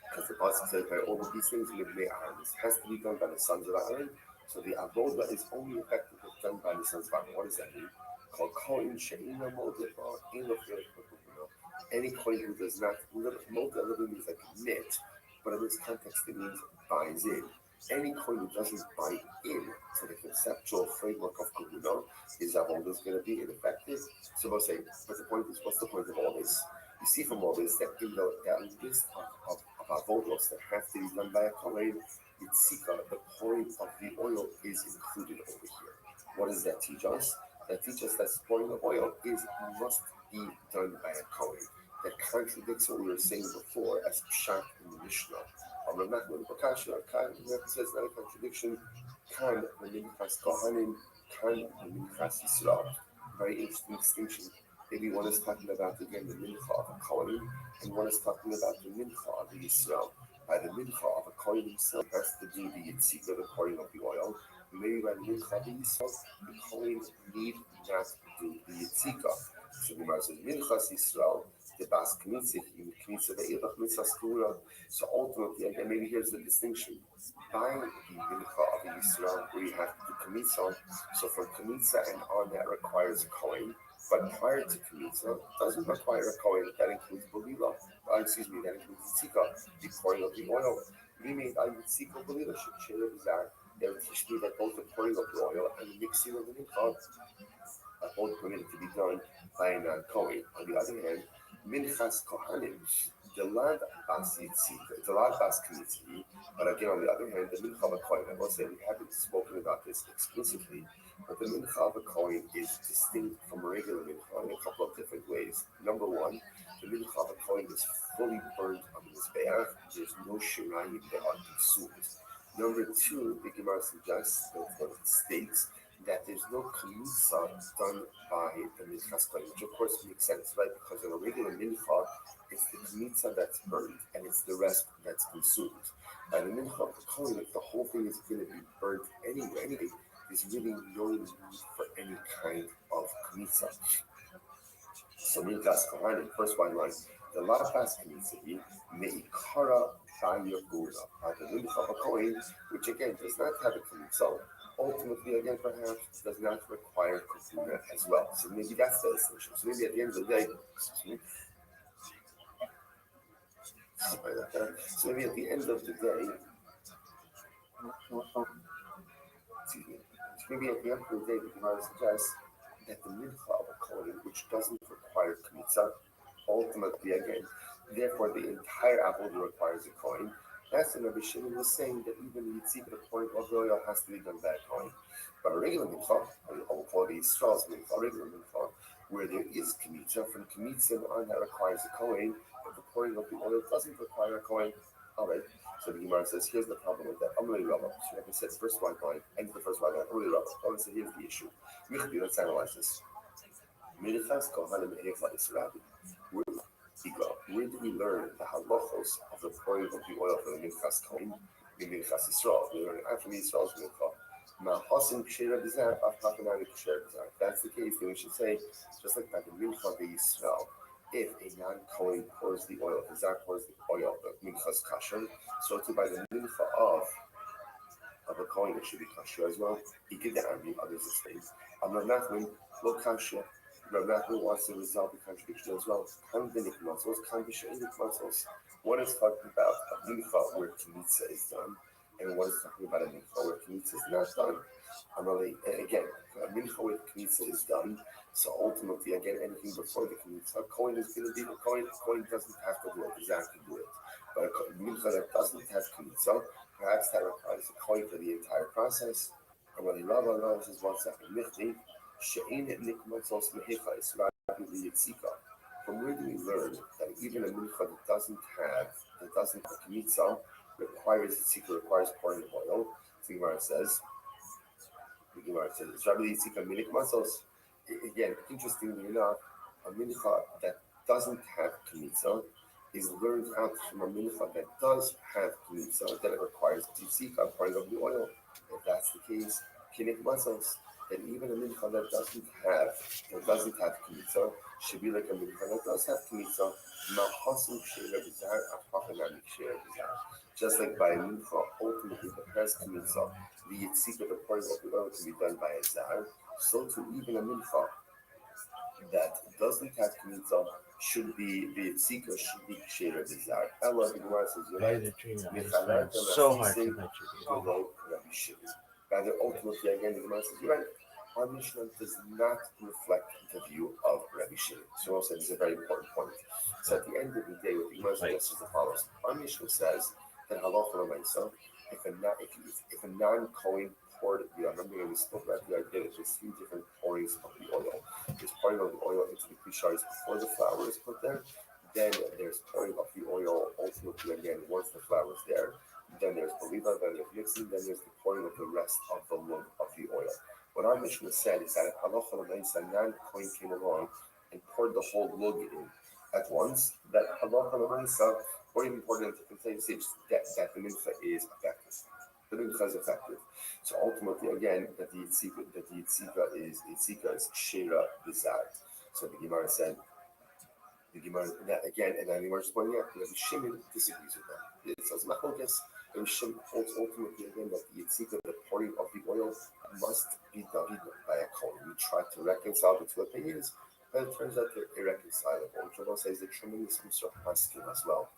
Because the Pasuk says, by all of these things, Midnei Aaron. This has to be done by the sons of Aaron. So the avodah is only effective if done by the sons of Aaron. What does that mean? Called Kohen She'ina Modefa, any Kohen who does not, Modefa literally means like knit, but in this context it means buys in. Any Kohen who doesn't buy in to the conceptual framework of Kahuna, his avodah is going to be ineffective. So we'll say, but the point is, what's the point of all this? You see from all this that in the list of avodos that have to be done by a Kohen, Yitzika, the pouring of the oil is included over here. What does that teach us? That teaches that pouring of oil must be done by a Kohen. That contradicts what we were saying before as Pshat in the Mishnah. Says not a contradiction. Kan Minchas Kohanim, Kan Minchas Yisrael. Very interesting distinction. Maybe one is talking about again the Mincha of a Kohanim, and one is talking about the Mincha of the Yisrael. By the Mincha of a Kohen himself has to do the Yitzika, the pouring of the oil. Maybe by the Mincha of the Yisrael, the Kohen need not do the Yitzika. So the Gemara says, Minchas Yisrael, the Bas Kmitzah, Kmitzah, the Eilach Mitzvah Skura. So ultimately, and maybe here's the distinction. By the Mincha of the Yisrael, where you have to do Kmitzah, so from Kmitzah and on, that requires a Kohen. But prior to Kmitzah, doesn't require a Kohen. That includes Belila. That includes Yitzika, the pouring of the oil. Meaning, I would seek a Belila, should share bizarre. They would teach me that both the pouring of the oil and the mixing of the Mincha are both permitted to be done by a non-Kohen. On the other hand, Minchas Kohanim, the Lad Bas Yitzika, the Lad Bas Kmitzah, but again, on the other hand, the Mincha of a Kohen, I will say we haven't spoken about this exclusively, but the Mincha of a Kohen is distinct from a regular Mincha in a couple of different ways. Number one, the Mincha of a Kohen is fully burned on the Mizbeach. There's no Shirayim that are consumed. Number two, the Gemara suggests, that it states that there's no Kmitzah done by the Minchas Kohen, which of course makes sense, right? Because in a regular Mincha, it's the Kmitzah that's burned and it's the rest that's consumed. By the Mincha of the Kohen, if the whole thing is going to be burnt anyway, there's really no need for any kind of Kmitzah. So Minchas Kohanim, first one line, the Lafas Kmitzah, Meikara Baya Gula, by the Mincha of a Kohen, which again does not have a Kmitzah, ultimately again perhaps does not require Kufuna as well. So maybe that's the distinction. So maybe at the end of the day, so maybe at the end of the day, maybe at the end of the day, the Gemara suggests that the Mincha of a Kohen, which doesn't require Kmitzah, ultimately again, therefore the entire avodah requires a Kohen. That's the Rabbi Shimon was saying that even the Yitzika, the pouring of oil, has to be done by a Kohen. But a regular Mincha, I'll call it Yisrael's Mincha, a regular Mincha, where there is Kmitzah, from Kmitzah on that requires a Kohen, but the pouring of the oil doesn't require a Kohen. All right. So the Gemara says, here's the problem with that. Amalei Rabbi. So like I said, first white line, end the first white line. Amalei Rabbi. Rabbi said, here's the issue. Let's analyze this. Where do we learn the halachos of the pouring of the oil for the Minchas Kohen, the Minchas Yisrael? We learn it from Yisrael's Mincha. If that's the case, then we should say, just like by the Mincha of Yisrael, if a non-Kohen pours the oil, if the Zar pours the oil, the mincha's kasher, so too by the mincha of a Kohen, it should be kasher as well. He did the army, others explain. Rav Nachman, lo kasher. Rav Nachman wants to resolve the contradiction as well. Kan v'nik matzos, kan v'she'enik matzos. One is talking about a mincha where kmitza is done, and one is talking about a mincha where kmitza is not done. Again, a mincha where kmitza is done, so ultimately, again, anything before the kmitza, Kohen is going to be the Kohen. Kohen doesn't have to do it, the Zar can do it. But a mincha that doesn't have kmitza, perhaps that requires a Kohen for the entire process. Rabbi says, one second, Michti, she'ein nikmatzos mehecha is Rabbi Yitzika. From where do we learn that even a mincha that doesn't have kmitza requires pouring of oil? The Gemara says, it's Rabbi Yitzika minik matzos. Again, interestingly enough, a mincha that doesn't have kmitza is learned out from a mincha that does have kmitza, that it requires yitzika, pouring of the oil. If that's the case, kinik matzos, then even a mincha that doesn't have kmitza should be like a mincha that does have kmitza. Just like by a mincha, ultimately the first kmitza, the yitzika, the pouring of the oil, can be done by a zar. So too, even a mincha that doesn't have kmitza should be the yitzika should be ksheira b'zar. Ella the Gemara says you're right. So hard to mention. Rather, ultimately, again, the Gemara says you're right. Our Mishnah does not reflect the view of Rabbi Shimon. So also, this is a very important point. So at the end of the day, what the Gemara suggests is the follows. Our Mishnah says that halacha l'maisa, if a non-Kohen poured the oil, remember we spoke about the idea that there's 3 different pourings of the oil. There's pouring of the oil into the kisharis before the flour is put there. Then there's pouring of the oil ultimately again once the flour is there. Then there's beliva, then there's mixing, then there's the pouring of the rest of the lug of the oil. What our Mishnah said is that if halacha l'maisa, non-Kohen came along and poured the whole lug in at once, that halacha l'maisa, or even poured it into different stages, that the mincha is effective. The mincha is effective. So ultimately, again, that the yitzika is sheira b'zar. So the Gemara said, that again, and then the Gemara is pointing out that Shimon disagrees with that. It says machlokas. And Shimon holds ultimately again that the yitzika, the pouring of the oil, must be done by a kohen. We tried to reconcile the 2 opinions, but it turns out they're irreconcilable. Which Rabbi says a tremendous haskim as well.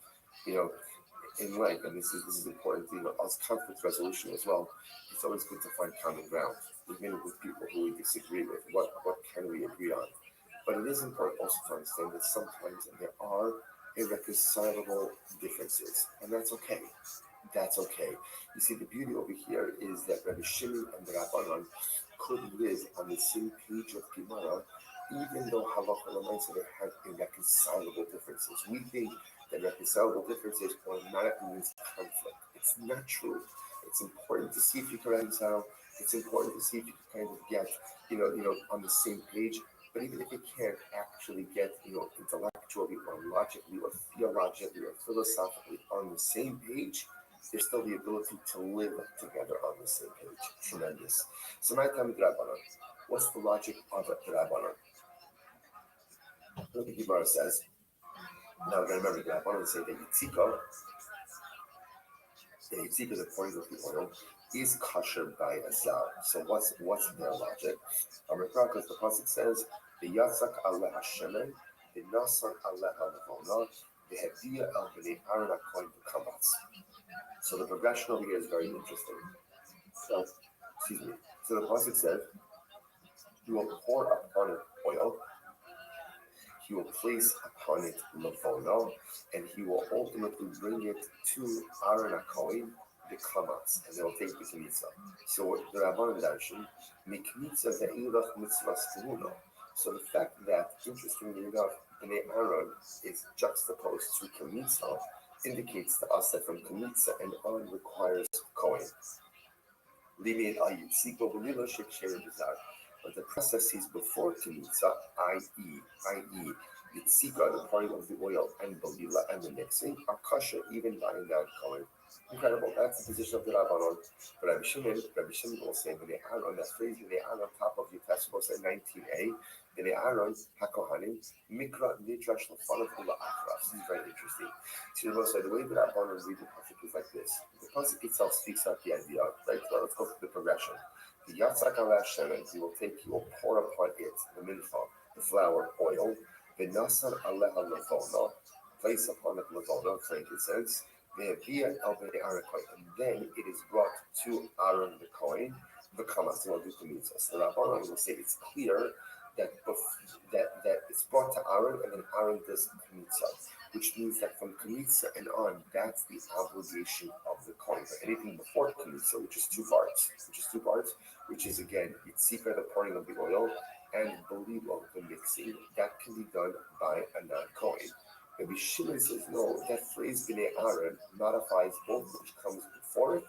In length, and this is important, as conflict resolution as well. It's always good to find common ground, even with people who we disagree with. What can we agree on? But it is important also to understand that sometimes there are irreconcilable differences, and that's okay. That's okay. You see, the beauty over here is that Rabbi Shimon and the Rabbanan could live on the same page of Gemara, even though halacha l'maisa they had irreconcilable differences. We think that reconcilable differences automatically means conflict. It's not true. It's important to see if you can reconcile. It's important to see if you can kind of get, on the same page. But even if you can't actually get, intellectually or logically or theologically or philosophically on the same page, there's still the ability to live together on the same page. Tremendous. So my time with Rabbanan. What's the logic of the Rabbanan? Look at Gemara says. Now we're going to remember the Rabbanan say that yitzika, the pouring of the oil, is kosher by a zar. So what's their logic? Because the pasuk says, "V'yatzak aleha shemen, v'nasan aleha levona, v'hevia el b'nei Aaron hakohen b'kamatz." So the progression over here is very interesting. So the pasuk says, "He will pour upon it oil. He will place upon it levona, and he will ultimately bring it to Aaron hakohen." The kamatz, and they will take the kmitza. So what the Rabbanan darshan, mikmitza ve'ilach mitzvahs k'muno. So the fact that, interestingly enough, Bnei Aaron is juxtaposed to kmitza indicates to us that from kmitza and on requires kohen. Limit al yitziko v'lilo sheksher b'zar. But the processes before kmitza, i.e., yitzika, the pouring of the oil, and balila, and the mixing, are kosher even by and down kohen. Incredible. That's the position of the Rabbanon. But Rabbi Shimon will say, Bnei Aaron, that phrase Bnei Aaron on top of your test will say 19a, Bnei Aaron HaKohanim Mikra Nidrash Lefanav Ula Achrav. This is very interesting. So the way that I want to read the pasuk is like this. The pasuk itself speaks out the idea, right? So let's go through the progression. The Yatzak al Hashem, he will take, he will pour upon it the mincha, the flour, oil. The Nasar Aleha Levona, place upon it Levona, frankincense. The Via El Bnei Aaron Kohen, and then it is brought to Aaron the Kohen. The Kamas will do the mitzvah. So the Rabbanan will say it's clear that it's brought to Aaron and then Aaron does Kmitza, which means that from Kmitza and on, that's the obligation of the Kohen. But anything before Kmitza, which is two parts, which is again, Yitzika, the pouring of the oil, and Belilo, the mixing, that can be done by a non-Kohen. Rabbi Shimon says no, that phrase Bnei Aaron modifies both which comes before it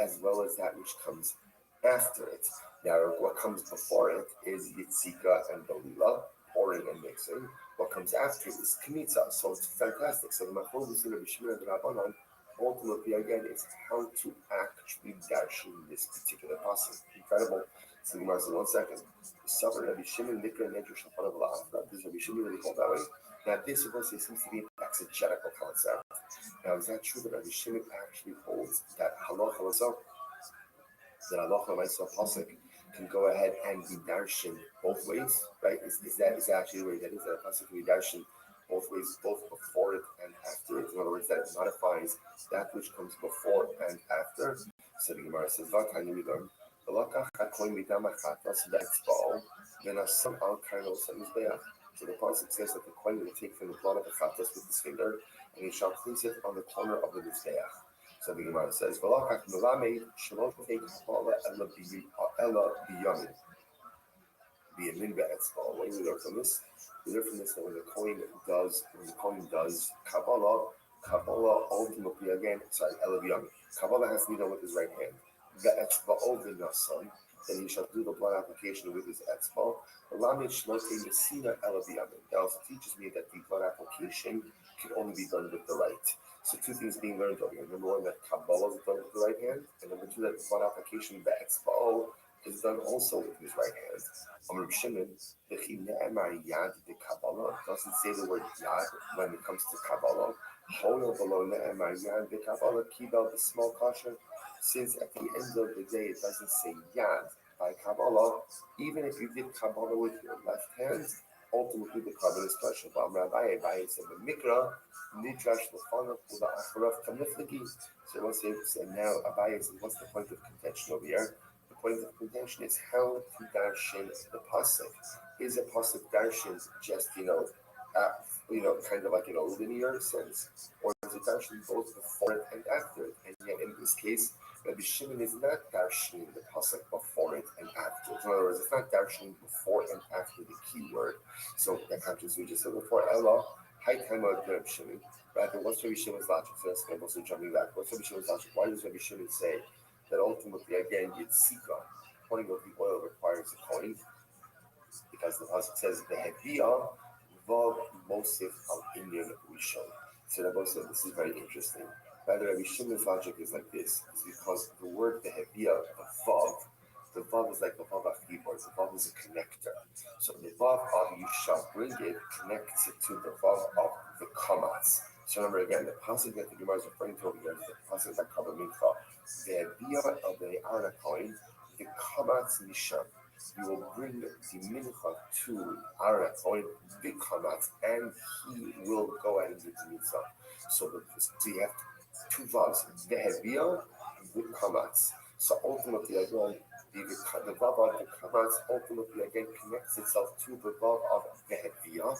as well as that which comes after it. Now, what comes before it is Yitzika and Belila, pouring and mixing. What comes after it is Kmitza. So it's fantastic. So the Machlokus in Rabbi Shimon and Rabbanan ultimately again is how to actually dash in this particular passage. Incredible. So the Gemara says, 1 second. Suffer Rabbi Shimon Nikra Nedr Shapanav La'afra. This Rabbi Shimon really called that way. Now, this, of course, seems to be an exegetical concept. Now, is that true that Rabbi Shimon actually holds that halacha l'zah, that halacha l'zah pasuk can go ahead and be darshan both ways, right? Is that actually the way that is, that a pasuk can be darshan both ways, both before it and after it? In other words, that it modifies that which comes before and after. So the Gemara says, Vatani we learn, V'lakach hakoin midam achatas be'etzba'o, v'nasam al karnos ha'mizbeach. So the pasuk says that the kohen will take from the blood of the chatas with his finger, and he shall place it on the corner of the mizbeach. So the Gemara says, "V'lakach melamed shelo take ha'ala ela biyamin biyamin be'etzbal." What do we learn from this? We learn from this that when the kohen does Kabbalah ultimately again, ela biyamin. Kabbalah has to be done with his right hand. Be'etzbal v'nasan. Then he shall do the blood application with his etzbal. That also teaches me that the blood application can only be done with the right. So two things being learned over here. Number one, that Kabbalah is done with the right hand. And number two, that the blood application, the etzbal, is done also with his right hand. Rabbi Shimon, the yad, the Kabbalah, doesn't say the word yad when it comes to Kabbalah. Hoyo below yad, the Kabbalah, kibel, the small kasha. Since at the end of the day it doesn't say yad by Kabbalah, even if you did Kabbalah with your left hand, ultimately the Kabbalah is special. But Rabbi said the Mikra, Nidrash Lefanav Ula Acharav Tamiflagi. So let's say now Abaye says, what's the point of contention over here? The point of contention is how to darshan the pasuk. Is a pasuk darshan just kind of like in a linear sense, or is it darshan both before it and after it? And yet in this case, Rabbi Shimon is not darshaning the pasuk before it and after it. In other words, it's not darshaning before and after the key word. So that contradicts we just said before. Ella, high time of Rabbi Shimon. Rather, what's Rabbi Shimon's logic? So that's going to jumping back. What's Rabbi Shimon's logic? Why does Rabbi Shimon say that ultimately, again, Yitzika, pouring of the oil requires a coin? Because the pasuk says the Heviyah Vav Mosif al Inyan Rishon. So Rabbi said this is very interesting. Rather, Rabbi Shimon's logic is like this: is because the word the Heviyah, the Vav is like the Vav of keyboard. The Vav is a connector. So the Vav of you shall bring it connects it to the Vav of the Kamatz. So remember again, the pasuk that the Gemara is referring to over here is the pasuk that cover mincha. The Heviyah of the Aaron coin, the Kamatz Nisham. You will bring the mincha to Aaron or the Kamatz, and he will go ahead and do the mitzvah. So you have two vavs, the Heviyah, the Kamatz. So ultimately, again, the vav of the Kamatz ultimately again connects itself to the vav of the Heviyah,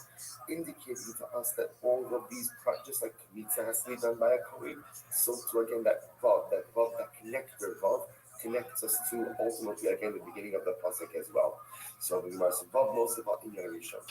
indicating to us that all of these, just like mitzvah has to be done by a kohen, so to again that connector vav, connects us to ultimately again the beginning of the pasuk as well. So the Gemara says, "Vav most about in Rishon."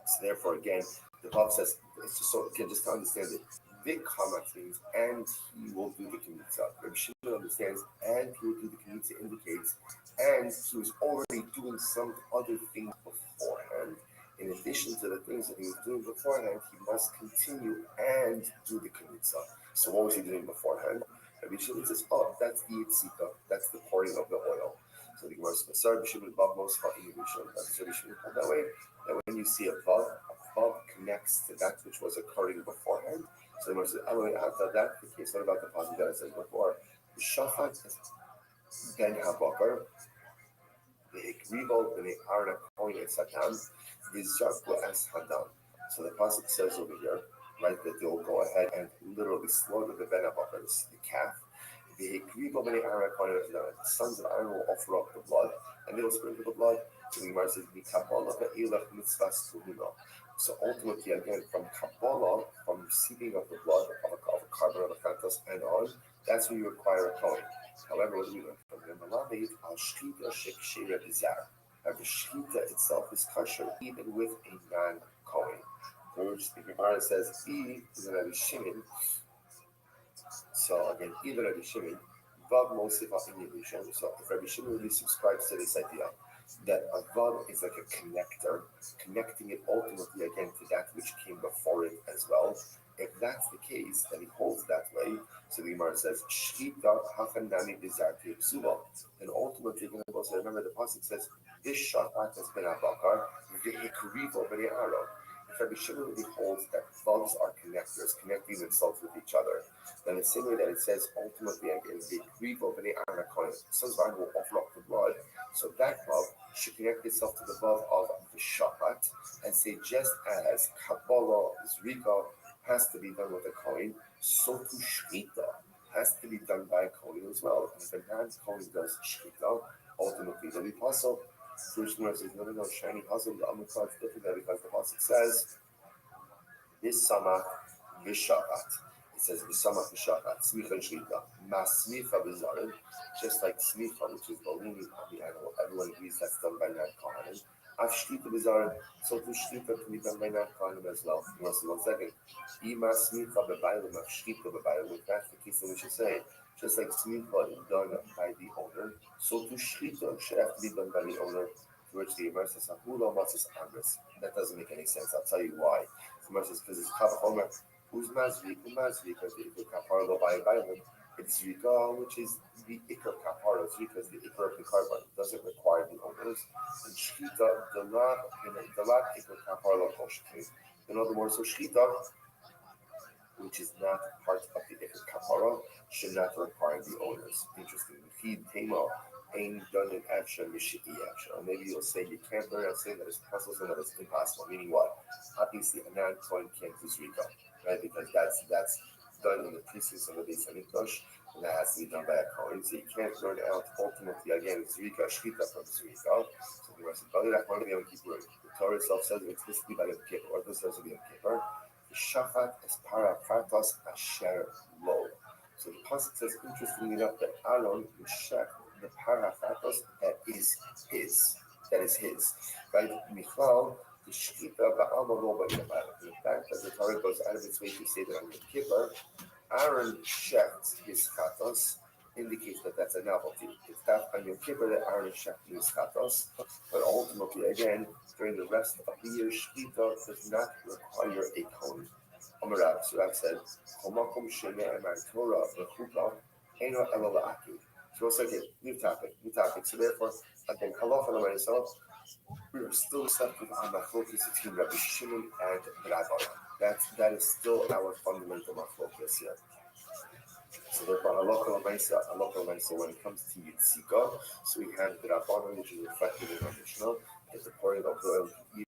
So therefore, again, the Vav says it's just so again just to understand it. The Kamatz means and he will do the Kmitza. Rabbi Shimon understands and he will do the Kmitza indicates and he was already doing some other things beforehand. In addition to the things that he was doing beforehand, he must continue and do the Kmitza. So what was he doing beforehand? Rabbi Shimon says, oh, that's the Yitzika, that's the pouring of the oil. So the Gemara says, "Sorry, Bishul Vav Mosfa Inubishul." That's Rabbi Shimon held that way. That when you see a vav connects to that which was occurring beforehand. So the Gemara says, "After that, the case. What about the pasuk that I said before? The shafat is ben habakar, the hikrivo b'nei arna koin et satan, v'zarku as hadam." So the pasuk says over here, right, that they'll go ahead and literally slaughter the ben habakar, the calf. The sons of Aaron will offer up the blood, and they will sprinkle the blood. So the Gemara says, so ultimately, again, from Kabbalah, from receiving of the blood of a carbon of a fantas and on, that's when you require a Kohen. However, what do we learn from the Malamed? Al Shkita Shekshira Bizar. The Shkita itself is kosher even with a non-Kohen. For which the Gemara says, E is Rabbi Shimon. So again, even Rabbi Shimon, Vav Moseva Inubishon. So if Rabbi Shimon really subscribes to this idea that a Vav is like a connector, connecting it ultimately again to that which came before it as well. If that's the case, then he holds that way. So the Gemara says, Shchita Hachanami Bizarti Psuva. And ultimately, you're going to also remember the pasuk says, this shafat has been abakar, v'hikrivo b'nei aro. If Rabbi Shimon really holds that vavs are connectors, connecting themselves with each other, then the same way that it says ultimately again, v'hikrivo b'nei aro, sons of Aaron will offer up the blood. So that vav should connect itself to the vav of the shafat and say, just as Kabbalah, Zrika, has to be done with a coin, so too shchita has to be done by a coin as well. And if a non-coin does shchita, ultimately it'll be possible. First one says, no, shiny puzzle, the Amukah is different there because the pasuk says, this sama vishakat. It says, Visama vishakat, smicha shchita, mas smicha bizarin, just like smicha, which is the leaning of the animal. Everyone agrees that's done by non-coin. Afshkita bizarin, so to shchita can be done by non-coin as well. You want to see 1 second. Ima smicha bebaylim, afshkita bebaylim. If that's the case, then we should say, just like smicha is done by the owner, so to shchita should have to be done by the owner. To which the Gemara says, that doesn't make any sense. I'll tell you why. The Gemara says, because it's Kavachomer, who's Mazvik, because the Ikar Kapar lo baylim. It's Zrika, which is the Ikar Kapar. Zrika is the Ikar of the carbon. It doesn't require the owners. And Shchita, the lab Ikar Kapar lo koshkin. In other words, so Shchita, which is not part of the Ikar Kapara, should not require the owners. Interesting. Feed Tema ain't done in action, Mishiki action. Or maybe you'll say you can't learn out saying that it's possible and that it's impossible. Meaning what? Obviously, a non-coin can't do Zrika, right? Because that's done in the precincts of the Beis Hamikdash, and that has to be done by a coin. So you can't learn out ultimately again Zrika, Shchita from Zrika. So the rest of the Torah itself says it explicitly by the Kippur. What does it say by the Kippur? The shafat is parafatos asher lo. So the pasuk says, interestingly enough, that Aaron will shech the parafatos that is his. That is his. Right? Michal, the shchita ba'alma lo ba'ilabah. In fact, as the Torah goes out of its way to say that on the Kippur, Aaron shechs his chatos, indicates that that's a novelty. It's not on Yom Kippur that Aaron shechs his chatos, but ultimately, again, during the rest of the year, shchita does not require a kohen. Amarab, so that said, Homakum she'ne'emar Torah v'chuka eno elo la'aki. So it's okay, new topic. So therefore, again, halacha l'maisa, we are still stuck with our machlokas between Rabbi Shimon and Rabbi. That is still our fundamental machlokas here. So therefore, halacha l'maisa, when it comes to Yitzika, so we have the Rabbanon, which is reflected in our Mishnah, that the pouring of oil can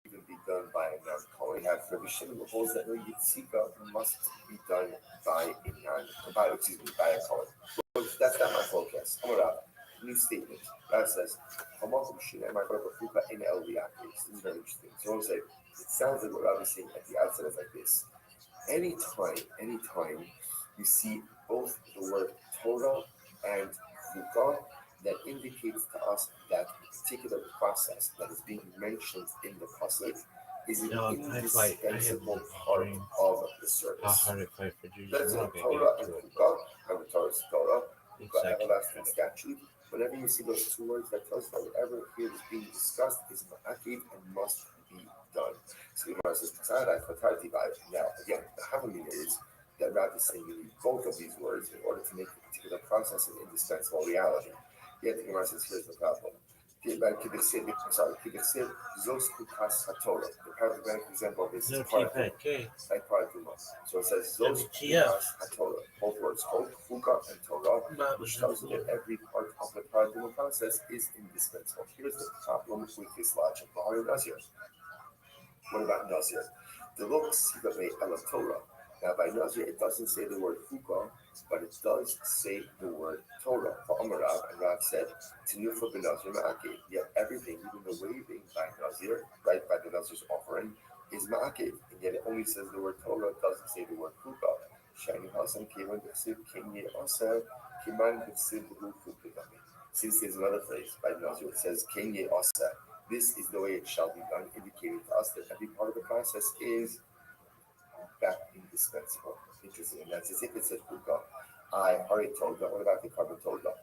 even be done by a non-Kohen. We have Rabbi Shimon who holds that no Yitzika must be done by a Kohen. But that's not my focus. New statement. That says, this is very interesting. So I'm saying, it sounds like what Rabbi is saying at the outset is like this. Anytime you see both the word Torah and Chukah, that indicates to us that the particular process that is being mentioned in the pasuk is an indispensable part of the service. Let's say Torah and Chukah, and the Torah is Torah, Chukah, everlasting statute. Whenever you see those two words, that tells you that whatever here is being discussed is ma'akiv and must be done. So the Gemara says, now, again, the Havamina is that Rabbi is saying you need both of these words in order to make a particular process an indispensable reality. Yet the Gemara says, here's the problem. Zos Kukas HaTorah. The paradigmatic example of this No is TPK. like Paraduma. So it says Zos WTF. Kukas HaTorah. Both words, both Chuka and Torah, which tells you that every part of the Paraduma process is indispensable. Here's the problem with this logic. Nazir. What about Nazir? The look Sivave Ela Torah. Now by Nazir, it doesn't say the word Chuka, but it does say the word Torah. For Amarav, and Rav said, Tinufa Benazir Ma'akev. Yet everything, even the waving by Nazir, right, by the Nazir's offering, is Ma'akev. And yet it only says the word Torah, it doesn't say the word Chuka. Shani Hasan Kiman B'Ksiv Kinye Asa Kiman B'Ksiv B'Chukudami. Since there's another phrase by Nazir, it says Kinye Asa. This is the way it shall be done, indicating to us that every part of the process is back indispensable. Interesting. And that's as if it says Chuka. I already told you. What about the carbon Torah?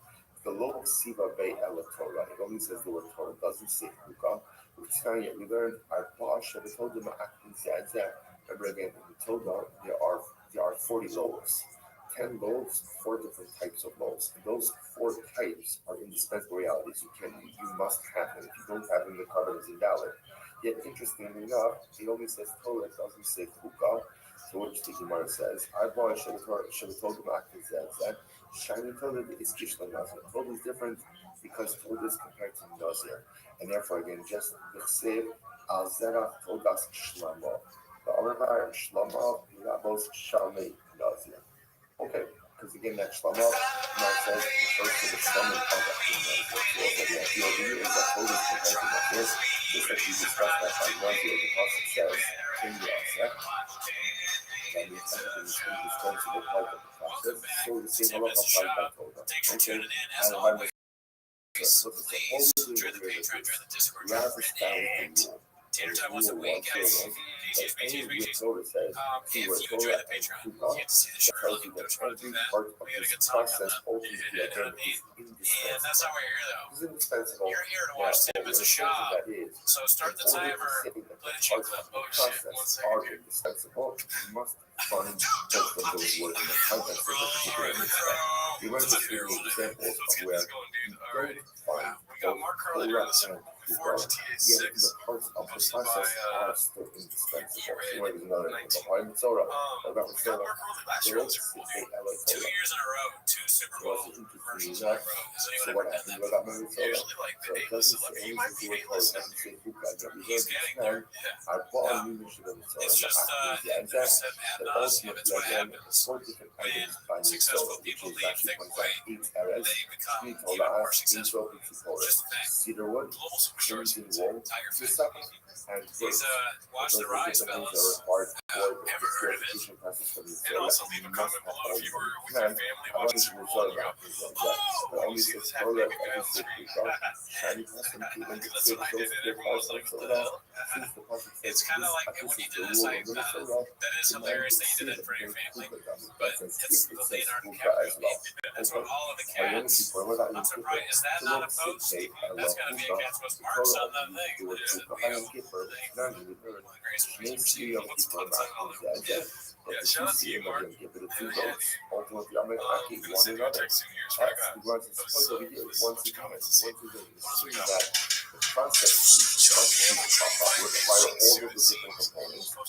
The low Siva Bay Ela Torah. It only says the word Torah. It doesn't say Chuka. We learned our Bosh of the Torah Ma'akin Zazah. Remember again, in the Torah, there are 40 loaves. 10 loaves, 4 different types of loaves. And those 4 types are indispensable realities. You must have them. If you don't have them, the carbon is invalid. Yet, interestingly enough, it only says Torah, it doesn't say Chuka. So which the Gemara says, I should have told him that shiny Torah is Kishla Nazir. Torah is different because Torah is compared to Nazir. And therefore, again, just the Chsev al Zerach Todas Shlama. The Amar Shlama Rabos Shalmei Nazir. Okay, because again, that Shlama now says refers to the Shlama of the Nazir. So the idea here is that Torah is compared to Nazir. Just like we discussed that by Nazir, the Pasuk says, King Yasek. And it's indispensable part of the process. So the same halacha applies by Torah. Okay, and by the Join the Patreon, join the Discord, join Reddit. Tater time once a week, guys. BG's, says, if you join the Patreon, you get to see the show early. Don't you want to do that? We had a good time coming up. You know what I mean? And that's not why you're here, though. You're here to watch Tim as a shop. So start the timer, let it check up. Oh, shit, 1 second. Indispensable. You must find both of those words in the context of the particular instance. We want to see examples of where you don't find both Torah and Chuka, yet the parts of the process are still indispensable. So there's another example. Why Mitzorah? What about Mitzorah? The Lord is a 2 years in a row, 2 Super Bowl commercials in a row. Has anyone ever done that before? Usually, like the A-list celebrity, you might be A-list celebrity. He's getting there. Yeah. It's just there's said ad nauseum. It's what happens when successful people leave thick white. They become even more successful. Just a fact. Cedarwood, Global superstars, Wool, Tiger Fit. and He's watched the rise, fellas. Ever heard of it? And also leave a comment below if you were with your family watching Super Bowl and you go, oh, you see this happening, big guy on the screen. That's what I did, and everyone was like, what the hell? It's kind of like when you did this, like, that is hilarious that you did it for your family, but it's the Leonardo DiCaprio. That's what all of the cats. I'm surprised. Is that not a post? That's got to be a cat's with marks on the thing. What is it? Yeah, shout out to you, Mark. Yeah, ultimately, I'm we one send you a another. text soon here, so I got Once over here, once you comments. see that the process require all of the different components, and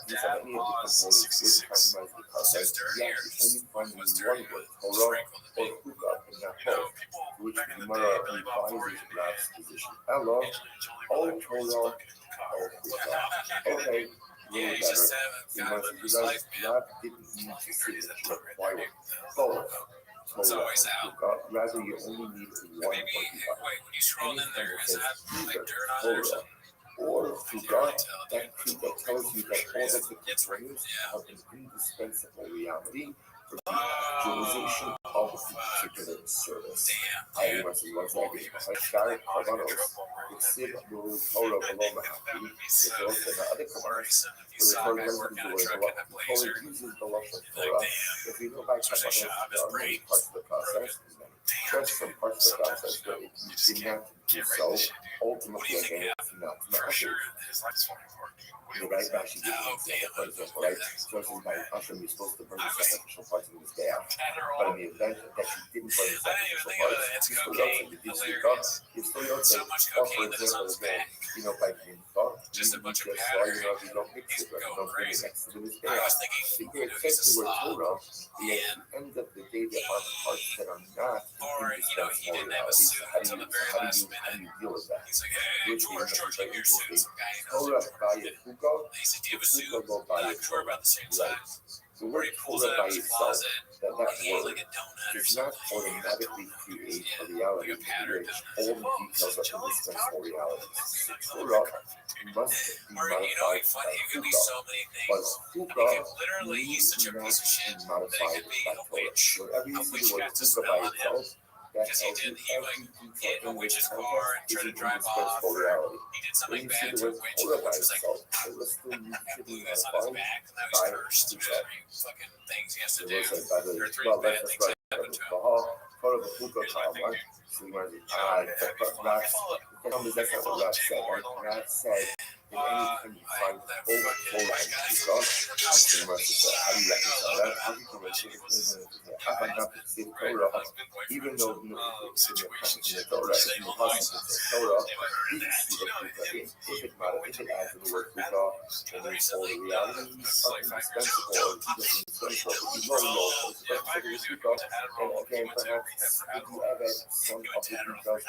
the absence of any of the components is compromised because you actually only find one word, Torah or Chuka, in that post, which the Gemara revises Rav's position. Hello, all Torah, all Chuka. Okay. Yeah, he's just having living his life, man. Didn't need to see Crazy that that you right there. require both. It's always out. Rather, you only need one. Maybe, wait, when you scroll in there, is that like dirt on there or something? Or Chuka, that Chuka tells you that all of the It's right, components yeah. have an indispensable reality for the actualization of the particular service. I was like, I started Carbonos, Exib Rule Torah below Mahaki, the Torah and the other components. You saw a guy working on a truck in a blazer. Uses the Lashon Torah. If you go back to Such a shop is there are many great. parts of the process, Just some parts of the process, but if you did not do so, ultimately again, it's not massive. The right back should give an example, for example, right? So this is by Hashem, you're supposed to burn the sacrificial parts in this day out. But in the event that you didn't burn the sacrificial parts, you still yotze, you did see God, you still yotze. Or for example, again, by being thought, Just a bunch of you don't mix it, right? You don't bring it next to the day out. So here it says the word Torah, at the end of the day, there are parts that are not indispensable realities. So how do you deal with that? George, like your suit, some guy Torah by a Hugo, he said, do you have a suit? by We're about the same size. the Where word he pulls Torah it by out of his itself, closet, that like word a donut or does not something. automatically create a reality in which all the details are indispensable realities. Torah must be Or, modified funny, by it could be Hugo. so many But things. Hugo Literally, he's such a piece of shit that it modified could be by a Torah. witch. Whenever you A see witch the word got to Hugo smell by on him. itself, that Because tells you he get in a witch's car and try to is drive off. indispensable reality. He did When something you see bad the to a word witch, Torah the by witch was like, itself, it will still need to be blew this on his modified back, and now he's by cursed. Hugo. There's 3 fucking things he has to do. By the There are 3 well, bad that's things right. that happen to him. Torah by Hugo Kalmar. So you want to that's not what Roth said, right? Roth said that anytime you find both Torah and Hugo, that's the mercy. So how do you reconcile that? How do you reconcile Torah, even though in the Torah, in the Torah, if it adds the word Hugo, and then all the realities are indispensable, or indispensable, you don't know what's Hugo, and again, perhaps if you add some of the details,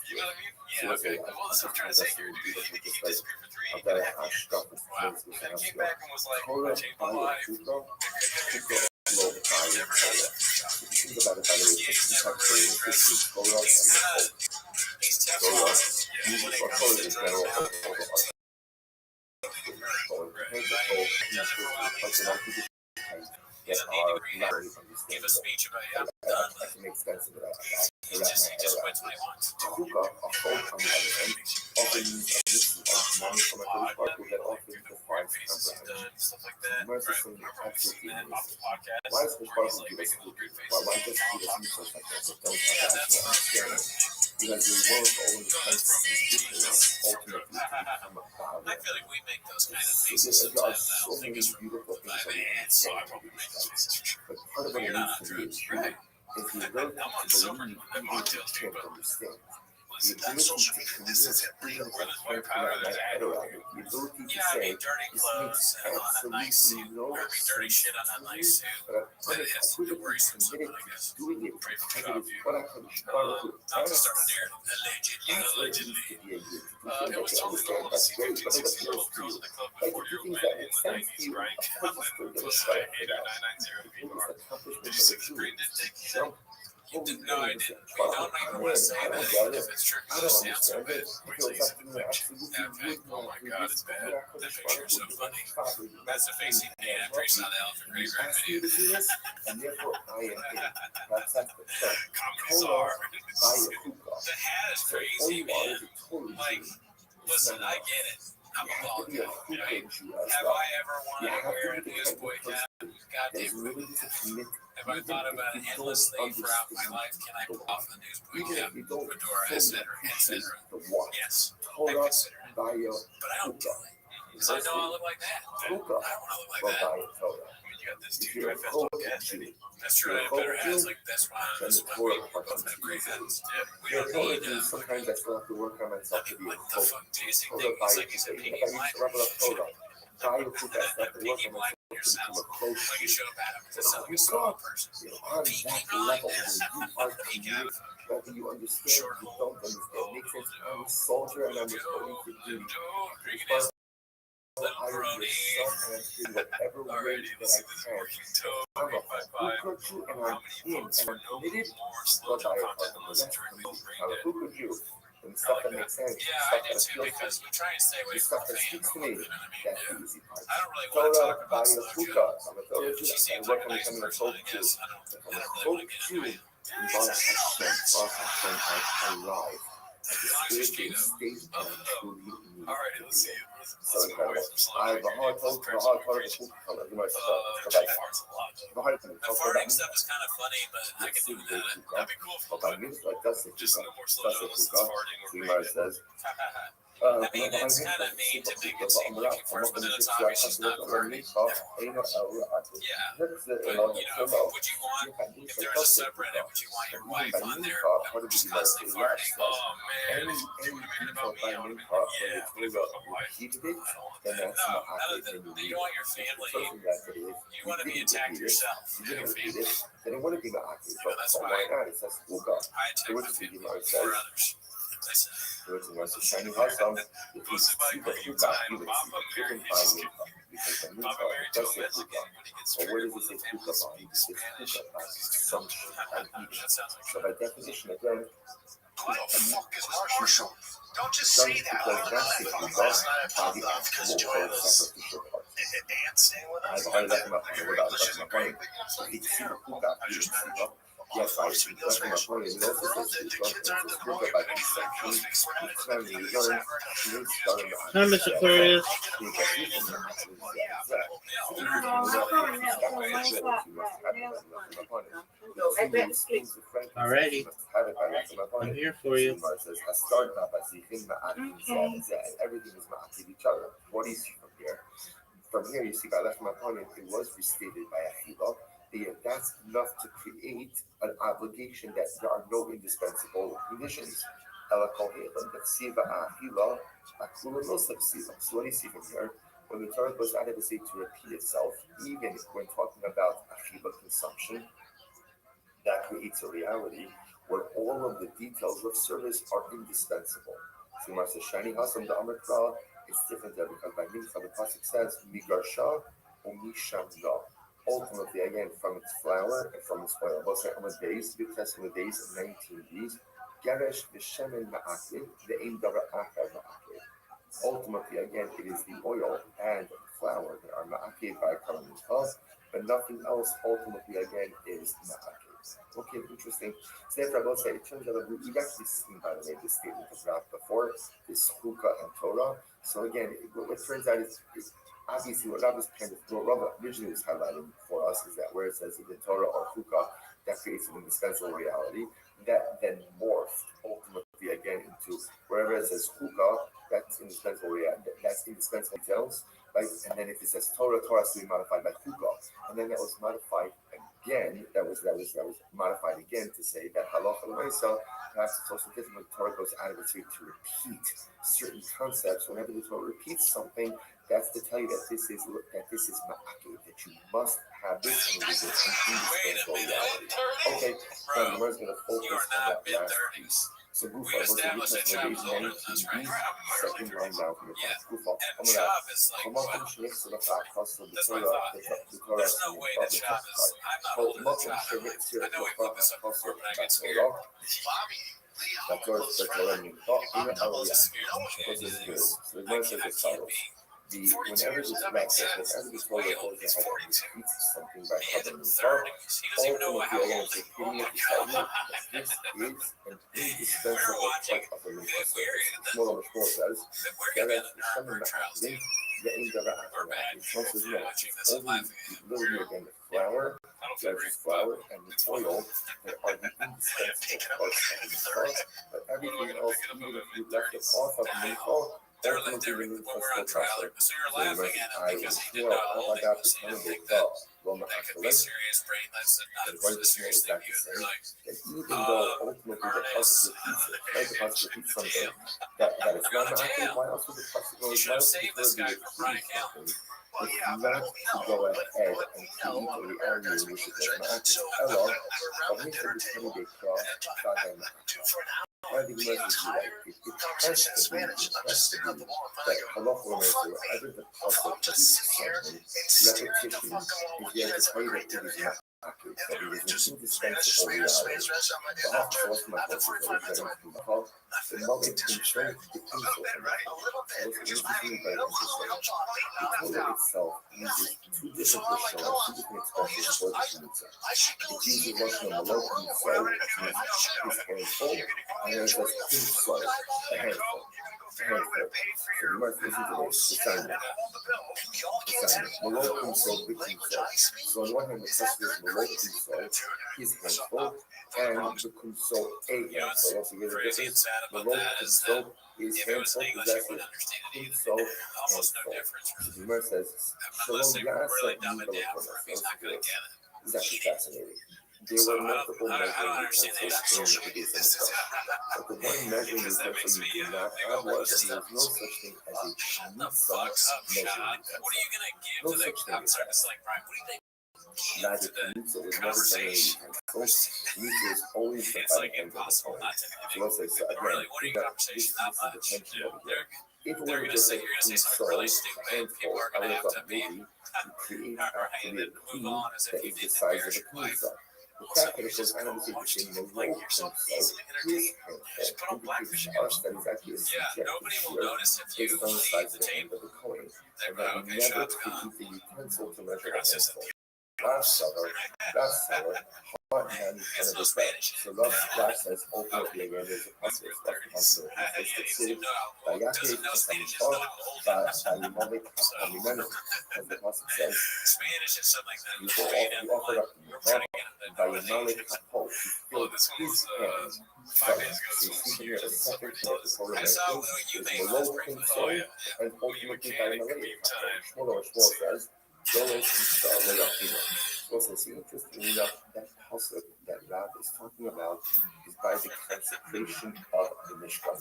You know what I mean? Yeah, okay. Well, that's what I'm trying to say here, dude. You need to keep this secret for 3 I've got years. a hash stuff. Wow. And he came back and was like, Torah I changed my by life. Hugo, Hugo, low by Torah. If you think about it, by the way, it's between Torah and the Torah. He's Torah, Teflon. usually for Torah in general, are Give a speech about it. I'm done. He just quits when he wants. Stuff like that. Right. Off the podcast. Why is the Sparkle give us why does he give us such like that? Don't have because we won't always ultimately become a father. I feel like we make those kind of things There are so many beautiful things that we can say to these things. But part of what it needs to be is true. If you're willing to believe, you can't understand. The ability to commit, even if I can't put out my head around it, the ability to say, this makes absolutely no sense to me, but I'm committed to doing it, and it is what I can asks. That's what it needs to be a year. It was understand that's great, but it appeals to you. Like, if you think that makes sense to you, of course you're still going to start for that. The biggest accomplishment of the two is jump. No, I didn't. We don't even want to say that. If it's true, I don't understand it. It's something that absolutely oh my god, it's bad. That picture is so funny. That's the face he made after he saw the elephant great grand video. And therefore I am him. That's the term. Commissar. By a hookah. The hat is So all crazy, you are man. is a totally Like, listen, I get it. I'm a you have to be a bald hookah guy. Jew as Have well. I ever wanted to wear a newsboy cap? That is Goddamn. willing to commit. Have I thought about it endlessly throughout my life? Can I pull off the newsboy Even cap, if you don't fedora, etc., etc.? the what? Yes, I Torah consider it. by your But I don't do it. Because I know I look like that. I don't hookah. want to look like Well, that. by your Torah. I mean, you got this If dude you're a right festival hookah gas. Jew, That's true. I have better hats. Like, that's why then the we Torah part both comes have great easily. hats. Yeah, we You're a don't Torah need Jew, sometimes I still have to work on myself to be a like the hookah. fuck basic Torah thing. by It's your like he's a Torah. pinky If I used blind. to wrap it up Torah. By your hookah, I have to work Pinky on blind myself to yourself. become a close Like you Jew. show up at him to So sound like a you small got, person. you're on Peaky that level blindness. where you are Peek committed, out. whether you understand or you don't understand. Makes sense. I'm a soldier and I'm reporting for duty. Drinking his little I am your brony. son and I'm doing whatever Alrighty, way let's that see I this can. working toe. I'm a 855. hookah Jew and How I'm many in votes and for I'm no committed. more slow But I jump am content the unless rest it's of real me. brain I'm a dead? hookah Jew. And I stuff like that that. makes sense. Yeah, I Stuff did that too, appeals to because me. we try and stay away The from stuff the that fan. speaks to me. You know what I mean? That's Yeah. the easy part. I don't really want to talk Torah about by a slow hookah. jump. I'm a Torah Jew. She I seems work like a on nice becoming a person, I hookah Jew. guess. I I'm don't a really want hookah to get Jew. into it. Baruch Hashem, alive. At the As long as spiritual it's keto. state that I truly need Alrighty, to let's be see in. it. So incredible. I have a hard time with the color. You might The farting stuff is kind of funny, but I can do that. That'd be cool. Just no more slow dogs. It's farting or Sigmar says, I mean, it's kind of mean to make it seem like it first, but then it's obvious she's not farting. Yeah, but would you want, if there was a subreddit, would you want your wife on there just constantly farting? Oh man, do you want to about me? I want to yeah, but if it was my wife, I don't want that. No, other than you want your family, you want to be attacked yourself. Your family. They want to be active, but that's why not? It says I attack my family or others. It's a shiny house. Posted by Green Time, Papa Mary. Papa Mary to a Mexican when he gets married, one of the families speaks Spanish. That sounds like so by definition, again, what the fuck is Marshall? Don't just say that. I don't know that fucking last night I popped off because Joy was dancing with us. I just met her. Yes, I see. That's my point. The kids are in the room. Hi, Mr. Aquarius. Alrighty. I'm here for you. Everything is ma'akiv each other. What do you see from here? From here, you see, by left my opponent, it was restated by Achila. That's enough to create an obligation that there are no indispensable conditions. So what do you see from here? When the Torah goes out of its way to repeat itself, even when talking about achila consumption, that creates a reality where all of the details of service are indispensable. So Marsa Shani Hasam the Amrikra, it's different there because by Mincha the Pasuk says Migarsha or Mishamna. Ultimately, again, from its flour and from its oil. Both on the days, the Testament days of 19 days, Garesh Vishemen Ma'akli, the Ein Davar Achar Ma'akli. Ultimately, again, it is the oil and flour that are Ma'akli by Karam Mincha, but nothing else ultimately, again, is Ma'akli. Okay, interesting. So therefore, I will say, it turns out that we've actually seen, by the way, this statement of Rav before, this Chukah and Torah. So again, what turns out is obviously what Rav originally was highlighting for us is that where it says in the Torah or Chukah, that creates an indispensable reality, that then morphed ultimately again into wherever it says Chukah, that's indispensable reality, that's indispensable details, right? And then if it says Torah has to be modified by Chukah, and then that was modified again, that was modified again to say that halacha l'maisa, perhaps it's also different when the Torah goes out of its way to repeat certain concepts. Whenever the Torah repeats something, that's to tell you that this is ma'akev, that you must have this and it is an indispensable reality. Okay, now the Gemara is going to focus on that last piece. So Gufa, what's the difference between these 19 second line down from the top? Gufa, I'm going to ask, come up and shake to the fact, also the Torah, the Torah, there's no way that Shabbos, I'm not holding the Torah. I know we put this up before, but I get scared. The Torah, even our this is good. So the Gemara says as follows. Whenever this repeats something by covering the top, ultimately again, the beginning of the statement, this is an indispensable part of the mitzvah. Shmuel says, the end of literally again, the flour, flour, and the oil that are the indispensable parts of the mitzvah, but everything else, even if you left it off of the mitzvah, they're when we're on trial, so you're laughing at him because he did not hold it. So you don't think that could be serious brainless and not the serious thing you would be like, even though ultimately the pasuk repeats something that is not active, why else would the pasuk go should have saved this guy from Brian Callen. It's not to go ahead and create a reality which is not hello, but we should be telling the cross I think it has to be that halacha l'maisa, either the pasuk repeats something, repetition is yet to tell you that it is not accurate, that it is an indispensable reality. Perhaps what's my question is that the moment control the pencil and most interestingly by the Torah itself uses two different lashons, two different expressions for this mitzvah. It uses lashon below pinsol, which means his handful, and then it says pinsol, a handful. handful. So you must listen to this assignment. Malol Kumsol Bikumsol. So on one hand, the question is Malol Kumsol, his handful, and the Kumsol a handful. Also, you get a difference. Malol Kumsol is handful, possessive. Kumsol handful. So the Gemara says, Shalom Yasa Yibalakonas. This is actually fascinating. There were multiple measuring utensils in the Buddhism itself. But the one measuring utensil you do not have was that there is no such thing as a mitzvah measuring utensil. No such thing as that. Neither mitzvah was never done in a utensil. Mitzvah is always done by the hand of the opponent. So let's say, so again, this is the tension over here. If we were just like install a handful, I would have thought maybe you create actually a key that is the size of a kneecap. The fact that it goes out of the between the rope himself, his handful, indicates to us that is actually a subjective shear based on the size of the end of the coin, and that we never create the utensil to measure a handful. Last seller, hot hand kind of effect. So last says ultimately again there's a process of constant Dayake Kasamito, Balimalik Kasamimeno, as the Pasuk says, you offered up the Balimalik Kapo, he filled his hands. So you see here the second part of the Torah mentions is Malol Kumsol, and ultimately Balimalik Kapo. Shmuel says, also, see, interestingly enough, that pasuk that Rab is talking about is by the consecration of the Mishkan.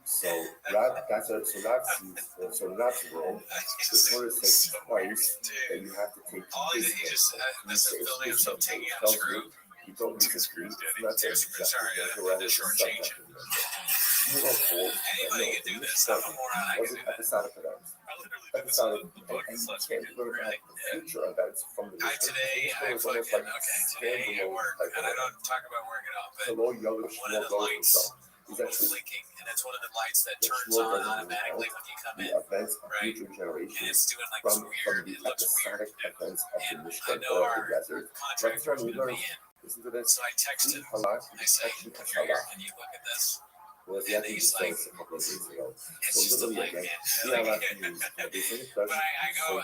So Rab, so Rab's world, the Torah says twice that you have to take his handful. You don't need to screw. It's not that exactly rather the subject of the measure. You are told that no, the Mishkan wasn't episodic events. Episodic, and you can't learn about the future events from the Mishkan. The Mishkan is almost like standalone type of event. Hello, young Shmuel goes himself. He's actually and that's one of the lights that turns on automatically when you come in. The events of future generations from the episodic events of the Mishkan or of the desert. Next time we learn. Listen to this. So I texted. I say, can you look at this? Was the actually just a couple of days ago. So literally again, means but I go up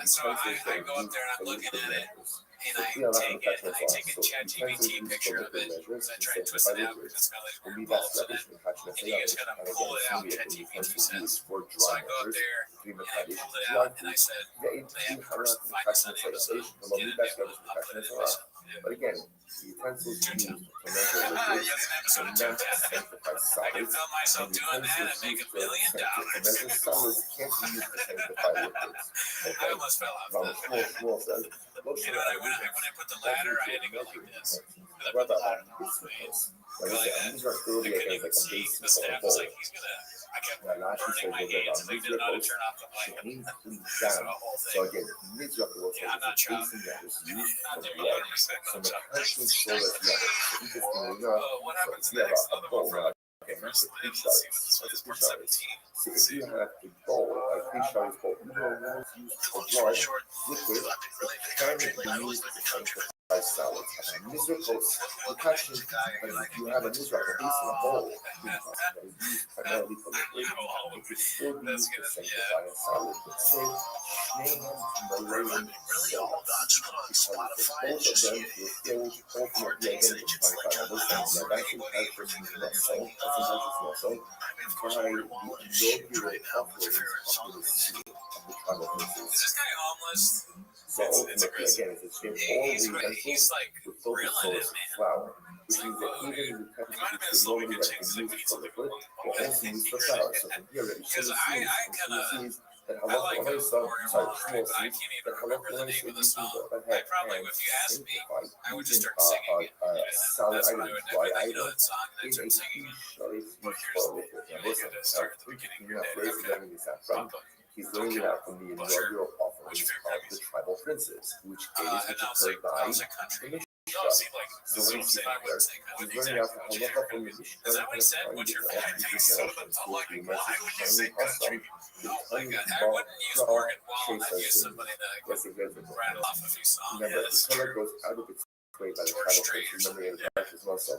there and I'm looking at it. And I take a ChatGPT picture of it, and I try to twist it out because it's got like weird bulbs in it. And you just gotta pull it out, ChatGPT says. So I go up there, and I pulled it out, and I said, man, first, find us an Amazon, get a new one, I'll put it in this. But again, the utensils used to measure liquids are not sanctified solids, and utensils used to measure solids can't be used to sanctify liquids. Okay. I almost fell off. Shmuel says, when I put the ladder, I had to go like this. What about these are early again, like a base the staff was like, he's gonna. I kept burning my hands, and they didn't know how to turn off the light. So again, Mitzvah was a basin that was used for blood. So the person stole it together. Interestingly enough, so if you have a bowl, okay, that's a pre-shot. So if you have a bowl, a pre-shot is called one used for blood, liquid, it can be used to sanctify solids. Mitzvah, the question is, you have a mitzvah, a basin, a bowl, that is used primarily for liquid, it could still be used to sanctify a solid. But say, Shneim Malayan salts, because both of them will still ultimately identify by those things. Now, that can have for some muscle, by the inaugural offerings of the seal of the tribal princes. Is this guy homeless? So ultimately, again, it's a shape all the utensils with focused source of flour, which means that even the utensils that normally have been used for liquid will also use for flour. So from here, it sees that halakha Shmuel sees that halakha using the head and sanctified even solid items, dry items, in a t-shirt used for liquid. Now listen, you're not raising them in this front. He's learning it out from the inaugural offerings of the tribal princes, which occurred by the Mishkan. So when he's sitting there, he's learning out the halakha from the Mishkan and applying it to all future generations, which we must be awesome. The tiny ball claw chase us in. Yes, it does. Remember, the color goes out of its great by the tribal princes, remember the parish as well. So,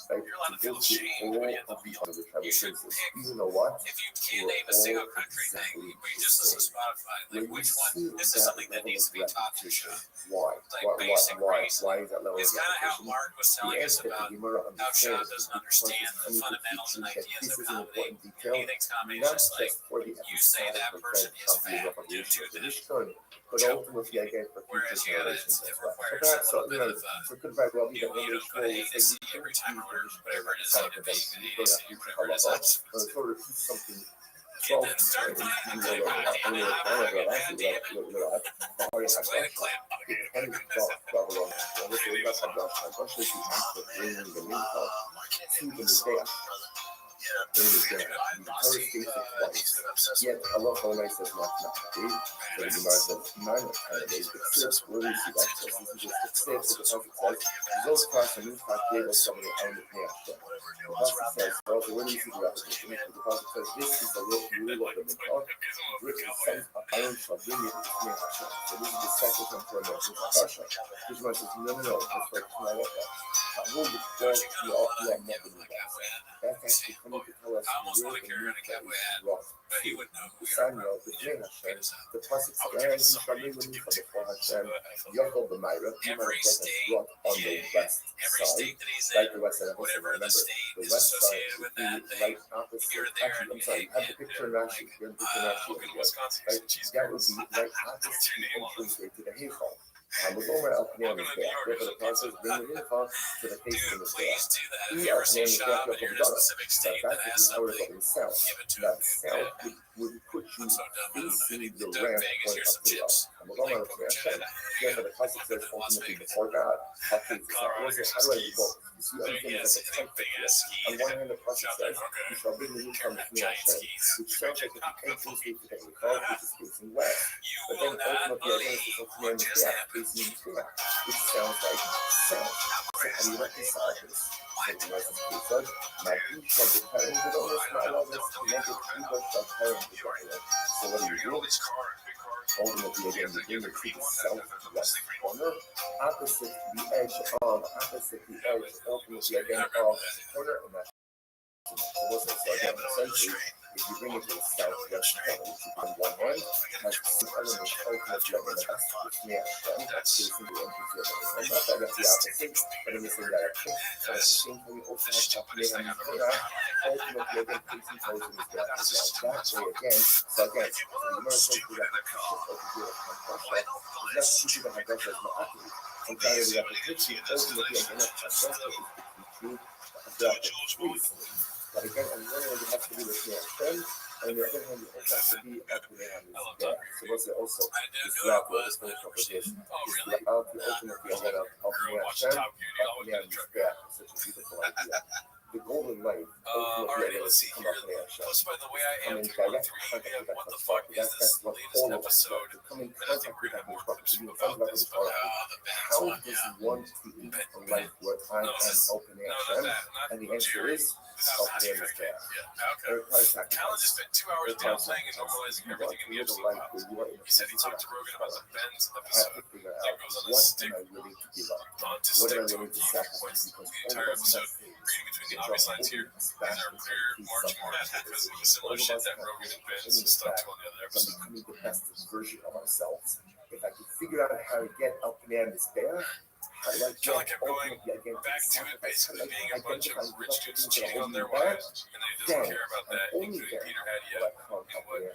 like, You're allowed to to feel go through shame, all but of the other tribal you should princes, pick. you know what? If you can't We're name a single all country thing, exactly but you the just listen to same. Spotify, When like you which one? see This is that something that level needs of to be taught to repetition, Shah. why? Like basic reason. Why is that level It's of kind of how repetition? Mark was The telling us answer about the Gemara how Shah understands doesn't because understand it's the coming to fundamentals teach and you that ideas this of is an comedy. important detail, He thinks comedy is not just like just for the you say that episodic person event is of the fat, revolution do of the that. Mishnah, but Joke. ultimately again for future Whereas, yeah, generations it as well. So requires a perhaps, little you bit know, of so it could very well be you that when don't they go to will A to say Z you can't every use time the or Mishnah whatever it as is, a like a B event, to you A go to to Z, future whatever it is. halacha, and it's sort of repeat something Get that start time. Yet Allah Ta'ala says not to be, so the Gemara says 9 of 10 days, but still, where do you see that? So this is just 6, so the Prophet says, those cross and Mufat gave us somebody out of the Peyashah. The Prophet says, well, so where do you see the repetition? The Prophet says, this is the rule of the Mikvah. Written sons of Aaron shall bring it to Peyashah. So this is the second time for Moses Akasha. This one says, no, that's right, that's not that's actually coming to tell us where the Mikvah is rough. Samuel, the King Hashem, the Pasuk says, you shall bring the Mikvah before Hashem, Yochel b'Mayra, you might have brought on the west side, like the west side, I remember, the west side would be right opposite, actually, I'm sorry, you have the picture in Rashi, you have the picture in Rashi, right, that would be right opposite the entranceway to the Heichal. We're going right up and down this back. Therefore, the process bring the Heichal to the face of the back. We up and down the back of the Dara. So that's the power of the south. That south would put you facing the ramp going up to the up. And we're going right up to Hashem. Therefore, the process says ultimately before God, how do I do both? You see, everything is like a template here. On one hand, the process says, you shall bring the Heichal to Hashem, which sounds like the entrance to the Heichal, which is facing west. But then ultimately, I guess it's ultimately the back, facing the back, which sounds like south. So how do you reconcile this? So the Muslim said, my feet shall be carrying the dollars, my lovers, to make it people shall carry the dollars. So what do you do? Ultimately, again, you bring it to the southwest corner, opposite the edge, ultimately, again, of the corner, and that's so again, essentially, if you bring it to the southwest corner, which you on one hand, has some elements ultimately in the west, which may have facing the entrance of the and that's, I guess, the opposite, but in the same direction. But at the same time, you also have happening on the corner, ultimately, again, facing towards the back as well. That way, again, so again, so the Gemara says the repetition over here on Russia is less people that have Russia as Ma'akri. And kind of the repetition, ultimately, again, of Russia is between the trees. But again, on the one hand, you have to be with your friend, and on the other hand, you also have to be up and down this back. So what's it also? This route where this finish up with this. This route, the ultimately, I went up and down Hashem, up and down this back. Such a beautiful idea. The golden light, ultimately, I come up and down Hashem. Come in direct contact with that Torah. That's what all of us do. To come in contact with that Torah. To be in contact with the Torah. How does one create a life where I am open to Hashem? And the answer is, up there is there. Alan just spent 2 hours downplaying and normalizing everything in the episode. He said he talked to Rogan about the Ben's episode. That goes on the stick. What am I willing to sacrifice? The entire episode, reading between the obvious lines here, these are pure marching orders because of the similar shit that Rogan and Ben's stuck to on the other episode. Becoming the best version of ourselves. If I can figure out how to get up there and despair, how do I get ultimately again back to it, basically being a bunch of rich dudes cheating on their wives, wives, and then he doesn't care about that, including Peter had yet, and what they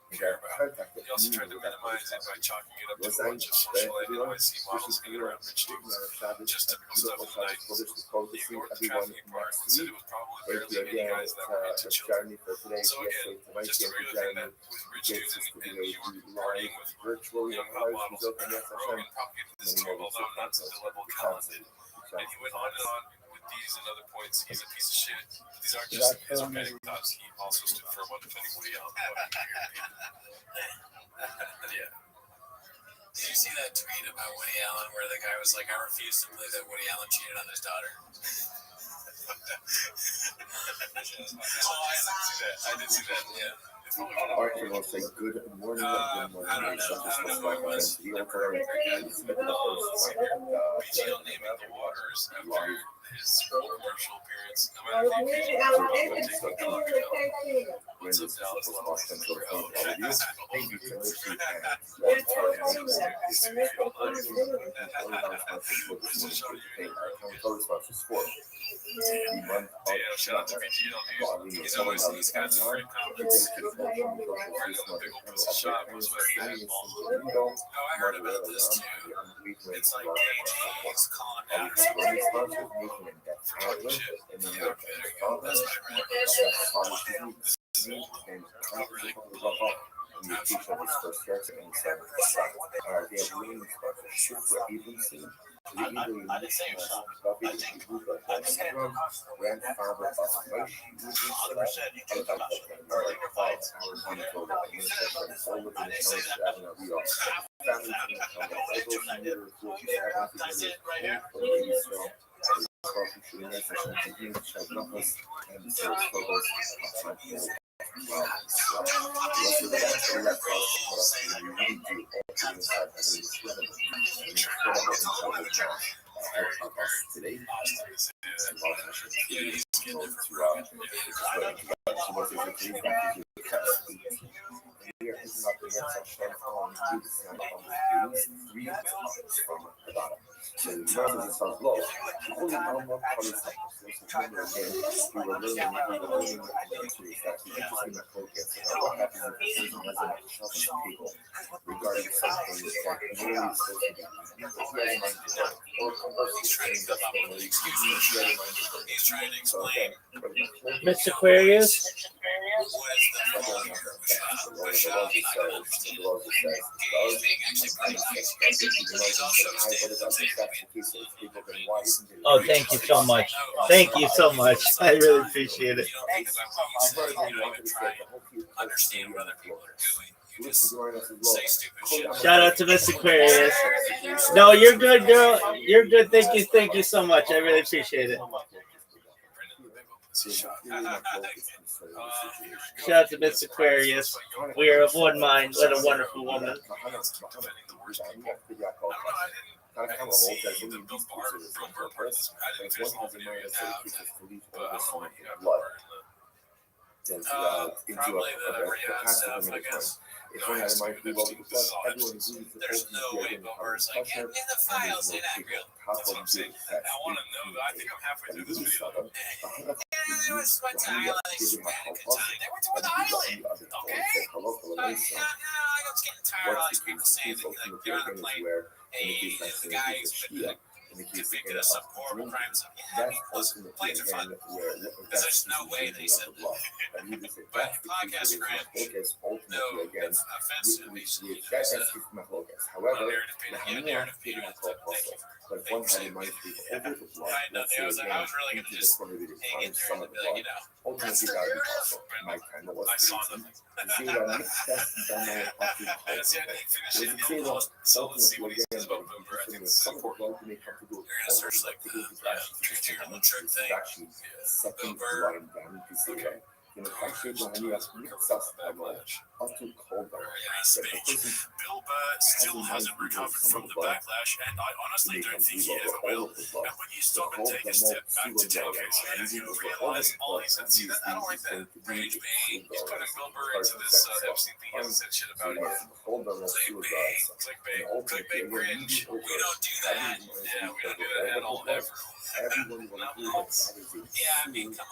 care about. He also tried to minimize it by chalking it up to a bunch of socialite NYC models hanging around rich dudes. Just typical stuff of the 90s. He ignored the trafficking part and said it was probably barely many guys that were into children. So again, just a regular thing that with rich dudes and you were partying with young hot models. Rogan propagated this too, although not to the level Colin did. And he went on with these and other points. He's a piece of shit. These aren't just his organic thoughts. He also stood for one defending Woody Allen. Yeah. Did you see that tweet about Woody Allen where the guy was like, I refuse to believe that Woody Allen cheated on his daughter? Oh, I did see that. Yeah. Archer will say good morning, good morning. Such as the flight against the altar. It's the first time BGL naming the waters after his commercial appearance. No I matter was if really, you I was take interested a in look the at casino. what's up, Dallas Love? Thank you so much for They're so funny there. And they're so funny doing it. the month of Damn, shout out to BGL, dude. He's always got some great comments. We're doing big old piece of shot, was what he had. Oh, I heard about this too. It's like KG's calling out talking shit. Yeah, that's my right. Miss Aquarius. Oh, thank you so much. Thank you so much. I really appreciate it. Shout out to Miss Aquarius. No, you're good, girl. You're good. Thank you so much. I really appreciate it. Shout out to Miss Aquarius. We are of one mind. What a wonderful woman. It's one that might be well because everyone agrees that there's no way Bumper's like, in the files in that grill. That's what I'm saying. I want to know. I think I'm halfway through this video. Yeah, it was my time. They had a good time. They went to the island. Okay? I was getting tired of all these people saying that like, they're on a plane. Hey, the guy who's convicted of some horrible crimes. Yeah, those planes are fun. Because there's no way they said that. But podcast grant, no offense to me. However, narrative painting on top of it. like one had in mind to be over the blood. I was really going to just hang in there and be like, you know, ultimately got to be possible. My time was I saw them. So let's see what he says about Boomer. I think this is important. You're going to search like the trick thing. Boomer. Okay. In the country, when you have success, Bill Burr still hasn't recovered from the backlash, and I honestly don't think he ever will. And when you stop and take a step back to take it, you realize all he's said. See, I don't like that rage bait. He's putting Bill Burr into this Epstein thing. He hasn't said shit about it. Clickbait, cringe. We don't do that. Yeah, we don't do that at all, ever. Yeah, I mean, come on.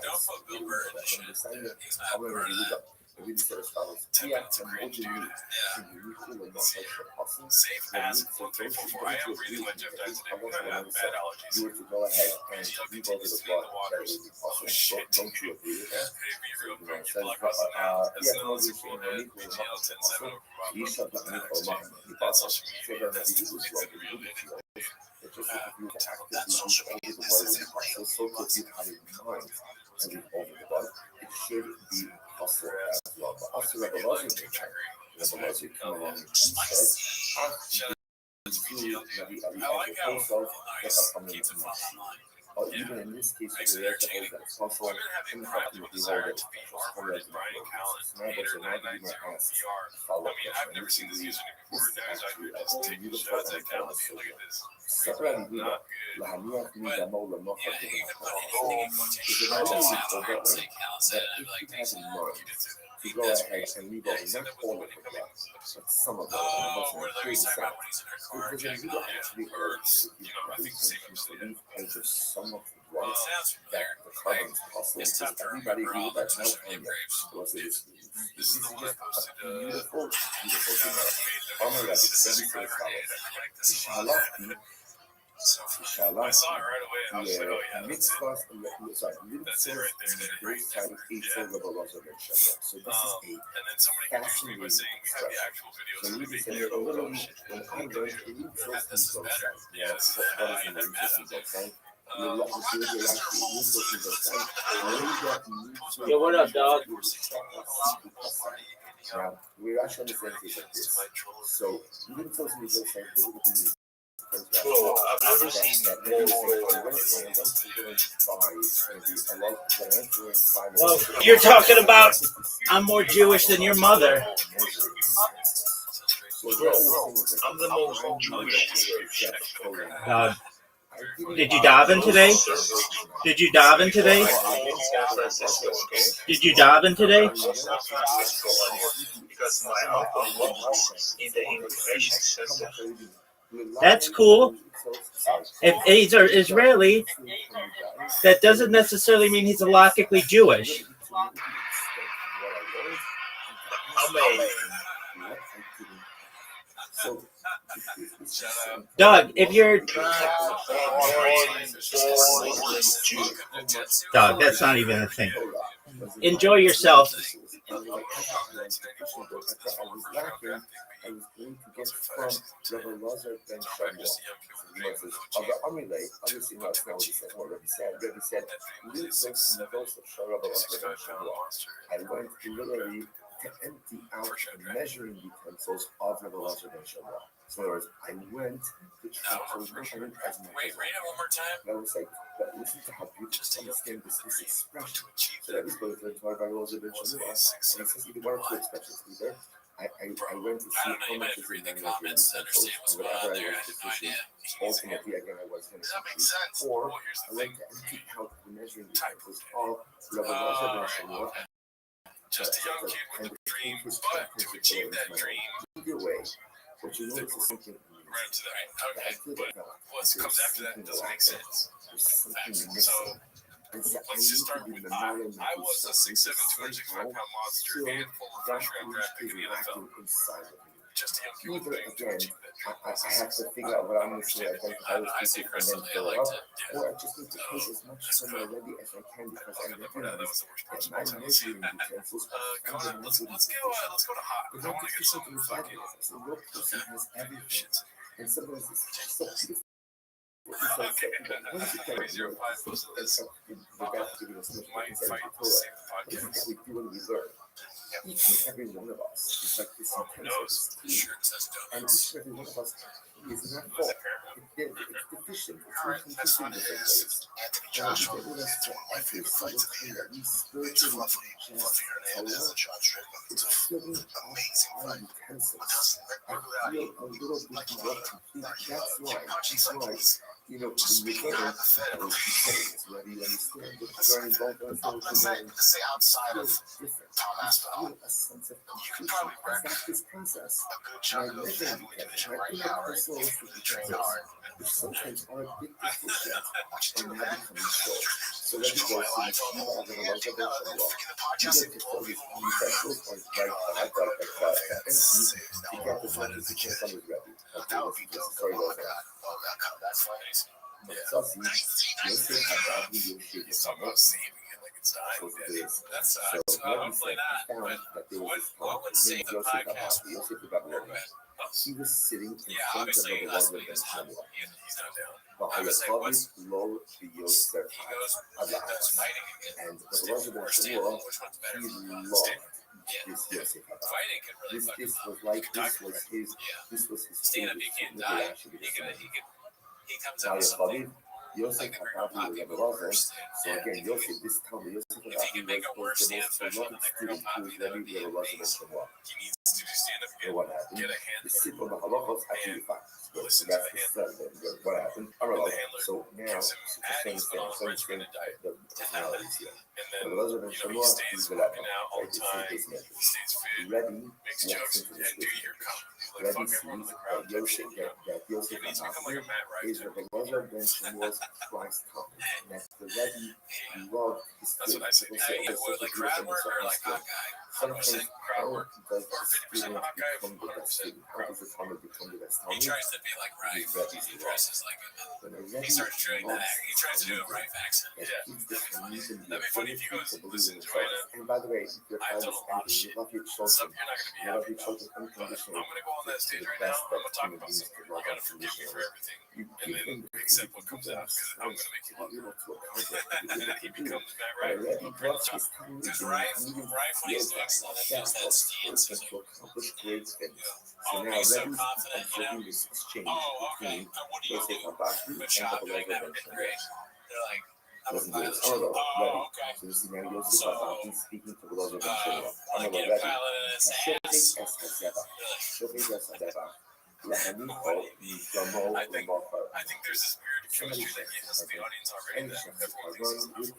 Don't put Bill Burr in the shit. He's not part of that. 10 minutes of cringe, dude. Yeah. Safe as 4344. I am breathing like Jeff died today. I have bad allergies. You were to go ahead and you go to the waters. Oh, shit. Don't you agree with that? Hey, be real quick. Your blood pressure now. That's no one's cool, man. BGL 10-7 over that's social media. That's the real name. That's social media. This isn't real. It should be hustle as well. But hustle revelation come along and I like how keeps it fun online. or even in this case, we realize that it's possible in the fact that we hold it. Follow up question. I've never seen this username before. Guys, I could just take a beautiful shot at technology. Look at this. Separate Not good. Lahaniach Midamo Lamocha Yeah, Given anything Because in it quotation. always Just sounds sounds hard to say. that Cal said, if I'd be like, you have in mind You did say that. to go ahead and leave out not all of the blocks, but some of them, oh, where Larry's talking about when he's in her car, because jacking you off. actually Or, urge you know, I think the same to episode. leave over some of the It blocks sounds that familiar. the carbon is possible It's because tough to everybody remember all agreed the that social media California grapes. was This is the one I posted. beautiful, beautiful So, dinner. look Omar at Rabbi, this. This is 74 clever. flowers. Like this a lot. Shalachti, So I Shalachti, saw it right away. I was like, oh yeah, that's it. mitzvahs, That's it right there. That is right there. Yeah. So this is a And then somebody confused me by saying we have the actual video. so So you they just make say it a little, oh shit. when I learned to eat This is both better. sides. Yes. What is in the interesting both sides? You love to see what you're actually using both sides. Yo, what up, dog? Now, we're actually on the same page like this. So, you didn't tell me both sides. What do you mean? Well, I've never seen Well, you're talking about I'm more Jewish than your mother. I'm the most Jewish. Did you daven today? Did you daven today? Did you daven today? Because my uncle was in the immigration system. That's cool. If he's Israeli, that doesn't necessarily mean he's halachically Jewish. Doug, if you're Doug, that's not even a thing. Enjoy yourself. I was going to get from Rabbi Lazar ben Shamua. Of the Amilay, obviously not what he said. What Rabbi said. Rabbi said, "Live close in the ghost of Rabbi Lazar ben Shamua." I went literally to empty out the measuring utensils of Rabbi Lazar ben Shamua. So in other words, I went to try to measure as my Wait, read it one more time. And I was like, but listen to how beautiful understand this expression. So that was going to Rabbi Lazar ben Shamua. And it says either one or two expressions. Either I went to see how much is in the comments to understand what's going on there. I had no idea. Ultimately, again, I was going to see. Or I went to empty out the measuring utensils of Rabbi Lazar ben Shamua. Just a young kid with a dream, but to achieve that dream, Either way, what you notice is something right up to that. Okay, but what comes after that doesn't make sense. there's something So missing. let's just start with I. I was a 6'7", 265-pound monster, and full of pressure after I picked the NFL. Just a young kid with a dream to achieve that dream. I have to figure out what I'm missing. I think I say personally, I like to. or I just need to take as much from already as I can because I That realize was the worst part. that my measuring utensils Come on, let's go to hot. I want to get some fucking So your person has everything. shit. And sometimes it's so beautiful. Okay, where's your five post this? Might fight to save the podcast. We do when we learn. Each and every one of us is like this Knows. intensity. Shirt says And donuts. each and every one of us is not full. It's deficient. It's inconsistent in different ways. Anthony And Joshua. it's given us to My every favorite fight single to thing be that we It's spiritually fluffy, fluffier than just John Strickland. it's filling Amazing our fight. utensils. I feel a little bit more complete. That's why, you know, when you get it, I was saying, whether you understand what you're learning, don't understand what you're learning, Let's say outside of different. Tom You Aspinall, feel a sense of you can completion. probably wreck That's this process. a good chunk of those family division right now, right? If you train hard. Which sometimes are a bit deficient What you do, and man? not becoming so. So let me go My life see on hold. the love of the Freaking the you podcast. get to tell these utensils or like I got like empty to get the one that's just on his ready. That would be dope. Sorry Oh my about that. god. Oh my god. That's funny. Saucy, you'll see how badly you'll shoot It's talking about saving it like it's dying. So it is. That's So hopefully not. found that there was this What would save the podcast? He was sitting in Yeah, front of obviously the us Lord being of hot. the He's not down. But I would say what's low the Yosef he goes does fighting again. and the Stanley Lord or of Stanley, the which one's better? he loved Yeah. this Yosef. Fighting can really This fucking was like Yeah. this was his Stand up, he can't die. He comes out with something. Yosef like the Hakavi grandpa was people Rabbi were Lazar. worse. So again, Yosef, this time, Yosef If he Hakavi can make a was worse the stand most special than beloved the student grandpa who was that would Rabbi be Lazar ben amazing. Shmuel. He needs to do stand up So again. what happened? Get a The handler simple halachos actually fine. So listen to that's the the handler. study. What happened? And the handler So now, gives him so just patties, but on a understand regimented diet. the personalities here. And then, Rabbi Lazar ben he Shmuel, stays he's the working Rabbi, out all right? the It's time. his He measure. stays fit, Rabbi makes walks jokes, into and this do business. your come. He's like, Rabbi fuck sees everyone in the that crowd type shit, Yosef, you know? that Yosef He needs to become like a Hakavi Matt Rife is type. Rabbi Lazar ben Shmuel's Christ company. And that's the Rabbi loved his That's what I students. said. Hey, what, like crowd work or like Hawkeye? 100% crowd work. Does Or 50% Hawkeye, 100% crowd does the work. Talmud become the best He Talmud? tries to be like Rife. He dresses like him. He starts doing that. He tries to do a Rife accent. Yeah, that'd be funny if he goes, listen, Joanna, And by the way, if your I've child done is a lot of angry, shit. you love your Stuff children, you're not going to be you love happy your about. children But I'm unconditionally. going to go on that stage right now. I'm going to talk about something you're going to forgive me for everything. You And give then them accept what comes out because I'm going to make you love able it. to accomplish And he becomes Matt Right, Rife. Rabbi brought his time Because with him, Rife, and even when he's doing stuff, he does that stance. He's to like, accomplish great things. oh, So now he's so Rabbi's confident, you know? observing this exchange Oh, okay. between What do you Yosef do? Hakavi Good and job Rabbi doing Lazar that. ben Okay, Shmuel. great. They're like, I'm a Listen to this. pilot. Rabbi. Oh, okay. So this is now Yosef Hakavi speaking to Rabbi Lazar ben Shmuel. Want to get a pilot in his ass? They're like, I think there's this weird chemistry that he has in the audience already that everyone thinks he's enough.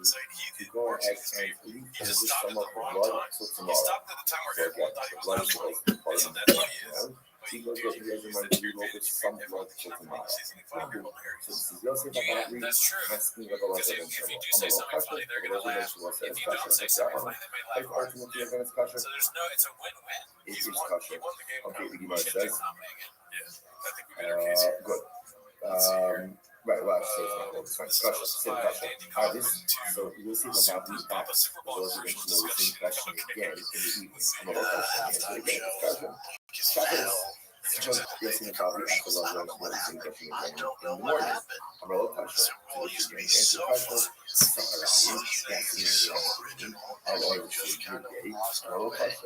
So he works in his favor. He just stopped at the wrong time. He stopped at the time where everyone thought he was not funny. And so that's what he is. But dude, he uses that to your advantage. Everyone thinks you're not funny. He says anything funny, you're hilarious. Yeah, that's true. Because if you do say something funny, they're going to laugh. If you don't say something funny, they may laugh hard. So there's no, it's a win-win. He won the game. Okay, the We Gemara should do says. comedy again. Yeah, I think we made our case here. Good. Let's see here. Right, well, actually, it's fine. This is hosted by Dandy Cochran So you'll see about these Papa Super Bowl commercial discussion. again in the evening. I'm a Halftime show. You'll see about the after love discussion again in the morning. I'm a little touched. Super Bowl used to be so fun. I'll always say good day. I'm a little touched.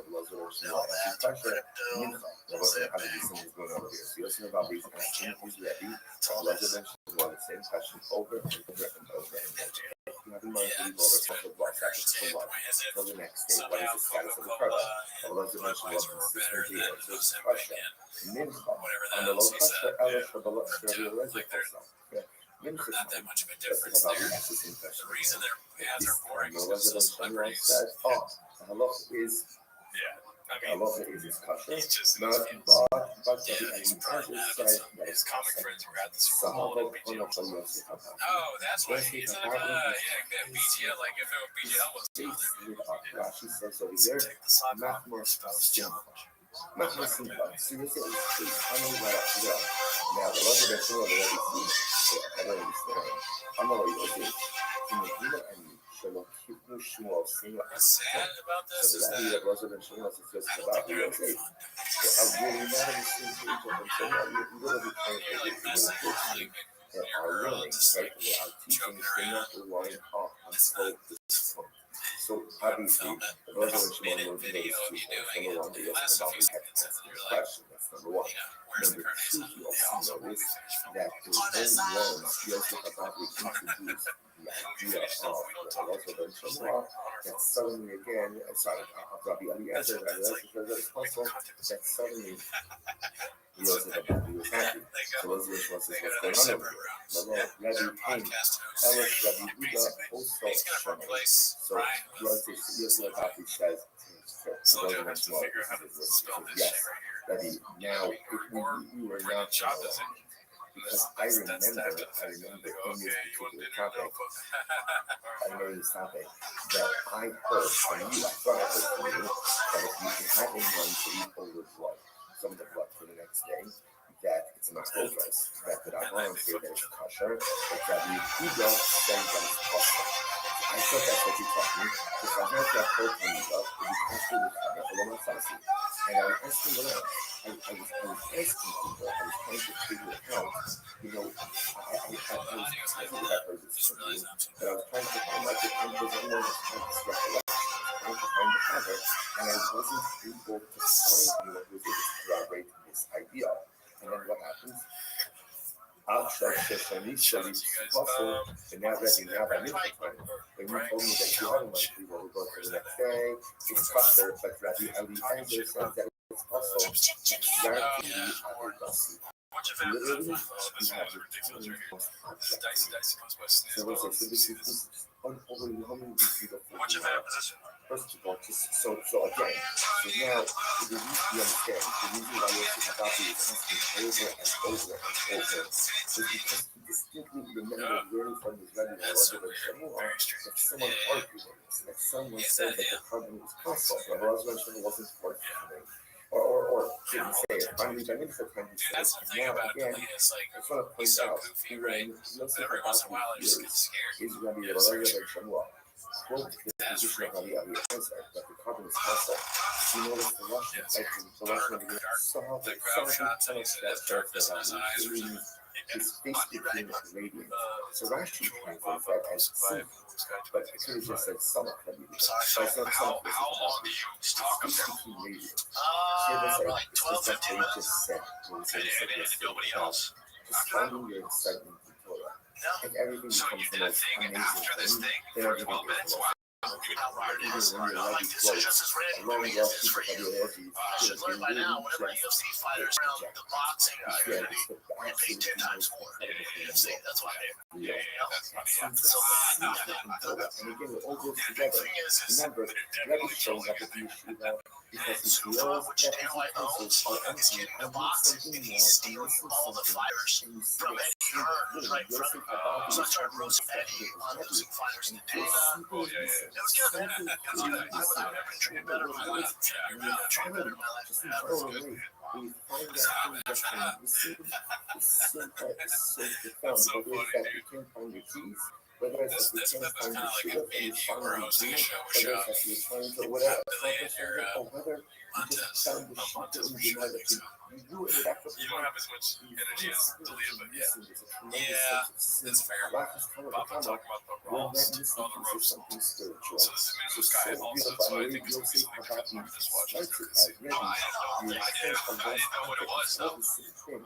Now that the crypto was epic. Going over here. So you'll see about these questions is ready. Residential one, the same question over and over and over and over. You have in mind to leave over some of the blocks after the one for the next day. What is the status of the product? A residential one consistently answers the question. Mincha on the low cost for Elish for the residential stuff. Mincha Not that much of a difference there. The reason their ads are boring is because those celebrities. Says, oh, the halach is Yeah, I mean, halach is his kasher. he's just in But his fields. yeah, Yeah, he's probably mad about something. His comic friends were at the Super Bowl and BGL. Oh, that's why he's in a BGL. Like if it was BGL was on there. Rashi says over here, Take the side off. Machmor Simcha. Machmor Simcha. Seriously, I know that up to that. Now, the residential of the Rebbe I don't understand. I'm not like, okay, in the Gila and Shalom Kipnu Shmuel Simcha. What's sad about this So is the idea of residential is just I don't about think the they're having okay. fun. I'm really not on the same page of them. So now you're going to be trying You're like to messing around, like that your are girl, learning, just right? like They are teaching joking they're around. not relying on It's not this point. So I obviously, filmed the a residential minute one video of you doing number one, it. they Last also a few about seconds, and the you're like, question. That's number one. you know, where's the Number carne two, asada? you Yeah, also also notice we finished that filming. the only ones she also about to introduce the idea of the residential law that suddenly again, sorry, Rabbi Ali answered that as possible, that suddenly he was happy. So those are what's They go to going their on separate over rooms. here. Their Rabbi King, podcast hosts. Elish, Rabbi And Huda, basically, also he's going to Shana. replace So, Ryan with Yosef Happy says, So Joe has to figure out how to spell this yes, shit right here. Rabbi, now, if we were not Chop this in. because I remember That's after the fact. in They this go, okay, you want particular dinner? No, topic, but I know this topic, that I heard from you, I thought I heard from you, that if you can have a one to eat over blood, some of the blood for the next day, that it's not focus, that the Rabbanan say that it's kosher, but Rabbi Huda says that it's kosher. I thought that's what you taught me, because I heard that whole from you, it was actually the Rabbi Huda Masasi. And I was asking around, I was asking people, I was trying to figure out, you know, I was trying to heard this from you, but I was trying to find out the end because everyone was trying to recollection, trying to find the cover, and I wasn't able to find anyone who was able to corroborate this idea. And then what happens? Outside session, these studies, also, and now that you have an time, when you told me that you have a monthly, well, we go to the next day, it's faster, but Rabbi Ali Andrew says that it's also guaranteed accuracy. Literally, you have the most object. So this is overwhelmingly beautiful. First of all, so again, so now the reason you understand, the reason why Yosef Agapi is asking over and over and over is because he distinctly remembered learning from his Rabbi that someone argued with this, that someone said that the carbon was constant, but Rothschild wasn't working. Or didn't say it. Finally, by the time he said it, now again, I just want to point out, when Yosef Agapi is Rabbi Rothschild, quote the position of Ali answer that the carbon is constant. You notice the Russian typing, the Russian somehow that his face became radiant. So Rashi translates that as C, but it could have just said some of them. How long do you talk about? Really, 12, 15 minutes. And nobody else. Just finding your excitement in Torah. And everything so you did a thing after this thing for 12 minutes? Wow. You know where it is. Like this is just as random as it is for you. Should learn by now, whenever UFC fighters around the boxing community, we pay 10 times more than UFC. That's why they So and again, it all goes together. Remember, Rabbi showing up at the yeshiva because he feels that his utensils are empty and needs something more, stealing all the fighters from any turn right in front of him. So I started roasting Eddie on losing fighters in Dana. It was good, man. It was good. I've never been treated better in my life. I've never been treated better in my life. That was good. When you find that thing that's so profound, whether it's that you can't find your keys, whether it's that you can't find your shit up and you finally do it, whether it's that you're trying to whatever, or whether you just found the shit and you know that you do it without the you don't have as much energy as to leave it, it's fair. Life is kind of a come up when that missing piece is something spiritual. So it's so beautiful. I really feel safe about you. Starts it as ready. You think of those objects. All the same thing.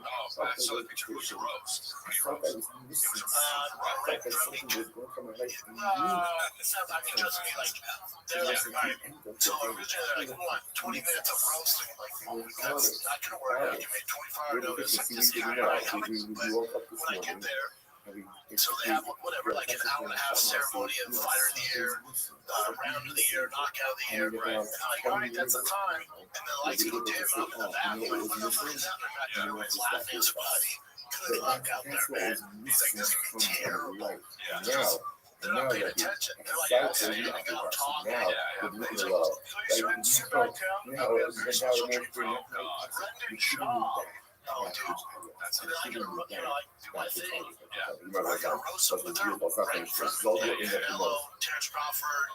So the picture was a roast. I felt that was missing. I felt that something was going from my life and you. It's not like just me, like, they're like, alright, so originally, like, what, 20 minutes of roasting? Like, that's not gonna work out. You made 24 hours notice. Like, this guy, right? How many, when I get there, so they have whatever, like an hour and a half ceremony of fighter of the year, round of the year, knockout of the year, right? And I'm like, alright, that's the time. And the lights go dim, and I'm in the bathroom. What the fuck is happening? And everybody's laughing. It's funny. Good luck out there, man. He's like, this is gonna be terrible. Yeah. They're not paying attention. They're like, yeah, so you're gonna go talk. Now, with love, sit back down. now it's been now more for you. Brendan Shaw. Oh, dude. And then I gotta, like, do my thing. I gotta roast them with their Hello, Terrence Crawford.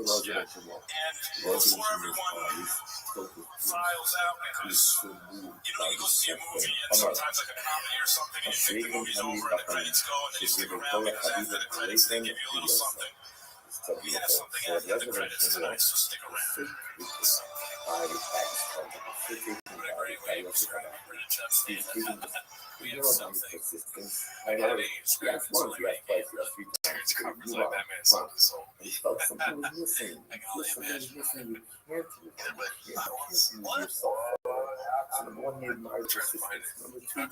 And before everyone files out because, you go see a movie and sometimes like a comedy or something and you think the movie's over and the credits go and then you stick around because after the credits they give you a little something. We have something after the credits tonight, so stick around. We have something. I know it's one of the places Terrence Crawford's like that man's on the soul. he felt something was missing. Something was missing. You can't move yourself. So number one, he admired persistence. Number two,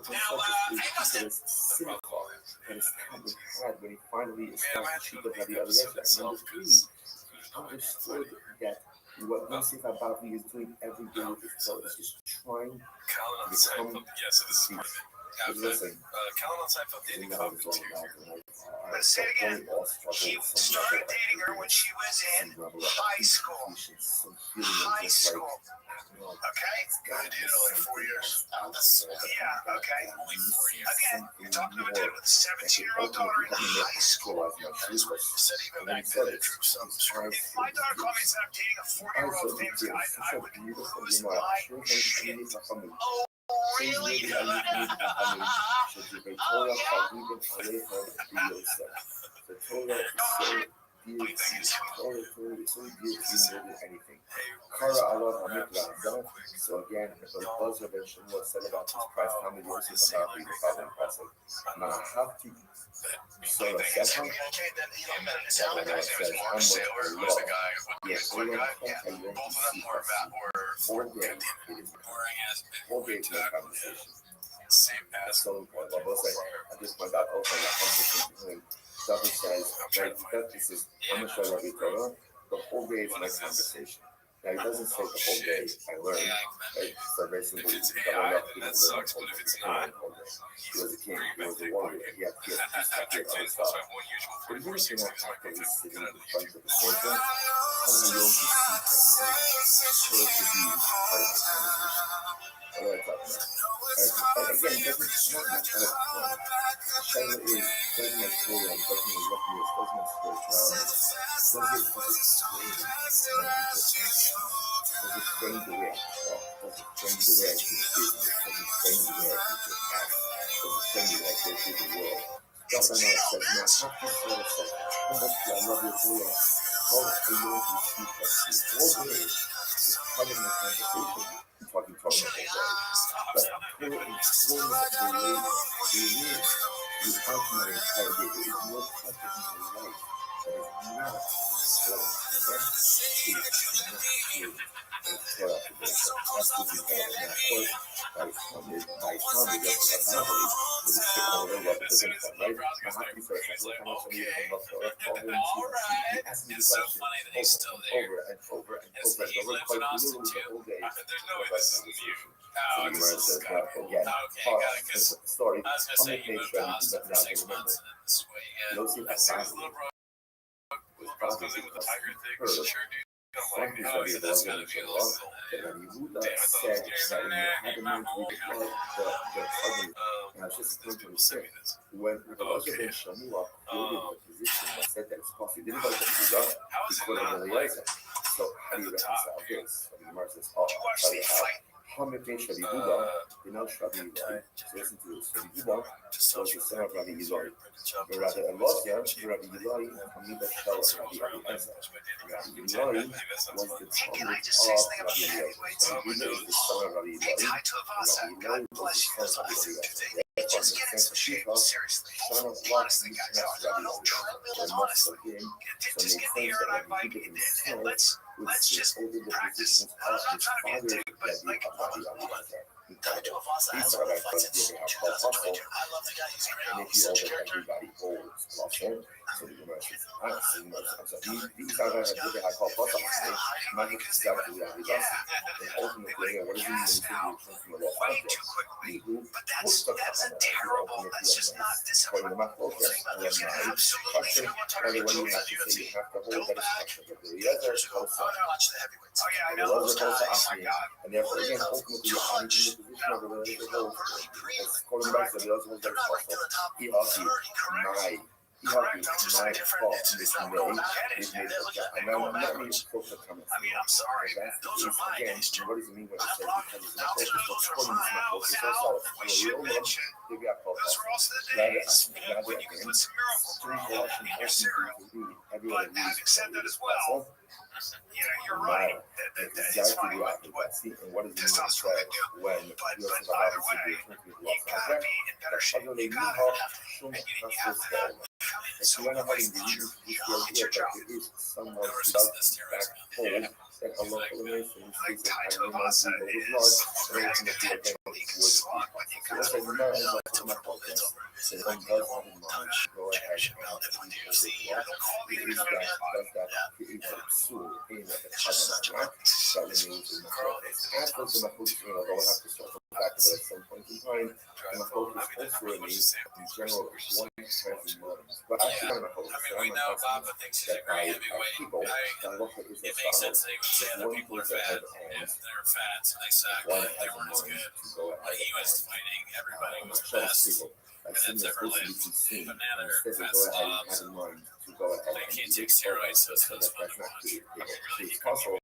he was cynical and his comment had when he finally established the Rabbi Eliezer. Number three, he understood that what Yosef Agapi is doing every day with his Torah is trying to become so this is part of it. Callan on Seinfeld dating Kobe for 2 years. But say it again. He started dating her when she was in high school. High school. Okay? I dated her like 4 years. Yeah, okay. Only 4 years. Again, you're talking about a dad with a 17-year-old daughter in high school. Said even back then it drew some scrutiny. If my daughter called me and said I'm dating a 40-year-old famous guy, I would lose my shit. Oh, really? dear Torah is so dear to you more than anything. Kara Allah Hamid. So again, the buzzer that Shmuel said about his Christ, how many years is about the following passage. Mahafti Sora Sefa. Yes, we don't come and you won't see us. 4 days, it is 4 days no conversation. So important. But both say, at this point, that also the Rabbi says, right, that this is Amisha Rabbi Torah, the whole day is my conversation. Now, he doesn't say the whole day I learned, right? So basically, the whole life, he didn't learn the whole day. He was a king, he was a warrior, he had other stuff. But you ever seen that actor is sitting in front of the sofa? How do you see that? So it could be part of the conversation. What do I talk about? Again, it doesn't, not out of fun. Shaila is, doesn't have Torah, doesn't have Luckness, doesn't have spirituality. Does it explain the way I talk? Does it explain the way I do business? Does it explain the way I interact? Does it explain the way I go through the world? God I know says, now, how can Torah say, how much do I love your Torah? How alone do you speak of you? All day is part of my conversation. I'm talking Torah the whole day. But Torah is full of the way you count my entire day. There is no part of my life that is not Torah. Torah today. That's what you call it. And of course, by Tom, it doesn't have boundaries. It is taking over the love different stuff, right? Now, how can you say, how much I need to love Torah? Call him, he asked me the question over and over and over and over, quite literally the whole day. So the Gemara says, again, pause, the story, how many days should I do that now to remember? Yosef Asasi was probably because Rabbi Yehuda said that in the Hadamite we declared the covenant. And I was just going to say, when Rabbi ben Shamua quoted the position that said that it's possible, he didn't go to Yehuda, he quoted Eliezer. So how do you reconcile this? And the Gemara says, oh, I'll tell you how. Hamid Rabbi Yehuda, you know Rabbi Yehuda. So listen to this. Rabbi Yehuda was the son of Rabbi Yehuda. Rabbi Elazar, Rabbi Yehuda, Hamid Shal, Rabbi Eliezer. Rabbi Yehuda was the Talmud of Rabbi Eliezer. So Yehuda is the son of Rabbi Yehuda. Rabbi Yehuda was the son of Rabbi Eliezer. Therefore, the sense of Shiva, son of Lot, Mishnas Rabbi Eliezer. Or must have been, so it makes sense that Rabbi Yehuda himself let's just practice. I'm not trying to be a dick, but like, I do a Vasa as a fights in 2022. I love the guy. He's great. And if you over everybody holds Lashon, so the Gemara says, these are the I call Vasa mistake, not exactly what I lost. And ultimately, what does it mean when you say from a lost object? But that's a terrible, that's just not discipline. There's going to absolutely, What do you have to say? You have to hold that structure. But the other is also, oh yeah, I know. and therefore, again, ultimately, you're in the position of the relationship. It's calling back to the other one that is also. He also, my fault in this way. We've made the job. And now, let me focus on comments. I'm sorry. Those are my days too. What does it mean when it says because it's my focus? What's calling this my focus? We should mention those were also the days when you could put some miracle in your cereal. But having said that as well, you're right. It's funny what testosterone can do. But either way, you gotta be in better shape. You gotta have to, and you have to have. So anyways, get your job. Someone who does back that a local nation Like Taito Vasa is also has the potential he can slog when he comes over to purple. It's over. It's like he won't touch championship belt if we do see. They'll call me to come in. It's just such a girl. Back to at some point in time, and the focus also remains in general one exercise in mind. But actually, I'm not focused. We know Baba thinks he's a great heavyweight. It makes sense that he would say other people are fat if they're fat, so they suck, but they weren't as good. Like he was fighting, everybody was the best. And that's ever lived. Banana fat slobs. They can't take steroids, so it's supposed to be much. It's possible.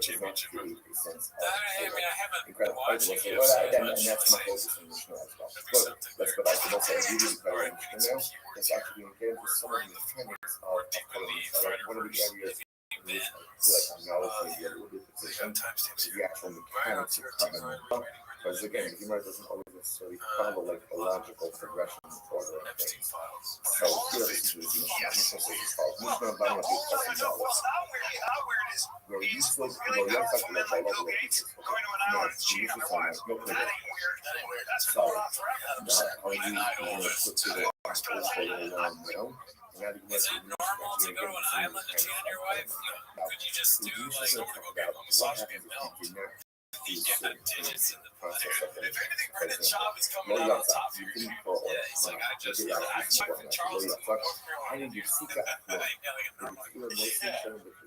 does not create a sense of I mean, I haven't incredible. watched And UFC that's my focus in the show as well. But let's go back to what's a really incredible mission now. Let's actually get into some of the mechanics of colonies. One of the areas in which I feel like I'm now playing a little bit position is the actual mechanics of carbon. Because again, the humor doesn't always necessarily follow like a logical progression order of things. So here is the mission. Mission is called Mission of Buying a Big Fucking Dollars. Where you still go, you're talking about all over the pieces. No, it's the mission time, no clue. So, how you put to the first for the long now. Is it normal to go to an island to cheat on your wife? Could you just do like, I'm gonna go get a massage and get milk? Yeah, digits in the process. If anything, Brendan Schaub is coming out on top here. Yeah, he's like, I checked Charleston, North Carolina.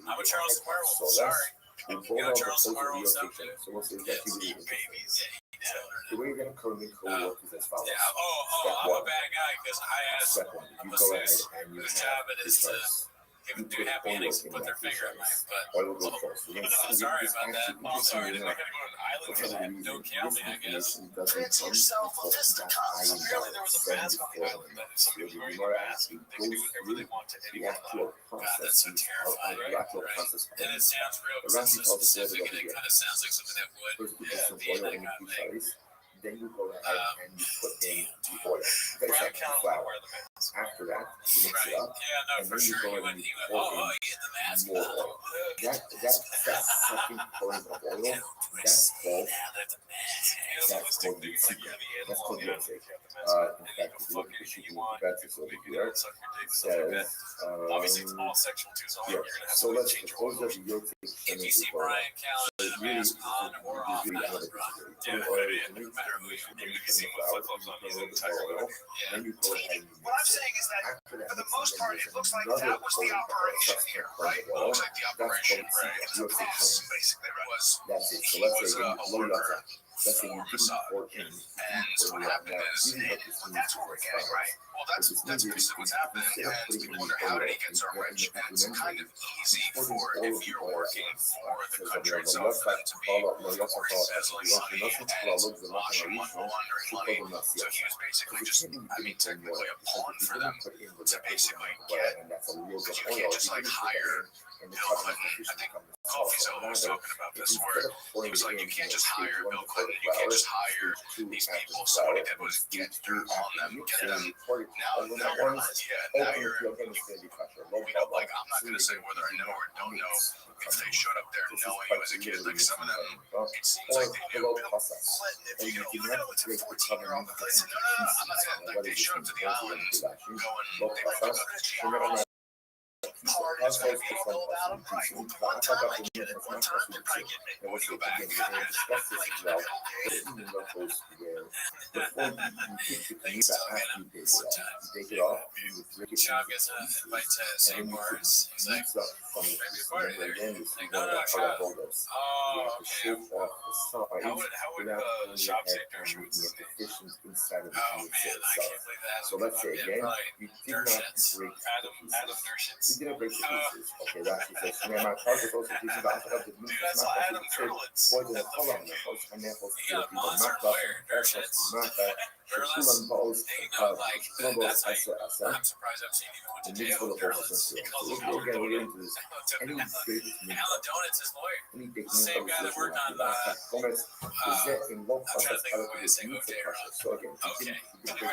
I'm a Charleston werewolf, sorry. You know Charleston werewolves don't do? Eat babies. The way you're going to currently co-work is as follows. Yeah, I'm a bad guy because I asked a masseuse whose job it is to do happy endings and put their finger in my butt. Sorry about that. Oh, sorry. Did I gotta go to an island because I had no counting, I guess? Apparently there was a fast-moving island that if somebody was wearing a mask, they could do whatever they want to anyone. God, that's so terrifying, right? And it sounds real because it's so specific and it kind of sounds like something that would be like a thing. Then you go ahead and you put in the oil. That's like the flour. After that, you mix it up, and then you go ahead and you pour in more oil. That second pouring of oil, that's called the secret. That's called the secret. In fact, if you look at the chicken that's over here, it says, obviously it's all sexual too, so you're gonna have so to let's change suppose that the yolk if you see Brian Callen in a mask on or off that run, yeah, no matter who you can see with flip-flops on, he's an entire oil. Yeah. What I'm saying is that for the most part, it looks like that was the operation here, right? It looks like the operation, right? It was a boss, basically, right? That's it. So He let's was say a worker let's say you for didn't Mossad. pour in. And so what happened is, that's what we're getting, right? Well, that's basically what's happening, and people wonder how did he get so rich? And it's kind of easy for, if you're working for the country itself, for them to be embezzling money and washing money, laundering money. So he was basically just, I mean, technically a pawn for them to basically get, because you can't just like hire Bill Clinton. I think Coffee Zone was talking about this, where he was like, you can't just hire Bill Clinton, you can't just hire these people. So what he did was get dirt on them, get them. Now you're not, now you're, you know, like I'm not gonna say whether I know or don't know if they showed up there knowing he was a kid. Like some of them, it seems like they knew Bill Clinton. If you know it's a 14-year-old, but they said, no, I'm not gonna, like they showed up to the island going, they went to go to the gym. Part is going to be all about him. Right. Well, one time I get it. One time they're probably getting it. We'll go back. Job gets an invite to St. Bars. He's like, maybe a party there. Like, no, Shop. Oh, okay. How would Shop take their shirts? Oh, man, I can't believe that. So let's say again, you did not break Adam Dershitz. you didn't break the pieces. Okay, that's because my target also teaches about how to move That's Adam Derlitz. What the hell on the house? And therefore, You got a monster player, Dershitz. Burlesque. You know, like, that's how you, I'm surprised I've seen even went to jail with Derlitz. He calls him Alan Donuts. Alan Donuts is lawyer. The same guy that worked on I'm trying to think of the way to say okay or not. Okay. Okay,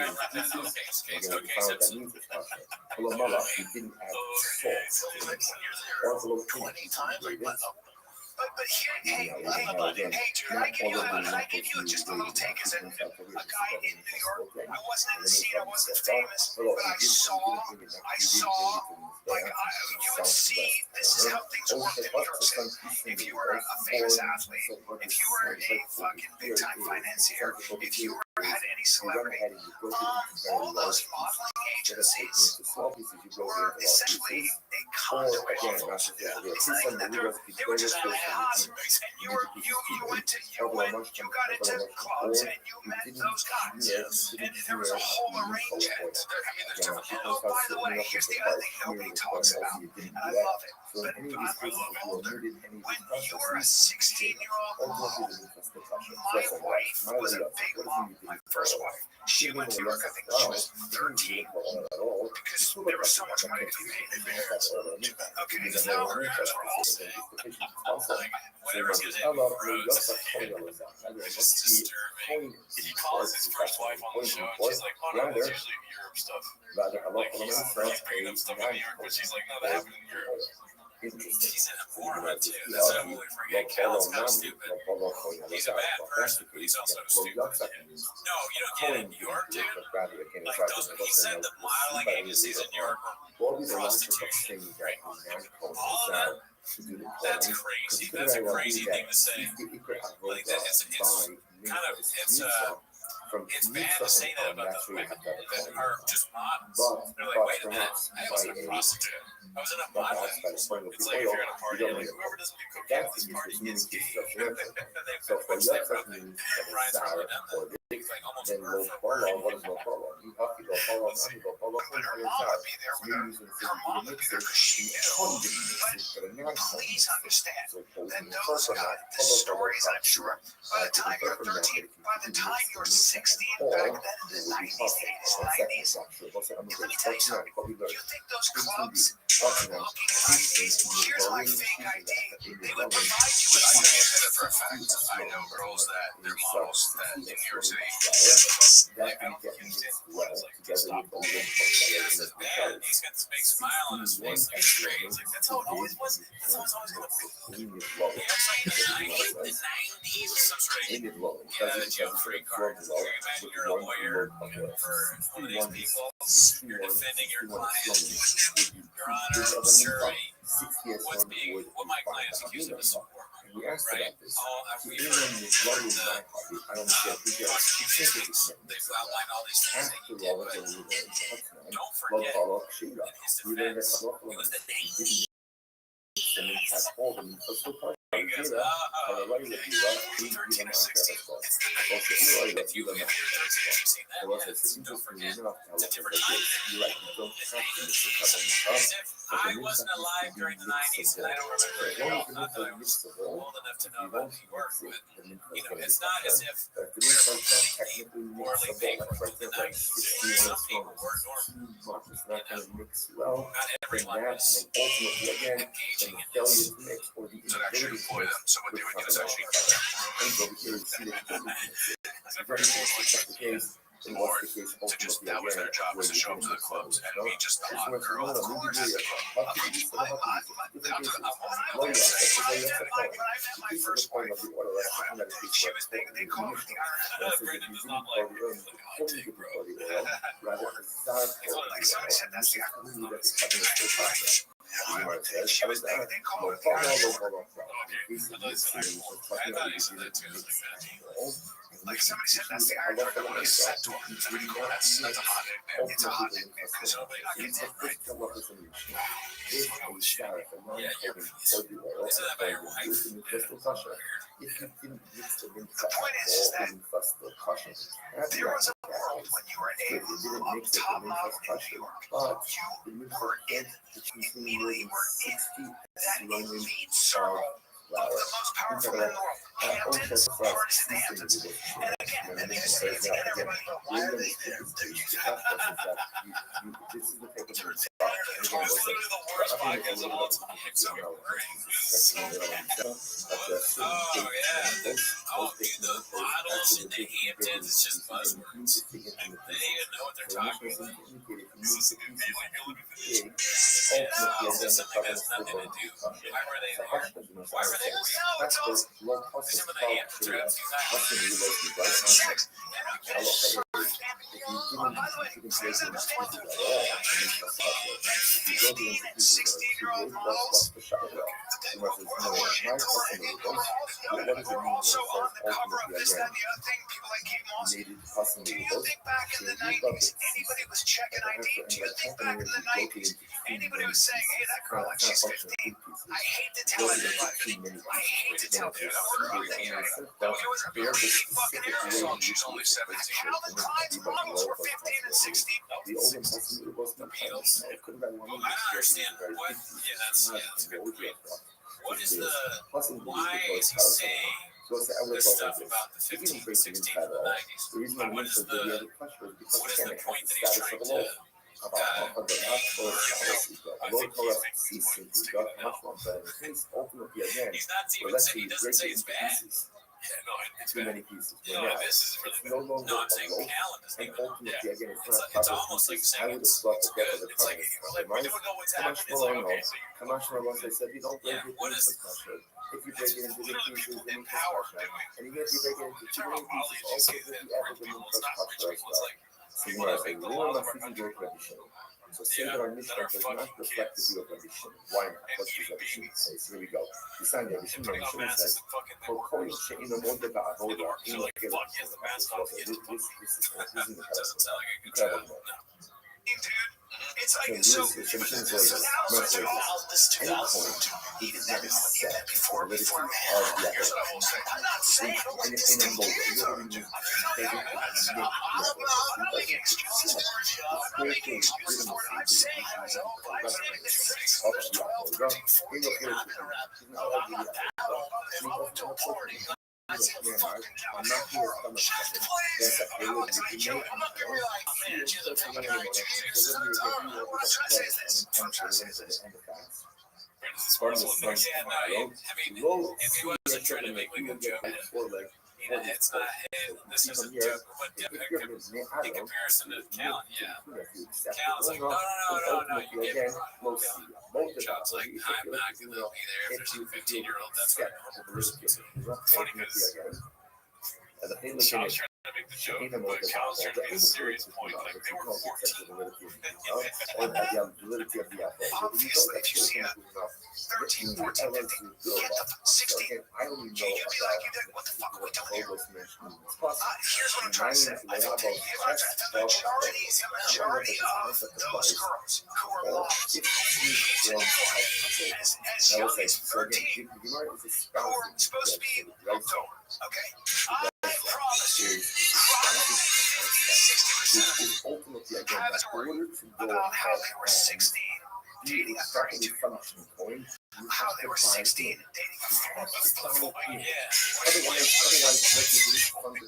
so it's also 20 times, like, but here, hey, Jared, I give you just a little take as a guy in New York. I wasn't in the scene, I wasn't famous, but I saw, like, you would see, this is how things worked in New York City. If you were a famous athlete, if you were a fucking big-time financier, if you had any celebrity, those modeling agencies were essentially a conduit. It's like that there was just a house, and you went to when you got into clubs and you met those guys, and there was a whole arrangement. There's different. Oh, by the way, here's the other thing nobody talks about, and I love it. But I love it older. When you were a 16-year-old mom, my wife was a big mom. My first wife. She went to New York. I think she was 13 because there was so much money to be made in Paris. Okay, so now we're all saying, whatever his name was, it's just disturbing. He calls his first wife on the show, and she's like, "Oh no, it's usually Europe stuff." Like he's bringing up stuff in New York, but she's like, "No, that happened in Europe." He's in a porno too. That's how we forget. Cal's kind of stupid. He's a bad person, but he's also stupid. No, you don't get it in New York, dude. Like those, he said the modeling agencies in New York were prostitution. Right? All of them. That's crazy. That's a crazy thing to say. Like that, it's kind of it's bad to say that about those women that are just models. They're like, wait a minute, I wasn't a prostitute. I was in a model. It's like if you're in a party, like whoever doesn't do cocaine at this party gets gay. They put stuff out there. Brian's probably done that. It's like almost word for word. But her mom would be there with her. Her mom would be there because she knew. But please understand that those the stories, I'm sure, by the time you're 13, by the time you're 16, back then in the 90s, 80s, 90s, let me tell you something. You think those clubs were looking like, here's my fake ID. They would provide you with, I know that for a fact. I know girls that, they're models that in New York City, like, I don't think you did ones like to stop the day. It's as bad. He's got this big smile on his face and straight. It's like, that's how it always was. That's how it's always going to be. You know what I'm saying? The 90s, some sort of, that you have a free card. So you imagine you're a lawyer for one of these people. You're defending your client. Your Honor, sir, what my clients accuse of is support. Right? We've heard the prosecutions. They've outlined all these things that you did, but don't forget, in his defense, it was the 90s. Because, 13 or 16. If you're 13, you've seen that, don't forget, it's a different time. As if I wasn't alive during the 90s, and I don't remember it at all. Not that I was old enough to know about New York, but, it's not as if we're completely morally bankrupt in the 90s. Some people were normal. Not everyone was engaging in this. To actually employ them, so what they would do is actually or to just, that was their job, was to show up to the clubs and be just the hot girl. Of course, when I met my first wife, she was big, they called her Brendan was not like, okay, bro. Like somebody said, that's the she was big, they called her. Okay, I thought you said that too. Like somebody said, that's the Iron Dragon. That's pretty cool. That's a hot nickname. It's a hot nickname because nobody gets it right. Yeah, you're right. Isn't that by your wife? The point is that there was a world when you were a top model in New York. You were in, immediately were in that elite circle of the most powerful men in the world. Hamptons, parties in the Hamptons. And again, and they just say it again, everybody, why are they there? It's literally the worst podcast of all time. So oh yeah, the models in the Hamptons, it's just buzzwords. They don't even know what they're talking about. This is a good feeling. You're living for this. It's just something that's nothing to do. Why were they there? Why were they? No, it's all some of the Hamptons are absolutely checks. By the way, please understand that 15 and 16-year-old models were also on the cover of this, that, and the other thing. People I gave Moss. made it possible Do to you vote. think back in the 90s anybody was checking ID? Do you think back in the 90s anybody was saying, hey, that girl, like she's 15? I hate to tell everybody. I hate to tell people. We're thinking, no, it was a pretty fucking aerosol. She's only 17. Calvin Klein's models were 15 and 16. The older possibility was not Beatles. it could have been one of I the don't understand what. Yeah, that's a good point. What is the? Why is he saying this stuff about the 15, 16 to the 90s? The reason I What is mentioned the the? other question was because What is again, the it point has that the he's status trying of a to? law. About the last policy, the low cost ceasing to got much more better. Things ultimately again, He's not we're even saying. He actually doesn't say breaking it's into bad. pieces. Yeah, no, it's Too bad. many pieces. No, We're not. this is really It's bad. no longer No, I'm saying a loaf. Callan doesn't And even. ultimately, Yeah. again, it's It's, not it's proper almost like pieces. I saying would have it's thought the good. death of the It's like Congress. we don't know what's Kamash happening. It's like Malone, okay, so you Kamash Malone, they said you don't break yeah. it What into is? discussion. If you break It's it into the literally pieces, people then in it's power discussion. doing. And even if you break it into You're too talking many about pieces, Molly. You also see with that the rich average people. woman It's not rich people. It's like people that make the laws of our country. So say that our mission does not reflect the view of our mission. Why not? What does our mission say? So here we go. We signed our mission. Our Putting on mission masks says, and fucking for calling shit in the world that I hold the on. workers are like, fuck yes, the mask on. This is Doesn't sound like a good job. incredible. No. Dude, it's like So so. this is So now not it's all this any point even is that not even set before validity before of man. the Here's what I will say. I'm not saying like this in a thing mode. is You don't need I'm not making excuses for it. I'm not making excuses for it. I'm saying myself. I'm saying that since I was 12, 13, 14, I've been around. No, I'm not that old. If I went to a party, I see a fucking couch. Shit, please. I want to take you. I'm not gonna be like, oh, man, she's a fucking guy. Jesus, what I'm trying to say is this. What I'm trying to say is this. Yeah, no, I mean, if he wasn't trying to make like a joke, you know, it's not, hey, this isn't joke, but in comparison to Callan, yeah. Callan's like, no, you get it wrong. John's like, I'm not going to be there if there's a 15-year-old. That's what a normal person would say. Funny because Sean's trying to make the joke, but Callan's trying to make a serious point. Like, they were 14. Obviously, if you see a 13, 14, 15, get the 16. You'd be like, what the fuck are we doing here? Here's what I'm trying to say. Here's what I'm trying to say. The majority of those girls who are lost, as young as 13, who are supposed to be looked over, okay? I promise you, 60% of them have a story about how they were 16 dating a 32 how they were 16 dating a 44. Yeah.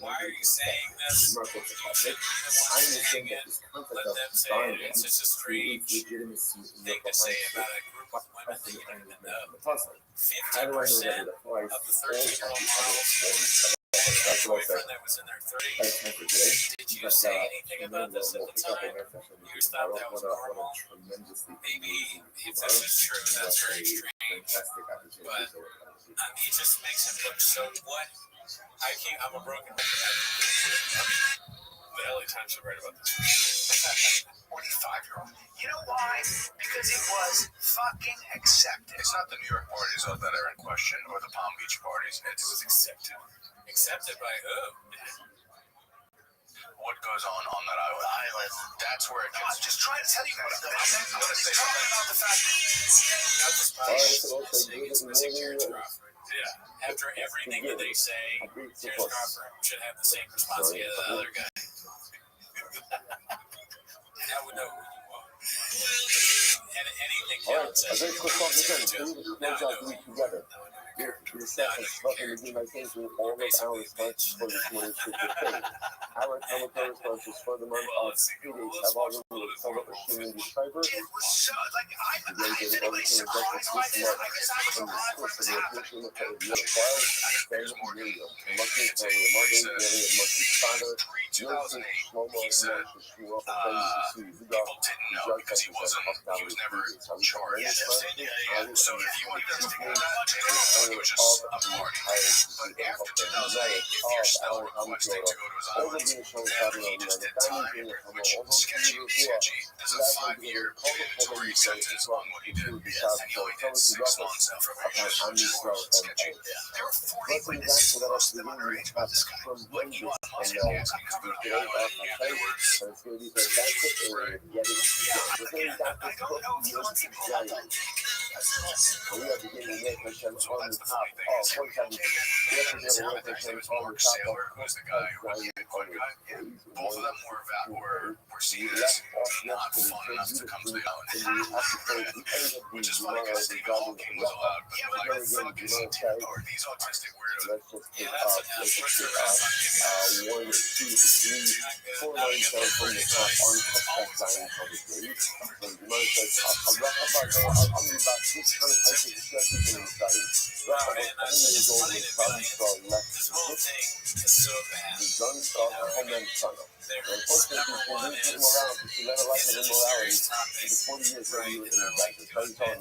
Why are you saying this? You saying it, let them say it. It's just a strange thing to say about a group of women that 50% of the 13-year-old models boyfriend that was in their 30s. Did you say anything about this at the time? You thought that was normal? Maybe if this is true, that's very strange. But he just makes him look so what? I'm a broken man. The LA Times should write about this. 45-year-old. You know why? Because it was fucking accepted. It's not the New York parties that are in question or the Palm Beach parties. It was accepted. Accepted by who? What goes on that island? That's where it gets. I'm just trying to tell you guys. I'm going to say something about the fact that yeah. After everything that they say, Terrence Crawford should have the same responsibility as the other guy. And I would know who you are. And anything else. A very quick conversation. Together. Your staff is fucking to do my things with all of our responses for this money to the thing. Our comical responses for the month of 3 days have all been covered in the cyber. It was so, like, if anybody's surprised by this, I guess I was alive when it was happening. There's more to it. 2008, he said people didn't know because he was never charged. So if you investigate that, it was just a party. But after 2008, if you're still requesting to go to his island, he just did time in there, which sketchy. There's a 5-year mandatory sentence on what he did, and he only did 6 months after which sketchy. There were 40 witnesses who lost them underage about this guy. Like Elon Musk asking to go to the island, and there were sketchy stories. Yeah, I don't know if Elon people have that. We are beginning to make a chance So on that's the the top. funny thing is, Once I'm the guy's name was Mark Saylor, who was the guy who was the Bitcoin guy. Both of them were seen as not fun enough to come to the island, which is funny because Stephen Hawking was allowed, but like fucking or these autistic weirdos. Yeah, that's for sure. one, two, three, 4 lines down from the top on top down probably. And the man says, I'm not about I'm about 600 houses inside. Well, 10 years old with Rothschild left this whole thing is so bad. the gun stock and then son of. Unfortunately, we live in morality, we live a life of immorality. For 40 years, when you were in the life, it's very tall.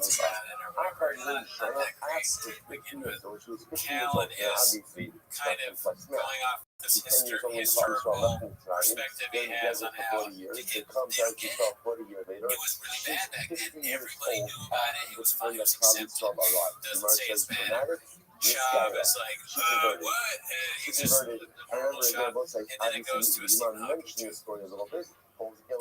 I heard Lynn Shana asked her 15 years old, she was 15 years old, yeah, obviously, kind of going off this historical perspective he has on how to get video game. It was really bad back then. Everybody knew about it. It was fun. It was accepted. Doesn't say it's bad. Job is like, what? He just the normal shop, and then it goes to a Stephen Hawking story.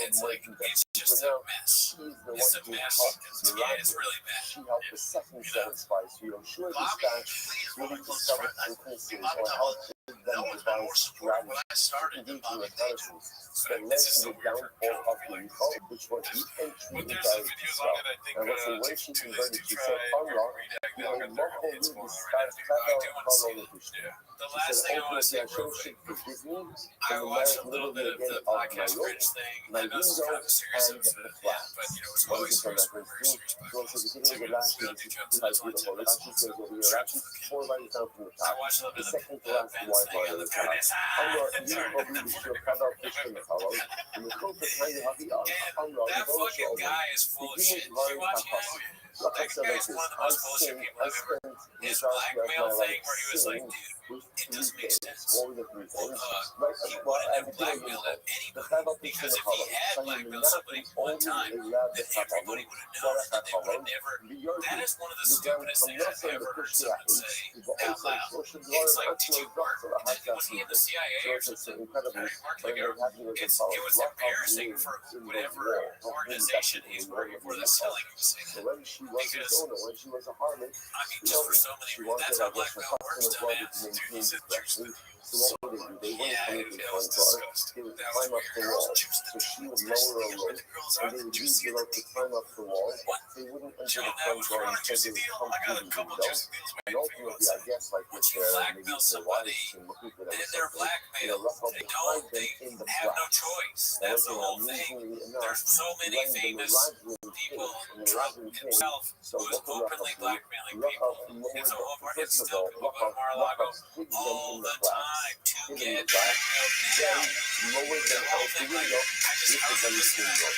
It's like, it's just a mess. It's a mess. It's really bad. She helped the second set of spies, sure dispatch really discovered instances or helped them devise strategies to deal with intelligence that led to the downfall of the Republic, which was the entry into Israel. And when she converted, she said, unlock, we will not only disguise travel The last thing I want to say real quick, I watched a little bit of the podcast bridge thing. I know it's kind of a serious episode, but it was always very serious. But I watched a little bit of the Ben's thing on the podcast. And that fucking guy is full of shit. Did you watch it? That guy is one of the most bullshit people I've ever heard. His blackmail thing where he was like, dude, it doesn't make sense. He wouldn't have blackmailed anybody because if he had blackmailed somebody one time, then everybody would have known that they would have never. That is one of the stupidest things I've ever heard someone say out loud. It's like, did you work? Was he in the CIA or something? He worked like it was embarrassing for whatever organization he's working for that's selling these things. Because, I mean, just for so many reasons. That's how blackmail works, dumbass. Dude, he's a juice. Yeah, it was disgusting. That was weird. Girls juice the girls are the juicy. What? Joe, that was on a juicy deal. I got a couple juicy deals waiting for you outside. Once you blackmail somebody, then they're blackmailed. They have no choice. That's the whole thing. There's so many famous people, Trump himself, who is openly blackmailing people. It's still people go to Mar-a-Lago all the time to get blackmailed. Now, I just don't understand that.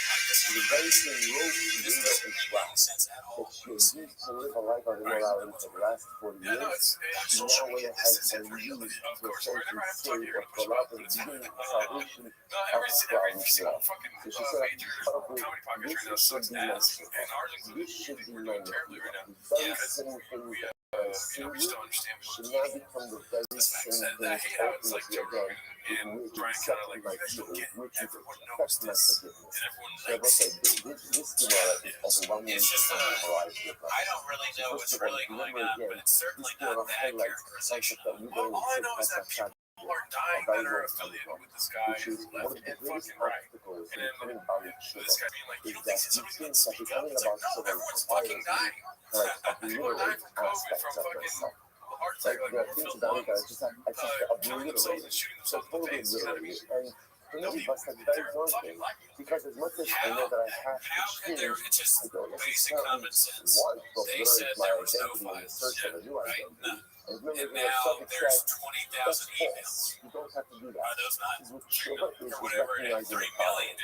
The very same road This doesn't make any sense at all. that she used to live a life of immorality for the last 40 Yeah, no, years, it's she social now went media. ahead This is it and for you. used Of to course, we're essentially never have to talk save here or collapse the beginning of salvation No, of every Islam. single fucking So she said, major probably comedy podcast right now this sucks should be ass, mentioned. and ours This included. should be We're doing mentioned. terribly right now. The very Yeah, same things we that we just don't understand. should now become the very same I things hate how it's like ultimately Joe again Rogan in and which Brian accept kind of like, my you guys don't people, get, which is everyone knows accept my this, forgiveness. and everyone So as I likes said, it. this Gemara is overwhelmingly It's just summarized with I don't really know what's really going on, but it's certainly not that characterization of it. All I know is that people are dying that are affiliated with this guy which is one left of the and greatest fucking right. obstacles And in then coming about with this sugar guy being like, you is don't think that somebody's these going things to that speak up? becoming It's like, about no, sugar everyone's fucking requires dying. like People are dying from COVID, aspects from of fucking themselves. heart Like attack, like there are things overfilled about it that lungs, I just killing themselves obliterated. and shooting So themselves in the totally face. You know what I mean? obliterated. And for me, that's like very daunting because as much as I know that I have to How could there, change, it's just I don't basic necessarily common sense. want to They said obliterate my there was no identity in fires. search of a new Right? identity. No. And remember, And you know, now Suffolk there's said, 20,000 that's emails. false. You don't have to do that. Are those not Is what Shiva is or whatever it is, recognizing 3 the power. million?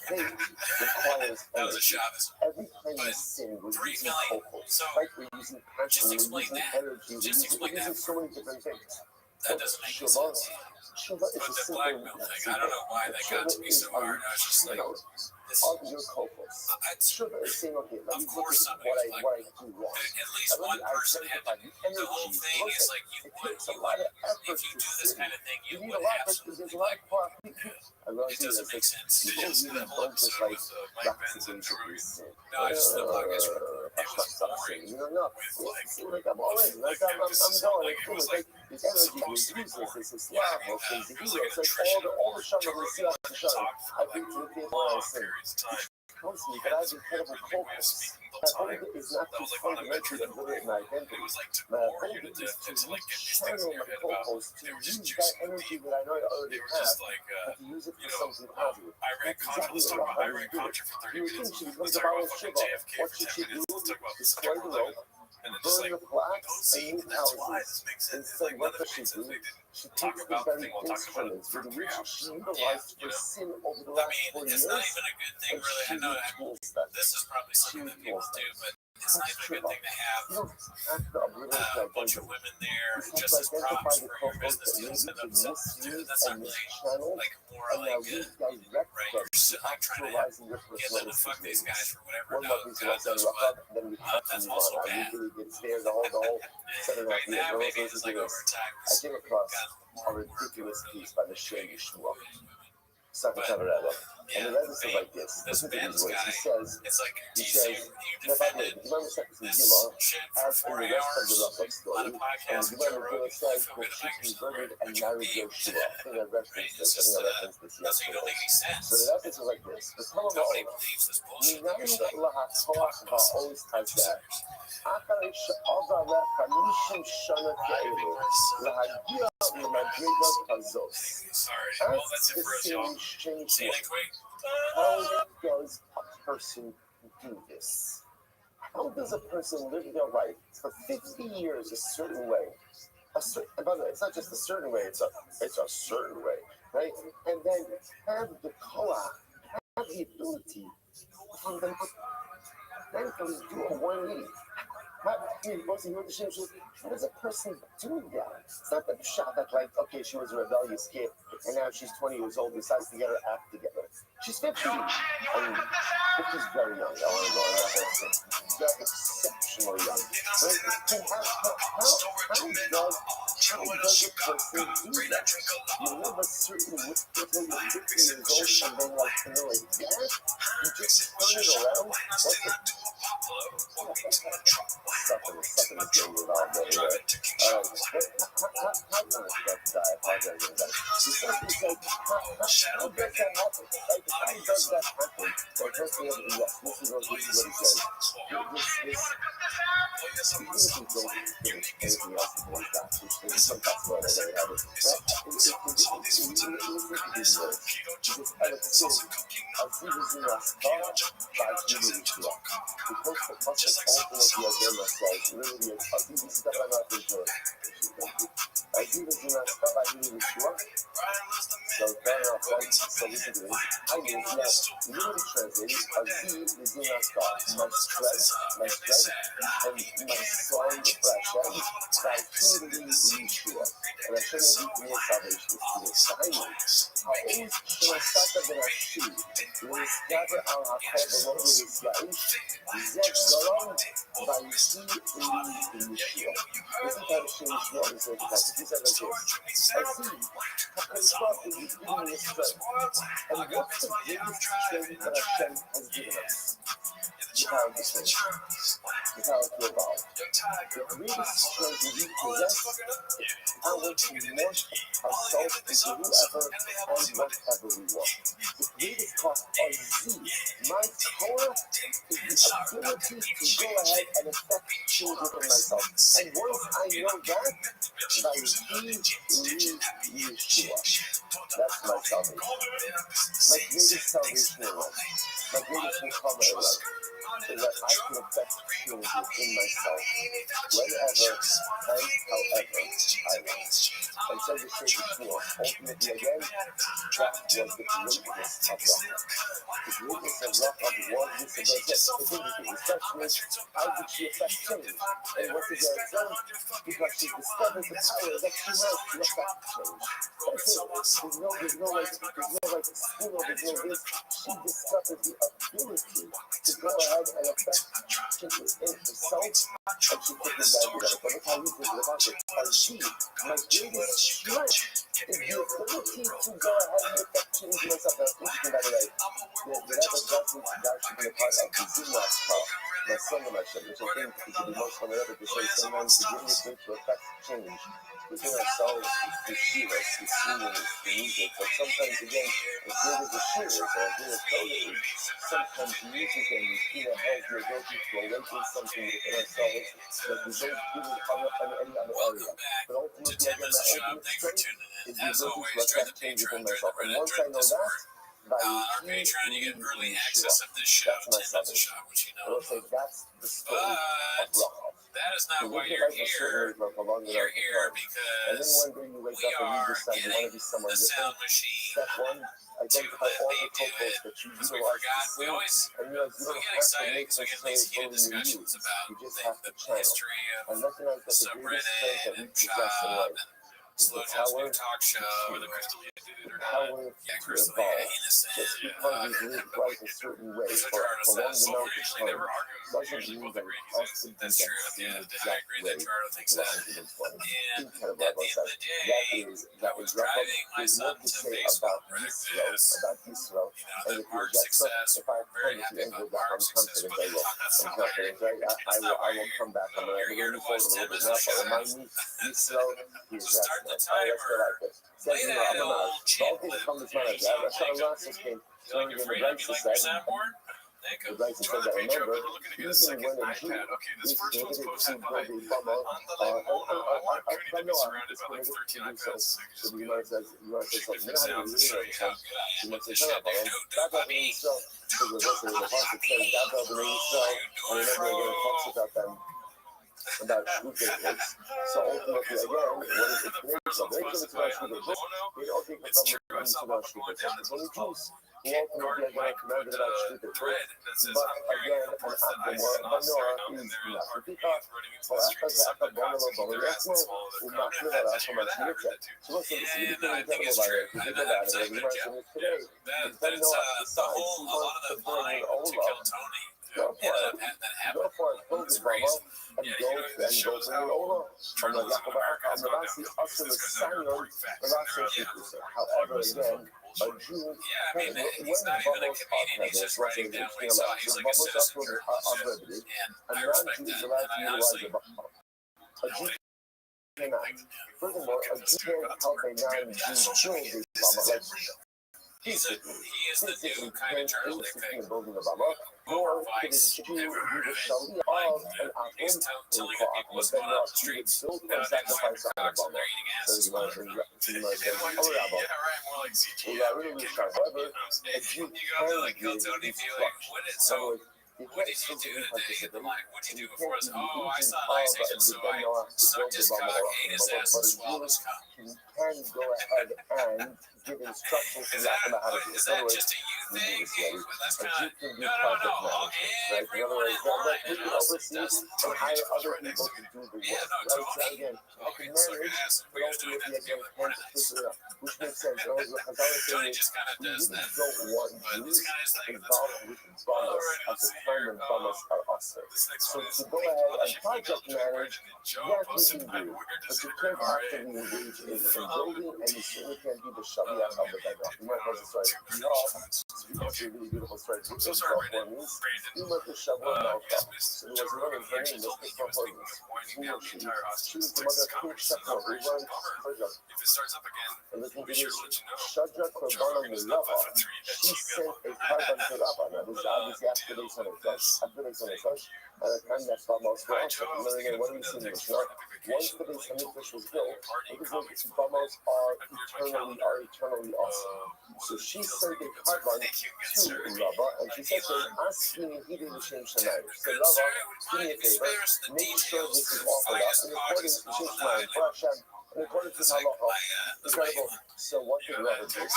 Faith requires That was a energy. Shabbos. Every time we But sin, we're 3 using million. focus, So right? We're using passion, just we're explain using that. energy, Just explain we're using that. so many different things. That doesn't make any Shiva, sense. Shiva is But a the simple black belt thing, I don't know why that got to me so hard. I was just like, this. of your focus. Shiva is saying, okay, let me Of look course, at somebody what was like, I do wrong. at least one person had to. The whole thing is like, you would, if you do this kind of thing, you would absolutely like. It doesn't make sense. Did you listen to that whole episode with Mike Benz and everybody? No, I just the podcast. It was boring. With like, I'm all in. Like, I'm going. Like, it was like This energy supposed is to be useless. boring. It's a Yeah, slab I mean, of things. it was like It's like attrition. all the shine Joe we see Rogan out the shine. talked for I've been like to the theater long where I say, periods of time. constantly, but I have incredible Great way of focus. speaking the My time. focus is not That too was like one of the fundamental metrics to live in my It identity. was like to My bore you to focus death, is to like get these shine things in on your my head about. focus to They were just use that juicing the energy people. that I know I They already were have, just like, but to use it for you know, something positive. I read That's Contra. exactly Let's talk what about. I Rabbi read did. Contra for 30 You would minutes. think she was Let's going to talk buy about a fucking Shiva. JFK What for should 10 she do? minutes. Let's talk about Destroy September the rope, 11th. And then just burn like, the flags, see, and move that's why houses. this makes sense. It's Instead, like what none of does it she made sense. do? They didn't She talk takes the about the very thing while talking about it instruments for with 3 which hours. she Yeah, utilized you for know. sin over the I last mean, 40 it's years, not even a good thing, and really. I she know retools that. this is probably something that people do, but it's not even a good thing to have You don't have to obliterate a your bunch of identity. women there You just have as to identify props the for your co-host business that to maybe set could themselves to. misuse That's not and really mischannel, like and now morally good, redirect right? them You're just to like trying to actualizing your get them to fuck these guys personal for whatever. one Now, of these God was on knows rough what. up, then we have to That's move also on. I bad. usually get there the whole 7.5 Right years. now, No maybe one's it's listening like to over this. time. I came across Got a more ridiculous work piece by the Shem Yeshua. Second But, Tabernacle. yeah, And the rest I is mean, like this. this Listen to Benz these words. guy, He says, it's like, he you says, defended the Gemara says in this Gillah, shit for as in 40 the rest of hours the Rothschild on story, a and podcast the with Joe Gemara Rogan. I says feel that good she about yourself, converted right? and But you married beat. Yeshua. I think I referenced Right? this. It's I think just, I referenced this doesn't even yesterday. make any sense. So the essence is like this. The Talmud Nobody believes this bullshit that you're Minayin saying. lahakoach ba'oz hazeh. Acharei she'ava lecha mishim shana ke'elu lahagia l'madrega kazos. Sorry. Well, that's Ask it the for us, y'all. same change See you one. next week. How does a person do this? How does a person live their life for 50 years a certain way? And by the way, it's not just a certain way, it's a certain way, right? And then have the koach, have the ability to then do a 180. How does a person do that? It's not the shot that, like, okay, she was a rebellious kid, and now she's 20 years old, decides to get her act together. She's 50. I mean, 50 is very young. I want to go on that. That's exceptionally young. But how does a person do that? You live a certain way until you're 50 years old, and then, like, that? You just turn it around? What's the Something is getting involved over there. How does that happen? So first we have yes, this is what he says. Anything else is like that. Some that's what I have it. is that I can affect change within myself whenever and however I want. And so the shade before, ultimately again, that was the greatness of Rothschild. The greatness of Rothschild was this ability. It's interesting. The question is, how did she affect change? And what did that do? Because she discovered the power that she has to affect change. That's it. There's no spin or there's no this. She discovered the ability to go ahead and affect change within herself, and she took it down to that. Look how easy it was. And she, my greatest strength is the ability to go ahead and affect change in myself. Now, interesting, by the way, the Rabbi tells me that should be a part of the Zimras call, my son and my son, which I think is the most fun ever to say sometimes the greatest way to affect change within ourselves is to shoot us, to sing us, to music. But sometimes, again, as good as a shooter or as good as coding is, sometimes music and routine has the ability to awaken something within ourselves that we don't really come up in any other area. But ultimately, again, the ultimate strength is the ability to affect change within myself. And once I know that, RP trying to get early access of this show. that's my second. I will say that's the story of Rothschild. That is not why you're here. You're here and then because one day you wake up and you decide you want to be someone the different. sound machine Step one, identify all the co-hosts that you because we utilize to forgot. We sing, always and realize you don't get have to excited make because we get necessarily these heated totally new. discussions about You just have to the channel history and of recognize that the greatest strength that we subreddit and possess in shop life and is the Slow Joe's power new talk show, to the Crystal dude or power not. Yeah, to Crystal evolve. innocent. Just because we've lived life a certain way for a prolonged amount of time doesn't mean that it has to be that same exact way for 120. Incredible, At the like end of the day, that is driving my there's son more to to say Facebook about Yisrael, and the if you're Mark's just success. if I We're very promise you happy end about with that, I'm Mark's success, confident but I will. that's I'm not why confident, you're right? I will come back. I'm You're here to watch going to 10 move minutes forward. of Remind me, Yisrael, he's So start the Let's timer. go like this. Play Says, that I'm a old mouse. chant All things clip. come to mind. That's how Rothschild came. You like your freedom? You like your soundboard? Thank you. The Bryson said that, remember, even when a Jew is permitted to build a bama, Surrounded by like 13 iPads. so the Gemara says, you want to say something, you know how to really understand. You might say, shut up, God love me, so, because the verse of the Pasuk says, God love me, so, and remember again, it talks about them, about Shvukei cakes. So ultimately, again, what is it? So they come to our Shvukei cakes, they all take the come to our Shvukei cakes. It's only Jews who ultimately again commanded about Shvukei cakes. But again, an Abdamor, Manoah is not. So after that, the Bono Bono, yes, no, we're not sure that that's from our Shvukei. So listen, this is the incredible about it. If you think about it, we mentioned it today. If Ben Noah decides he wants to bring Ola, go for it. Go for it. Build the Bama and go bring Ola. From the Yaakov Amavasi, Asher Sanyon, however, again, a Jew, when bubbles are present, it's like interesting a lot. The bubbles are prohibited, and non-Jew is allowed to utilize a bubble. A Jew cannot. Furthermore, a Jew can't help a non-Jew build a bubble. Like, he is the new kind of journalistic thing. Building a bubble, nor can a Jew be the Shali of an Akum, He's telling the people what's going on the streets. build and sacrifice on the bubble. They're eating ass. So you might say, More like ZG. however, a Jew You go to like Tony be like, so what did you do today? And they're like, what'd you do before us? Oh, I saw an ice agent, so I sucked his cock, ate his ass, and swallowed his cock. you can go ahead and give instructions to Is them that, how to do it. is that just a you thing? That's A kind Jew of, can do no. project management, right? In other Everyone words, in line we and can us oversee does. and hire other people to do the work. Yeah, no, Right? So Tony. again, I can Suck manage, ass. but We was doing ultimately that again, together. can't figure it out, which makes sense. As I was Tony saying, just kind of we does really that. don't want But Jews it's kind of his thing. That's involved cool. with Bamas at the time when Bamas are usher. This next So one is to go ahead and she project emailed manage, Joe yes, posted you my can do, weird but you disintegrator can't RA. actively engage in building, and you certainly can't be the Shaliach of the Bedrock. You might know the story. It's a really beautiful story. I'm so sorry, Brandon. You might be Shavuot Malka. Miss So there was a woman, her name was Miss Mahoney. Who was she? She was the mother of King Shepard, who runs Shadrach. If it starts up again, And listen to we should this. let you know. Shadrach Korban Milava. She sent a carbon to Rabba. Now, this is obviously after they sent it. and that's Bamos were also. What do we see in the Mishnah? Once the Beis Hamikdash was built, Bamos are eternally awesome. So she sent a carbon to Rabbi, and she said to him, ask me if he did the same Shemayim. She said, Rabbi, do me a favor, make sure this is offered up in accordance to Shem Shemayim, for Hashem, in accordance with Halacha. Incredible. So what did Rabbi do? And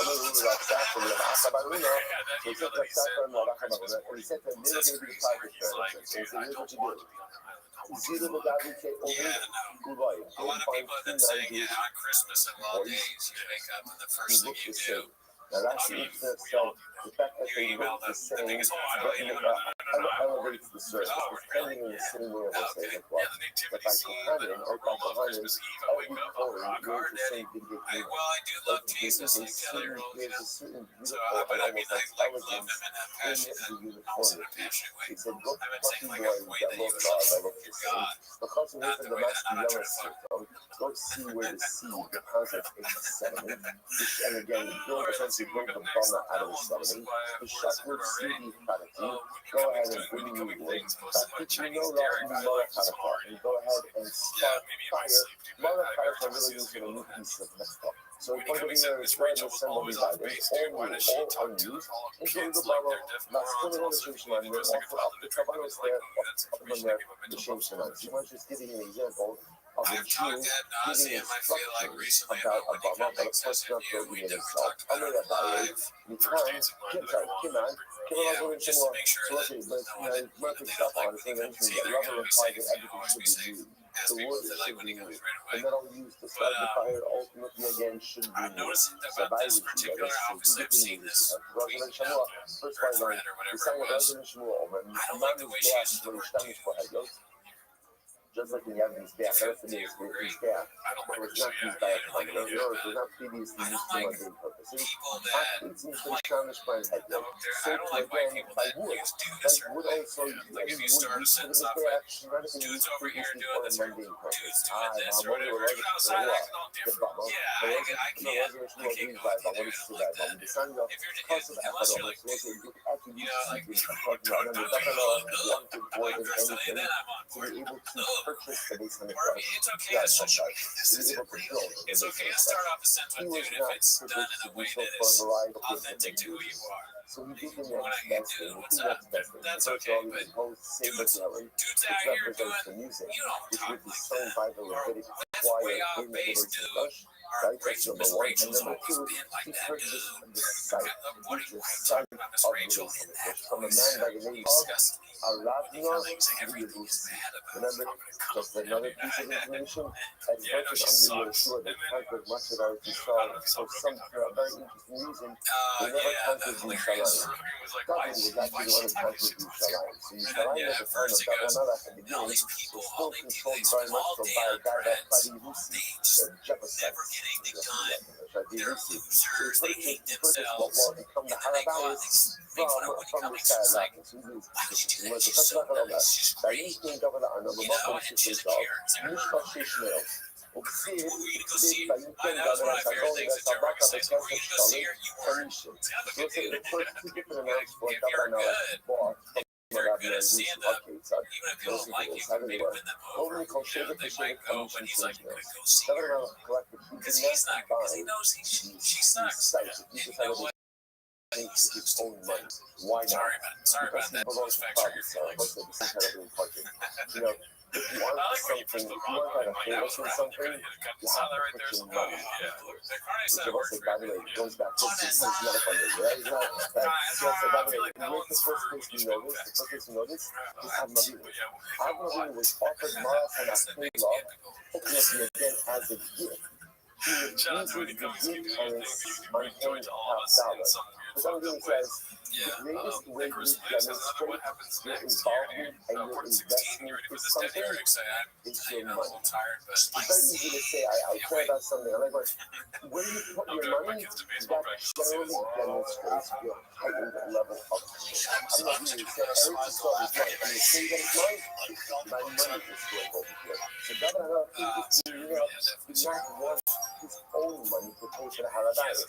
he said to him, they're going to be the private church. So he said, here's what you do. Zero the Gavi K over Goodbye. Don't find 290 on Christmas and holidays, you wake up and the first thing you do. Now that's the internet stuff. The fact that they look the same elevates the service. It's pending in the same way as I say the clock. But by Kohanim, or by Kohanim, every Torah uses the same big thing. Well, I do love Jesus and There's a certain beautiful and almost like elegance in the uniformity. He said, go fucking boy, that love God, I love the same. Because we live in the Master Yellow system, go see where the seed deposits its sediment. And again, build essentially bring the bummer out of the sediment. The shepherd see the gratitude. Go ahead and bring new wood. But you know that Malachar, and go ahead and start fire. Malachar really used in a new piece of metal. So if one of you is trying to assemble these items, all unused, including the bottle, last put it on the Shimshon line, we'll offer up the Kabbalah there, up on there, the Shimshon line. So you want to just give you an example of the Jew giving instructions about a Bama, but of course not for the himself. Under that value, you can, Kiman, so let's say, let's pick stuff on it, so that rubber implies that everything should be used. The wood should be used. And then I'll use the start the fire ultimately again should be used. So by this particular office, I've seen this first by line, the sign of Resident Shmuel, when man is gas, when he's for headlights, just like in Yavin's back, that's the name of his back. It was not used by a company. It was not previously used for mundane purposes. Athletes need to be tarnished by headlight. So again, by wood. Like wood also, wood used to the back, not even used previously for a mundane purpose. I'm over the leg of the wall. The bubble. The Resident Shmuel used by what is the bad bubble? The sun of cause of Ecuador, so you actually use to talking about. And the Ecuador wanted more than anything to be able to purchase the Beis Hamikdash. It's okay. It's okay to start off a sentence if it's done in a way that is authentic to who you are. So we do the next best thing. We do next best thing. That's okay, but dudes out here doing, the music, you don't which talk would be like sung that. by the Levitic choir in the Beis Hamikdash. Right, that's number one. And number two, he purchased the site, which is site of the Beis Hamikdash from a man by the name of Aravna Yehus. Remember, just another piece of information, as much as under Yeshua, they conquered much of our Israel for some very interesting reason. They never conquered Yerushalayim. God was actually the one who conquered Yerushalayim. So Yerushalayim at the time of Amalek at the beginning was still controlled very much so by a guy that by the Yehusi, the Jebusites. So he purchased what will become the Harabayas from the Skylark. So he was the first level of that. That is being governed under the Muslim system of Mishpashishmael. Observe, by you can govern as a whole, that's a back of the Kessel Commission. So it's the first two different amounts for governor bought. You're good at seeing them, even if you don't like it, you maybe win them over. They might go, but he's like, you could go see her. Because he's not, because he knows she sucks. You know what? His own money. Why not? Sorry about that. Belongs to private sale. Most of the incredibly important. You know, if you want something, if you want to have a something, you have to put your money. Which of us, by the way, goes back to this medical aid, right? It's not that. By the way, the first place you know this, is Avnavinu. Avnavinu was offered Maras and Achila, ultimately again as a gift. He uses the gift and it's maintained $5. But something says, the greatest way you demonstrate your involvement and your investment is something is your money. It's very easy to say, I care about something. I'm like, when you put your money, that generally demonstrates your heightened level of commitment. I'm not going to say, every story is mine. When you say that it's mine, my money is going over here. So governor, you not want to his own money to pay for the Harabais.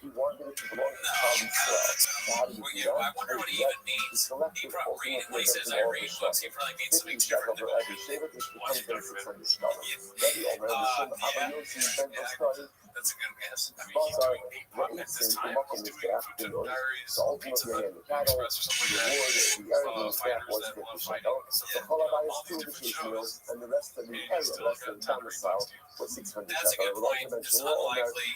He wanted it to belong to Child Yisrael. So how did he do that? He collected ultimately against all the stuff. 50 shekel for every shevet, which becomes then 600 shekels. Rabbi Omer, Mishum Abba Yossi Ben Boskai, Basar, Ra'itsim, Umakom Mizbeach, Bilon. So ultimately, again, the cattle, the reward, the area of the Mizbeach was 50 shekels. The Cholabayas, 2 of the sheep meals, and the rest of the area, the rest of the domicile, was 600 shekels. That's a good point. It's unlikely.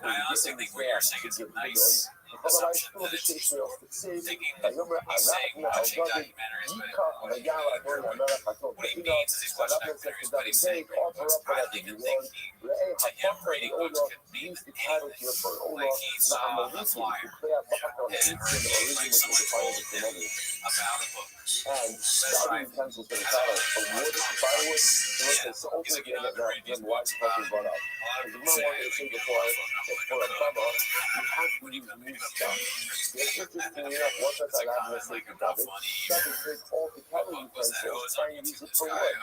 I honestly think what you're saying is a nice assumption that it's thinking that he's saying watching documentaries, but what he means is he's watching documentaries, but he's saying I don't even think to him reading books could mean anything. Like he saw a flyer and or like someone told him about a book. And Best the utensils for the cattle, but wood, firewood, so ultimately they get that why it's fucking brought up. Because you might want to say before, for a bubble, you have to use new stuff. This is just cleaning up what does I have in the safety topic. That is take all the cattle utensils, try and use it for wood.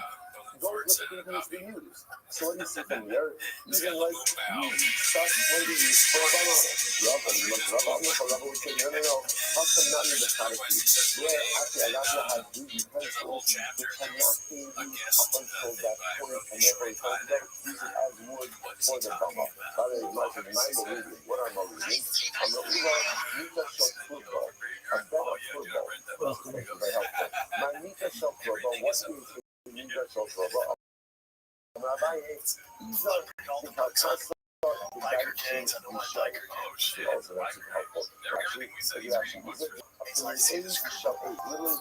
Those are previously used. So what you see from here, even like stuff can be used for a bubble. Rubber would say, no, how come not in the product use? Yeah, actually, a lot of have these utensils which cannot be used up until that point, and therefore it's not use it as wood for the bubble. That is much of my reading. What am I reading? I'm reading Mita Shop Football, a better football. Very helpful. My Mita Shop Football, what is Mita Shop Football? Rabbi, these are the biker kids and the one biker kid. Also, that's helpful. Actually, you actually use it. It's literally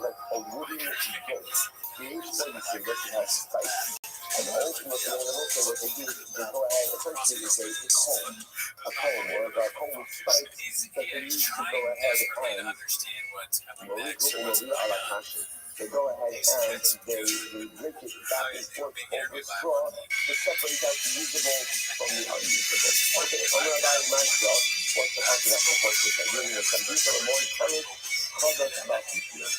like a wooden gate. The H-46 actually has spikes. And ultimately, also what they do is they go ahead, essentially they say a comb or a comb with spikes that they use to go ahead and they go ahead and they break it back and forth over straw to separate out the usable from the unusable. Okay, if I'm going to buy my straw, what's the fuck is that supposed to be? I'm doing some deeper, more encouraged, conduct about computer.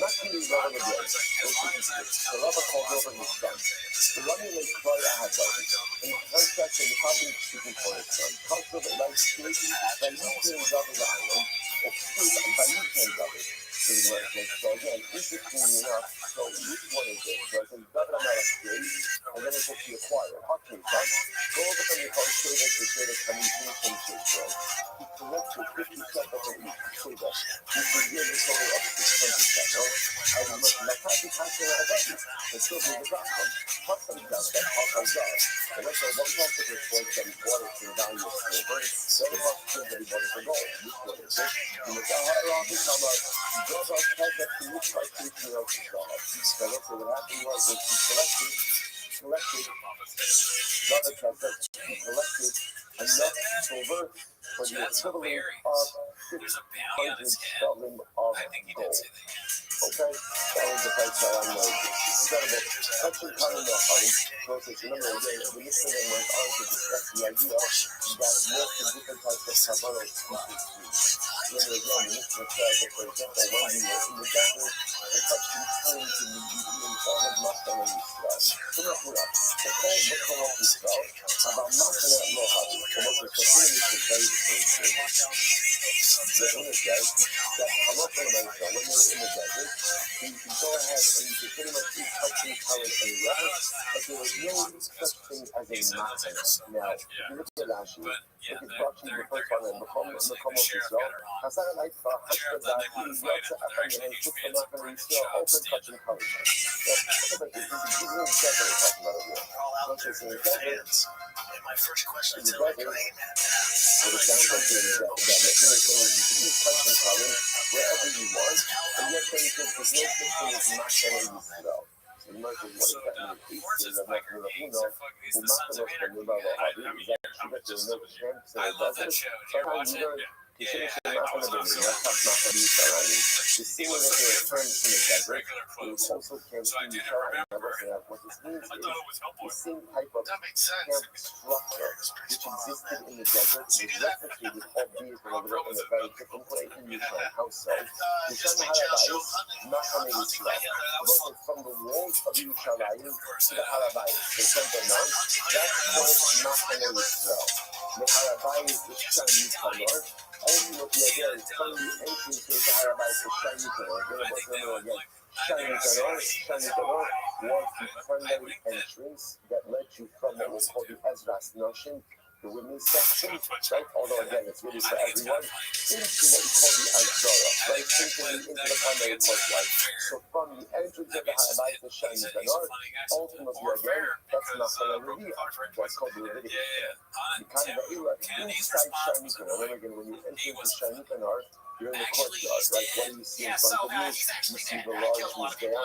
Not really love of the blade, the lover called over his son. The running lay cried out at Rabbi. In contrast to the public speaking for his son, comfortable like street, by you came up the island, or street, and by you came up it. So again, interestingly enough, so which one is it? So it says, double amount of street, and then it says he acquired. Okay, son, go over from your car, say that the shade is coming to some shade, right? He collected 50 shekels from each shade. This would give a total of 600 shekels. I was looking at Taki Taki and Rabbi. And still do the gospel. Plus some stuff that Hawk has done. And that's why one part of this was that he bought it for the value of silver. The other part is that he bought it for gold. Which one is it? You look at how long he's talking about, he goes out catch up to which part to the else to start. So that's what happened was that he collected another catch-up, he collected enough silver for the equivalent of 600 shekels of gold. Okay, that was the price that I know. Incredible. Touching Karen Milhari, process. Remember again, the Mishnah went on to discuss the idea that most of different types of kavanos people see. Remember again, the Mishnah says that, for example, when you were in the desert, the touching Karen can be eaten in all of Machane Yisrael. So not put up. The call Machane Yisrael about Machane Lohari, the most of the community is very, very serious. The Mishnah says that Hamachane Yisrael, when you're in the desert, you can go ahead and you can pretty much eat touching current anywhere, but there is no such thing as a machane. Now, if you look at Rashi, look at Rothschild, the first one, and Mekomos Yisrael, Hasara like for Hashka Zaki, Yotza Afan, and put the machane Yisrael open touching current. So, look at this, this is even desert we're talking about here. Once it's in the desert, my first question is, what it sounds like in that material thing, you can use touching current wherever you want, and yet there is no such thing as Machane Yisrael. So the Machane, what does that mean? Is that Machane Lahuno, who Machanos can live out of Hadi, is actually that there's no chance in the desert. Sometimes you learn to finish the Machane Lahuno, not touch Machane Yisrael. The same way that there are terms in the desert, you also can see Yisrael and everything. What this means is the same type of camp structure which existed in the desert is replicated, albeit in a very different way in Yisrael. How so? Yisrael Harabais, Machane Yisrael. But from the walls of Yisrael to the Harabais, the Temple Mount, that's called Machane Yisrael. Harabais the Shani Kanor. Ultimately, again, from the entrance to the Harabais the Shani Kanor. Again, Shani Kanor was the primary entrance that led you from what was called the Ezras Noshim, the women's section, right? Although again, it's really for everyone, into what we call the Azara, right? Into the primary courtyard. So from the entrance of the Harabais the Shani Kanor, ultimately again, that's not going to be that's called the Levitic. The kind of inside Shani Kanor. Remember again, when you enter into Shani Kanor, you're in the courtyard, right? What do you see in front of you? You see the large mizbeach.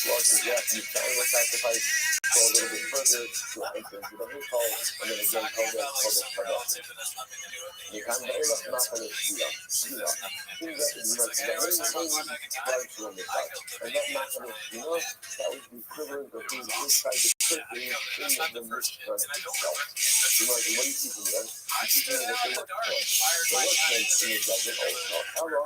You animal sacrifice. Go a little bit further to enter into the Hikol, and then again called the Kadosh. The kind of Eilach Nachal Shia. That is the branch on the side. And that Nachal Shia, that was the equivalent of being inside the curtain in the Mishkan itself. What do you see from there? You see from the workman. The workman in the desert also. Hello.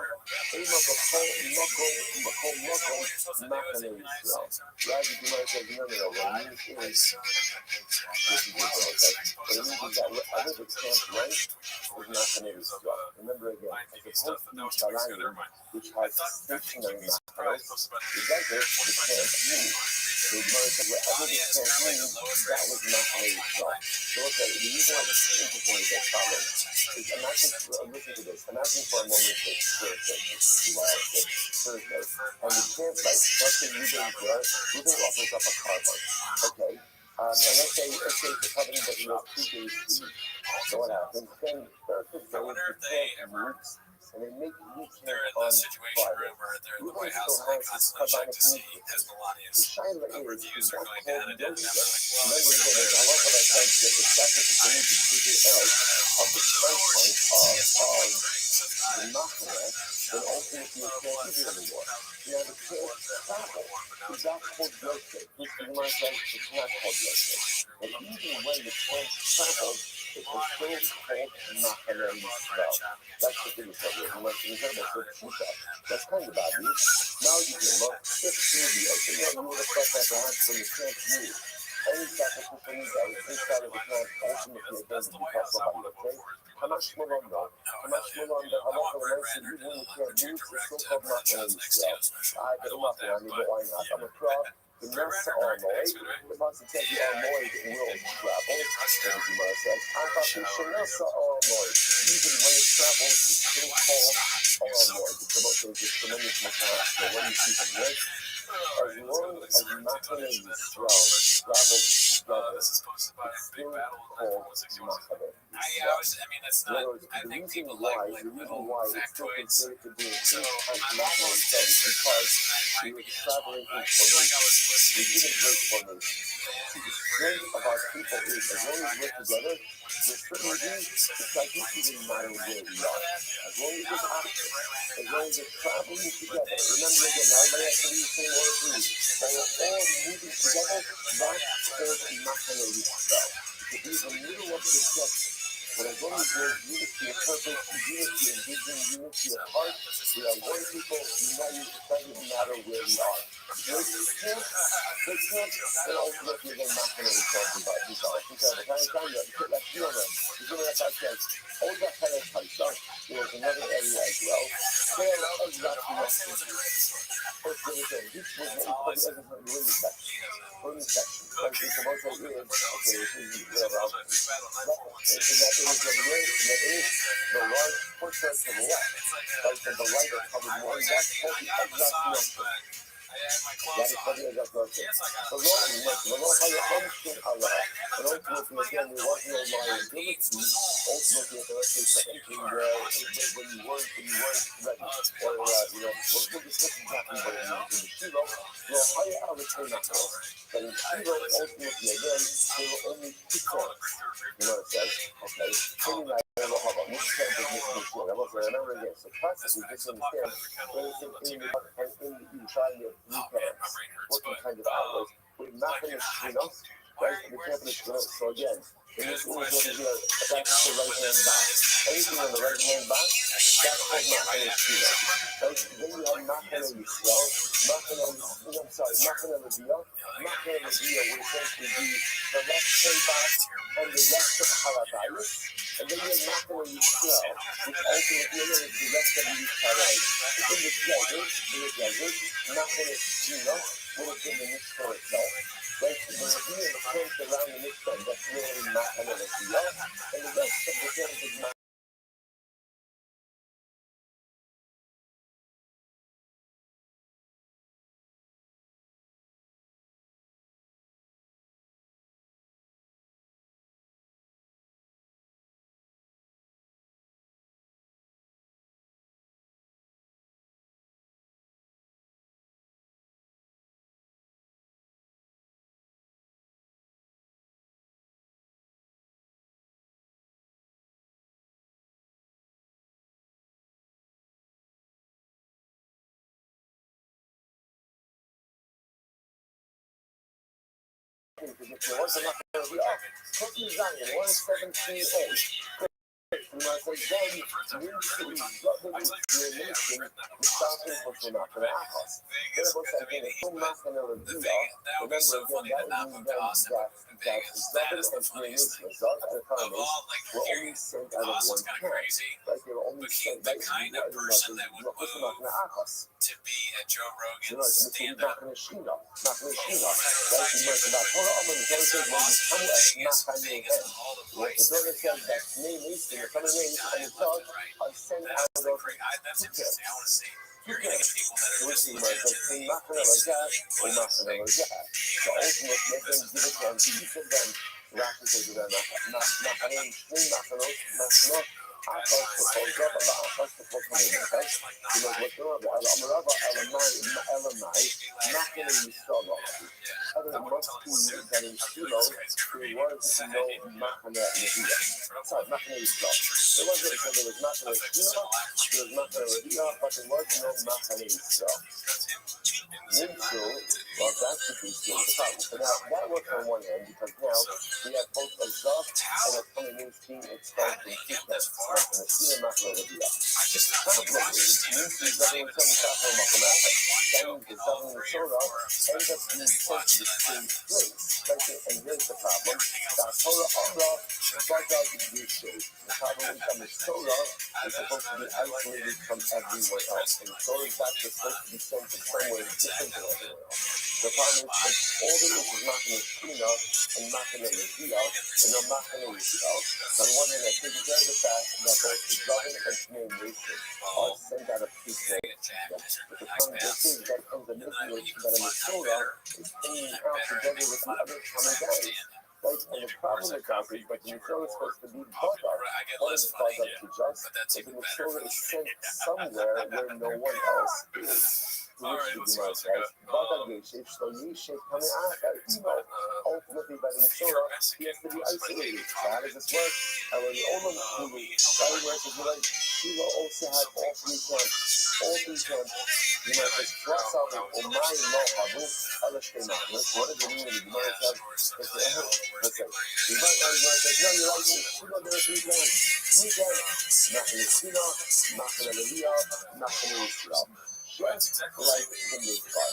Remember again, as opposed to Shalayim, which has stationary machanos, the desert, the camp moved. The Gemara said wherever the camp moved, that was Machane Yisrael. So okay, the reason why this is interesting is as follows. Imagine, listen to this, imagine for a moment it's Thursday, and the camp, like, let's say Ruben is there, Ruben offers up a carbon, okay? And let's say it's a covenant that he has 2 days to eat. So what happens? Then the camp moves, and they make new camp on Friday. Ruben still has his carbonic meat. The Shaila is what called Yosef. Remember again, there's a lot that says that the sacrifice need to figure out of the strength point of the Machane, then ultimately you can't eat it anymore. Now the camp travel is not called Yosef. This is my saying it's not called Yosef. And even when the camp traveled, it was still called Machane Yisrael. That's the thing that that's kind of bad news. Now you can look, if you would have thought that perhaps when the camp moved, any sacrificial needs that was inside of the camp ultimately again to be possible by your faith. Hamash Malon, the halacha relates to even when the camp moves, it's still called Machane Yisrael. I get enough now, I mean, why not? I'm a crowd. The Nasa Armoid, the Pasuk says the Armoid will travel, as the Gemara says. Nasa Armoid, even when it travels, it's still called Armoid. It's about this tremendous machine. So what do you see from this? As long as Machane Yisrael travels together, it's still called Machane Yisrael. In other words, the reason why it's still considered to be a true Machane Yisrael is because we were traveling in formation. We didn't break formation. See, the strength of our people is as long as we're together, there's certain things, it's like it doesn't matter where we are. As long as there's action, as long as we're traveling together. Remember again, everybody has to be the same order of moving. When we're all moving together, that's called Machane Yisrael. To be in the middle of the desert. But as long as there's unity of purpose, unity of vision, unity of heart, we are one people, united, it doesn't matter where we are. They can't, and ultimately they're not going to resolve these there was another area as well. This was what we call the women's section. Women's section. Like the commercial is, okay, this is whatever. In that image over here, in that image, the large portrait to the left, like the light is covered more, that's called the exaltation. That is called the exaltation. The Lord is like, the Lord has an unction Allah. And ultimately, again, there was no liability. Ultimately, if let's say for entering when you weren't ready. Or, we'll discuss exactly what it means. In the Shiva, well, higher allocate not. But in Shiva, ultimately, again, there were only 2 camps. You know what it says? Okay. Meaning that I don't know how about which camp is missing this one. I must remember again. So practically, just understand, in the trying to have 3 camps, working kind of hours, we're not going to screen us, right? The camp is going to, so again, in this image over here, that's the right hand back. Anything on the right hand back, that's called Machane Yisrael. Right? Then you have Machane Yisrael, Machane Leviyah. Machane Leviyah would essentially be the left hand back and the rest of Harabayis. And then you're not going to Yisrael, which ultimately is the rest of the Yisrael. In the desert, not going to Shina would have been the Mishkan itself. Right? The Ravine camped around the Mishkan, that's really Machane Leviah, and the rest of the camp is Machane. Because if there was enough to be off, Cookie Zion 117A. And I said, then you should brotherly relation with something which you're not going to ask. Then it was again, if you're not going to reveal, remember again, that would mean then that Zebin and Pneumis, Zod and Economies, were only sent out of one camp. Like they were only sent out of one camp. You're not going to ask. To be at Joe You Rogan's know, stand-up. not going to Shina. Not going to Shina. Right? You mentioned that Torah Omen, Torah says, when you come at Machane, what the Torah says that Pneumis, the coming names, and the Zod are sent out of That's interesting. I want to see. You're going to get people that are just legit. So ultimately, let them give it to them. To each of them, Rashi says to them, Machane, Shni, Machanot, Achos, Chozot, Achos, Chozot, you know what the Rabbi, Amarava, Elamai, Machane Yisrael. Other must be that in Shiloh, there was no Machane Leviah. Sorry, Machane Yisrael. There was Machane Shiloh, there was Machane Leviah, but there was no Machane Yisrael. Nimtzu, well, that should be still the problem. So now, that works on one hand, because now we have both a Zot and a Pneumis being expelled from two camps. Machane Shiloh, Machane Leviah. The problem is, Nimtzu is not in some Machane Mathematics. That means the Zot and the Torah ends up being sent to the same place. And here's the problem. The Torah Amra, Bagat Yishu. The problem is that the Torah is supposed to be isolated from everyone else. And the Torah is actually supposed to be sent to somewhere different than everyone else. The problem is that all the is Machane Shina and Machane Leviah and no Machane Yisrael. On one hand, I take care of the fact that both the Zevin and Pnei Nation are sent out of two places. But the problem is that ends up manipulation that in the Torah is hanging out together with the other common guys. Right? And the problem with that is that the Torah is supposed to be Bagat. What is Bagat to just? But the Torah is sent somewhere where no one else is. Which the Gemara says, Bagat Yeshiv, so Yeshiv coming out of evil. Ultimately, by the Torah, he has to be isolated. So how does this work? And when the Olam Kulu, that works is like, Shiva also had all three camps. All three camps. You know, it's plus out of Omai Lohavu, Alashke Machmas. What does it mean when the Gemara says, listen, the Gemara says, no, you're right, Shiva, there are three camps. Three camps. Machane Shina, Machane Leviah, Machane Yisrael. Just like the Midbar.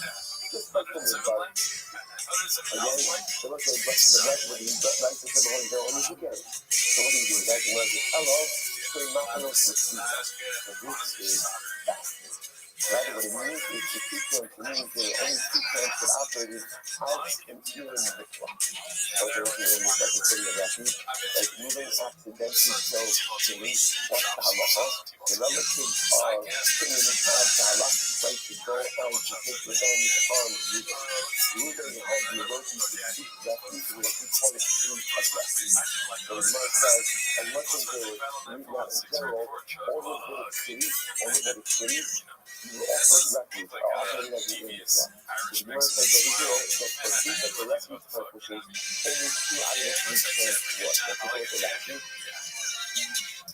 Just like the Midbar. Again, so let's say, the right with the right to come on their own as you can. So what do you do? That's when you hello, say Machane Yisrael. So this is fasting. Right? What it means is to keep them to mean there are only two camps that operated out and here in the clock. Okay, here in the second city of Rabbi, like moving accidentally kills Jimmy, what's the halacha? The relatives of Simeon have the halachic right to go out to take revenge on Reuben. Reuben has the ability to seek refuge in what we call extreme aggressive. So the Gemara says, as much as the Reuben in general, all the Levitic cities, you offered refuge, operating as an Israel. The Gemara says over here that for seek of the refuge purposes, only two out of the three camps work. Let's go to Rashi.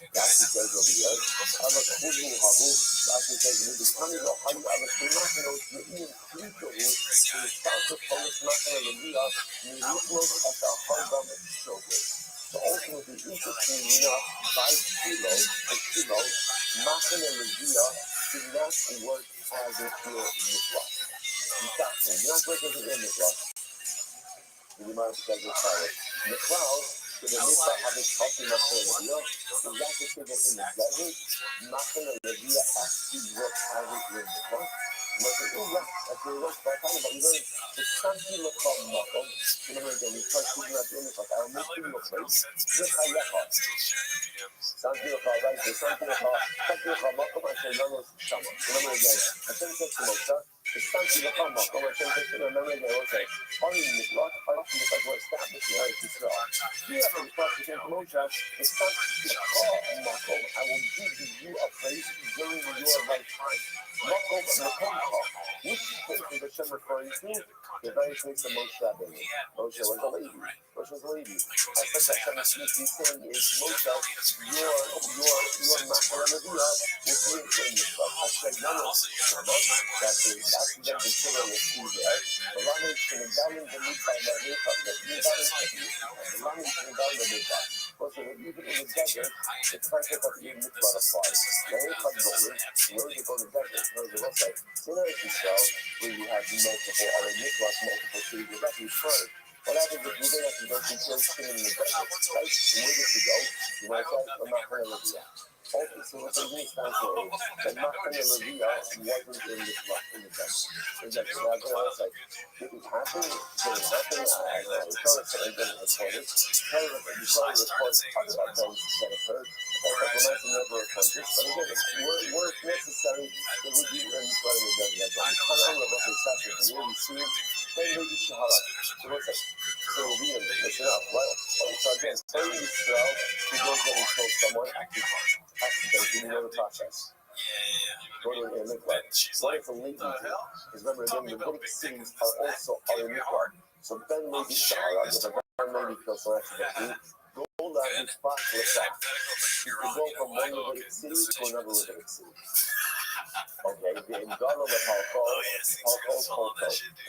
Rashi says over here, Alakuhu Havu, Rashi says, Nidikani lo Hayu Alakumachinos, Ye'im Klitohu, who is found to Polish Machane Leviah, Niriklos at the Harbam Shogeg. So ultimately, interestingly enough, by kilo, Machane Leviah did not work as a pure mitzvah. In fact, you're not working as a mitzvah. The Gemara says as follows. The cloud, the mitzvah have it talking about the Levia, is that to say that in the desert, Matan and Levia actually work as it in the book. But it is not, as we look back on it, but we learn the Santi Lacham Makom, you know, again, we try to figure out the end of it, I'll make you look right, this Hayaha. Santi Lacham, right, the Santi Lacham Makom, I say, Lamos Shama. Remember again, I think that's the most, the Santi Lacham Makom, I think that's the remember again, okay, only in the block, I often just like to establish the Eretz Yisrael. Here, in the process of Moshe, the Santi Lacham Makom, I will give you a place during your lifetime. Makom Makomcha, which place is Hashem referring to? The very place of Moshe Rabbeinu. Moshe was a lady. Moshe was a lady. I think Hashem is saying is Moshe, your Matan Levia will be in the club. Hashem knows that the accidental children will see there. The Lamed Shinadam the Mitzvah Levita, the Lamed Shinadam the Mitzvah. Also, even in the desert, the concept of being mitzvah applies. Levita Golim, where you go to the desert, where the website, in Eretz Yisrael, where you have multiple other mitzvahs, multiple cities, you're actually further. What happens if you don't have to go to church in the desert, right? And where did you go? You might say, I'm not going to live here. Also, what they mean stands for is that Matan Levia wasn't in the desert. It's like, it was happening, I told us that it didn't report it. Tell us that you saw the reports other events that occurred. That's never accomplished, but again, where it's necessary, it would be in the desert. The time of the session, and really soon, then maybe Shahara. So what's that? So we listen up, right? So again, Eretz Yisrael, who goes there and kills someone, accidentally, you know the process. Go to the mikvah. What if a lady, because remember again, the Levitic cities are also our mikvah. So then maybe Shahara, if a guy maybe kills someone accidentally, go down and spot to the south. You can go from one Levitic city to another Levitic city. Okay, in Ghana with Halko.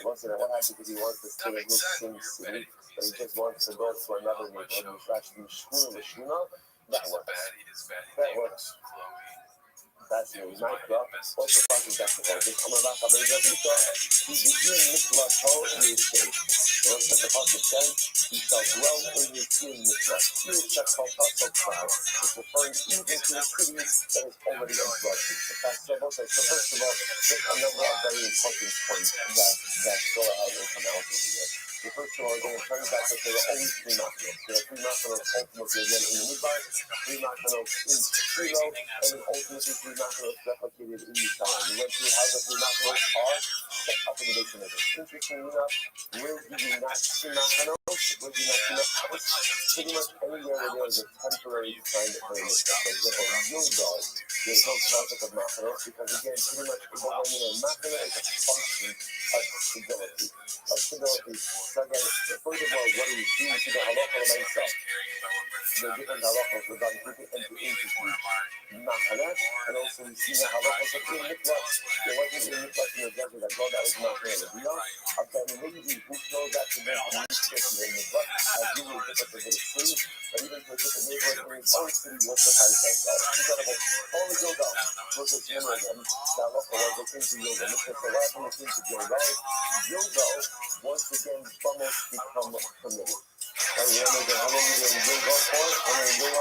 Once in a while, because he wants to stay in his same city, but he just wants to go to another neighborhood. He's actually Shuna. That works. That's the nightclub. What's the fucking basketball? Just come back on the Rebbe. He's the Mikvah Torah in his state. The rest of the fucking said, he felt well in his skin Mikvah. Here, check out Tassel Cloud. It's referring even to the city that is already unblooded. So first of all, there's a number of very important points that go out and come out over here. The first of all, we're going to turn back that there are always three machanos. There are three machanos ultimately again in the Midbar, three machanos in Shilo, and then ultimately three machanos replicated in Yisrael. We went through how the three machanos are set up in the base of it. Interesting enough, where do you not see machanos? Where do you not see machanos? Pretty much anywhere where there is a temporary kind of area. For example, Yildo, there's no concept of machanos because again, pretty much the machana is a function of stability. So again, first of all, what do you see to the halacha of myself? The different halachas regarding people into each machana, and also we see the halachas of the mikvah. There wasn't a mikvah in the desert that God that was machana. We know a Ben lady who knows that to them to meet people in the mikvah, as you will get to the city, but even to a different neighborhood in his own city, what's the price of that? Incredible. All the Gilgal, was a general them, the halacha was looking to Gilgal. Because the last one was into Gilgal, Gilgal once again almost become permitted. And you know how long are you in Gilgal for?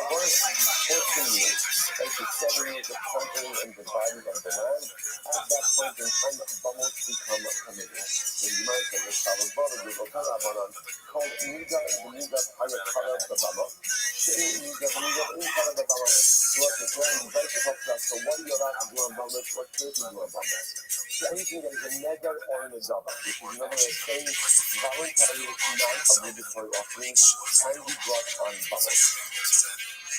14 years. After 7 years of conquering and dividing of the land, at that point in time, almost become permitted. So you might say, the Shalabana, Gilgal Karabanan, called Nida, the Nida Hayakara Babama, Nida Inkara Babama, what is wrong, you guys talk about, so what are you allowed to do on Bamas, what can't you do on Bamas? So anything that is a neder or an azava, which is another saying, voluntary non-obligatory offerings can be brought on Bamas.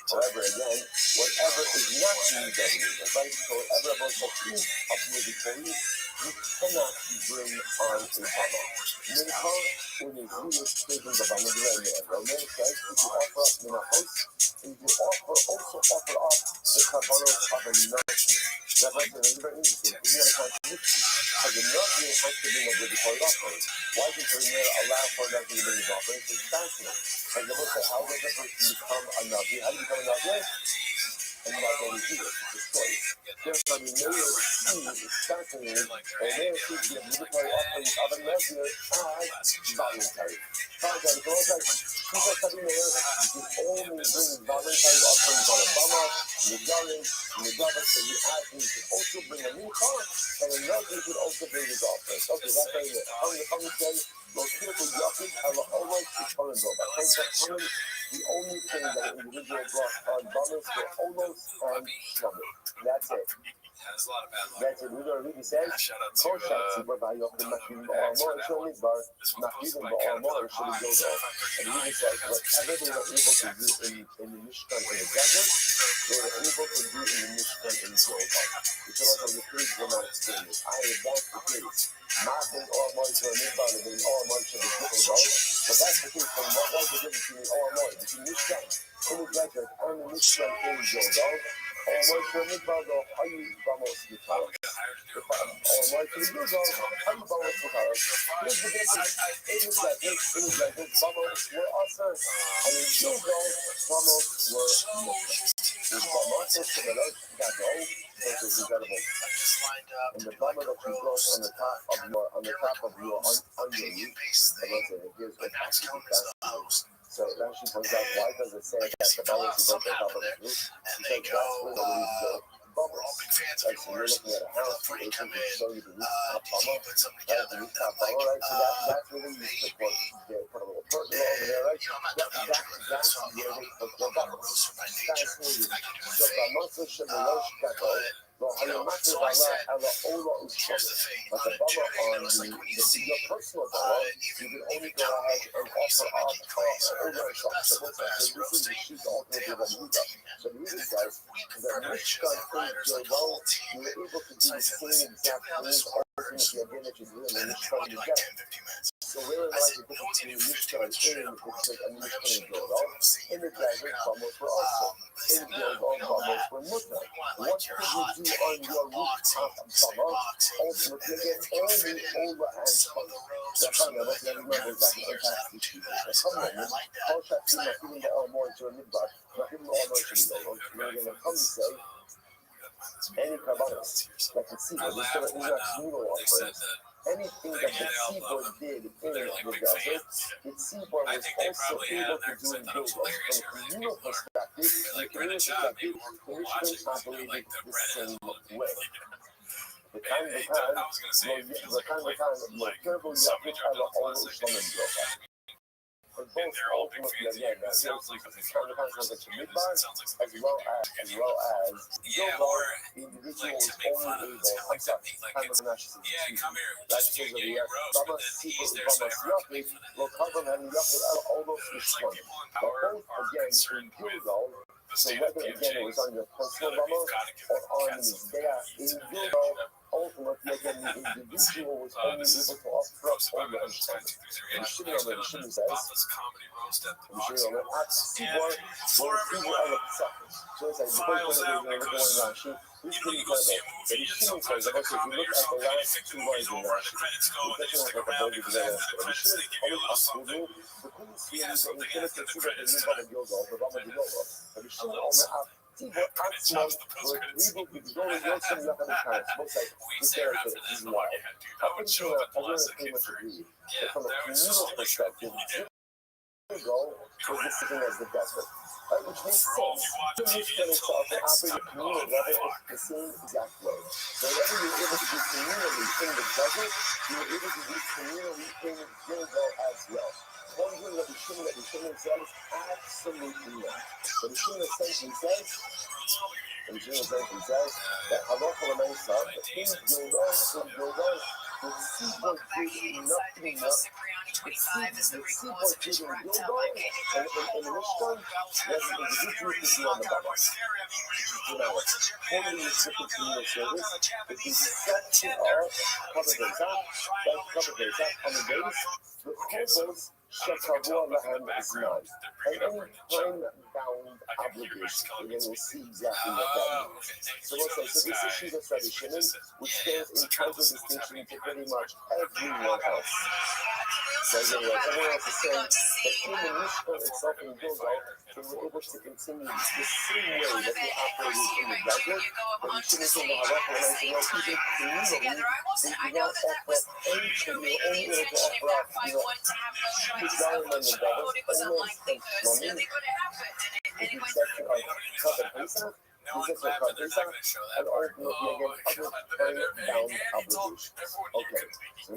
However, again, whatever is not neder, right? So whatever about the obligatory, you cannot bring on a Bama. Mincha, when you do this, taking the Bama, Roman says, if you offer up Minachos, and you also offer up the Karbanos of a Nazir. That was very interesting. It's not a contradiction. Because a Nazir has to bring a obligatory offering. Why does the Nazir allow for a Nazir to bring his offering? It's fascinating. Like the book says, how does a person become a Nazir? How do you become a Nazir? And you might already do it. It's a choice. Therefore, the Nazir is fascinating. And the Nazir sees the obligatory offerings of a Nazir as voluntary. only bring voluntary offerings on a bummer, Nigarim, Nigavas, that you ask me to also bring a new car, and another should also bring his offerings. Okay, that's how you know. The Chachamim say, Lokiru Yachid ala Olay Shikorin Bo. By Chachamim, the only thing that an individual brought on bummers were Olos and Shlamim. That's it. That's it. We're going to read, he says, Kol Shatzibar V'Hayochim Machim Ba'amor Shel Midbar, Machim Ba'amor Shel Yodo. And he says, whatever they were able to do in the Mishkan in the desert, they were able to do in the Mishkan in Yodo. Which a lot of the kids will not explain it. That's the case. Ma Ben O'amor Shel Midbar and Ben O'amor Shel Yodo. But that's the case. From what was the difference between O'amor, between Mishkan in the desert and the Mishkan in Yodo? O'amor Shel Midbar go Hayu Bamos Yitar. O'amor Shel Yodo Hayu Bamos Yitar. Here's the difference. In the desert, Bamos were Asr, and in Yodo, Bamos were Muslim. The Bamos of Shemelot Gado, which is incredible. And the bummer that you brought on the top of your onion, here's what actually does. So it actually comes out, why does it say that the bummer is on top of the roof? Because that's where the bummers. Like, so you're looking at a house, they can show you the rooftop bummer. That's the rooftop bummer, right? So that's where they use to put a little pergola over there, right? That's where they put the bummers. That's where you so Bamos of Shemelosh Gado. Well, I am not sure how the Ola is covered, but the bummer on your personal bummer, you can only go ahead and offer up Ola shop. So this is the sheet alternative of Muda. So Muda says that Mishkan in Yodo, you were able to do the same exact things, ultimately again that you do in the Mishkan in Yodo. So where lies the difference between Mishkan and Mishkan in Yodo? In the desert, bummers were also. In Yodo, bummers were Muda. What could you do on your rooftop bummer? Ultimately, again, only Ola and Shon. The Chachamim, let's remember exactly what impacts these people. The Chachamim, Kol Shatzi Machim Ba'amor Shel Midbar, Machim Ba'amor Shel Yodo. We're going to come and say, any karbanos that the tzibur, these are communal offerings, anything that the tzibur did in the desert, the tzibur was also able to do in Gilgal. From a communal perspective, the community operated the same way. The kind of time, and both ultimately again, here's the kind of concept of Midbar, as well as Gilgal, the individual was only able, I'm sorry, time of Nashis, that's because of the Bama Sipur, Bama Yachid, will cover and Yachid, all those Ishmael. But both again in Gilgal, so whether again it was on your personal Bama or on there in Gilgal, ultimately again the individual was only able to offer up all the understanding. And the Shimon says, so it's like because when they're going Rashi, he's pretty incredible. But the Shimon says that if you look at the last two lines in Rashi, it's definitely like a body together. And the Shimon always asks, the Queen's feeling that we couldn't consider the new Baba Gilgal, the Baba Gilgal. But the Shimon only asks, עצמו והקריבו בגדול יוצאים יחד הקיץ. Most like, this character is wild. Up until I really pretty much agree that from a communal perspective, Gilgal was the same as the desert. Which makes sense. The Mishkan itself, they operate at a communal level the same exact way. So whatever you're able to do communally in the desert, you're able to do communally in Gilgal as well. One thing that the Shimon says, absolutely not. But the Shimon essentially says, that Halacha L'Meisa, that in Gilgal, the Tzibur did nothing enough. The Tzibur did in Gilgal, and in the Mishkan, that the individual could be on the Baba. Totally restricted communal service, with the exception of covered days on the days, the Chobos, Shekavua Lahem Zman. And any time-bound obligation, and then we'll see exactly what that means. So we'll say, so this issue of tradition, which stands in contradistinction to pretty much everyone else. So again, like everyone else is saying, in the Mishnah itself in Gilgal, they were able to continue the same way that they operated in the desert. But you shouldn't say the halacha when I say, well, even communally, they do not offer anything. They only able to offer up, Kizayim and the Davos, almost and Shlamim. With the exception of Chad Pesach, and ultimately again other time-bound obligations. Okay, so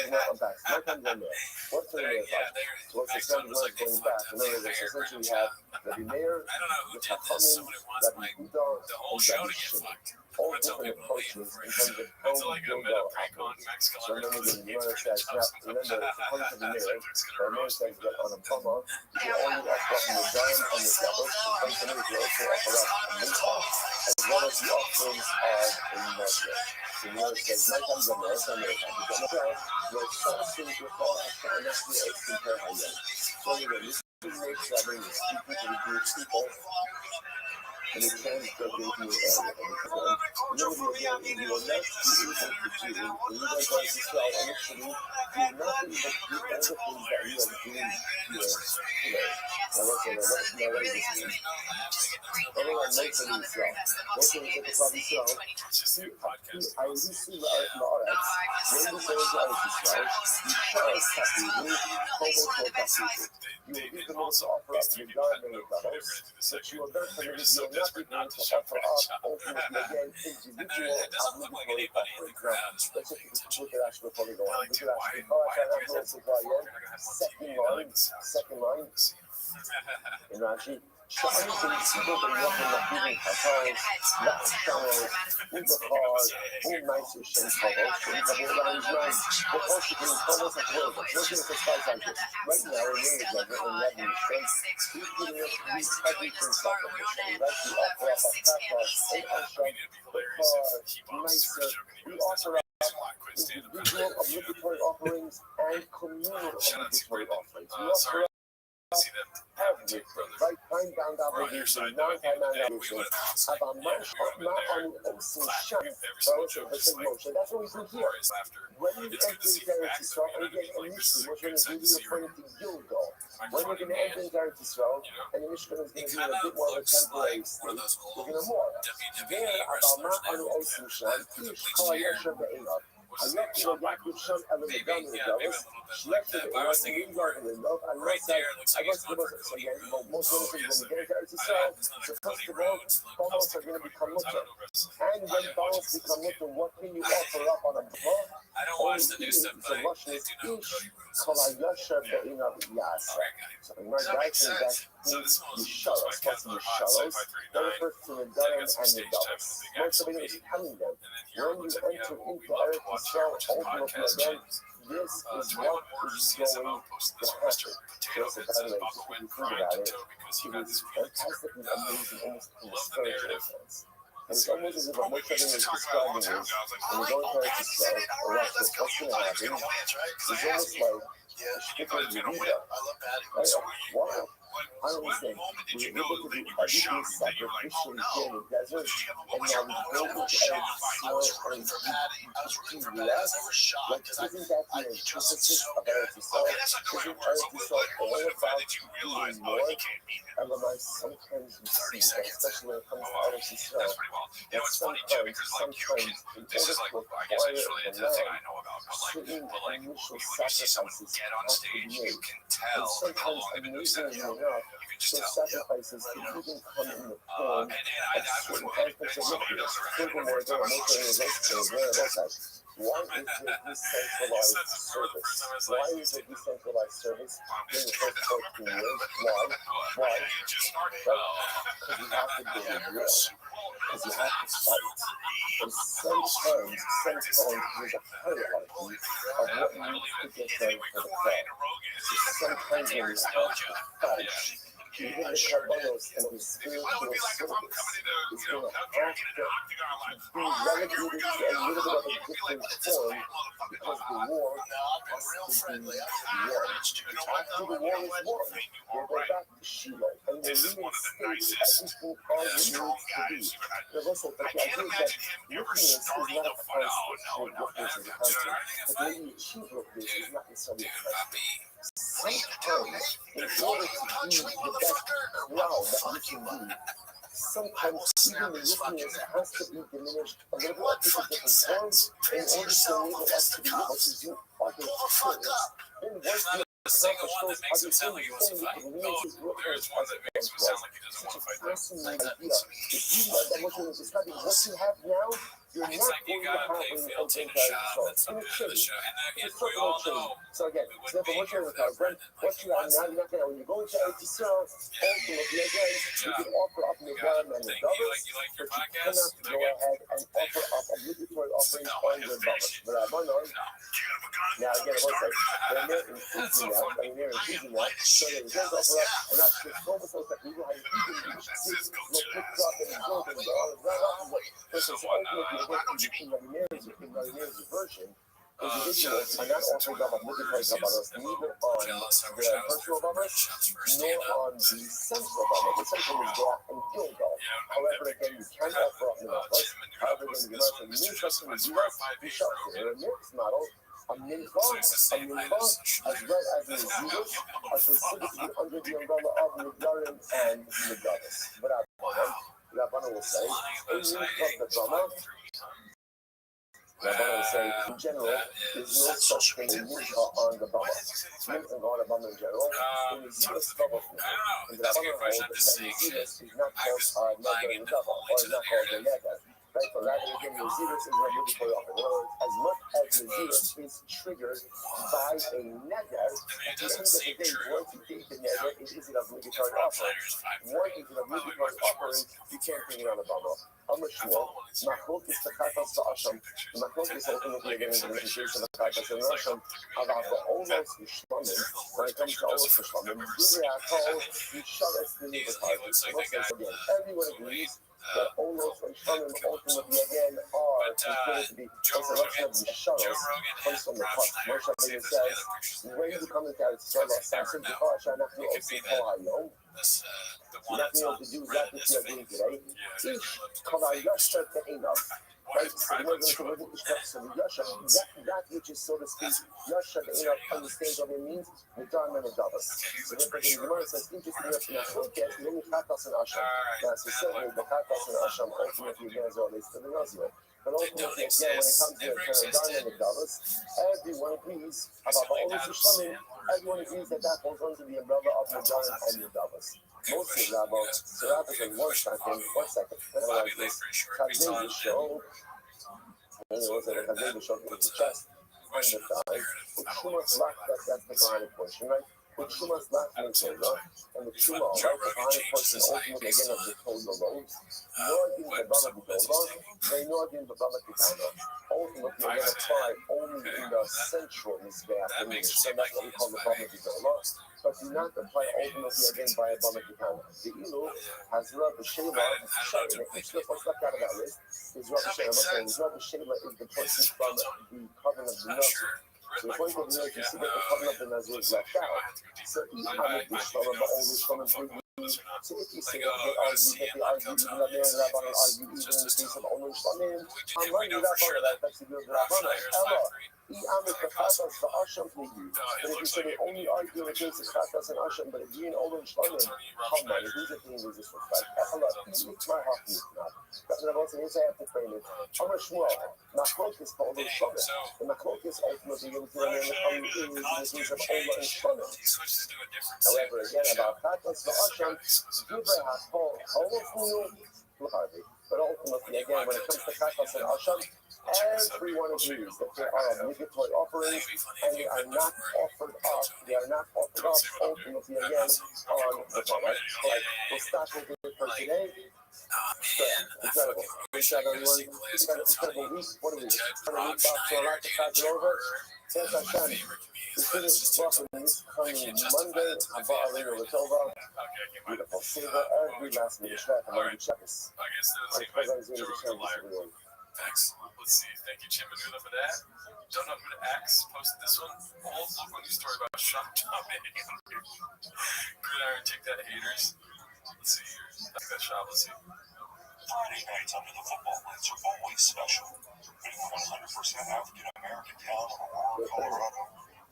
now I'm back. So my time's on there. What's the Meir about? So what's the second word going back? In other words, essentially we have Rabbi Meir, the Chachamim, Rabbi Yehuda, and Rabbi Shimon. All different approaches in terms of how Gilgal operates. So remember the Gemara says, remember, according to the Meir, the Meir says that on a bama, you can only offer up the Zayim and the Devos, and to me, you also offer up a Mincha, as well as the offerings of a Moshe. So the Meir says, my time's on there, so I'm going to have to you're so soon to call after an actually asking for Hayam. So again, this makes that when you're speaking to the Jewish people, and it translates into your area. You will not be able to do, and you don't go to Israel initially, you will not be able to do all the things that you are doing here today. Now let's say, now what does this mean? Everyone makes an Israel. What's the Israel? I receive La'aretz, when you say to Eretz Israel, you shall Tafidu, Kobo Tafidu. You will be able to offer up your God and your brothers, but you will not be able to offer up ultimately again individual obligatory offerings. Now, let's look at actually before we go on. Look at actually second line in Rashi. Sha'ani b'nitzibo b'yachim l'chivim chazals, la'achamos, u'bachar, u'maisu shem chavos, she'ikabir la'rizman, b'chol shekin chavos ha'chvot. Look at the slides like this. Right now, we're near like in 11 Mishnah. He's giving us these everything sacrificially, right? We offer up a tachas, a asham, b'char, maisu. We offer up individual obligatory offerings and communal obligatory offerings. We offer up everything, right? Time-bound obligations, non-time-bound obligations. That's what we do here. When you enter into Eretz Yisrael, and again, initially, we're going to give you referring to Gilgal. When you're going to enter into Eretz Yisrael, and the Mishkan is going to be a bit more of a temporary state, we're going to more. There, Abama Anu Osim Sham, Ish Kol Yashem Be'elav. Right there, looks like a big border. Right there, looks like it's one for Cody Road. Most of the things when we get into Eretz Yisrael, so first of all, Bamos are going to become mutter. And when Bamos become mutter, what can you offer up on a bama? I don't watch the new stuff, but I do know Cody Road. So this one was Yisharos, that refers to the Darim and the Davos. Most of it is telling them, when you enter into Eretz Yisrael, ultimately again, this is what is going to happen. So by the way, just when you think about it, it is fantastically amazing, almost in a spiritual sense. And it's almost as if what Moshe is describing is, when you go into Eretz Yisrael, or what's going to happen, it's almost like a shtickle of Yehuda. Wow. I understand. We were able to do everything sacrificially here in the desert, and now we go into Eretz Yisrael and do less. Like, isn't that the antithesis of Eretz Yisrael? Isn't Eretz Yisrael all about doing more? Sometimes you see that, especially when it comes to Eretz Yisrael, that sometimes in order to acquire the land, certain initial sacrifices have to be made. And sometimes, amazingly enough, those sacrifices can even come in the form of certain aspects of rituals. Furthermore, there are no things. Why is there decentralized service? Why is there decentralized service in the first 14 years? Why? Because you have to go to war. Because you have to fight. And sometimes there's a hierarchy of what needs to get done for the crowd. So sometimes when you have to fight, even the Kabbalos and the spiritual service is going to have to be relegated to a little bit of a different form because the war has to be won. After the war is won, we'll go back to Shiloh and we'll reinstate everything as it needs to be. Now listen, but the idea is that witness is not a constant. Witness is a constant. But the way you achieve witness is not necessarily a constant. sometimes, in order to be the best crowd that you can be, sometimes even the rookiness has to be diminished a little bit, or take a different form in order to enable us to be able to do other things. Then once we Single one that makes him sound like he wants to fight. there is one that makes him sound like he doesn't want to fight. fascinating idea. If you like that, what you're describing, what you have now, you're It's not like you going to gotta have pay when you fealty enter to shop. That's in a something to the chain. show. And It's we something all chain. know So again, we so wouldn't be what here you're without Brendan. what you have now, you're not gonna, when you go into Eretz Yisrael, ultimately again, you can offer up the Yom and the Davos, You like your but you podcast? cannot go ahead and offer up obligatory offerings on your Davos. But I don't know. Now again, one second. When they're increasing that, I mean they're increasing that, so they just offer up, and that's the focus of that people have even reached six, no picked up and built and all of that. This is ultimately what the version. Individuals are not offering up obligatory Kabbalas neither on the personal Kabbalas nor on the central Kabbalah. The central is Gap and Gilgal. However, again, you can offer up Minchas. However, when you mention Minchas in the U.S., you shall consider a mixed model. A mincha, as well as a Zidus, are considered to be under the umbrella of Nigdarim and Nigdaris. But Rabbi will say, in mincha the Bama, Rabbi will say, in general, there's no such thing as mincha on the Bama. Mincha on the Bama in general, in the Zidus Bama. And the Rabbi holds that the Zidus is not called Neder in Dava, or is not called the Neder. Right, but rather again, the Zidus is a obligatory offer. In other words, as much as the Zidus is triggered by a Neder, at the end of the day, once you take the Neder, it is an obligatory offering. Once it's an obligatory offering, you can't take it on the Baba. Amashua, Machlok is the Katas to Asham. Machlok is ultimately again in the case of the Katas and Asham, about the almost Shlamim, when it comes to almost Shlamim, Gibeah, Yisharas, the Nivakar. Again, everyone agrees that almost Shlamim ultimately again are considered to be a selection of Yisharas, comes from the Katas. Moshe Rabbeinu says, when you come into Israel, Sasim B'Kar, Shanachnu Osim Kol Hayom, you're not able to do that which you're doing today. Each Kavah Yasha Te'inav. Right? So the Muslims can look at the steps of Yasha, that which is, so to speak, Yasha Te'inav understands what it means, Nidam and Nidavas. So therefore, the Gemara says, interesting enough, Nachloket, many Chatas and Asham. Now, so certainly the Chatas and Asham ultimately again as it relates to the Nazir. But ultimately, again, when it comes to Nidam and Nidavas, everyone agrees about all of the Shlamim. Everyone agrees that that falls under the umbrella of Nidam and Nidavas. Mostly Rabbi, so Rabbi said one second, otherwise this Chazay show, and it was a Chazay show in the chest and the thigh, with Shumas left, that's the behind portion, right? With Shumas left and Torah, and with Shuma, right, the behind portion ultimately again of the Torah lobes, nor in the Baba B'Dova, they nor in the Baba Kitana. Ultimately, they're going to apply only in the central Mizbeach, and that's what we call the Baba B'Dova. But do not apply ultimately again by a Bama Kitana. The Ilu has Rabbi Shema, the Mishnah what's left out of that list is Rabbi Shema, and Rabbi Shema is the person from the covenant of the Nazir. So the point of the Nazir, you see that the covenant of the Nazir is left out. So Ihamet Yishlam, the oldest from the so if you say that they argue, even the man Rabbi argue, even in the case of Omer Shlamim, I'm running Rabbi, that's the good Rabbi. But if you say they only argue in the case of Chatas and Asham, but if you and Olam Shlamim, Haman, who's the thing with this respect? It's my heart, that's what I'm saying. I have to frame it. Amar Shmuel, Machlok is for Olam Shlamim. The Machlok is ultimately going to remain in the case of Olam Shlamim. However, again, about Chatas and Asham, Gibrei HaKol, Holofu, L'Harvi. But ultimately, again, when it comes to Chatas and Asham, everyone agrees that there are obligatory offerings and they are not offered up. They are not offered up ultimately again on the Bama. Right. We'll stop with it for today. Incredible. Good job, everyone. It's got an incredible week. What are we? Trying to week off, so a lot to pass it over. Thanks, Hashem. We finish welcome this coming Monday. Haba Alina Latova. Beautiful. Savor every last minute. Shvat among the Shabbos. Excellent. Let's see. Thank you, Jim Manula, for that. Don't know who to ask. Posted this one. Old local news story about Sean Tommy. Gridiron, take that, haters. Let's see here. Take that shot. Let's see. Friday nights under the football lights are always special. With 100% African American town of Aurora, Colorado,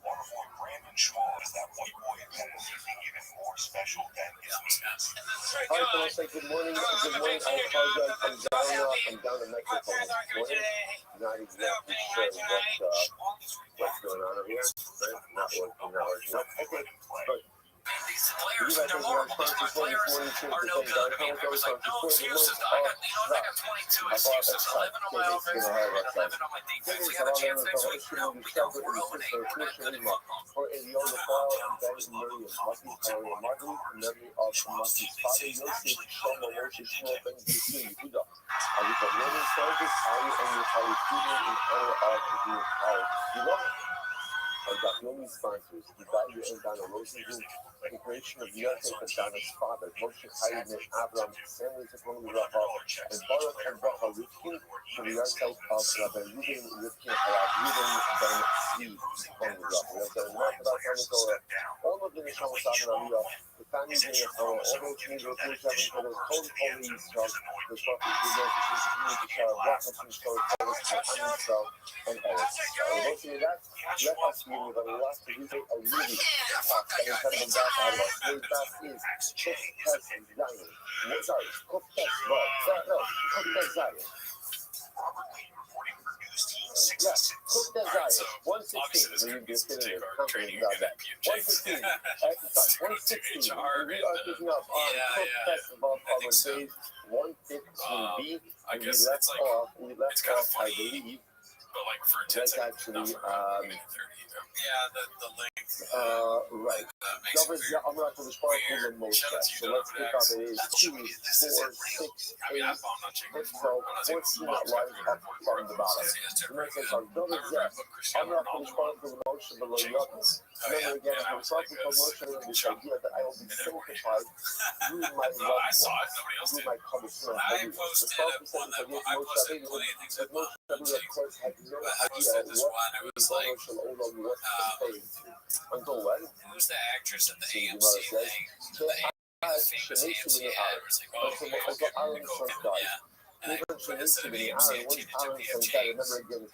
Waterford Brandon Schwab is that white boy that is even more special than his memes. Hi, fellas. Say good morning. Good morning. I apologize. I'm down in Mexico this morning. Not exactly sure what's going on over here. Right? Not working hours. No. Okay. But These players, they're horrible. These players are no good. I mean, there was like no excuses. I got 22 excuses. 11 on my offense and 11 on my defense. We have a chance next week. No, we go 4-0-8. We're not good at football. for Elio Paul and Ben Miriam, Lucky Harry Martin, memory of Lucky's father, Yosef, Shlomo Moshe Shmuel Ben Yisrael Yehuda. We have many soldiers, Harry and Harry Student in honor of the entire Kilo. And got many sponsors, Divided and Donna Rosenblum, the creation of Yosef and Donna's father, Moshe Chaim and Abraham, Samuel Zechron Raha, and Baruch and Bracha Rivkin, from the archive of Rabbi Reuben Rivkin, Reuben Ben Zvi, on the Raha. We have done enough about Torah. All of the Neshama Savin Aliyah, the family being a Torah, all those things are things having for those whole holy Yisrael, the Shafis, the Moses, the community, the Shara, Rachas, and Shara, and Yisrael, and Eretz. Mostly that, let us be with a lot to do, a really tough and incredible back out of us. Today's back is Kuftes Zion. Sorry, Kuftes Vav. No, Kuftes Zion. Yeah, Kuftes Zion. 116. When you get in there, confident about that. 116. 116. We are picking up on Kuftes Vav on days 115B. And we left off, I believe. Like for that's actually the length. Right. I'm not going to start with the most. So let's pick up it is 2, 4, 6, 8, 14 lines up from the bottom. The next is our double zest. I'm not going to start with the motion below Yotis. Remember again, I'm starting with motion with this idea that I will be sanctified through my love ones, through my covenant. I posted one that I posted plenty of things that of course had no idea what it was like. Until when? Who's the actress at the AMC thing? The famous AMC ad. It was like, oh, even to me, Aaron, once Aaron said, remember again,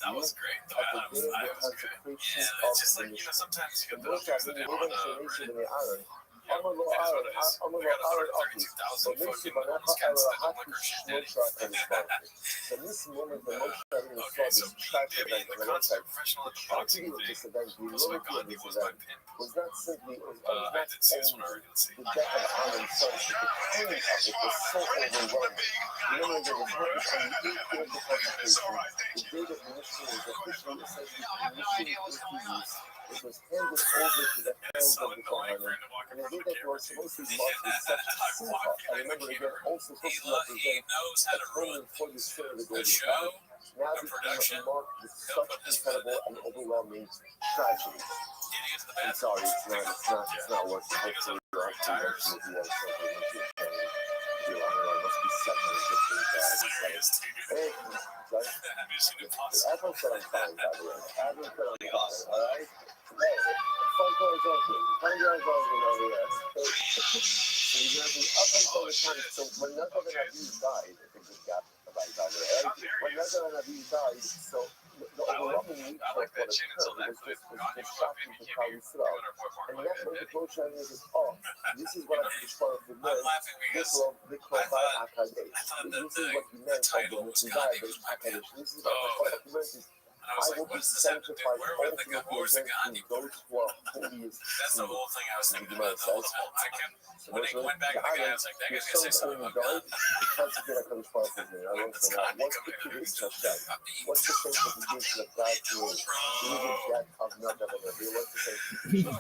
that was great. I was just like, sometimes you get those things that Aaron. I'm gonna go Aaron office. So next to Banaka, I will have to Moshe and his father. So this moment, the Moshe and his father's track event on the website, the tragedy of this event, the enormity of this event, was not simply, was not only the death of Aaron's son, but the pain of it was so overwhelming. Remember that it happened on the 8th day of the consecration, the day that the mission was officially essentially commissioned into use. It was handed over to the hands of the Kohanim, and the day that was supposed to be marked with such simcha. And remember again, also supposed to represent atonement for the sin of the golden calf. Now became marked with such incredible and overwhelming tragedy. I'm sorry, it's not working. Hopefully, you're actually working with the other stuff. I must be second or different guys. Hey, everyone said I'm fine, by the way. Everyone said I'm fine, alright? Hey, front door is open. Front door is open over here. So you're going to be up until the time. So when none of you died, I think we've got about that, right? When none of you died, so the overwhelming need for what occurred was just shocking to Klal Yisrael. And that's when the Moshe says, oh, this is what I'm supposed to learn. This is what you meant by the Messiah, this is what I'm supposed to learn. I will be sanctified ultimately against those who are holiest. That's the whole thing I was thinking about. When it went back, I was like, that guy's gonna say something about God. What's the sanctification of God to you? Even death of another. What's the sanctification?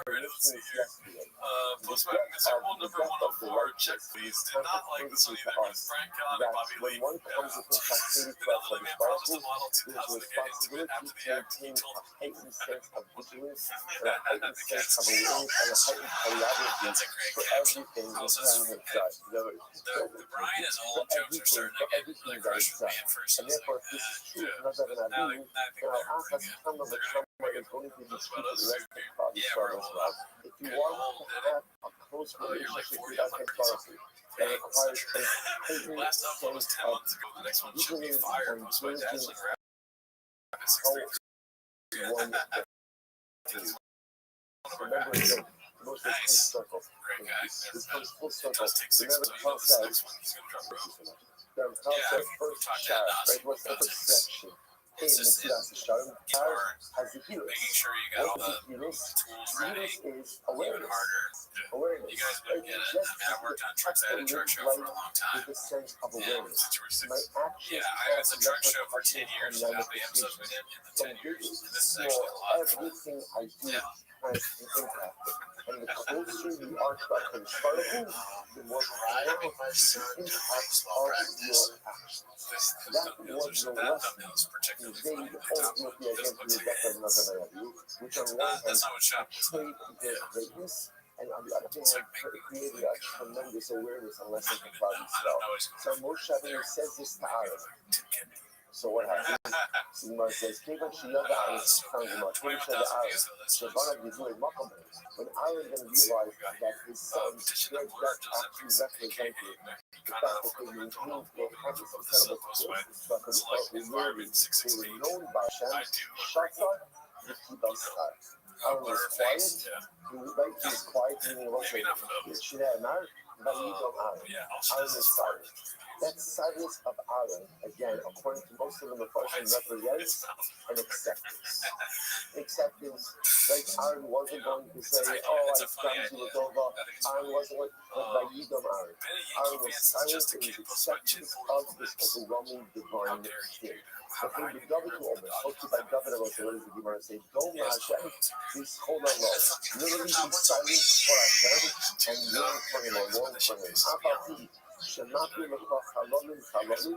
Plus my miserable number 104, check please. Did not like this one either, but Frank Conn and Bobby Lee. When one comes into captivity to us on the Bible, there's a responsibility to maintain a heightened sense of vigilance, and a heightened sense of awareness, and a heightened choreography for everything that has done. The Brian is old jokes are starting to get like crushed with me at first. And therefore, if this is true, not that an Abu, then our Achas come of the trauma is going to be treated the rest of the body as well. If you want to have a close relationship with that authority, that requires a heightened sense of vigilance and diligence. One Remember, again, the most full circle. Great guy. This comes full It circle. does take 6 Remember, months. Paul This says, next one he's gonna drop, bro. Paul Yeah, says we first talked to shar, Nas right? What's the about first things. section? It's In just Mitzvah Shar, it's hard has the heroes. making sure you got all What is the the heroes? tools The ready. heroes is Even awareness. harder. Awareness. You guys Right? don't get it. I Just mean, I worked on trucks. I had a truck show for a long time. with a sense of Yeah, awareness. since you were 6. My actions Yeah, I had a truck show for 10 years without the episodes we did in the 10 years. And this is actually a lot of fun. Everything I do Yeah. has an impact. And the closer you are to that historical, the more pronounced the impact of your actions. That was the lesson conveyed ultimately against the death of Nazareth, which on one hand That's not what shop is. portrayed their greatness, and on the other hand created a tremendous awareness and lesson for Klal Yisrael. So Moshe Rabbeinu says this to Aaron. So what happens? Gemara says, "Kevan sheyaga Aaron Gemara. Kevan sheyaga Aaron Shavana Gidui Makom." When Aaron then realized that his son's their death actually represented the fact that they maintained their habits of incredible closeness, but they were known by Hashem. Shatzar Yechibal Sar. Aaron was quiet. He was quiet, meaning Moshe Shirei Amar Vayidom Aaron. Aaron was silent. That silence of Aaron, again, according to most of the Mepharshim, represents an acceptance. Acceptance, like Aaron wasn't going to say, "Oh, I stand you with over." Aaron wasn't with Vayidom Aaron. Aaron was silent in his acceptance of this overwhelming divine thing. But when the David Omer, hosted by David about the words of the Gemara, say, "Dom Hashem, this hold on low." Literally be silent for Hashem and learn from him or learn from him. Apathy. Should not be looking for Halolim.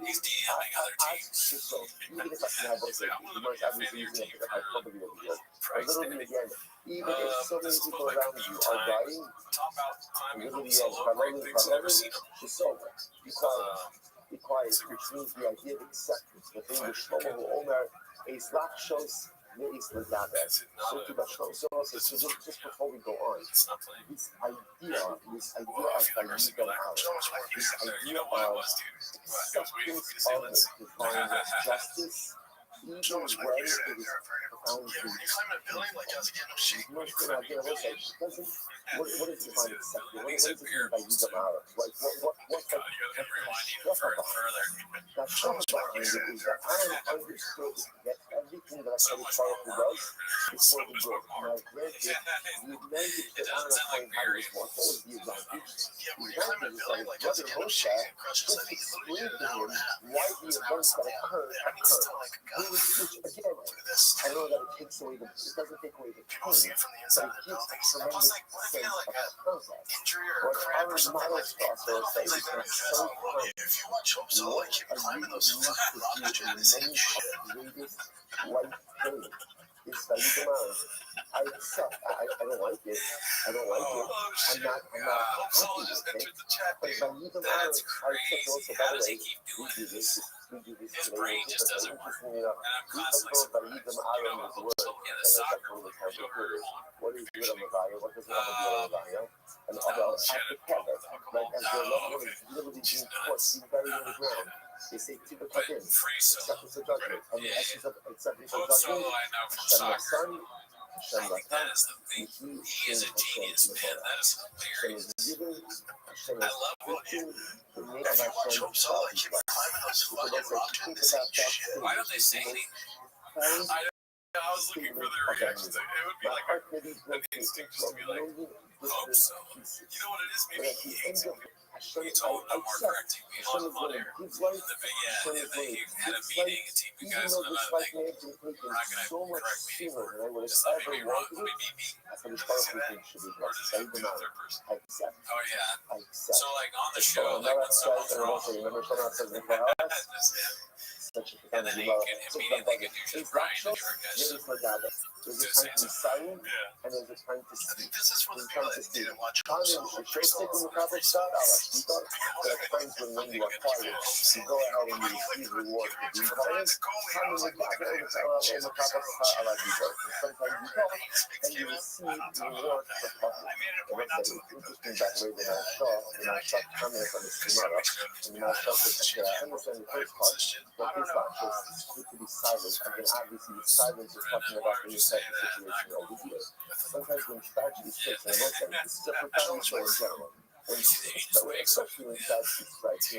He's DMing other teams. Even if I can have both, the Gemara is obviously using a hyperbole over here. But literally again, even if so many people around you are dying, literally Halolim, it's over. Be quiet, which means the idea of acceptance. The thing with Shlomo Omer is Lakshos. So just before we go on, this idea of Vayidom Aaron, this idea of acceptance of divine justice, even when it is profoundly what is divine acceptance? What is it Vayidom Aaron? What's the behind it is that Aaron understood that everything that HaKadosh Baruch Hu does is for the good. Now, granted, the advantage that Aaron Cohen had was what was the advantage? The advantage is that his brother Moshe just explained to him why the events that occurred. Which again, I know that it takes away it doesn't take away the pain, but it gives a tremendous sense of process. What Aaron models for us is that it's not so fun. What are you used to do in the moment of greatest life pain? It's Vayidom Aaron. I accept. I don't like it. I'm not happy with it. But Vayidom Aaron, I accept also, by the way, we do this today. It's interesting, we talk about Vayidom Aaron's word. And it's really kind of good. What is good on Mavaya? What does it have to do on Mavaya? And about at the cover, like as their loved one is literally being caught, being buried in the ground. They say, "Tika Kadim, acceptance of judgment." And the essence of acceptance of judgment, Hashem Son, Hashem Rakam, He is a genius, man. That is hilarious. Hashem is giving, Hashem is teaching, the name of Hashem is Why don't they say anything? I was looking for their reactions. It would be like an instinct just to be like, hope so. You know what it is? Maybe he told no more correcting me on air. He had a meeting, a team of guys on another thing. We're not going to correct me for it. Just let me be wrong. Let me be me. Or does he do the third person? Oh, yeah. So, like, on the show, like, when someone's wrong, and then he can immediately get you just Brian the jerk guys. There's a time to be silent, and there's a time to speak. This is for the people that didn't watch There are times when you are quiet, you go ahead and you receive reward for being quiet. Sometimes you talk, and you receive reward for talking. It's interesting that way when I saw comments on the Gemara, and I understand the first part, but it's not just good to be silent. I mean, obviously, the silence is talking about any type of situation over here. Sometimes when tragedy strikes, and I will say, this is a profound show in general. Especially when tragedy strikes,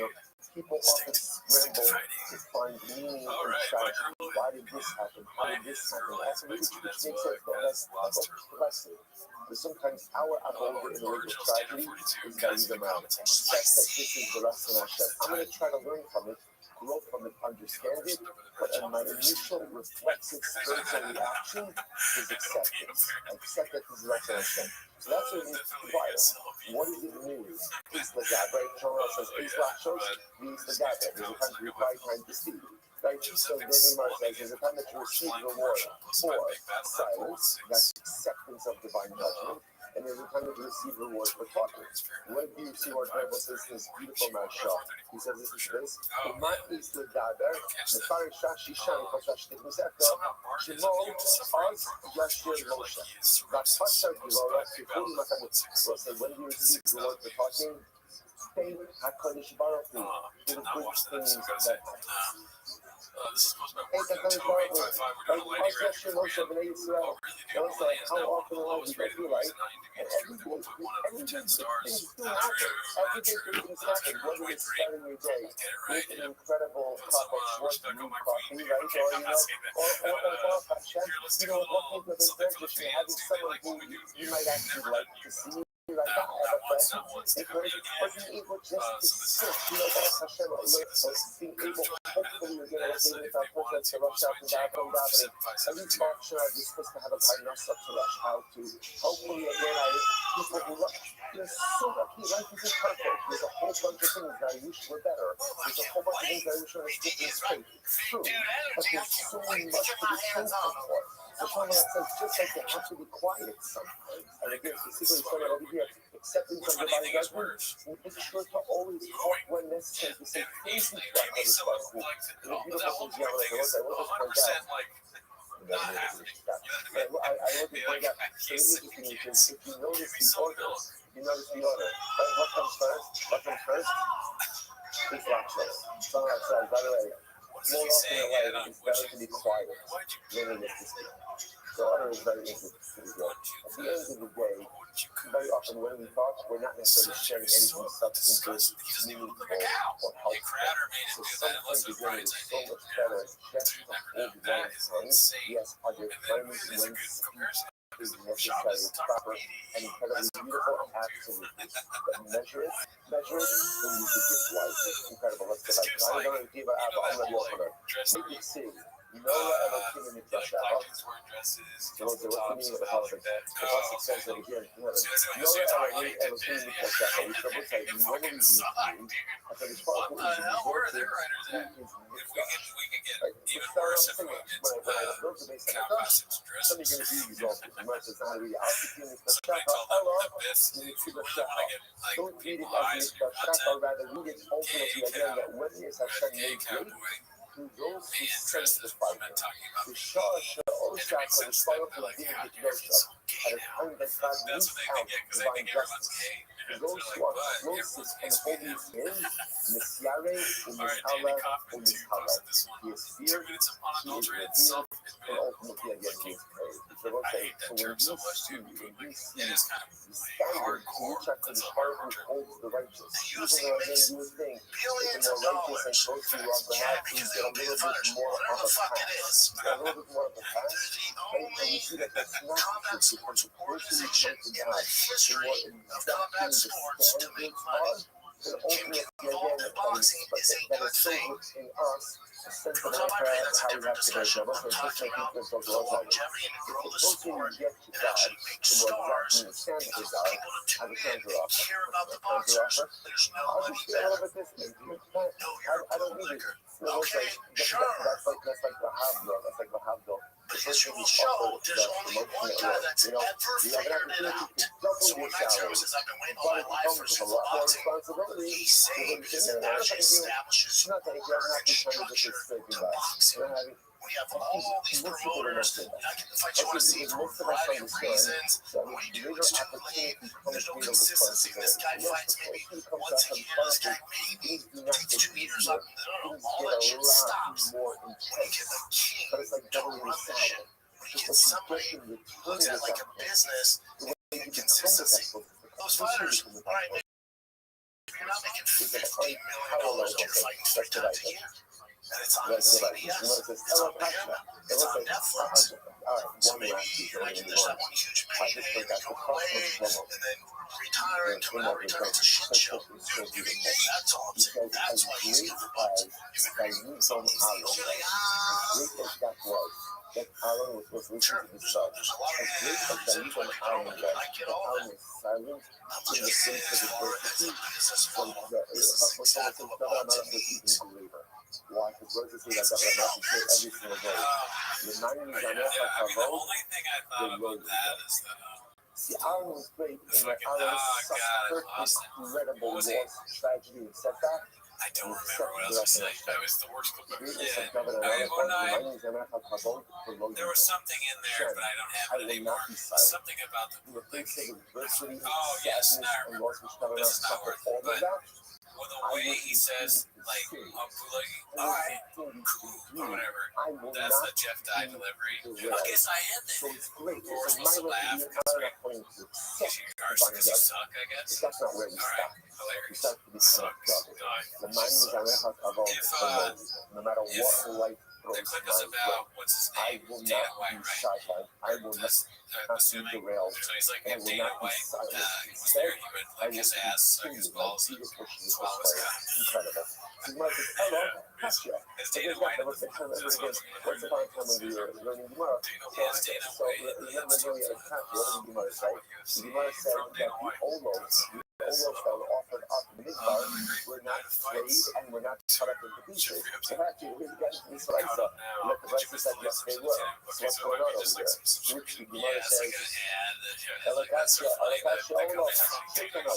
people often scramble to find meaning in tragedy. Why did this happen? How did this happen? Which makes sense, but that's blessed. But sometimes our avodah in the wake of tragedy is Vayidam. That's that this is the lesson Hashem. I'm going to try to learn from it, grow from it, understand it, but my initial reflexive spiritual reaction is acceptance. I accept that this is the lesson Hashem. So that's what it means to fire. What does it mean? Is the God, right? John says, is Rothschild means the God. There's a time to reply, time to speak. Right? So David Mark says, there's a time that you receive reward for silence, that's acceptance of divine judgment, and there's a time that you receive reward for talking. When do you see what Bible says this beautiful masha? He says this is this. Uma is the daber, the Farisha Shishan, Kosash Tikuseta, Shimon, Oz, Yashir Moshe. That's Pasha Gilora, Sikun Makamu. So when do you receive reward for talking? Thank HaKadosh Baruch Hu for the good things that This is supposed to be working until 8:55. We're going to let you how often will you get through life? And every day things do happen. Every day things happen. Whether it's starting your day with an incredible cup of short new coffee, right? Or Hashem, what things of encouragement, you're having someone who you might actually like to see. Like that, it wasn't able just to sit, that's Hashem, being able, hopefully you're going to say with our prophets to rush out and davening. Every function is supposed to have a kindness to rush out to. Hopefully again, people who love, you're so lucky, life isn't perfect. There's a whole bunch of things that I wish were better. There's a whole bunch of things that I wish were straight. True, but there's so much to be thankful for. The Torah says just like you have to be quiet sometimes. And again, specifically talking over here, accepting from divine judgment, make sure to always talk when necessary to say things like that. It's a beautiful thing, I want to point out. I want to point out, so interesting is if you notice the order, what comes first? It's Rothschild. So Rothschild, by the way, more often than not, it's better to be quiet than it is to speak. The order is very interesting. At the end of the day, very often when we talk, we're not necessarily sharing anything substantive, meaningful, or helpful. So sometimes the game is so much better just to hold one's tongue. Yes, are there times when speech is necessary, proper, and incredibly beautiful? Absolutely. But measure it, then you could get wise. It's incredible. Let's get back. I'm going to give an apple. I'm going to open it. Make it see. No Elohim in the Pasuk. What's the meaning of the Pasuk? The Pasuk says that again. No Elohim in the Pasuk. Which will say, nobody needs you. I said, it's possible to be working. Even worse if when I built the base of the Pasuk, something going to be resulted. You might say, not really. I'll keep you in the Pasuk. Don't read it as the Pasuk, or rather read it ultimately again that when is Hashem made great? Through those who sanctify him. The Shah Osha for the fire for giving the Kedosha at a time that God meets out divine justice. Those who are closest and holiest to him, Misyare, Umishala, Umishala. He is feared, he is revealed, and ultimately again he is praised. So when you see the standard to which after the fire who holds the righteous, even though again you would think the more righteous and closer you are perhaps you get a little bit more of a pass. And we see that that's not the truth, because the closer you come to God, the more exacting the standards are, then ultimately again that is so in us a sense of how we have to make them. Also, just making this of Rothschild. The closer you get to God, the more exacting the standards are as a counter offer. I'll just say a little bit this thing. I don't need it. That's like the Havdol. That's like the Havdol. The person who's offered the promotion at work. You have an opportunity to double your salary, but it comes with a lot more responsibility. It's not that you're not trying to just scrape by. when you have all these promoters not getting the fights you want to see for a variety of reasons. What do you do? It's too late. There's no consistency. This guy fights maybe once a year. This guy maybe beats 2 meters up. All that shit stops. When you get a king to revolution, when you get somebody who looks at it like a business, and consistency. Those fighters, all right, man, you're not making $50 million and you're fighting 3 times a year. And it's on CBS. It's on Panda. It's on Netflix. So maybe you're not getting just that one huge payday and then going away and then retiring, coming out, retiring. It's a shit show. That's all I'm saying. That's why he's overbooked. That Alan was supposed to listen to his son. There's a lot of reasons why they don't. I get all Alan that. was silent I'm in the just saying, face of as far as a business from model, the this is exactly what boxing needs. Why? Because we're just saying that every single day. The 90s are not like a the road. only thing I thought about that is that See, Alan was great in that fucking- Alan oh, God, I suffered lost it. incredible What was loss, tragedy, and setback. I don't remember what else was saying. That was the worst clip ever. Yeah. There was something in there, but I don't have it anymore. Something about the like, oh yes, now I remember. This is not worth it. But well, the way he says like all right, cool, or whatever. That's the Jeff Dye delivery. I guess I am So then. it's great. Of course, It's supposed to laugh. That's right. Because you suck, I guess. That's not where we All right, stop. We hilarious. start to be Sucks. The mind is no matter what life The throws clip my is way. about what's his I name? will Dana not White, be right? sidelined. I will not That's be assuming. derailed. So he's like, I if will Dana not be White silenced. was there, he would I lick will his ass, suck his continue my balls, and biggest wish is swallow his cock. incredible. She's like, hello, Kasia. Is Dana White in the film? That's what Once upon a time when we were learning Gemara, Is Dana White in the remember when we had a class, what did Gemara say? Gemara said From that Dana the White. Olos that were offered up in Midbar were not flayed and were not cut up into pieces. So actually, here's again this Raisa. Look, the Raisa said yes, they were. So what's going on over there? Which the Gemara says, Elakasia, Olo, Shekhanah.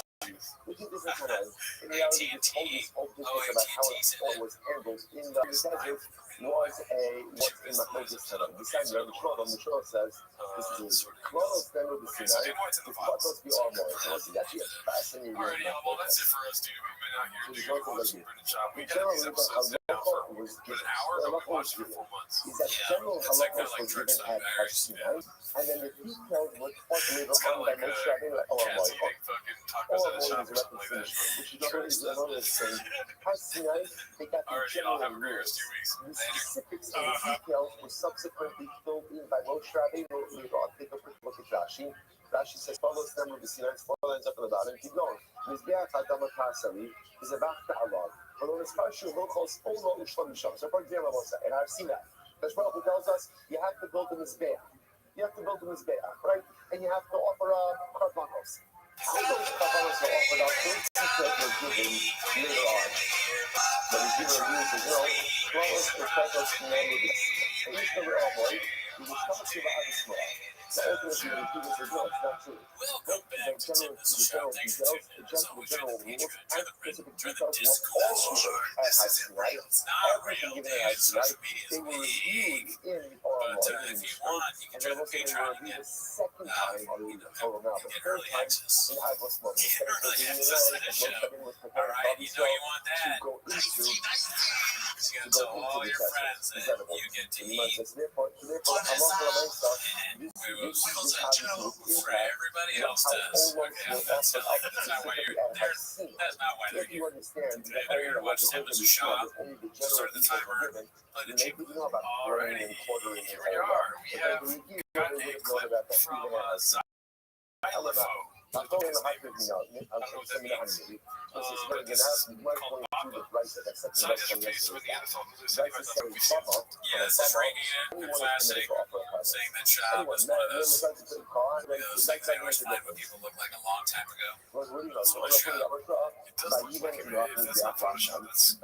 We think this is kind of, in reality, this whole business about how it was handled in the desert was what's in Mahmoud's Tanam. Besides the Shor says, this is Klonos then with the Sinai, the Klonos be all more. So it's actually a fascinating. Alrighty, well, that's it for us, dude. We've been out here, dude. We're watching British Chop. We In got general, these episodes now for an hour, but we watched it for 4 months. is that general It's like halachos kind of like was church given at diaries. Sinai, and then the details were taught later It's kind on of by like Moshe Rabbeinu, like cats Olam eating fucking Or tacos at a more shop is or something like that. which is another thing. How Sinai, they got the Alrighty, y'all general have a great rules. rest of your weeks. The Later. specifics and the details were subsequently filled in by Moshe Rabbeinu later on. Take a quick look at Rashi. Rashi says, follows them with the Sinai, 4 lines up in the bottom. Keep going. Mizbeach Adam HaKasari is a Bach Ta'alav. But on his Parshu, he'll call Spolo Ushlam Misham. So for example, in our Sinai, the Baruch Hu tells us you have to build a Mizbeach. You have to build a Mizbeach, right? And you have to offer karbanos. How those karbanos are offered up, those details were given later on. But he's given a news as well. Close the purpose to name of this. And he's the real boy. He was coming to the other small. So ultimately, when people say, no, it's not true. Welcome back to Tim Missile Show. Thanks for tuning in. As always, you're the rules, Patreon, and you're the discourse. as This isn't real. It's not real. The social media they is were big. reviewed in But if you want, you can and join then the also they Patreon were and reviewed get the second time in the total now, the get third early time access. in Ivos Mode. Get early access to the show. All right, you know you want To that. go into You got to tell all your friends that you get to eat. therefore, I'm also a nice stuff. For everybody else does. Okay, that's not why you're there. That's not why they're If you here. understand Today they're here to watch Tim Missile Show. Start the timer. Play the jingle. Alrighty, here we are. We have got a clip from Xylophone. I don't know what that means. But this is called Papa. So I just replaced with the NFL position. Yeah, this is Reagan, the classic, saying that Shaw was one of those like segments when people look like a long time ago. So Shaw, it That's not Photoshop. That's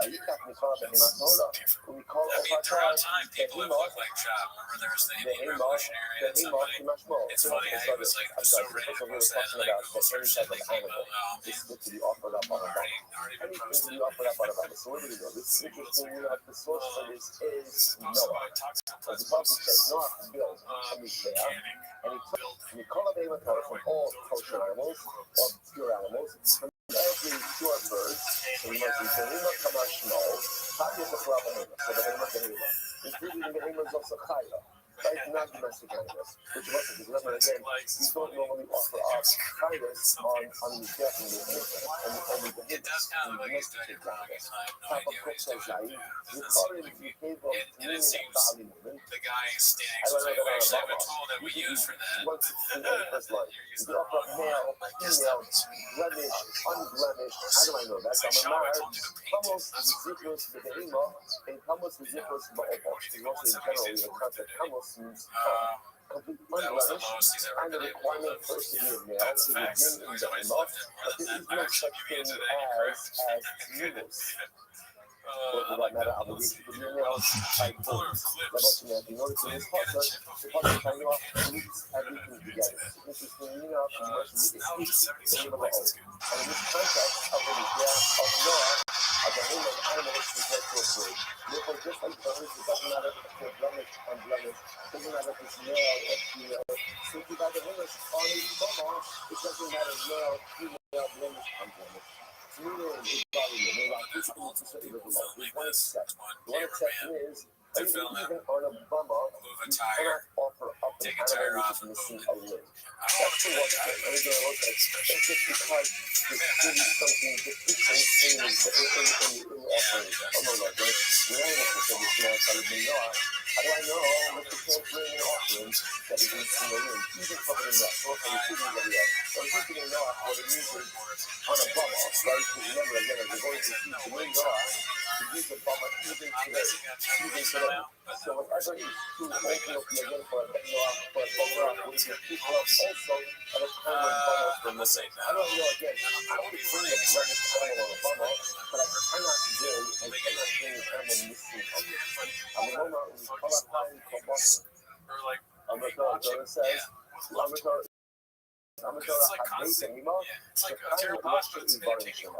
throughout time, people have looked like Chop. Remember, there was the Indian Revolutionary and somebody. It's funny how he was like, I'm so ready to post that, and like Google search said, like, oh man, already been posted. all kosher animals, or pure animals, from every pure bird, so we must be behema kamashmo, chai is a behema, so behema, including the behemas also chaya, right? Not domestic animals, which was because remember again, we don't normally offer up chayas on the death and only the it does kind of look like he's doing it wrong. I have no idea what he's doing. And it seems the guy is standing, so like, we actually have a tool that we use for that. You're using the wrong one. I guess that was me. Blemished, unblemished, how do I know that? I'm a married, Kamos Zikros Behema, and Kamos Zikros Ba'obosh. In general, the concept Kamos means complete unblemished, and the requirement for it to be a male is a gin in the enough, but there is no such thing as newness. For that matter, obligation to be a male type forms. In order to this process, the process can loops everything together. This is the meaning of immersion is each of the own. And in this context of the Mizbeach of Noah, of the name of animals compared to a bird. Therefore, just like birds, it doesn't matter if they're blemished, unblemished, it doesn't matter if it's male or female. Simply by the limits on each bummer, it doesn't matter male, female, blemished, unblemished. Meaning is probably about 50% of the law. There's one exception. The one exception is even on a bummer, you cannot offer up an animal which is missing a limb. That's the one thing. And again, that's just because there's really something deficient in the offering. Oh no, right? The animal percentage is not going to be Noah. How do I know that you can't bring an offering that is missing a limb? Even covered in Noah. So I'm shooting every other. So I'm shooting in Noah what it means is on a bummer, right? Because remember, again, if we're going to shoot the wind Noah, to use the bummer even today. So whatever is true, ultimately again for a bummer, we can pick up also at a time when bummers were missing. I don't know again, I would bring a blemished animal on a bummer, but I cannot bring an animal missing on it. I'm a moment when we call up time for Boston. It says, It's like constant. It's like a terrible posture. It's going to take you.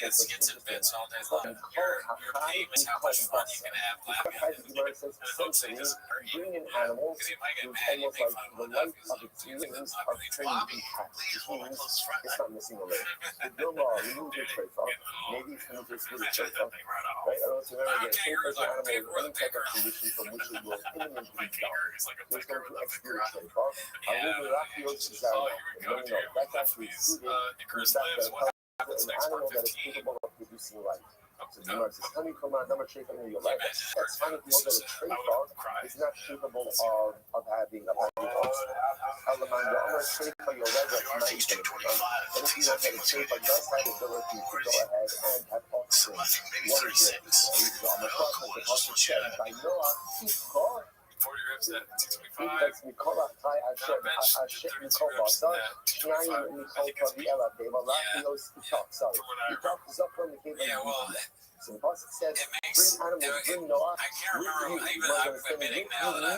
Yeah, skits and bits all day long. Your payment's how much fun you can have laughing. And it hopes that he doesn't hurt you. Because you might get mad, you make fun of enough. He's not really Bobby. Lee's one of my closest friends. It's not missing a leg. The Dilma, remove your tray off. Maybe if you just do the tray off. Right? I don't know if you remember again, same person animal with any type of condition from which it will imminently die. It's going to execute a tray off. I will be Raphael Cesaro. No, that's actually included in the fact that an animal that is capable of producing life. So the number is coming from a number trait from your life. That's fine if you know that a trait dog is not capable of having a life. Alamanda, I'm going to trait for your leg that's not even. And if you know that a trait dog does have the ability to go ahead and have offspring, what is it? So I'm going to talk about the offspring by Noah, he's God. 40 reps at 225. Because Nicola, Hashem, Nicola, Shnayim Nicola, Viela, Deva, Raphael's Itak, sorry. Itak is up from the cave. Yeah, well, so the Pasuk says, bring animals, bring Noah. I can't remember, even I'm admitting now that I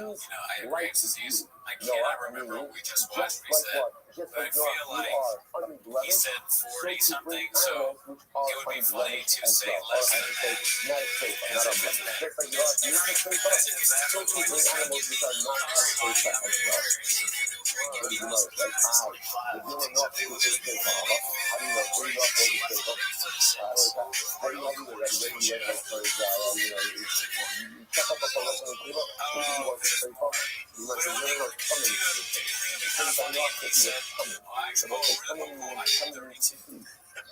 have Graves' disease. I cannot remember what we just watched. We said, but I feel like he said 40 something, so it would be funny to say less than that. As if it's that.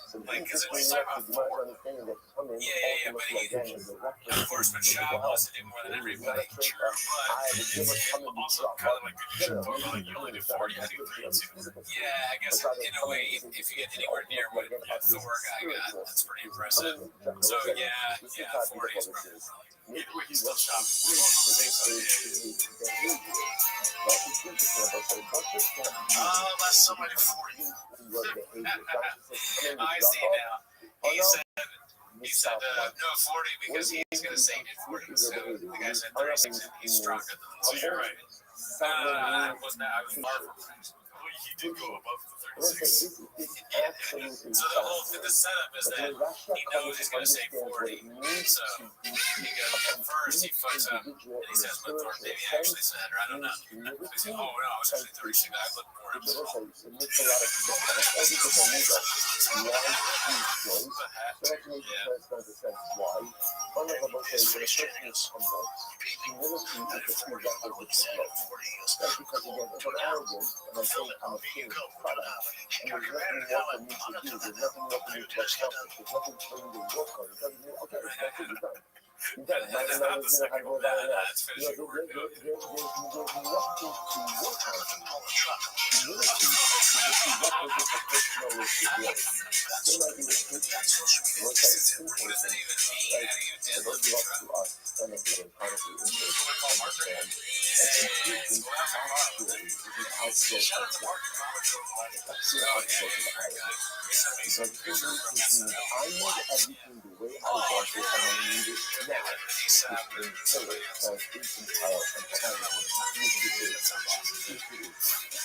So because it was talking about of course, when Shaw wants to do more than everybody, sure, but also kind of like you only do 40, I do 32. Yeah, I guess in a way, if you get anywhere near what Thor guy got, that's pretty impressive. So yeah, 40 is probably. He's still shopping. Last time I did 40. I see now. He He said no 40 because he's going to say it 40. So the guy said 36 and he's stronger than them. So you're right. I was far from that. He did go above the 36. So the setup is that he knows he's going to say 40. So first he fucks up and he says what Thor maybe actually said, or I don't know. He's like, oh no, I was actually 36. I look more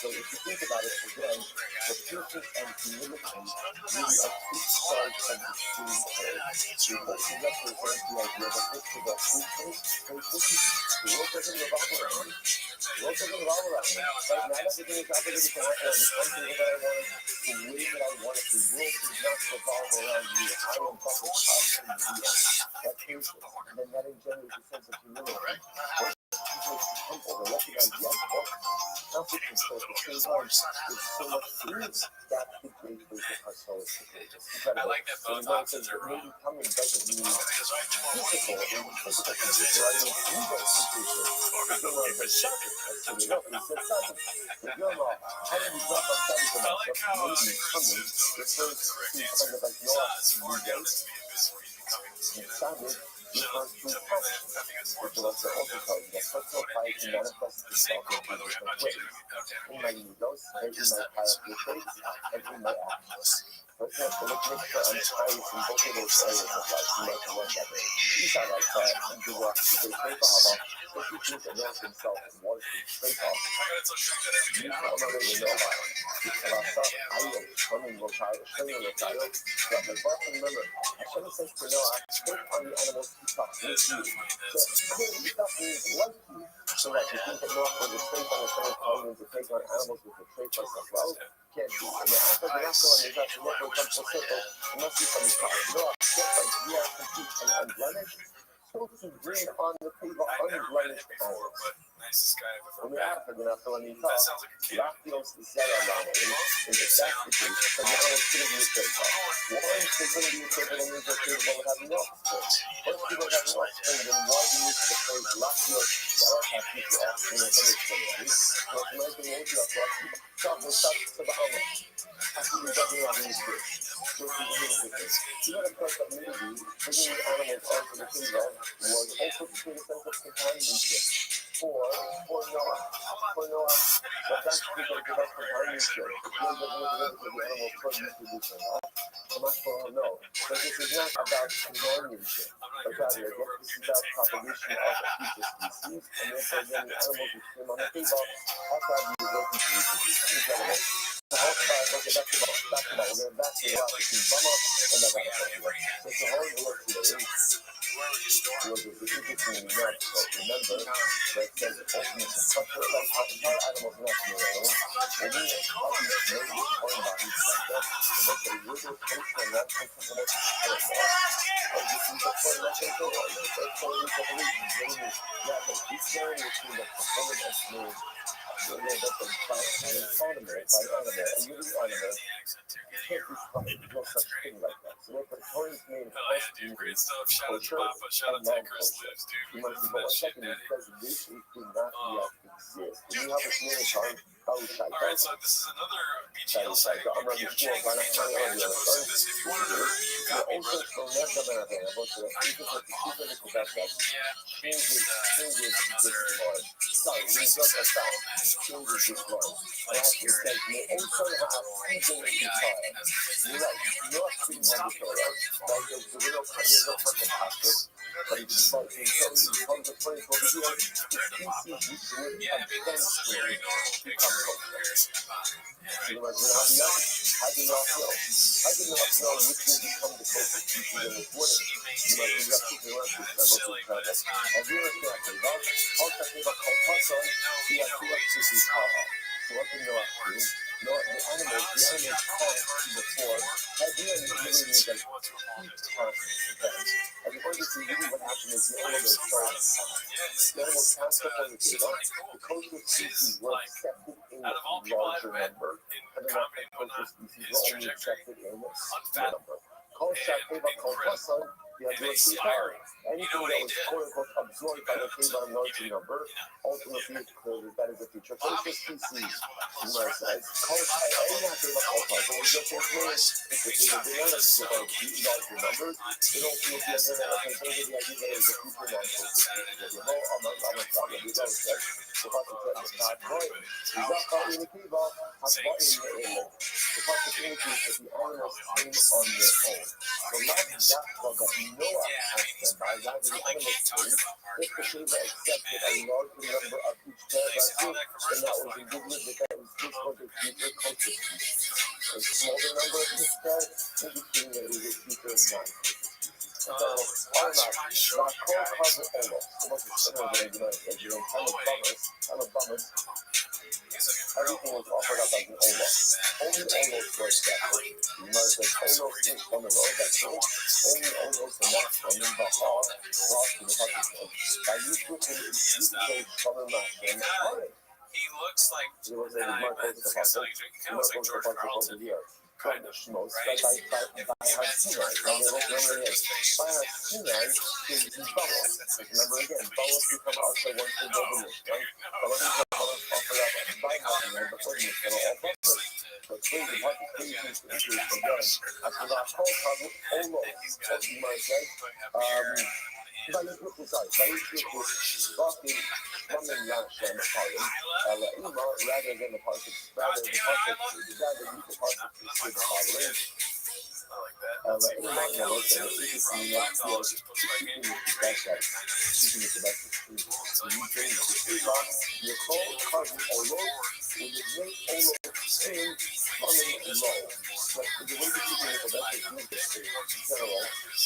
So if you think about it again, the patience and humility really are two sides of the same coin. They both represent the idea that this is a the world doesn't revolve around me. The world doesn't revolve around me. Right now, everything is obligated to happen on the country that I want, the way that I want it. The world does not revolve around me. I am but the constant real. That patience, and then that engenders a sense of humility. Humble and recognize, yes, conflict and so at the same time, there's so much serious that the great version of ourselves is incredible. I like that both options are wrong. Maybe coming doesn't mean physical and physical condition, right? I mean, you don't situation. If you're not a soccer, that's what you know, he said soccer. If you're not, how do you drop on soccer for that? But maybe coming refers to kind of like your guys. And soccer refers to passion. Which was the also called the personal fight to manifest itself in two different ways. In my egos, and in my character traits, and in my actions. For example, let's make sure I'm tight in both of those areas of life. You might work at it. These are like that, and do what you do. Straight off. If you choose to know himself and what is straight off, you can't really know about it. About stuff, I will turning will try to show you the title. But the bottom remember, I should have said to know, I pick on the animals to talk with you. So, clearly, stuff means like you. So that you think that North was a trait on the same time as a take on animals with a trait on as well. Can't do it. And after the last one is actually never comes to circle, unless you come to talk. No, just like we are complete and unblemished, so to bring on the table unblemished animals. When we are going to have to let me talk, Rothschild is that around it. And if that's the case, then now it's going to be a trade off. Why is there going to be a trade off? That means that people don't have enough space. Once people have enough space, then why do you use the phrase Rothschild? That I have people off in the finish for me. So it's nice to know you have to talk with stuff to the home. Actually, it doesn't have any space. So it's a beautiful thing. You got to trust that maybe bringing the animals onto the table was also to create a sense of companionship. For Noah, but that's because the best companionship. If you're the animal for you to do so now, I'm not sure no. But this is not about companionship, but rather, this is about propagation of a future species, and therefore then the animals who swim on the table have to have the ability to reproduce. Incredible. So how far, okay, back to basketball. We're going back to between Bama and the basketball. So it's a hard work today. Was a interesting enough, but remember that says ultimate structure like our animals not to know. We need to copy the foreign bodies like that, but they would have placed on that principle of power. Or you see the foreign control, or you say foreign population, yeah, but this area is in the performance of smooth. So yeah, that's a by animal, and you do animal. Can't be funny, there's no such thing like that. So what the foreign is made of great stuff. Shout out to Papa. Shout out to Chris Lives, dude. You must be one second, because this do not yet exist. Do you have a small time? Alright, so this is another BTL site. I'm running school, why not try on the other side? This, if you want to review, you got me, brother. Changes, sorry, we got a sound. Changes this one. I have to say, we also have season in time. You're right, not sitting on the Torah, but there's a little perfect pastor, but it's like in terms of place over here, the species which would eventually become culture. So we're going to have enough. I do not know which will become the closest species in this water. You might be left to the rest of the travel. As you were saying, how to think about culture, we have two species power. So what can you do? No, the animals can't before. I do really need like part events. And the point is really what happened is the animals started the animals can't step on the table. The coastal species were accepted in a larger number. And the coastal species were only accepted in a small number. Called Shakeva, called Hassan, the adversity power. Anything that was quote unquote absorbed by the table in a larger number, ultimately it's clear that is a feature. Coastal species, Umar says, called Shakeva, called Hassan, was just influenced because they don't absorb larger numbers. They don't feel the idea that it was a future non-coastal species. I'm a problem. We don't say. The possibility is not going. He's not calling the Kiva, has bought in the area. The possibility is that the animals came on their own. So not that one that Noah asked them by, not the animals came. If the Kiva accepted a larger number of each paragraph group, then that was indicative that this was a future coastal species. A smaller number of each pair indicating that it was a future non-coastal. So, automatic, not called carbon almost. It was a similar way, kind of bummers. Everything was offered up as an Ola. Only Olos were accepted. You might say Olos is from the road, that's true. Only Olos were not from the Bahar, brought to the Pakistan. By YouTube, you say from the Master. He looks like it was a more close to Pakistan. More close to Pakistan here. Kind of schmoes, by Sinai. By Sinai, is Bubble. Remember again, Bubbles become also once they go to this, right? So let me offer up by Sinai before you can all Bubbles. So clearly, what the crazy things to introduce again, as we got whole problem, almost, as you might say,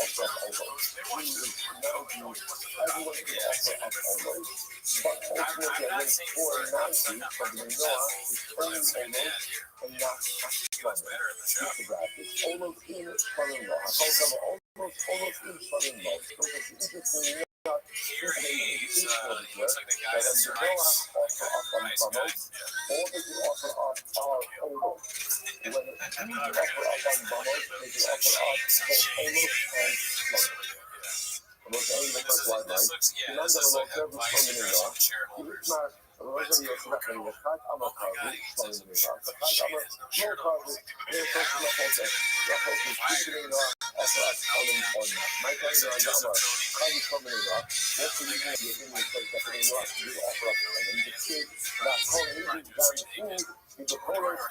rather than the particle, rather the following.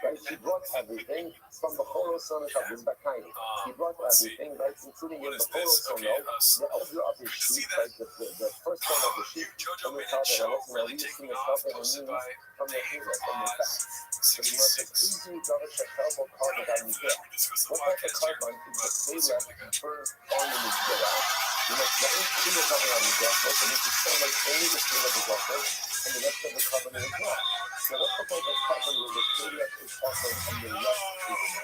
He brought everything from the Choro Son of Bakani. He brought everything, right, including in the Choro Son, the elder of his sheep, right, the first son of the sheep, from the top of the house, and releasing the top of the knees from the hero, from the facts. So he must have easily got a terrible carbon on his head. What type of carbon is the clay left burned on in his head? You must not include the carbon on his head, but it is so like only the skin of his offer, and the rest of the carbon in his head. So what type of carbon will the clay left is offered and the rest is not?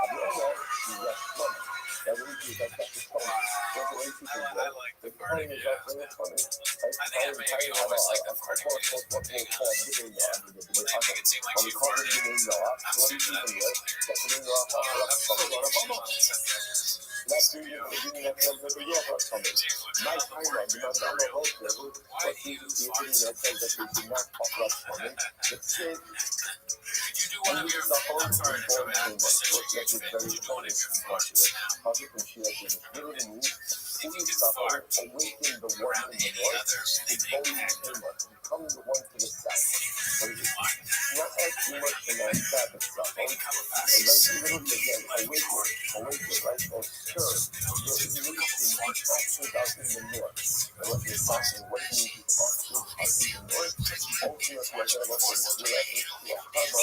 Have you all know the rest money? That really is that's the point. That's the way people do it. The point is that when it's funny, I have a course what we'll call giving law. On the carbon giving law, what do you do with it? That's the giving law of that's the beginning of the year for coming. My timeline, the man down the road level, what he is the opinion that says that we do not offer us coming. But still, And he is the whole born king. What is very important is how you can share this little news. Who is the whole awaken the one in the north? The holy Haman, become the one to the south. Not as too much in our Sabbath stuff. And like you little again, awaken, right? Or stir your nation and actions out in the north. And what you're talking, what means these actions out in the north? Ultimately, we're going to look at the reference to a carbon that is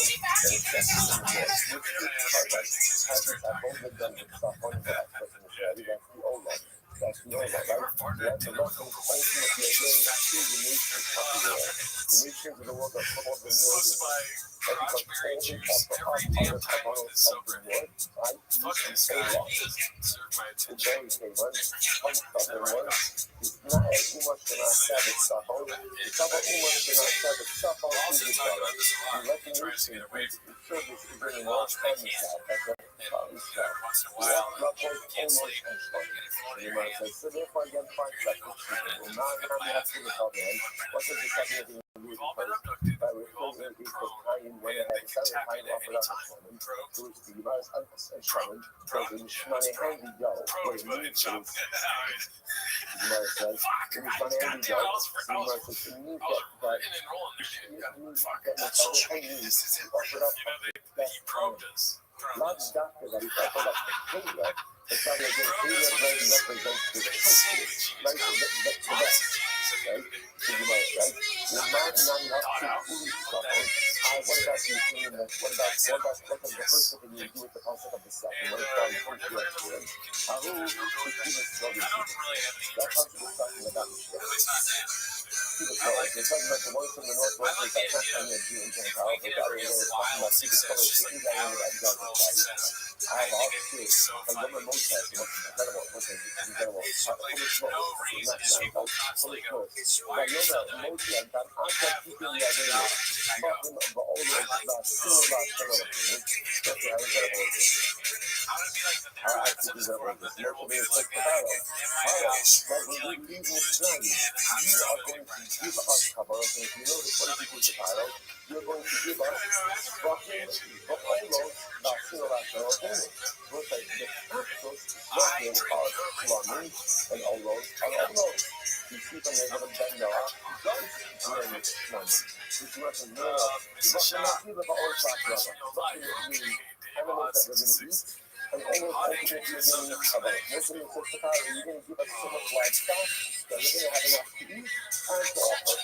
set in the north. Which is carbon. Hasn't I've only done with stuff on the last person in Israeli. That's the old one. That's the old one, right? That's the reference ultimately again to the nations of the world. The nations of the world are called the northern. That becomes holding up the other carbons of the north, right? East and Ola. The very same one. Unstubborn one. It's not as too much in our Sabbath stuff. It's about too much in our Sabbath stuff. The recognition is the service to bring north and the south. That's what it's called. Walk almost and stuff. And you might say, so therefore again, find practice. Well, now I'm have to look out then. What does the second thing do with the by referring to the time when I had seven time offered up a woman, who is the US and challenge, because in Shmane Handy Go, what it means is, you might say, in Shmane Handy Go, you might say, it means that offered up that not doctor that he offered up the kingdom, but that the kingdom represents the country, right? The best, right? So you might, right? You're not enough to food stuff. What about the kingdom? What about the first thing you do with the concept of the second? What about the first thing? Who is the struggle? That concept is talking about the struggle. They're talking about the ones from the northwest, that's not coming in June, Gentile, but that was talking about people color, sitting down in the exile society. I have all the kids, and women most of them, incredible, full of smoke, full of smoke. But you know that most of them, I'm not keeping the idea, talking about all those, about still about some of them, that's how incredible it is. I actually do that with this, most of it is like potato. But when you leave this journey, you are going to give us cover, and if you notice what is equal to potato, you're going to give us fucking the almost not still rational things. We'll say the capsules, fucking are slumming and almost are almost. You keep on able to bend their up, during this month. Which was a little, what not give up our track rubber. Fucking animals that we're going to eat. And almost ultimately you're getting covered. Most of the potato, you're going to give us so much livestock that we're going to have enough to eat and to offer.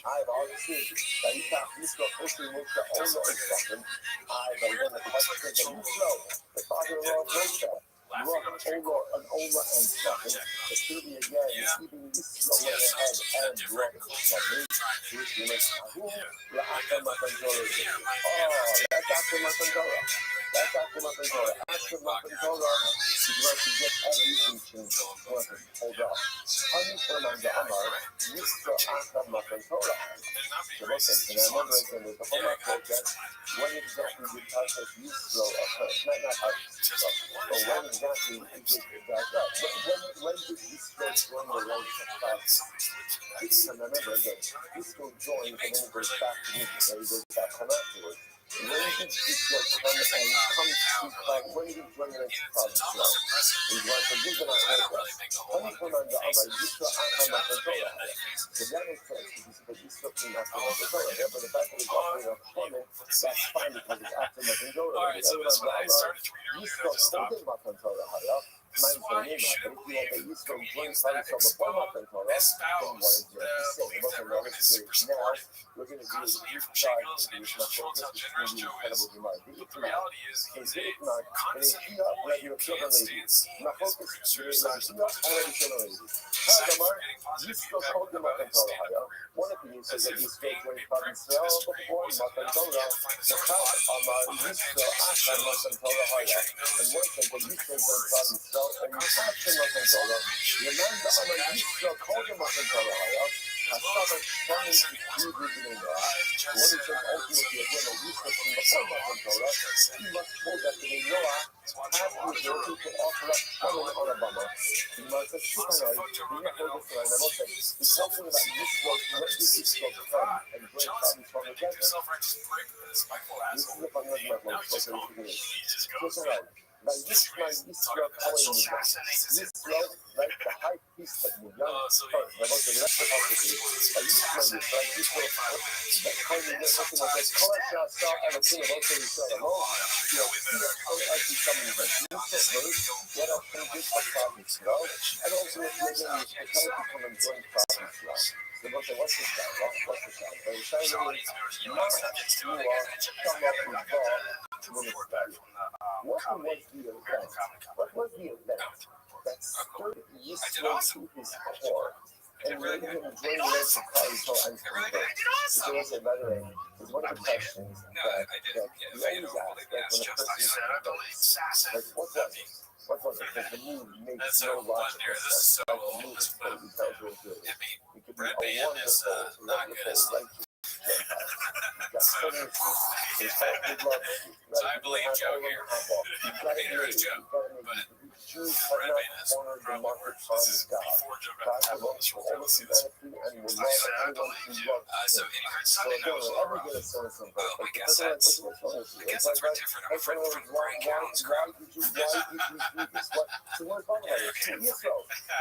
I've always said that you can't use the pushing with the owner of something. I've done the question that you know. The father of Rothschild. Rock over and over and something. The studio again is keeping this slow ahead and rock something. Which you make who? La Akamakantora. Oh, that's Akamakantora. That's Akamakantora. Akamakantora is where to get everything changed. Hold up. Honey from the Amar, Mr. Akamakantora. So what's it? And I remember again with the Homa project, when exactly the type of use flow occurs. Not how but when exactly is it that when did this flow join the range of classes? And remember again, this flow joins and then it goes back to me, and it goes back home afterwards. When did this flow come and come to cloud? When did it join the range of cloud flow? And you want to give them out like that. Honey from under Amma, you still Amma control. So that makes sense because this flow came after my control. But the fact that it's offering a comment, that's fine because it's after my control. Alright, so that's what I started to read earlier. You still holding my control, This is why you shouldn't believe the comedians that explode espouse the belief that Rogan is super smart, constantly from Shingles and Schultz how generous Joe is. But the reality is he's a condescending bully who can't stand seeing his producers getting positive feedback about his stand-up career. As if being impressed with Mr. A wasn't enough, he can't find a source on an education show featuring those quote-unquote and you have to look at all of remember on a useful code of what I started trying to do the when it says ultimately again a useful thing before my controller, he must hold that the Noah has the ability to offer up common on a bummer. He must have supervised, he not hold this line, and also he's talking about useful, what is useful come and bring problems from together. Self-righteous prick, a spiteful asshole. just Check goes. it out. Vayishma Yisro Kohen Midah. Yisro, like the high priest of Midah. So First, the most of the rest of the Vayishma Yisro, Yisro, the Kohen Midah, something like that. Kol Asher Asa Elokim Avosei Yisrael Amo. What Hashem did for Klal Yisrael, and also if you're going to come and join Klal Yisrael. So what's the shot? What's the shot? The shot is what was the event? What was the event that stirred Yisro to his core and made him join the rest of Klal Yisrael and convert? So I say, by the way, is one of the questions that we always ask, like when a person converts, like what was it? What was it? Because the move makes no logical sense. Like the move is totally counterintuitive. It could be a wonderful, righteous So I believe Joe here. Here is Joe. But Jews have not cornered the market from God. God has always humanity and will love everyone who loves so him. in So Sunday again, night was whenever over. you get a sense of Well, I guess that's we're different. I'm afraid of brain counts. why did you do this? What? So we're talking about it. Yisro,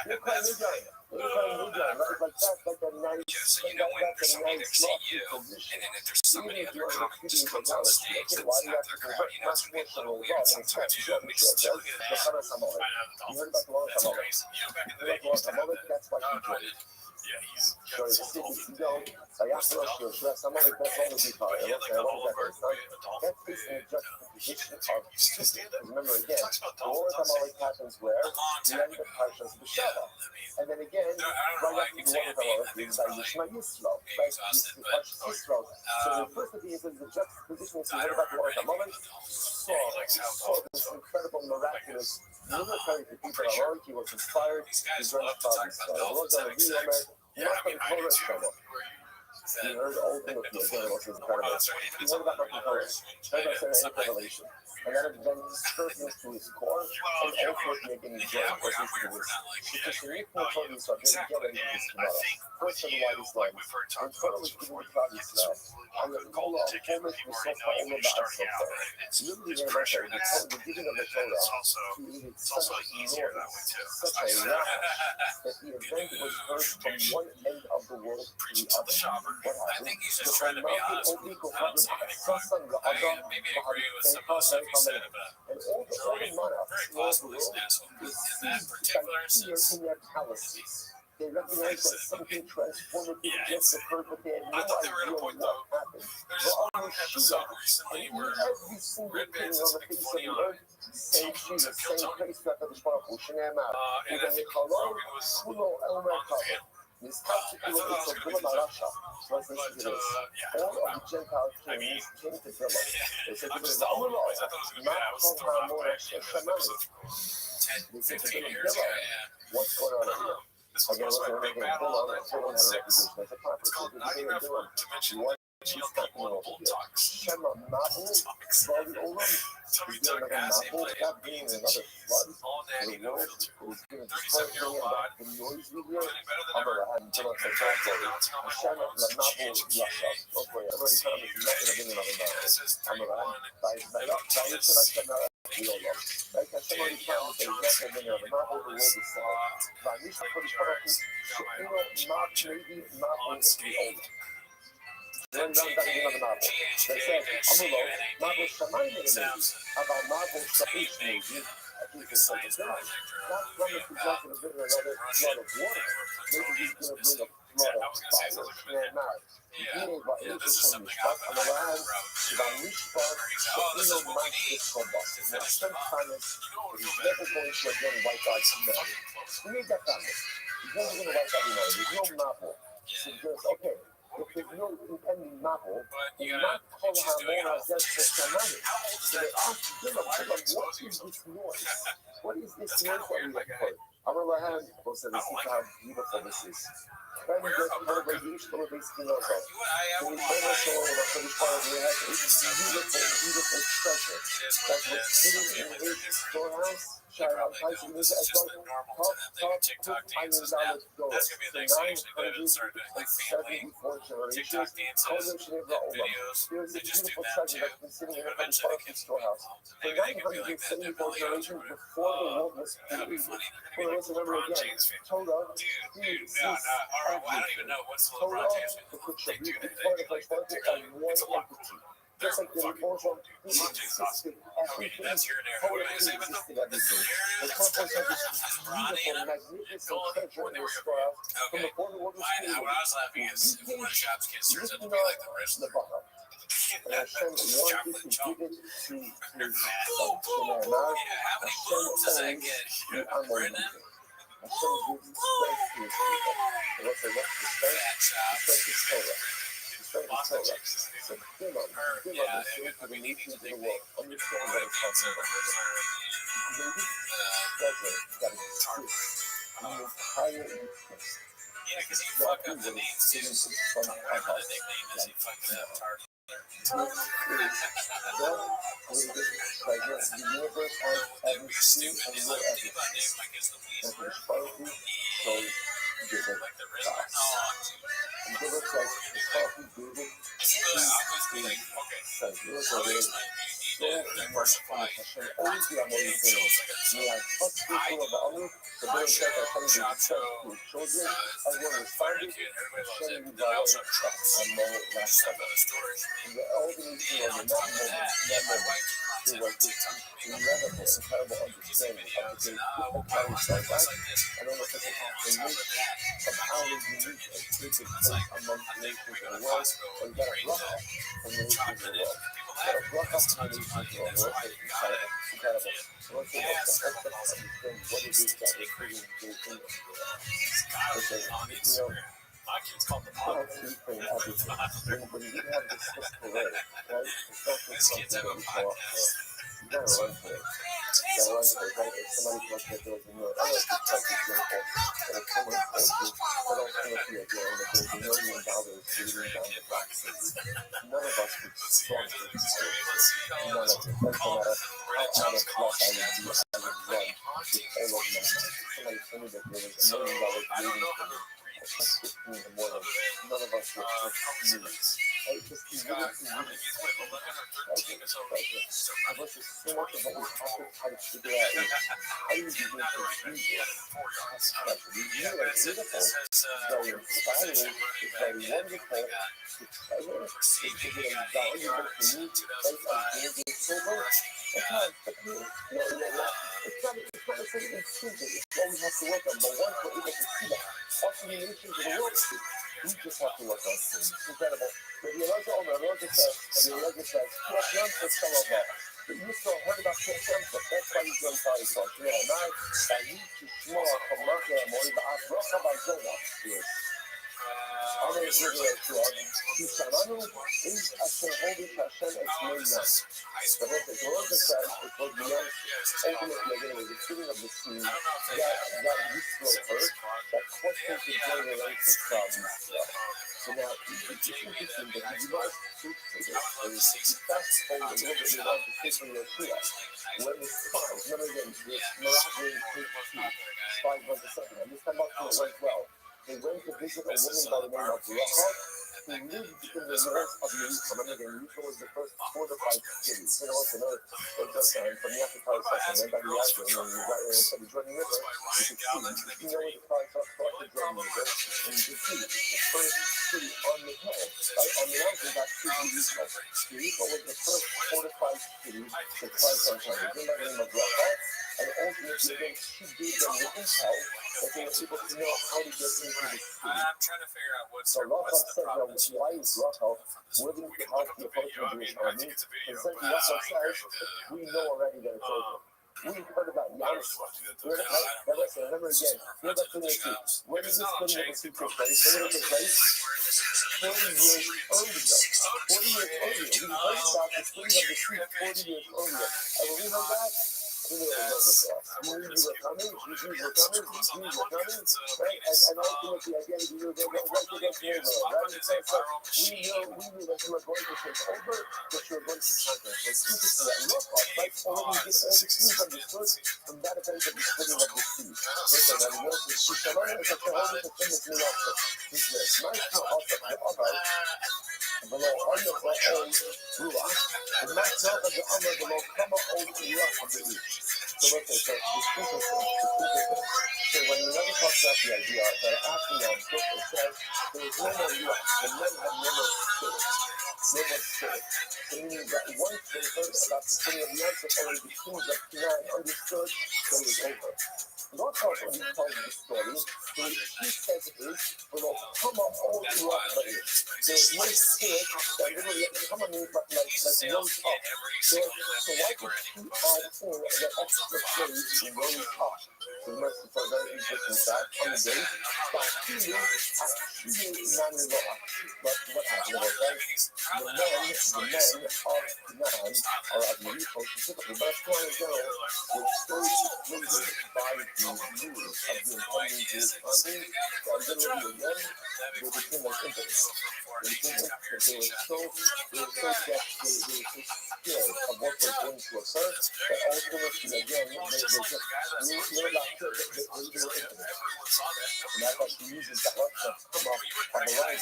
you're quite new guy. You're quite new guy. Like that, like a nice, So you know when there's somebody next to you, and then if there's somebody other comic who just comes on stage that's out the crowd, you know it's gonna be a little weird sometimes. You know, it's still good. You heard about the long That's time. crazy. You know, back in the You day, heard you used to about have the that's why that. you joined. Yeah, he's So got it's this whole you know, that's all the He had like a whole version of a dolphin. That is in juxtaposition of You see this stand up? remember He again, talks about all dolphins the on Amalek stage happens where a long the time end ago. of Parshas Yeah, B'Shava. I mean, And then again, I don't know right why I after keep the saying one of it. I Amalek think is it's by probably Yishma Yisro. maybe Right? exhausted, but Parshas Yisro. So the first of these is the juxtaposition of I the don't about the one remember of anything Amalek. about dolphins. Saw this incredible, miraculous military people of Amalek. He was inspired. These He guys joined love to Klal talk about Yisrael. dolphins having sex. Yeah, I mean, I do too. You heard all the again, it was incredible. He heard about the Torah. Heard about saying revelation. And then spurred him to his core, and also making him joy. Because he's the worst. Because the Nick told you something, get ready for this tomorrow. First of the widest lines. And Torah was given to Klal Yisrael. And the whole of Homer was so far over the Asopha. Really, the giving of the Torah created such enormous, such a rash, that the event was heard from one end of the world to the other. I think he's just trying to be honest. I don't see any maybe agree with some of the stuff he said about growing very possibly as an asshole. In that particular instance, in their palaces. They recognized that something transformative just occurred, but they had no I thought they were at idea a point what though. happened. There's this one episode recently where Every single Red thing Band on said the something face of funny the on earth, same TV Jesus, to kill same Tony. place that the Baruch Hu, Shnei Amar. And I think Rogan was Kulo El on the Merkava. panel. This I thought that was particular going to be Bila tough. Marasha. So let's listen to this. Yeah, All of the Gentile I mean, kings came to Bila. They said to I'm the just all over the place. I Bila, thought it was going to be bad. I was thrown off by it. Yeah, that episode from 10, 15 years ago. Yeah. what's going on here? This was supposed to be a big battle all night 416. It's called Not Enough to Mention GLP-1 Bull Talks. Somebody took acid played beans and cheese, all natty, no filter. 37-year-old bod, feeling better than ever. Taking her time to bouncing on my hormones, changing shades. This is 31. On skate. Then take GHK-NAD sounds like a science project or I was gonna say it sounds like a bit. Yeah, this is something I've been wrote. Oh, this is what we need to finish them up. You know what would feel better? We need that promise. He's never going to wipe everybody. There's no novel. Suggests, okay, if there's no impending novel, You not gotta, call she's doing it Hamona all. just for some money. How old is So that they dog? asked Bilam, Why are you what exposing is yourself? this noise? What is this That's noise kind of that weird, we my have guy. heard? Abraham, well, so I this don't is like how beautiful this is. Ben de böyle işte o basically knows that. So we never saw the British part of the house. It's beautiful structure. That was sitting in his storehouse. Shout out to you as well. Top $1,000 gold. So 974 generations. Coalition of Olam. Here's a beautiful treasure that's been sitting in a British part of the storehouse. For 974 generations before the world was created. Well, let's remember again. Torah. I don't even know what's the LeBron James. They do that. It's a lot cooler. Just like the emotional insisted everything. That's your narrative. What do you say about them? The purpose of this beautiful, magnificent treasure in this storehouse from the border world was created. What I was laughing is one of the shop's kids turns out to be like the rest of the And Hashem wanted to give it to his son. how many blooms does that get? Brendan? Hashem gives strength to his people. And what's the strength? The strength is Torah. The strength is Torah. So give on the strength to the nations of the world. Understand what it's talking about. The treasure that exists in the entire universe. Yeah, because he fucked up the names too. Whatever the nickname is, he fucked it up hard. The universe has ever seen and will ever see. And for Sparky, so give it God. And give it like the coffee gave it always be amazing things. May I touch people of honor, the very fact that Hashem gave strength to his children, as well as founded, Hashem will guide and know last summer. And the organization of in that moment, it was this incredible understanding of the different carries like that. I don't know if it's an affirmation of how unique and taking place among the nations of the world, but you got a bracha from the nations of the world. You got a bracha from the nations of the world. Incredible. So let's understand what it is that we're creating to do. My kid's called the When you have this physical way, right? It's not just something that you call you gotta run for it. You gotta run for it, right? If somebody comes up there and you're like, oh, it's a example, and if someone told you, I don't feel like you're again, that there's $1 million bleeding down the boxes, none of us would strong to this story. None of us. Doesn't matter how out of luck I would be, I would run with all of my mind. Somebody told me that there was $1 million bleeding from me. At 6:15 in the morning, none of us would just use. I just treasure. Unless there's so much of what we have to try to figure out is how you begin to use it. That's treasure. You realize beautiful, it's very inspiring, it's very wonderful. The treasure is very valuable to me, right? As being sober. It's not a certain instinct. It's what we have to work on. But once we're able to see that, also the nations of the world, we just have to work on things. It's incredible. Rabbi says, but you still heard about Hashem, that's why he's going to tell you something. Other Israel to us, Kishananu is Asher Holy Hashem Esmeinan. But what the Torah says, it was beyond ultimately again with the feeling of the sea that Yisrael heard, that questions the generations from Yisrael. So now, it's interesting that you must think to this, and you fast forward a little bit about the history of Yeshua. When the spies, remember again, this Moroccan spies went to second, and this time up to it went well. They went to visit a woman by the name of Rothschild, who lived in the north of Jerusalem. Remember again, Jerusalem was the first fortified city. You know, it's another from the African section. Then by the Yazoo, and then you got from the Jordan River, you can see, you know where the price of the Jordan River, and you can see the first city on the hill, right? On the mountain, that's Jerusalem. Jerusalem was the first fortified city to Christ on time. Then by the name of Rothschild, and ultimately, she gave them the intel that they were able to know how to get into the city. I'm trying to figure out what's So Rothschild said, why is Rothschild willing to help the opposing Jewish army? And since Rothschild says, we know already that it's over. We heard about Yams. Remember again, here's the thing too. When did this thing of the sea take place? When did it take place? 40 years earlier. 40 years earlier. We heard about the spring of the sea 40 years earlier. And when we heard that, We knew it was over for us. We knew you were coming. We knew you were coming. We knew you were coming. Right? And ultimately, at the end of the year, they went right against the over. Right? So we knew that you were going to take over, that you were going to conquer. So it's interesting that Rothschild, right, already did all the things understood from that event of the splitting of the sea. Listen, and what is Shishamana is a holy thing is me also. He's this. Nice to also the other. Below under the old ruach, and not not of the under below come up old ruach of the week. So listen, so it's interesting. So when you never talk about the idea that after the book it says there is no more ruach, the men have no more spirit. No more spirit. So meaning that once they heard about the thing of the answer already the kings of Canaan understood that it was over. Not talking when he tells the story, the way he says it is, will come up all throughout the year. There is no spirit that literally come on me like rose up. So why did he add in the extra phrase, rose up? So you must have very interesting fact on the day, but what happened was that the men of Canaan, or of Mexico specifically, but Canaan in general, were so persuaded by the news of the impending Jewish army that literally again they became like infants. They were so scared of what was going to occur that ultimately again they were infants. And that's why she uses that word to come up on the right.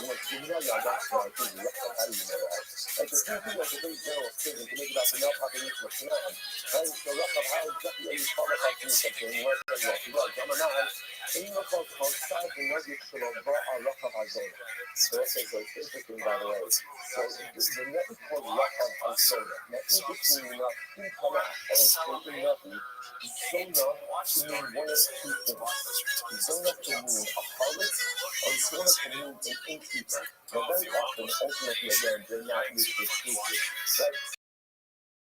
You know that's why I think how do you know that? Like the same thing like a very general statement to make about the male population of Canaan. Right? So how exactly are you qualified to do something? Where it says, well, Gemini, in the outside the nugget shall a Rachav Hazona. So that's interesting, by the way. So the net is called Rachav Hazona. Now, interestingly enough, in Tanakh, or in Navi, Zona to mean one of two things. Zona to mean a harlot, or Zona to mean an innkeeper. Now, very often, ultimately, again, they're not mutually exclusive. Right?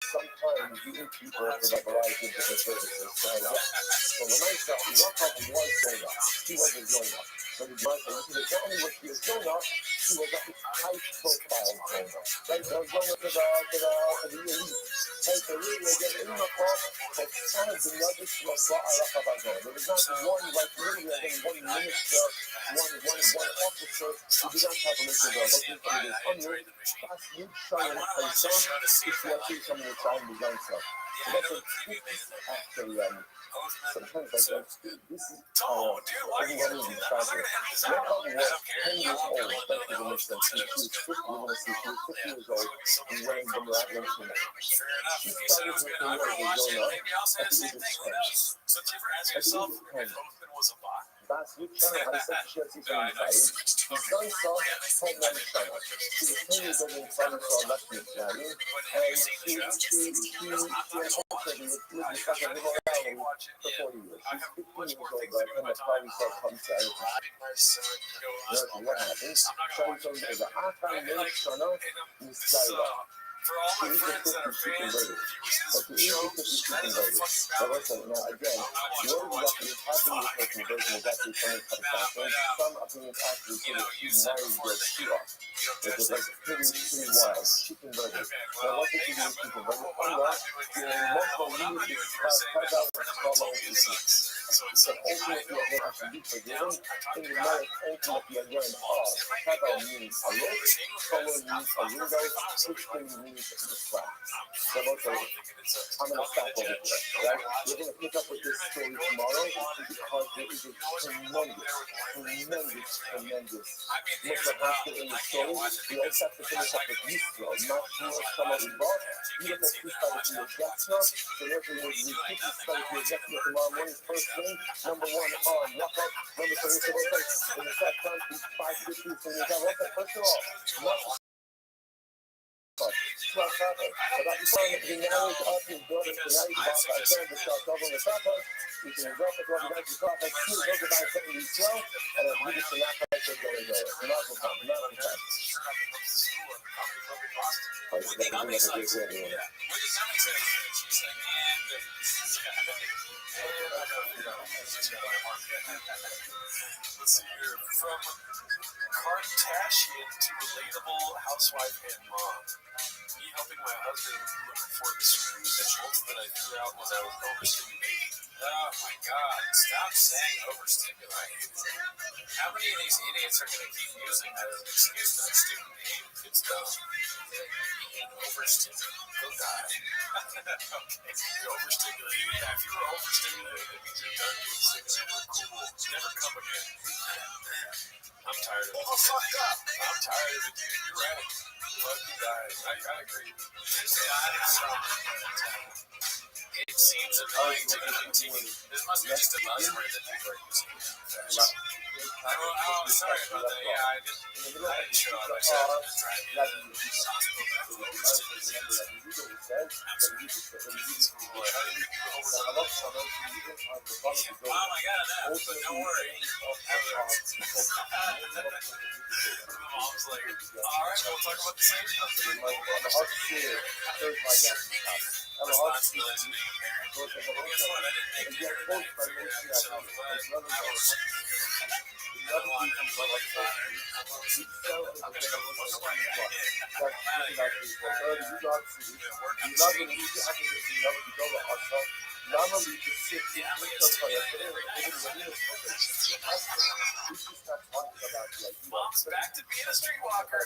Sometimes the innkeeper for the variety of different services. So when I saw Rachav was Zona, she was a Zona. But the Gemara says, not only was she a Zona, she was a high-profile Zona. Right? So Zona to the elite. Right? So really, again, in the call, kind of the nuggets of Rachav Hazona. There was not one, like literally, again, one minister, one officer who did not have a mission girl. But this one is under, fast, new, shine, Paisa, it's actually something that's trying to be done so. So that's actually, sometimes I think this is overwhelmingly tragic. Rachav was 10 years old, thank you for listening. She was 50, we're going to see, she was 50 years old when the miraculous came out. She started her career as a Zona at the age of 10. That's you trying to say she has to say his son saw home man Shana. She was 10 years old when son saw Lashmi Shani, and she unfortunately lived stuck in Little Valley for 40 years. She's 15 years old by the time that finally saw come to what happens? Shani told me the Akan named Shana Miskaira. To age of 50, she converted. But to age of 50, she converted. Now listen, now again, the only exactly what's happening with her conversion is actually coming from fashion. Some opinions actually say that she married Yeshua, which is like pretty wild. She converted. Now what did she do? She converted. Allah, the multiple leaders describe how that follow is. So ultimately, again, I should be forgiven. In the marriage, ultimately, again, Chava means a look, color means a window, which thing means the slats. So, okay, I'm going to stop over here, right? We're going to pick up with this story tomorrow because there is a tremendous Muslim in the story. We also have to finish up with Yisro, not Jewish Shalom Ibach. Beautiful piece by the Yeshua. So therefore, we'll repeat this by the Yeshua tomorrow morning. First thing, number one, Rachav. Number two, in the fact time, 5:50. So you got Rachav, first of all, not but I just wanted to be married up his daughter tonight. I turned to start covering the Rachav. You can drop it over the next Rachav. Two, go to buy something you sell, and then you just not have to go and go. Not the time. Let's see here. From Kardashian to relatable housewife and mom. me helping my husband look for the screws and bolts that I threw out when I was overstimulated. Oh my god, stop saying overstimulated. How many of these idiots are going to keep using that as an excuse for their stupid behavior? It's dumb. Being overstimulated. Good God. Okay, you're overstimulated. Yeah, if you were overstimulated, it means you're done getting stimulated. Cool. Never come again. I'm tired of it. I'm tired of it, dude. You're right. Fuck you guys. I agree. It seems annoying to continue. This must be just a buzzword that people are using. Oh, sorry about that. Yeah, I didn't show up. I said I was driving to the hospital. Mom, I got enough, but don't worry. Mom's like, all right, we'll talk about the same stuff. Responsibility. Well, guess what? I didn't make dinner tonight. I figured out yourself, but I was. I'm gonna go fuck away. I'm out of here. Mom's back to being a streetwalker.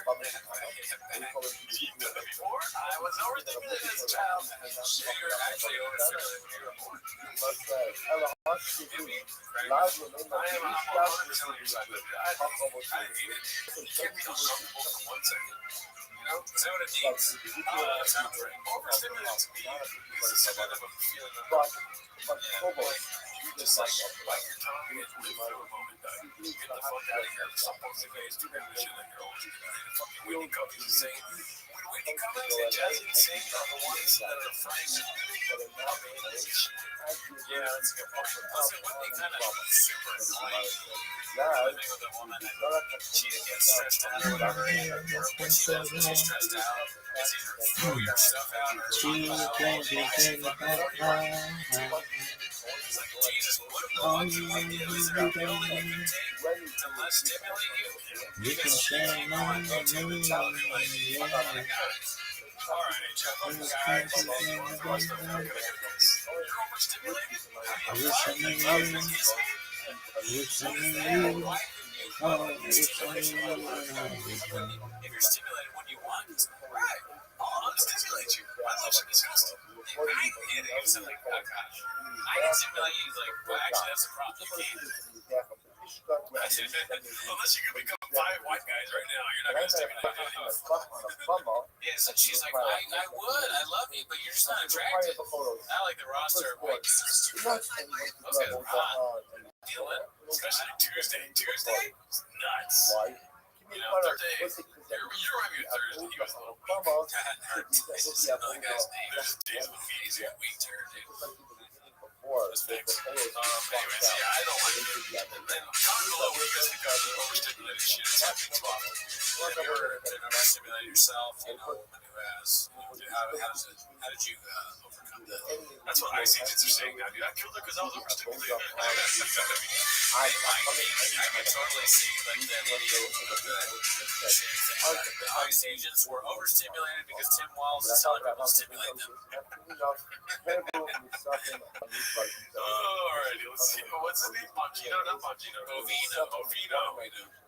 Before, I was overstimulated as a child. You were actually overstimulated when you were born. I am 100% your side, but I hate it. You can't be uncomfortable for 1 second. You know, is that what it means? Sounds right. Overstimulated to me is a symptom of a feeling of you just like bite your tongue and live through a moment. Get the fuck out of here. Sometimes if it's too good of shit like you're always the fucking Whitney Cummings is saying. When Whitney Cummings and Jasmine Singh are the ones that are afraid to yeah, that's a good point. Listen, Whitney kind of super annoying. Living with a woman and she gets stressed out or whatever. Or when she does when she's stressed out, it's either throw your stuff out or it's like, Jesus, what do you want to do? Is there a pill that you can take to less stimulate you? Because you know I'm going to and tell me, like, fuck all I got. All right, Jeff, guys, you're overstimulated? How do you find it? If you're stimulated when you want, right? I'll stimulate you. My lips are disgusting. I hate it. It's like, oh gosh. I can stimulate you, like, well, actually, that's a problem. You can't. Unless you can become 5 white guys right now, you're not going to stimulate anyone. Yeah, so she's like, I would. I love you, but you're just not attractive. I like the roster of white guys. Those guys are hot. Feeling, especially Tuesday. Tuesday? Nuts. You know, Thursday. You remind me of Thursday. He was a little weak. This is another guy's name. There's days with me. He's got weak Thursday. That's fixed. Anyways, yeah, I don't like it. And comment below what you guys think of the overstimulated shit is happening to people. If you're overstimulated yourself, you know, woman who has, how did you overcome that? That's what IC kids are saying now, dude. I killed her because I was overstimulated. I can totally see, like, that video of the IC agents were overstimulated because Tim Walz is telling people to stimulate them. Alrighty, let's see. What's his name? Bongino? Not Bongino. Ovino.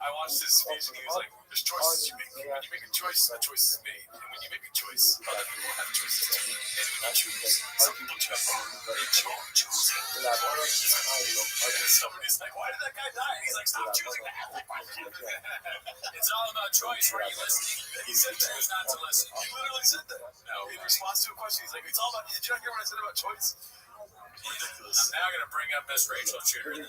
I watched this speech and he was like, there's choices you make. When you make a choice is made. And when you make a choice, other people have choices too. And when you choose, some people choose. They choose it. And somebody's like, why did that guy die? And he's like, stop choosing that. It's all about choice. Were you listening? He said choose not to listen. He literally said that. No, in response to a question, he's like, it's all about, did you not hear what I said about choice? Ridiculous. I'm now going to bring up Miss Rachel Cheer. And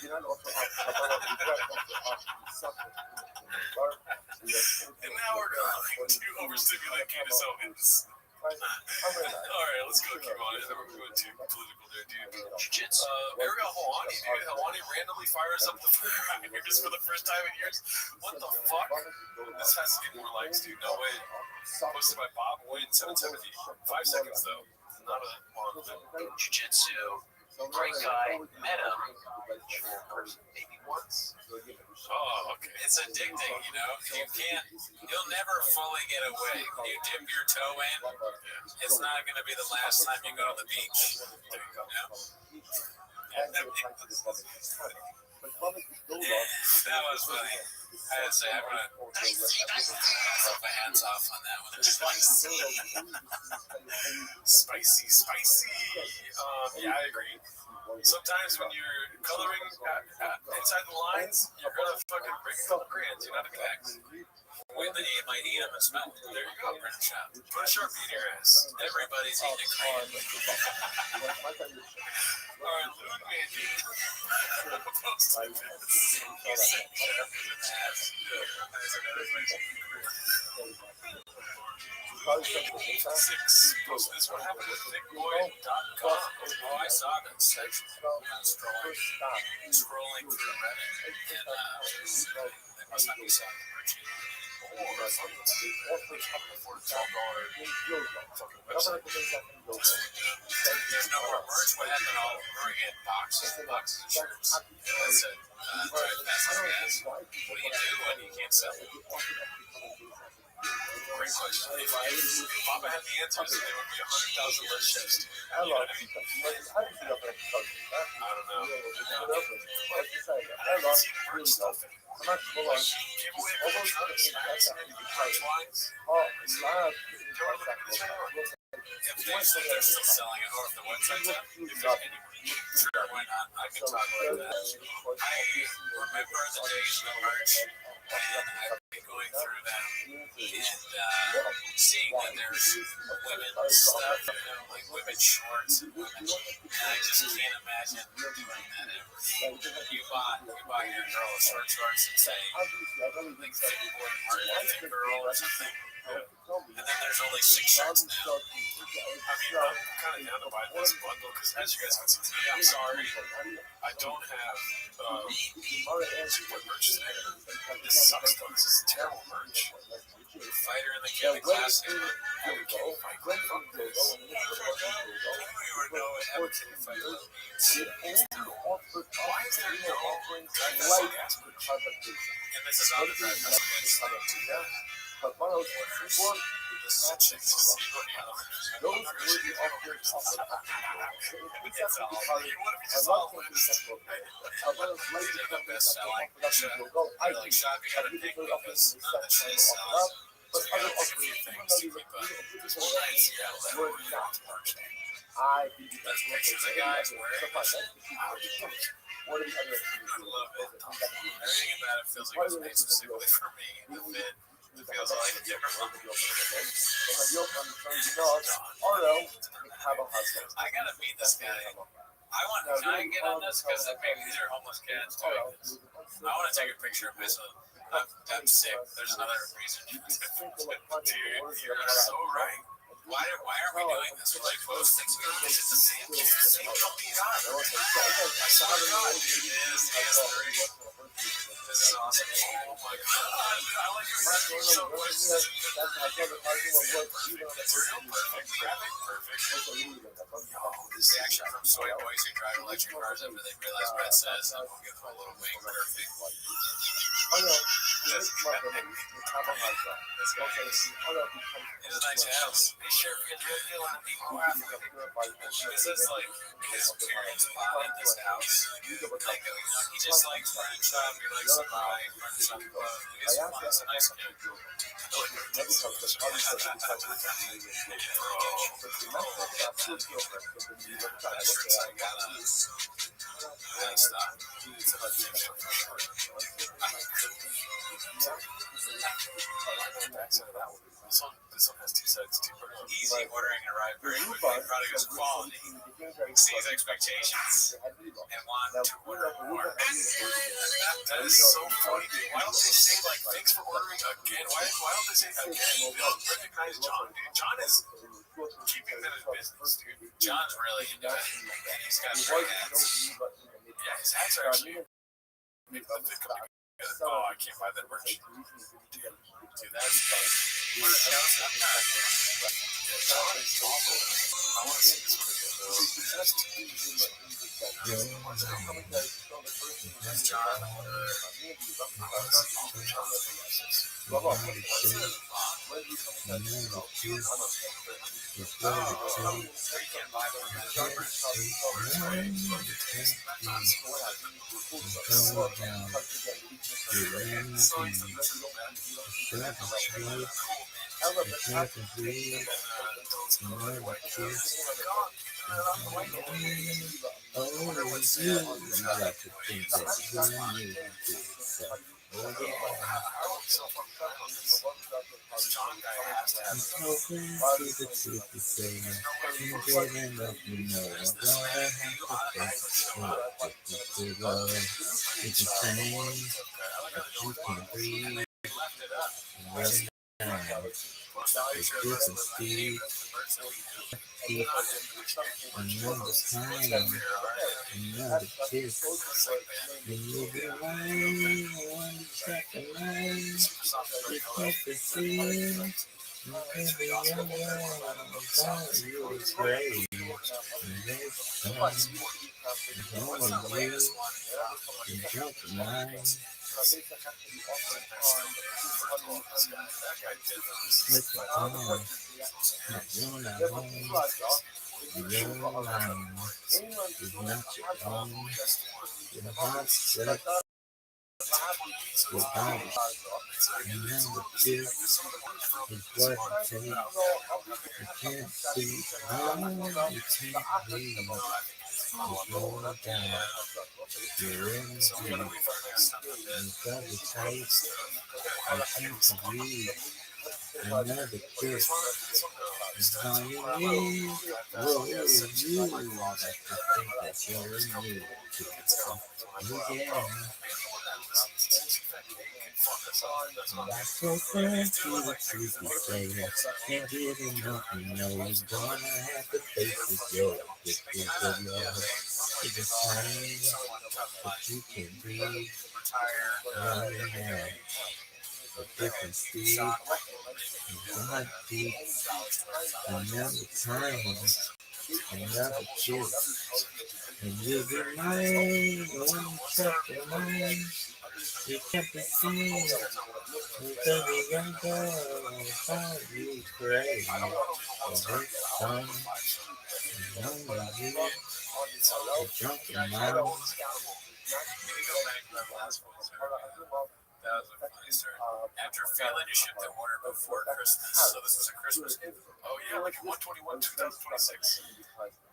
now we're going to overstimulate Candace Owens. Alright, let's go keep on it. We're going too political there, dude. Jiu-jitsu. Ariel Helwani, dude. Helwani randomly fires up the fires for the first time in years. What the fuck? This has to get more likes, dude. No way. Posted by Bob Wynn, 770. 5 seconds, though. Not a long clip. Jiu-jitsu. Great guy. Met him. Maybe once. Oh, okay. It's addicting, you know. You'll never fully get away. When you dip your toe in, it's not going to be the last time you go to the beach. You know? That was funny. I had to say, I'm going to take my hands off on that one. Spicy. Yeah, I agree. Sometimes when you're coloring inside the lines, you're going to fucking bring a couple crayons, you know, to connect. When they might eat them and smell them. There you go, print shop. Put a Sharpie in your ass. Everybody's eating a crayon. Or a loon candy. Six. This what happened with thickboy.com. Oh, I saw that section. Scrolling through Reddit. And they must not be selling the merch. Or fucking website. There's no more merch. What happened? All we're getting boxes of shirts. And I said, drive past the gas. What do you do when you can't sell it? Great question. If Papa had the answers, there would be 100,000 less ships. You know what I mean? I don't know. I haven't seen merch stuff. Like, give away a bunch of snacks and maybe merch wines. If they're still selling it, or if the website's up, if there's any merch, sure, why not? I can talk about that. I remember the days of the merch, and I've been going through them and seeing that there's women's stuff, you know, like women's shorts and women's, and I just can't imagine doing that ever. You bought your girl a short shorts and say, like, thick boy Martin girl or something. And then there's only 6 shirts now. I mean, I'm kind of down to buy this bundle because, as you guys can see today, I'm sorry, I don't have super merch today. This sucks though. This is terrible merch. Fighter in the Kelly Classic. Have a kitty fight. Fuck this. I don't even know what have a kitty fight means. Why is there no Drive Vessel gas merch? And this is on the Drive Vessel gas thing. This is a chick to see what I'm not going to see it's all, what if it's all list? These are the best selling. I like shop, you gotta pick because none of the shit sells. So you gotta pick a few things to keep up. This one night, Seattle, that we're not marching. That's pictures of guys wearing it. I love it. Everything about it feels like it was made specifically for me. The fit. It feels like a different one. I gotta meet this guy. Can I get on this? Because maybe these are homeless cats doing this. I want to take a picture of myself. I'm sick. There's another reason. Dude, you're so right. Why aren't we doing this? We're like, most things we do is the same company you got. I swear to God, dude, it is AS3. This is awesome. Oh my God. I like your graphic so much. It's real perfect. Graphic perfect. Yo, this is actually from soy boys who drive electric cars after they realize Brett says, and we'll give them a little wing. Perfect. This guy is a nice house. They sure get a good deal on people laughing. This is like his parents bought in this house. Like, he just likes furniture shop. He likes to buy furniture shop clothes. He's a nice kid. This one has 2 sides, 2 parts. Easy ordering arrived very quickly. Product is quality. Exceeds expectations. And want to order more. That is so funny. Why don't they say, like, thanks for ordering again? Why don't they say again? They don't recognize John, dude. John is keeping that in business, dude. John's really into it. And he's got great hats. Yeah, his hats are actually. Oh, I can't buy that merch. Dude, that's funny. I want to see this one again. After failing to ship the order before Christmas, so this was a Christmas gift. Oh yeah, like 1/21/2026.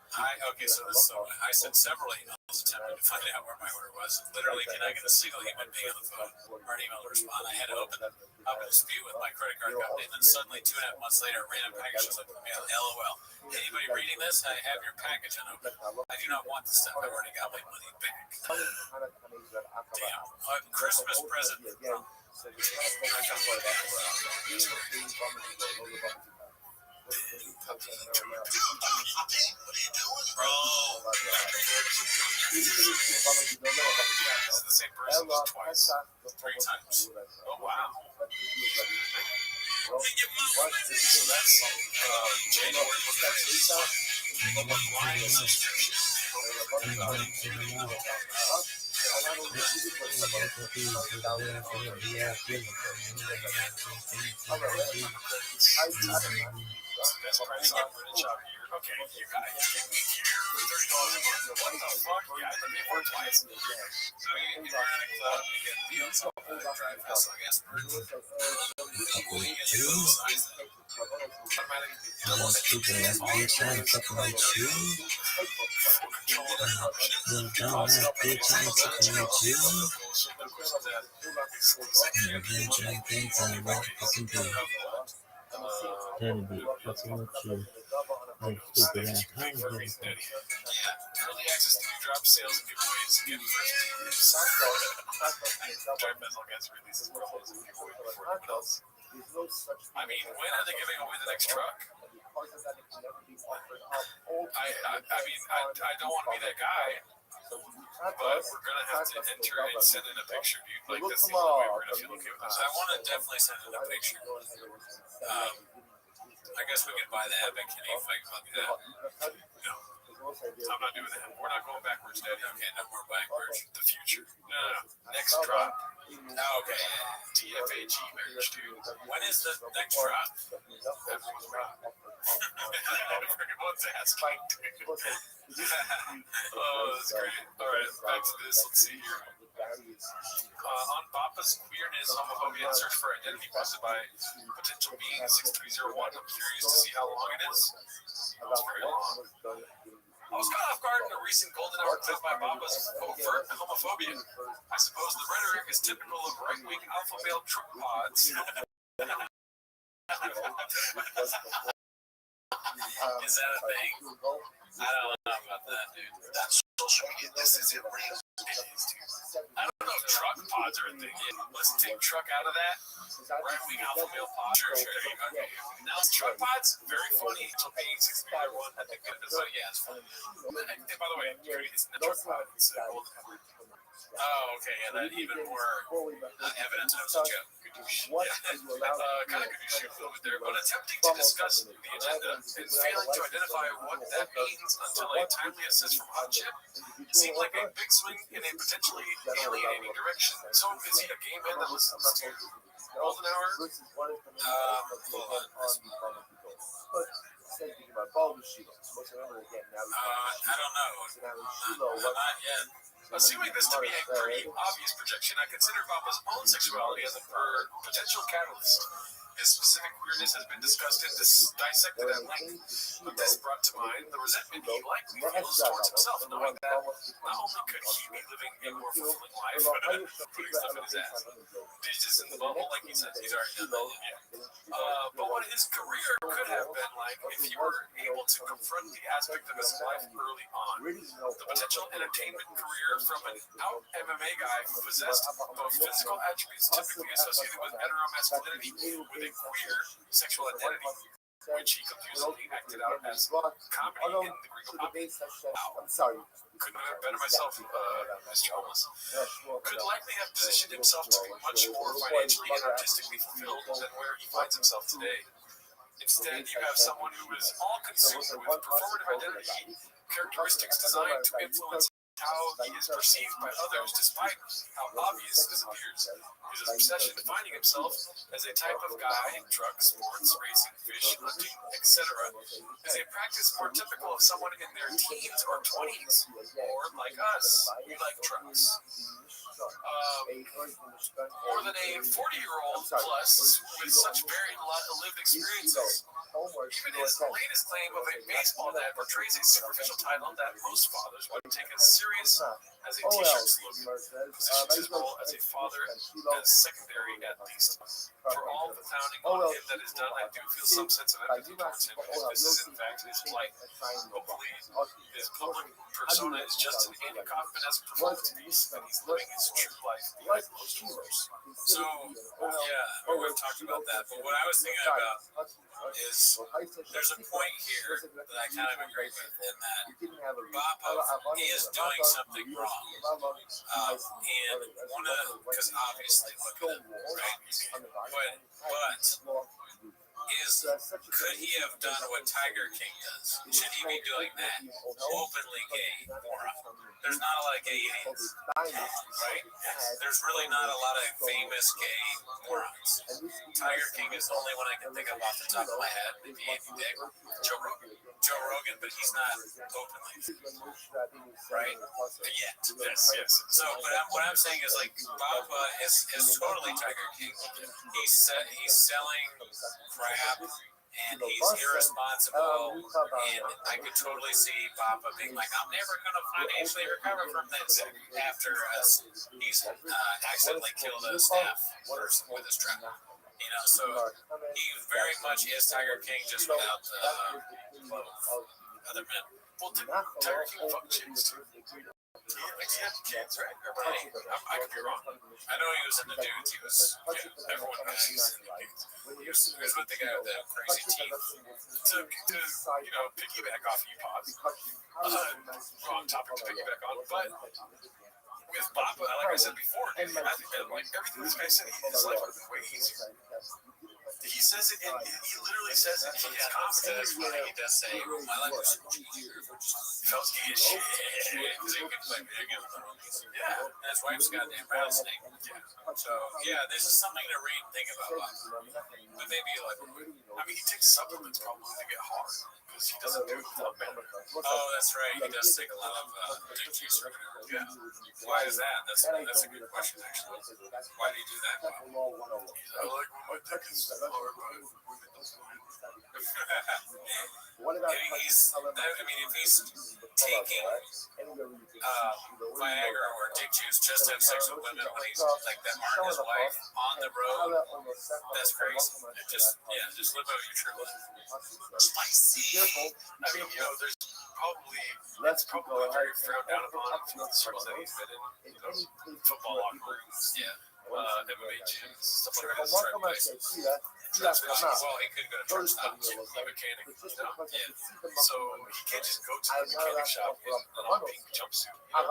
I sent several emails attempting to find out where my order was. Literally, can I get a single human being on the phone or an email to respond? I had to open up a dispute with my credit card company, and then suddenly 2.5 months later, a random package shows up in the mail. LOL. Anybody reading this? I have your package unopened. I do not want this stuff. I've already got my money back. Damn. A Christmas present. This is the same person twice, 3 times. Oh wow. So that's January. Best price offered in shop here. Okay, you guys give me here for $30 a month. What the fuck? Yeah, I had to pay for it twice. So you run out of club, you get deals on the drive vessel, I guess. Early access to drop sales and giveaways. Give first drive vessel gets releases promos and giveaways before anyone else. I mean, when are they giving away the next truck? I don't want to be that guy, but we're gonna have to enter and send in a picture. Like that's the only way we're gonna feel okay with this. I want to definitely send in a picture. I guess we could buy the Epic Kenny Fight Club. Yeah. No. I'm not doing that. We're not going backwards, Daddy. Okay, no more backwards. The future. No. Next drop. Okay. TFAG marriage, dude. When is the next drop? Everyone's right. Everyone's asking, dude. Oh, that's great. All right, back to this. Let's see here. On Bapa's queerness, homophobia, and search for identity posted by potential being 6301. I'm curious to see how long it is. It's very long. I was caught off guard in a recent golden hour clip by Baba's overt homophobia. I suppose the rhetoric is typical of right-wing alpha male troop pods. Is that a thing? I don't know about that, dude. That's social media. This isn't real. I don't know if truck pods are a thing. Let's take truck out of that. Right-wing alpha male pod. Sure. Okay. Now it's truck pods. Very funny. Until being 6-1. I think that is. Yeah, it's funny. And by the way, it's not truck pod. It's golden. Oh, okay. Yeah, that even more evidence of a joke. Kind of good shoot a little bit there, but attempting to discuss the agenda and failing to identify what that means until a timely assist from Hot Chip seemed like a big swing in a potentially alienating direction. So is he a gay man that listens to Golden Hour? Hold on. I don't know. Not yet. Assuming this to be a pretty obvious projection, I consider Bapa's own sexuality as a potential catalyst. His specific queerness has been discussed and dissected at length, but this brought to mind the resentment he likely feels towards himself, knowing that not only could he be living a more fulfilling life, but putting stuff in his ass. Digits in the bubble, like he said, he's already done that. Yeah. But what his career could have been like if he were able to confront the aspect of his life early on. The potential entertainment career from an out MMA guy who possessed both physical attributes typically associated with heteromasculinity with a queer sexual identity, which he confusingly acted out as comedy in the Greek comedy. Wow. Couldn't have better myself, Mr. Holmes. Could likely have positioned himself to be much more financially and artistically fulfilled than where he finds himself today. Instead, you have someone who is all consumed with performative identity, characteristics designed to influence how he is perceived by others, despite how obvious this appears. His obsession finding himself as a type of guy in truck, sports, racing, fish, hunting, etc., is a practice more typical of someone in their teens or 20s, or like us, we like trucks. More than a 40-year-old plus with such very lived experiences. Even his latest claim of a baseball that portrays a superficial title that most fathers would take as serious as a t-shirt slogan, positions his role as a father as secondary at least. For all the pounding on him that is done, I do feel some sense of empathy towards him, if this is in fact his plight. Hopefully, his public persona is just an Andy Kaufman-esque performance, and he's living his true life behind closed doors. So, yeah, we've talked about that, but what I was thinking about is there's a point here that I kind of agree with, in that Bapa is doing something wrong. And one of, because obviously, look at it, right? But could he have done what Tiger King does? Should he be doing that? Openly gay moron. There's not a lot of gay idiots, right? There's really not a lot of famous gay morons. Tiger King is the only one I can think of off the top of my head. Maybe Andy Dick, Joe Rogan, but he's not openly, right? Yet, yes. So, what I'm saying is, like, Baba is totally Tiger King. He's selling crap, and he's irresponsible, and I could totally see Baba being like, I'm never going to financially recover from this after he's accidentally killed a staff person with his trap. You know, so he very much is Tiger King, just without other men. Well, Tiger King fuck chicks too. Like, he had kids, right? I could be wrong. I know he was into dudes. He was, everyone knows he's into dudes. He was with the guy with the crazy teeth. To piggyback off you, Pops. Wrong topic to piggyback on, but with Bapa, like I said before, dude, I think that, like, everything this guy said, his life would have been way easier. He says it, he literally says it in his confidence when he does say, my life was so much easier. Felt gay as shit. Because he could play video games. Yeah, and his wife's goddamn rattlesnake. Yeah. So, yeah, this is something to read and think about. But maybe, like, I mean, he takes supplements probably to get hard. Because he doesn't do it better. Oh, that's right. He does take a lot of dick juice or whatever. Yeah. Why is that? That's a good question, actually. Why do you do that? He's like, I like when my dick is hard, but women don't like it. If he's taking Viagra or dick juice just to have sex with women when he's like that Mark his wife on the road, that's crazy. Just live out your true life. Spicy. I mean, there's probably very frowned down upon in the circles that he's been in. Football locker rooms. Yeah. MMA gyms, stuff like that. Well, he could go to truck stops, mechanic, Yeah. So he can't just go to the mechanic shop in a pink jumpsuit. But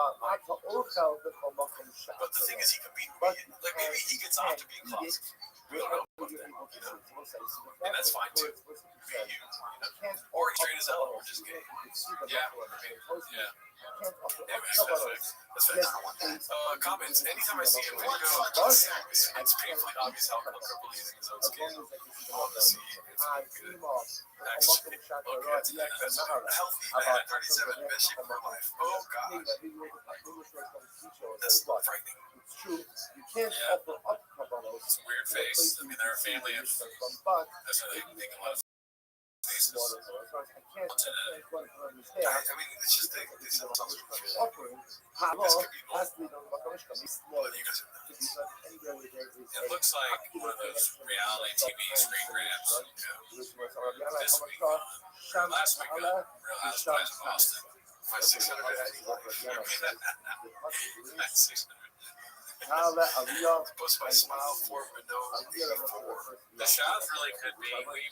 the thing is, he could be, like, maybe he gets off to being closet. We don't know about that, and that's fine too. Or he's straight as hell, or just gay. Yeah. That's facts. Comments. Anytime I see a video of this, it's painfully obvious how uncomfortable using his own skin on the sea. It's good. Next. Okay, that's healthy, man. 37, best shape of my life. Oh, God. That's frightening. Yeah. It's a weird face. I mean, they're a family of, that's why they make a lot of faces. I mean, it's just they sound so good. This could be normal. Well, you guys are nuts. It looks like one of those reality TV screen grabs. This week, last week on Real Housewives of Boston. My 600 That's 600. Post my smile for Window 84. The shots really could be. We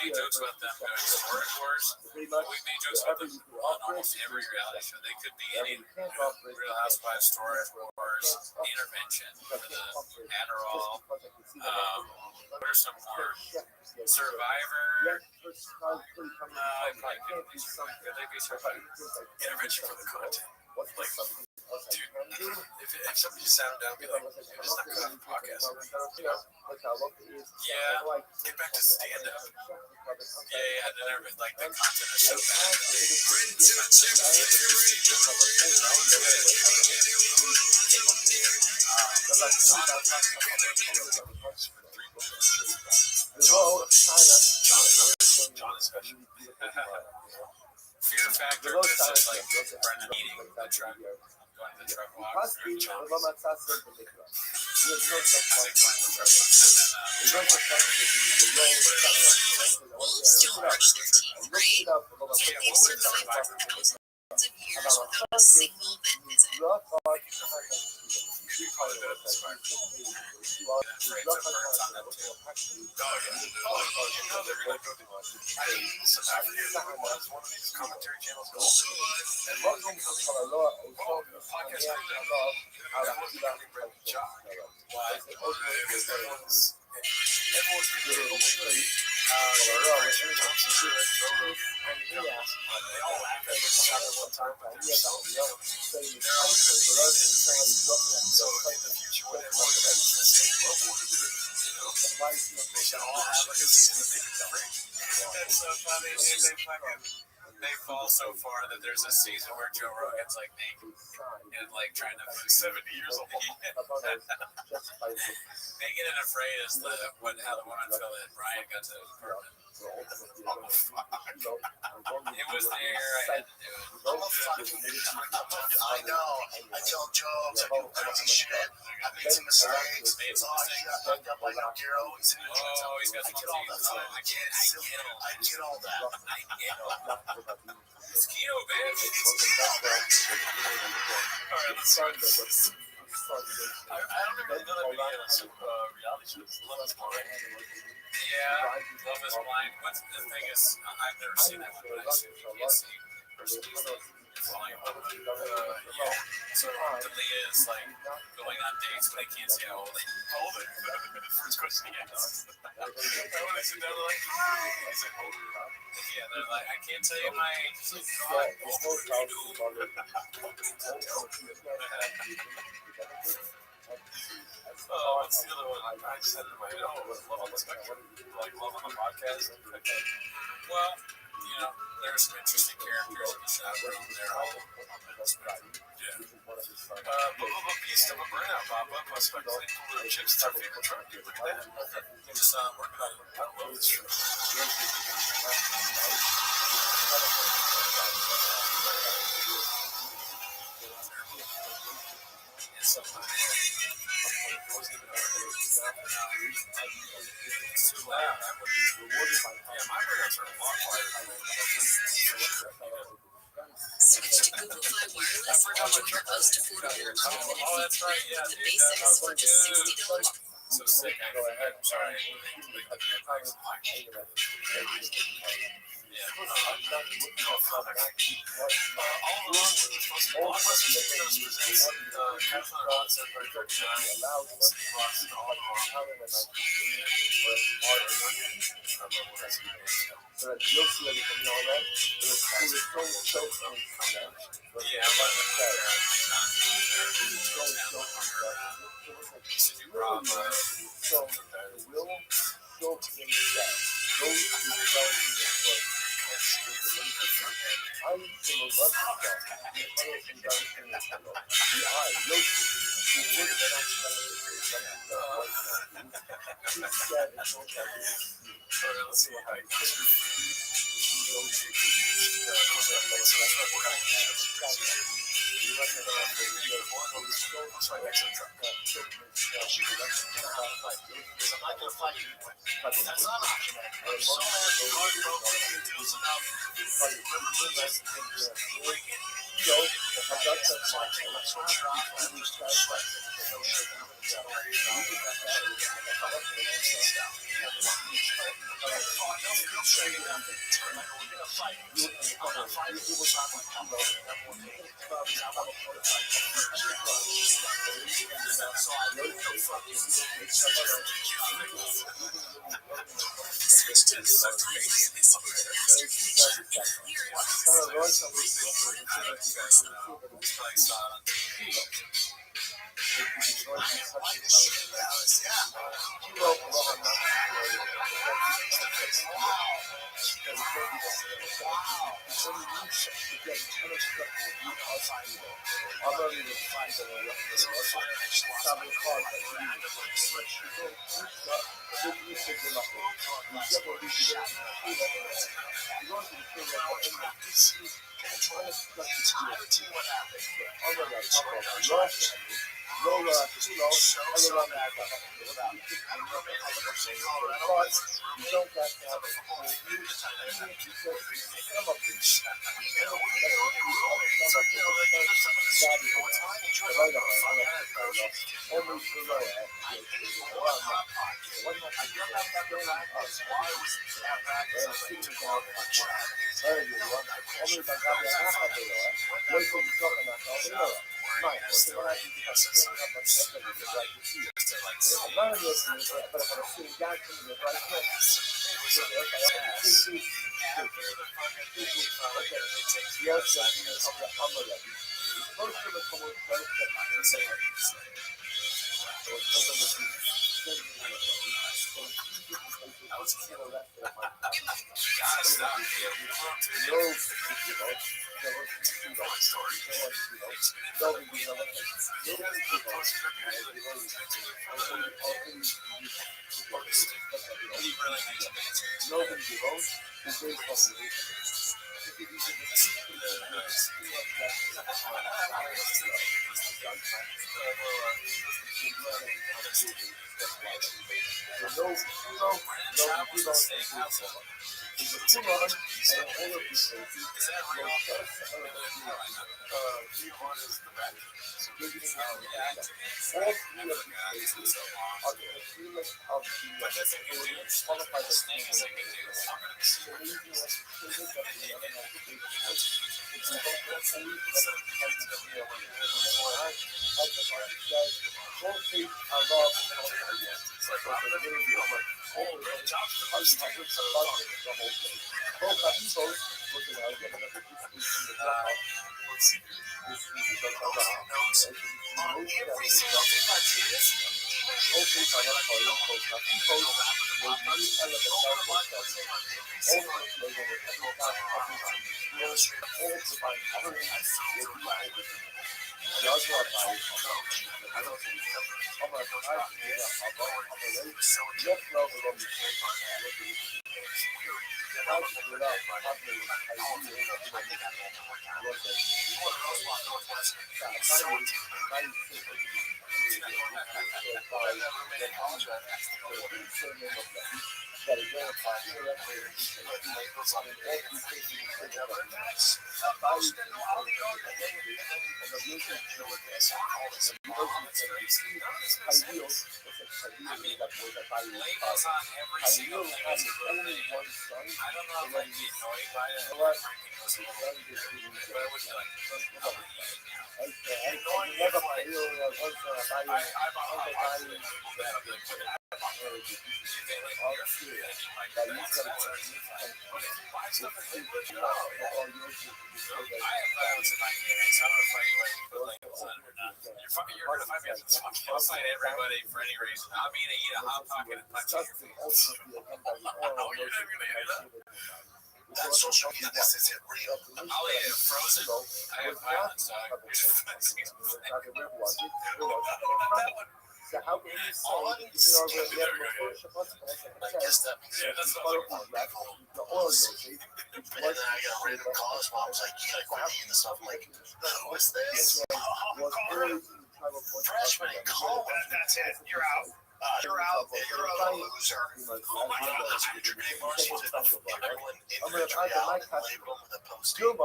made jokes about them doing storage wars. We made jokes about them on almost every reality show. They could be any Real Housewives storage wars, the intervention for the Adderall. What are some more? Survivor. Could they be Survivor? Intervention for the content. Like, dude, if somebody just sat him down and be like, it's not good on the podcast. Yeah, get back to stand up. Yeah, and then everybody, like, the content is so bad. John is special. Fear factor is just like Brendan eating the truck, going to the truck walk, or John. Wolves don't brush their teeth, right? Yet they've survived thousands of years without a single vet visit. Commentary channels. That's so funny. They fall so far that there's a season where Joe Rogan's like naked and like trying to 70 years old. Naked and afraid is how the woman felt that Ryan got to his apartment. Oh, fuck. It was there. I had to do it. I'm a fucking I know. I tell jokes. I do crazy shit. I made some mistakes. I got knocked up by Al Giro. He's in the Oh, he's got some I get all that. I get all that. It's keto, man. All right, let's start this. I don't really know that many reality shows. Love is Blind. Yeah, Love is Blind. What's the thing is, I've never seen that one, but I assume you can't see. Yeah. So reluctantly is like going on dates, but I can't say how old. How old are you? First question he asks. When I sit down, they're like, hi. I said, oh, yeah, they're like, I can't tell you my age. It's like, God, what would you do? What's the other one? I just had in my head. Oh, Love on the Spectrum. Like Love on the Podcast. Okay. Well, you know, there's some interesting characters in the shop room there. Yeah. Beast of a Burnout pop up. I speculated polar chips. It's our favorite truck. Dude, look at that. Just working on it. I love this truck. It's too loud. Yeah, my burnouts are a lot quieter. Switch to Google Fi Wireless and join the most affordable unlimited That's right. Yeah, the basics for just $60. So sick. I'm sorry. every single thing I did, you're gonna find me at the top. I'll fight everybody for any reason. I'm gonna eat a hot pocket and punch you in your face. Oh, you're not gonna do that. That's social media. This isn't real. I'll eat it frozen. I have violence, so I So how can you say All I need is you know skin. we have more I guess that makes sense. the oil, And then I got random calls. Mom was like, "You gotta quit eating this stuff." I'm like, "Who is this?" Freshman in college. That's it. You're out. You're out. You're a loser. Oh my God, that's what you're doing. Washington. Everyone inventory out and labeled them with a posting. You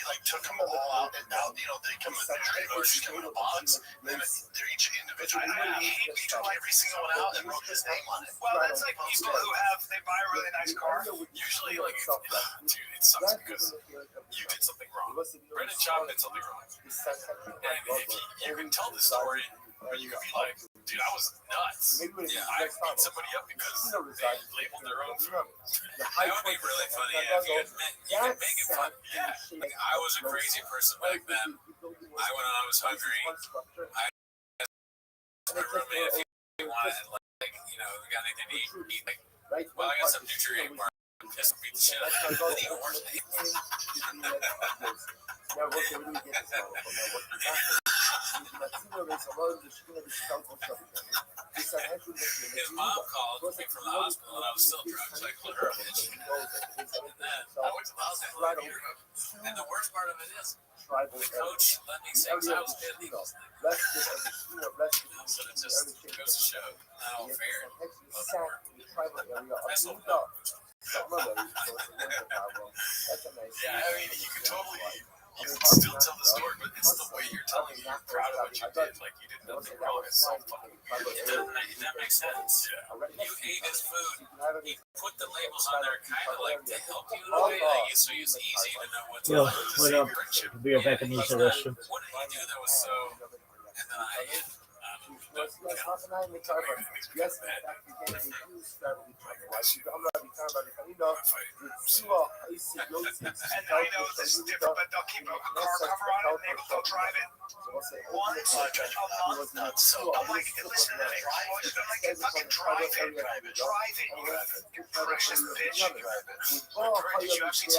like took them all out and now, you know, they come in nutrient motions, come in a box, and then they're each individual. He took every single one out and wrote his name on it. Well, that's like people who they buy a really nice car. Usually, like, dude, it sucks because you did something wrong. Brendan Schaub did something wrong. And you can tell the story, but you can be like, dude, I was nuts. Yeah, I beat somebody up because they labeled their own food. That would be really funny if you could make it fun. Yeah, like, I was a crazy person back then. When I was hungry, I asked my roommate if he wanted, like, you know, got anything to eat. Like, well, I got some nutrient bar. Piss and beat the shit out of him. Even worse than his mom called me from the hospital and I was still drunk, so I called her a bitch. And then I went to the hospital and the worst part of it is the coach let me say, because I was good Eagles thing. So it just goes to show how fair that's no problem. Yeah, I mean, you could totally, you can still tell the story, but it's the way you're telling it. You're proud of what you did. Like, you did nothing wrong. It's so fucking weird. That makes sense. Yeah. You ate his food. He put the labels on there kind of like to help you in a way, like, so it's easy to know what's Yo, like. what up? I'll be right back in the restroom. What did he do that was so, and then I hit And I know this is different, but they'll keep a car cover on it and they'll drive it once a month. So I'm like, listen to me. I'm like, fucking drive it. Drive it. You precious bitch. Did you actually